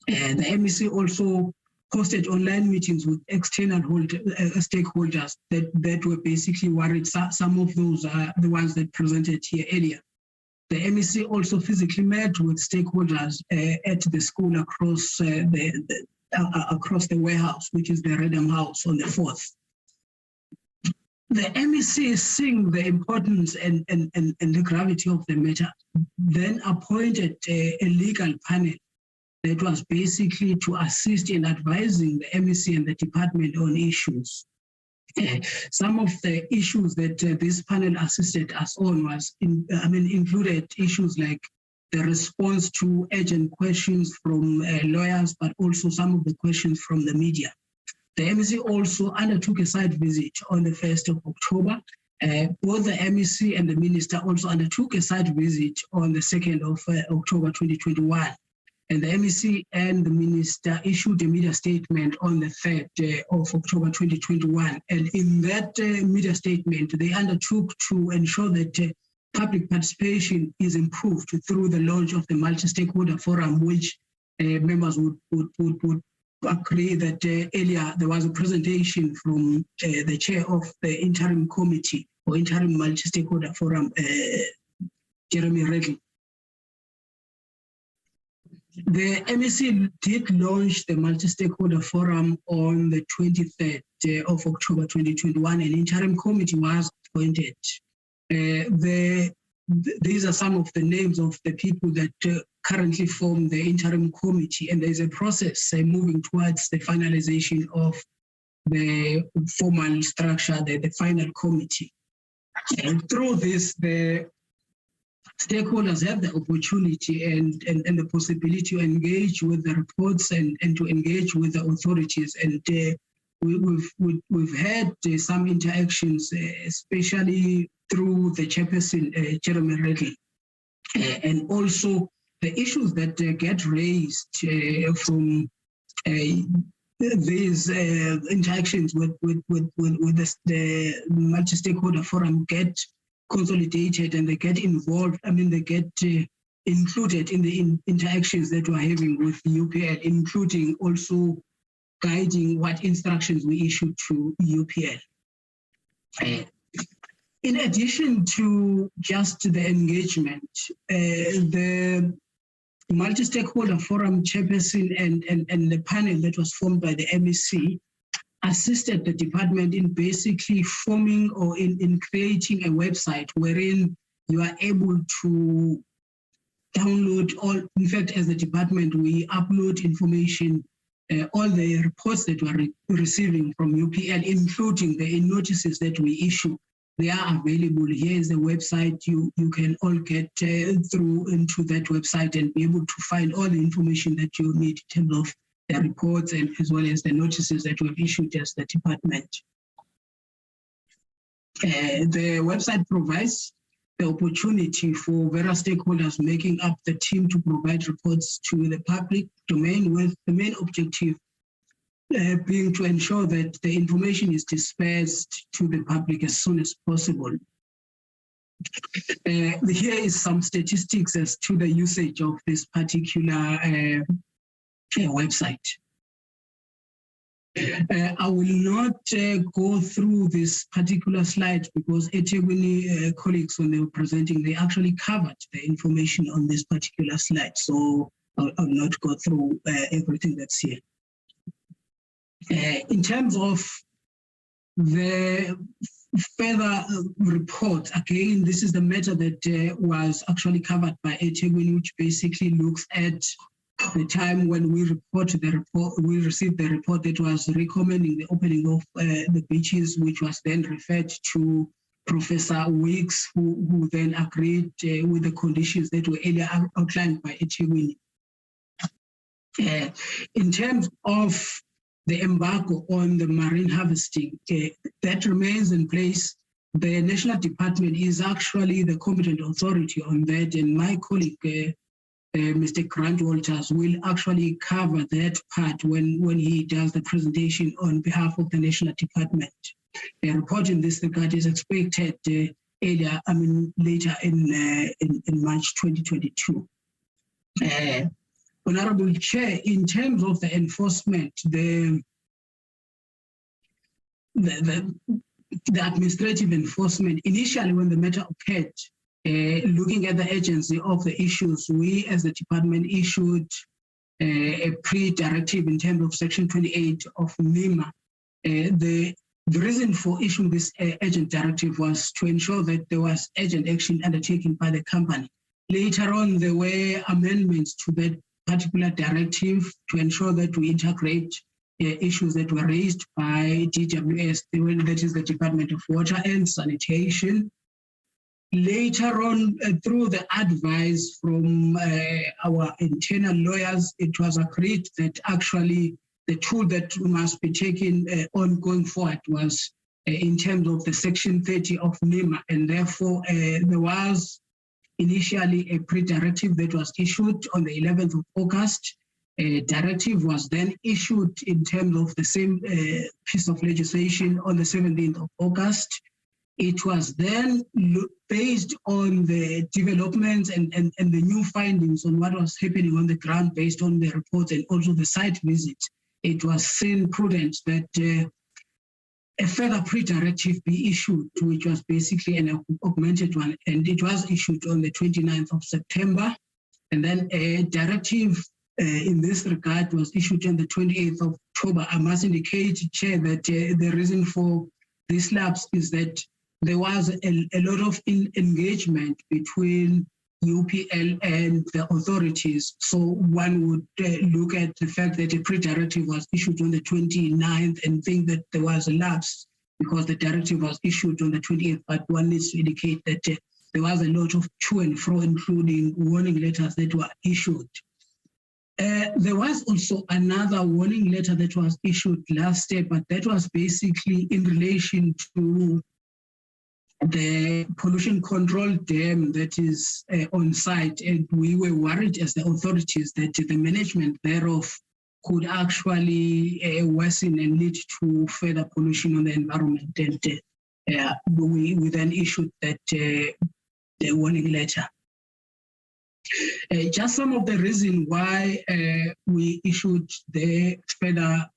And the MEC also hosted online meetings with external stakeholders that were basically worried. Some of those are the ones that presented here earlier. The MEC also physically met with stakeholders at the school across the warehouse, which is the Redham House on the 4th. The MEC, seeing the importance and the gravity of the matter, then appointed a legal panel that was basically to assist in advising the MEC and the department on issues. Some of the issues that this panel assisted us on included issues like the response to urgent questions from lawyers, but also some of the questions from the media. The MEC also undertook a site visit on the 1st of October. Both the MEC and the Minister also undertook a site visit on the 2nd of October 2021. And the MEC and the Minister issued a media statement on the 3rd of October 2021. And in that media statement, they undertook to ensure that public participation is improved through the launch of the multi-stakeholder forum, which members would agree that earlier there was a presentation from the chair of the interim committee or interim multi-stakeholder forum, Jeremy Redley. The MEC did launch the multi-stakeholder forum on the 23rd of October 2021. An interim committee was appointed. These are some of the names of the people that currently form the interim committee, and there's a process moving towards the finalization of the formal structure, the final committee. And through this, the stakeholders have the opportunity and the possibility to engage with the reports and to engage with the authorities. And we've had some interactions, especially through the chairperson, Jeremy Redley. And also the issues that get raised from these interactions with the multi-stakeholder forum get consolidated and they get involved. They get included in the interactions that we're having with the UPL, including also guiding what instructions we issue to UPL. In addition to just the engagement, the multi-stakeholder forum chairperson and the panel that was formed by the MEC assisted the department in basically forming or in creating a website wherein you are able to download all, in fact, as a department, we upload information, all the reports that we are receiving from UPL, including the notices that we issue. They are available. Here is the website. You can all get through into that website and be able to find all the information that you need in terms of the reports and as well as the notices that we've issued as the department. The website provides the opportunity for various stakeholders making up the team to provide reports to the public domain, with the main objective being to ensure that the information is dispersed to the public as soon as possible. Here is some statistics as to the usage of this particular website. I will not go through this particular slide because eThekwini colleagues, when they were presenting, they actually covered the information on this particular slide. So I'll not go through everything that's here. In terms of the further report, again, this is the matter that was actually covered by eThekwini, which basically looks at the time when we received the report that was recommending the opening of the beaches, which was then referred to Professor Weeks, who then agreed with the conditions that were earlier outlined by eThekwini. In terms of the embargo on the marine harvesting, that remains in place. The National Department is actually the competent authority on that, and my colleague, Mr. Grant Walters, will actually cover that part when he does the presentation on behalf of the National Department. A report in this regard is expected later in March 2022. Honorable Chair, in terms of the enforcement, the administrative enforcement, initially when the matter occurred, looking at the urgency of the issues, we as the department issued a pre-directive in terms of Section 28 of NEMA. The reason for issuing this urgent directive was to ensure that there was urgent action undertaken by the company. Later on, there were amendments to that particular directive to ensure that we integrate issues that were raised by DWS, that is the Department of Water and Sanitation. Later on, through the advice from our internal lawyers, it was agreed that actually the tool that must be taken on going forward was in terms of the Section 30 of NEMA, and therefore there was initially a pre-directive that was issued on the 11th of August. A directive was then issued in terms of the same piece of legislation on the 17th of August. It was then based on the developments and the new findings on what was happening on the ground based on the reports and also the site visit. It was seen prudent that a further pre-directive be issued, which was basically an augmented one, and it was issued on the 29th of September. And then a directive in this regard was issued on the 28th of October. I must indicate, Chair, that the reason for this lapse is that there was a lot of engagement between UPL and the authorities. So one would look at the fact that a pre-directive was issued on the 29th and think that there was a lapse because the directive was issued on the 28th, but one needs to indicate that there was a lot of to and fro, including warning letters that were issued. There was also another warning letter that was issued last year, but that was basically in relation to the pollution control dam that is on site, and we were worried as the authorities that the management thereof could actually worsen and lead to further pollution on the environment. And we then issued that the warning letter. Just some of the reason why we issued the further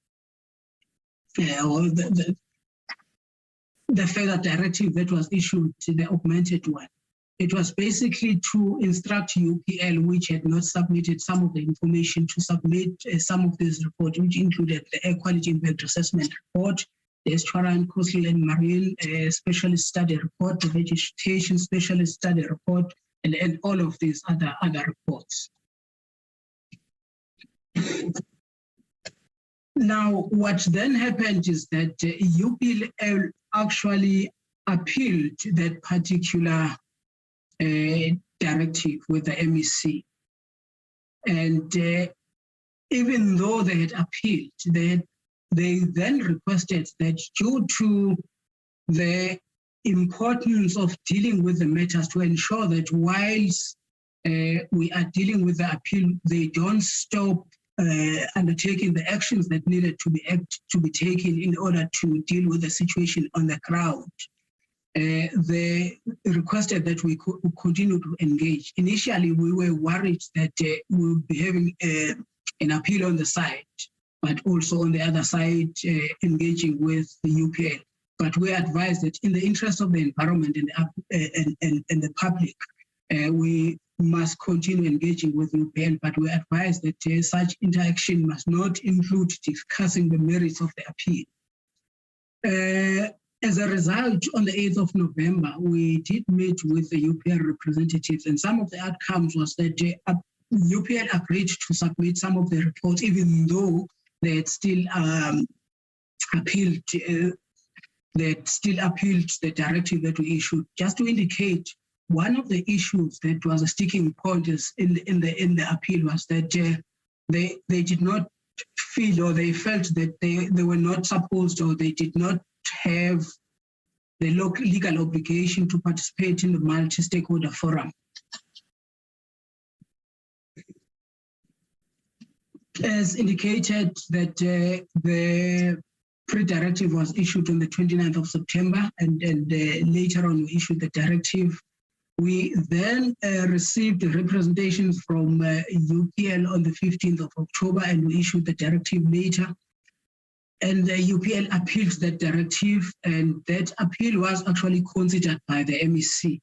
the further directive that was issued, the augmented one. It was basically to instruct UPL, which had not submitted some of the information, to submit some of this report, which included the air quality impact assessment report, the estuarine, coastal and marine specialist study report, the vegetation specialist study report, and all of these other reports. Now, what then happened is that UPL actually appealed that particular directive with the MEC. And even though they had appealed, they then requested that due to the importance of dealing with the matters, to ensure that whilst we are dealing with the appeal, they don't stop undertaking the actions that needed to be taken in order to deal with the situation on the ground. They requested that we continue to engage. Initially, we were worried that we would be having an appeal on the side, but also on the other side, engaging with the UPL. But we advised that in the interest of the environment and the public, we must continue engaging with UPL, but we advise that such interaction must not include discussing the merits of the appeal. As a result, on the 8th of November, we did meet with the UPL representatives, and some of the outcomes was that UPL agreed to submit some of the reports, even though they had still appealed. They still appealed the directive that we issued. Just to indicate, one of the issues that was a sticking point is in the appeal was that they did not feel, or they felt that they were not supposed, or they did not have the legal obligation to participate in the multi-stakeholder forum. As indicated, that the pre-directive was issued on the 29th of September, and later on we issued the directive. We then received representations from UPL on the 15th of October, and we issued the directive later. And the UPL appealed that directive, and that appeal was actually considered by the MEC.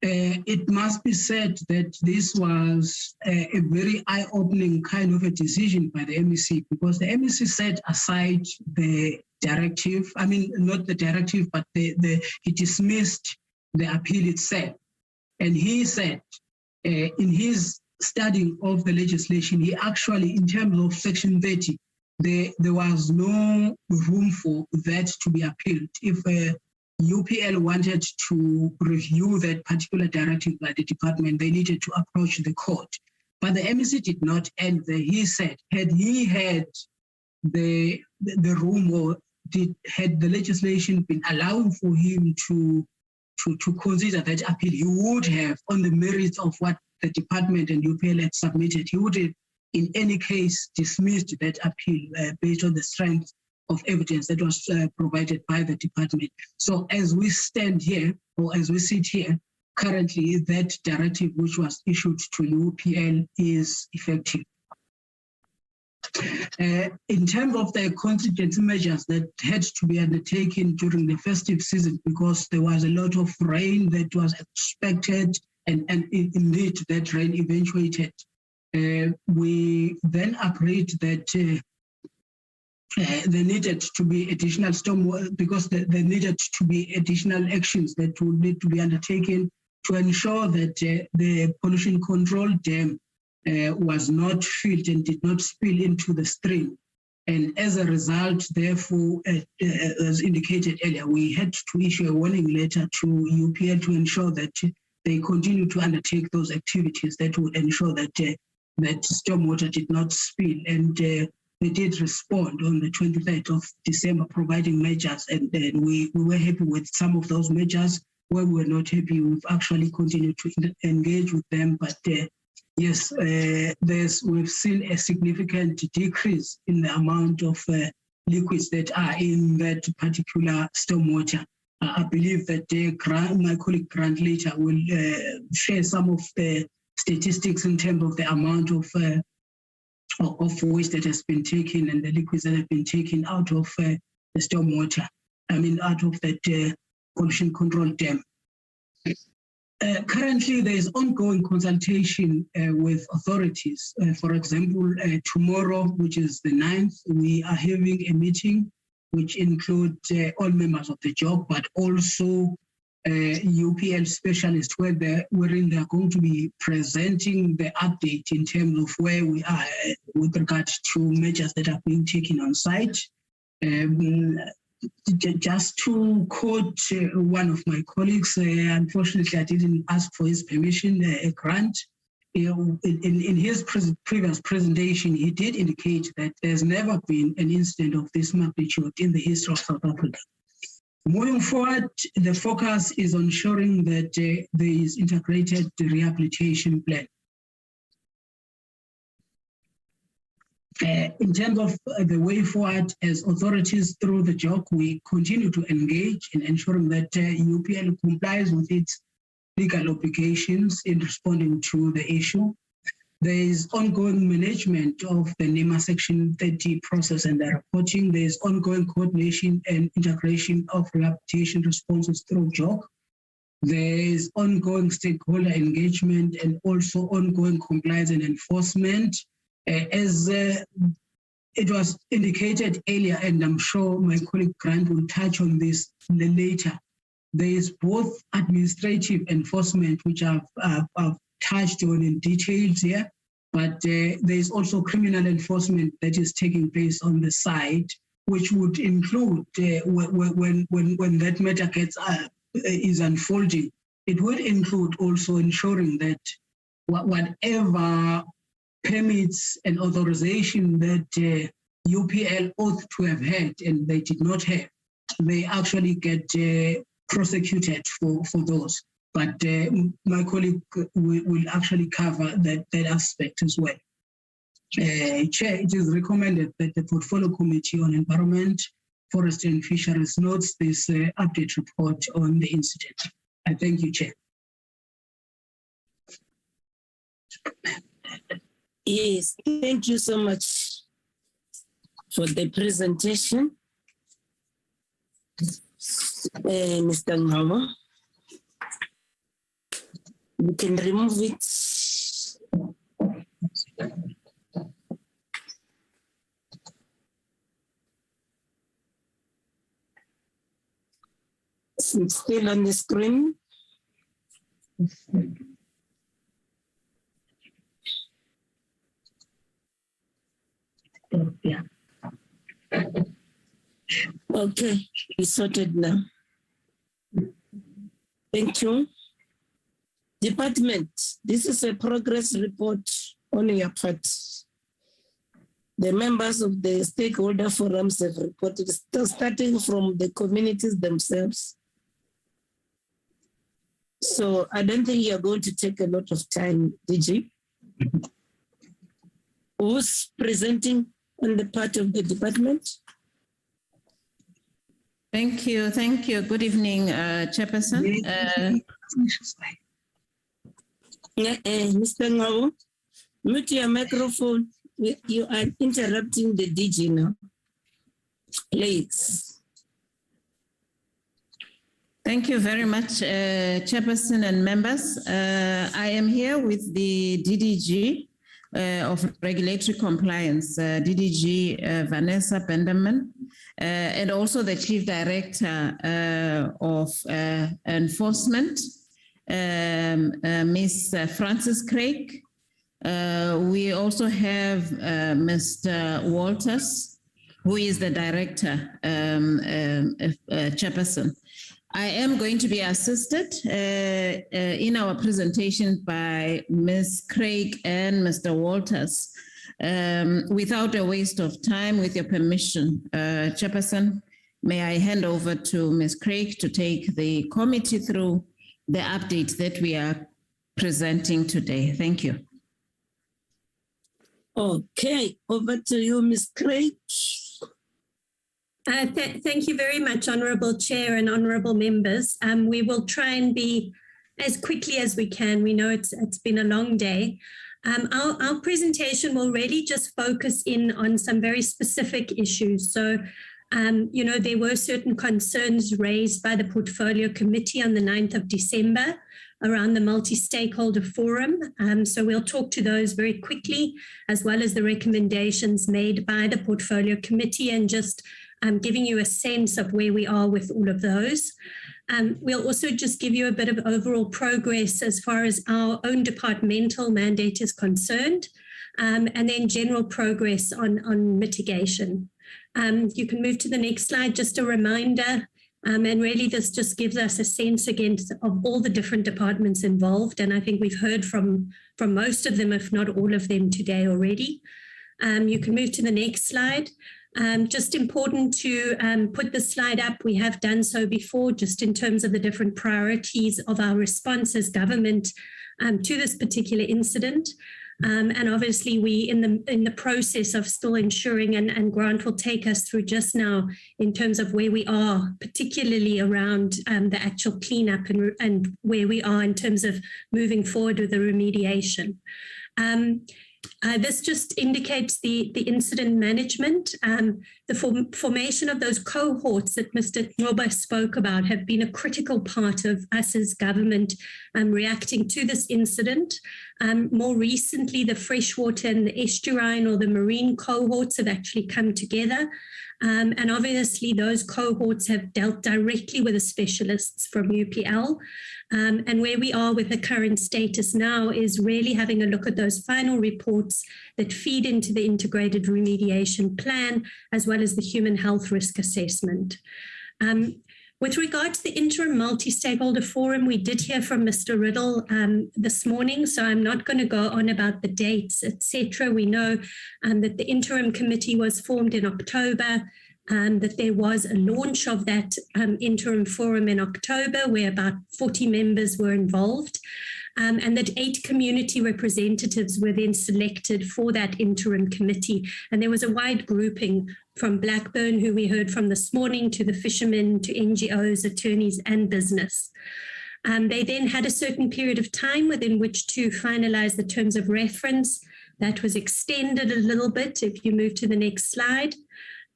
It must be said that this was a very eye-opening kind of a decision by the MEC, because the MEC set aside the directive, I mean, not the directive, but he dismissed the appeal itself. And he said, in his studying of the legislation, he actually, in terms of Section 30, there was no room for that to be appealed. If UPL wanted to review that particular directive by the department, they needed to approach the court. But the MEC did not end there. He said, had he had the room, or had the legislation been allowing for him to consider that appeal, he would have, on the merits of what the department and UPL had submitted, he would have in any case dismissed that appeal based on the strength of evidence that was provided by the department. So as we stand here, or as we sit here, currently that directive which was issued to UPL is effective. In terms of the contingency measures that had to be undertaken during the festive season, because there was a lot of rain that was expected, and indeed that rain eventuated, we then agreed that there needed to be additional storm, because there needed to be additional actions that would need to be undertaken to ensure that the pollution control dam was not filled and did not spill into the stream. And as a result, therefore, as indicated earlier, we had to issue a warning letter to UPL to ensure that they continue to undertake those activities that would ensure that that stormwater did not spill. And they did respond on the 23rd of December, providing measures, and we were happy with some of those measures. Where we were not happy, we've actually continued to engage with them. But yes, we've seen a significant decrease in the amount of liquids that are in that particular stormwater. I believe that my colleague Grant later will share some of the statistics in terms of the amount of waste that has been taken and the liquids that have been taken out of the stormwater, out of that pollution control dam. Currently, there is ongoing consultation with authorities. For example, tomorrow, which is the 9th, we are having a meeting which includes all members of the job, but also UPL specialists, wherein they are going to be presenting the update in terms of where we are with regards to measures that are being taken on site. Just to quote one of my colleagues, unfortunately I didn't ask for his permission, Grant. In his previous presentation, he did indicate that there's never been an incident of this magnitude in the history of South Africa. Moving forward, the focus is on ensuring that there is integrated rehabilitation plan. In terms of the way forward, as authorities through the JOC, we continue to engage in ensuring that UPL complies with its legal obligations in responding to the issue. There is ongoing management of the NEMA Section 30 process and the reporting. There is ongoing coordination and integration of rehabilitation responses through JOC. There is ongoing stakeholder engagement and also ongoing compliance and enforcement. As it was indicated earlier, and I'm sure my colleague Grant will touch on this later, there is both administrative enforcement, which I've touched on in details here, but there's also criminal enforcement that is taking place on the side, which would include when that matter gets is unfolding. It would include also ensuring that whatever permits and authorization that UPL ought to have had and they did not have, they actually get prosecuted for those. But my colleague will actually cover that aspect as well. Chair, it is recommended that the Portfolio Committee on Environment, Forestry and Fisheries notes this update report on the incident. I thank you, Chair. Yes, thank you so much for the presentation, Mr. Ngabo. You can remove it. It's still on the screen. Yeah. Okay, it's sorted now. Thank you. Department, this is a progress report on your part. The members of the stakeholder forums have reported, starting from the communities themselves. So I don't think you're going to take a lot of time, DG. Who's presenting on the part of the department? Thank you. Good evening, Chairperson. Mr. Ngabo, mute your microphone. You are interrupting the DG now. Please. Thank you very much, Chairperson and members. I am here with the DDG of Regulatory Compliance, DDG Vanessa Benderman, and also the Chief Director of Enforcement, Ms. Frances Craig. We also have Mr. Walters, who is the Director, Chairperson. I am going to be assisted in our presentation by Ms. Craig and Mr. Walters. Without a waste of time, with your permission, Chairperson, may I hand over to Ms. Craig to take the committee through the update that we are presenting today. Thank you. Okay, over to you, Ms. Craig. Thank you very much, Honourable Chair and Honourable Members. We will try and be as quickly as we can. We know it's been a long day. Our presentation will really just focus in on some very specific issues. So, there were certain concerns raised by the Portfolio Committee on the 9th of December around the multi-stakeholder forum. So we'll talk to those very quickly, as well as the recommendations made by the Portfolio Committee, and just giving you a sense of where we are with all of those. We'll also just give you a bit of overall progress as far as our own departmental mandate is concerned, and then general progress on mitigation. You can move to the next slide, just a reminder, and really this just gives us a sense again of all the different departments involved, and I think we've heard from most of them, if not all of them today already. You can move to the next slide. Just important to put the slide up. We have done so before, just in terms of the different priorities of our response as government to this particular incident. And obviously we in the process of still ensuring, and Grant will take us through just now in terms of where we are, particularly around the actual cleanup and where we are in terms of moving forward with the remediation. This just indicates the incident management. The formation of those cohorts that Mr. Noba spoke about have been a critical part of us as government reacting to this incident. More recently, the freshwater and the estuarine or the marine cohorts have actually come together. And obviously those cohorts have dealt directly with the specialists from UPL. And where we are with the current status now is really having a look at those final reports that feed into the integrated remediation plan, as well as the human health risk assessment. With regard to the interim multi-stakeholder forum, we did hear from Mr. Riddle this morning, so I'm not going to go on about the dates, etc. We know that the interim committee was formed in October, that there was a launch of that interim forum in October where about 40 members were involved, and that 8 community representatives were then selected for that interim committee. And there was a wide grouping from Blackburn, who we heard from this morning, to the fishermen, to NGOs, attorneys, and business. They then had a certain period of time within which to finalize the terms of reference. That was extended a little bit, if you move to the next slide.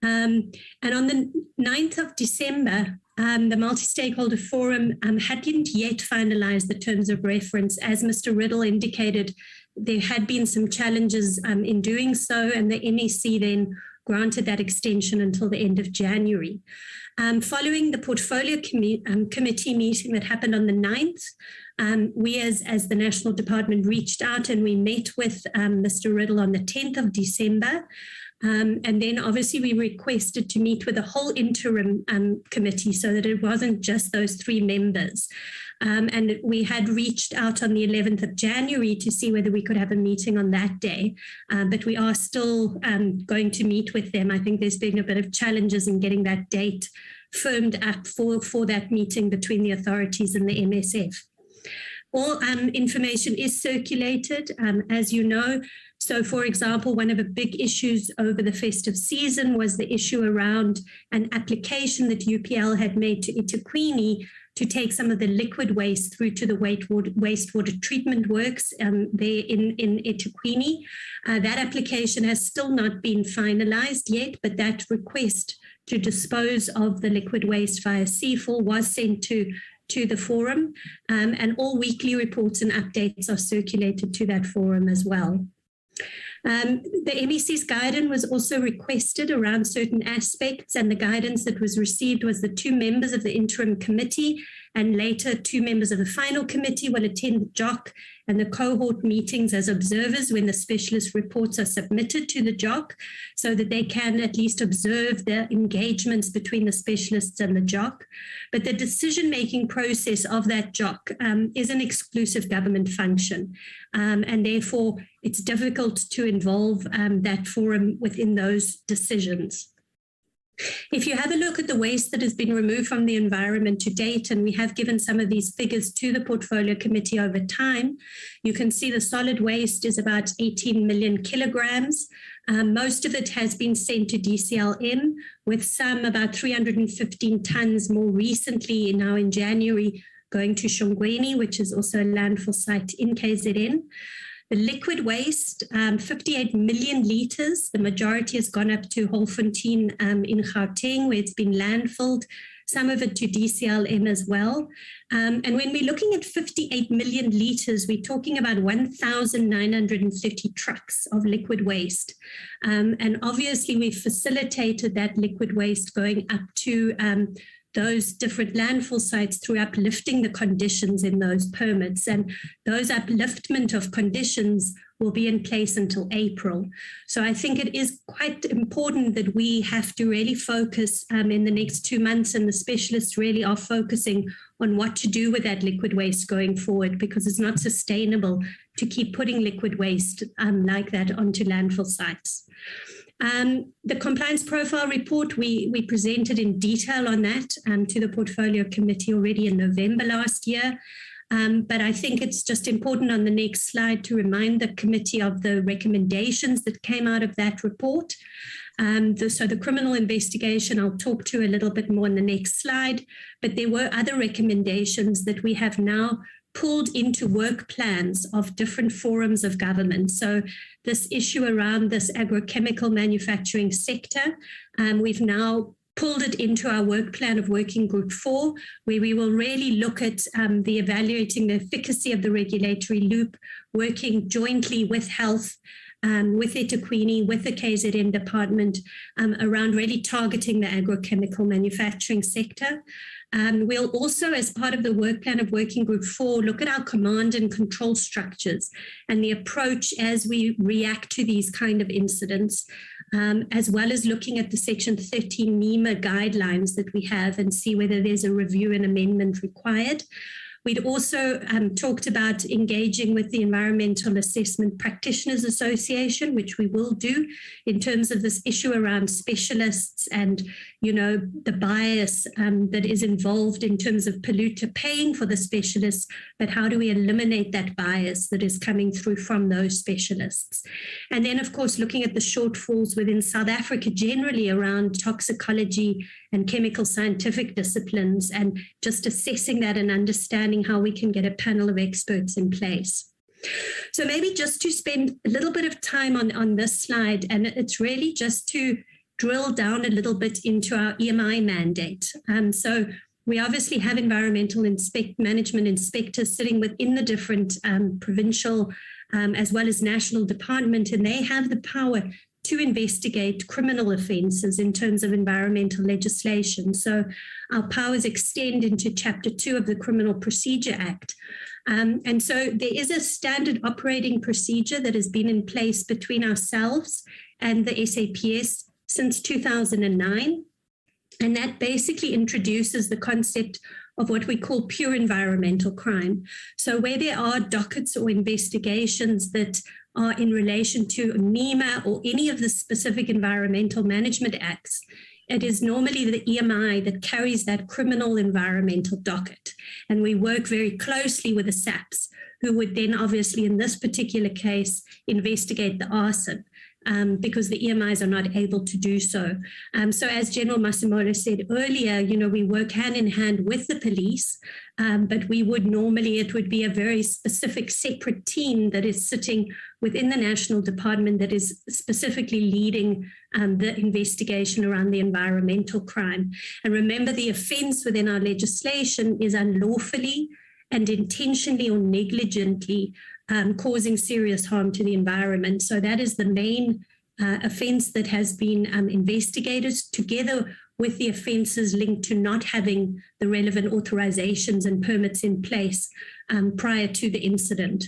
And on the 9th of December, the multi-stakeholder forum hadn't yet finalized the terms of reference. As Mr. Riddle indicated, there had been some challenges in doing so, and the MEC then granted that extension until the end of January. Following the portfolio committee meeting that happened on the 9th, we as the National Department reached out and we met with Mr. Riddle on the 10th of December. And then obviously we requested to meet with the whole interim committee so that it wasn't just those 3 members. And we had reached out on the 11th of January to see whether we could have a meeting on that day. But we are still going to meet with them. I think there's been a bit of challenges in getting that date firmed up for that meeting between the authorities and the MSF. All information is circulated, as you know. So, for example, one of the big issues over the festive season was the issue around an application that UPL had made to eThekwini to take some of the liquid waste through to the wastewater treatment works there in eThekwini. That application has still not been finalized yet, but that request to dispose of the liquid waste via seafall was sent to the forum, and all weekly reports and updates are circulated to that forum as well. The MEC's guidance was also requested around certain aspects, and the guidance that was received was the 2 members of the interim committee and later 2 members of the final committee will attend the JOC and the cohort meetings as observers when the specialist reports are submitted to the JOC, so that they can at least observe the engagements between the specialists and the JOC. But the decision-making process of that JOC is an exclusive government function, and therefore it's difficult to involve that forum within those decisions. If you have a look at the waste that has been removed from the environment to date, and we have given some of these figures to the portfolio committee over time, you can see the solid waste is about 18 million kilograms. Most of it has been sent to DCLM, with some about 315 tons more recently, now in January, going to Shongweni, which is also a landfill site in KZN. The liquid waste, 58 million litres. The majority has gone up to Holfontein in Gauteng, where it's been landfilled, some of it to DCLM as well. And when we're looking at 58 million litres, we're talking about 1,930 trucks of liquid waste. And obviously, we've facilitated that liquid waste going up to those different landfill sites through uplifting the conditions in those permits. And those upliftment of conditions will be in place until April. So I think it is quite important that we have to really focus in the next 2 months, and the specialists really are focusing on what to do with that liquid waste going forward, because it's not sustainable to keep putting liquid waste like that onto landfill sites. The compliance profile report, we presented in detail on that to the portfolio committee already in November last year. But I think it's just important on the next slide to remind the committee of the recommendations that came out of that report. So the criminal investigation, I'll talk to a little bit more in the next slide, but there were other recommendations that we have now pulled into work plans of different forums of government. So this issue around this agrochemical manufacturing sector, we've now pulled it into our work plan of Working Group 4, where we will really look at the evaluating the efficacy of the regulatory loop, working jointly with health with eThekwini, with the KZN department around really targeting the agrochemical manufacturing sector. We'll also, as part of the work plan of Working Group 4, look at our command and control structures and the approach as we react to these kind of incidents, as well as looking at the Section 13 NEMA guidelines that we have and see whether there's a review and amendment required. We'd also talked about engaging with the Environmental Assessment Practitioners Association, which we will do in terms of this issue around specialists and, you know, the bias that is involved in terms of polluter paying for the specialists, but how do we eliminate that bias that is coming through from those specialists? And then, of course, looking at the shortfalls within South Africa generally around toxicology and chemical scientific disciplines, and just assessing that and understanding how we can get a panel of experts in place. So maybe just to spend a little bit of time on this slide, and it's really just to drill down a little bit into our EMI mandate. So we obviously have environmental management inspectors sitting within the different provincial as well as national department, and they have the power to investigate criminal offences in terms of environmental legislation. So our powers extend into Chapter 2 of the Criminal Procedure Act. And so there is a standard operating procedure that has been in place between ourselves and the SAPS since 2009. And that basically introduces the concept of what we call pure environmental crime. So where there are dockets or investigations that are in relation to NEMA or any of the specific environmental management acts, it is normally the EMI that carries that criminal environmental docket. And we work very closely with the SAPs, who would then obviously in this particular case investigate the arson. Because the EMIs are not able to do so. So as General Masemola said earlier, you know, we work hand in hand with the police, but we would normally, it would be a very specific separate team that is sitting within the National Department that is specifically leading the investigation around the environmental crime. And remember, the offense within our legislation is unlawfully and intentionally or negligently causing serious harm to the environment. So that is the main offence that has been investigated, together with the offences linked to not having the relevant authorizations and permits in place prior to the incident.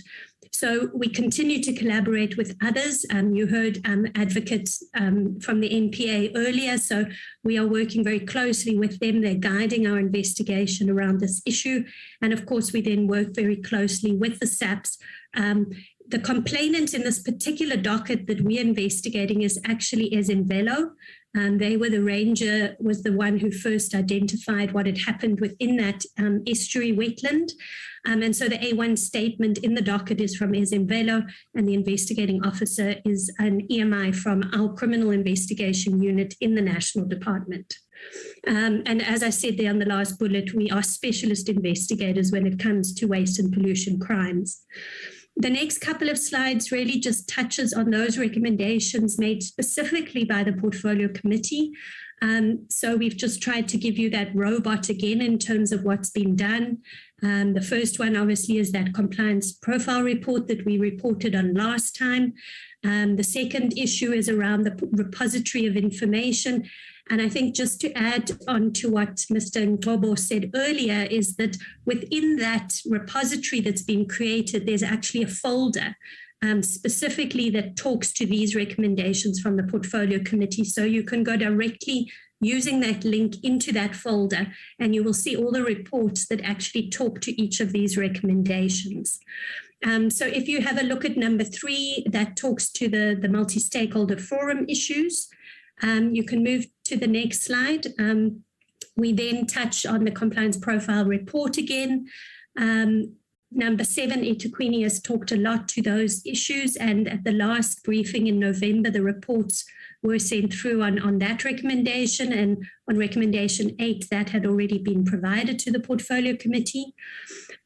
So we continue to collaborate with others. You heard advocates from the NPA earlier, so we are working very closely with them. They're guiding our investigation around this issue. And of course, we then work very closely with the SAPs. The complainant in this particular docket that we're investigating is actually Isimangaliso. They were the ranger, was the one who first identified what had happened within that estuary wetland. And so the A1 statement in the docket is from Isimangaliso, and the investigating officer is an EMI from our criminal investigation unit in the National Department. And as I said there on the last bullet, we are specialist investigators when it comes to waste and pollution crimes. The next couple of slides really just touches on those recommendations made specifically by the Portfolio Committee. So we've just tried to give you that robot again in terms of what's been done. The first one obviously is that compliance profile report that we reported on last time. The second issue is around the repository of information. And I think just to add on to what Mr. Ngobo said earlier is that within that repository that's been created, there's actually a folder specifically that talks to these recommendations from the Portfolio Committee. So you can go directly using that link into that folder, and you will see all the reports that actually talk to each of these recommendations. So if you have a look at number 3, that talks to the multi-stakeholder forum issues. You can move to the next slide. We then touch on the compliance profile report again. Number 7, eThekwini has talked a lot to those issues, and at the last briefing in November, the reports were sent through on that recommendation, and on recommendation 8, that had already been provided to the Portfolio Committee.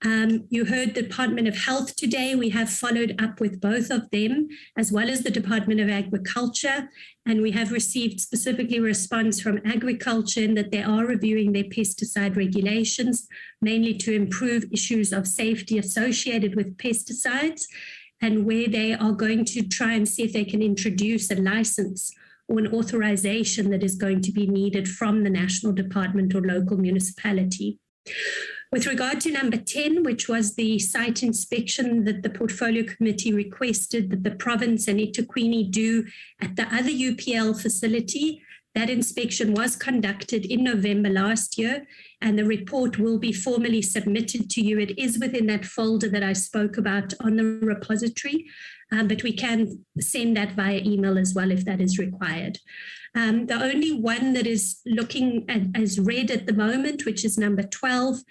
You heard the Department of Health today. We have followed up with both of them, as well as the Department of Agriculture, and we have received specifically a response from Agriculture in that they are reviewing their pesticide regulations, mainly to improve issues of safety associated with pesticides. and where they are going to try and see if they can introduce a license or an authorization that is going to be needed from the national department or local municipality. With regard to number 10, which was the site inspection that the portfolio committee requested that the province and eThekwini do at the other UPL facility, that inspection was conducted in November last year, and the report will be formally submitted to you. It is within that folder that I spoke about on the repository, but we can send that via email as well if that is required. The only one that is looking as red at the moment, which is number 12,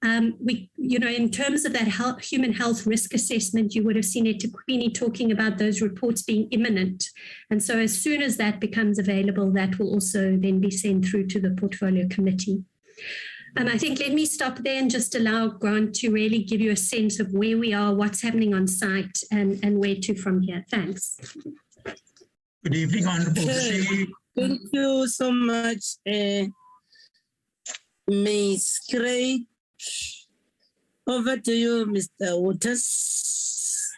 in terms of that human health risk assessment, you would have seen eThekwini talking about those reports being imminent. And so as soon as that becomes available, that will also then be sent through to the portfolio committee. I think let me stop there and just allow Grant to really give you a sense of where we are, what's happening on site, and where to from here. Thanks. Good evening, Honourable Chair. Thank you so much, Ms. Craig. Over to you, Mr. Waters.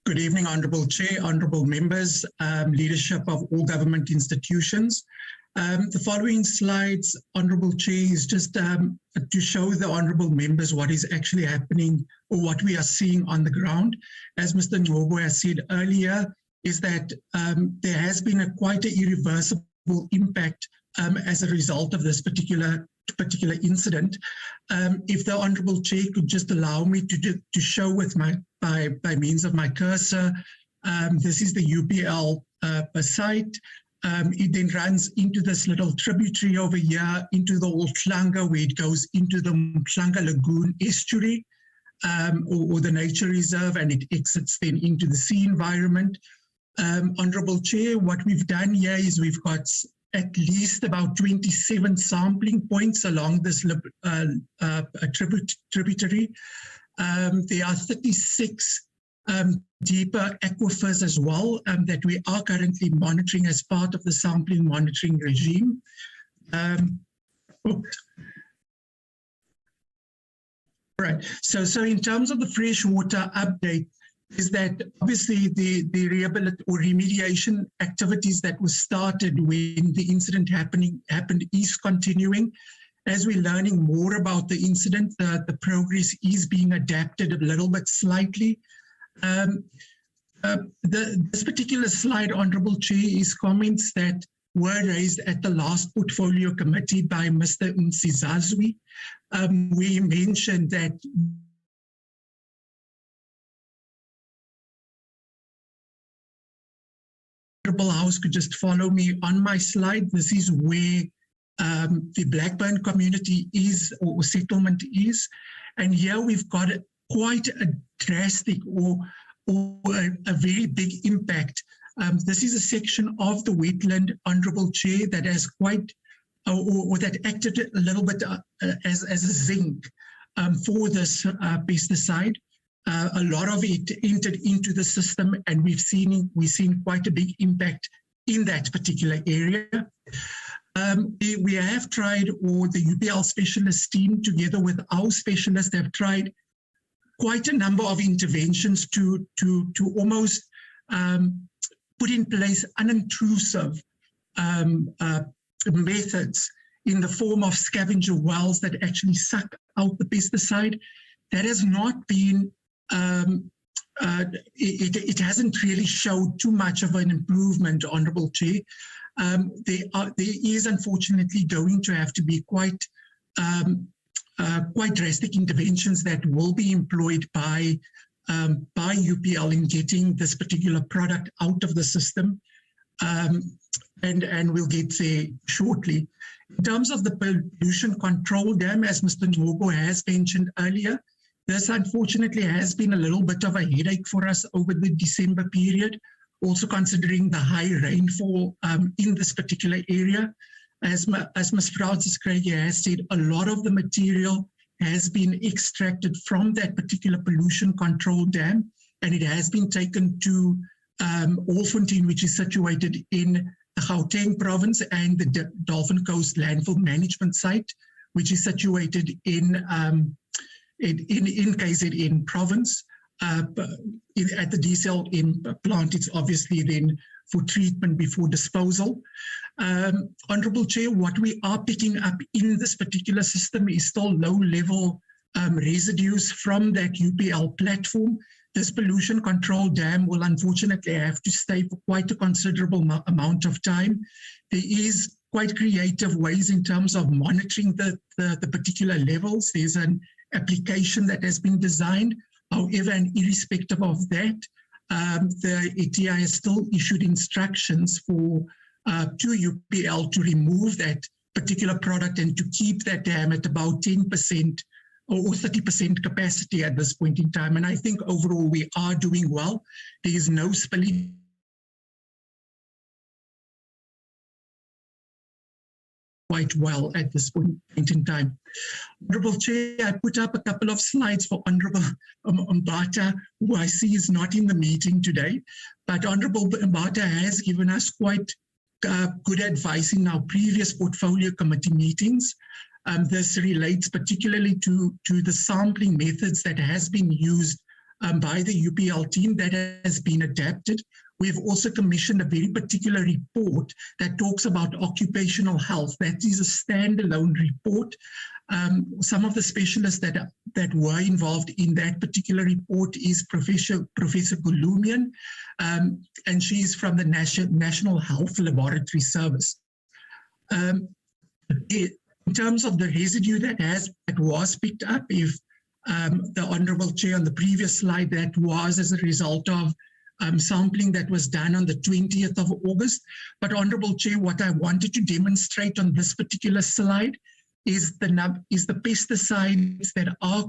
Good evening, Honourable Chair, Honourable Members, leadership of all government institutions. The following slides, Honourable Chair, is just to show the Honourable Members what is actually happening or what we are seeing on the ground. As Mr. Ngobo has said earlier, is that there has been quite an irreversible impact as a result of this particular incident. If the Honourable Chair could just allow me to show with by means of my cursor, this is the UPL site. It then runs into this little tributary over here, into the Old Klanga, where it goes into the Klanga Lagoon estuary, or the nature reserve, and it exits then into the sea environment. Honourable Chair, what we've done here is we've got at least about 27 sampling points along this tributary. There are 36 deeper aquifers as well that we are currently monitoring as part of the sampling monitoring regime. Right, so in terms of the freshwater update, is that obviously the remediation activities that were started when the incident happened is continuing. As we're learning more about the incident, the progress is being adapted a little bit slightly. This particular slide, Honourable Chair, is comments that were raised at the last portfolio committee by Mr. Msizazwi. We mentioned that Honourable House could just follow me on my slide. This is where the Blackburn community is, or settlement is. And here we've got quite a drastic or a very big impact. This is a section of the wetland, Honourable Chair, that has quite, or that acted a little bit as a zinc for this pesticide. A lot of it entered into the system, and we've seen quite a big impact in that particular area. We have tried, or the UPL specialist team together with our specialists have tried quite a number of interventions to almost put in place unintrusive methods in the form of scavenger wells that actually suck out the pesticide. That has not been it hasn't really showed too much of an improvement, Honourable Chair. There is unfortunately going to have to be quite drastic interventions that will be employed by UPL in getting this particular product out of the system, and we'll get there shortly. In terms of the pollution control dam, as Mr. Ngobo has mentioned earlier, this unfortunately has been a little bit of a headache for us over the December period, also considering the high rainfall in this particular area. As Ms. Francis Craig has said, a lot of the material has been extracted from that particular pollution control dam, and it has been taken to Orfontein, which is situated in the Gauteng province, and the Dolphin Coast Landfill Management Site, which is situated in in KZN province. At the DCLM plant, it's obviously then for treatment before disposal. Honourable Chair, what we are picking up in this particular system is still low-level residues from that UPL platform. This pollution control dam will unfortunately have to stay for quite a considerable amount of time. There is quite creative ways in terms of monitoring the particular levels. There's an application that has been designed. However, and irrespective of that, the ETI has still issued instructions for to UPL to remove that particular product and to keep that dam at about 10% or 30% capacity at this point in time. And I think overall we are doing well. There is no spilling quite well at this point in time. Honourable Chair, I put up a couple of slides for Honourable Mbata, who I see is not in the meeting today, but Honourable Mbata has given us quite good advice in our previous portfolio committee meetings. This relates particularly to the sampling methods that has been used by the UPL team that has been adapted. We've also commissioned a very particular report that talks about occupational health. That is a standalone report. Some of the specialists that were involved in that particular report is Professor Gulumian, and she's from the National Health Laboratory Service. In terms of the residue that was picked up, if the Honourable Chair on the previous slide, that was as a result of sampling that was done on the 20th of August. But Honourable Chair, what I wanted to demonstrate on this particular slide is the pesticides that are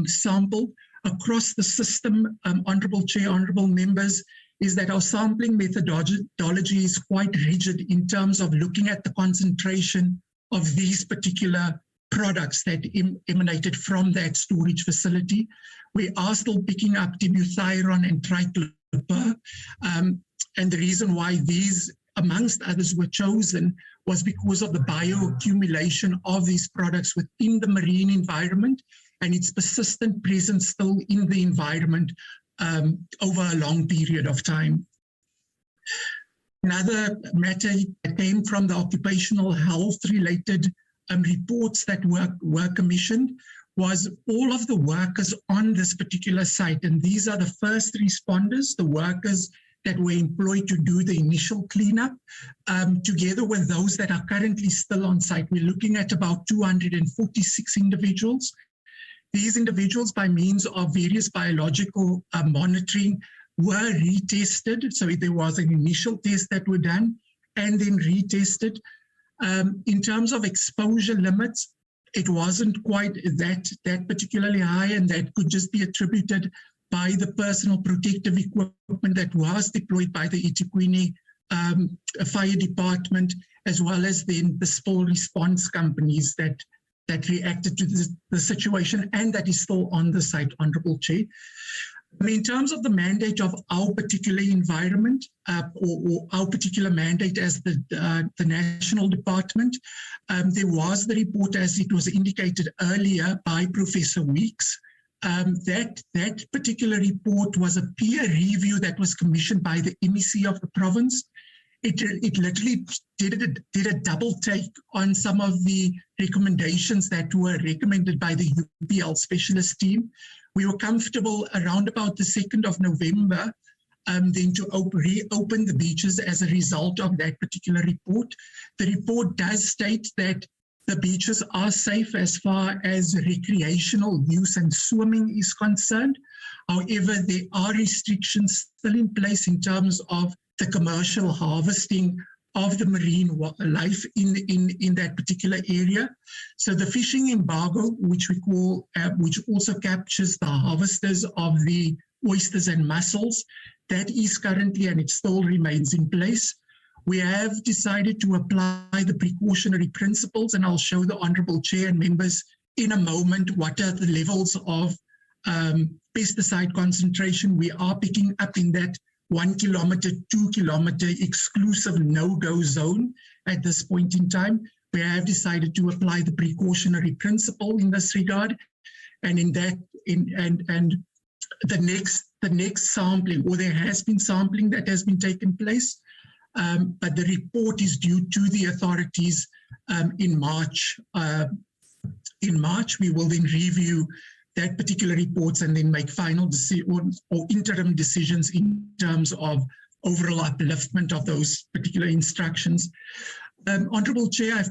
sampled across the system. Honourable Chair, honourable members, is that our sampling methodology is quite rigid in terms of looking at the concentration of these particular products that emanated from that storage facility. We are still picking up dibuthiron and triclopyr, and the reason why these, amongst others, were chosen was because of the bioaccumulation of these products within the marine environment and its persistent presence still in the environment over a long period of time. Another matter that came from the occupational health-related reports that were commissioned was all of the workers on this particular site. And these are the first responders, the workers that were employed to do the initial cleanup, together with those that are currently still on site. We're looking at about 246 individuals. These individuals, by means of various biological monitoring, were retested. So there was an initial test that were done and then retested. In terms of exposure limits, it wasn't quite that particularly high, and that could just be attributed by the personal protective equipment that was deployed by the eThekwini fire department, as well as then the spill response companies that reacted to the situation, and that is still on the site, Honourable Chair. In terms of the mandate of our particular environment, or our particular mandate as the national department, there was the report, as it was indicated earlier by Professor Weeks. That particular report was a peer review that was commissioned by the MEC of the province. It literally did a double take on some of the recommendations that were recommended by the UPL specialist team. We were comfortable around about the 2nd of November then to reopen the beaches as a result of that particular report. The report does state that the beaches are safe as far as recreational use and swimming is concerned. However, there are restrictions still in place in terms of the commercial harvesting of the marine life in that particular area. So the fishing embargo, which we call, which also captures the harvesters of the oysters and mussels, that is currently, and it still remains in place. We have decided to apply the precautionary principles, and I'll show the Honourable Chair and members in a moment what are the levels of pesticide concentration we are picking up in that 1 kilometer, 2 kilometer exclusive no-go zone at this point in time. We have decided to apply the precautionary principle in this regard. and the next sampling, or there has been sampling that has been taken place, but the report is due to the authorities in March. In March, we will then review that particular reports and then make final decisions or interim decisions in terms of overall upliftment of those particular instructions. Honourable Chair,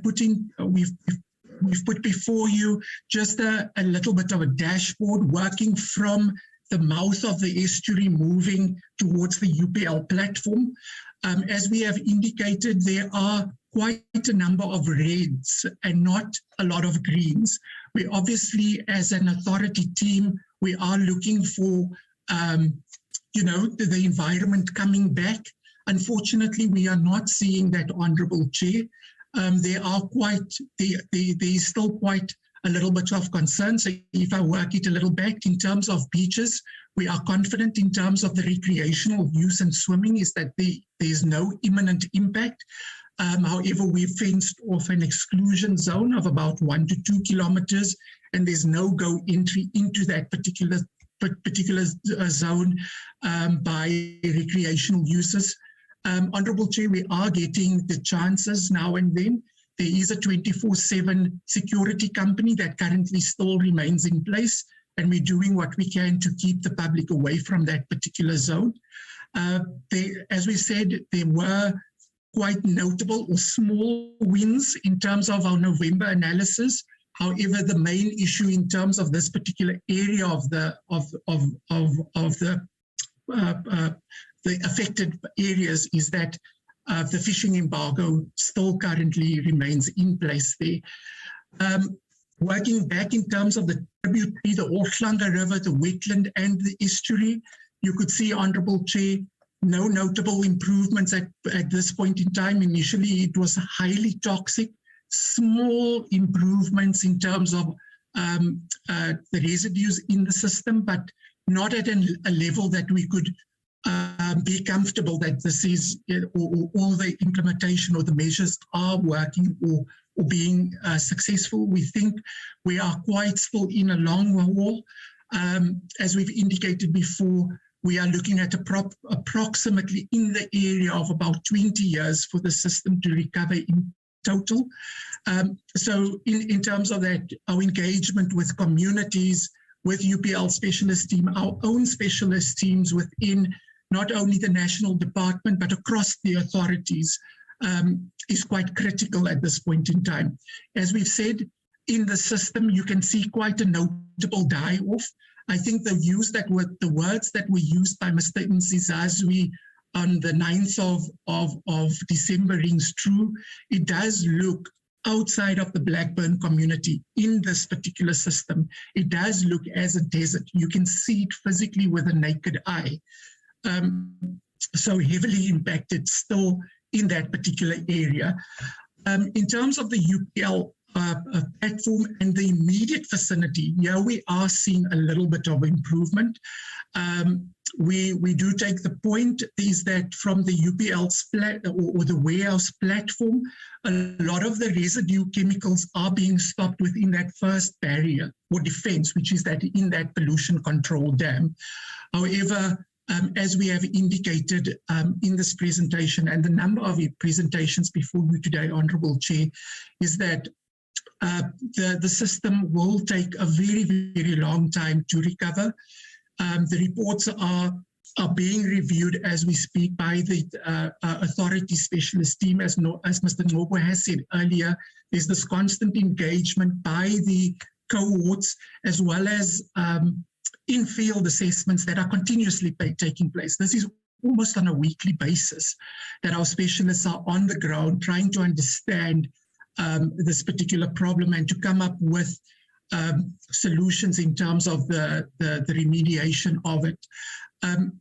we've put before you just a little bit of a dashboard working from the mouth of the estuary moving towards the UPL platform. As we have indicated, there are quite a number of reds and not a lot of greens. We obviously, as an authority team, we are looking for, the environment coming back. Unfortunately, we are not seeing that, Honourable Chair. There is still quite a little bit of concern. So if I work it a little back in terms of beaches, we are confident in terms of the recreational use and swimming is that there is no imminent impact. However, we've fenced off an exclusion zone of about 1 to 2 kilometers, and there's no go entry into that particular zone by recreational users. Honourable Chair, we are getting the chances now and then. There is a 24/7 security company that currently still remains in place, and we're doing what we can to keep the public away from that particular zone. As we said, there were quite notable or small wins in terms of our November analysis. However, the main issue in terms of this particular area of the affected areas is that the fishing embargo still currently remains in place there. Working back in terms of the tributary, the Orhlanga River, the wetland and the estuary, you could see, Honourable Chair, no notable improvements at this point in time. Initially, it was highly toxic, small improvements in terms of the residues in the system, but not at a level that we could be comfortable that this is, or all the implementation or the measures are working or being successful. We think we are quite still in a long haul. As we've indicated before, we are looking at approximately in the area of about 20 years for the system to recover in total. So in terms of that, our engagement with communities, with UPL specialist team, our own specialist teams within not only the national department, but across the authorities is quite critical at this point in time. As we've said, in the system, you can see quite a notable die-off. I think the words that were used by Mr. Nsizazwi on the 9th of December rings true. It does look outside of the Blackburn community in this particular system. It does look as a desert. You can see it physically with a naked eye. So heavily impacted still in that particular area. In terms of the UPL platform and the immediate vicinity, yeah, we are seeing a little bit of improvement. We do take the point is that from the UPL or the warehouse platform, a lot of the residue chemicals are being stopped within that first barrier or defense, which is that in that pollution control dam. However, as we have indicated in this presentation and the number of presentations before you today, Honourable Chair, is that the system will take a very, very long time to recover. The reports are being reviewed as we speak by the authority specialist team. As Mr. Ngobo has said earlier, there's this constant engagement by the cohorts as well as in-field assessments that are continuously taking place. This is almost on a weekly basis that our specialists are on the ground trying to understand this particular problem and to come up with solutions in terms of the remediation of it.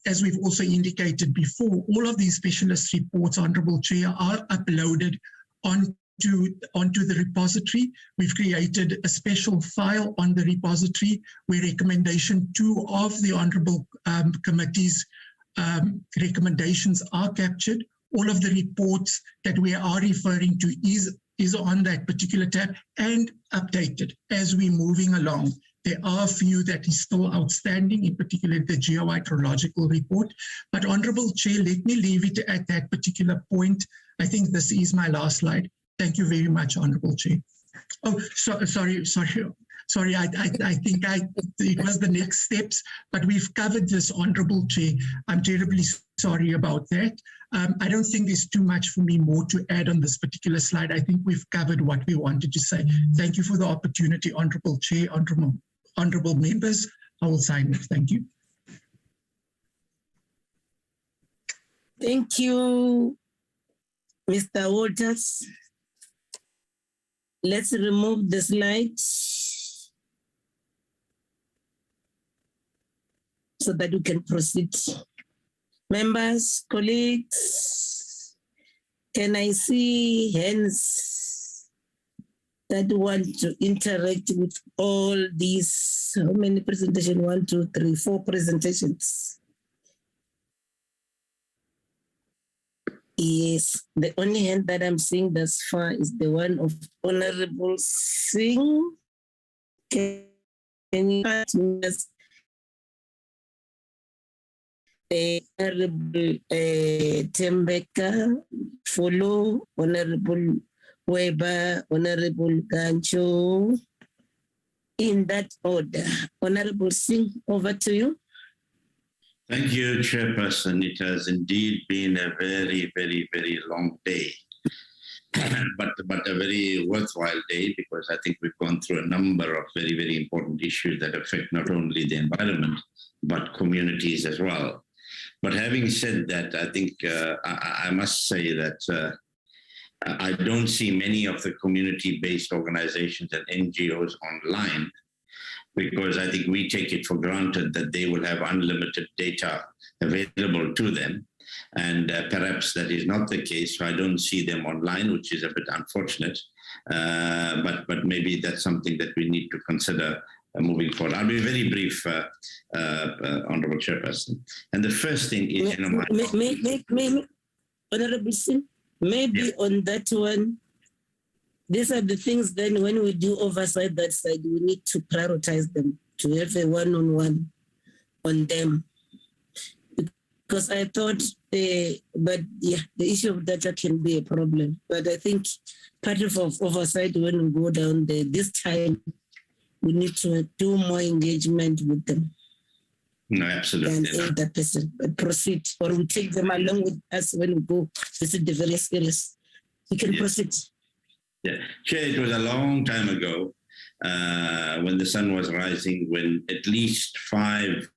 As we've also indicated before, all of these specialist reports, Honourable Chair, are uploaded onto the repository. We've created a special file on the repository where recommendation 2 of the Honourable Committee's recommendations are captured. All of the reports that we are referring to is on that particular tab and updated as we're moving along. There are a few that is still outstanding, in particular the geohydrological report. But Honorable Chair, let me leave it at that particular point. I think this is my last slide. Thank you very much, Honorable Chair. Oh, sorry. I think it was the next steps, but we've covered this, Honorable Chair. I'm terribly sorry about that. I don't think there's too much for me more to add on this particular slide. I think we've covered what we wanted to say. Thank you for the opportunity, Honorable Chair, honorable members. I will sign off. Thank you. Thank you, Mr. Walters. Let's remove the slides so that we can proceed. Members, colleagues, can I see hands that want to interact with all these? How many presentations? 1, 2, 3, 4 presentations. Yes, the only hand that I'm seeing thus far is the one of Honorable Singh. Can you just Honorable Tembeka, follow Honorable Weber, Honorable Gancho, in that order. Honorable Singh, over to you. Thank you, Chairperson. It has indeed been a very, very, very long day, but a very worthwhile day, because I think we've gone through a number of very, very important issues that affect not only the environment, but communities as well. But having said that, I think I must say that I don't see many of the community-based organizations and NGOs online, because I think we take it for granted that they will have unlimited data available to them. And perhaps that is not the case. So I don't see them online, which is a bit unfortunate. But maybe that's something that we need to consider moving forward. I'll be very brief, Honorable Chairperson. And the first thing is, Honorable Singh, maybe on that one, these are the things then when we do oversight that side, we need to prioritize them, to have a one-on-one on them. Because I thought, but yeah, the issue of data can be a problem. But I think part of oversight when we go down there, this time, we need to do more engagement with them. No, absolutely. And that person, but proceed, or we take them along with us when we go visit the various areas. We can proceed. Yeah, Chair, it was a long time ago when the sun was rising, when at least 5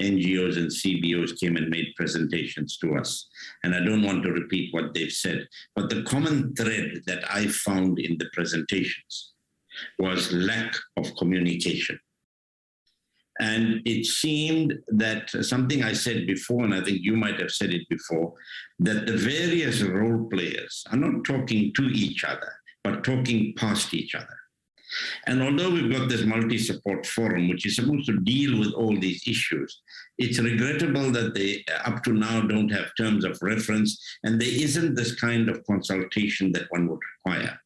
NGOs and CBOs came and made presentations to us. And I don't want to repeat what they've said, but the common thread that I found in the presentations was lack of communication. And it seemed that something I said before, and I think you might have said it before, that the various role players are not talking to each other, but talking past each other. And although we've got this multi-support forum, which is supposed to deal with all these issues, it's regrettable that they up to now don't have terms of reference, and there isn't this kind of consultation that one would require.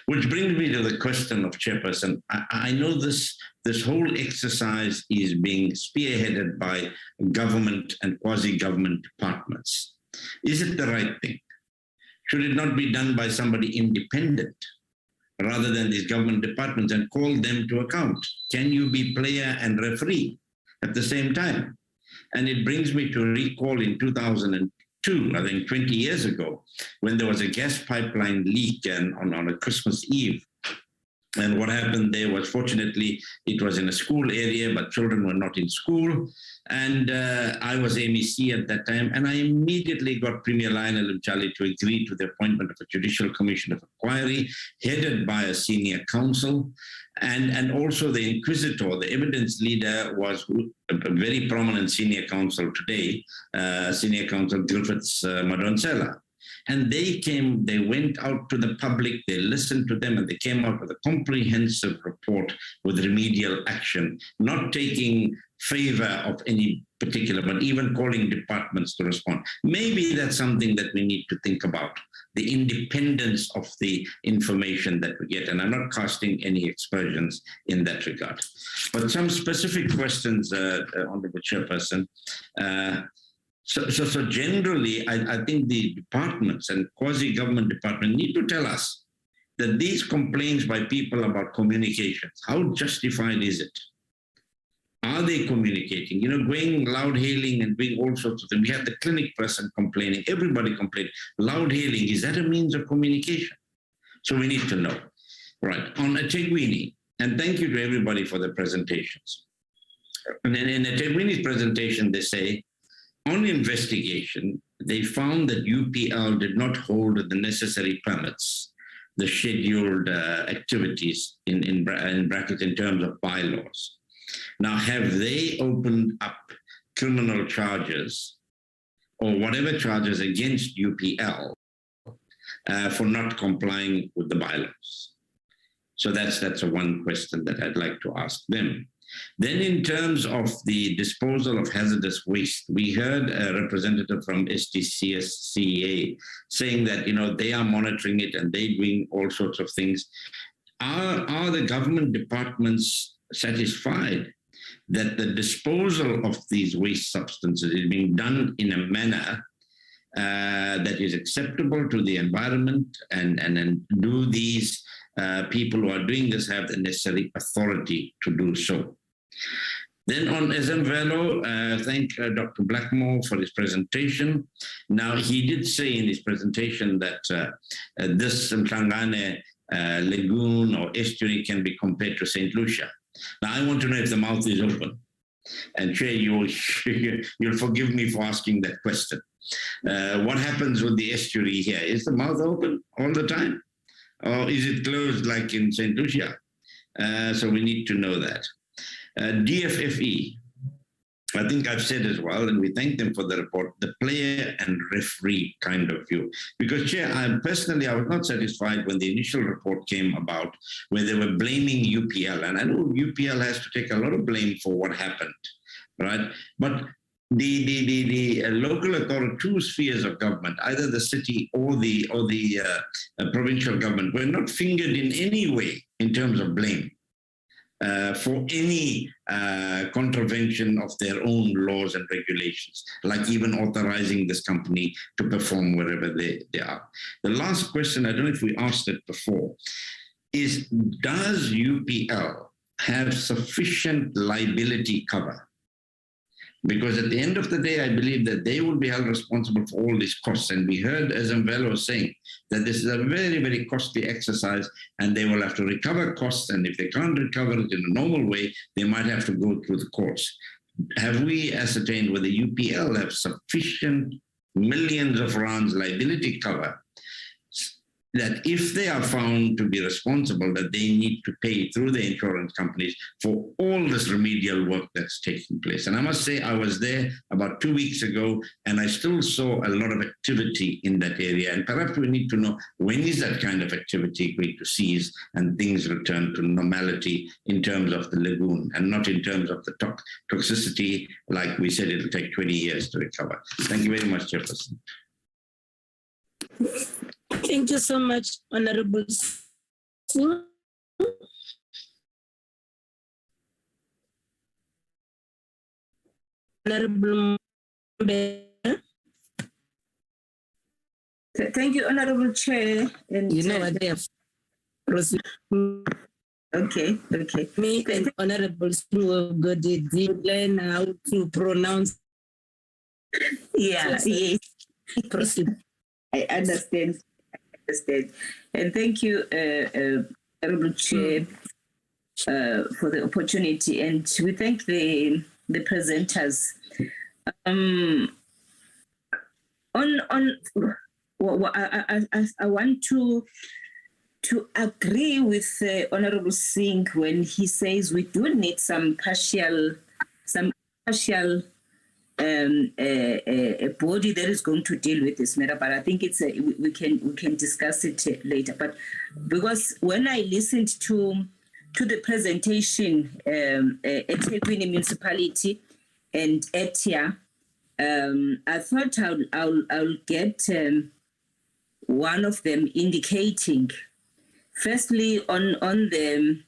Which brings me to the question of Chairperson. I know this whole exercise is being spearheaded by government and quasi-government departments. Is it the right thing? Should it not be done by somebody independent rather than these government departments, and call them to account? Can you be player and referee at the same time? And it brings me to recall in 2002, I think 20 years ago, when there was a gas pipeline leak on a Christmas Eve. And what happened there was, fortunately, it was in a school area, but children were not in school. And I was MEC at that time, and I immediately got Premier Lionel Mchali to agree to the appointment of a Judicial Commission of Inquiry, headed by a senior counsel. And also the inquisitor, the evidence leader, was a very prominent senior counsel today, Senior Counsel Griffiths Madonsela. And they went out to the public, they listened to them, and they came out with a comprehensive report with remedial action, not taking favor of any particular, but even calling departments to respond. Maybe that's something that we need to think about, the independence of the information that we get. And I'm not casting any aspersions in that regard. But some specific questions, Honorable Chairperson. So generally, I think the departments and quasi-government department need to tell us that these complaints by people about communications, how justified is it? Are they communicating? You know, going loud hailing and doing all sorts of things. We have the clinic person complaining, everybody complaining. Loud hailing, is that a means of communication? So we need to know. Right, on eThekwini, and thank you to everybody for the presentations. And then in eThekwini's presentation, they say, on investigation, they found that UPL did not hold the necessary permits, the scheduled activities in brackets in terms of bylaws. Now, have they opened up criminal charges or whatever charges against UPL for not complying with the bylaws? So that's a one question that I'd like to ask them. Then in terms of the disposal of hazardous waste, we heard a representative from STCSCA saying that, you know, they are monitoring it and they're doing all sorts of things. Are the government departments satisfied that the disposal of these waste substances is being done in a manner that is acceptable to the environment, and do these people who are doing this have the necessary authority to do so? Then on Isimangaliso, thank Dr. Blackmore for his presentation. Now, he did say in his presentation that this Mhlangane lagoon or estuary can be compared to St. Lucia. Now, I want to know if the mouth is open. And Chair, you'll forgive me for asking that question. What happens with the estuary here? Is the mouth open all the time? Or is it closed like in St. Lucia? So we need to know that. DFFE, I think I've said as well, and we thank them for the report, the player and referee kind of view. Because, Chair, I was not satisfied when the initial report came about, where they were blaming UPL. And I know UPL has to take a lot of blame for what happened, right? But the local authority, two spheres of government, either the city or the provincial government, were not fingered in any way in terms of blame for any contravention of their own laws and regulations, like even authorizing this company to perform wherever they are. The last question, I don't know if we asked it before, is does UPL have sufficient liability cover? Because at the end of the day, I believe that they will be held responsible for all these costs. And we heard Isimangaliso saying that this is a very, very costly exercise and they will have to recover costs. And if they can't recover it in a normal way, they might have to go through the courts. Have we ascertained whether UPL have sufficient millions of rands liability cover that if they are found to be responsible, that they need to pay through the insurance companies for all this remedial work that's taking place? And I must say, I was there about 2 weeks ago, and I still saw a lot of activity in that area. And perhaps we need to know, when is that kind of activity going to cease and things return to normality in terms of the lagoon, and not in terms of the toxicity, like we said, it'll take 20 years to recover. Thank you very much, Chairperson. Thank you so much, Honorable Sue. Honorable Thank you, Honorable Chair. And you know what they have. Okay. Me and Honorable Sue did learn how to pronounce. Yeah, yes. Proceed. I understand. And thank you, Honorable Chair, for the opportunity. And we thank the presenters. I want to agree with Honorable Singh when he says we do need some partial a body that is going to deal with this matter, but I think it's we can discuss it later. But because when I listened to the presentation, eThekwini Municipality and ETIA, I thought I'll get one of them indicating, firstly on the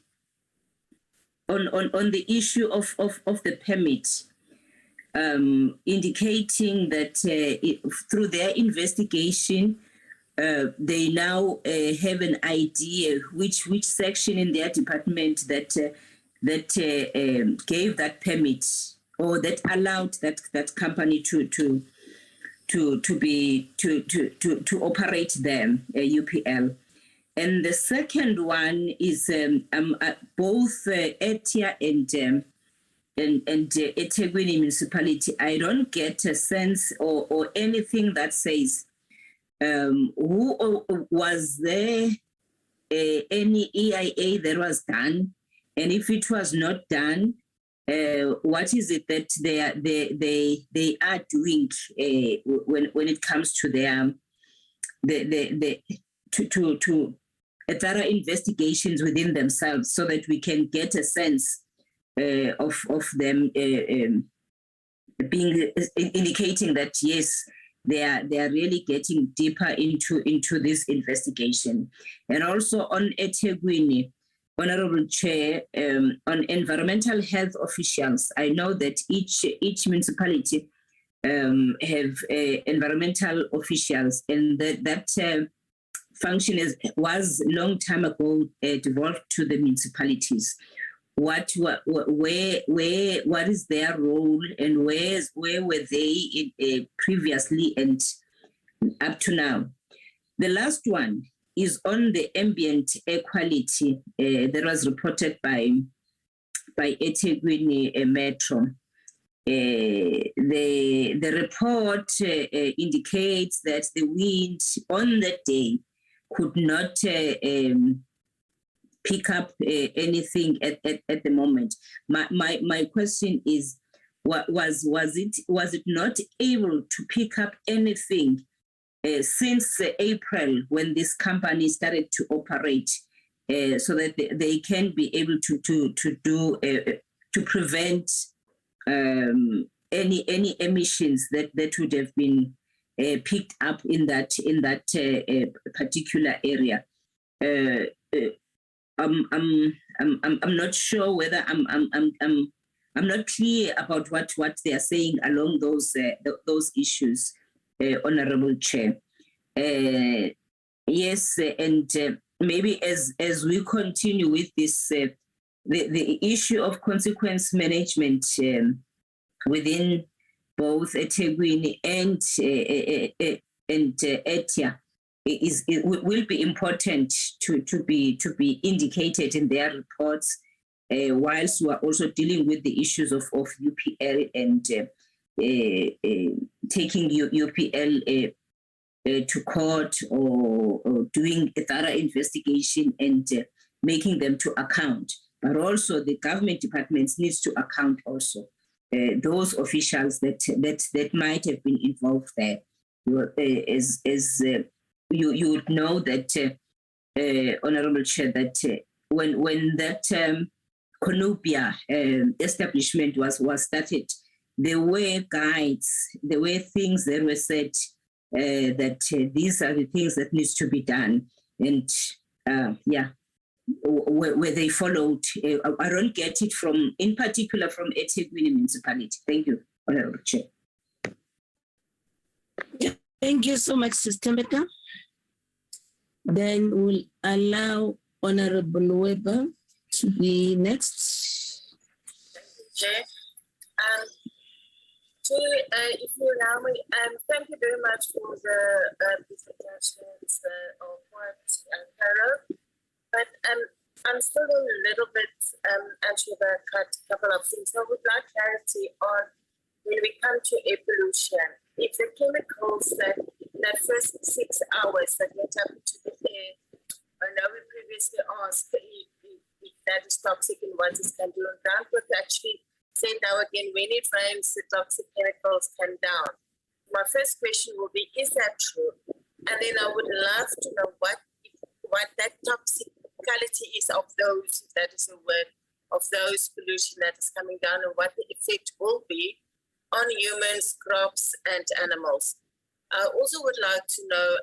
issue of the permit. Indicating that through their investigation, they now have an idea which section in their department that gave that permit or that allowed that company to operate them, UPL. And the second one is both ETIA and eThekwini Municipality. I don't get a sense or anything that says who was there any EIA that was done, and if it was not done, what is it that they are doing when it comes to their to thorough investigations within themselves, so that we can get a sense of them being indicating that yes, they are really getting deeper into this investigation. And also on eThekwini, Honorable Chair, on environmental health officials, I know that each municipality have environmental officials, and that function was long time ago devolved to the municipalities. What is their role, and where were they previously and up to now? The last one is on the ambient air quality that was reported by eThekwini Metro. The report indicates that the wind on that day could not pick up anything at the moment. My question is, was it not able to pick up anything since April, when this company started to operate, so that they can be able to prevent any emissions that would have been picked up in that particular area? I'm not sure whether I'm not clear about what they are saying along those issues, Honorable Chair. Yes, and maybe as we continue with this, the issue of consequence management within both eThekwini and ETIA will be important to be indicated in their reports, whilst we are also dealing with the issues of UPL and taking UPL to court, or doing a thorough investigation and making them to account. But also the government departments needs to account also those officials that might have been involved there. As you would know that, Honorable Chair, that when that Conopia establishment was started, there were guides, there were things that were said that these are the things that needs to be done, and where they followed. I don't get it in particular from eThekwini Municipality. Thank you, Honorable Chair. Thank you so much, Sister Meka. Then we'll allow Honorable Weber to be next. Chair. If you allow me, thank you very much for the presentations of what Carol. But I'm still a little bit unsure about a couple of things. So I would like clarity on when we come to air pollution. If the chemicals that first 6 hours that went up into the air, I know we previously asked if that is toxic and what is can do on ground, but actually said now again, when it rains, the toxic chemicals come down. My first question will be, is that true? And then I would love to know what that toxicality is of those, if that is a word, of those pollution that is coming down, and what the effect will be on humans, crops, and animals. I also would like to know,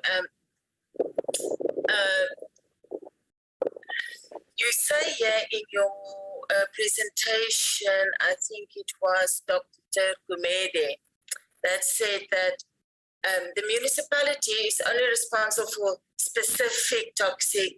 you say here in your presentation, I think it was Dr. Gumede, that said that the municipality is only responsible for specific toxic,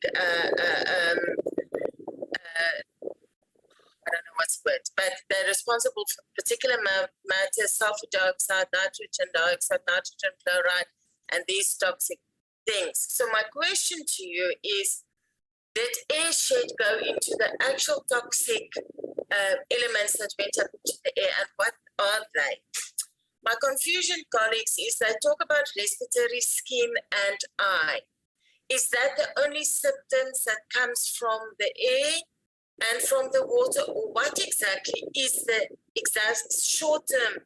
I don't know what's the word, but they're responsible for particular matters, sulfur dioxide, nitrogen dioxide, nitrogen chloride, and these toxic things. So my question to you is, did airshed go into the actual toxic elements that went up into the air, and what are they? My confusion, colleagues, is they talk about respiratory, skin, and eye. Is that the only symptoms that comes from the air and from the water, or what exactly is the exact short-term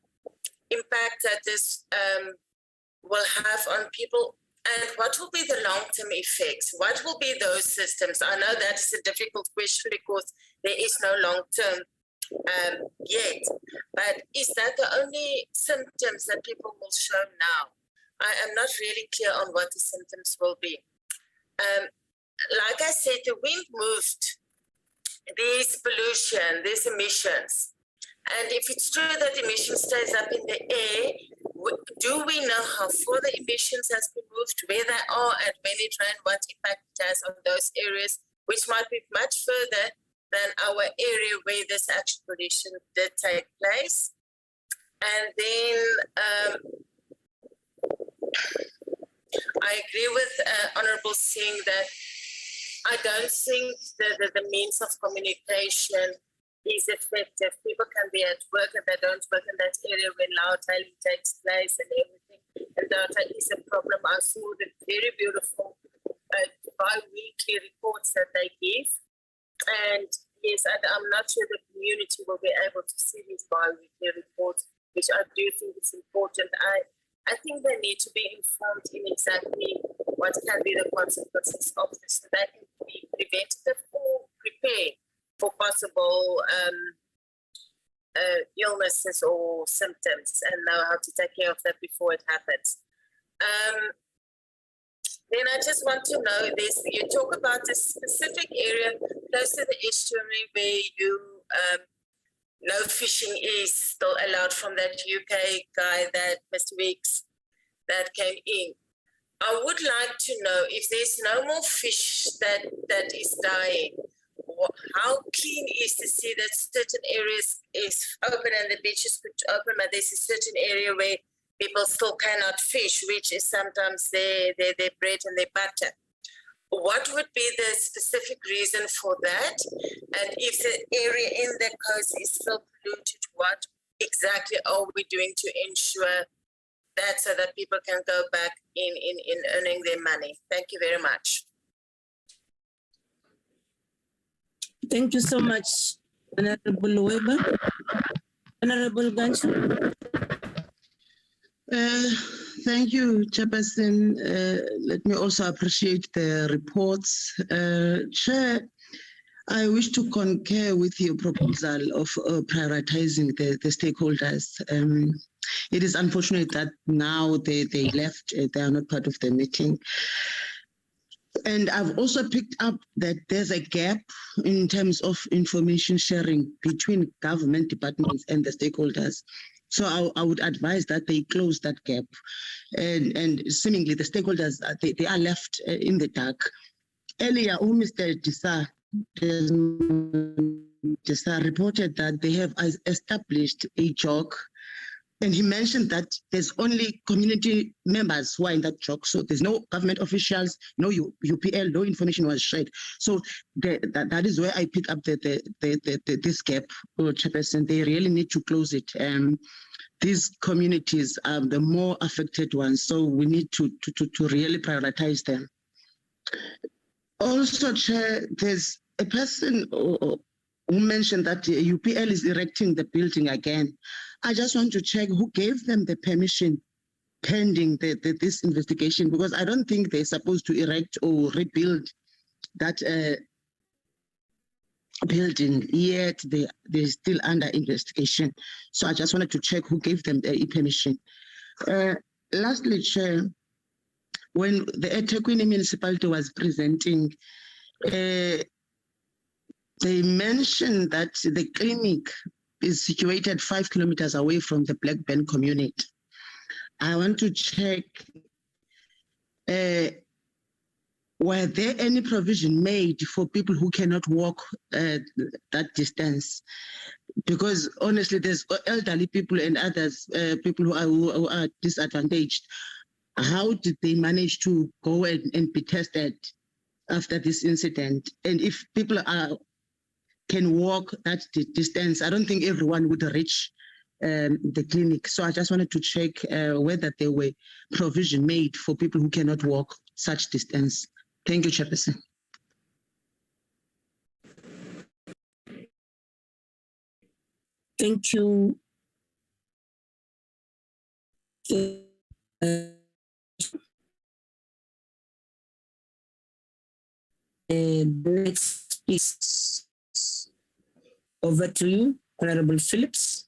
impact that this will have on people? And what will be the long-term effects? What will be those systems? I know that is a difficult question because there is no long-term yet, but is that the only symptoms that people will show now? I am not really clear on what the symptoms will be. Like I said, the wind moved these pollution, these emissions. And if it's true that emission stays up in the air, do we know how far the emissions has been moved, where they are, and when it ran, what impact it has on those areas, which might be much further than our area where this actual pollution did take place? And then I agree with Honourable Singh that I don't think the means of communication is effective. People can be at work and they don't work in that area when loud hailing takes place and everything. And data is a problem. I saw the very beautiful bi-weekly reports that they give. And yes, I'm not sure the community will be able to see these bi-weekly reports, which I do think is important. I think they need to be informed in exactly what can be the consequences of this, so they can be preventative or prepared for possible illnesses or symptoms, and know how to take care of that before it happens. Then I just want to know this, you talk about this specific area close to the estuary where you no fishing is still allowed from that UK guy, that Mr. Weeks, that came in. I would like to know if there's no more fish that is dying, how keen is to see that certain areas is open and the beaches could open, but there's a certain area where people still cannot fish, which is sometimes their bread and their butter. What would be the specific reason for that? And if the area in the coast is still polluted, what exactly are we doing to ensure that so that people can go back in earning their money? Thank you very much. Thank you so much, Honorable Weber. Honorable Gancho. Thank you, Chairperson. Let me also appreciate the reports. Chair, I wish to concur with your proposal of prioritizing the stakeholders. It is unfortunate that now they left, they are not part of the meeting. And I've also picked up that there's a gap in terms of information sharing between government departments and the stakeholders. So I would advise that they close that gap. And seemingly the stakeholders, they are left in the dark. Earlier, Mr. Disa reported that they have established a JOG, and he mentioned that there's only community members who are in that JOG. So there's no government officials, no UPL, no information was shared. So that is where I pick up this gap, Chairperson. They really need to close it. These communities are the more affected ones, so we need to really prioritize them. Also, Chair, there's a person who who mentioned that UPL is erecting the building again. I just want to check who gave them the permission pending this investigation, because I don't think they're supposed to erect or rebuild that building yet. They're still under investigation. So I just wanted to check who gave them the permission. Lastly, Chair, when the eThekwini municipality was presenting, they mentioned that the clinic is situated 5 kilometers away from the Blackburn community. I want to check, were there any provision made for people who cannot walk that distance? Because honestly, there's elderly people and others, people who are disadvantaged. How did they manage to go and be tested after this incident? And if people can walk that distance, I don't think everyone would reach the clinic. So I just wanted to check whether there were provision made for people who cannot walk such distance. Thank you, Chairperson. Thank you. Next piece. Over to you, Honorable Phillips.